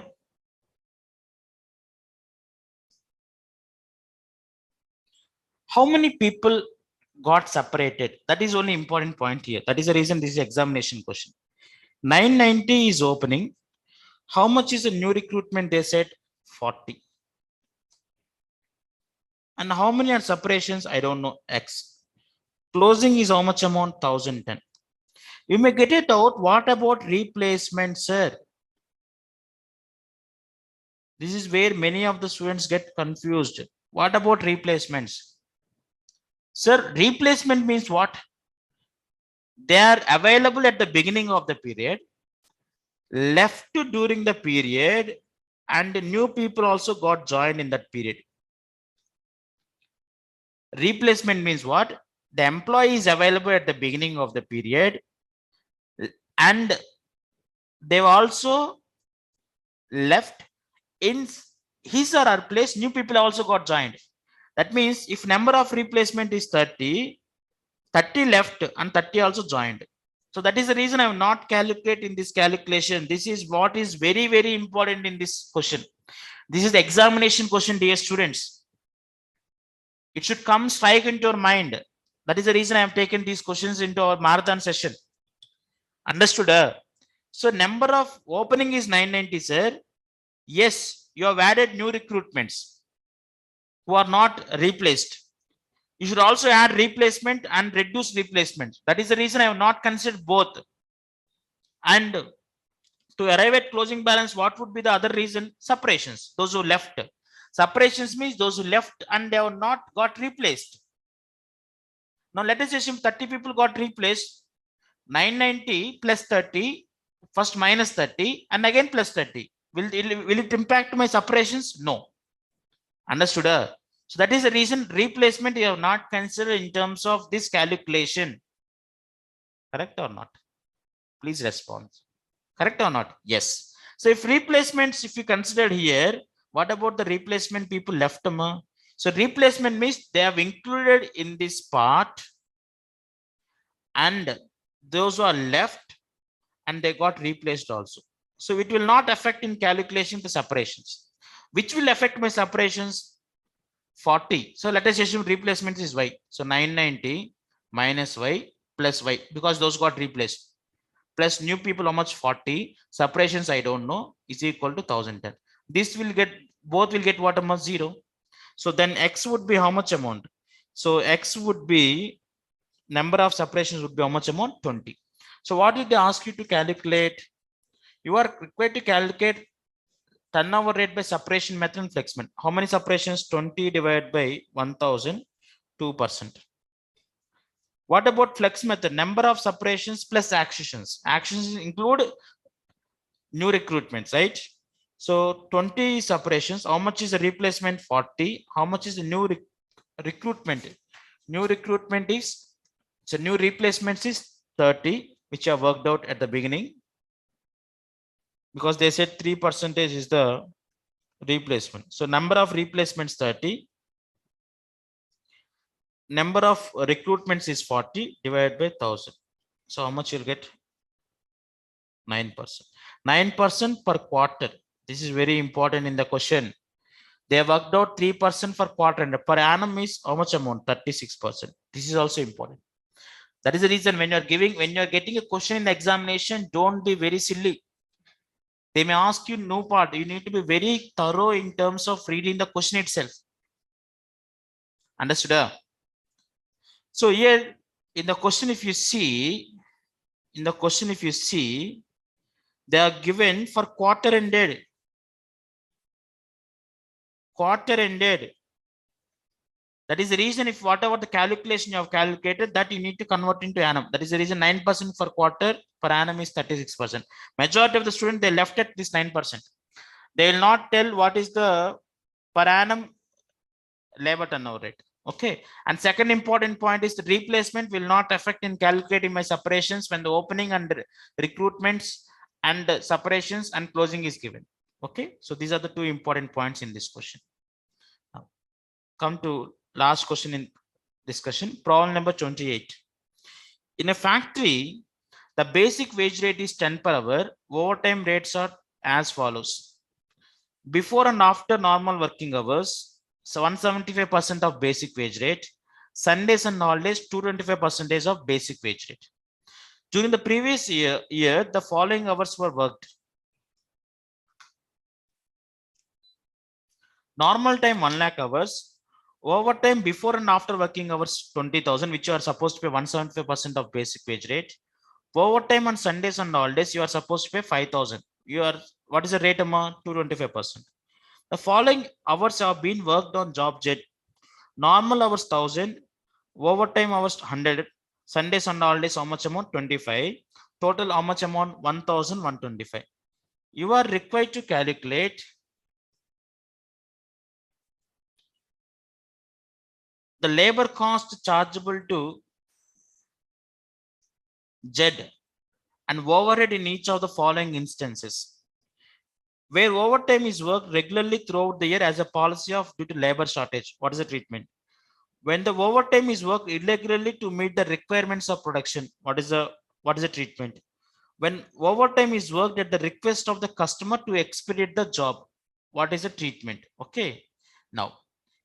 How many people got separated? That is only important point here. That is the reason this is examination question. 990 is opening. How much is the new recruitment? They said 40. And how many are separations? I don't know. X. Closing is how much amount? 1010. You may get it out. What about replacement, sir? This is where many of the students get confused. What about replacements? Sir, replacement means what? They are available at the beginning of the period, left during the period, and new people also got joined in that period. Replacement means what? The employee is available at the beginning of the period, and they've also left in his or her place. New people also got joined. That means if number of replacement is 30, 30 left and 30 also joined. So that is the reason I have not calculated in this calculation. This is what is very, very important in this question. This is the examination question, dear students. It should come strike into your mind. That is the reason I have taken these questions into our marathon session. Understood? So number of opening is 990, sir. Yes, you have added new recruitments who are not replaced. You should also add replacement and reduce replacement. That is the reason I have not considered both. And to arrive at closing balance, what would be the other reason? Separations. Those who left. Separations means those who left and they have not got replaced. Now let us assume 30 people got replaced. 990 plus 30, first minus 30 and again plus 30. Will it impact my separations? No. Understood? So that is the reason replacement you have not considered in terms of this calculation. Correct or not? Please respond. Correct or not? Yes. So if replacements, if you consider here, what about the replacement people left? So replacement means they have included in this part and those who are left and they got replaced also. So it will not affect in calculation the separations. Which will affect my separations? 40. So let us assume replacement is y. So 990 minus y plus y because those got replaced. Plus new people how much? 40. Separations I don't know is equal to 1010. This will get, both will get what amount? 0. So then x would be how much amount? So x would be, number of separations would be how much amount? 20. So what did they ask you to calculate? You are required to calculate turnover rate by separation method and flex method. How many separations? 20 divided by 1000, 2%. What about flex method? Number of separations plus acquisitions. Acquisitions include new recruitments, right? So 20 separations. How much is the replacement? 40. How much is the new recruitment? New recruitment is, so new replacements is 30, which I worked out at the beginning, because they said 3% is the replacement. So number of replacements 30. Number of recruitments is 40 divided by 1000. So how much you'll get? 9%. 9% per quarter. This is very important in the question. They worked out 3% for quarter, and per annum is how much amount? 36%. This is also important. That is the reason when you're getting a question in the examination, don't be very silly. They may ask you no part. You need to be very thorough in terms of reading the question itself. Understood? So here in the question, if you see, they are given for quarter ended. That is the reason, if whatever the calculation you have calculated, that you need to convert into annum. That is the reason 9% for quarter, per annum is 36%. Majority of the students, they left at this 9%. They will not tell what is the per annum labor turnover rate. Okay. And second important point is the replacement will not affect in calculating my separations when the opening and recruitments and separations and closing is given. Okay. So these are the two important points in this question. Now, come to last question in discussion, problem number 28. In a factory, the basic wage rate is 10 per hour. Overtime rates are as follows. Before and after normal working hours, so 175% of basic wage rate. Sundays and holidays, 225% of basic wage rate. During the previous year, the following hours were worked. Normal time 1 lakh hours. Overtime before and after working hours 20,000, which you are supposed to pay 175% of basic wage rate. Overtime on Sundays and holidays, you are supposed to pay 5,000. What is the rate amount? 225%. The following hours have been worked on job jet. Normal hours 1000, overtime hours 100, Sundays and holidays how much amount? 25. Total how much amount? 1,125. You are required to calculate the labor cost chargeable to JED and overhead in each of the following instances. Where overtime is worked regularly throughout the year as a policy of due to labor shortage. What is the treatment? When the overtime is worked irregularly to meet the requirements of production, what is the treatment? When overtime is worked at the request of the customer to expedite the job, what is the treatment? Okay. Now,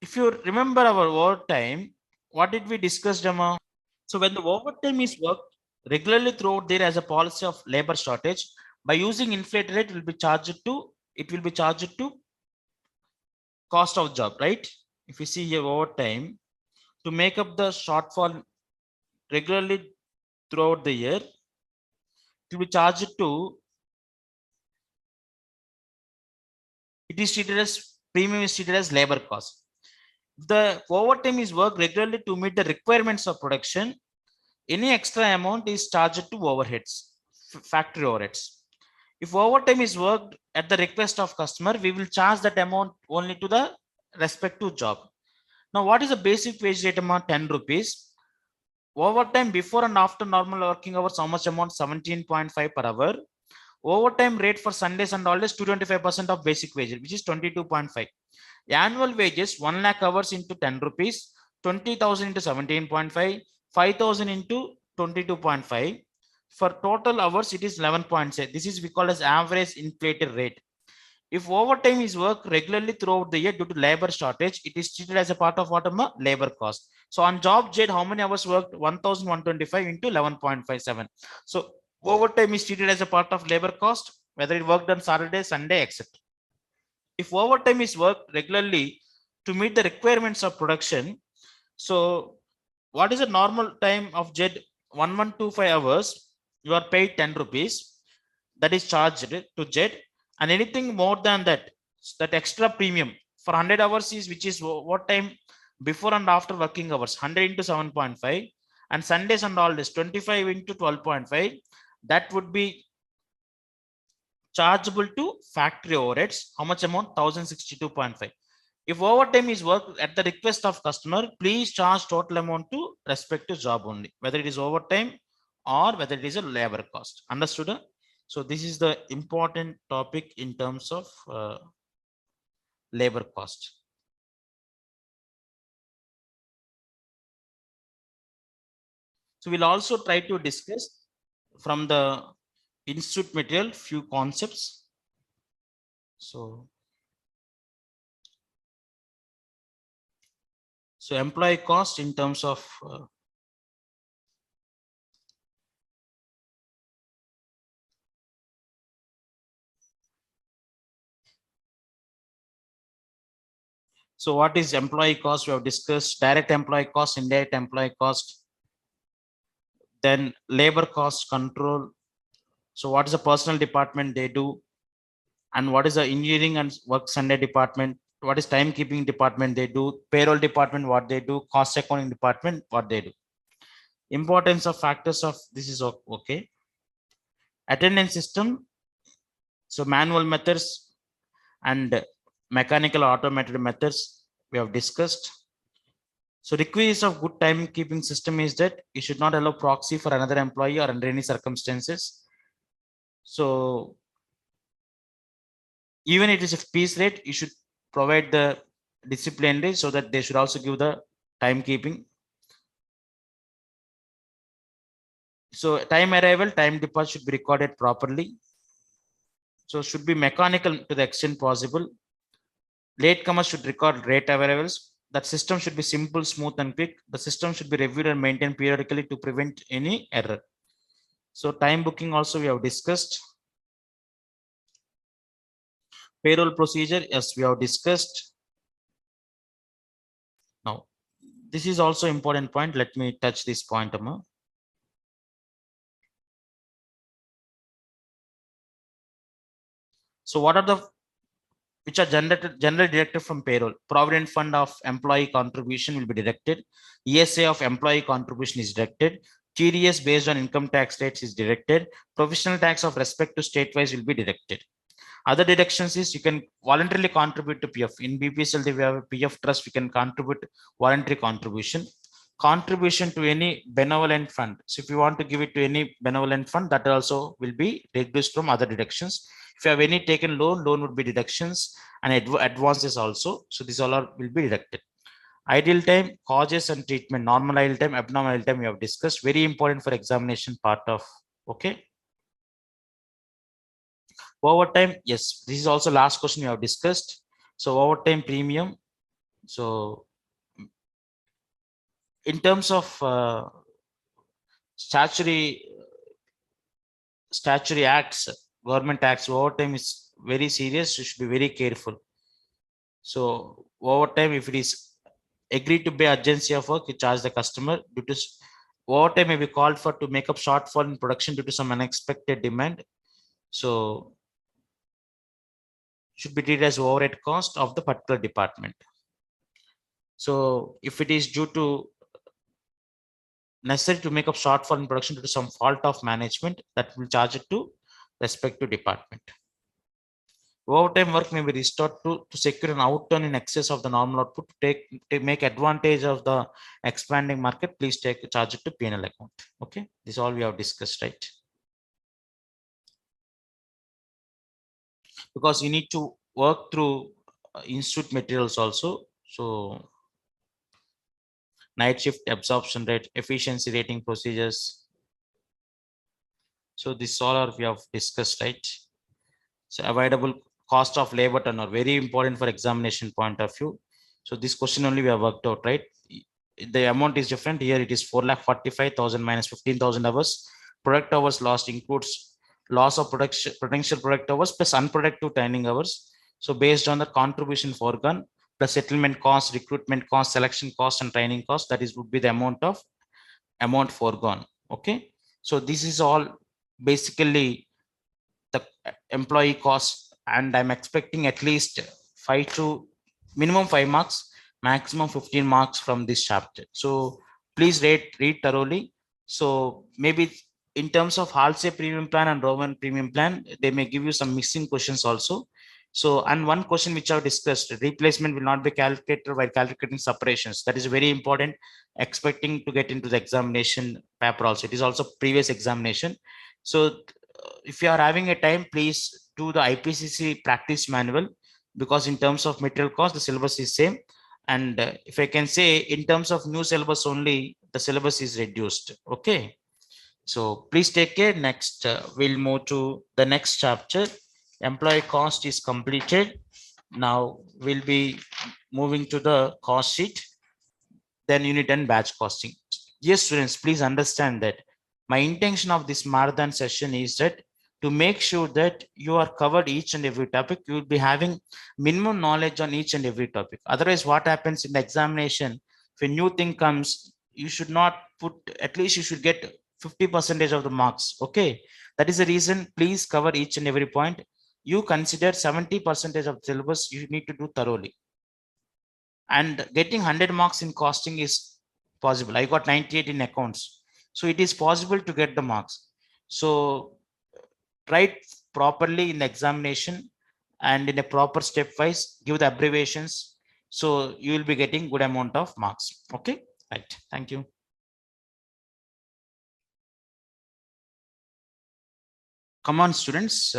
if you remember our overtime, what did we discuss, Dama? So when the overtime is worked regularly throughout there as a policy of labor shortage, by using inflated rate, it will be charged to cost of job, right? If you see here overtime, to make up the shortfall regularly throughout the year, it will be charged to, it is treated as premium is treated as labor cost. If the overtime is worked regularly to meet the requirements of production, any extra amount is charged to overheads, factory overheads. If overtime is worked at the request of customer, we will charge that amount only to the respective job. Now, what is the basic wage rate amount? 10 rupees. Overtime before and after normal working hours, how much amount? 17.5 per hour. Overtime rate for Sundays and holidays, 225% of basic wage, which is 22.5. Annual wages, 1 lakh hours into 10 rupees, 20,000 into 17.5, 5,000 into 22.5. For total hours, it is 11.6. This is we call as average inflated rate. If overtime is worked regularly throughout the year due to labor shortage, it is treated as a part of what? Labor cost. So on job jet, how many hours worked? 1,125 into 11.57. So overtime is treated as a part of labor cost, whether it worked on Saturday, Sunday, etc. If overtime is worked regularly to meet the requirements of production, so what is the normal time of jet? 1125 hours, you are paid 10 rupees, that is charged to jet, and anything more than that, that extra premium for 100 hours is, which is what time? Before and after working hours, 100 into 7.5, and Sundays and all this 25 into 12.5, that would be chargeable to factory overheads. How much amount? 1062.5. If overtime is worked at the request of customer, please charge total amount to respective job only, whether it is overtime or whether it is a labor cost. Understood? So this is the important topic in terms of labor cost. So we'll also try to discuss from the institute material few concepts. So employee cost in terms of so what is employee cost? We have discussed direct employee cost, indirect employee cost, then labor cost control. So what is the personal department they do, and what is the engineering and work Sunday department? What is timekeeping department they do? Payroll department what they do? Cost accounting department what they do? Importance of factors of this is okay. Attendance system. So manual methods and mechanical automated methods we have discussed. So requirements of good timekeeping system is that you should not allow proxy for another employee or under any circumstances. So even it is a piece rate, you should provide the disciplinary so that they should also give the timekeeping. So time arrival, time departure should be recorded properly. So should be mechanical to the extent possible. Latecomers should record rate arrivals. That system should be simple, smooth, and quick. The system should be reviewed and maintained periodically to prevent any error. So time booking also we have discussed. Payroll procedure, yes, we have discussed. Now, this is also important point. Let me touch this point, Amma. So what are the which are generally deducted from payroll? Provident fund of employee contribution will be deducted. ESA of employee contribution is deducted. TDS based on income tax rates is deducted. Professional tax of respect to state-wise will be deducted. Other deductions is you can voluntarily contribute to PF. In BPSL, we have a PF trust, we can contribute voluntary contribution. Contribution to any benevolent fund. So if you want to give it to any benevolent fund, that also will be reduced from other deductions. If you have any taken loan would be deductions, and advances also. So these all will be deducted. Ideal time, causes and treatment, normal ideal time, abnormal ideal time we have discussed. Very important for examination part of, okay. Overtime, yes, this is also last question we have discussed. So overtime premium. So in terms of statutory acts, government acts, overtime is very serious. You should be very careful. So overtime, if it is agreed to pay urgency of work, you charge the customer. Due to overtime may be called for to make up shortfall in production due to some unexpected demand. So should be treated as overhead cost of the particular department. So if it is due to necessary to make up shortfall in production due to some fault of management, that will charge it to respective department. Overtime work may be restored to secure an outturn in excess of the normal output to make advantage of the expanding market. Please charge it to P&L account. Okay, this is all we have discussed, right? Because you need to work through institute materials also. So night shift absorption rate, efficiency rating procedures. So this all are we have discussed, right? So avoidable cost of labor turnover, very important for examination point of view. So this question only we have worked out, right? The amount is different here. It is 4,45,000 minus 15,000 hours. Product hours lost includes loss of potential product hours plus unproductive training hours. So based on the contribution foregone plus settlement cost, recruitment cost, selection cost, and training cost, that is would be the amount foregone. Okay, so this is all basically the employee cost, and I'm expecting at least 5 to minimum 5 marks, maximum 15 marks from this chapter. So please read thoroughly. So maybe in terms of Halsey premium plan and Roman premium plan, they may give you some missing questions also. So, and one question which I've discussed, replacement will not be calculated while calculating separations. That is very important, expecting to get into the examination paper also. It is also previous examination. So if you are having a time, please do the IPCC practice manual, because in terms of material cost, the syllabus is same. And if I can say, in terms of new syllabus only, the syllabus is reduced. Okay. So please take care. Next, we'll move to the next chapter. Employee cost is completed. Now we'll be moving to the cost sheet, then unit and batch costing. Yes, students, please understand that my intention of this marathon session is that to make sure that you are covered each and every topic, you will be having minimum knowledge on each and every topic. Otherwise, what happens in the examination, if a new thing comes, you should not put, at least you should get 50% of the marks. Okay. That is the reason, please cover each and every point. You consider 70% of the syllabus you need to do thoroughly. And getting 100 marks in costing is possible. I got 98 in accounts. So it is possible to get the marks. So write properly in the examination and in a proper stepwise, give the abbreviations. So you will be getting good amount of marks. Okay, right. Thank you. Come on, students.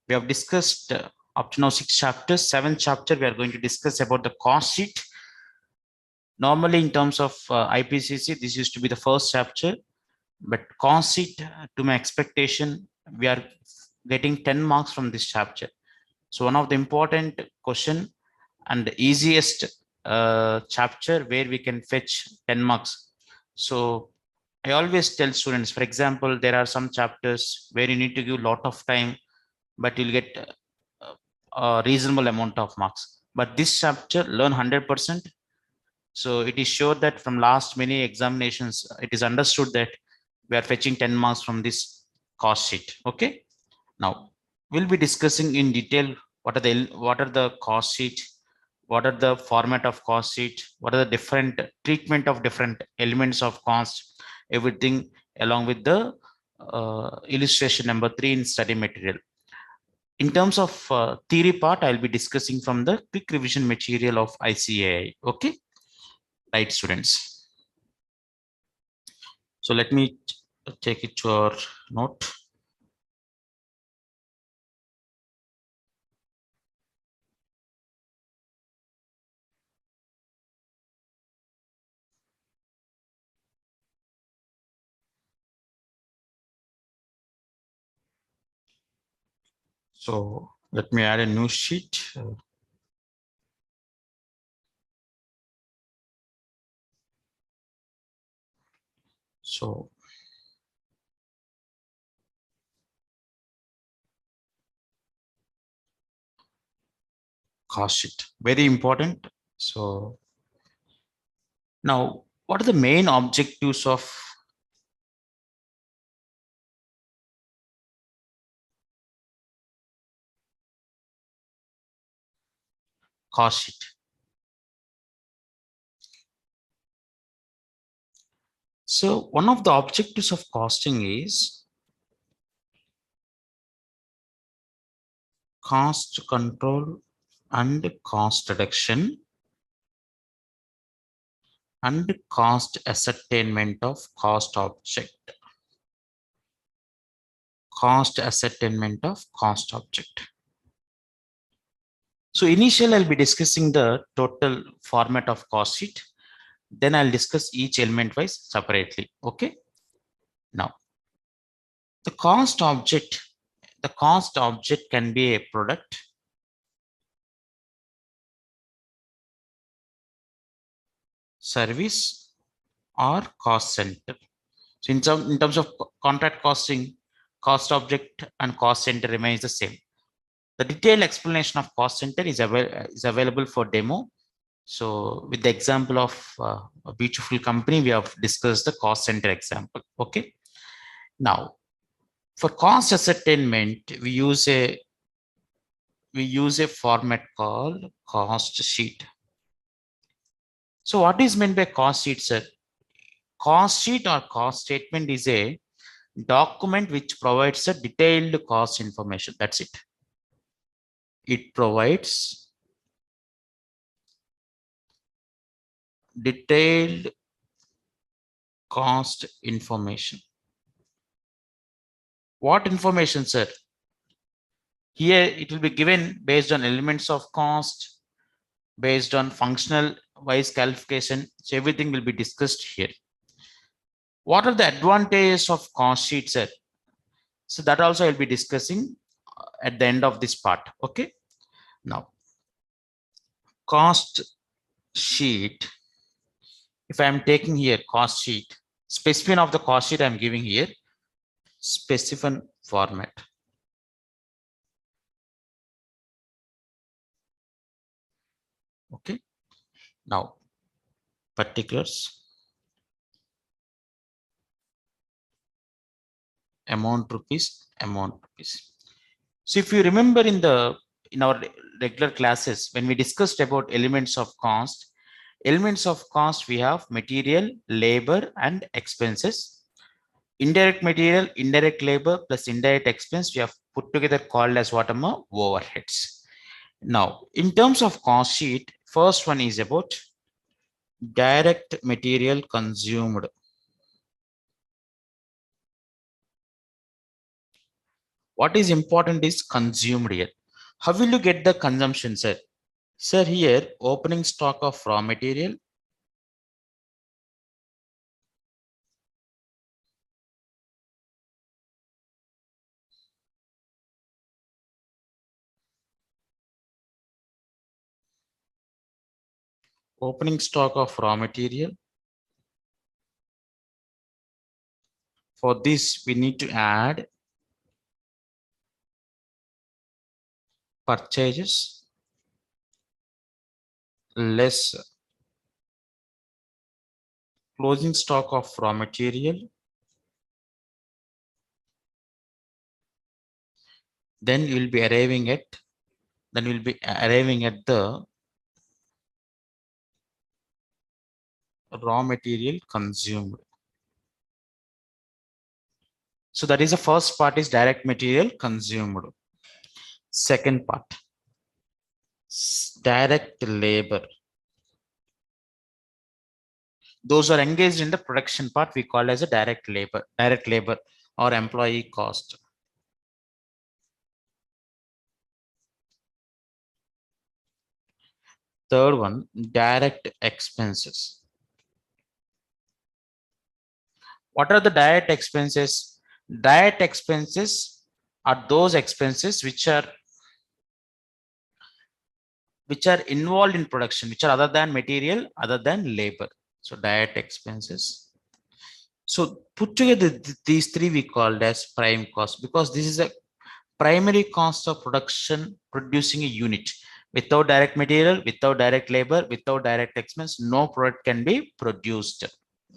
We have discussed up to now 6 chapters. 7th chapter, we are going to discuss about the cost sheet. Normally, in terms of IPCC, this used to be the first chapter, but cost sheet, to my expectation, we are getting 10 marks from this chapter. So one of the important question and the easiest chapter where we can fetch 10 marks. So I always tell students, for example, there are some chapters where you need to give a lot of time, but you'll get a reasonable amount of marks. But this chapter, learn 100%. So it is sure that from last many examinations, it is understood that we are fetching 10 marks from this cost sheet. Okay. Now we'll be discussing in detail what are the cost sheet, what are the format of cost sheet, what are the different treatment of different elements of cost, everything along with the illustration number 3 in study material. In terms of theory part, I'll be discussing from the quick revision material of ICAI. Okay. Right, students. So let me take it to our note. So let me add a new sheet. So cost sheet, very important. So now, what are the main objectives of cost sheet? So one of the objectives of costing is cost control and cost reduction and cost ascertainment of cost object. Cost ascertainment of cost object. So initially, I'll be discussing the total format of cost sheet. Then I'll discuss each element wise separately. Okay. Now, the cost object can be a product, service, or cost center. So in terms of contract costing, cost object and cost center remains the same. The detailed explanation of cost center is available for demo. So with the example of a beautiful company, we have discussed the cost center example. Okay. Now, for cost ascertainment, we use a format called cost sheet. So what is meant by cost sheet, sir? Cost sheet or cost statement is a document which provides a detailed cost information. That's it. It provides detailed cost information. What information, sir? Here it will be given based on elements of cost, based on functional wise qualification. So everything will be discussed here. What are the advantages of cost sheet, sir? So that also I'll be discussing at the end of this part. Okay. Now, cost sheet. If I am taking here cost sheet, specimen of the cost sheet I am giving here, specimen format. Okay. Now, particulars, amount rupees. So if you remember in our regular classes, when we discussed about elements of cost, we have material, labor, and expenses. Indirect material, indirect labor plus indirect expense, we have put together called as what overheads. Now, in terms of cost sheet, first one is about direct material consumed. What is important is consumed here. How will you get the consumption, sir? Sir, here opening stock of raw material, opening stock of raw material. For this, we need to add purchases less closing stock of raw material. Then we'll be arriving at the raw material consumed. So that is the first part is direct material consumed. Second part, direct labor. Those are engaged in the production part, we call as a direct labor or employee cost. Third one, direct expenses. What are the direct expenses? Direct expenses are those expenses which are involved in production, which are other than material, other than labor. So direct expenses. So put together these three we called as prime cost, because this is a primary cost of production, producing a unit. Without direct material, without direct labor, without direct expense, no product can be produced.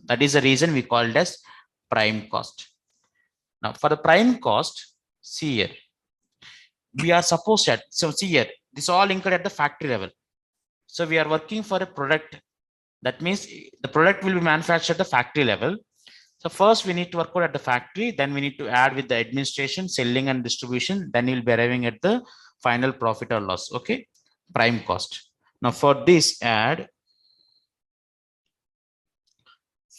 That is the reason we call it as prime cost. Now for the prime cost, see here, we are supposed to, so see here, this all incurred at the factory level. So we are working for a product. That means the product will be manufactured at the factory level. So first we need to work out at the factory, then we need to add with the administration, selling and distribution, then you'll be arriving at the final profit or loss. Okay, prime cost. Now for this, add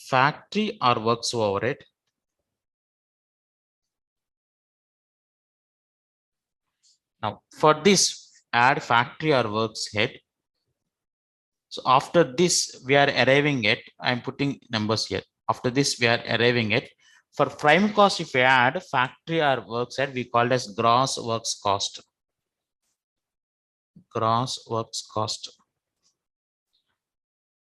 factory or works overhead. Now for this, add factory or works head. So after this, we are arriving at, I'm putting numbers here. After this, we are arriving at, for prime cost, if we add factory or works head, we call it as gross works cost. Gross works cost.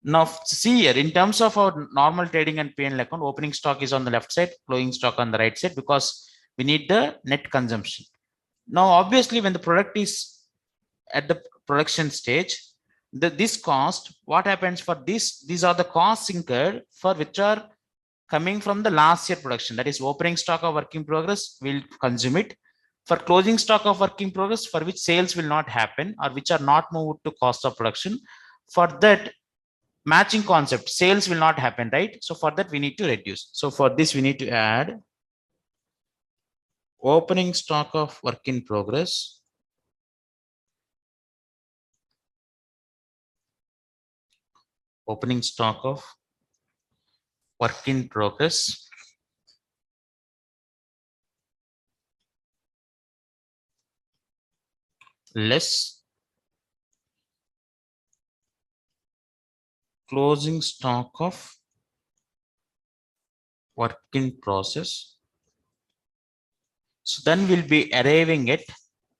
Now see here, in terms of our normal trading and P&L account, opening stock is on the left side, closing stock on the right side, because we need the net consumption. Now, obviously, when the product is at the production stage, this cost, what happens for this? These are the costs incurred for which are coming from the last year production. That is opening stock of work in progress, will consume it. For closing stock of work in progress, for which sales will not happen or which are not moved to cost of production, for that matching concept, sales will not happen, right? So for that we need to reduce. So for this we need to add opening stock of work in progress, opening stock of work in progress, less closing stock of work in process. So then we'll be arriving at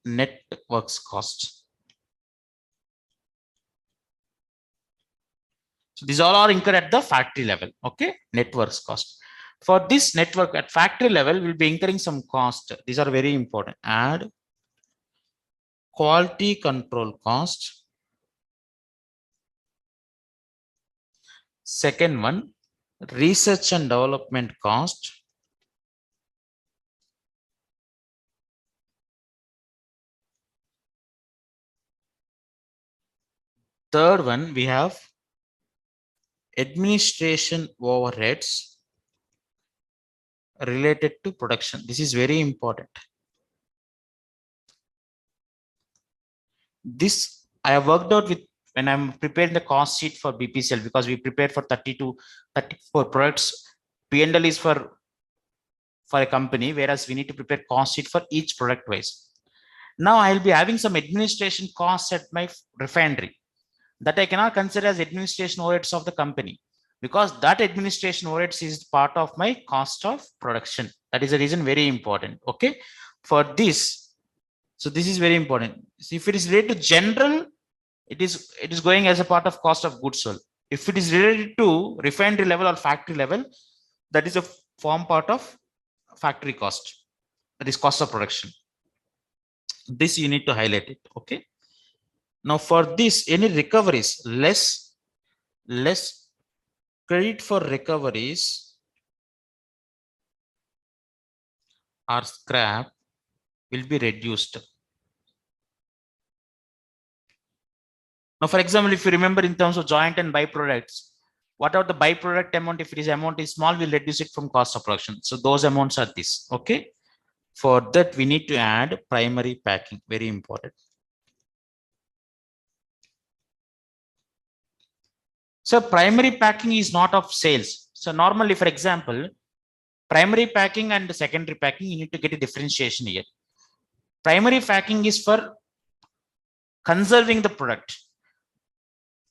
net works cost. So these all are incurred at the factory level. Okay, net works cost. For this network at factory level, we'll be incurring some cost. These are very important. Add quality control cost. Second one, research and development cost. Third one, we have administration overheads related to production. This is very important. This I have worked out with when I'm preparing the cost sheet for BPCL, because we prepared for 30 to 34 products. P&L is for a company, whereas we need to prepare cost sheet for each product wise. Now I'll be having some administration costs at my refinery that I cannot consider as administration overheads of the company, because that administration overheads is part of my cost of production. That is the reason, very important. Okay, for this, so this is very important. So if it is related to general, it is going as a part of cost of goods sold. If it is related to refinery level or factory level, that is a form part of factory cost, that is cost of production. This you need to highlight it. Okay, now for this, any recoveries, less credit for recoveries or scrap will be reduced. Now, for example, if you remember in terms of joint and byproducts, whatever the byproduct amount, if it is amount is small, we'll reduce it from cost of production. So those amounts are this. Okay. For that, we need to add primary packing. Very important. So primary packing is not of sales. So normally, for example, primary packing and secondary packing, you need to get a differentiation here. Primary packing is for conserving the product,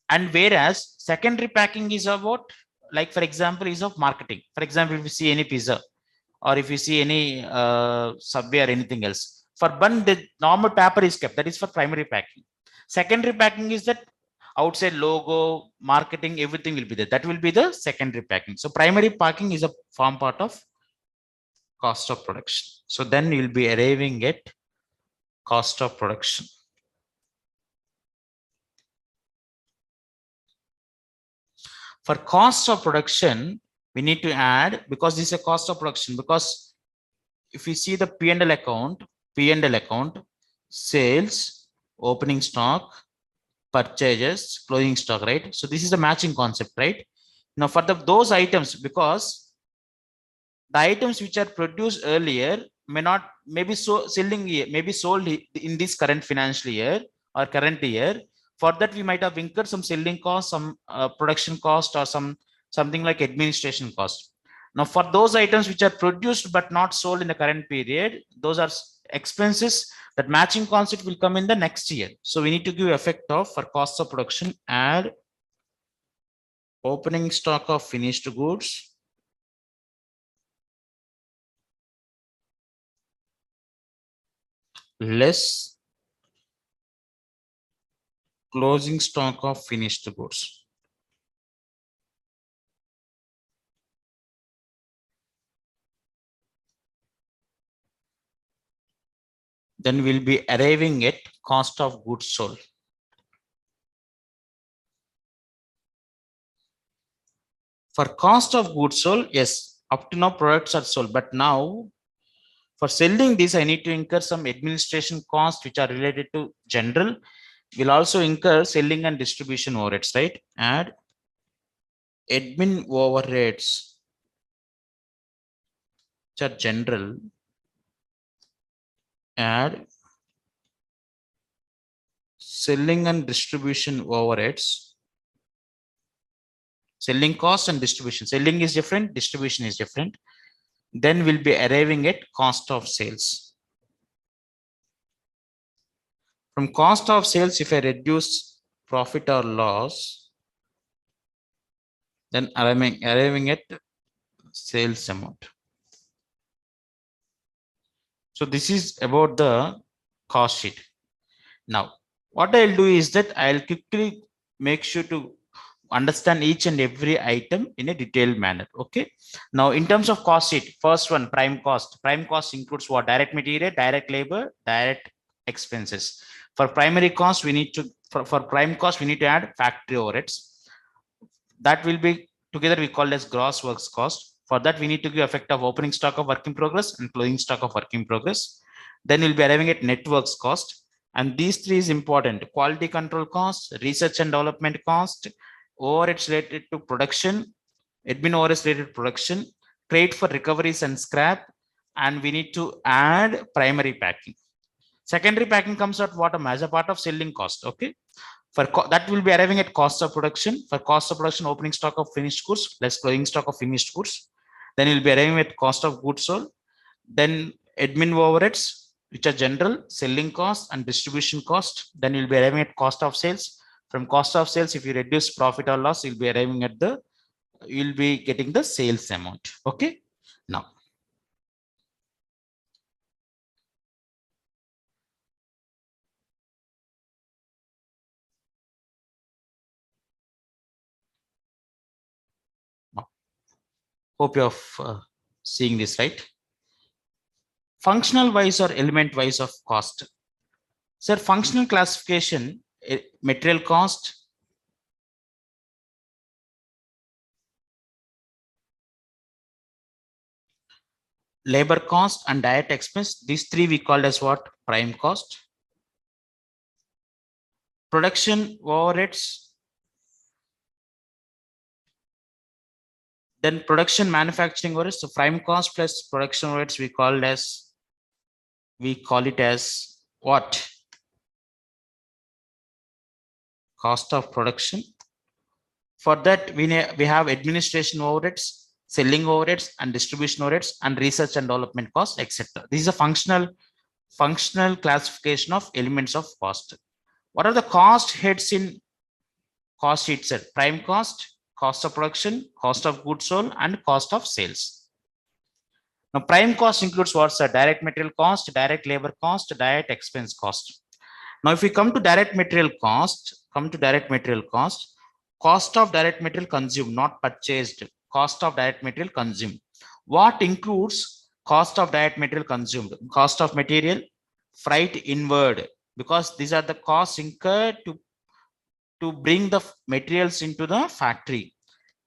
and whereas secondary packing is about, like for example, is of marketing. For example, if you see any pizza or if you see any Subway or anything else, for bun the normal paper is kept, that is for primary packing. Secondary packing is that outside logo, marketing, everything will be there, that will be the secondary packing. So primary packing is a form part of cost of production. So then you will be arriving at cost of production. For cost of production, we need to add, because this is a cost of production, because if you see the P&L account, sales, opening stock, purchases, closing stock, right? So this is the matching concept, right? Now for those items, because the items which are produced earlier may be sold in this current financial year or current year. For that, we might have incurred some selling cost, some production cost, or something like administration cost. Now, for those items which are produced but not sold in the current period, those are expenses. That matching concept will come in the next year. So we need to give effect of, for cost of production, add opening stock of finished goods, less closing stock of finished goods. Then we'll be arriving at cost of goods sold. For cost of goods sold, yes, up to now products are sold, but now for selling this, I need to incur some administration costs which are related to general. We'll also incur selling and distribution overheads, right? Add admin overheads which are general add selling and distribution overheads. Selling cost and distribution. Selling is different, distribution is different. Then we'll be arriving at cost of sales. From cost of sales, if I reduce profit or loss, then arriving at sales amount. So this is about the cost sheet. Now, what I'll do is that I'll quickly make sure to understand each and every item in a detailed manner. Okay. Now, in terms of cost sheet, first one, prime cost. Prime cost includes what? Direct material, direct labor, direct expenses. For primary cost, we need to, for prime cost, we need to add factory overheads. That will be together we call as gross works cost. For that, we need to give effect of opening stock of work in progress and closing stock of work in progress. Then we'll be arriving at net works cost. And these three is important: quality control cost, research and development cost, overheads related to production, admin overheads related to production, trade for recoveries and scrap, and we need to add primary packing. Secondary packing comes out bottom as a part of selling cost. Okay. For that will be arriving at cost of production. For cost of production, opening stock of finished goods less closing stock of finished goods. Then you'll be arriving at cost of goods sold. Then admin overheads, which are general, selling cost and distribution cost. Then you'll be arriving at cost of sales. From cost of sales, if you reduce profit or loss, you'll be arriving at the, you'll be getting the sales amount. Okay. Now, hope you're seeing this right. Functional wise or element wise of cost. Sir, functional classification, material cost, labor cost and direct expense. These three we called as what? Prime cost. Production overheads, then production manufacturing overheads. So prime cost plus production overheads we call it as what? Cost of production. For that, we have administration overheads, selling overheads, and distribution overheads, and research and development cost, etc. This is a functional classification of elements of cost. What are the cost heads in cost sheet set? Prime cost, cost of production, cost of goods sold, and cost of sales. Now, prime cost includes what's a direct material cost, direct labor cost, direct expense cost. Now, if we come to direct material cost, cost of direct material consumed, not purchased, cost of direct material consumed. What includes cost of direct material consumed? Cost of material, freight inward, because these are the costs incurred to bring the materials into the factory.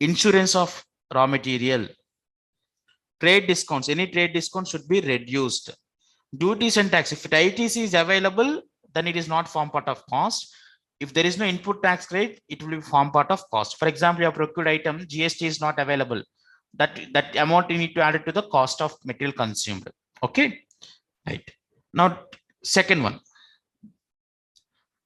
Insurance of raw material. Trade discounts, any trade discounts should be reduced. Duties and tax, if ITC is available, then it is not form part of cost. If there is no input tax credit, it will be form part of cost. For example, your procured item, GST is not available. That amount you need to add it to the cost of material consumed. Okay, right. Now, second one,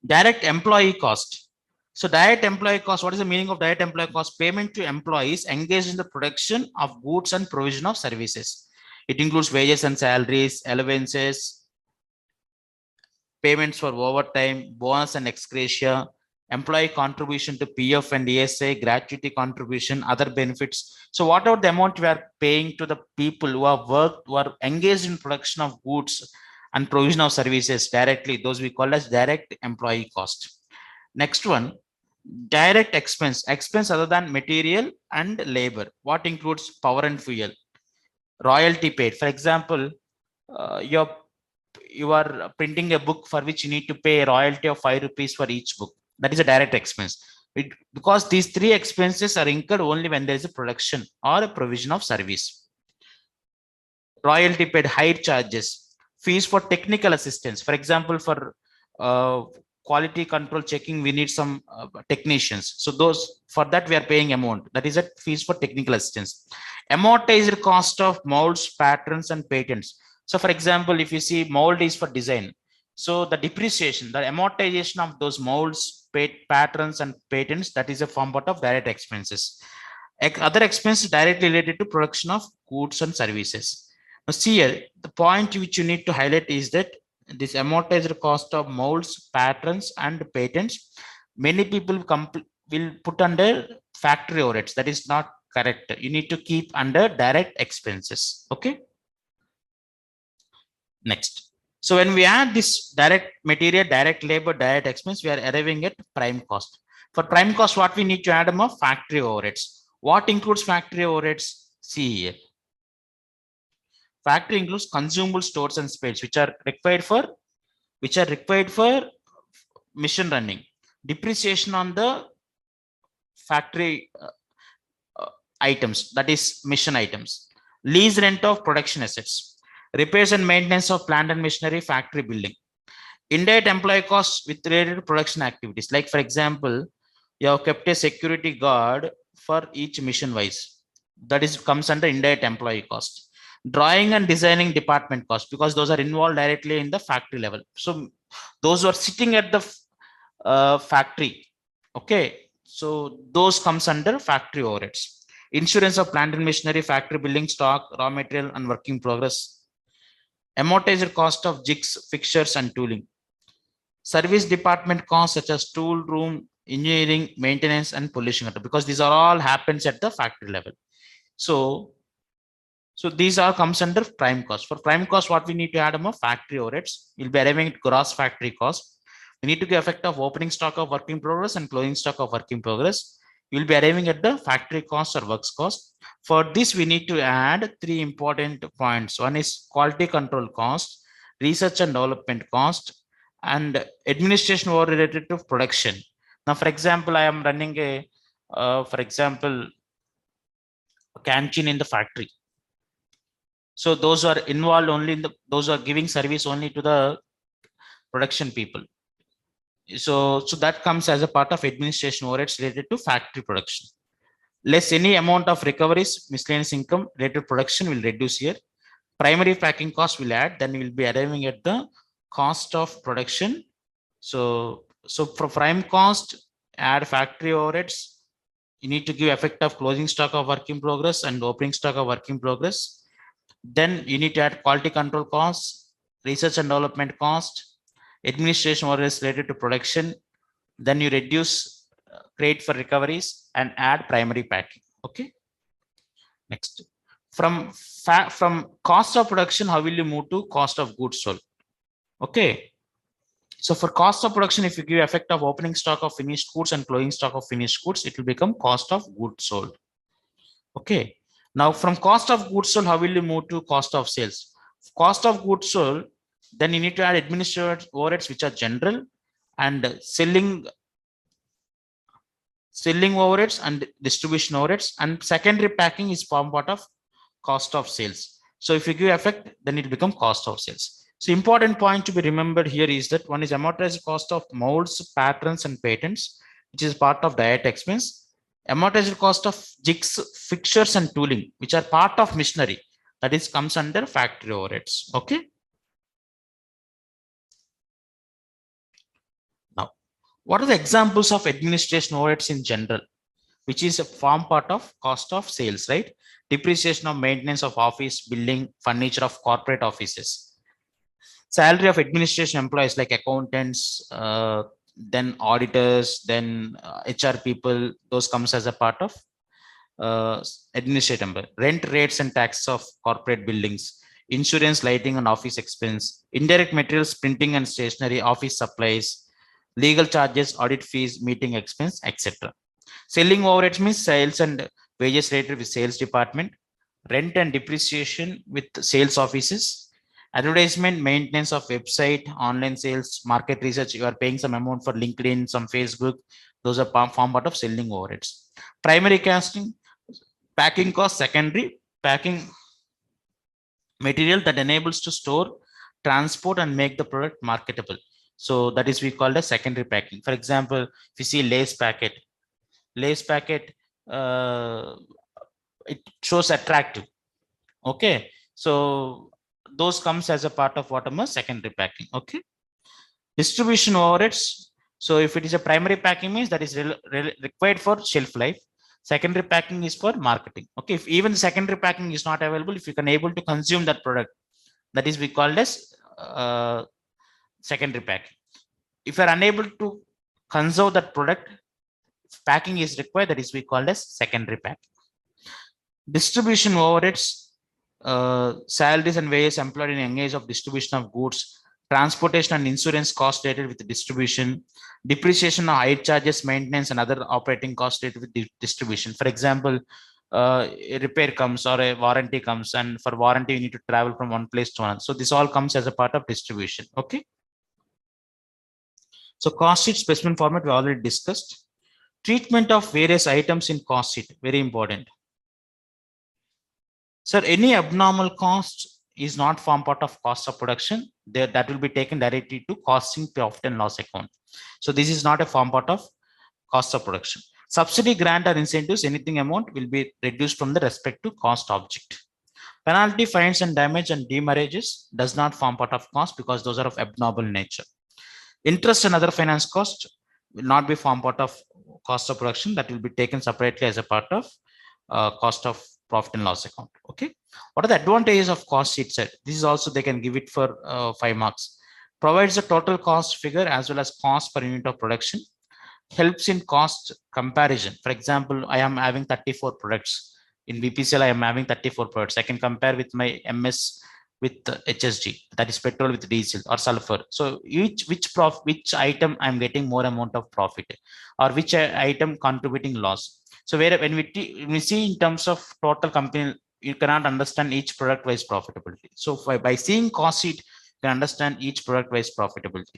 direct employee cost. So direct employee cost, what is the meaning of direct employee cost? Payment to employees engaged in the production of goods and provision of services. It includes wages and salaries, allowances, payments for overtime, bonus and ex gratia, employee contribution to PF and ESA, gratuity contribution, other benefits. So whatever the amount we are paying to the people who have worked, who are engaged in production of goods and provision of services directly, those we call as direct employee cost. Next one, direct expense other than material and labor. What includes power and fuel, royalty paid. For example, you are printing a book for which you need to pay a royalty of 5 rupees for each book. That is a direct expense. Because these three expenses are incurred only when there is a production or a provision of service. Royalty paid, hire charges, fees for technical assistance. For example, for quality control checking, we need some technicians. So those, for that we are paying amount. That is a fees for technical assistance. Amortized cost of molds, patterns, and patents. So for example, if you see mold is for design, so the depreciation, the amortization of those molds, patterns and patents, that is a form part of direct expenses. Other expenses directly related to production of goods and services. Now see here, the point which you need to highlight is that this amortized cost of molds, patterns and patents, many people will put under factory overheads. That is not correct. You need to keep under direct expenses. Okay. Next. So when we add this direct material, direct labor, direct expense, we are arriving at prime cost. For prime cost, what we need to add them of factory overheads. What includes factory overheads? See here. Factory includes consumable stores and spares, which are required for mission running. Depreciation on the factory items, that is mission items. Lease rent of production assets. Repairs and maintenance of plant and machinery, factory building. Indirect employee costs with related to production activities. Like for example, you have kept a security guard for each mission wise. That is comes under indirect employee cost. Drawing and designing department cost, because those are involved directly in the factory level. So those who are sitting at the factory, okay, so those comes under factory overheads. Insurance of plant and machinery, factory building, stock, raw material and work in progress. Amortized cost of jigs, fixtures and tooling. Service department costs such as tool room, engineering, maintenance and polishing, because these are all happens at the factory level. So these all comes under prime cost. For prime cost, what we need to add them of factory overheads. We'll be arriving at gross factory cost. We need to give effect of opening stock of work in progress and closing stock of work in progress. You'll be arriving at the factory cost or works cost. For this, we need to add three important points. One is quality control cost, research and development cost, and administration over related to production. Now, for example, I am running for example, a canteen in the factory. So those are involved only in those are giving service only to the production people. So that comes as a part of administration overheads related to factory production. Less any amount of recoveries, miscellaneous income related to production will reduce here. Primary packing cost will add, then we will be arriving at the cost of production. So for prime cost, add factory overheads. You need to give effect of closing stock of work in progress and opening stock of work in progress. Then you need to add quality control costs, research and development cost, administration overheads related to production. Then you reduce rate for recoveries and add primary packing. Okay. Next, from cost of production, how will you move to cost of goods sold? Okay. So for cost of production, if you give effect of opening stock of finished goods and closing stock of finished goods, it will become cost of goods sold. Okay. Now from cost of goods sold, how will you move to cost of sales? Cost of goods sold, then you need to add administrative overheads, which are general, and selling overheads and distribution overheads, and secondary packing is form part of cost of sales. So if you give effect, then it become cost of sales. So important point to be remembered here is that one is amortized cost of molds, patterns and patents, which is part of direct expense. Amortized cost of jigs, fixtures and tooling, which are part of machinery, that is comes under factory overheads. Okay. Now, what are the examples of administration overheads in general, which is a form part of cost of sales, right? Depreciation of maintenance of office, building, furniture of corporate offices. Salary of administration employees like accountants, then auditors, then HR people, those comes as a part of administrative. Rent rates and taxes of corporate buildings, insurance, lighting and office expense, indirect materials, printing and stationery, office supplies, legal charges, audit fees, meeting expense, etc. Selling overheads means sales and wages related with sales department, rent and depreciation with sales offices, advertisement, maintenance of website, online sales, market research. You are paying some amount for LinkedIn, some Facebook. Those are form part of selling overheads. Primary costing, packing cost, secondary packing material that enables to store, transport and make the product marketable. So that is we call the secondary packing. For example, if you see lace packet, it shows attractive. Okay, so those comes as a part of whatever secondary packing. Okay. Distribution overheads. So if it is a primary packing means that is required for shelf life. Secondary packing is for marketing. Okay. If even secondary packing is not available, if you can able to consume that product, that is we called as secondary packing. If you are unable to conserve that product, packing is required, that is we called as secondary packing. Distribution overheads, salaries and wages employed in engage of distribution of goods, transportation and insurance costs related with the distribution, depreciation of hire charges, maintenance and other operating costs related with distribution. For example, a repair comes or a warranty comes, and for warranty you need to travel from one place to another. So this all comes as a part of distribution. Okay. So cost sheet specimen format we already discussed. Treatment of various items in cost sheet, very important. Sir, any abnormal cost is not form part of cost of production. There, that will be taken directly to costing, profit and loss account. So this is not a form part of cost of production. Subsidy, grant or incentives, anything amount will be reduced from the respective cost object. Penalty, fines and damage and demurrages does not form part of cost because those are of abnormal nature. Interest and other finance cost will not be form part of cost of production. That will be taken separately as a part of cost of profit and loss account. Okay. What are the advantages of cost sheet set? This is also they can give it for 5 marks. Provides a total cost figure as well as cost per unit of production. Helps in cost comparison. For example, I am having 34 products. In BPCL, I am having 34 products. I can compare with my MS with HSG, that is petrol with diesel or sulfur. So which item I'm getting more amount of profit, or which item contributing loss. So when we see in terms of total company, you cannot understand each product wise profitability. So by seeing cost sheet, you can understand each product wise profitability.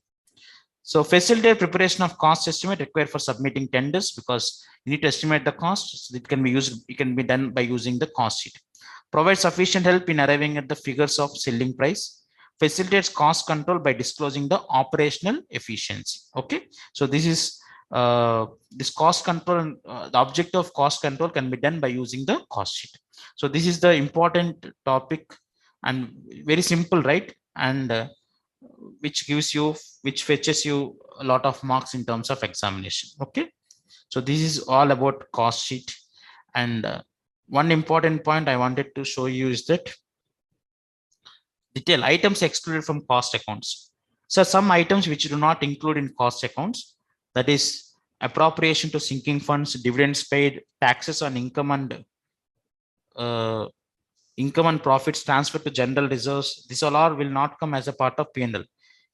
So facilitate preparation of cost estimate required for submitting tenders, because you need to estimate the cost. So it can be used, it can be done by using the cost sheet. Provide sufficient help in arriving at the figures of selling price. Facilitates cost control by disclosing the operational efficiency. Okay, so this is this cost control. The objective of cost control can be done by using the cost sheet. So this is the important topic and very simple, right? And which fetches you a lot of marks in terms of examination. Okay, so this is all about cost sheet. And one important point I wanted to show you is that detail items excluded from cost accounts. So some items which do not include in cost accounts, that is appropriation to sinking funds, dividends paid, taxes on income and profits transferred to general reserves. This all will not come as a part of P&L.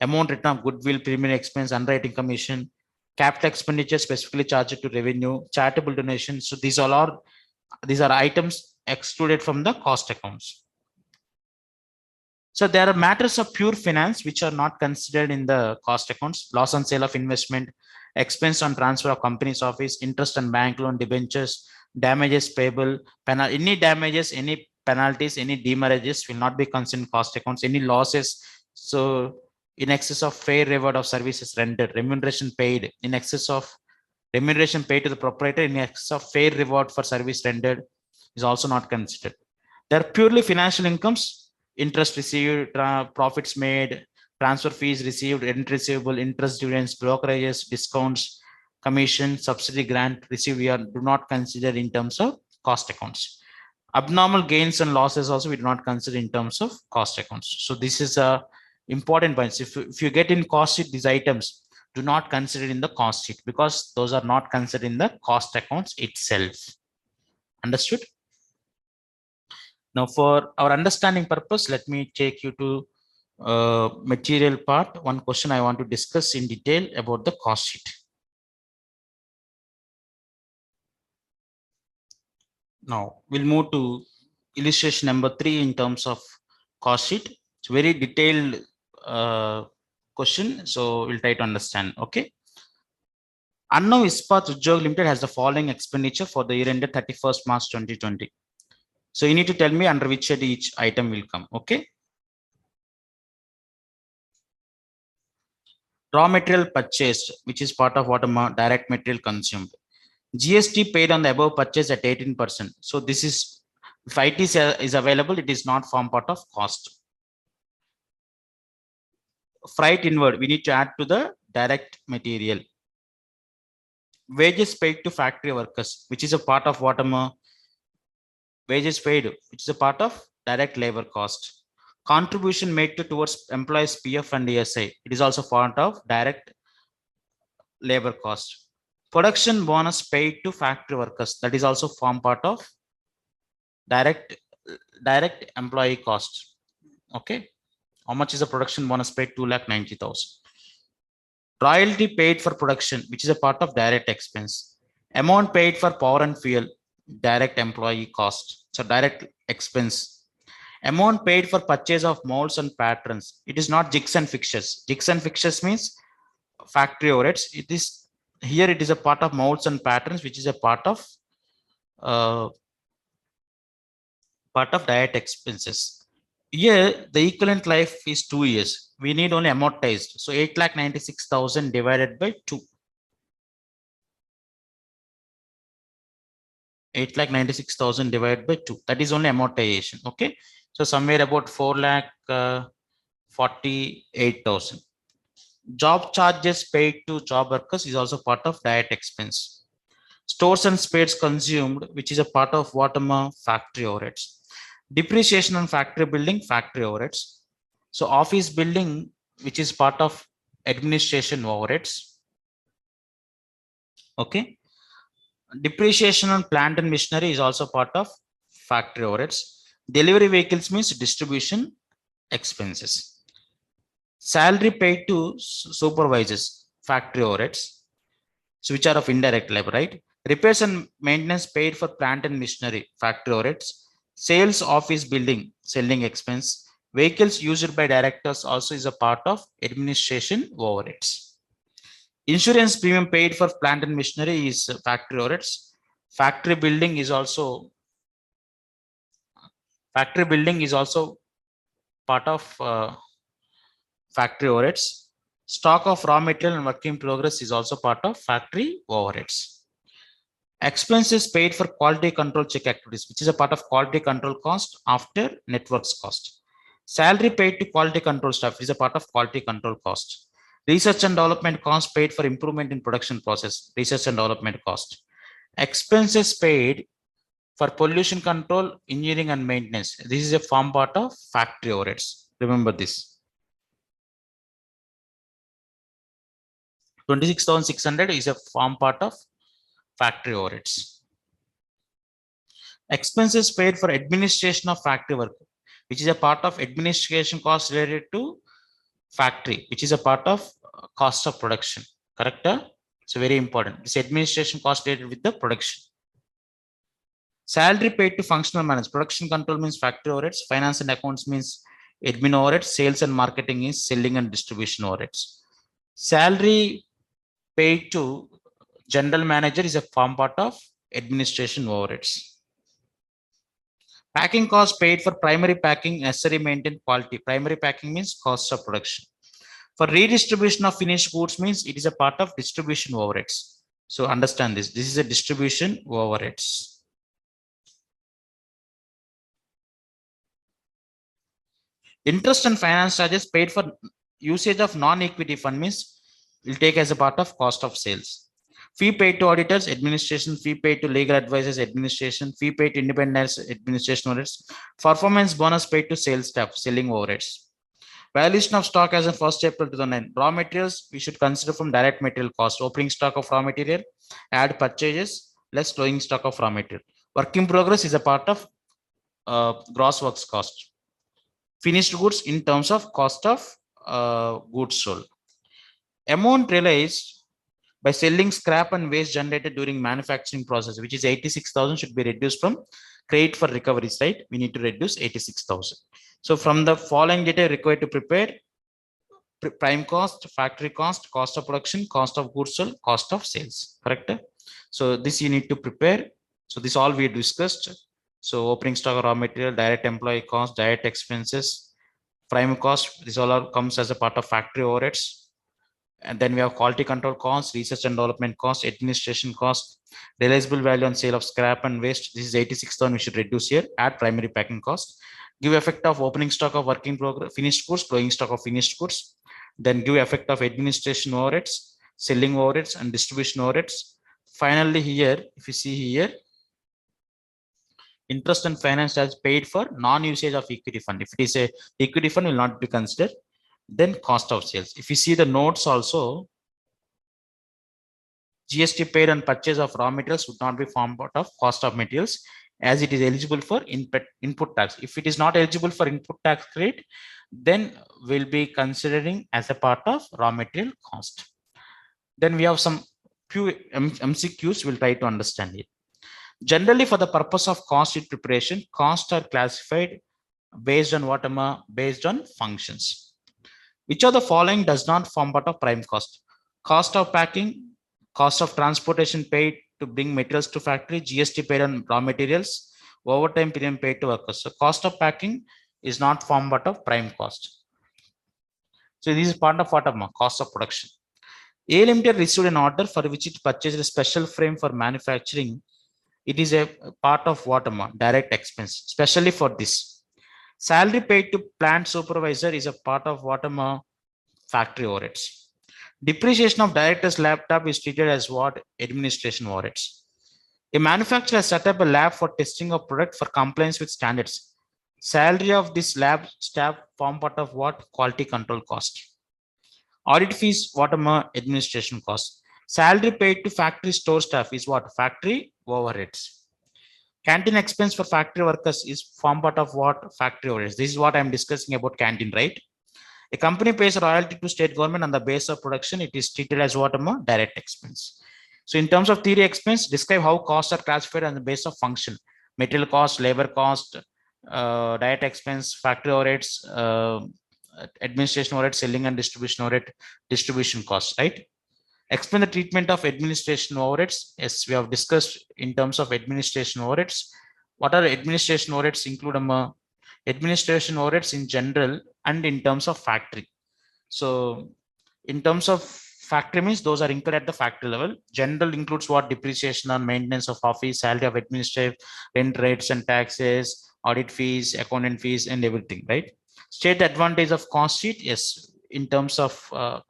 Amount written of goodwill, preliminary expense, underwriting commission, capital expenditure specifically charged to revenue, charitable donations. So these are items excluded from the cost accounts. So there are matters of pure finance which are not considered in the cost accounts. Loss on sale of investment, expense on transfer of company's office, interest on bank loan, debentures, damages payable, any damages, any penalties, any demurrages will not be considered in cost accounts. Any losses, so in excess of fair reward of services rendered, remuneration paid in excess of remuneration paid to the proprietor in excess of fair reward for service rendered is also not considered. They are purely financial incomes: interest received, profits made, transfer fees received, rent receivable, interest, dividends, brokerages, discounts, commission, subsidy, grant received. We do not consider in terms of cost accounts. Abnormal gains and losses also we do not consider in terms of cost accounts. So this is a important point. If you get in cost sheet, these items do not consider in the cost sheet because those are not considered in the cost accounts itself. Understood? Now, for our understanding purpose, let me take you to material part. One question I want to discuss in detail about the cost sheet. Now, we'll move to illustration number 3 in terms of cost sheet. It's very detailed question, so we'll try to understand. Okay. Anno Ispat Udyog Limited has the following expenditure for the year ended 31st March 2020. So you need to tell me under which head each item will come. Okay. Raw material purchased, which is part of what direct material consumed. GST paid on the above purchase at 18%. So this is, if IT is available, it is not form part of cost. freight inward, we need to add to the direct material. Wages paid to factory workers, which is a part of what wages paid, which is a part of direct labor cost. Contribution made towards employees PF and ESI, it is also part of direct labor cost. Production bonus paid to factory workers, that is also form part of direct employee cost. Okay, how much is the production bonus paid? 2,90,000. Royalty paid for production, which is a part of direct expense. Amount paid for power and fuel, direct employee cost, so direct expense. Amount paid for purchase of molds and patterns, it is not jigs and fixtures. Jigs and fixtures means factory overheads. It is here, it is a part of molds and patterns, which is a part of direct expenses. Here the equivalent life is 2 years. We need only amortized. So 8,96,000 divided by 2. 8,96,000 divided by 2. That is only amortization. Okay. So somewhere about 4,48,000. Job charges paid to job workers is also part of direct expense. Stores and spares consumed, which is a part of factory overheads. Depreciation on factory building, factory overheads. So office building, which is part of administration overheads. Okay. Depreciation on plant and machinery is also part of factory overheads. Delivery vehicles means distribution expenses. Salary paid to supervisors, factory overheads, so which are of indirect labor, right? Repairs and maintenance paid for plant and machinery, factory overheads. Sales office building, selling expense. Vehicles used by directors also is a part of administration overheads. Insurance premium paid for plant and machinery is factory overheads. Factory building is also part of factory overheads. Stock of raw material and work in progress is also part of factory overheads. Expenses paid for quality control check activities, which is a part of quality control cost after networks cost. Salary paid to quality control staff is a part of quality control cost. Research and development cost paid for improvement in production process, research and development cost. Expenses paid for pollution control, engineering and maintenance. This is a form part of factory overheads. Remember this. 26,600 is a form part of factory overheads. Expenses paid for administration of factory work, which is a part of administration cost related to factory, which is a part of cost of production. Correct? So very important. This administration cost related with the production. Salary paid to functional managers. Production control means factory overheads. Finance and accounts means admin overheads. Sales and marketing is selling and distribution overheads. Salary paid to general manager is a form part of administration overheads. Packing cost paid for primary packing, necessary maintain quality. Primary packing means cost of production. For redistribution of finished goods means it is a part of distribution overheads. So understand this. This is a distribution overheads. Interest and finance charges paid for usage of non-equity fund means will take as a part of cost of sales. Fee paid to auditors, administration. Fee paid to legal advisors, administration. Fee paid to independent administration overheads. Performance bonus paid to sales staff, selling overheads. Valuation of stock as of 1st April 2009. Raw materials we should consider from direct material cost. Opening stock of raw material, add purchases, less closing stock of raw material. Work in progress is a part of gross works cost. Finished goods in terms of cost of goods sold. Amount realized by selling scrap and waste generated during manufacturing process, which is 86,000, should be reduced from credit for recoveries, right? We need to reduce 86,000. So from the following data required to prepare prime cost, factory cost, cost of production, cost of goods sold, cost of sales, correct? So this you need to prepare. So this all we discussed. So opening stock of raw material, direct employee cost, direct expenses, prime cost, this all comes as a part of factory overheads. And then we have quality control costs, research and development costs, administration costs, realizable value on sale of scrap and waste. This is 86,000. We should reduce here. Add primary packing cost. Give effect of opening stock of work in progress, finished goods, closing stock of finished goods. Then give effect of administration overheads, selling overheads, and distribution overheads. Finally, here, if you see here, interest and finance charge paid for non-usage of equity fund. If it is a equity fund, will not be considered. Then cost of sales. If you see the notes also, GST paid on purchase of raw materials would not be formed part of cost of materials, as it is eligible for input tax. If it is not eligible for input tax credit, then we'll be considering as a part of raw material cost. Then we have some few MCQs we'll try to understand it. Generally, for the purpose of cost sheet preparation, costs are classified based on what? Based on functions. Which of the following does not form part of prime cost? Cost of packing, cost of transportation paid to bring materials to factory, GST paid on raw materials, overtime premium paid to workers. So cost of packing is not form part of prime cost. So this is part of what? Cost of production. A Limited received an order for which it purchased a special frame for manufacturing. It is a part of what? Direct expense, especially for this. Salary paid to plant supervisor is a part of what? Factory overheads. Depreciation of director's laptop is treated as what? Administration overheads. A manufacturer set up a lab for testing of product for compliance with standards. Salary of this lab staff form part of what? Quality control cost. Audit fees, what? Administration cost. Salary paid to factory store staff is what? Factory overheads. Canteen expense for factory workers is form part of what? Factory overheads. This is what I'm discussing about canteen, right? A company pays royalty to state government on the base of production. It is treated as what? Direct expense. So in terms of theory expense, describe how costs are classified on the base of function. Material cost, labor cost, direct expense, factory overheads, administration overhead, selling and distribution overhead, distribution cost, right? Explain the treatment of administration overheads. Yes, we have discussed in terms of administration overheads. What are administration overheads? Include administration overheads in general and in terms of factory. So in terms of factory means those are incurred at the factory level. General includes what? Depreciation on maintenance of office, salary of administrative, rent rates and taxes, audit fees, accountant fees, and everything, right? State the advantage of cost sheet. Yes, in terms of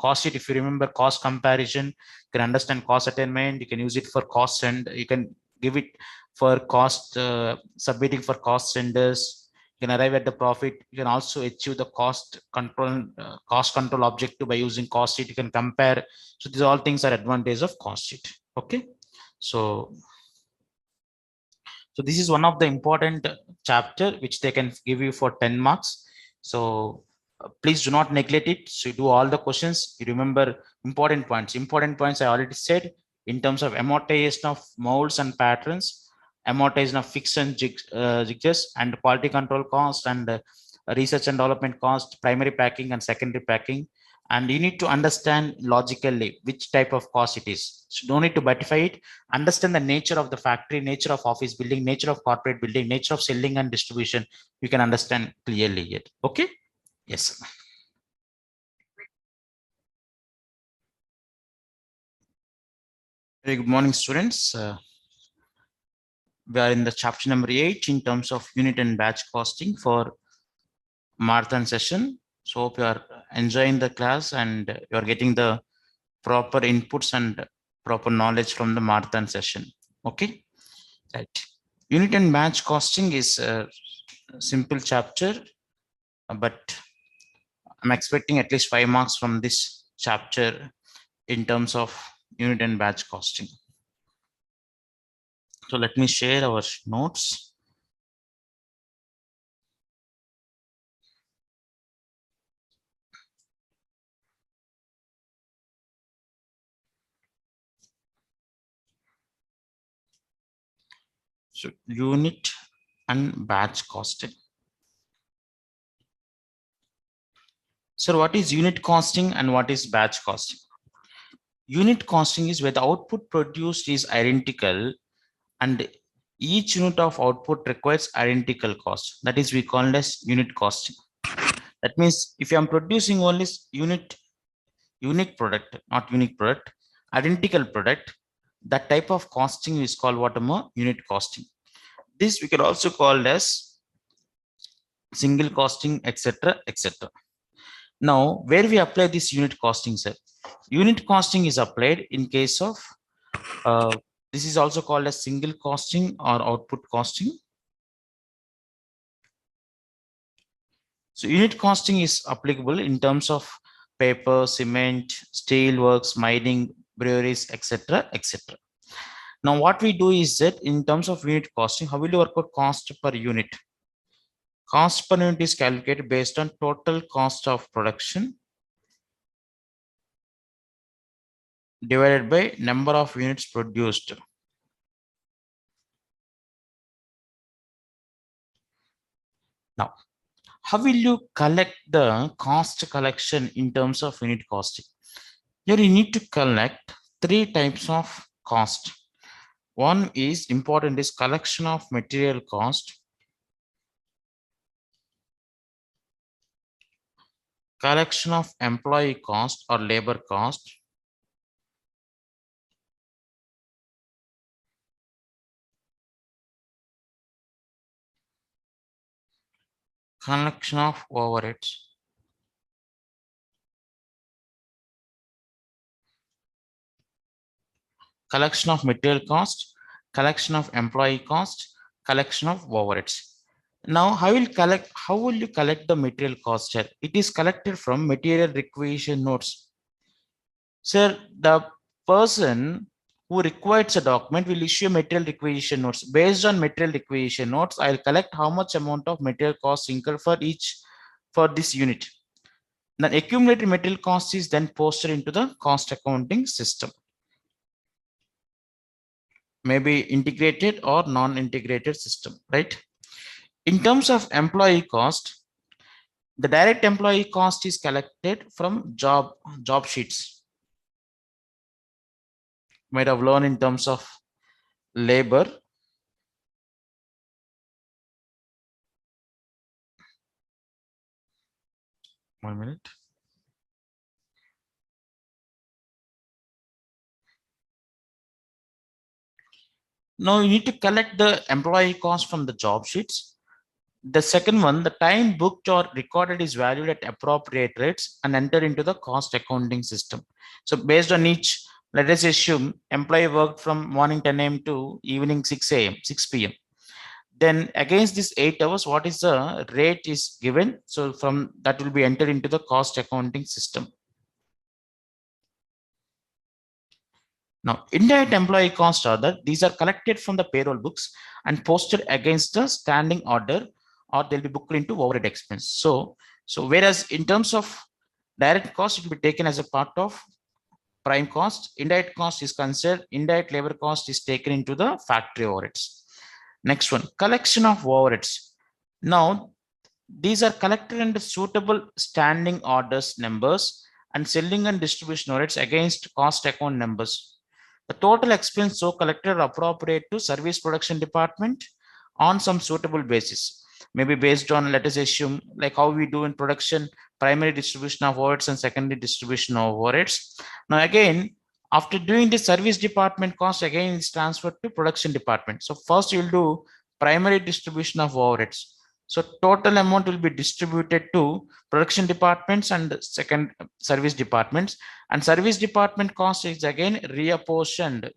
cost sheet, if you remember cost comparison, you can understand cost attainment, you can use it for cost, and you can give it for cost submitting for cost centers. You can arrive at the profit. You can also achieve the cost control objective by using cost sheet. You can compare. So these all things are advantage of cost sheet. Okay, so this is one of the important chapter which they can give you for 10 marks. So please do not neglect it. So you do all the questions. You remember important points. Important points I already said in terms of amortization of molds and patterns, amortization of fixed and jigs, and quality control cost, and research and development cost, primary packing and secondary packing. And you need to understand logically which type of cost it is. So don't need to buttify it. Understand the nature of the factory, nature of office building, nature of corporate building, nature of selling and distribution. You can understand clearly yet. Okay. Yes. Very good morning, students. We are in the chapter number 8 in terms of unit and batch costing for marathon session. So hope you are enjoying the class and you are getting the proper inputs and proper knowledge from the marathon session. Okay, right. Unit and batch costing is a simple chapter, but I'm expecting at least 5 marks from this chapter in terms of unit and batch costing. So let me share our notes. So unit and batch costing. So what is unit costing and what is batch costing? Unit costing is where the output produced is identical and each unit of output requires identical cost. That is we call it as unit costing. That means if I'm producing only unique product, not unique product, identical product, that type of costing is called what? Unit costing. This we can also call as single costing, etc., etc. Now, where we apply this unit costing, sir? Unit costing is applied in case of this is also called as single costing or output costing. So unit costing is applicable in terms of paper, cement, steel works, mining, breweries, etc., etc. Now, what we do is that in terms of unit costing, how will you work out cost per unit? Cost per unit is calculated based on total cost of production divided by number of units produced. Now, how will you collect the cost collection in terms of unit costing? Here you need to collect three types of cost. One is important is collection of material cost, collection of employee cost or labor cost, collection of overheads. Collection of material cost, collection of employee cost, collection of overheads. Now, how will you collect the material cost here? It is collected from material requisition notes. Sir, the person who requires a document will issue material requisition notes. Based on material requisition notes, I'll collect how much amount of material cost incurred for this unit. The accumulated material cost is then posted into the cost accounting system. Maybe integrated or non-integrated system, right? In terms of employee cost, the direct employee cost is collected from job sheets. Might have learned in terms of labor. One minute. Now you need to collect the employee cost from the job sheets. The second one, the time booked or recorded is valued at appropriate rates and entered into the cost accounting system. So based on each, let us assume employee worked from morning 10 a.m. to evening 6 a.m., 6 p.m. Then against this 8 hours, what is the rate is given? So from that will be entered into the cost accounting system. Now, indirect employee costs are that these are collected from the payroll books and posted against the standing order, or they'll be booked into overhead expense. So whereas in terms of direct cost, it will be taken as a part of prime cost. Indirect cost is considered, indirect labor cost is taken into the factory overheads. Next one, collection of overheads. Now, these are collected under suitable standing orders numbers and selling and distribution overheads against cost account numbers. The total expense so collected are appropriate to service production department on some suitable basis. Maybe based on, let us assume, like how we do in production, primary distribution of overheads and secondary distribution of overheads. Now again, after doing the service department cost, again is transferred to production department. So first you'll do primary distribution of overheads. So total amount will be distributed to production departments and second service departments, and service department cost is again reapportioned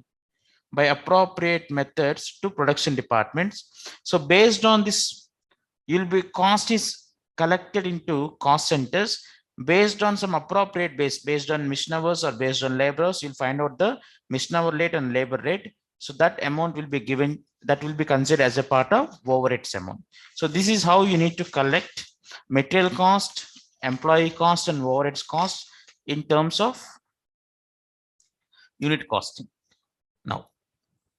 by appropriate methods to production departments. So based on this, cost is collected into cost centers based on some appropriate based on mission hours or based on laborers. You'll find out the mission hour rate and labor rate. So that amount will be given, that will be considered as a part of overheads amount. So this is how you need to collect material cost, employee cost, and overheads cost in terms of unit costing. Now,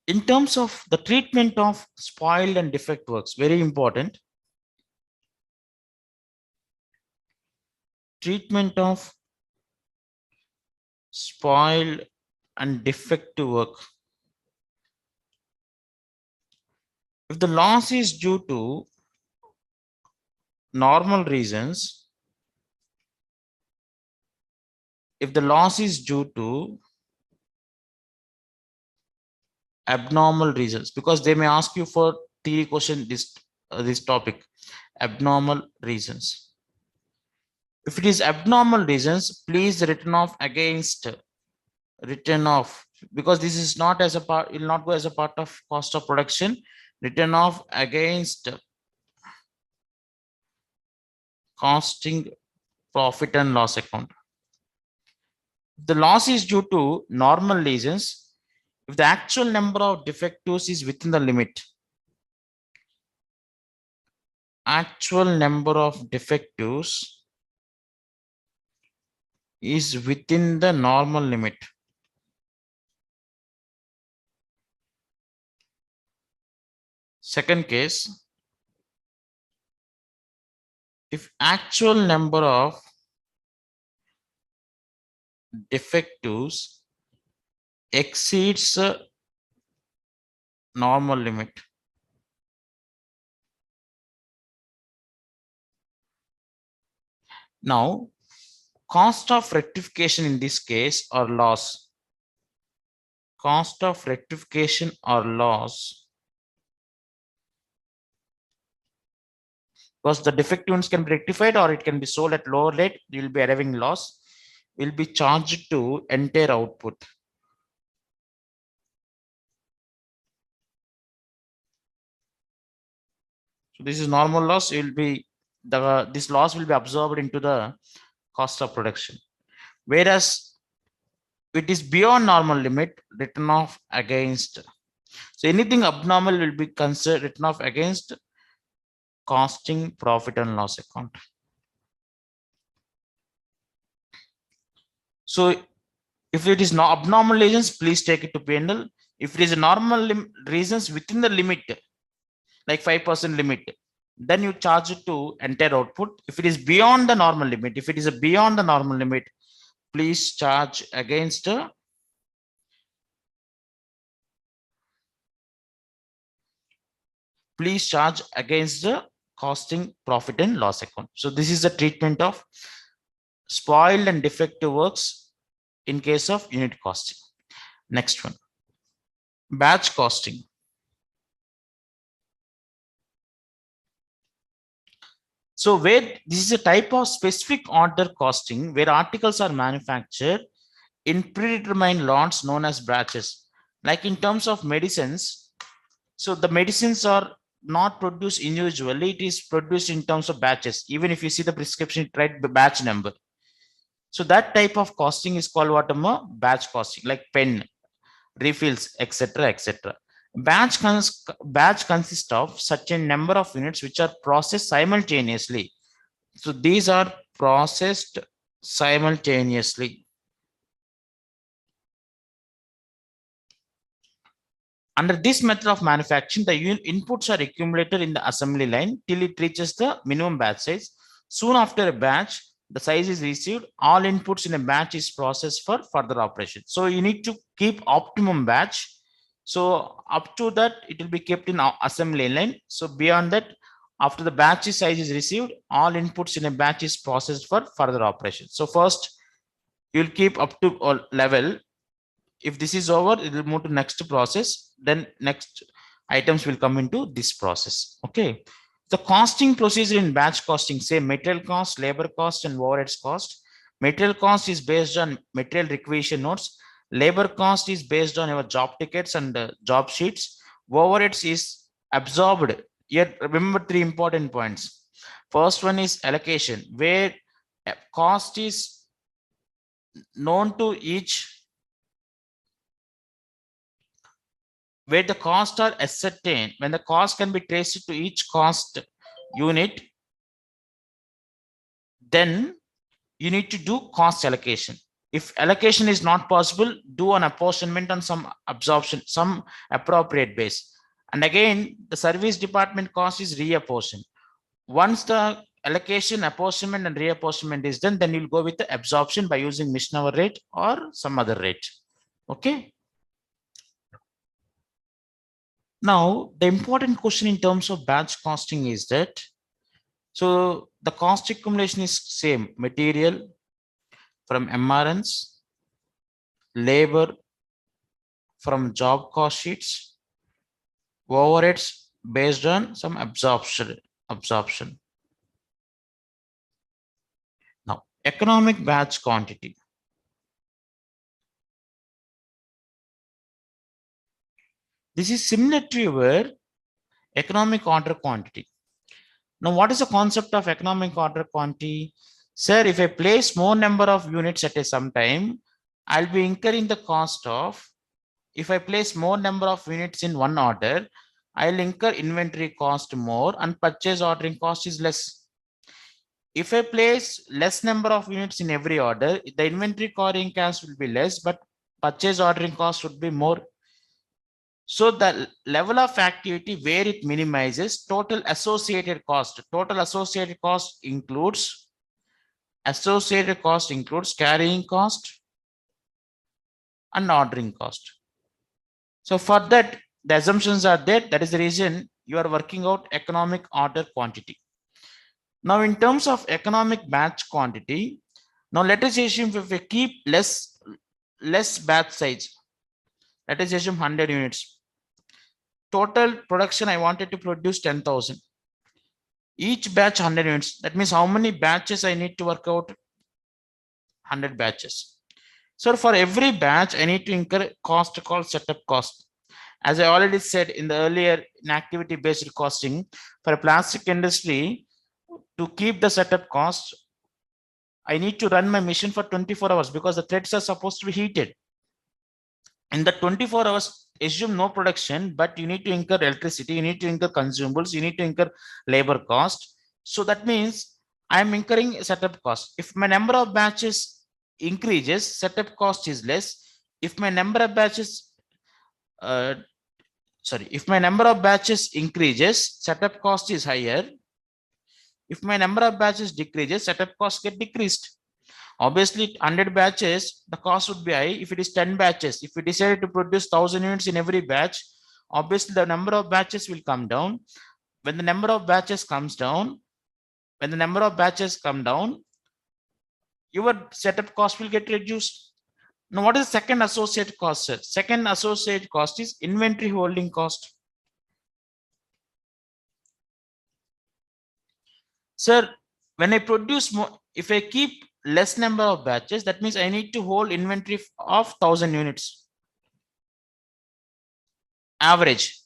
in terms of the treatment of spoiled and defect works, very important. Treatment of spoiled and defective work. If the loss is due to normal reasons, if the loss is due to abnormal reasons, because they may ask you for theory question this topic, abnormal reasons. If it is abnormal reasons, please written off against written off, because this is not as a part, will not go as a part of cost of production, written off against costing profit and loss account. The loss is due to normal reasons if the actual number of defectives is within the limit. Actual number of defectives is within the normal limit. Second case, if actual number of defectives exceeds normal limit. Now, cost of rectification in this case or loss. Cost of rectification or loss, because the defectives can be rectified or it can be sold at lower rate, you will be arriving loss, will be charged to entire output. So this is normal loss, will be this loss will be absorbed into the cost of production. Whereas it is beyond normal limit, written off against. So anything abnormal will be considered written off against costing profit and loss account. So if it is not abnormal reasons, please take it to P&L. If it is a normal reasons within the limit, like 5% limit, then you charge it to entire output. If it is beyond the normal limit, if it is a beyond the normal limit, please charge against the costing profit and loss account. So this is the treatment of spoiled and defective works in case of unit costing. Next one, batch costing. So where this is a type of specific order costing where articles are manufactured in predetermined lots known as batches. Like in terms of medicines, so the medicines are not produced individually, it is produced in terms of batches. Even if you see the prescription, it write the batch number. So that type of costing is called what? Batch costing, like pen, refills, etc., etc. Batch consists of such a number of units which are processed simultaneously. So these are processed simultaneously. Under this method of manufacturing, the inputs are accumulated in the assembly line till it reaches the minimum batch size. Soon after a batch, the size is received, all inputs in a batch is processed for further operation. So you need to keep optimum batch. So up to that, it will be kept in assembly line. So beyond that, after the batch size is received, all inputs in a batch is processed for further operation. So first, you'll keep up to level. If this is over, it will move to next process. Then next items will come into this process. Okay. The costing procedure in batch costing, say material cost, labor cost, and overheads cost. Material cost is based on material requisition notes. Labor cost is based on your job tickets and job sheets. Overheads is absorbed. Here, remember three important points. First one is allocation, where cost is known to each, where the costs are ascertained, when the cost can be traced to each cost unit, then you need to do cost allocation. If allocation is not possible, do an apportionment on some absorption, some appropriate base. And again, the service department cost is reapportioned. Once the allocation, apportionment, and reapportionment is done, then you'll go with the absorption by using mission hour rate or some other rate. Okay. Now, the important question in terms of batch costing is that, so the cost accumulation is same, material from MRNs, labor from job cost sheets, overheads based on some absorption. Now, Economic batch quantity. This is similar to your economic order quantity. Now, what is the concept of economic order quantity? Sir, if I place more number of units at a some time, I'll be incurring the cost of, if I place more number of units in one order, I'll incur inventory cost more and purchase ordering cost is less. If I place less number of units in every order, the inventory carrying cost will be less, but purchase ordering cost would be more. So the level of activity where it minimizes total associated cost. Total associated cost includes carrying cost and ordering cost. So for that, the assumptions are there. That is the reason you are working out economic order quantity. Now, in terms of economic batch quantity, now let us assume if we keep less batch size, let us assume 100 units. Total production, I wanted to produce 10,000. Each batch 100 units. That means how many batches I need to work out? 100 batches. So for every batch, I need to incur cost called setup cost. As I already said in the earlier in activity-based costing, for a plastic industry, to keep the setup cost, I need to run my machine for 24 hours because the threads are supposed to be heated. In the 24 hours, assume no production, but you need to incur electricity, you need to incur consumables, you need to incur labor cost. So that means I'm incurring setup cost. If my number of batches increases, setup cost is less. If my number of batches, if my number of batches increases, setup cost is higher. If my number of batches decreases, setup cost get decreased. Obviously, 100 batches, the cost would be high. If it is 10 batches, if we decide to produce 1,000 units in every batch, obviously the number of batches will come down. When the number of batches comes down, your setup cost will get reduced. Now, what is the second associated cost, sir? Second associated cost is inventory holding cost. Sir, when I produce more, if I keep less number of batches, that means I need to hold inventory of 1,000 units. Average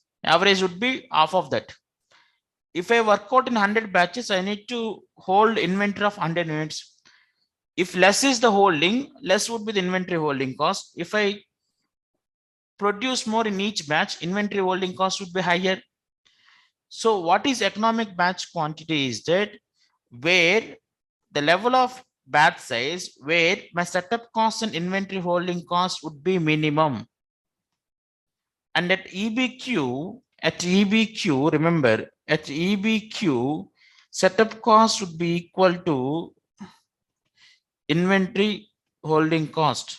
would be half of that. If I work out in 100 batches, I need to hold inventory of 100 units. If less is the holding, less would be the inventory holding cost. If I produce more in each batch, inventory holding cost would be higher. So what is economic batch quantity is that where the level of batch size where my setup cost and inventory holding cost would be minimum. And at EBQ, remember, at EBQ, setup cost would be equal to inventory holding cost.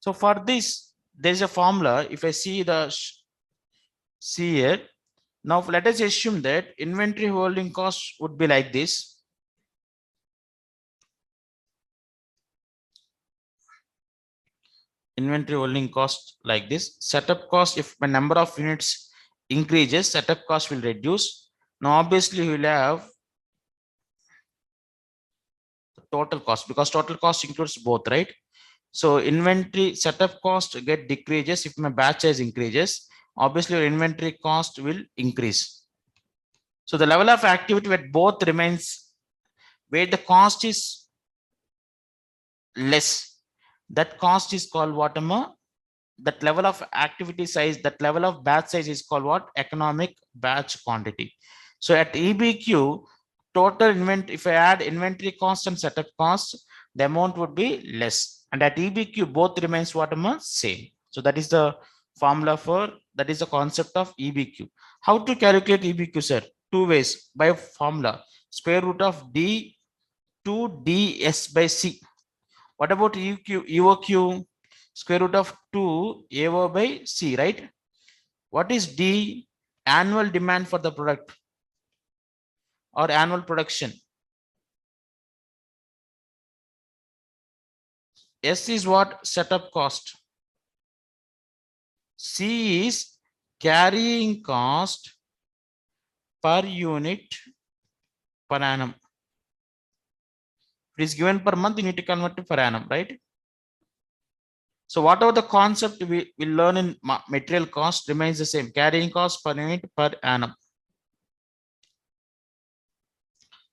So for this, there is a formula. If I see here, now let us assume that inventory holding cost would be like this. Inventory holding cost like this. Setup cost, if my number of units increases, setup cost will reduce. Now obviously we will have total cost because total cost includes both, right? So inventory setup cost get decreases if my batch size increases. Obviously your inventory cost will increase. So the level of activity where both remains, where the cost is less, that cost is called what, that level of activity size, that level of batch size is called what? Economic batch quantity. So at EBQ, total inventory, if I add inventory cost and setup cost, the amount would be less. And at EBQ, both remains what, same. So that is the formula for, that is the concept of EBQ. How to calculate EBQ, sir? Two ways, by formula, square root of D to DS by C. What about EOQ? Square root of 2 AO by C, right? What is D? Annual demand for the product or annual production. S is what? Setup cost. C is carrying cost per unit per annum. If it is given per month, you need to convert to per annum, right? So whatever the concept we learn in material cost remains the same. Carrying cost per unit per annum.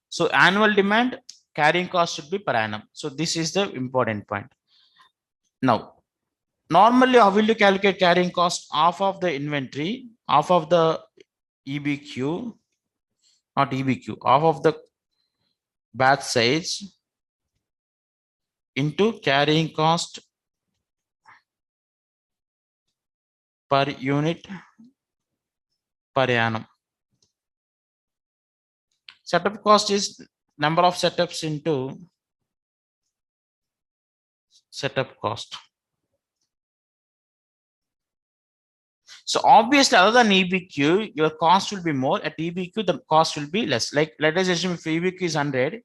So annual demand, carrying cost should be per annum. So this is the important point. Now, normally, how will you calculate carrying cost? Half of the inventory, half of the EBQ, not EBQ, half of the batch size into carrying cost per unit per annum. Setup cost is number of setups into setup cost. So obviously, other than EBQ, your cost will be more. At EBQ, the cost will be less. Like let us assume if EBQ is 100,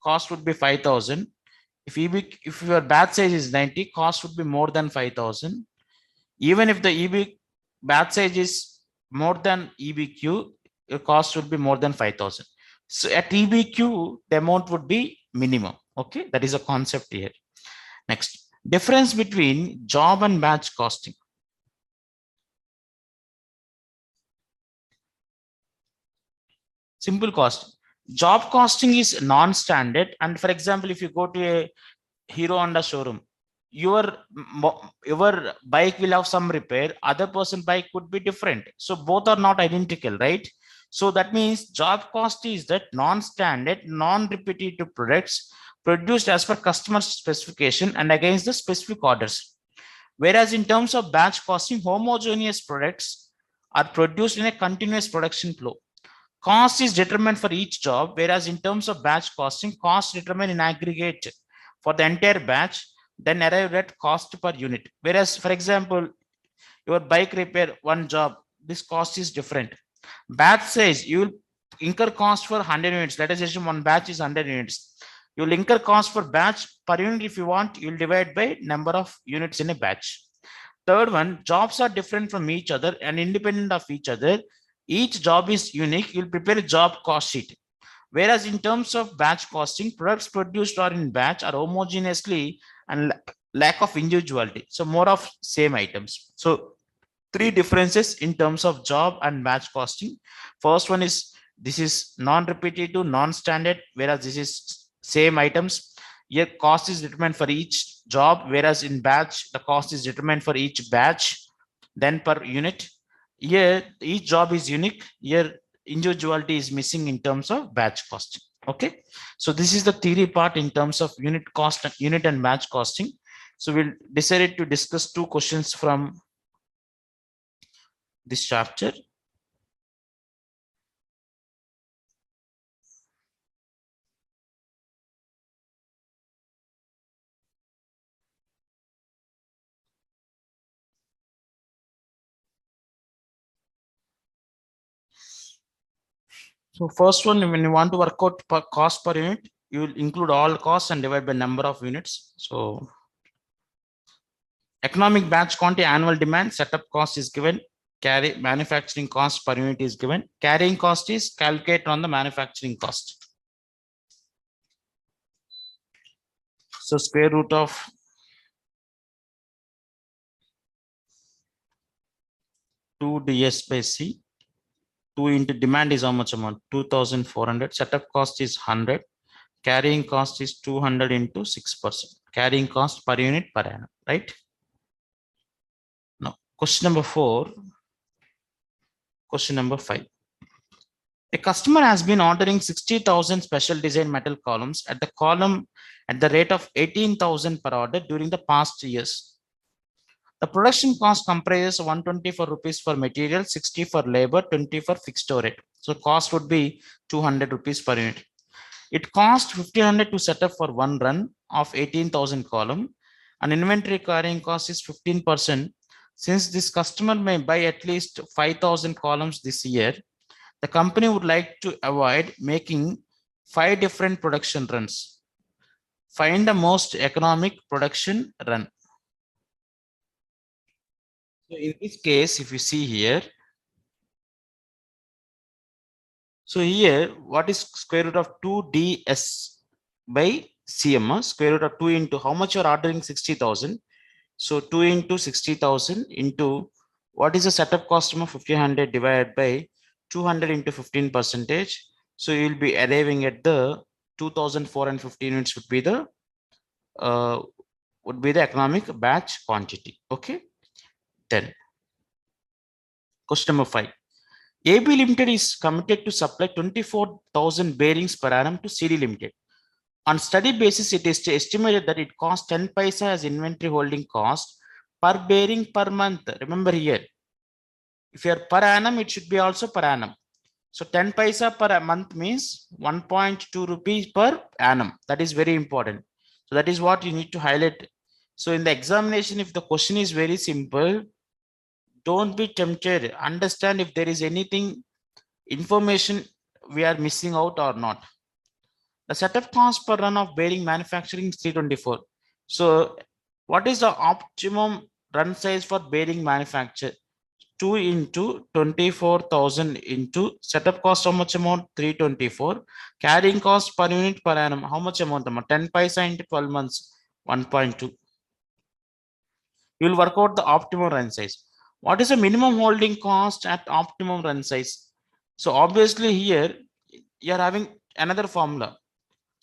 cost would be 5,000. If your batch size is 90, cost would be more than 5,000. Even if the batch size is more than EBQ, your cost would be more than 5,000. So at EBQ, the amount would be minimum. Okay, that is a concept here. Next, difference between job and batch costing. Simple cost. Job costing is non-standard. And for example, if you go to a Hero Honda showroom, your bike will have some repair, other person bike would be different, so both are not identical, right? So that means job cost is that non-standard, non-repetitive products produced as per customer specification and against the specific orders, whereas in terms of batch costing, homogeneous products are produced in a continuous production flow. Cost is determined for each job, whereas in terms of batch costing, cost determined in aggregate for the entire batch, then arrive at cost per unit. Whereas, for example, your bike repair one job, this cost is different. Batch size, you will incur cost for 100 units. Let us assume one batch is 100 units. You will incur cost for batch per unit. If you want, you will divide by number of units in a batch. Third one, jobs are different from each other and independent of each other. Each job is unique. You'll prepare a job cost sheet. Whereas in terms of batch costing, products produced or in batch are homogeneously and lack of individuality. So more of same items. So three differences in terms of job and batch costing. First one is this is non-repetitive, non-standard, whereas this is same items. Here cost is determined for each job, whereas in batch, the cost is determined for each batch, then per unit. Here, each job is unique. Here, individuality is missing in terms of batch costing. Okay. So this is the theory part in terms of unit cost, unit and batch costing. So we'll decided to discuss two questions from this chapter. So first one, when you want to work out per cost per unit, you will include all costs and divide by number of units. So economic batch quantity annual demand setup cost is given. Carry manufacturing cost per unit is given. Carrying cost is calculated on the manufacturing cost. So square root of 2 ds by c. 2 into demand is how much amount? 2,400. Setup cost is 100. Carrying cost is 200 into 6%. Carrying cost per unit per annum, right? Now, question number 4. Question number 5. A customer has been ordering 60,000 special design metal columns at the rate of 18,000 per order during the past years. The production cost comprises 124 rupees for material, 60 for labor, 20 for fixed overhead. So cost would be 200 rupees per unit. It cost 1,500 to set up for one run of 18,000 column. And inventory carrying cost is 15%. Since this customer may buy at least 5,000 columns this year, the company would like to avoid making 5 different production runs. Find the most economic production run. So in this case, if you see here, So here, what is square root of 2ds by CM? Square root of 2 into how much you're ordering 60,000. So 2 into 60,000 into what is the setup cost of 1500 divided by 200 into 15 percentage. So you will be arriving at the 2,415 units uh, would be the economic batch quantity. Okay. Then question number 5. AB Limited is committed to supply 24,000 bearings per annum to CD Limited. On study basis, it is estimated that it costs 10 paisa as inventory holding cost per bearing per month. Remember here, if you are per annum, it should be also per annum. So 10 paisa per month means 1.2 rupees per annum. That is very important. So that is what you need to highlight. So in the examination, if the question is very simple, don't be tempted. Understand if there is anything information we are missing out or not. The setup cost per run of bearing manufacturing is 324. So what is the optimum run size for bearing manufacture? 2 into 24,000 into setup cost, how much amount? 324. Carrying cost per unit per annum, how much amount? 10 paisa into 12 months, 1.2. You will work out the optimum run size. What is the minimum holding cost at optimum run size? So obviously here you are having another formula.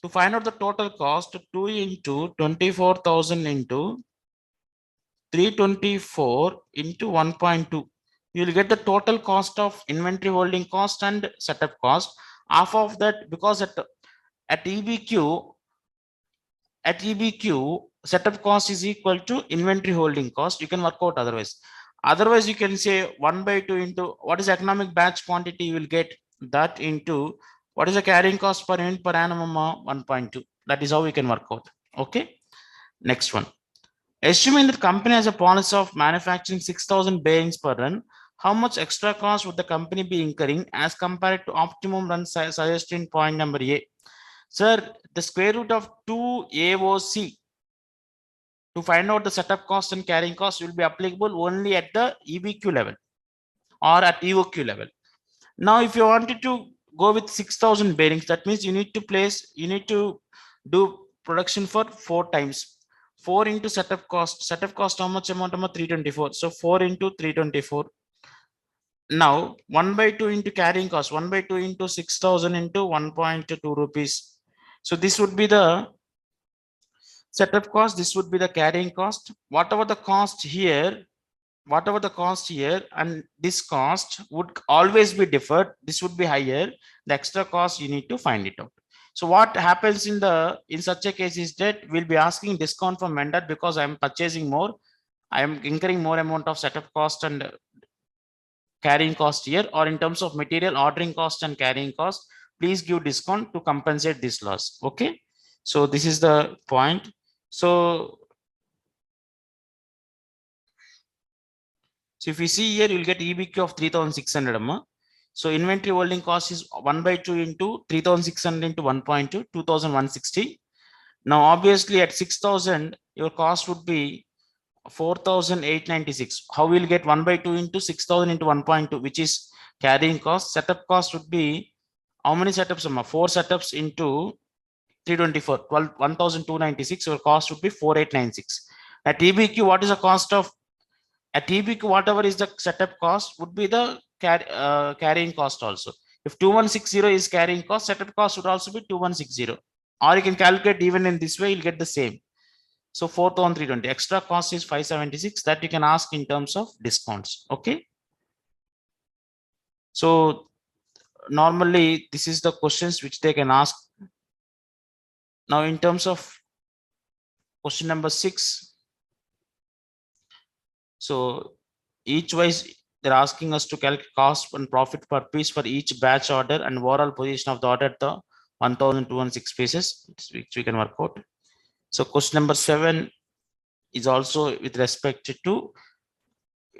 To find out the total cost, 2 into 24,000 into 324 into 1.2. You will get the total cost of inventory holding cost and setup cost. Half of that, because at EBQ, setup cost is equal to inventory holding cost. You can work out otherwise. Otherwise, you can say 1 by 2 into what is economic batch quantity, you will get that into what is the carrying cost per unit per annum, 1.2. That is how we can work out. Okay. Next one. Assuming that company has a policy of manufacturing 6,000 bearings per run, how much extra cost would the company be incurring as compared to optimum run size suggested in point number A? Sir, the square root of 2 AOC to find out the setup cost and carrying cost will be applicable only at the EBQ level or at EOQ level. Now, if you wanted to go with 6,000 bearings, that means you need to do production for 4 times. 4 into setup cost. Setup cost, how much amount? 324. So 4 into 324. Now 1 by 2 into carrying cost. 1 by 2 into 6,000 into 1.2 rupees. So this would be the setup cost. This would be the carrying cost. Whatever the cost here and this cost would always be deferred. This would be higher. The extra cost you need to find it out. So what happens in such a case is that we'll be asking discount from vendor because I'm purchasing more. I am incurring more amount of setup cost and carrying cost here, or in terms of material ordering cost and carrying cost, please give discount to compensate this loss. Okay. So this is the point. So if you see here, you'll get EBQ of 3,600. So inventory holding cost is 1 by 2 into 3,600 into 1.2, 2,160. Now, obviously at 6,000, your cost would be 4,896. How will get 1 by 2 into 6,000 into 1.2, which is carrying cost? Setup cost would be how many setups? 4 setups into 324, 1,296. Your cost would be 4,896. At EBQ, what is the cost of at EBQ? Whatever is the setup cost would be the carrying cost also. If 2,160 is carrying cost, setup cost would also be 2,160. Or you can calculate even in this way, you'll get the same. So 4,320. Extra cost is 576 that you can ask in terms of discounts. Okay. So normally this is the questions which they can ask. Now in terms of question number 6. So each wise they're asking us to calculate cost and profit per piece for each batch order and overall position of the order at the 1,206 pieces, which we can work out. So question number 7 is also with respect to,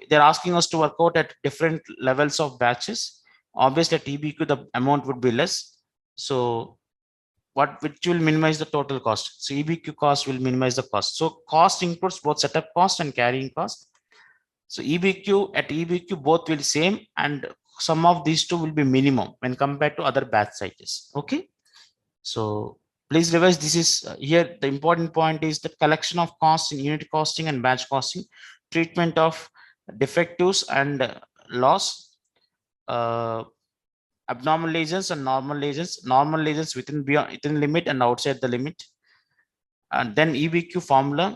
they're asking us to work out at different levels of batches. Obviously at EBQ the amount would be less. So which will minimize the total cost. So EBQ cost will minimize the cost. So cost includes both setup cost and carrying cost. So at EBQ both will same, and sum of these two will be minimum when compared to other batch sizes. Okay. So please revise. This is here. The important point is the collection of costs in unit costing and batch costing, treatment of defectives and loss, uh, abnormal lesions and normal lesions within limit and outside the limit, and then EBQ formula.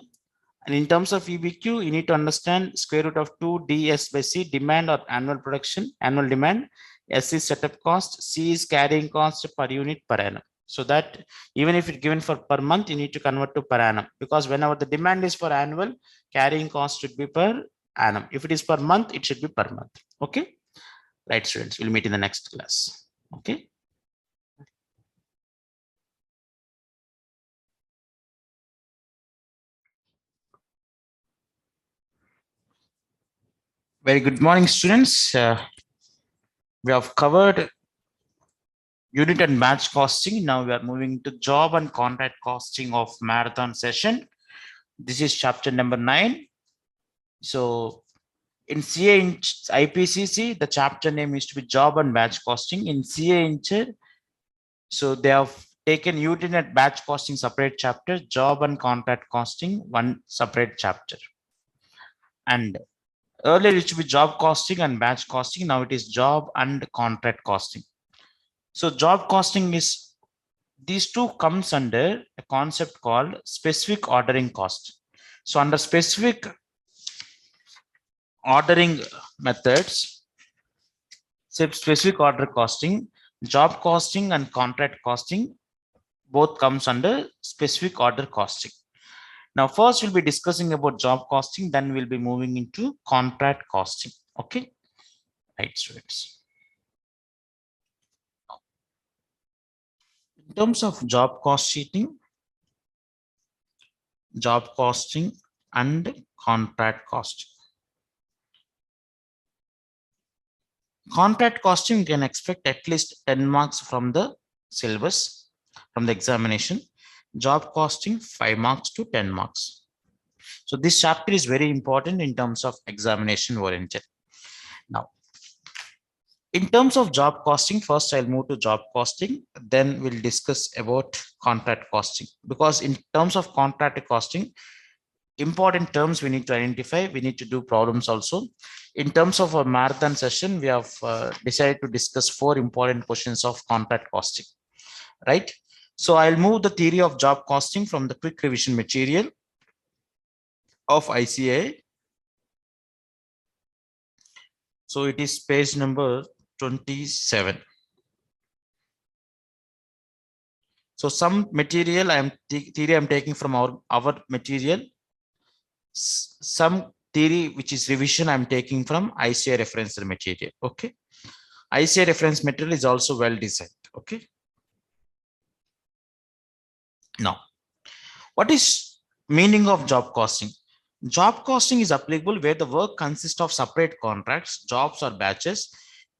And in terms of EBQ, you need to understand square root of 2 ds by c, demand or annual production, annual demand. S is setup cost, C is carrying cost per unit per annum. So that even if it's given for per month, you need to convert to per annum, because whenever the demand is for annual, carrying cost should be per annum. If it is per month, it should be per month. Okay. Right, students, we'll meet in the next class. Okay. Very good morning, students. We have covered unit and batch costing. Now we are moving to job and contract costing of marathon session. This is chapter number 9. So in CA in IPCC, the chapter name is to be job and batch costing. In CA Incher, so they have taken unit and batch costing separate chapter, job and contract costing one separate chapter. And earlier it used to be job costing and batch costing. Now it is job and contract costing. So job costing is, these two comes under a concept called specific ordering cost. So under specific ordering methods, specific order costing, job costing and contract costing both comes under specific order costing. Now first we'll be discussing about job costing, then we'll be moving into contract costing. Okay, right, students. In terms of job cost sheeting, job costing and contract costing. Contract costing, you can expect at least 10 marks from the syllabus, from the examination. Job costing, 5 marks to 10 marks. So this chapter is very important in terms of examination oriented. Now, in terms of job costing, first I'll move to job costing, then we'll discuss about contract costing. Because in terms of contract costing, important terms we need to identify, we need to do problems also. In terms of a marathon session, we have decided to discuss 4 important questions of contract costing, right? So I'll move the theory of job costing from the quick revision material of ICA. So it is page number 27. So some material theory I'm taking from our material. Some theory which is revision I'm taking from ICA reference material. Okay, ICA reference material is also well designed. Okay, now what is meaning of job costing? Job costing is applicable where the work consists of separate contracts, jobs or batches,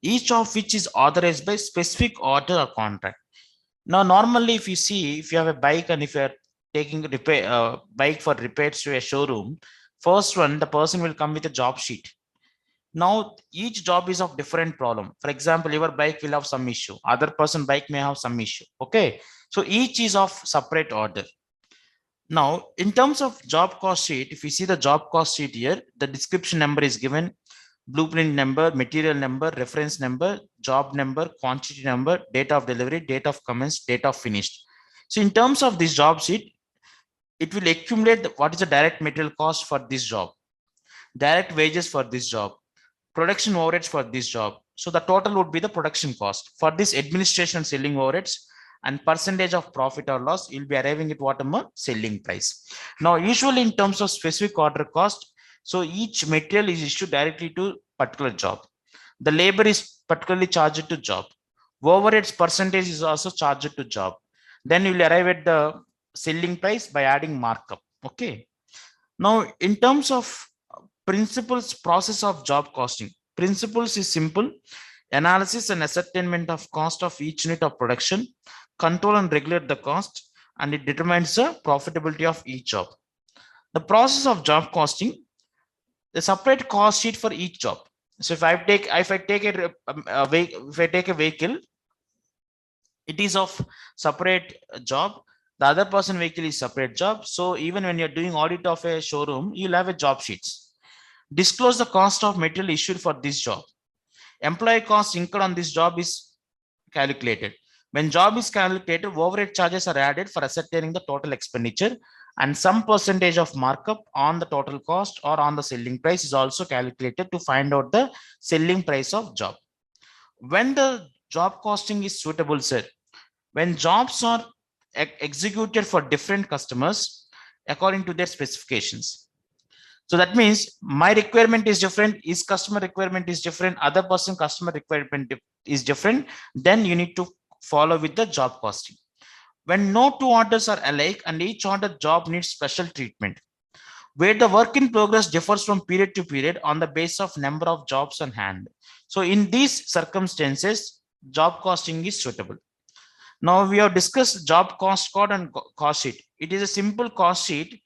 each of which is authorized by specific order or contract. Now normally if you see, if you have a bike and if you are taking a bike for repairs to a showroom, first one, the person will come with a job sheet. Now each job is of different problem. For example, your bike will have some issue, other person bike may have some issue. Okay, so each is of separate order. Now in terms of job cost sheet, if you see the job cost sheet here, the description number is given, blueprint number, material number, reference number, job number, quantity number, date of delivery, date of commence, date of finished. So in terms of this job sheet, it will accumulate what is the direct material cost for this job, direct wages for this job, production overheads for this job. So the total would be the production cost. For this administration selling overheads and percentage of profit or loss, you'll be arriving at what amount? Selling price. Now usually in terms of specific order cost, so each material is issued directly to particular job. The labor is particularly charged to job. Overheads percentage is also charged to job. Then you will arrive at the selling price by adding markup. Okay. Now in terms of principles, process of job costing. Principles is simple: analysis and ascertainment of cost of each unit of production, control and regulate the cost, and it determines the profitability of each job. The process of job costing, the separate cost sheet for each job. So if I take a vehicle, it is of separate job. The other person vehicle is separate job. So even when you're doing audit of a showroom, you'll have a job sheets. Disclose the cost of material issued for this job. Employee cost incurred on this job is calculated. When job is calculated, overhead charges are added for ascertaining the total expenditure, and some percentage of markup on the total cost or on the selling price is also calculated to find out the selling price of job. When the job costing is suitable, sir, when jobs are executed for different customers according to their specifications. So that means my requirement is different, his customer requirement is different, other person customer requirement is different, then you need to follow with the job costing. When no two orders are alike and each order job needs special treatment, where the work in progress differs from period to period on the basis of number of jobs on hand. So in these circumstances, job costing is suitable. Now we have discussed job cost code and cost sheet. It is a simple cost sheet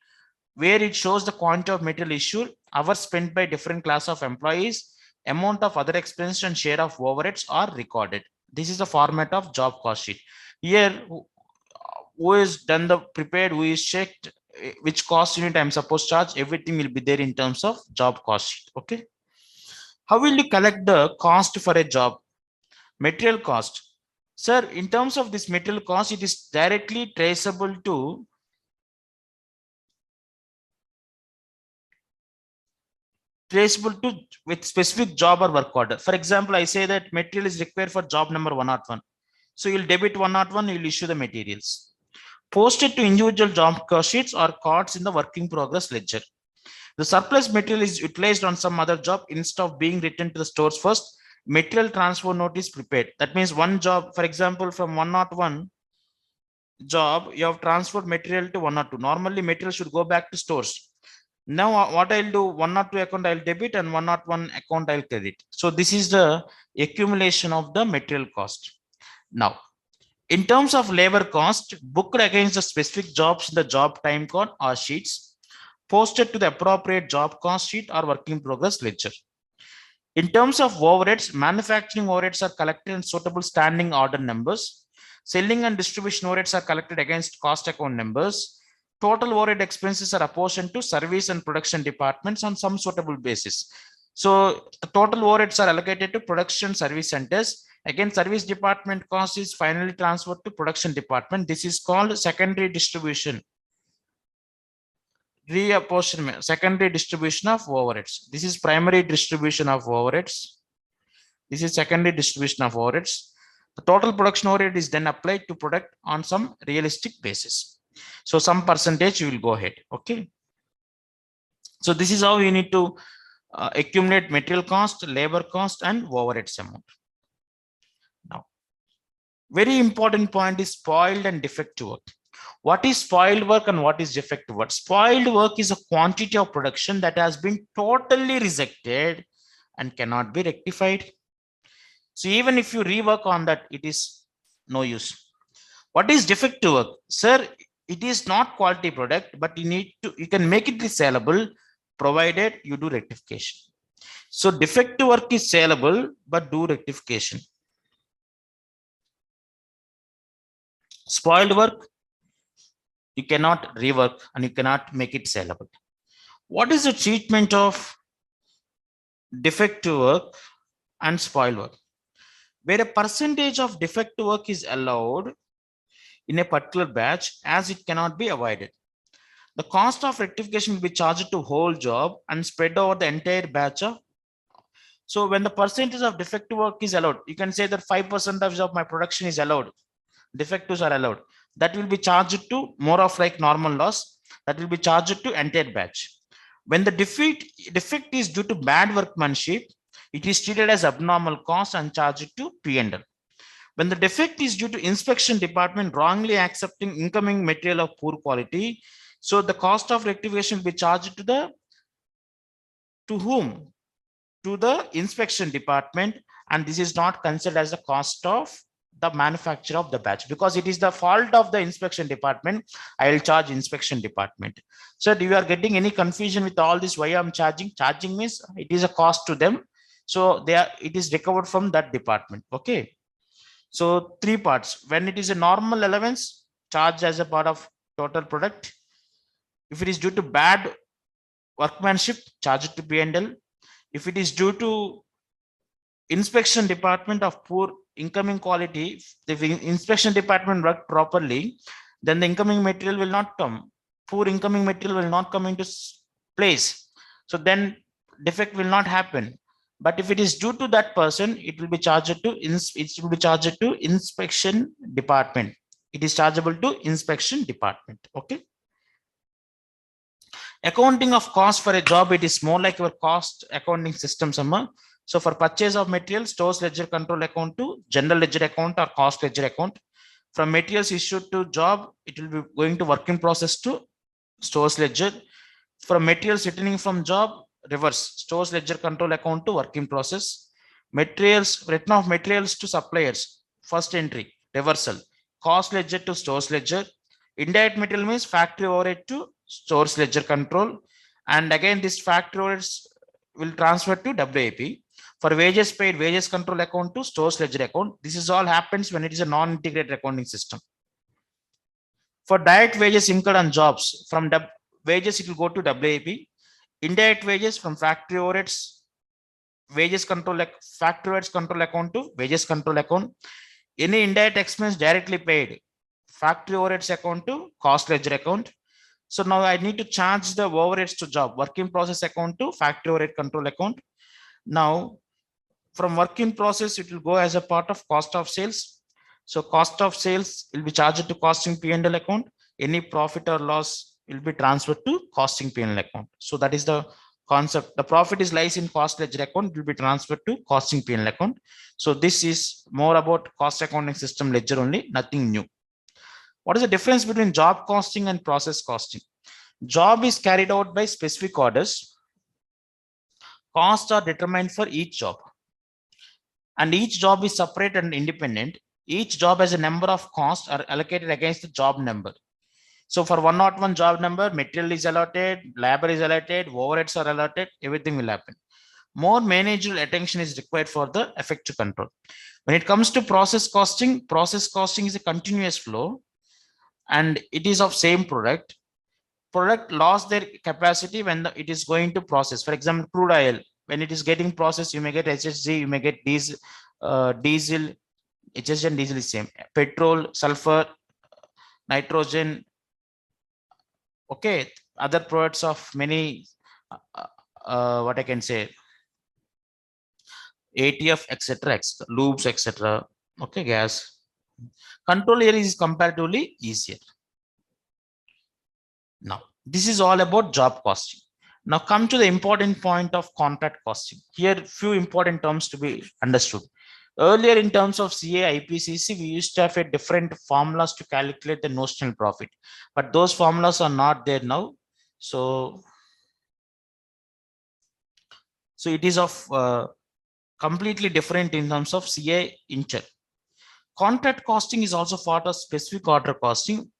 where it shows the quantity of material issued, hours spent by different class of employees, amount of other expenses and share of overheads are recorded. This is the format of job cost sheet. Here, who is done the prepared, who is checked, which cost unit I'm supposed to charge, everything will be there in terms of job cost sheet. Okay. How will you collect the cost for a job? Material cost. Sir, in terms of this material cost, it is directly traceable to with specific job or work order. For example, I say that material is required for job number 101. So you'll debit 101, you'll issue the materials. Posted to individual job cost sheets or cards in the working progress ledger. The surplus material is utilized on some other job instead of being returned to the stores first. Material transfer note is prepared. That means one job, for example, from 101 job, you have transferred material to 102. Normally, material should go back to stores. Now, what I'll do, 102 account I'll debit and 101 account I'll credit. So this is the accumulation of the material cost. Now, in terms of labor cost, booked against the specific jobs in the job time code or sheets, posted to the appropriate job cost sheet or work in progress ledger. In terms of overheads, manufacturing overheads are collected in suitable standing order numbers. Selling and distribution overheads are collected against cost account numbers. Total overhead expenses are apportioned to service and production departments on some suitable basis. So the total overheads are allocated to production service centers. Again, service department cost is finally transferred to production department. This is called secondary distribution. Reapportionment, secondary distribution of overheads. This is primary distribution of overheads. This is secondary distribution of overheads. The total production overhead is then applied to product on some realistic basis. So some percentage you will go ahead. Okay. So this is how you need to accumulate material cost, labor cost, and overheads amount. Now, very important point is spoiled and defective work. What is spoiled work and what is defective work? Spoiled work is a quantity of production that has been totally rejected and cannot be rectified. So even if you rework on that, it is no use. What is defective work? Sir, it is not quality product, but you can make it saleable provided you do rectification. So defective work is saleable, but do rectification. Spoiled work, you cannot rework and you cannot make it saleable. What is the treatment of defective work and spoiled work? Where a percentage of defective work is allowed in a particular batch as it cannot be avoided. The cost of rectification will be charged to whole job and spread over the entire batch. So when the percentage of defective work is allowed, you can say that 5% of my production is allowed. Defectives are allowed. That will be charged to more of like normal loss. That will be charged to entire batch. When the defect is due to bad workmanship, it is treated as abnormal cost and charged to P&L. When the defect is due to inspection department wrongly accepting incoming material of poor quality, so the cost of rectification will be charged to whom? To the inspection department, and this is not considered as the cost of the manufacturer of the batch because it is the fault of the inspection department. I will charge inspection department. So do you are getting any confusion with all this? Why I'm charging? Charging means it is a cost to them. So it is recovered from that department. Okay. So three parts. When it is a normal allowance, charged as a part of total product. If it is due to bad workmanship, charge it to P&L. If it is due to inspection department of poor incoming quality, if the inspection department worked properly, then the incoming material will not come. Poor incoming material will not come into place. So then defect will not happen. But if it is due to that person, it will be charged to inspection department. It is chargeable to inspection department. Okay. Accounting of cost for a job, it is more like your cost accounting system, Summer. So for purchase of material, stores ledger control account to general ledger account or cost ledger account. From materials issued to job, it will be going to work in process to stores ledger. From materials returning from job, reverse stores ledger control account to work in process. Materials, return of materials to suppliers, first entry, reversal. Cost ledger to stores ledger. Indirect material means factory overhead to stores ledger control. And again, this factory overheads will transfer to WAP. For wages paid, wages control account to stores ledger account. This is all happens when it is a non-integrated accounting system. For direct wages incurred on jobs, from wages it will go to WAP. Indirect wages from factory overheads, wages control, factory overheads control account to wages control account. Any indirect expense directly paid, factory overheads account to cost ledger account. So now I need to charge the overheads to job, work in process account to factory overhead control account. Now from work in process, it will go as a part of cost of sales. So cost of sales will be charged to costing P&L account. Any profit or loss will be transferred to costing P&L account. So that is the concept. The profit is lies in cost ledger account, will be transferred to costing P&L account. So this is more about cost accounting system ledger only, nothing new. What is the difference between job costing and process costing? Job is carried out by specific orders. Costs are determined for each job. And each job is separate and independent. Each job has a number of costs are allocated against the job number. So for 101 job number, material is allotted, labor is allotted, overheads are allotted, everything will happen. More managerial attention is required for the effective control. When it comes to process costing is a continuous flow and it is of same product. Product lost their capacity when it is going to process. For example, crude oil, when it is getting processed, you may get HSG, you may get diesel, HSG and diesel is same. Petrol, sulfur, nitrogen, okay, other products of many, what I can say, ATF, etc., lubes, etc. Okay, gas. Control here is comparatively easier. Now, this is all about job costing. Now come to the important point of contract costing. Here, few important terms to be understood. Earlier in terms of CA, IPCC, we used to have a different formulas to calculate the notional profit, but those formulas are not there now. So it is of completely different in terms of CA inter. Contract costing is also part of specific order costing.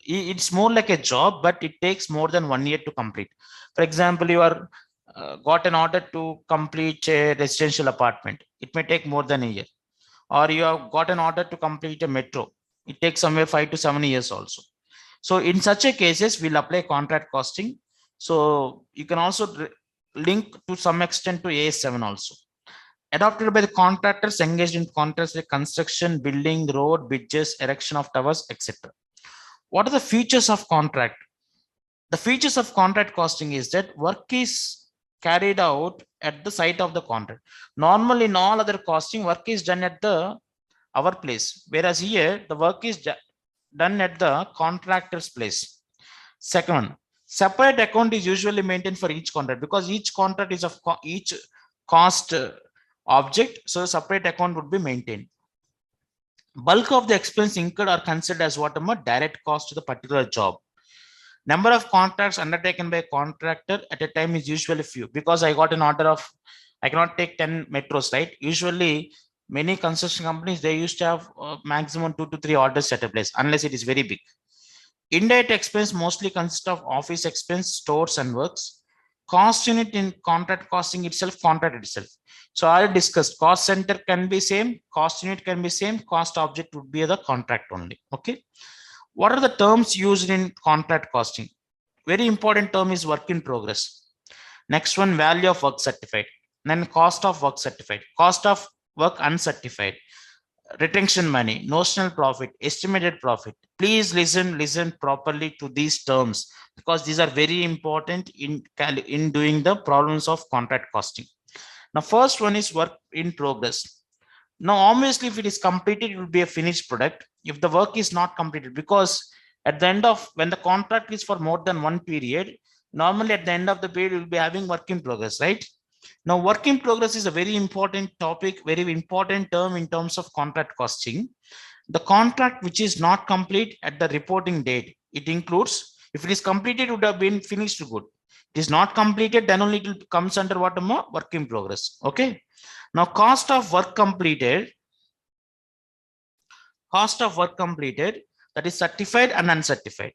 It's more like a job, but it takes more than 1 year to complete. For example, you are got an order to complete a residential apartment. It may take more than a year. Or you have got an order to complete a metro. It takes somewhere 5 to 7 years also. So in such a cases, we'll apply contract costing. So you can also link to some extent to AS7 also. Adopted by the contractors engaged in contracts like construction, building, road, bridges, erection of towers, etc. What are the features of contract? The features of contract costing is that work is carried out at the site of the contract. Normally, in all other costing, work is done at our place, whereas here the work is done at the contractor's place. Second one, separate account is usually maintained for each contract because each contract is of each cost object, so a separate account would be maintained. Bulk of the expense incurred are considered as what a direct cost to the particular job. Number of contracts undertaken by a contractor at a time is usually few because I got an order of, I cannot take 10 metros, right? Usually many construction companies, they used to have maximum 2 to 3 orders at a place unless it is very big. Indirect expense mostly consists of office expense, stores and works. cost unit in contract costing itself, contract itself. So I discussed cost center can be same, cost unit can be same, cost object would be the contract only. Okay. What are the terms used in contract costing? Very important term is work in progress. Next one, value of work certified. Then cost of work certified, cost of work uncertified, retention money, notional profit, estimated profit. Please listen properly to these terms because these are very important in doing the problems of contract costing. Now, first one is work in progress. Now, obviously, if it is completed, it will be a finished product. If the work is not completed, because at the end of when the contract is for more than one period, normally at the end of the period, you will be having work in progress, right? Now, work in progress is a very important topic, very important term in terms of contract costing. The contract which is not complete at the reporting date, it includes, if it is completed, it would have been finished good. It is not completed, then only it comes under what? Work in progress. Okay. Now, cost of work completed, that is certified and uncertified.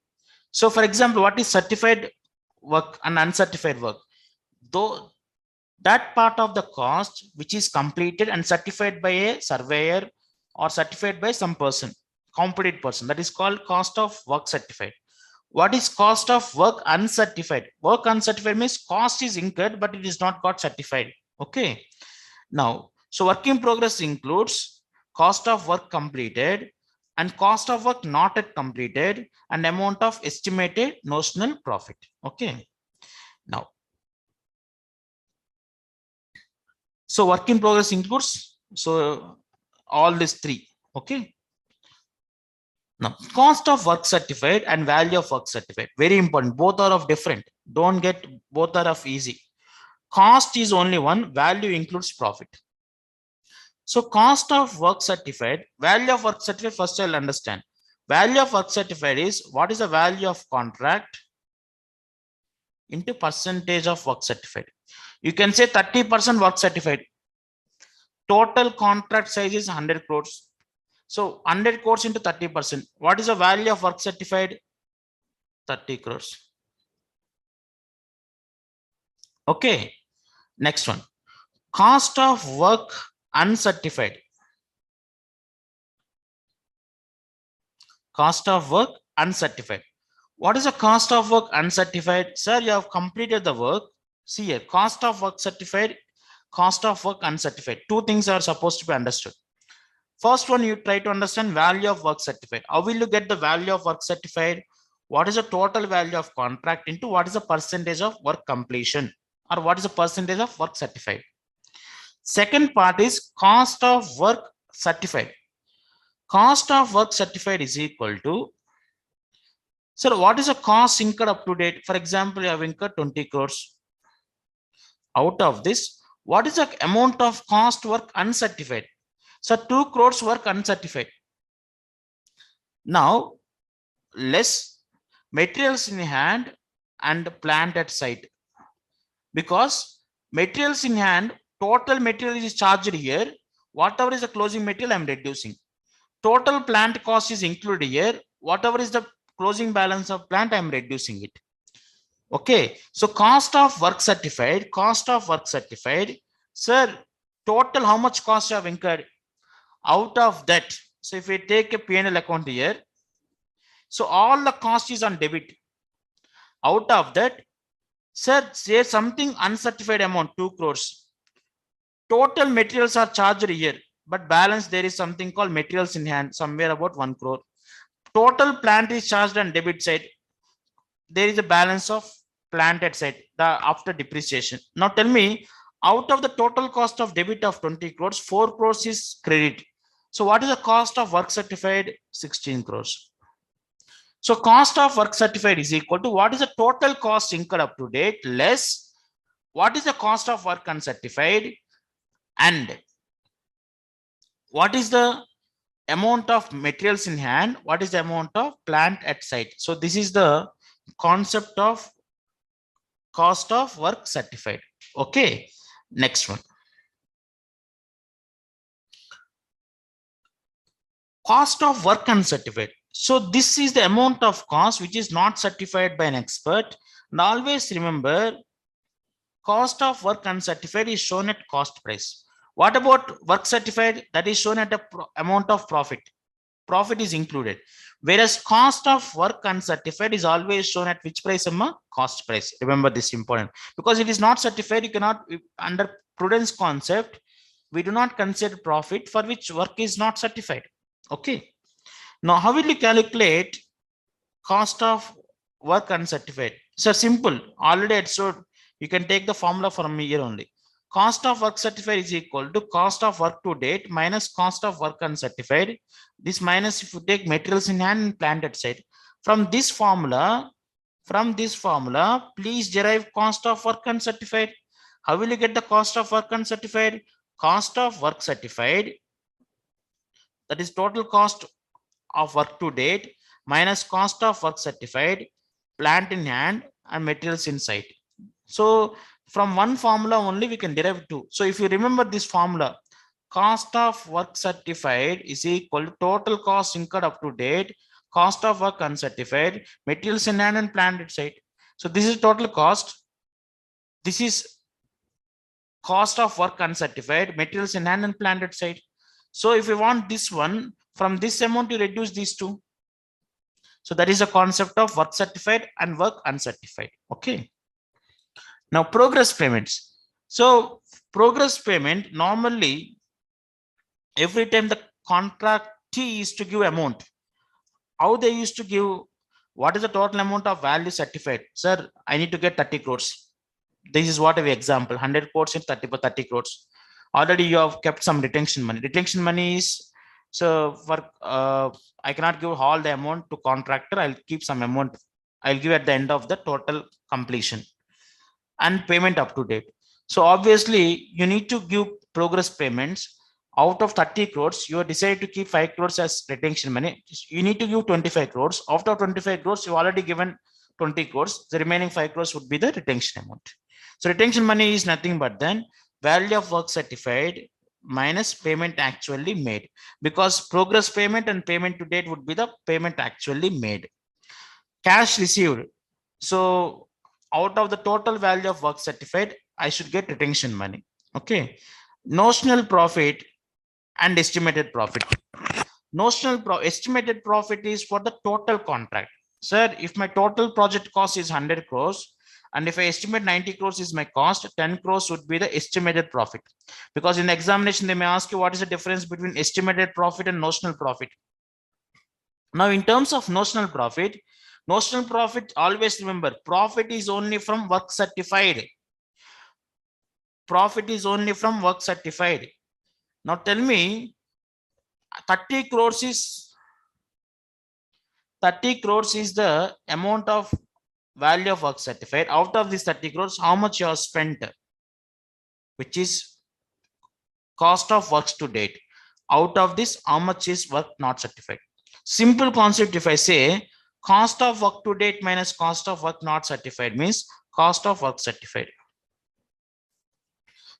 So, for example, what is certified work and uncertified work? Though that part of the cost which is completed and certified by a surveyor or certified by some person, competent person, that is called cost of work certified. What is cost of work uncertified? Work uncertified means cost is incurred, but it is not got certified. Okay. Now, so work in progress includes cost of work completed and cost of work not yet completed and amount of estimated notional profit. Okay. Now, so work in progress includes so all these three. Okay. Now, cost of work certified and value of work certified, very important. Both are of different. Don't get both are of easy. Cost is only one, value includes profit. So cost of work certified, value of work certified, first I'll understand. Value of work certified is what is the value of contract into percentage of work certified. You can say 30% work certified. Total contract size is 100 crores. So 100 crores into 30%. What is the value of work certified? 30 crores. Okay. Next one. Cost of work uncertified. Cost of work uncertified. What is the cost of work uncertified? Sir, you have completed the work. See here, cost of work certified, cost of work uncertified. Two things are supposed to be understood. First one, you try to understand value of work certified. How will you get the value of work certified? What is the total value of contract into what is the percentage of work completion or what is the percentage of work certified? Second part is cost of work certified. Cost of work certified is equal to, sir, what is the cost incurred up to date? For example, you have incurred 20 crores. Out of this, what is the amount of cost work uncertified? So 2 crores work uncertified. Now, less materials in hand and plant at site. Because materials in hand, total material is charged here. Whatever is the closing material, I'm reducing. Total plant cost is included here. Whatever is the closing balance of plant, I'm reducing it. Okay. So cost of work certified, sir, total how much cost you have incurred? Out of that, so if we take a P&L account here, so all the cost is on debit. Out of that, sir, say something uncertified amount, 2 crores. Total materials are charged here, but balance there is something called materials in hand, somewhere about 1 crore. Total plant is charged on debit side. There is a balance of plant at side after depreciation. Now tell me, out of the total cost of debit of 20 crores, 4 crores is credit. So what is the cost of work certified? 16 crores. So cost of work certified is equal to what is the total cost incurred up to date less what is the cost of work uncertified and what is the amount of materials in hand, what is the amount of plant at site. So this is the concept of cost of work certified. Okay, next one. Cost of work uncertified. So this is the amount of cost which is not certified by an expert. And always remember, Cost of work uncertified is shown at cost price. What about work certified? That is shown at a amount of profit. Profit is included. Whereas cost of work uncertified is always shown at which price, Amma? Cost price. Remember this important. Because it is not certified, you cannot, under prudence concept, we do not consider profit for which work is not certified. Okay. Now, how will you calculate cost of work uncertified? So simple. Already I showed. You can take the formula from here only. Cost of work certified is equal to cost of work to date minus cost of work uncertified. This minus if you take materials in hand and plant at site. From this formula, please derive cost of work uncertified. How will you get the cost of work uncertified? Cost of work certified, that is total cost of work to date minus cost of work certified, plant in hand and materials in site. So from one formula only we can derive two. So if you remember this formula, cost of work certified is equal to total cost incurred up to date, cost of work uncertified, materials in hand and plant at site. So this is total cost. This is cost of work uncertified, materials in hand and plant at site. So if you want this one, from this amount you reduce these two. So that is a concept of work certified and work uncertified. Okay. Now progress payments. So progress payment, normally every time the contractee is to give amount, how they used to give, what is the total amount of value certified? Sir, I need to get 30 crores. This is what we example, 100 crores in 30 crores. Already you have kept some retention money. Retention money is, so for I cannot give all the amount to contractor. I'll keep some amount. I'll give at the end of the total completion and payment up to date. So obviously you need to give progress payments. Out of 30 crores, you have decided to keep 5 crores as retention money. You need to give 25 crores. After 25 crores, you already given 20 crores. The remaining 5 crores would be the retention amount. So retention money is nothing but then value of work certified minus payment actually made, because progress payment and payment to date would be the payment actually made. Cash received. So out of the total value of work certified, I should get retention money. Okay. Notional profit and estimated profit. Estimated profit is for the total contract. Sir, if my total project cost is 100 crores, and if I estimate 90 crores is my cost, 10 crores would be the estimated profit. Because in the examination, they may ask you what is the difference between estimated profit and notional profit. Now, in terms of notional profit, always remember, profit is only from work certified. Profit is only from work certified. Now tell me, 30 crores is the amount of value of work certified. Out of this 30 crores, how much you have spent, which is cost of works to date. Out of this, how much is work not certified? Simple concept, if I say cost of work to date minus cost of work not certified means cost of work certified.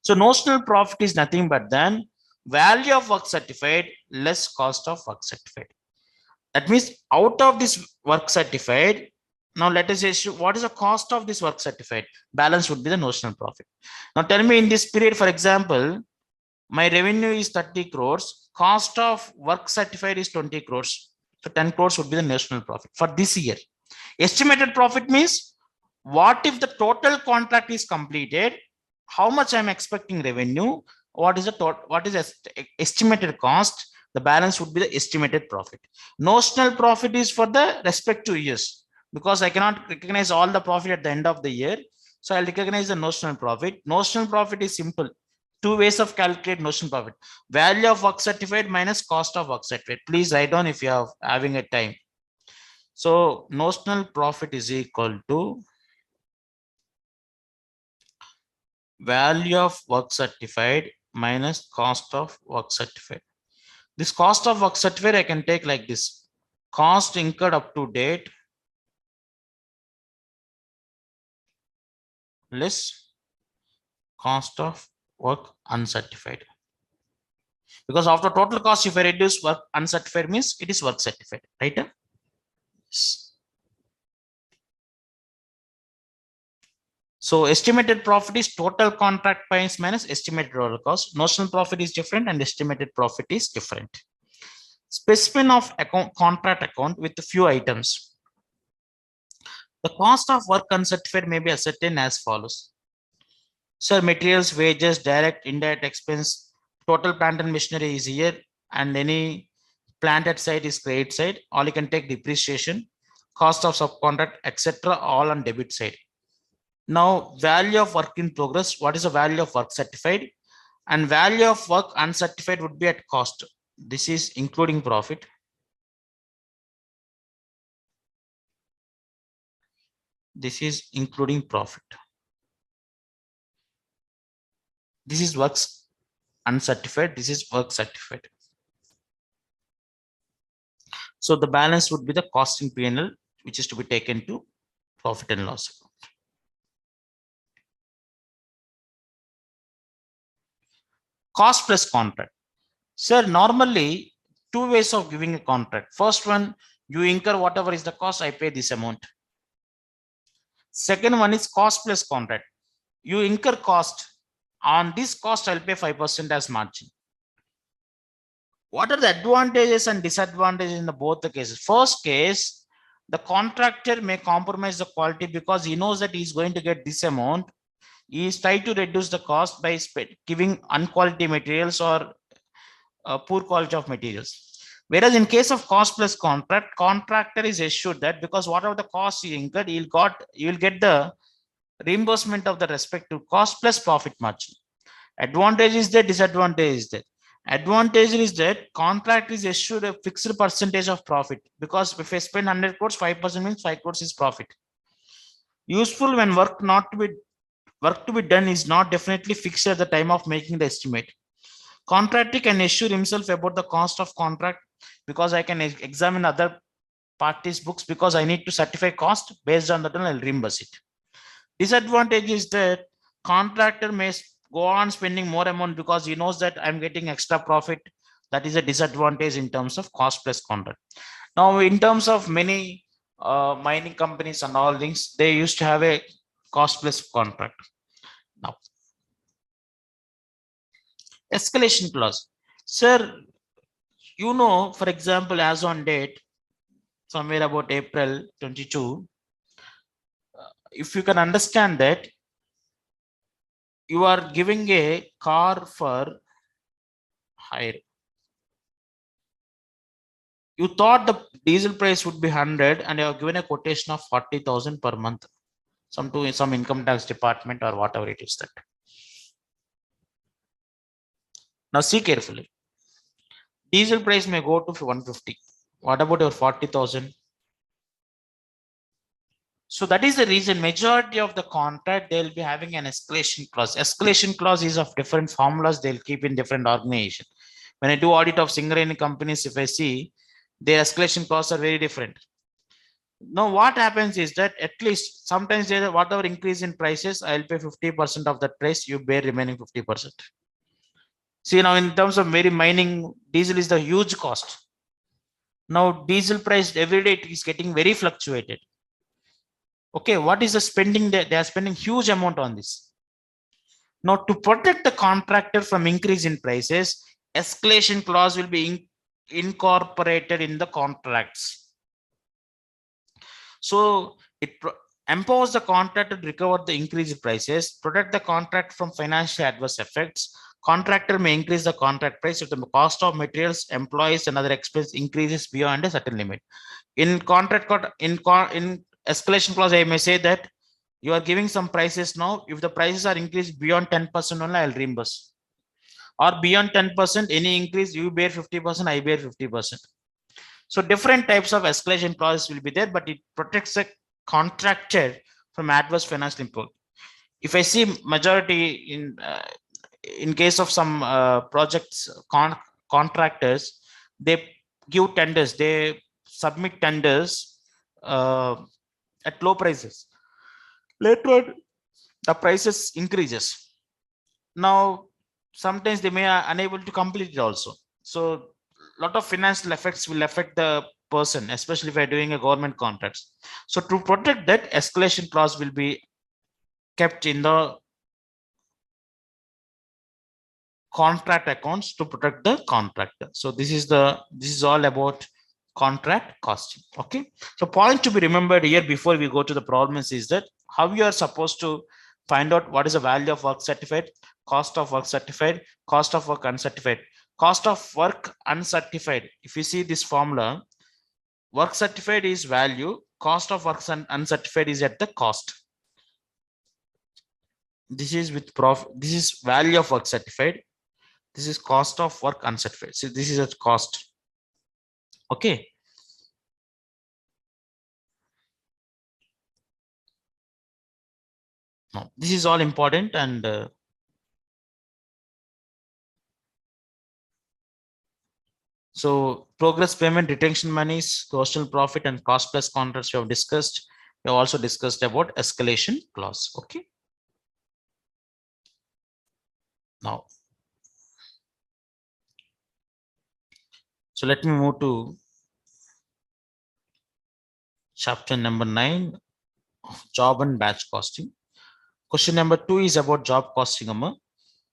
So notional profit is nothing but then value of work certified less cost of work certified. That means out of this work certified, now let us say what is the cost of this work certified? Balance would be the notional profit. Now tell me, in this period, for example, my revenue is 30 crores, cost of work certified is 20 crores. So 10 crores would be the notional profit for this year. Estimated profit means what if the total contract is completed, how much I'm expecting revenue, what is the estimated cost, the balance would be the estimated profit. Notional profit is for the respective years, because I cannot recognize all the profit at the end of the year. So I'll recognize the notional profit. Notional profit is simple. Two ways of calculate notional profit. Value of work certified minus cost of work certified. Please write down if you are having a time. So notional profit is equal to value of work certified minus cost of work certified. This cost of work certified I can take like this: cost incurred up to date less cost of work uncertified. Because after total cost, if I reduce work uncertified means it is work certified, right? So estimated profit is total contract price minus estimated total cost. Notional profit is different and estimated profit is different. Specimen of contract account with a few items. The cost of work uncertified may be ascertained as follows. Sir, materials, wages, direct, indirect expense, total plant and machinery is here, and any plant at site is credit side. All you can take depreciation, cost of subcontract, etc. all on debit side. Now, value of work in progress. What is the value of work certified? And value of work uncertified would be at cost. This is including profit. This is including profit. This is works uncertified. This is work certified. So the balance would be the costing P&L, which is to be taken to profit and loss account. Cost plus contract. Sir, normally two ways of giving a contract. First one, you incur whatever is the cost, I pay this amount. Second one is cost plus contract. You incur cost. On this cost, I'll pay 5% as margin. What are the advantages and disadvantages in both the cases? First case, the contractor may compromise the quality because he knows that he's going to get this amount. He is trying to reduce the cost by giving unquality materials or poor quality of materials. Whereas in case of cost plus contract, contractor is assured that because whatever the cost he incurred, you will get the reimbursement of the respective cost plus profit margin. Advantage is there, disadvantage is there. Advantage is that contract is assured a fixed percentage of profit, because if I spend 100 crores, 5% means 5 crores is profit. Useful when work to be done is not definitely fixed at the time of making the estimate. Contractor can assure himself about the cost of contract because I can examine other parties' books because I need to certify cost. Based on that, I'll reimburse it. Disadvantage is that contractor may go on spending more amount because he knows that I'm getting extra profit. That is a disadvantage in terms of cost plus contract. Now, in terms of many mining companies and all things, they used to have a cost plus contract. Now, escalation clause. Sir, you know, for example, as on date, somewhere about April 22, if you can understand that you are giving a car for hire. You thought the diesel price would be 100 and you are given a quotation of 40,000 per month. Some income tax department or whatever it is that. Now see carefully. Diesel price may go to 150. What about your 40,000? So that is the reason majority of the contract, they'll be having an escalation clause. Escalation clause is of different formulas they'll keep in different organization. When I do audit of single companies, if I see their escalation clause are very different. Now what happens is that at least sometimes there whatever increase in prices, I'll pay 50% of that price, you bear remaining 50%. See, now in terms of very mining, diesel is the huge cost. Now diesel price every day it is getting very fluctuated. Okay, what is the spending? They are spending huge amount on this. Now, to protect the contractor from increase in prices, escalation clause will be incorporated in the contracts. So it empowers the contractor to recover the increase in prices, protect the contract from financial adverse effects. Contractor may increase the contract price if the cost of materials, employees, and other expense increases beyond a certain limit. In contract, in escalation clause, I may say that you are giving some prices now. If the prices are increased beyond 10% only, I'll reimburse. Or beyond 10%, any increase, you bear 50%, I bear 50%. So different types of escalation clauses will be there, but it protects the contractor from adverse financial impact. If I see majority in case of some projects, contractors, they give tenders, they submit tenders at low prices. Later on, the prices increases. Now, sometimes they may are unable to complete it also. So, lot of financial effects will affect the person, especially if you're doing a government contracts. So, to protect that, escalation clause will be kept in the contract accounts to protect the contractor. So this is all about contract costing. Okay. So point to be remembered here before we go to the problems is that how you are supposed to find out what is the value of work certified, cost of work certified, cost of work uncertified, cost of work uncertified. If you see this formula, work certified is value, cost of work uncertified is at the cost. This is with profit. This is value of work certified. This is cost of work uncertified. So this is a cost. Okay. Now, this is all important and so progress payment, retention monies, costal profit and cost plus contracts we have discussed. We have also discussed about escalation clause. Okay. Now, so let me move to chapter number 9, job and batch costing. Question number 2 is about job costing.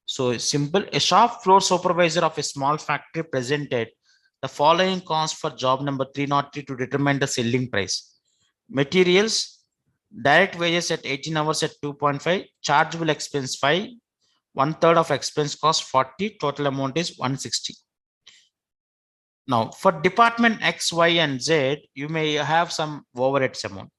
So simple. A shop floor supervisor of a small factory presented the following cost for job number 303 to determine the selling price. Materials, direct wages at 18 hours at 2.5, chargeable expense 5, 1/3 of expense cost 40, total amount is 160. Now for department X, Y and Z, you may have some overheads amount.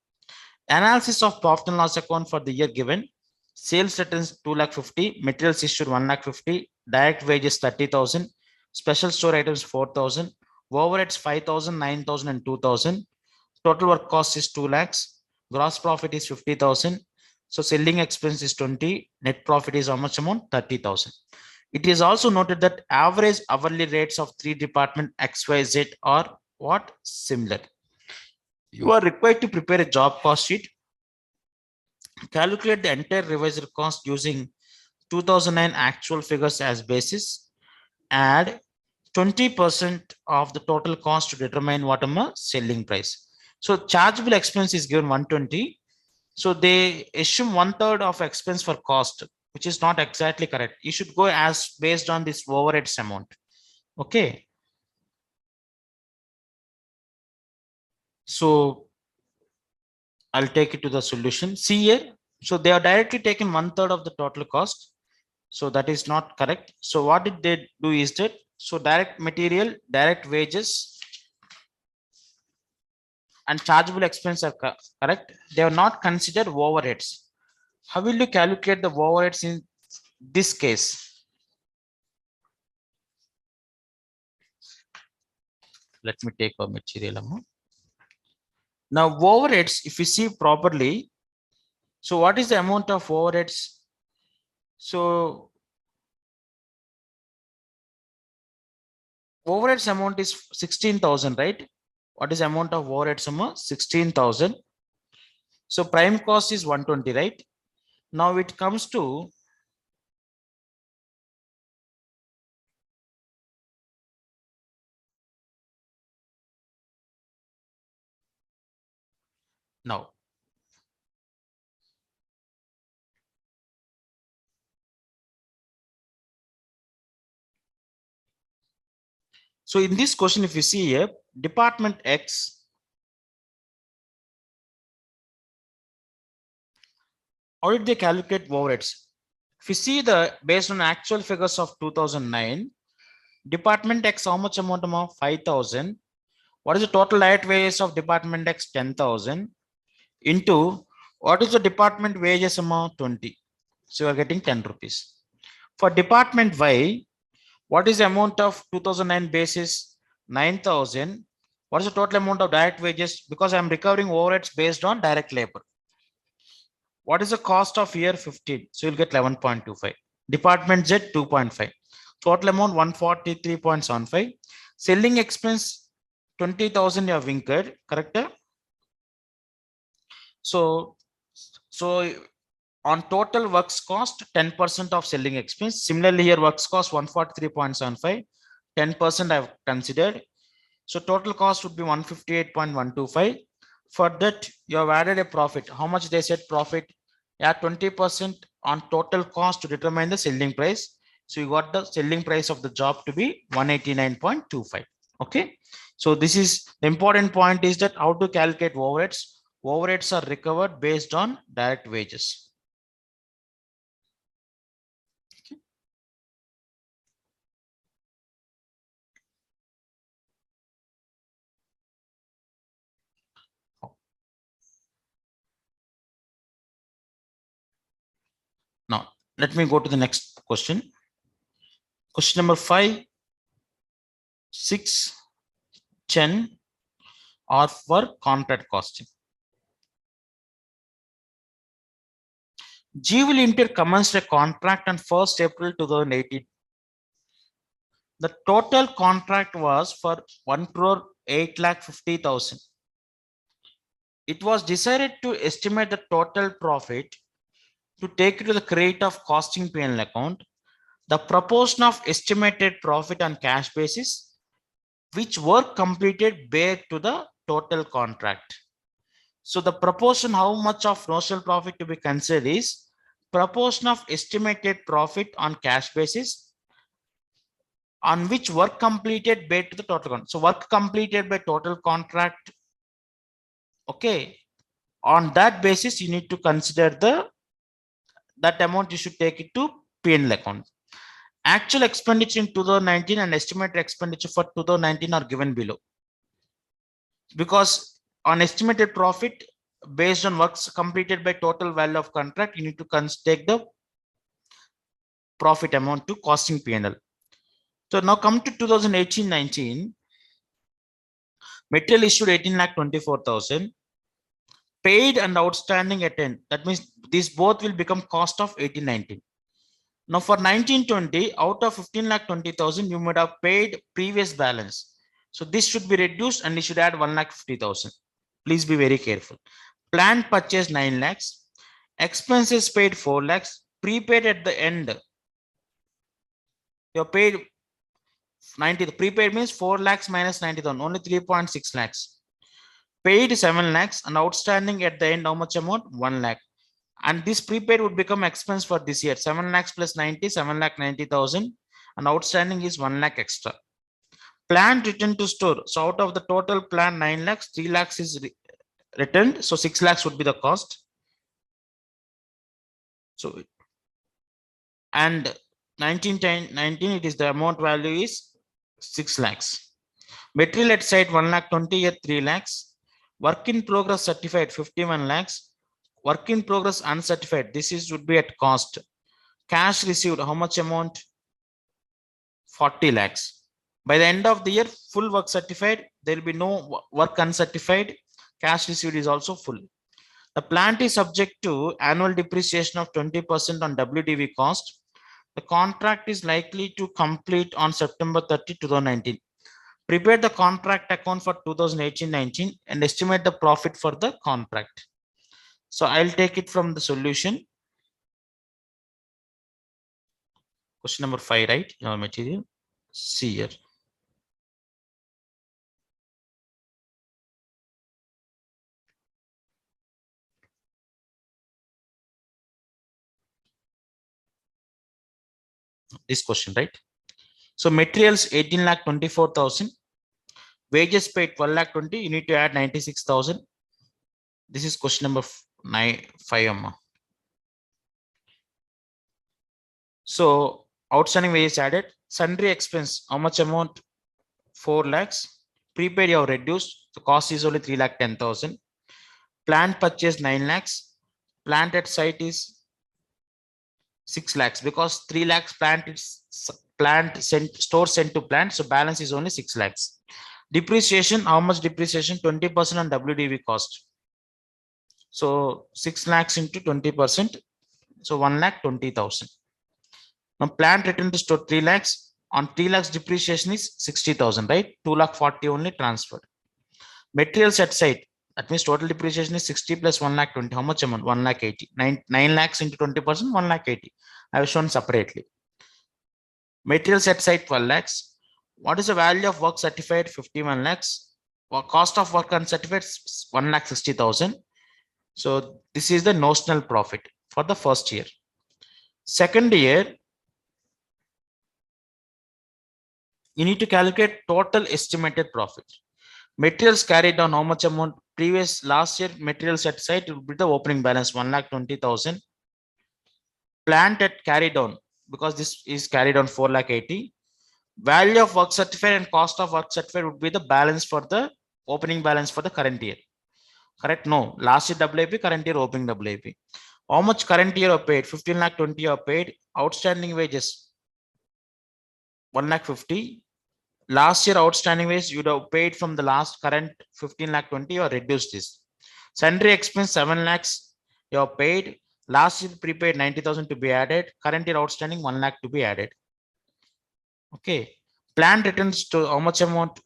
Analysis of profit and loss account for the year given. Sales returns 2,50,000, materials issued 1,50,000, direct wages 30,000, special store items 4,000, overheads 5,000, 9,000 and 2,000. Total work cost is 2 lakhs. Gross profit is 50,000. So selling expense is 20. Net profit is how much amount? 30,000. It is also noted that average hourly rates of 3 department XYZ are what? Similar. You are required to prepare a job cost sheet. Calculate the entire revised cost using 2009 actual figures as basis. Add 20% of the total cost to determine what a selling price. So chargeable expense is given 120. So they assume 1/3 of expense for cost, which is not exactly correct. You should go as based on this overheads amount. Okay. So I'll take it to the solution. See here. So they are directly taken 1/3 of the total cost. So that is not correct. So what did they do is that, so direct material, direct wages and chargeable expense are correct. They are not considered overheads. How will you calculate the overheads in this case? Let me take a material amount. Now overheads, if you see properly, so what is the amount of overheads? So overheads amount is 16,000, right? What is amount of overheads? 16,000. So prime cost is 120, right? Now it comes to now. So in this question, if you see here, department X, how did they calculate overheads? If you see the based on actual figures of 2009, department X, how much amount? 5,000. What is the total direct wages of department X? 10,000 into what is the department wages amount? 20. So you are getting 10 rupees. For department Y, what is the amount of 2009 basis? 9,000. What is the total amount of direct wages? Because I am recovering overheads based on direct labor. What is the cost of year 15? So you'll get 11.25. Department Z 2.5. Total amount 143.75. Selling expense 20,000 you have incurred, correct? So on total works cost 10% of selling expense. Similarly here works cost 143.75. 10% I've considered. So total cost would be 158.125. For that you have added a profit. How much they said profit? add 20% on total cost to determine the selling price. So you got the selling price of the job to be 189.25. Okay. So this is the important point is that how to calculate overheads. Overheads are recovered based on direct wages. Now, let me go to the next question. Question number 5, 6, 10 are for contract costing. GV Limited commenced a contract on 1st April 2018. The total contract was for 1 crore 8,50,000. It was decided to estimate the total profit to take it to the credit of costing P&L account. The proportion of estimated profit on cash basis, which work completed bear to the total contract. So the proportion, how much of notional profit to be considered is proportion of estimated profit on cash basis on which work completed bear to the total contract. So work completed by total contract. Okay. On that basis, you need to consider that amount you should take it to P&L account. Actual expenditure in 2019 and estimated expenditure for 2019 are given below. Because on estimated profit based on works completed by total value of contract, you need to take the profit amount to costing P&L. So now come to 2018-19, material issued 18,24,000, paid and outstanding at 10. That means these both will become cost of 18-19. Now for 1920, out of 15,20,000, you might have paid previous balance. So this should be reduced and you should add 1,50,000. Please be very careful. Planned purchase 9 lakhs, expenses paid 4 lakhs, prepaid at the end. You paid 90. The prepaid means 4 lakhs minus 90,000, only 3.6 lakhs. Paid 7 lakhs and outstanding at the end, how much amount? 1 lakh. And this prepaid would become expense for this year. 7 lakhs plus 90, 7,90,000, and outstanding is 1 lakh extra. Planned return to store. So out of the total plan 9 lakhs, 3 lakhs is returned. So 6 lakhs would be the cost. So, and 19, it is the amount value is 6 lakhs. Material at site 1,20,000 at 3 lakhs. Work in progress certified 51 lakhs. Work in progress uncertified, this is would be at cost. Cash received, how much amount? 40 lakhs. By the end of the year, full work certified, there will be no work uncertified. Cash received is also full. The plant is subject to annual depreciation of 20% on WDV cost. The contract is likely to complete on September 30, 2019. Prepare the contract account for 2018-19 and estimate the profit for the contract. So I'll take it from the solution. Question number 5, right? In our material. See here. This question, right? So materials 18,24,000. Wages paid 12,20,000. You need to add 96,000. This is question number 5. So outstanding wages added. Sundry expense, how much amount? 4 lakhs. Prepaid you have reduced. The cost is only 3,10,000. Plant purchase 9 lakhs. Plant at site is 6 lakhs because 3 lakhs store sent to plant. So balance is only 6 lakhs. Depreciation, how much depreciation? 20% on WDV cost. So 6 lakhs into 20%. So 1,20,000. Now plant return to store 3 lakhs. On 3 lakhs depreciation is 60,000, right? 2,40,000 only transferred. Materials at site. That means total depreciation is 60 plus 1,20,000. How much amount? 1,80,000. 9 lakhs into 20%, 1,80,000. I have shown separately. Materials at site 12 lakhs. What is the value of work certified? 51 lakhs. Cost of work uncertified 1,60,000. So this is the notional profit. for the first year. Second year, you need to calculate total estimated profit. Materials carried down how much amount? Previous last year materials at site will be the opening balance 1,20,000. Plant at carried down because this is carried on 4,80,000. Value of work certified and cost of work certified would be the balance for the opening balance for the current year. Correct? No. Last year WIP, current year opening WIP. How much current year are paid? 15,20,000 are paid. Outstanding wages 1,50,000. Last year outstanding wages you'd have paid from the last current 15,20,000 or reduced this. Sundry expense 7 lakhs you have paid. Last year prepaid 90,000 to be added. Current year outstanding 1 lakh to be added. Okay. Planned returns to how much amount?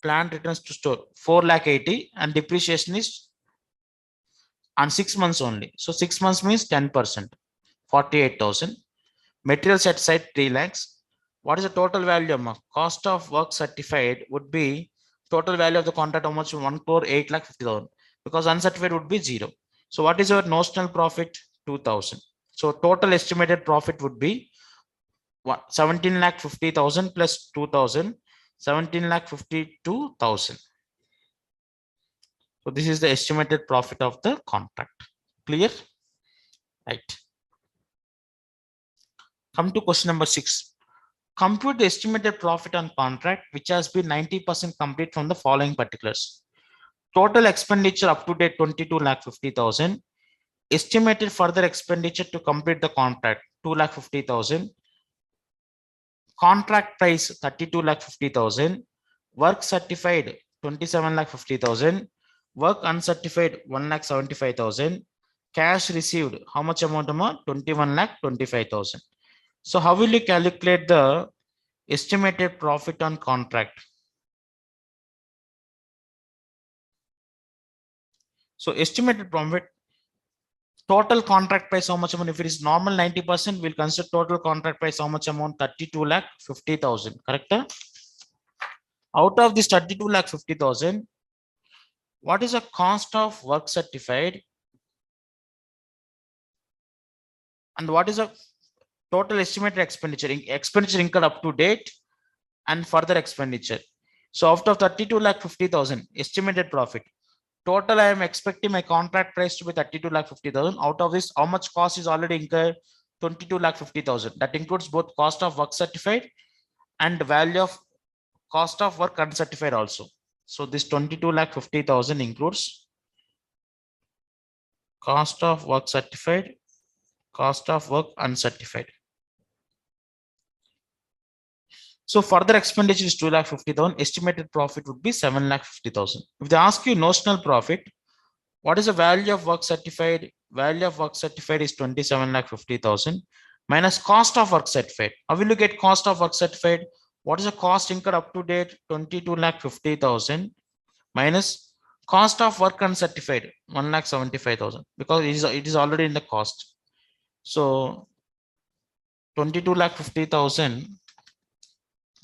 Planned returns to store 4,80,000 and depreciation is on 6 months only. So 6 months means 10%, 48,000. Materials at site 3 lakhs. What is the total value of cost of work certified would be total value of the contract how much? 1,08,50,000 because uncertified would be 0. So what is our notional profit? 2,000. So total estimated profit would be 17,50,000 plus 2,000, 17,52,000. So this is the estimated profit of the contract. Clear? Right. Come to question number 6. Compute the estimated profit on contract which has been 90% complete from the following particulars. Total expenditure up to date 22,50,000. Estimated further expenditure to complete the contract 2,50,000. Contract price 32,50,000. Work certified 27,50,000. Work uncertified 1,75,000. Cash received how much amount? 21,25,000. So how will you calculate the estimated profit on contract? So estimated profit, total contract price how much amount? If it is normal 90%, we'll consider total contract price how much amount? 32,50,000. Correct? Out of this 32,50,000, what is the cost of work certified? And what is the total estimated expenditure? Expenditure incurred up to date and further expenditure. So out of 32,50,000 estimated profit, total I am expecting my contract price to be 32,50,000. Out of this, how much cost is already incurred? 22,50,000. That includes both cost of work certified and value of cost of work uncertified also. So this 22,50,000 includes cost of work certified, cost of work uncertified. So further expenditure is 2,50,000. Estimated profit would be 7,50,000. If they ask you notional profit, what is the value of work certified? Value of work certified is 27,50,000 minus cost of work certified. How will you get cost of work certified? What is the cost incurred up to date? 22,50,000 minus cost of work uncertified 1,75,000 because it is already in the cost. So 22,50,000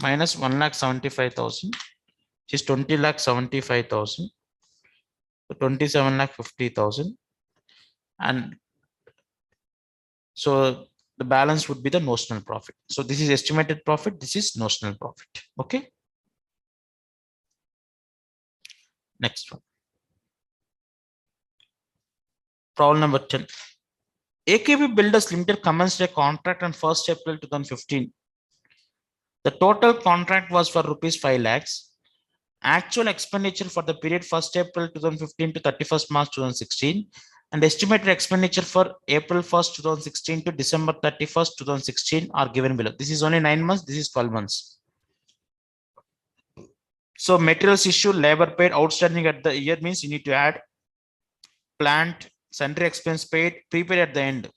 minus 1,75,000 is 20,75,000. So 27,50,000 and so the balance would be the notional profit. So this is estimated profit, this is notional profit. Okay. Next one. Problem number 10. AKB Builders Limited commenced a contract on 1st April 2015. The total contract was for rupees 5 lakhs. Actual expenditure for the period 1st April 2015 to 31st March 2016 and estimated expenditure for April 1st 2016 to December 31st 2016 are given below. This is only 9 months, this is 12 months. So materials issued, labor paid, outstanding at the year means you need to add plant, sundry expense paid, prepaid at the end,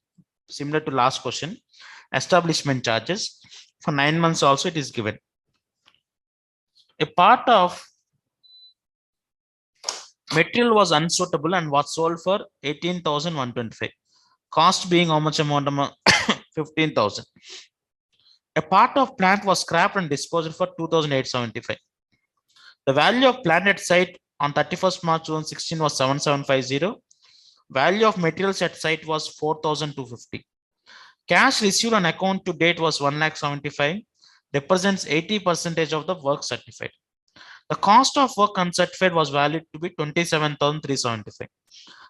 similar to last question. Establishment charges for 9 months also it is given. A part of material was unsuitable and was sold for 18,125. Cost being how much amount? 15,000. A part of plant was scrapped and disposed for 2,875. The value of plant at site on 31st March 2016 was 7,750. Value of materials at site was 4,250. Cash received on account to date was 1,75,000, represents 80% of the work certified. The cost of work uncertified was valued to be 27,375.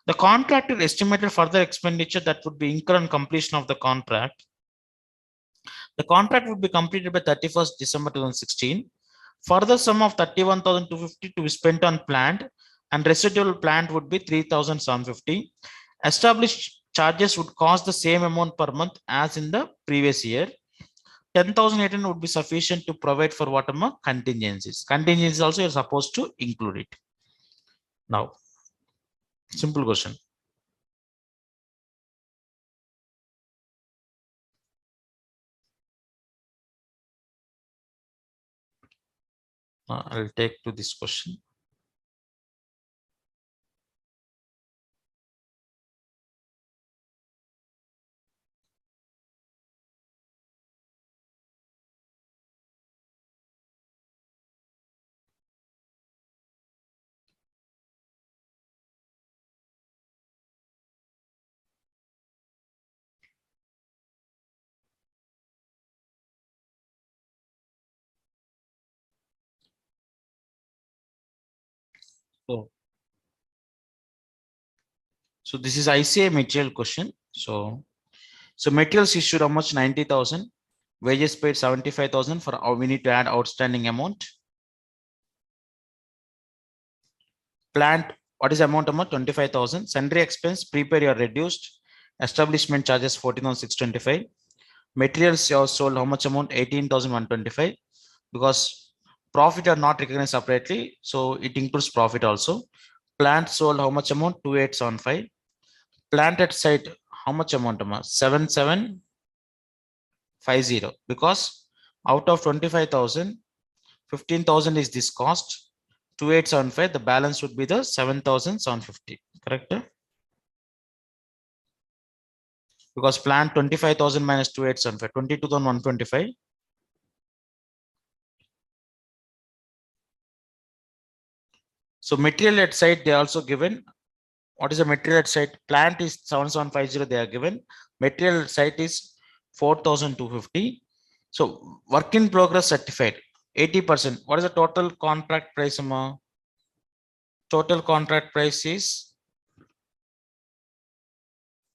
The contractor estimated further expenditure that would be incurred on completion of the contract. The contract would be completed by 31st December 2016. Further sum of 31,250 to be spent on plant and residual plant would be 3,750. Established charges would cost the same amount per month as in the previous year. 10,800 would be sufficient to provide for watermark contingencies. Contingencies also you're supposed to include it. Now, simple question. I'll take to this question. So this is ICA material question. So materials issued how much? 90,000. Wages paid 75,000 for we need to add outstanding amount. Plant, what is amount? 25,000. Sundry expense, prepare your reduced. Establishment charges 14,625. Materials you sold how much amount? 18,125. Because profit are not recognized separately, so it includes profit also. Plant sold how much amount? 2875. Plant at site how much amount? 7750. Because out of 25,000, 15,000 is this cost. 2875. The balance would be the 7,750. Correct? Because plant 25,000 minus 2875, 22,125. So material at site they also given. What is the material at site? Plant is 7750 they are given. Material at site is 4,250. So work in progress certified 80%. What is the total contract price? Total contract price is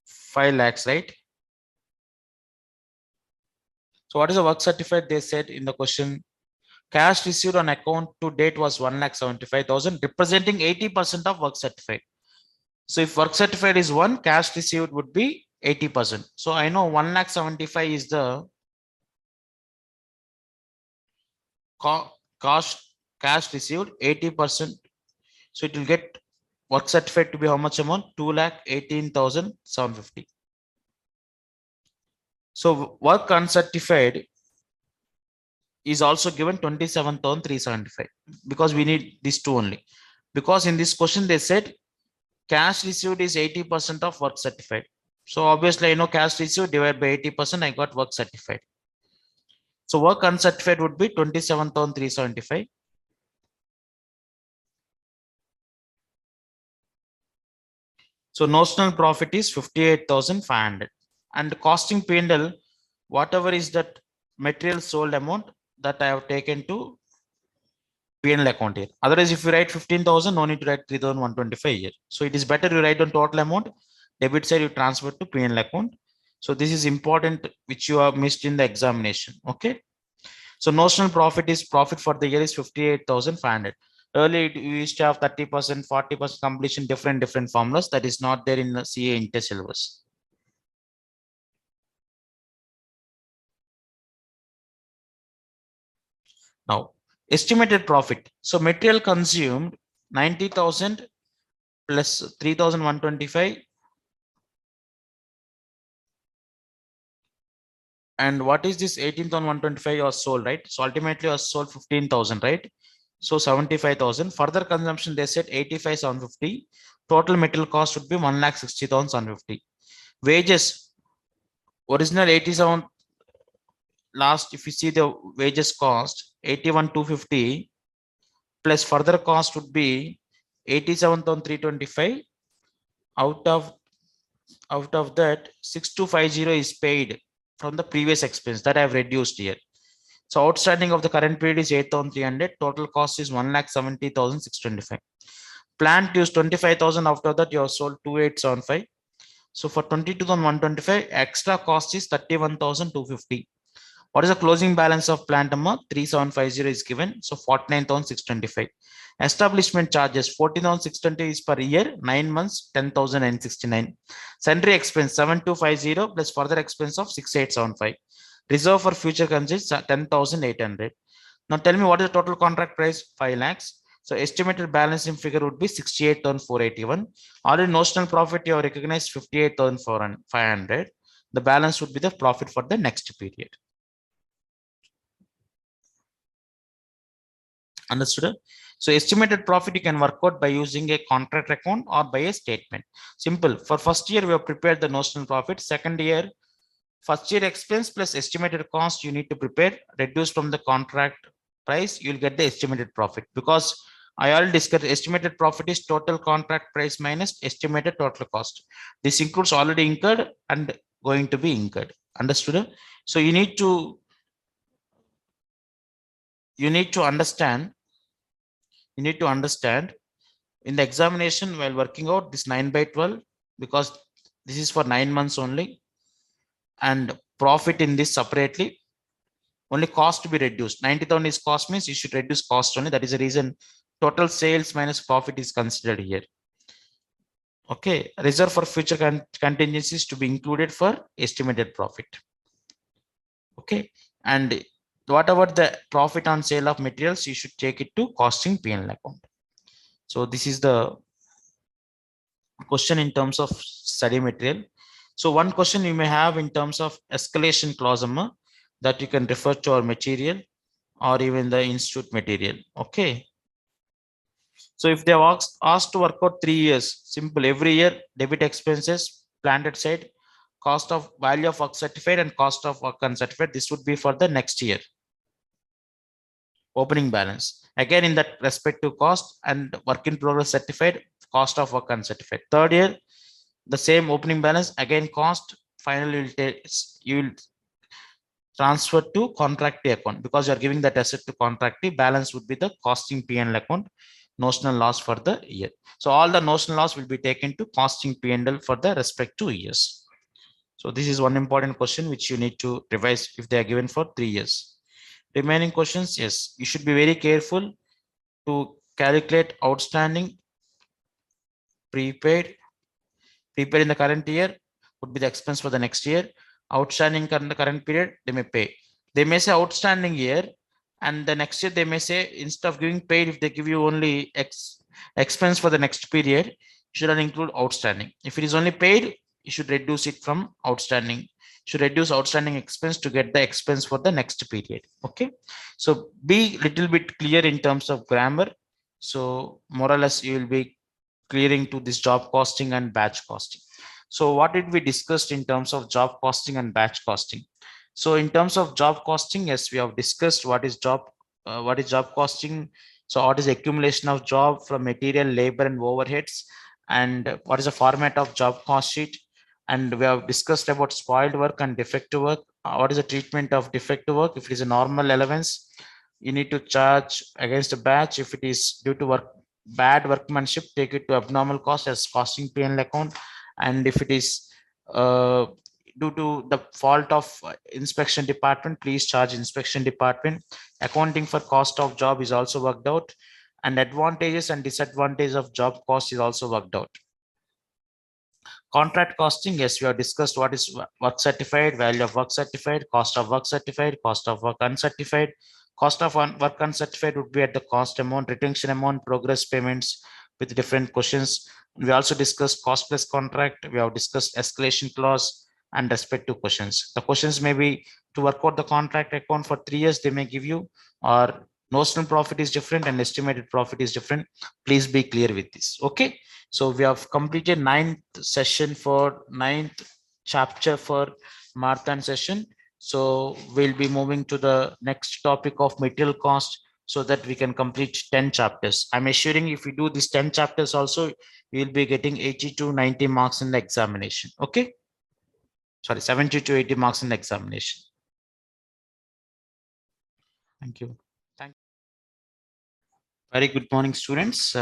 5 lakhs, right? So what is the work certified? They said in the question, cash received on account to date was 1,75,000, representing 80% of work certified. So if work certified is 1, cash received would be 80%. So I know 1,75,000 is the cash received, 80%. So it will get work certified to be how much amount? 2,18,750. So work uncertified is also given 27,375 because we need these two only. Because in this question they said cash received is 80% of work certified. So obviously I know cash received divided by 80%, I got work certified. So work uncertified would be 27,375. So notional profit is 58,500. And costing P&L, whatever is that material sold amount that I have taken to P&L account here. Otherwise, if you write 15,000, no need to write 3,125 here. So it is better you write on total amount. Debit side you transfer to P&L account. So this is important, which you have missed in the examination. Okay. So notional profit for the year is 58,500. Earlier we used to have 30%, 40% completion, different formulas. That is not there in the CA Inter syllabus. Now, estimated profit. So material consumed 90,000 plus 3,125. And what is this 18,125 was sold, right? So ultimately was sold 15,000, right? So 75,000. Further consumption, they said 85,750. Total material cost would be 1,60,750. Wages, original 87. Last, if you see the wages cost, 81,250 plus further cost would be 87,325 Out of that, 6250 is paid from the previous expense that I have reduced here. So outstanding of the current period is 8,300. Total cost is 1,70,625. Planned to use 25,000. After that, you have sold 2,875. So for 22,125, extra cost is 31,250. What is the closing balance of plant amount? 3,750 is given. So 49,625. Establishment charges 14,620 is per year, 9 months, 10,969. Sundry expense 7,250 plus further expense of 6,875. Reserve for future consumption 10,800. Now tell me what is the total contract price? 5 lakhs. So estimated balancing figure would be 68,481. Already notional profit you have recognized 58,500. The balance would be the profit for the next period. Understood? So estimated profit you can work out by using a contract account or by a statement. Simple. For first year, we have prepared the notional profit. Second year, first year expense plus estimated cost you need to prepare, reduce from the contract price, you will get the estimated profit. Because I already discussed, estimated profit is total contract price minus estimated total cost. This includes already incurred and going to be incurred. Understood? So you need to understand in the examination while working out this 9/12, because this is for 9 months only, and profit in this separately, only cost to be reduced. 90,000 is cost, means you should reduce cost only. That is the reason total sales minus profit is considered here. Okay, reserve for future contingencies to be included for estimated profit. Okay, and whatever the profit on sale of materials, you should take it to costing P&L account. So this is the question in terms of study material. So one question you may have in terms of escalation clause that you can refer to our material or even the institute material. Okay. So if they are asked to work out 3 years, simple, every year debit expenses, planned side, cost of value of work certified and cost of work uncertified. This would be for the next year. Opening balance. Again, in that respective cost and work in progress certified, cost of work uncertified. Third year, the same opening balance, again cost, finally you will transfer to contractee account, because you are giving that asset to contractee. Balance would be the costing P&L account, notional loss for the year. So all the notional loss will be taken to costing P&L for the respective years. So this is one important question which you need to revise if they are given for 3 years. Remaining questions, yes, you should be very careful to calculate outstanding, prepaid in the current year would be the expense for the next year. Outstanding in the current period, they may pay. They may say outstanding year, and the next year they may say, instead of giving paid, if they give you only expense for the next period, you should not include outstanding. If it is only paid, you should reduce it from outstanding. You should reduce outstanding expense to get the expense for the next period. Okay. So be little bit clear in terms of grammar. So more or less you will be clearing to this job costing and batch costing. So what did we discuss in terms of job costing and batch costing? So in terms of job costing, yes, we have discussed what is job costing. So what is accumulation of job from material, labor and overheads, and what is the format of job cost sheet. And we have discussed about spoiled work and defective work. What is the treatment of defective work? If it is a normal allowance, you need to charge against a batch. If it is due to bad workmanship, take it to abnormal cost as costing P&L account. And if it is due to the fault of inspection department, please charge inspection department. Accounting for cost of job is also worked out, and advantages and disadvantages of job cost is also worked out. Contract costing, yes, we have discussed what is work certified, value of work certified, cost of work certified, cost of work uncertified. Cost of work uncertified would be at the cost amount, retention amount, progress payments with different questions. We also discussed cost plus contract. We have discussed escalation clause and respective questions. The questions may be to work out the contract account for 3 years, they may give you, or notional profit is different and estimated profit is different. Please be clear with this. Okay. So we have completed 9th session for 9th chapter for marathon session. So we'll be moving to the next topic of material cost so that we can complete 10 chapters. I'm assuring if we do these 10 chapters also, we will be getting 80 to 90 marks in the examination. Okay. Sorry, 70 to 80 marks in the examination. Thank you. Thank you. Very good morning, students.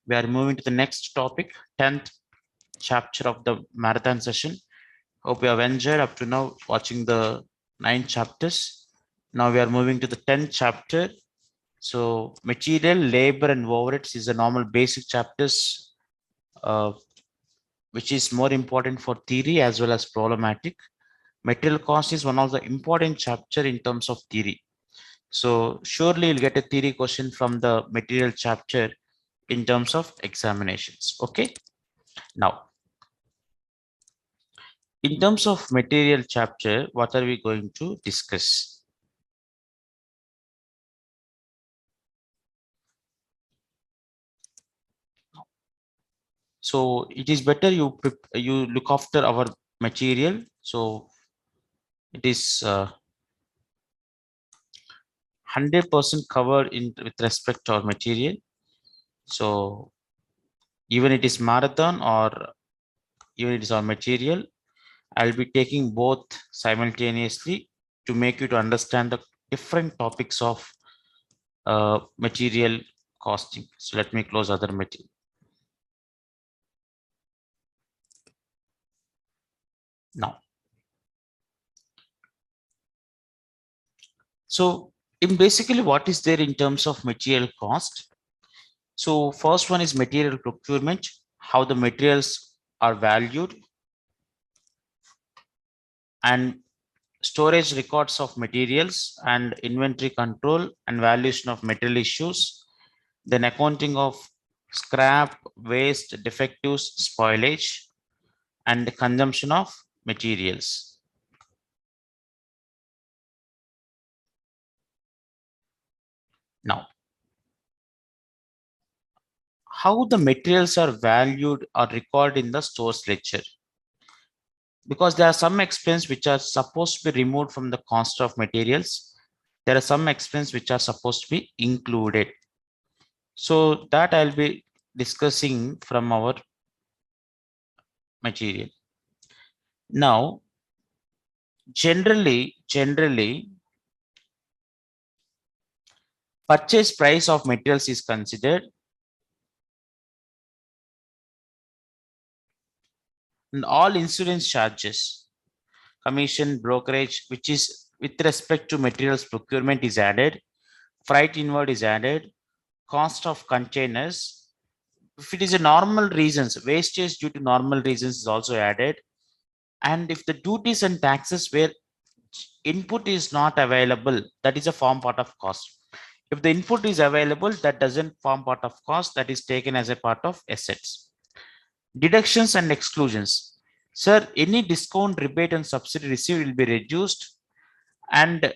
We are moving to the next topic, 10th chapter of the marathon session. Hope you have enjoyed up to now watching the 9 chapters. Now we are moving to the 10th chapter. So material, labor, and overheads is the normal basic chapters, which is more important for theory as well as problematic. Material cost is one of the important chapter in terms of theory. So surely you'll get a theory question from the material chapter in terms of examinations. Okay. Now, in terms of material chapter, what are we going to discuss? So it is better you look after our material. So it is 100% covered in with respect to our material. So even it is marathon or even it is our material, I'll be taking both simultaneously to make you to understand the different topics of material costing. So let me close other material. Now, so in basically what is there in terms of material cost? So first one is material procurement, how the materials are valued, and storage records of materials and inventory control and valuation of material issues, then accounting of scrap, waste, defectives, spoilage, and the consumption of materials. Now, how the materials are valued or recorded in the stores ledger? Because there are some expenses which are supposed to be removed from the cost of materials. There are some expenses which are supposed to be included. So that I'll be discussing from our material. Now, generally, purchase price of materials is considered, and all insurance charges, commission, brokerage, which is with respect to materials procurement is added, freight inward is added, cost of containers. If it is a normal reasons, wastage due to normal reasons is also added. And if the duties and taxes where input is not available, that is a form part of cost. If the input is available, that doesn't form part of cost, that is taken as a part of assets. Deductions and exclusions. Sir, any discount, rebate, and subsidy received will be reduced, and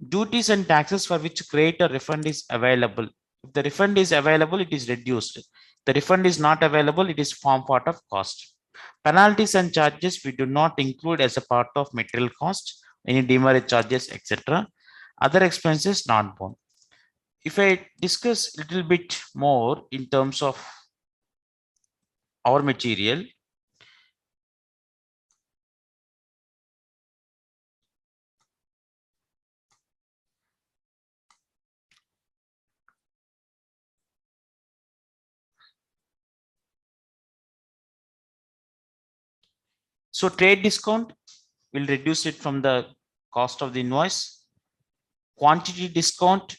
duties and taxes for which credit or refund is available. If the refund is available, it is reduced. The refund is not available, it is form part of cost. Penalties and charges we do not include as a part of material cost, any demerit charges, etc. Other expenses not borne. If I discuss a little bit more in terms of our material, so trade discount will reduce it from the cost of the invoice. Quantity discount,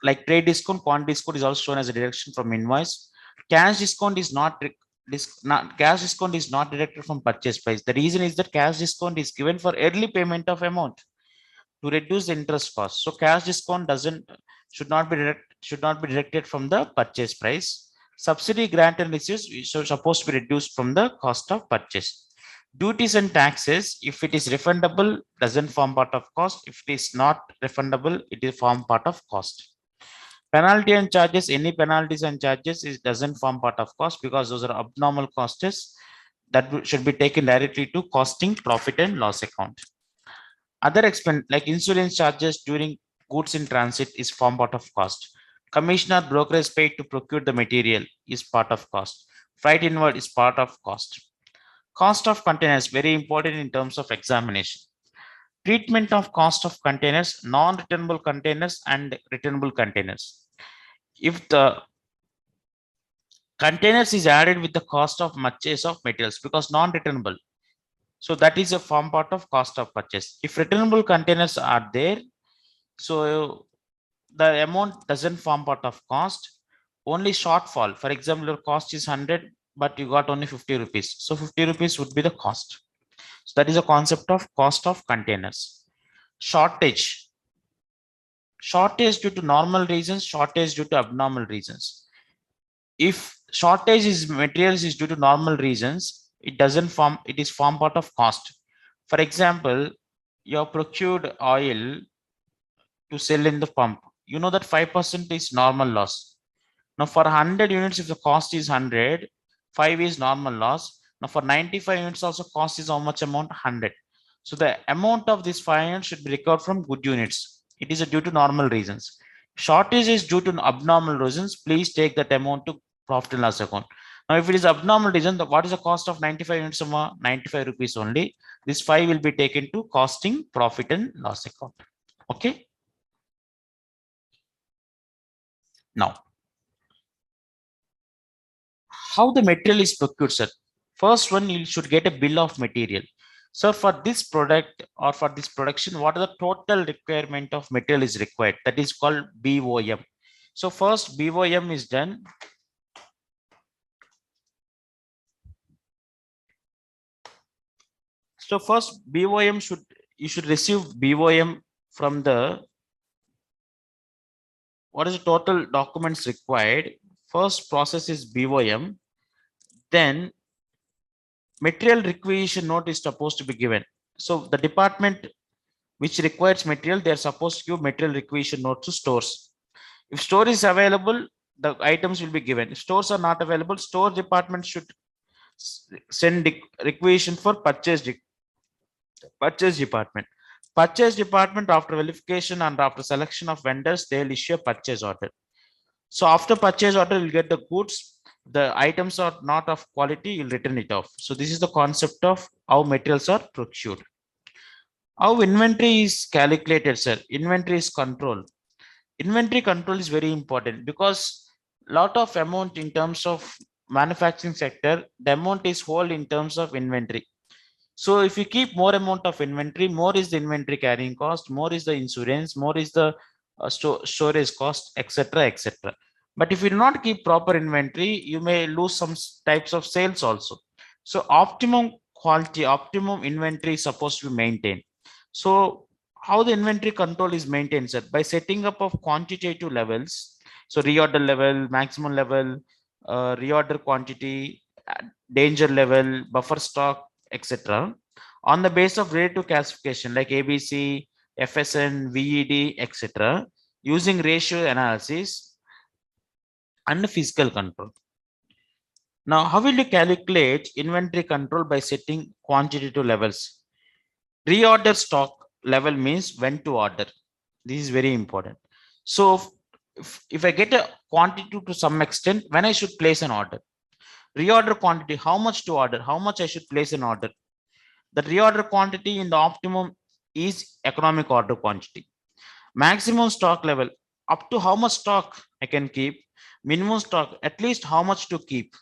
like trade discount, quantity discount is also shown as a deduction from invoice. Cash discount is not cash discount is not deducted from purchase price. The reason is that cash discount is given for early payment of amount to reduce the interest cost. So cash discount should not be deducted from the purchase price. Subsidy grant and receipts is supposed to be reduced from the cost of purchase. Duties and taxes, if it is refundable, doesn't form part of cost. If it is not refundable, it is form part of cost. Penalty and charges, any penalties and charges is doesn't form part of cost because those are abnormal costs that should be taken directly to costing, profit and loss account. Other expense like insurance charges during goods in transit is form part of cost. Commission or brokerage paid to procure the material is part of cost. Freight inward is part of cost. Cost of containers, very important in terms of examination. Treatment of cost of containers, non-returnable containers and returnable containers. If the containers is added with the cost of purchase of materials because non-returnable, so that is a form part of cost of purchase. If returnable containers are there, so the amount doesn't form part of cost, only shortfall. For example, your cost is 100 but you got only 50 rupees, so 50 rupees would be the cost. So that is a concept of cost of containers. Shortage, shortage due to normal reasons, shortage due to abnormal reasons. If shortage is materials is due to normal reasons, it doesn't form, it is form part of cost. For example, you procured oil to sell in the pump, you know that 5% is normal loss. Now for 100 units, if the cost is 100, 5 is normal loss. Now for 95 units also cost is how much amount? 100. So the amount of this 500 should be recovered from good units. It is due to normal reasons. Shortage is due to abnormal reasons. Please take that amount to profit and loss account. Now if it is abnormal reason, what is the cost of 95 units? 95 rupees only. This 5 will be taken to costing profit and loss account. Okay. Now, how the material is procured, sir? First one, you should get a bill of material. So for this product or for this production, what are the total requirement of material is required? That is called BOM. So first BOM is done. So first BOM you should receive BOM from the, what is the total documents required? First process is BOM. Then material requisition note is supposed to be given. So the department which requires material, they are supposed to give material requisition note to stores. If store is available, the items will be given. If stores are not available, store department should send requisition for purchase department. Purchase department, after verification and after selection of vendors, they will issue a purchase order. So after purchase order, you'll get the goods. The items are not of quality, you'll return it off. So this is the concept of how materials are procured. How inventory is calculated, sir? Inventory is control. Inventory control is very important because lot of amount in terms of manufacturing sector, the amount is whole in terms of inventory. So if you keep more amount of inventory, more is the inventory carrying cost, more is the insurance, more is the storage cost, etc., etc. But if you do not keep proper inventory, you may lose some types of sales also. So optimum quality, optimum inventory is supposed to be maintained. So how the inventory control is maintained, sir? By setting up of quantitative levels. So reorder level, maximum level, reorder quantity, danger level, buffer stock, etc. On the base of relative classification like ABC, FSN, VED, etc. Using ratio analysis and physical control. Now, how will you calculate inventory control? By setting quantitative levels. Reorder stock level means when to order. This is very important. So if I get a quantity to some extent, when I should place an order. Reorder quantity, how much to order, how much I should place an order. The reorder quantity in the optimum is economic order quantity. Maximum stock level, up to how much stock I can keep. Minimum stock, at least how much to keep.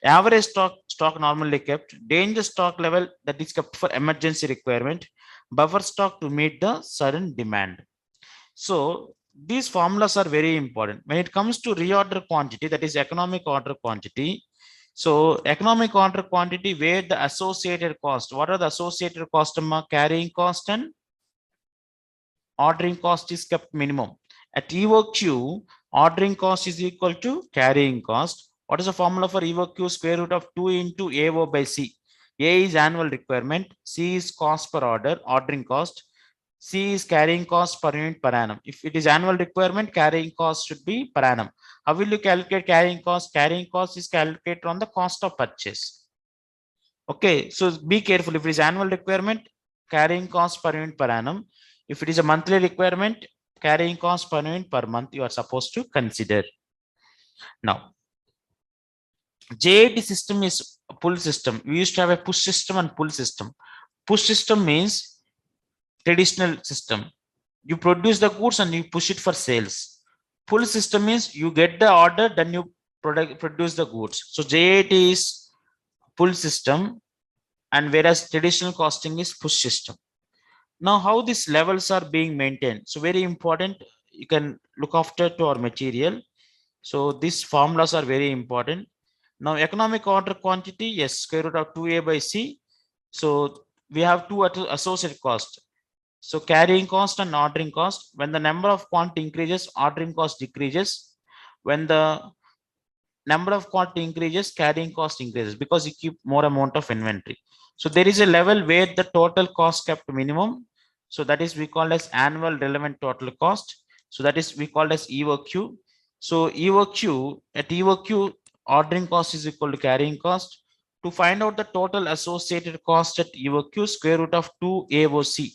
Average stock normally kept. Danger stock level, that is kept for emergency requirement. Buffer stock to meet the sudden demand. So these formulas are very important when it comes to reorder quantity, that is economic order quantity. So economic order quantity, where the associated cost, what are the associated cost? Carrying cost and ordering cost is kept minimum. At EOQ, ordering cost is equal to carrying cost. What is the formula for EOQ? Square root of 2 into AO by C. A is annual requirement, C is cost per order, ordering cost, C is carrying cost per unit per annum. If it is annual requirement, carrying cost should be per annum. How will you calculate carrying cost? Carrying cost is calculated on the cost of purchase. Okay, so be careful. If it is annual requirement, carrying cost per unit per annum. If it is a monthly requirement, carrying cost per unit per month you are supposed to consider. Now, JAD system is a pull system. We used to have a push system and pull system. Push system means traditional system. You produce the goods and you push it for sales. Pull system means you get the order, then you produce the goods. So JAD is pull system, and whereas traditional costing is push system. Now, how these levels are being maintained? So very important. You can look after to our material. So these formulas are very important. Now, economic order quantity, yes, square root of 2a by c. So we have two associated costs. So carrying cost and ordering cost. When the number of quantity increases, ordering cost decreases. When the number of quantity increases, carrying cost increases because you keep more amount of inventory. So there is a level where the total cost kept minimum. So that is we call as annual relevant total cost. So that is we call as EOQ. So EOQ, at EOQ, ordering cost is equal to carrying cost. To find out the total associated cost at EOQ, square root of 2 AOC.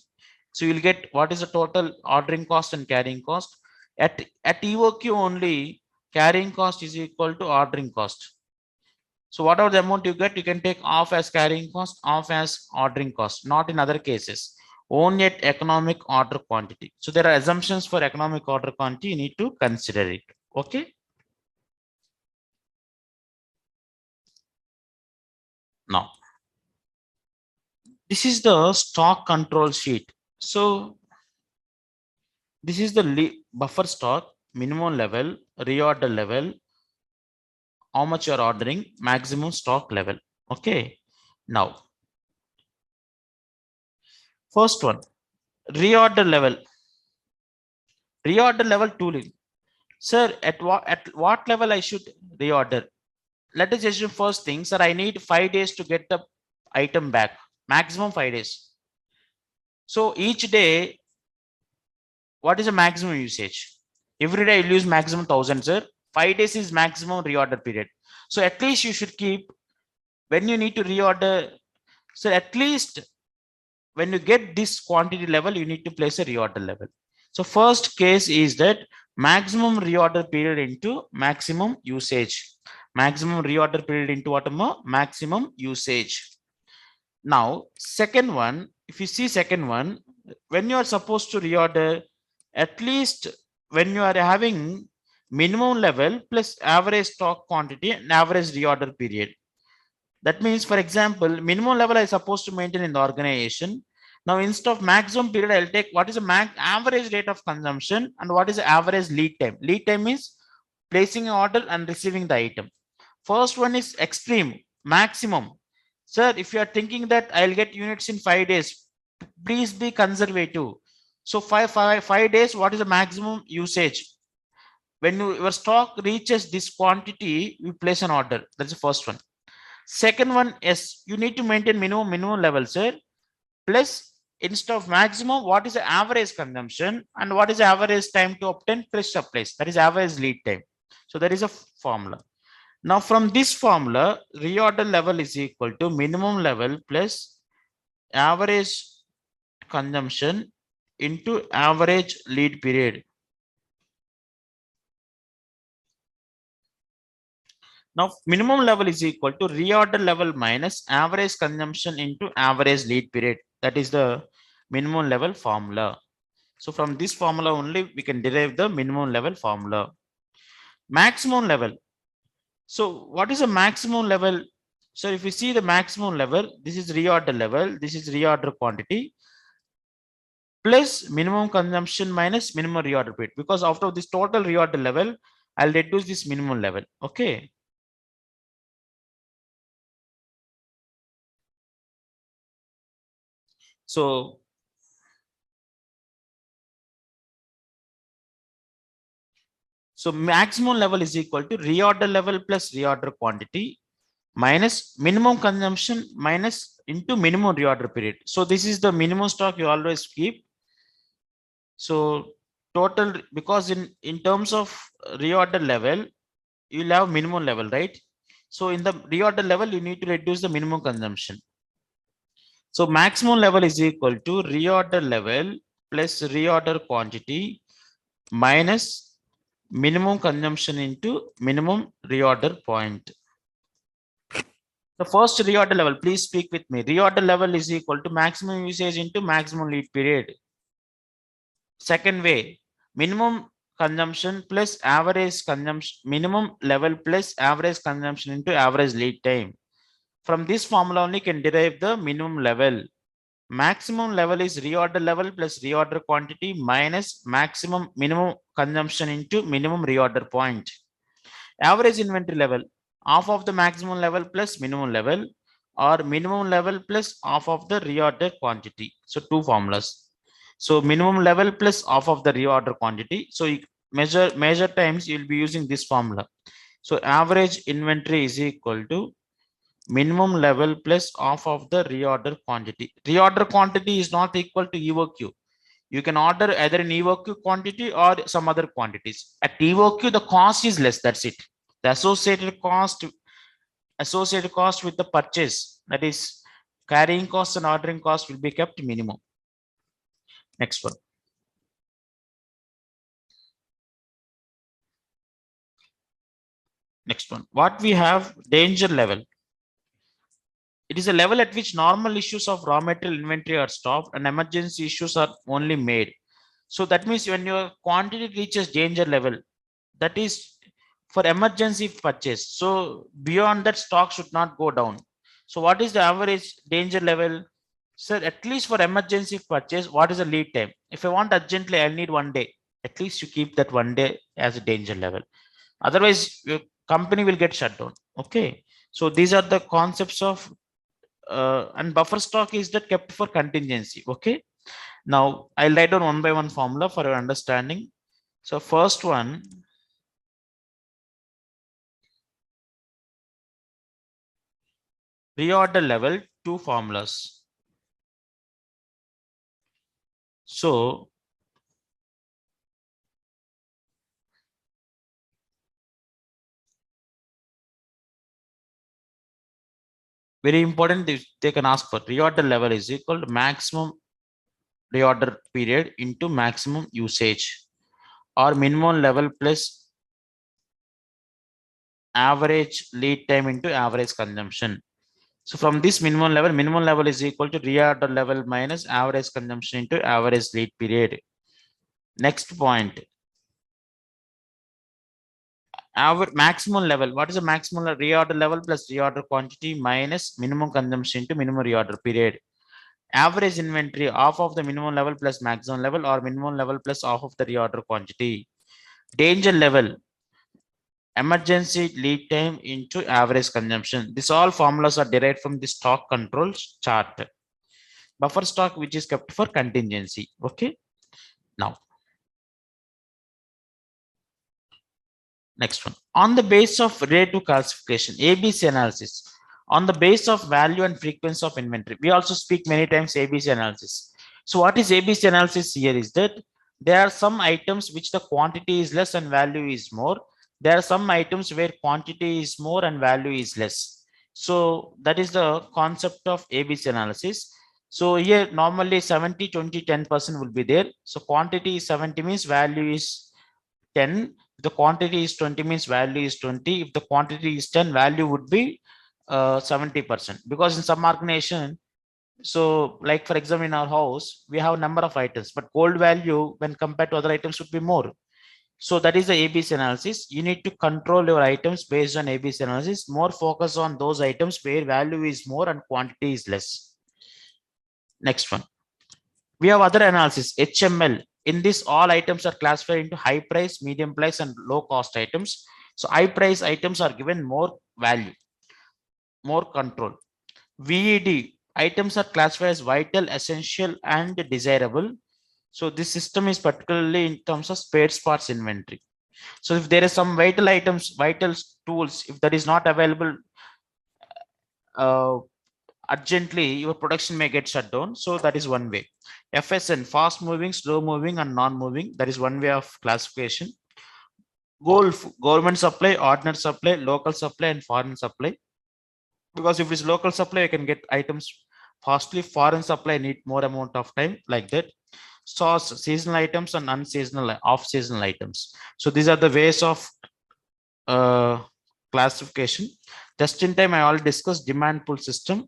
So you'll get what is the total ordering cost and carrying cost. At EOQ only, carrying cost is equal to ordering cost. So whatever the amount you get, you can take off as carrying cost, off as ordering cost, not in other cases, only at economic order quantity. So there are assumptions for economic order quantity, you need to consider it. Okay. Now, this is the stock control sheet. So this is the buffer stock, minimum level, reorder level, how much you are ordering, maximum stock level. Okay. Now, first one, reorder level. Reorder level tooling. Sir, at what level I should reorder? Let us assume first thing, sir, I need 5 days to get the item back, maximum 5 days. So each day, what is the maximum usage? Every day you use maximum 1000, sir. 5 days is maximum reorder period. So at least you should keep, when you need to reorder, so at least when you get this quantity level, you need to place a reorder level. So first case is that maximum reorder period into maximum usage. Maximum reorder period into what? Maximum usage. Now, second one, if you see second one, when you are supposed to reorder, at least when you are having minimum level plus average stock quantity and average reorder period. That means, for example, minimum level I supposed to maintain in the organization. Now, instead of maximum period, I'll take what is the average rate of consumption and what is the average lead time. Lead time is placing an order and receiving the item. First one is extreme, maximum. Sir, if you are thinking that I'll get units in 5 days, please be conservative. So five days, what is the maximum usage? When your stock reaches this quantity, you place an order. That's the first one. Second one is you need to maintain minimum level, sir. Plus, instead of maximum, what is the average consumption and what is the average time to obtain fresh supplies? That is average lead time. So there is a formula. Now from this formula, reorder level is equal to minimum level plus average consumption into average lead period. Now minimum level is equal to reorder level minus average consumption into average lead period. That is the minimum level formula. So from this formula only we can derive the minimum level formula. Maximum level. So what is the maximum level? So if you see the maximum level, this is reorder level, this is reorder quantity plus minimum consumption minus minimum reorder period. Because after this total reorder level, I'll reduce this minimum level. Okay. So maximum level is equal to reorder level plus reorder quantity minus minimum consumption minus into minimum reorder period. So this is the minimum stock you always keep. So total, because in terms of reorder level, you'll have minimum level, right? So in the reorder level, you need to reduce the minimum consumption. So maximum level is equal to reorder level plus reorder quantity minus minimum consumption into minimum reorder point. The first reorder level, please speak with me. Reorder level is equal to maximum usage into maximum lead period. Second way, minimum consumption plus average consumption, minimum level plus average consumption into average lead time. From this formula only can derive the minimum level. Maximum level is reorder level plus reorder quantity minus maximum minimum consumption into minimum reorder point. Average inventory level, half of the maximum level plus minimum level, or minimum level plus half of the reorder quantity. So two formulas. So minimum level plus half of the reorder quantity. So you measure times, you'll be using this formula. So average inventory is equal to minimum level plus half of the reorder quantity. Reorder quantity is not equal to EOQ. You can order either in EOQ quantity or some other quantities. At EOQ, the cost is less. That's it. The associated cost with the purchase, that is carrying cost and ordering cost, will be kept minimum. Next one. Next one. What we have, danger level. It is a level at which normal issues of raw material inventory are stopped and emergency issues are only made. So that means when your quantity reaches danger level, that is for emergency purchase. So beyond that, stock should not go down. So what is the average danger level? Sir, at least for emergency purchase, what is the lead time? If I want urgently, I'll need 1 day. At least you keep that 1 day as a danger level. Otherwise, your company will get shut down. Okay. So these are the concepts of and buffer stock is that kept for contingency. Okay. Now I'll write down one by one formula for your understanding. So first one, reorder level, two formulas. So very important, they can ask for reorder level is equal to maximum reorder period into maximum usage, or minimum level plus average lead time into average consumption. So from this minimum level is equal to reorder level minus average consumption into average lead period. Next point, our maximum level. What is the maximum reorder level plus reorder quantity minus minimum consumption into minimum reorder period? Average inventory, half of the minimum level plus maximum level, or minimum level plus half of the reorder quantity. Danger level, emergency lead time into average consumption. This all formulas are derived from the stock controls chart. Buffer stock, which is kept for contingency. Okay. Now, next one. On the basis of relative classification, ABC analysis. On the base of value and frequency of inventory. We also speak many times ABC analysis. So what is ABC analysis here is that there are some items which the quantity is less and value is more. There are some items where quantity is more and value is less. So that is the concept of ABC analysis. So here normally 70, 20, 10% will be there. So quantity is 70 means value is 10. If the quantity is 20 means value is 20. If the quantity is 10, value would be 70%, because in some organization, so like for example in our house we have a number of items, but gold value when compared to other items would be more. So that is the ABC analysis. You need to control your items based on ABC analysis. More focus on those items where value is more and quantity is less. Next one, we have other analysis, HML. In this, all items are classified into high price, medium price, and low cost items. So high price items are given more value, more control. VED, items are classified as vital, essential, and desirable. So this system is particularly in terms of spare parts inventory. So if there is some vital items, vital tools, if that is not available urgently, your production may get shut down. So that is one way. FSN, fast moving, slow moving, and non-moving. That is one way of classification. Golf, government supply, ordinary supply, local supply, and foreign supply. Because if it's local supply, you can get items fastly. Foreign supply need more amount of time, like that. source seasonal items and unseasonal off-seasonal items. So these are the ways of classification. Just in time, I already discussed demand pull system.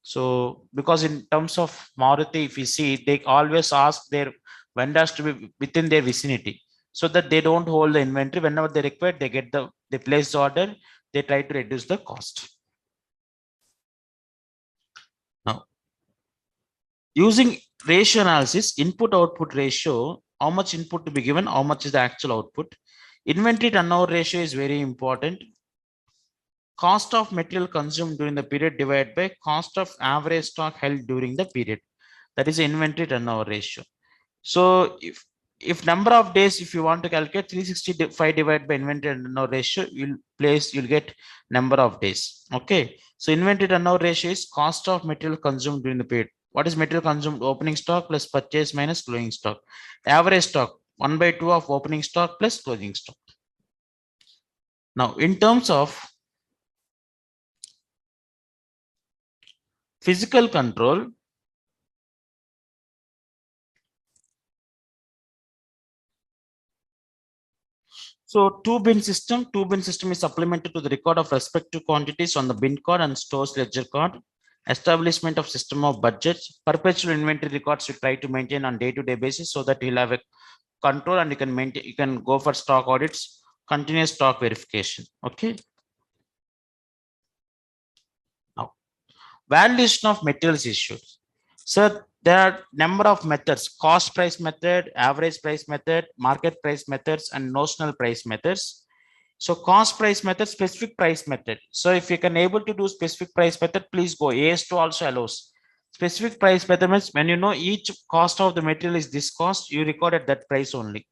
So because in terms of Maruti, if you see, they always ask their vendors to be within their vicinity so that they don't hold the inventory. Whenever they require, they place the order, they try to reduce the cost. Now, using ratio analysis, input output ratio, how much input to be given, how much is the actual output. Inventory turnover ratio is very important. Cost of material consumed during the period divided by cost of average stock held during the period. That is inventory turnover ratio. So if number of days, if you want to calculate 365 divided by inventory turnover ratio, you'll get number of days. Okay. So inventory turnover ratio is cost of material consumed during the period. What is material consumed? Opening stock plus purchase minus closing stock. Average stock 1/2 of opening stock plus closing stock. Now, in terms of physical control, so two bin system is supplemented to the record of respective quantities on the bin card and stores ledger card. Establishment of system of budgets, perpetual inventory records you try to maintain on day-to-day basis so that you'll have a control and you can go for stock audits, continuous stock verification. Okay. Now, valuation of materials issues. So there are number of methods: cost price method, average price method, market price methods, and notional price methods. So cost price method, specific price method. So if you can able to do specific price method, please go. AS2 also allows. Specific price method means when you know each cost of the material is this cost, you record at that price only.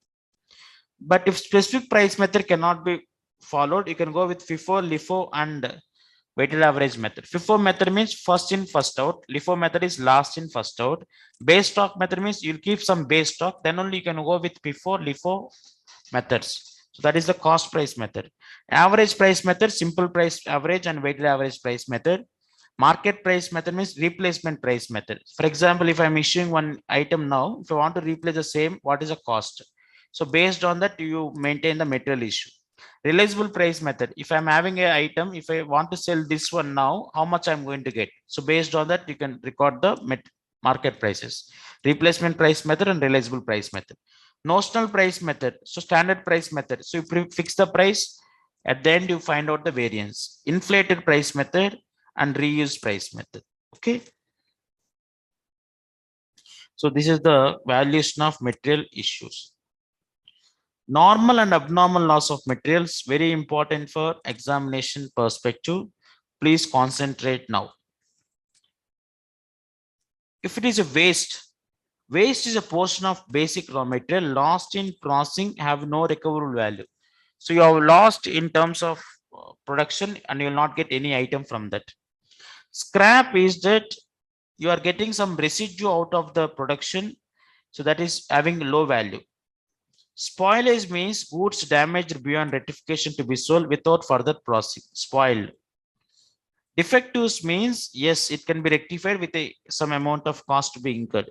But if specific price method cannot be followed, you can go with FIFO, LIFO, and weighted average method. FIFO method means first in, first out. LIFO method is last in, first out. Base stock method means you'll keep some base stock, then only you can go with FIFO, LIFO methods. So that is the cost price method. Average price method, simple price average and weighted average price method. Market price method means replacement price method. For example, if I'm issuing one item now, if I want to replace the same, what is the cost? So based on that, you maintain the material issue. Realizable price method. If I'm having an item, if I want to sell this one now, how much I'm going to get? So based on that, you can record the market prices. Replacement price method and realizable price method. Notional price method. So standard price method. So you fix the price. At the end, you find out the variance. Inflated price method and reuse price method. Okay. So this is the valuation of material issues. Normal and abnormal loss of materials, very important for examination perspective. Please concentrate now. If it is a waste, waste is a portion of basic raw material lost in processing, have no recoverable value. So you have lost in terms of production and you will not get any item from that. Scrap is that you are getting some residue out of the production. So that is having low value. Spoilage means goods damaged beyond rectification to be sold without further processing. Spoiled. Defectives means, yes, it can be rectified with some amount of cost to be incurred.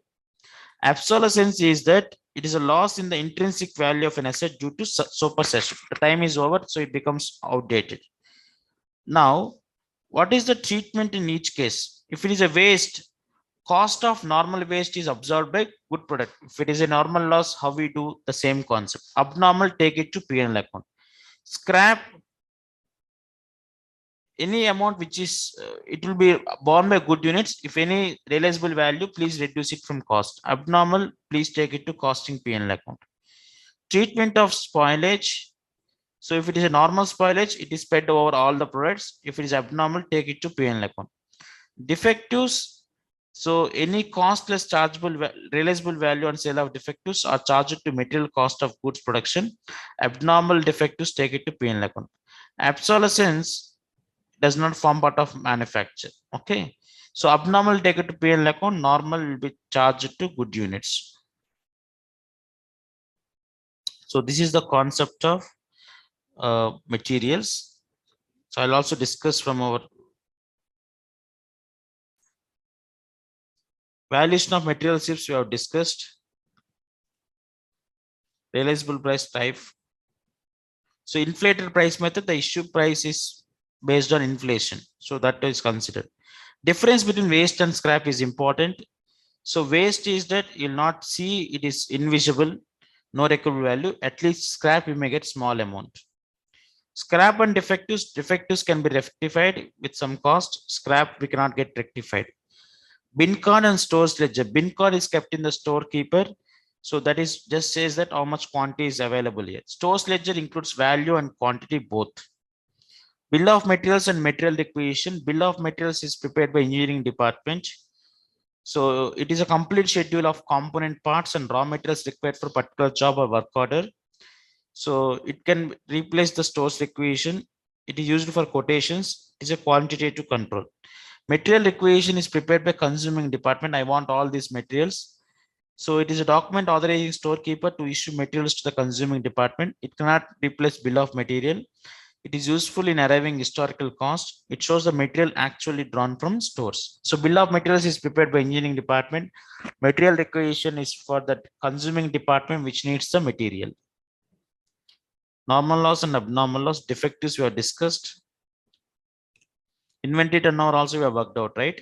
Obsolescence is that it is a loss in the intrinsic value of an asset due to supersession. The time is over, so it becomes outdated. Now, what is the treatment in each case? If it is a waste, cost of normal waste is absorbed by good product. If it is a normal loss, how we do the same concept? Abnormal, take it to P&L account. Scrap, any amount which is, it will be borne by good units. If any realizable value, please reduce it from cost. Abnormal, please take it to costing P&L account. Treatment of spoilage. So if it is a normal spoilage, it is spread over all the products. If it is abnormal, take it to P&L account. Defectives. So any costless chargeable realizable value on sale of defectives are charged to material cost of goods production. Abnormal defectives take it to P&L account. Obsolescence does not form part of manufacture. Okay. So abnormal take it to P&L account. Normal will be charged to good units. So this is the concept of materials. So I'll also discuss from our valuation of material ships we have discussed. realizable price type. So inflated price method, the issue price is based on inflation. So that is considered. Difference between waste and scrap is important. So waste is that you'll not see, it is invisible, no recoverable value. At least scrap you may get small amount. Scrap and defectives can be rectified with some cost. Scrap we cannot get rectified. Bin card and stores ledger. Bin card is kept in the storekeeper. So that is just says that how much quantity is available here. Stores ledger includes value and quantity both. Bill of materials and material requisition. Bill of materials is prepared by engineering department. So it is a complete schedule of component parts and raw materials required for particular job or work order. So it can replace the stores requisition. It is used for quotations. It is a quantitative control. Material requisition is prepared by consuming department. I want all these materials. So it is a document authorizing storekeeper to issue materials to the consuming department. It cannot replace bill of material. It is useful in arriving historical cost. It shows the material actually drawn from stores. So bill of materials is prepared by engineering department. Material requisition is for the consuming department which needs the material. Normal loss and abnormal loss, defectives we have discussed. Inventory turnover also we have worked out, right?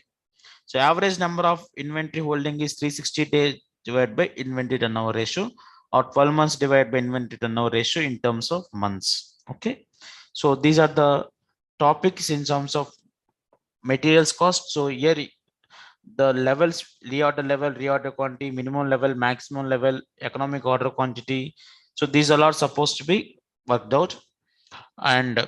So average number of inventory holding is 360 days divided by inventory turnover ratio, or 12 months divided by inventory turnover ratio in terms of months. Okay. So these are the topics in terms of materials cost. So here the levels, reorder level, reorder quantity, minimum level, maximum level, economic order quantity. So these are all supposed to be worked out. And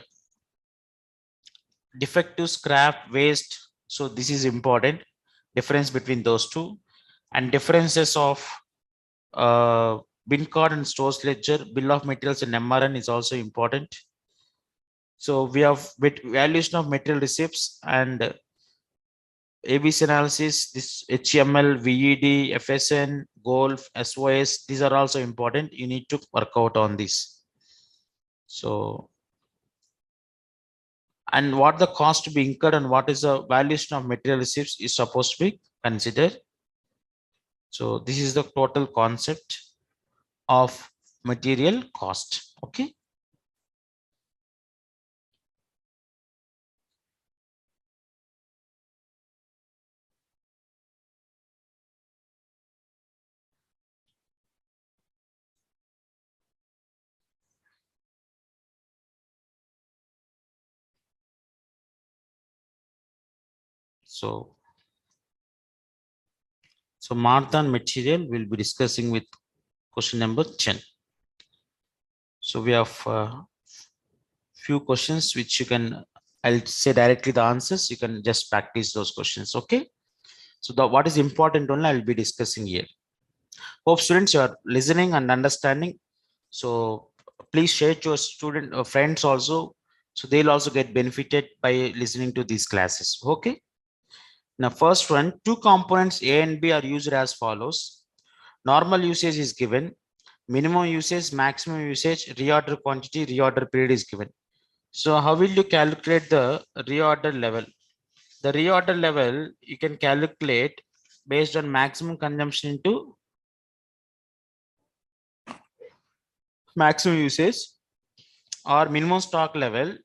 defective, scrap, waste. So this is important. Difference between those two, and differences of bin card and stores ledger, bill of materials and MRN is also important. So we have valuation of material receipts and ABC analysis, this HML, VED, FSN, Golf, SOS, these are also important. You need to work out on this. So, and what the cost to be incurred and what is the valuation of material receipts is supposed to be considered. So this is the total concept of material cost. Okay. So Marthan material will be discussing with question number 10. So we have few questions which you can, I'll say directly the answers. You can just practice those questions. Okay. So what is important only I'll be discussing here. Hope students you are listening and understanding. So please share to your student or friends also. So they'll also get benefited by listening to these classes. Okay. Now first one, two components A and B are used as follows. Normal usage is given. Minimum usage, maximum usage, reorder quantity, reorder period is given. So how will you calculate the reorder level? The reorder level you can calculate based on maximum consumption into maximum usage, or minimum stock level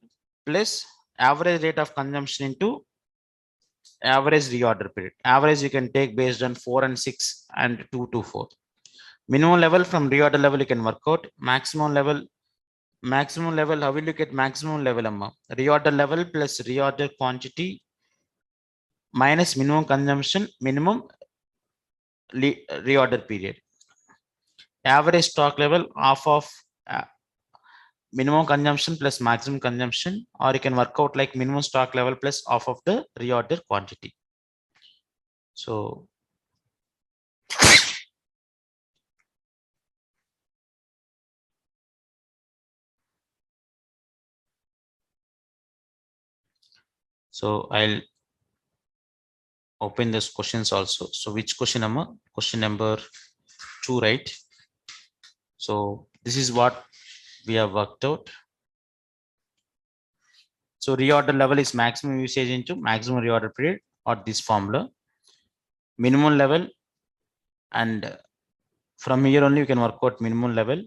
plus average rate of consumption into average reorder period. Average you can take based on 4 and 6 and 2 to 4. Minimum level from reorder level you can work out. Maximum level how will you get maximum level amount? Reorder level plus reorder quantity minus minimum consumption, minimum reorder period. Average stock level half of minimum consumption plus maximum consumption, or you can work out like minimum stock level plus half of the reorder quantity. So I'll open those questions also. So which question number? Question number 2, right? So this is what we have worked out. So reorder level is maximum usage into maximum reorder period, or this formula. Minimum level, and from here only you can work out minimum level.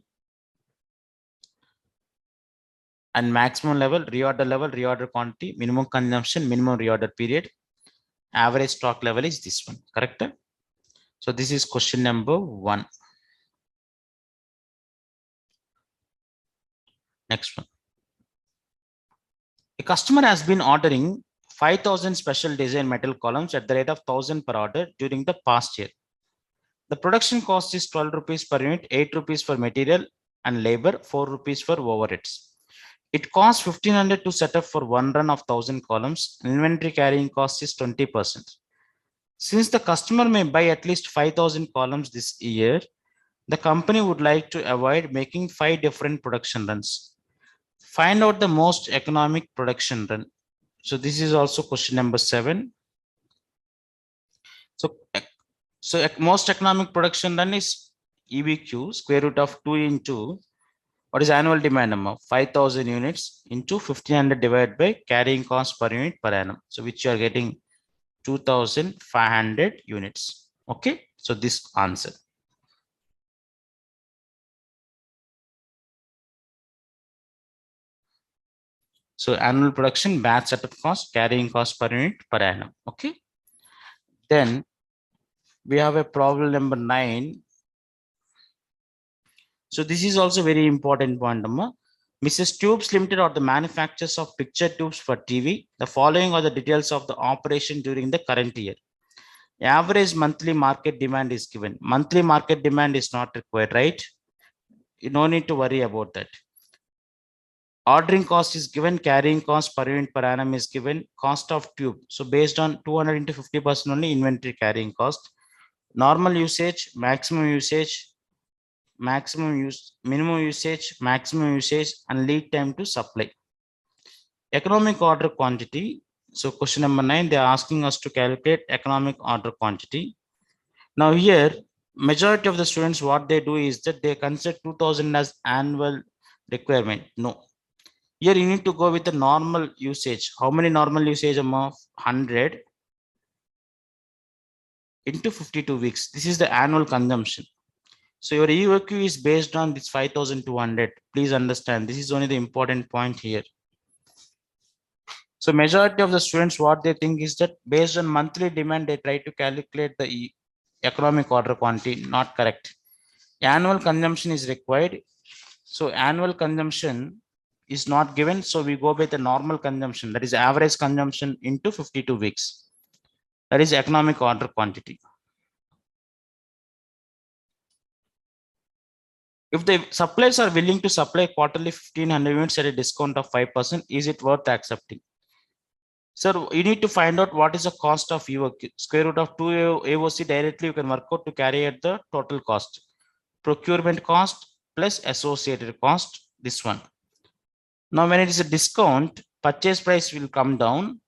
and maximum level, reorder quantity, minimum consumption, minimum reorder period, average stock level is this one, correct? So this is question number 1. Next one. A customer has been ordering 5,000 special design metal columns at the rate of 1,000 per order during the past year. The production cost is 12 rupees per unit, 8 rupees for material and labor, 4 rupees for overheads. It costs 1,500 to set up for one run of 1,000 columns. Inventory carrying cost is 20%. Since the customer may buy at least 5,000 columns this year, the company would like to avoid making 5 different production runs. Find out the most economic production run. So this is also question number 7. So most economic production run is EBQ, square root of 2 into what is annual demand number? 5,000 units into 1,500 divided by carrying cost per unit per annum. So which you are getting 2,500 units. Okay, so this answer. So annual production, batch setup cost, carrying cost per unit per annum. Okay. Then we have a problem number 9. So this is also very important point number. Mrs. Tubes Limited are the manufacturers of picture tubes for TV. The following are the details of the operation during the current year. Average monthly market demand is given. Monthly market demand is not required, right? You no need to worry about that. Ordering cost is given, carrying cost per unit per annum is given, cost of tube. So based on 200 into 50% only inventory carrying cost. Normal usage, maximum usage, maximum use, minimum usage, maximum usage, and lead time to supply. Economic order quantity. So question number 9, they are asking us to calculate economic order quantity. Now here, majority of the students, what they do is that they consider 2,000 as annual requirement. No. Here you need to go with the normal usage. How many normal usage of 100 into 52 weeks? This is the annual consumption. So your EOQ is based on this 5,200. Please understand, this is only the important point here. So majority of the students, what they think is that based on monthly demand, they try to calculate the economic order quantity. Not correct. Annual consumption is required. So annual consumption is not given. So we go with the normal consumption, that is average consumption into 52 weeks. That is economic order quantity. If the suppliers are willing to supply quarterly 1,500 units at a discount of 5%, is it worth accepting? So you need to find out what is the cost of EOQ. Square root of 2 AOC directly you can work out to carry out the total cost. Procurement cost plus associated cost, this one. Now when it is a discount, purchase price will come down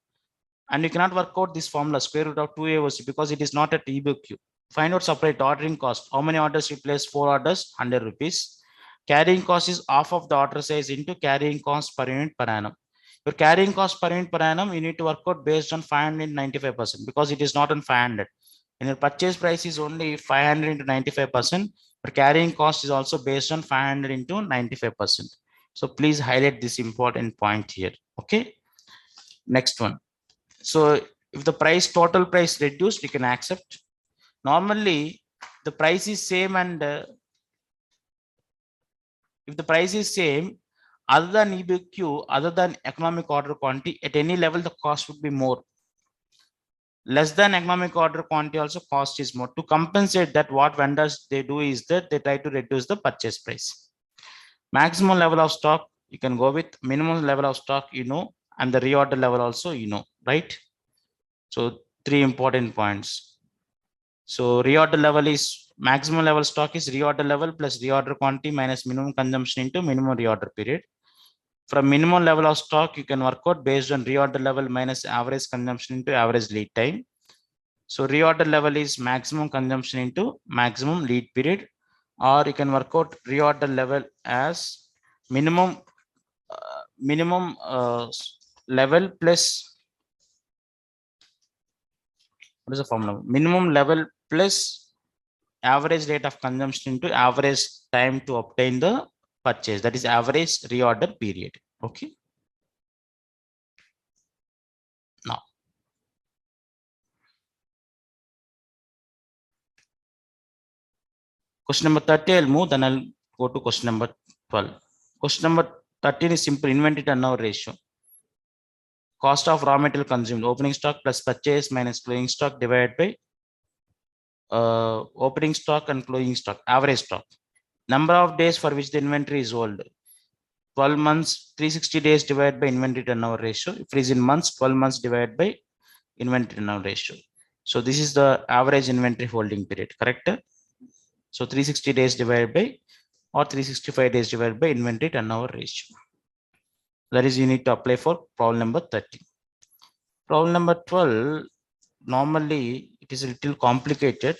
and you cannot work out this formula square root of 2 AOC because it is not at EBQ. Find out separate ordering cost. How many orders you place? 4 orders, 100 rupees. Carrying cost is half of the order size into carrying cost per unit per annum. Your carrying cost per unit per annum, you need to work out based on 595% because it is not on 500. And your purchase price is only 500 into 95%, but carrying cost is also based on 500 into 95%. So please highlight this important point here. Okay. Next one. So if the total price reduced, we can accept. Normally, the price is same and if the price is same, other than EBQ, other than economic order quantity, at any level, the cost would be more. Less than economic order quantity also cost is more. To compensate that, what vendors they do is that they try to reduce the purchase price. Maximum level of stock, you can go with minimum level of stock, and the reorder level also, right? So 3 important points. So reorder level is maximum level stock is reorder level plus reorder quantity minus minimum consumption into minimum reorder period. From minimum level of stock, you can work out based on reorder level minus average consumption into average lead time. So reorder level is maximum consumption into maximum lead period, or you can work out reorder level as minimum level plus, what is the formula? Minimum level plus average rate of consumption into average time to obtain the purchase, that is average reorder period. Okay. Now, question number 30, I'll move, then I'll go to question number 12. Question number 13 is simple inventory turnover ratio. Cost of raw material consumed, opening stock plus purchase minus closing stock divided by opening stock and closing stock, average stock. Number of days for which the inventory is old. 12 months, 360 days divided by inventory turnover ratio. If it is in months, 12 months divided by inventory turnover ratio. So this is the average inventory holding period, correct? So 360 days divided by or 365 days divided by inventory turnover ratio. That is you need to apply for problem number 30. Problem number 12, normally it is a little complicated,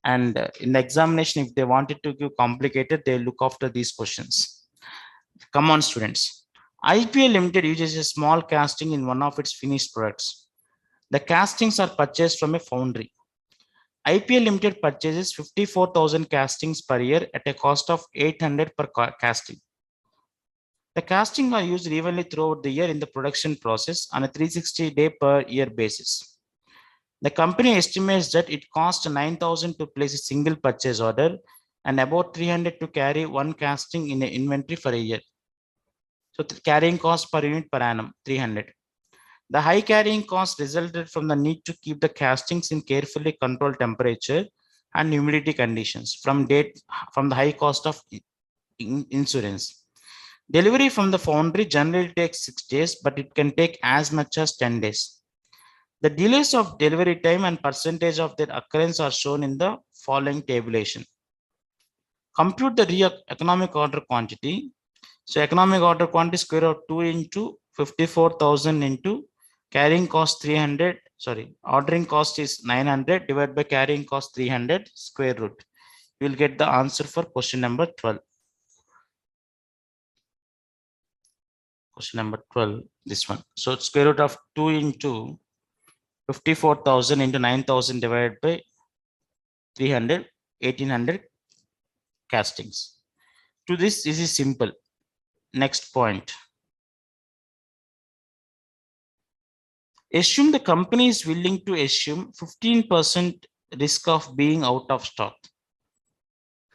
and in the examination, if they wanted to give complicated, they look after these questions. Come on, students. IPL Limited uses a small casting in one of its finished products. The castings are purchased from a foundry. IPL Limited purchases 54,000 castings per year at a cost of 800 per casting. The casting are used evenly throughout the year in the production process on a 360 day per year basis. The company estimates that it costs 9,000 to place a single purchase order and about 300 to carry one casting in an inventory for a year. So carrying cost per unit per annum, 300. The high carrying cost resulted from the need to keep the castings in carefully controlled temperature and humidity conditions from the high cost of insurance. Delivery from the foundry generally takes 6 days, but it can take as much as 10 days. The delays of delivery time and percentage of their occurrence are shown in the following tabulation. Compute the economic order quantity. So economic order quantity square root of 2 into 54,000 into carrying cost 300. Sorry, ordering cost is 900 divided by carrying cost 300 square root. You will get the answer for question number 12. Question number 12, this one. So square root of 2 into 54,000 into 9,000 divided by 300, 1,800 castings. To this is simple. Next point. Assume the company is willing to assume 15% risk of being out of stock.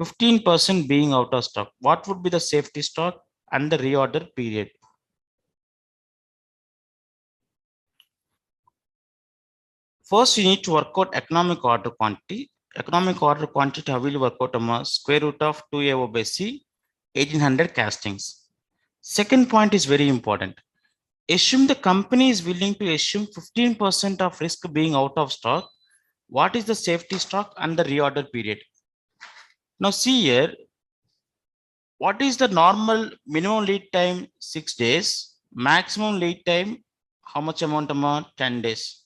15% being out of stock. What would be the safety stock and the reorder period? First, you need to work out economic order quantity. Economic order quantity, how will you work out? Square root of 2AO by C, 1,800 castings. Second point is very important. Assume the company is willing to assume 15% of risk being out of stock. What is the safety stock and the reorder period? Now see here, what is the normal minimum lead time? 6 days. Maximum lead time, how much amount? 10 days.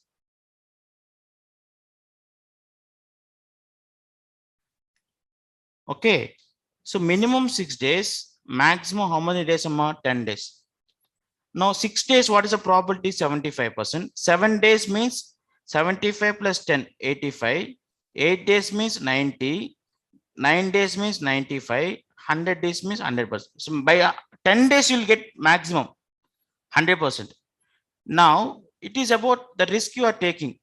Okay. So minimum 6 days, maximum how many days? 10 days. Now 6 days, what is the probability? 75%. 7 days means 75 plus 10, 85. 8 days means 90. 9 days means 95. 100 days means 100%. So by 10 days, you'll get maximum 100%. Now it is about the risk you are taking.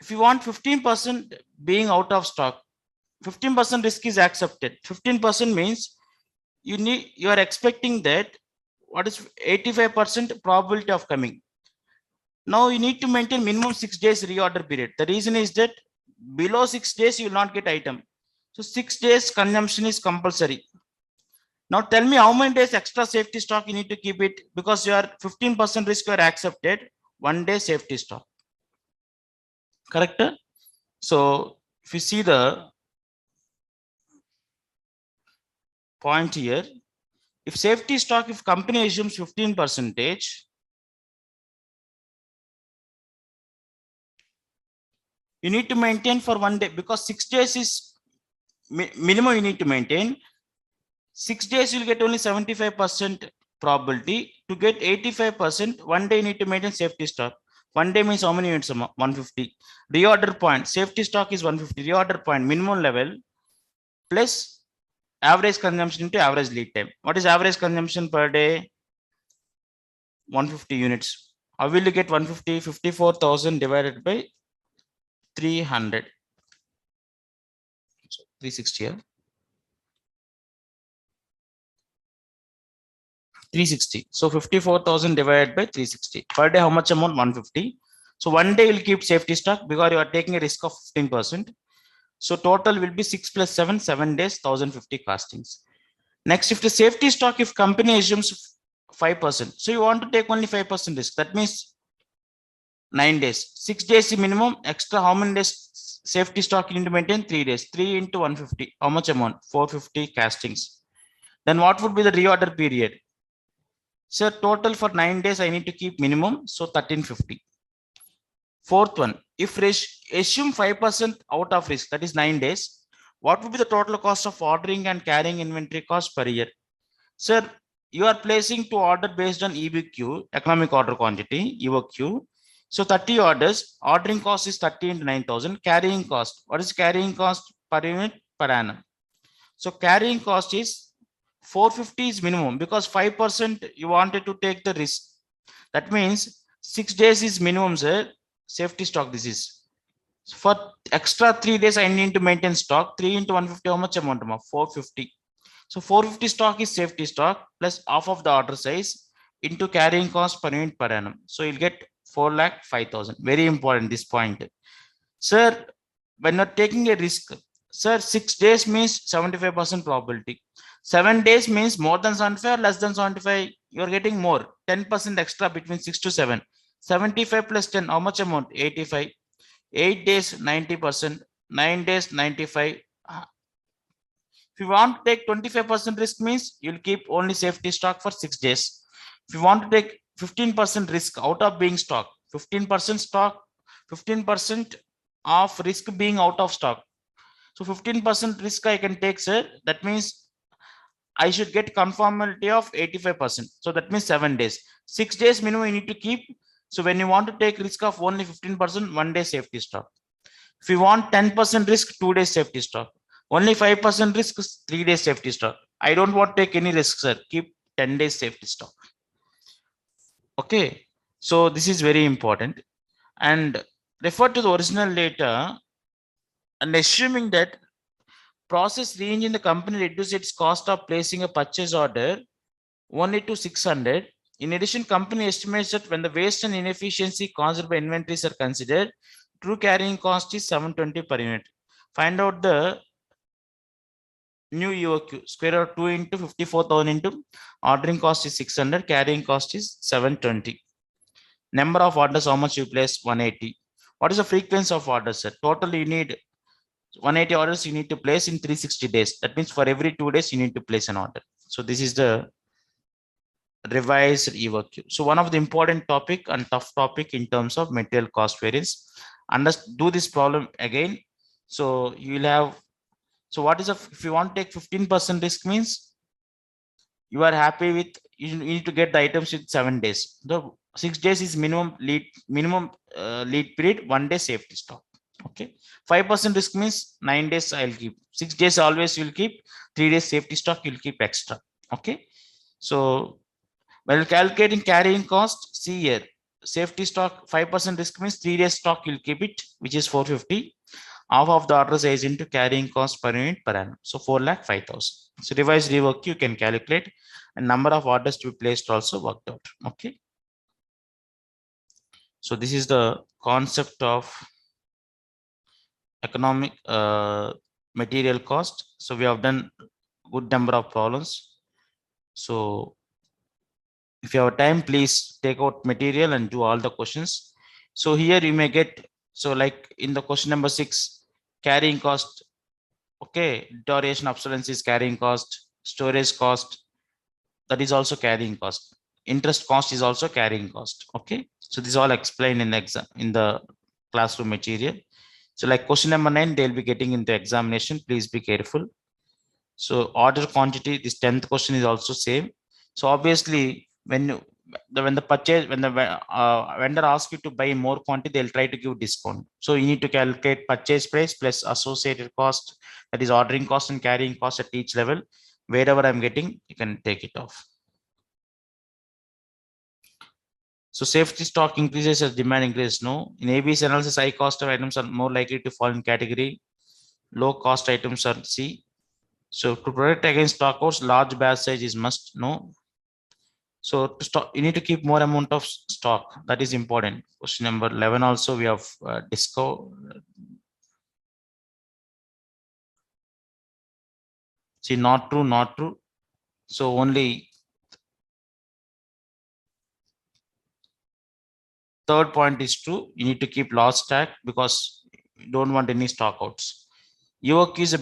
If you want 15% being out of stock, 15% risk is accepted. 15% means you are expecting that what is 85% probability of coming. Now you need to maintain minimum 6 days reorder period. The reason is that below 6 days you will not get item. So 6 days consumption is compulsory. Now tell me how many days extra safety stock you need to keep it, because you are 15% risk you are accepted. 1 day safety stock. Correct? So if you see the point here, if safety stock, if company assumes 15%, you need to maintain for 1 day, because 6 days is minimum you need to maintain. 6 days you'll get only 75% probability. To get 85%, 1 day you need to maintain safety stock. 1 day means how many units? 150. Reorder point, safety stock is 150. Reorder point, minimum level plus average consumption into average lead time. What is average consumption per day? 150 units. How will you get 150? 54,000 divided by 300. So 360 here. 360. So 54,000 divided by 360. Per day, how much amount? 150. So one day you'll keep safety stock because you are taking a risk of 15%. So total will be 6 plus 7, 7 days, 1050 castings. Next, if the safety stock, if company assumes 5%, so you want to take only 5% risk. That means 9 days. 6 days minimum. Extra how many days safety stock you need to maintain? 3 days. 3 into 150. How much amount? 450 castings. Then what would be the reorder period? So total for 9 days I need to keep minimum. So 1350. Fourth one, if assume 5% out of risk, that is 9 days, what would be the total cost of ordering and carrying inventory cost per year? Sir, you are placing to order based on EBQ, economic order quantity, EOQ. So 30 orders, ordering cost is 30 into 9,000. Carrying cost, what is carrying cost per unit per annum? So carrying cost is 450 is minimum because 5% you wanted to take the risk. That means 6 days is minimum, sir. Safety stock this is. For extra 3 days, I need to maintain stock. 3 into 150, how much amount? 450. So 450 stock is safety stock plus half of the order size into carrying cost per unit per annum. So you'll get 4,05,000. Very important this point. Sir, when you're taking a risk, sir, 6 days means 75% probability. 7 days means more than 75 or less than 75. You're getting more. 10% extra between 6 to 7. 75 plus 10, how much amount? 85. 8 days, 90%. 9 days, 95. If you want to take 25% risk means you'll keep only safety stock for 6 days. If you want to take 15% risk out of being stock, 15% stock, 15% of risk being out of stock. So 15% risk I can take, sir. That means I should get conformity of 85%. So that means 7 days. 6 days minimum you need to keep. So when you want to take risk of only 15%, 1 day safety stock. If you want 10% risk, 2 days safety stock. Only 5% risk, 3 days safety stock. I don't want to take any risk, sir. Keep 10 days safety stock. Okay. So this is very important. And refer to the original data and assuming that process range in the company reduce its cost of placing a purchase order only to 600. In addition, company estimates that when the waste and inefficiency caused by inventories are considered, true carrying cost is 720 per unit. Find out the new EOQ. Square root 2 into 54,000 into ordering cost is 600, carrying cost is 720. Number of orders, how much you place? 180. What is the frequency of orders, sir? Total you need 180 orders you need to place in 360 days. That means for every 2 days you need to place an order. So this is the revised EOQ. So one of the important topic and tough topic in terms of material cost variance. Do this problem again. So you will have. So what is if you want to take 15% risk means you are happy with you need to get the items in 7 days. The 6 days is minimum lead period. 1 day safety stock. Okay. 5% risk means 9 days I'll keep. 6 days always you'll keep. 3 days safety stock you'll keep extra. Okay. So while calculating carrying cost, see here, safety stock 5% risk means 3 days stock you'll keep it, which is 450. Half of the order size into carrying cost per unit per annum. So 4,05,000. So revised rework you can calculate and number of orders to be placed also worked out. Okay. So this is the concept of economic material cost. So we have done good number of problems. So if you have time, please take out material and do all the questions. So here you may get, so like in the question number 6, carrying cost. Okay, duration obsolescence is carrying cost, storage cost, that is also carrying cost. Interest cost is also carrying cost. Okay, so this all explained in the exam in the classroom material. So like question number 9, they'll be getting into examination. Please be careful. So order quantity, this 10th question is also same. So obviously when the vendor asks you to buy more quantity, they'll try to give discount. So you need to calculate purchase price plus associated cost, that is ordering cost and carrying cost at each level. Wherever I'm getting, you can take it off. So safety stock increases as demand increases. No, in ABC analysis, high cost of items are more likely to fall in category. Low cost items are C. So to protect against stockouts, large batch size is must. No. So to stock, you need to keep more amount of stock. That is important. Question number 11 also we have discovered. See, not true, not true. So only third point is true. You need to keep loss stack because you don't want any stockouts. UOQ is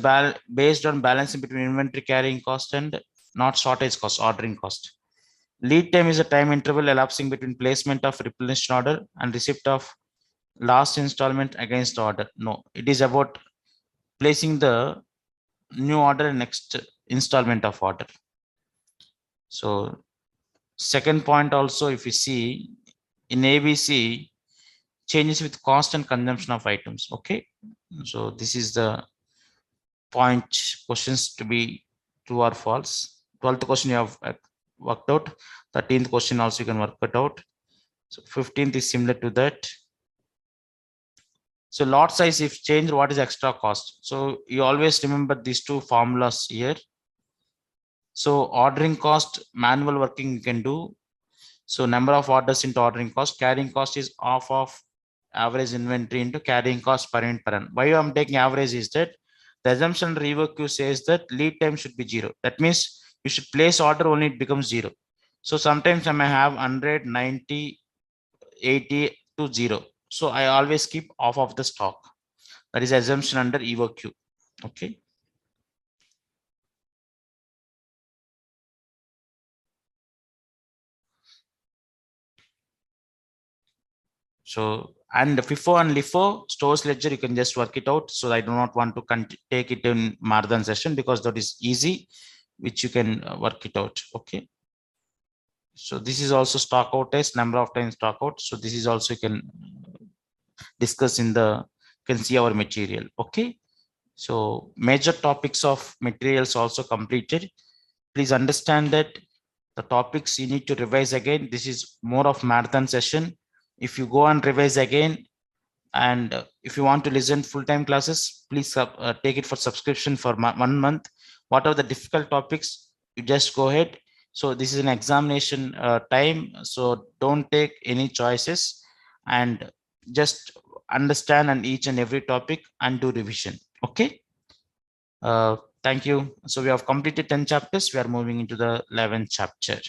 based on balancing between inventory carrying cost and not shortage cost, ordering cost. Lead time is a time interval elapsing between placement of replenished order and receipt of last installment against the order. No, it is about placing the new order and next installment of order. So second point also, if you see in ABC, changes with cost and consumption of items. Okay, so this is the point questions to be true or false. 12th question you have worked out. 13th question also you can work it out. So 15th is similar to that. So lot size if changed, what is extra cost? So you always remember these two formulas here. So ordering cost, manual working you can do. So number of orders into ordering cost. Carrying cost is half of average inventory into carrying cost per unit per annum. Why I'm taking average is that the assumption REVOQ says that lead time should be 0. That means you should place order only it becomes 0. So sometimes I may have 100, 90, 80 to 0. So I always keep off of the stock. That is assumption under EVOQ. Okay. So and FIFO and LIFO stores ledger you can just work it out. So I do not want to take it in Mardhan session because that is easy, which you can work it out. Okay. So this is also stock out test, number of times stock out. So this is also you can discuss in the, you can see our material. Okay. So major topics of materials also completed. Please understand that the topics you need to revise again. This is more of marathon session. If you go and revise again, and if you want to listen full-time classes, please take it for subscription for 1 month. What are the difficult topics, you just go ahead. So this is an examination time, so don't take any choices and just understand and each and every topic and do revision. Okay. Thank you. So we have completed 10 chapters. We are moving into the 11th chapter.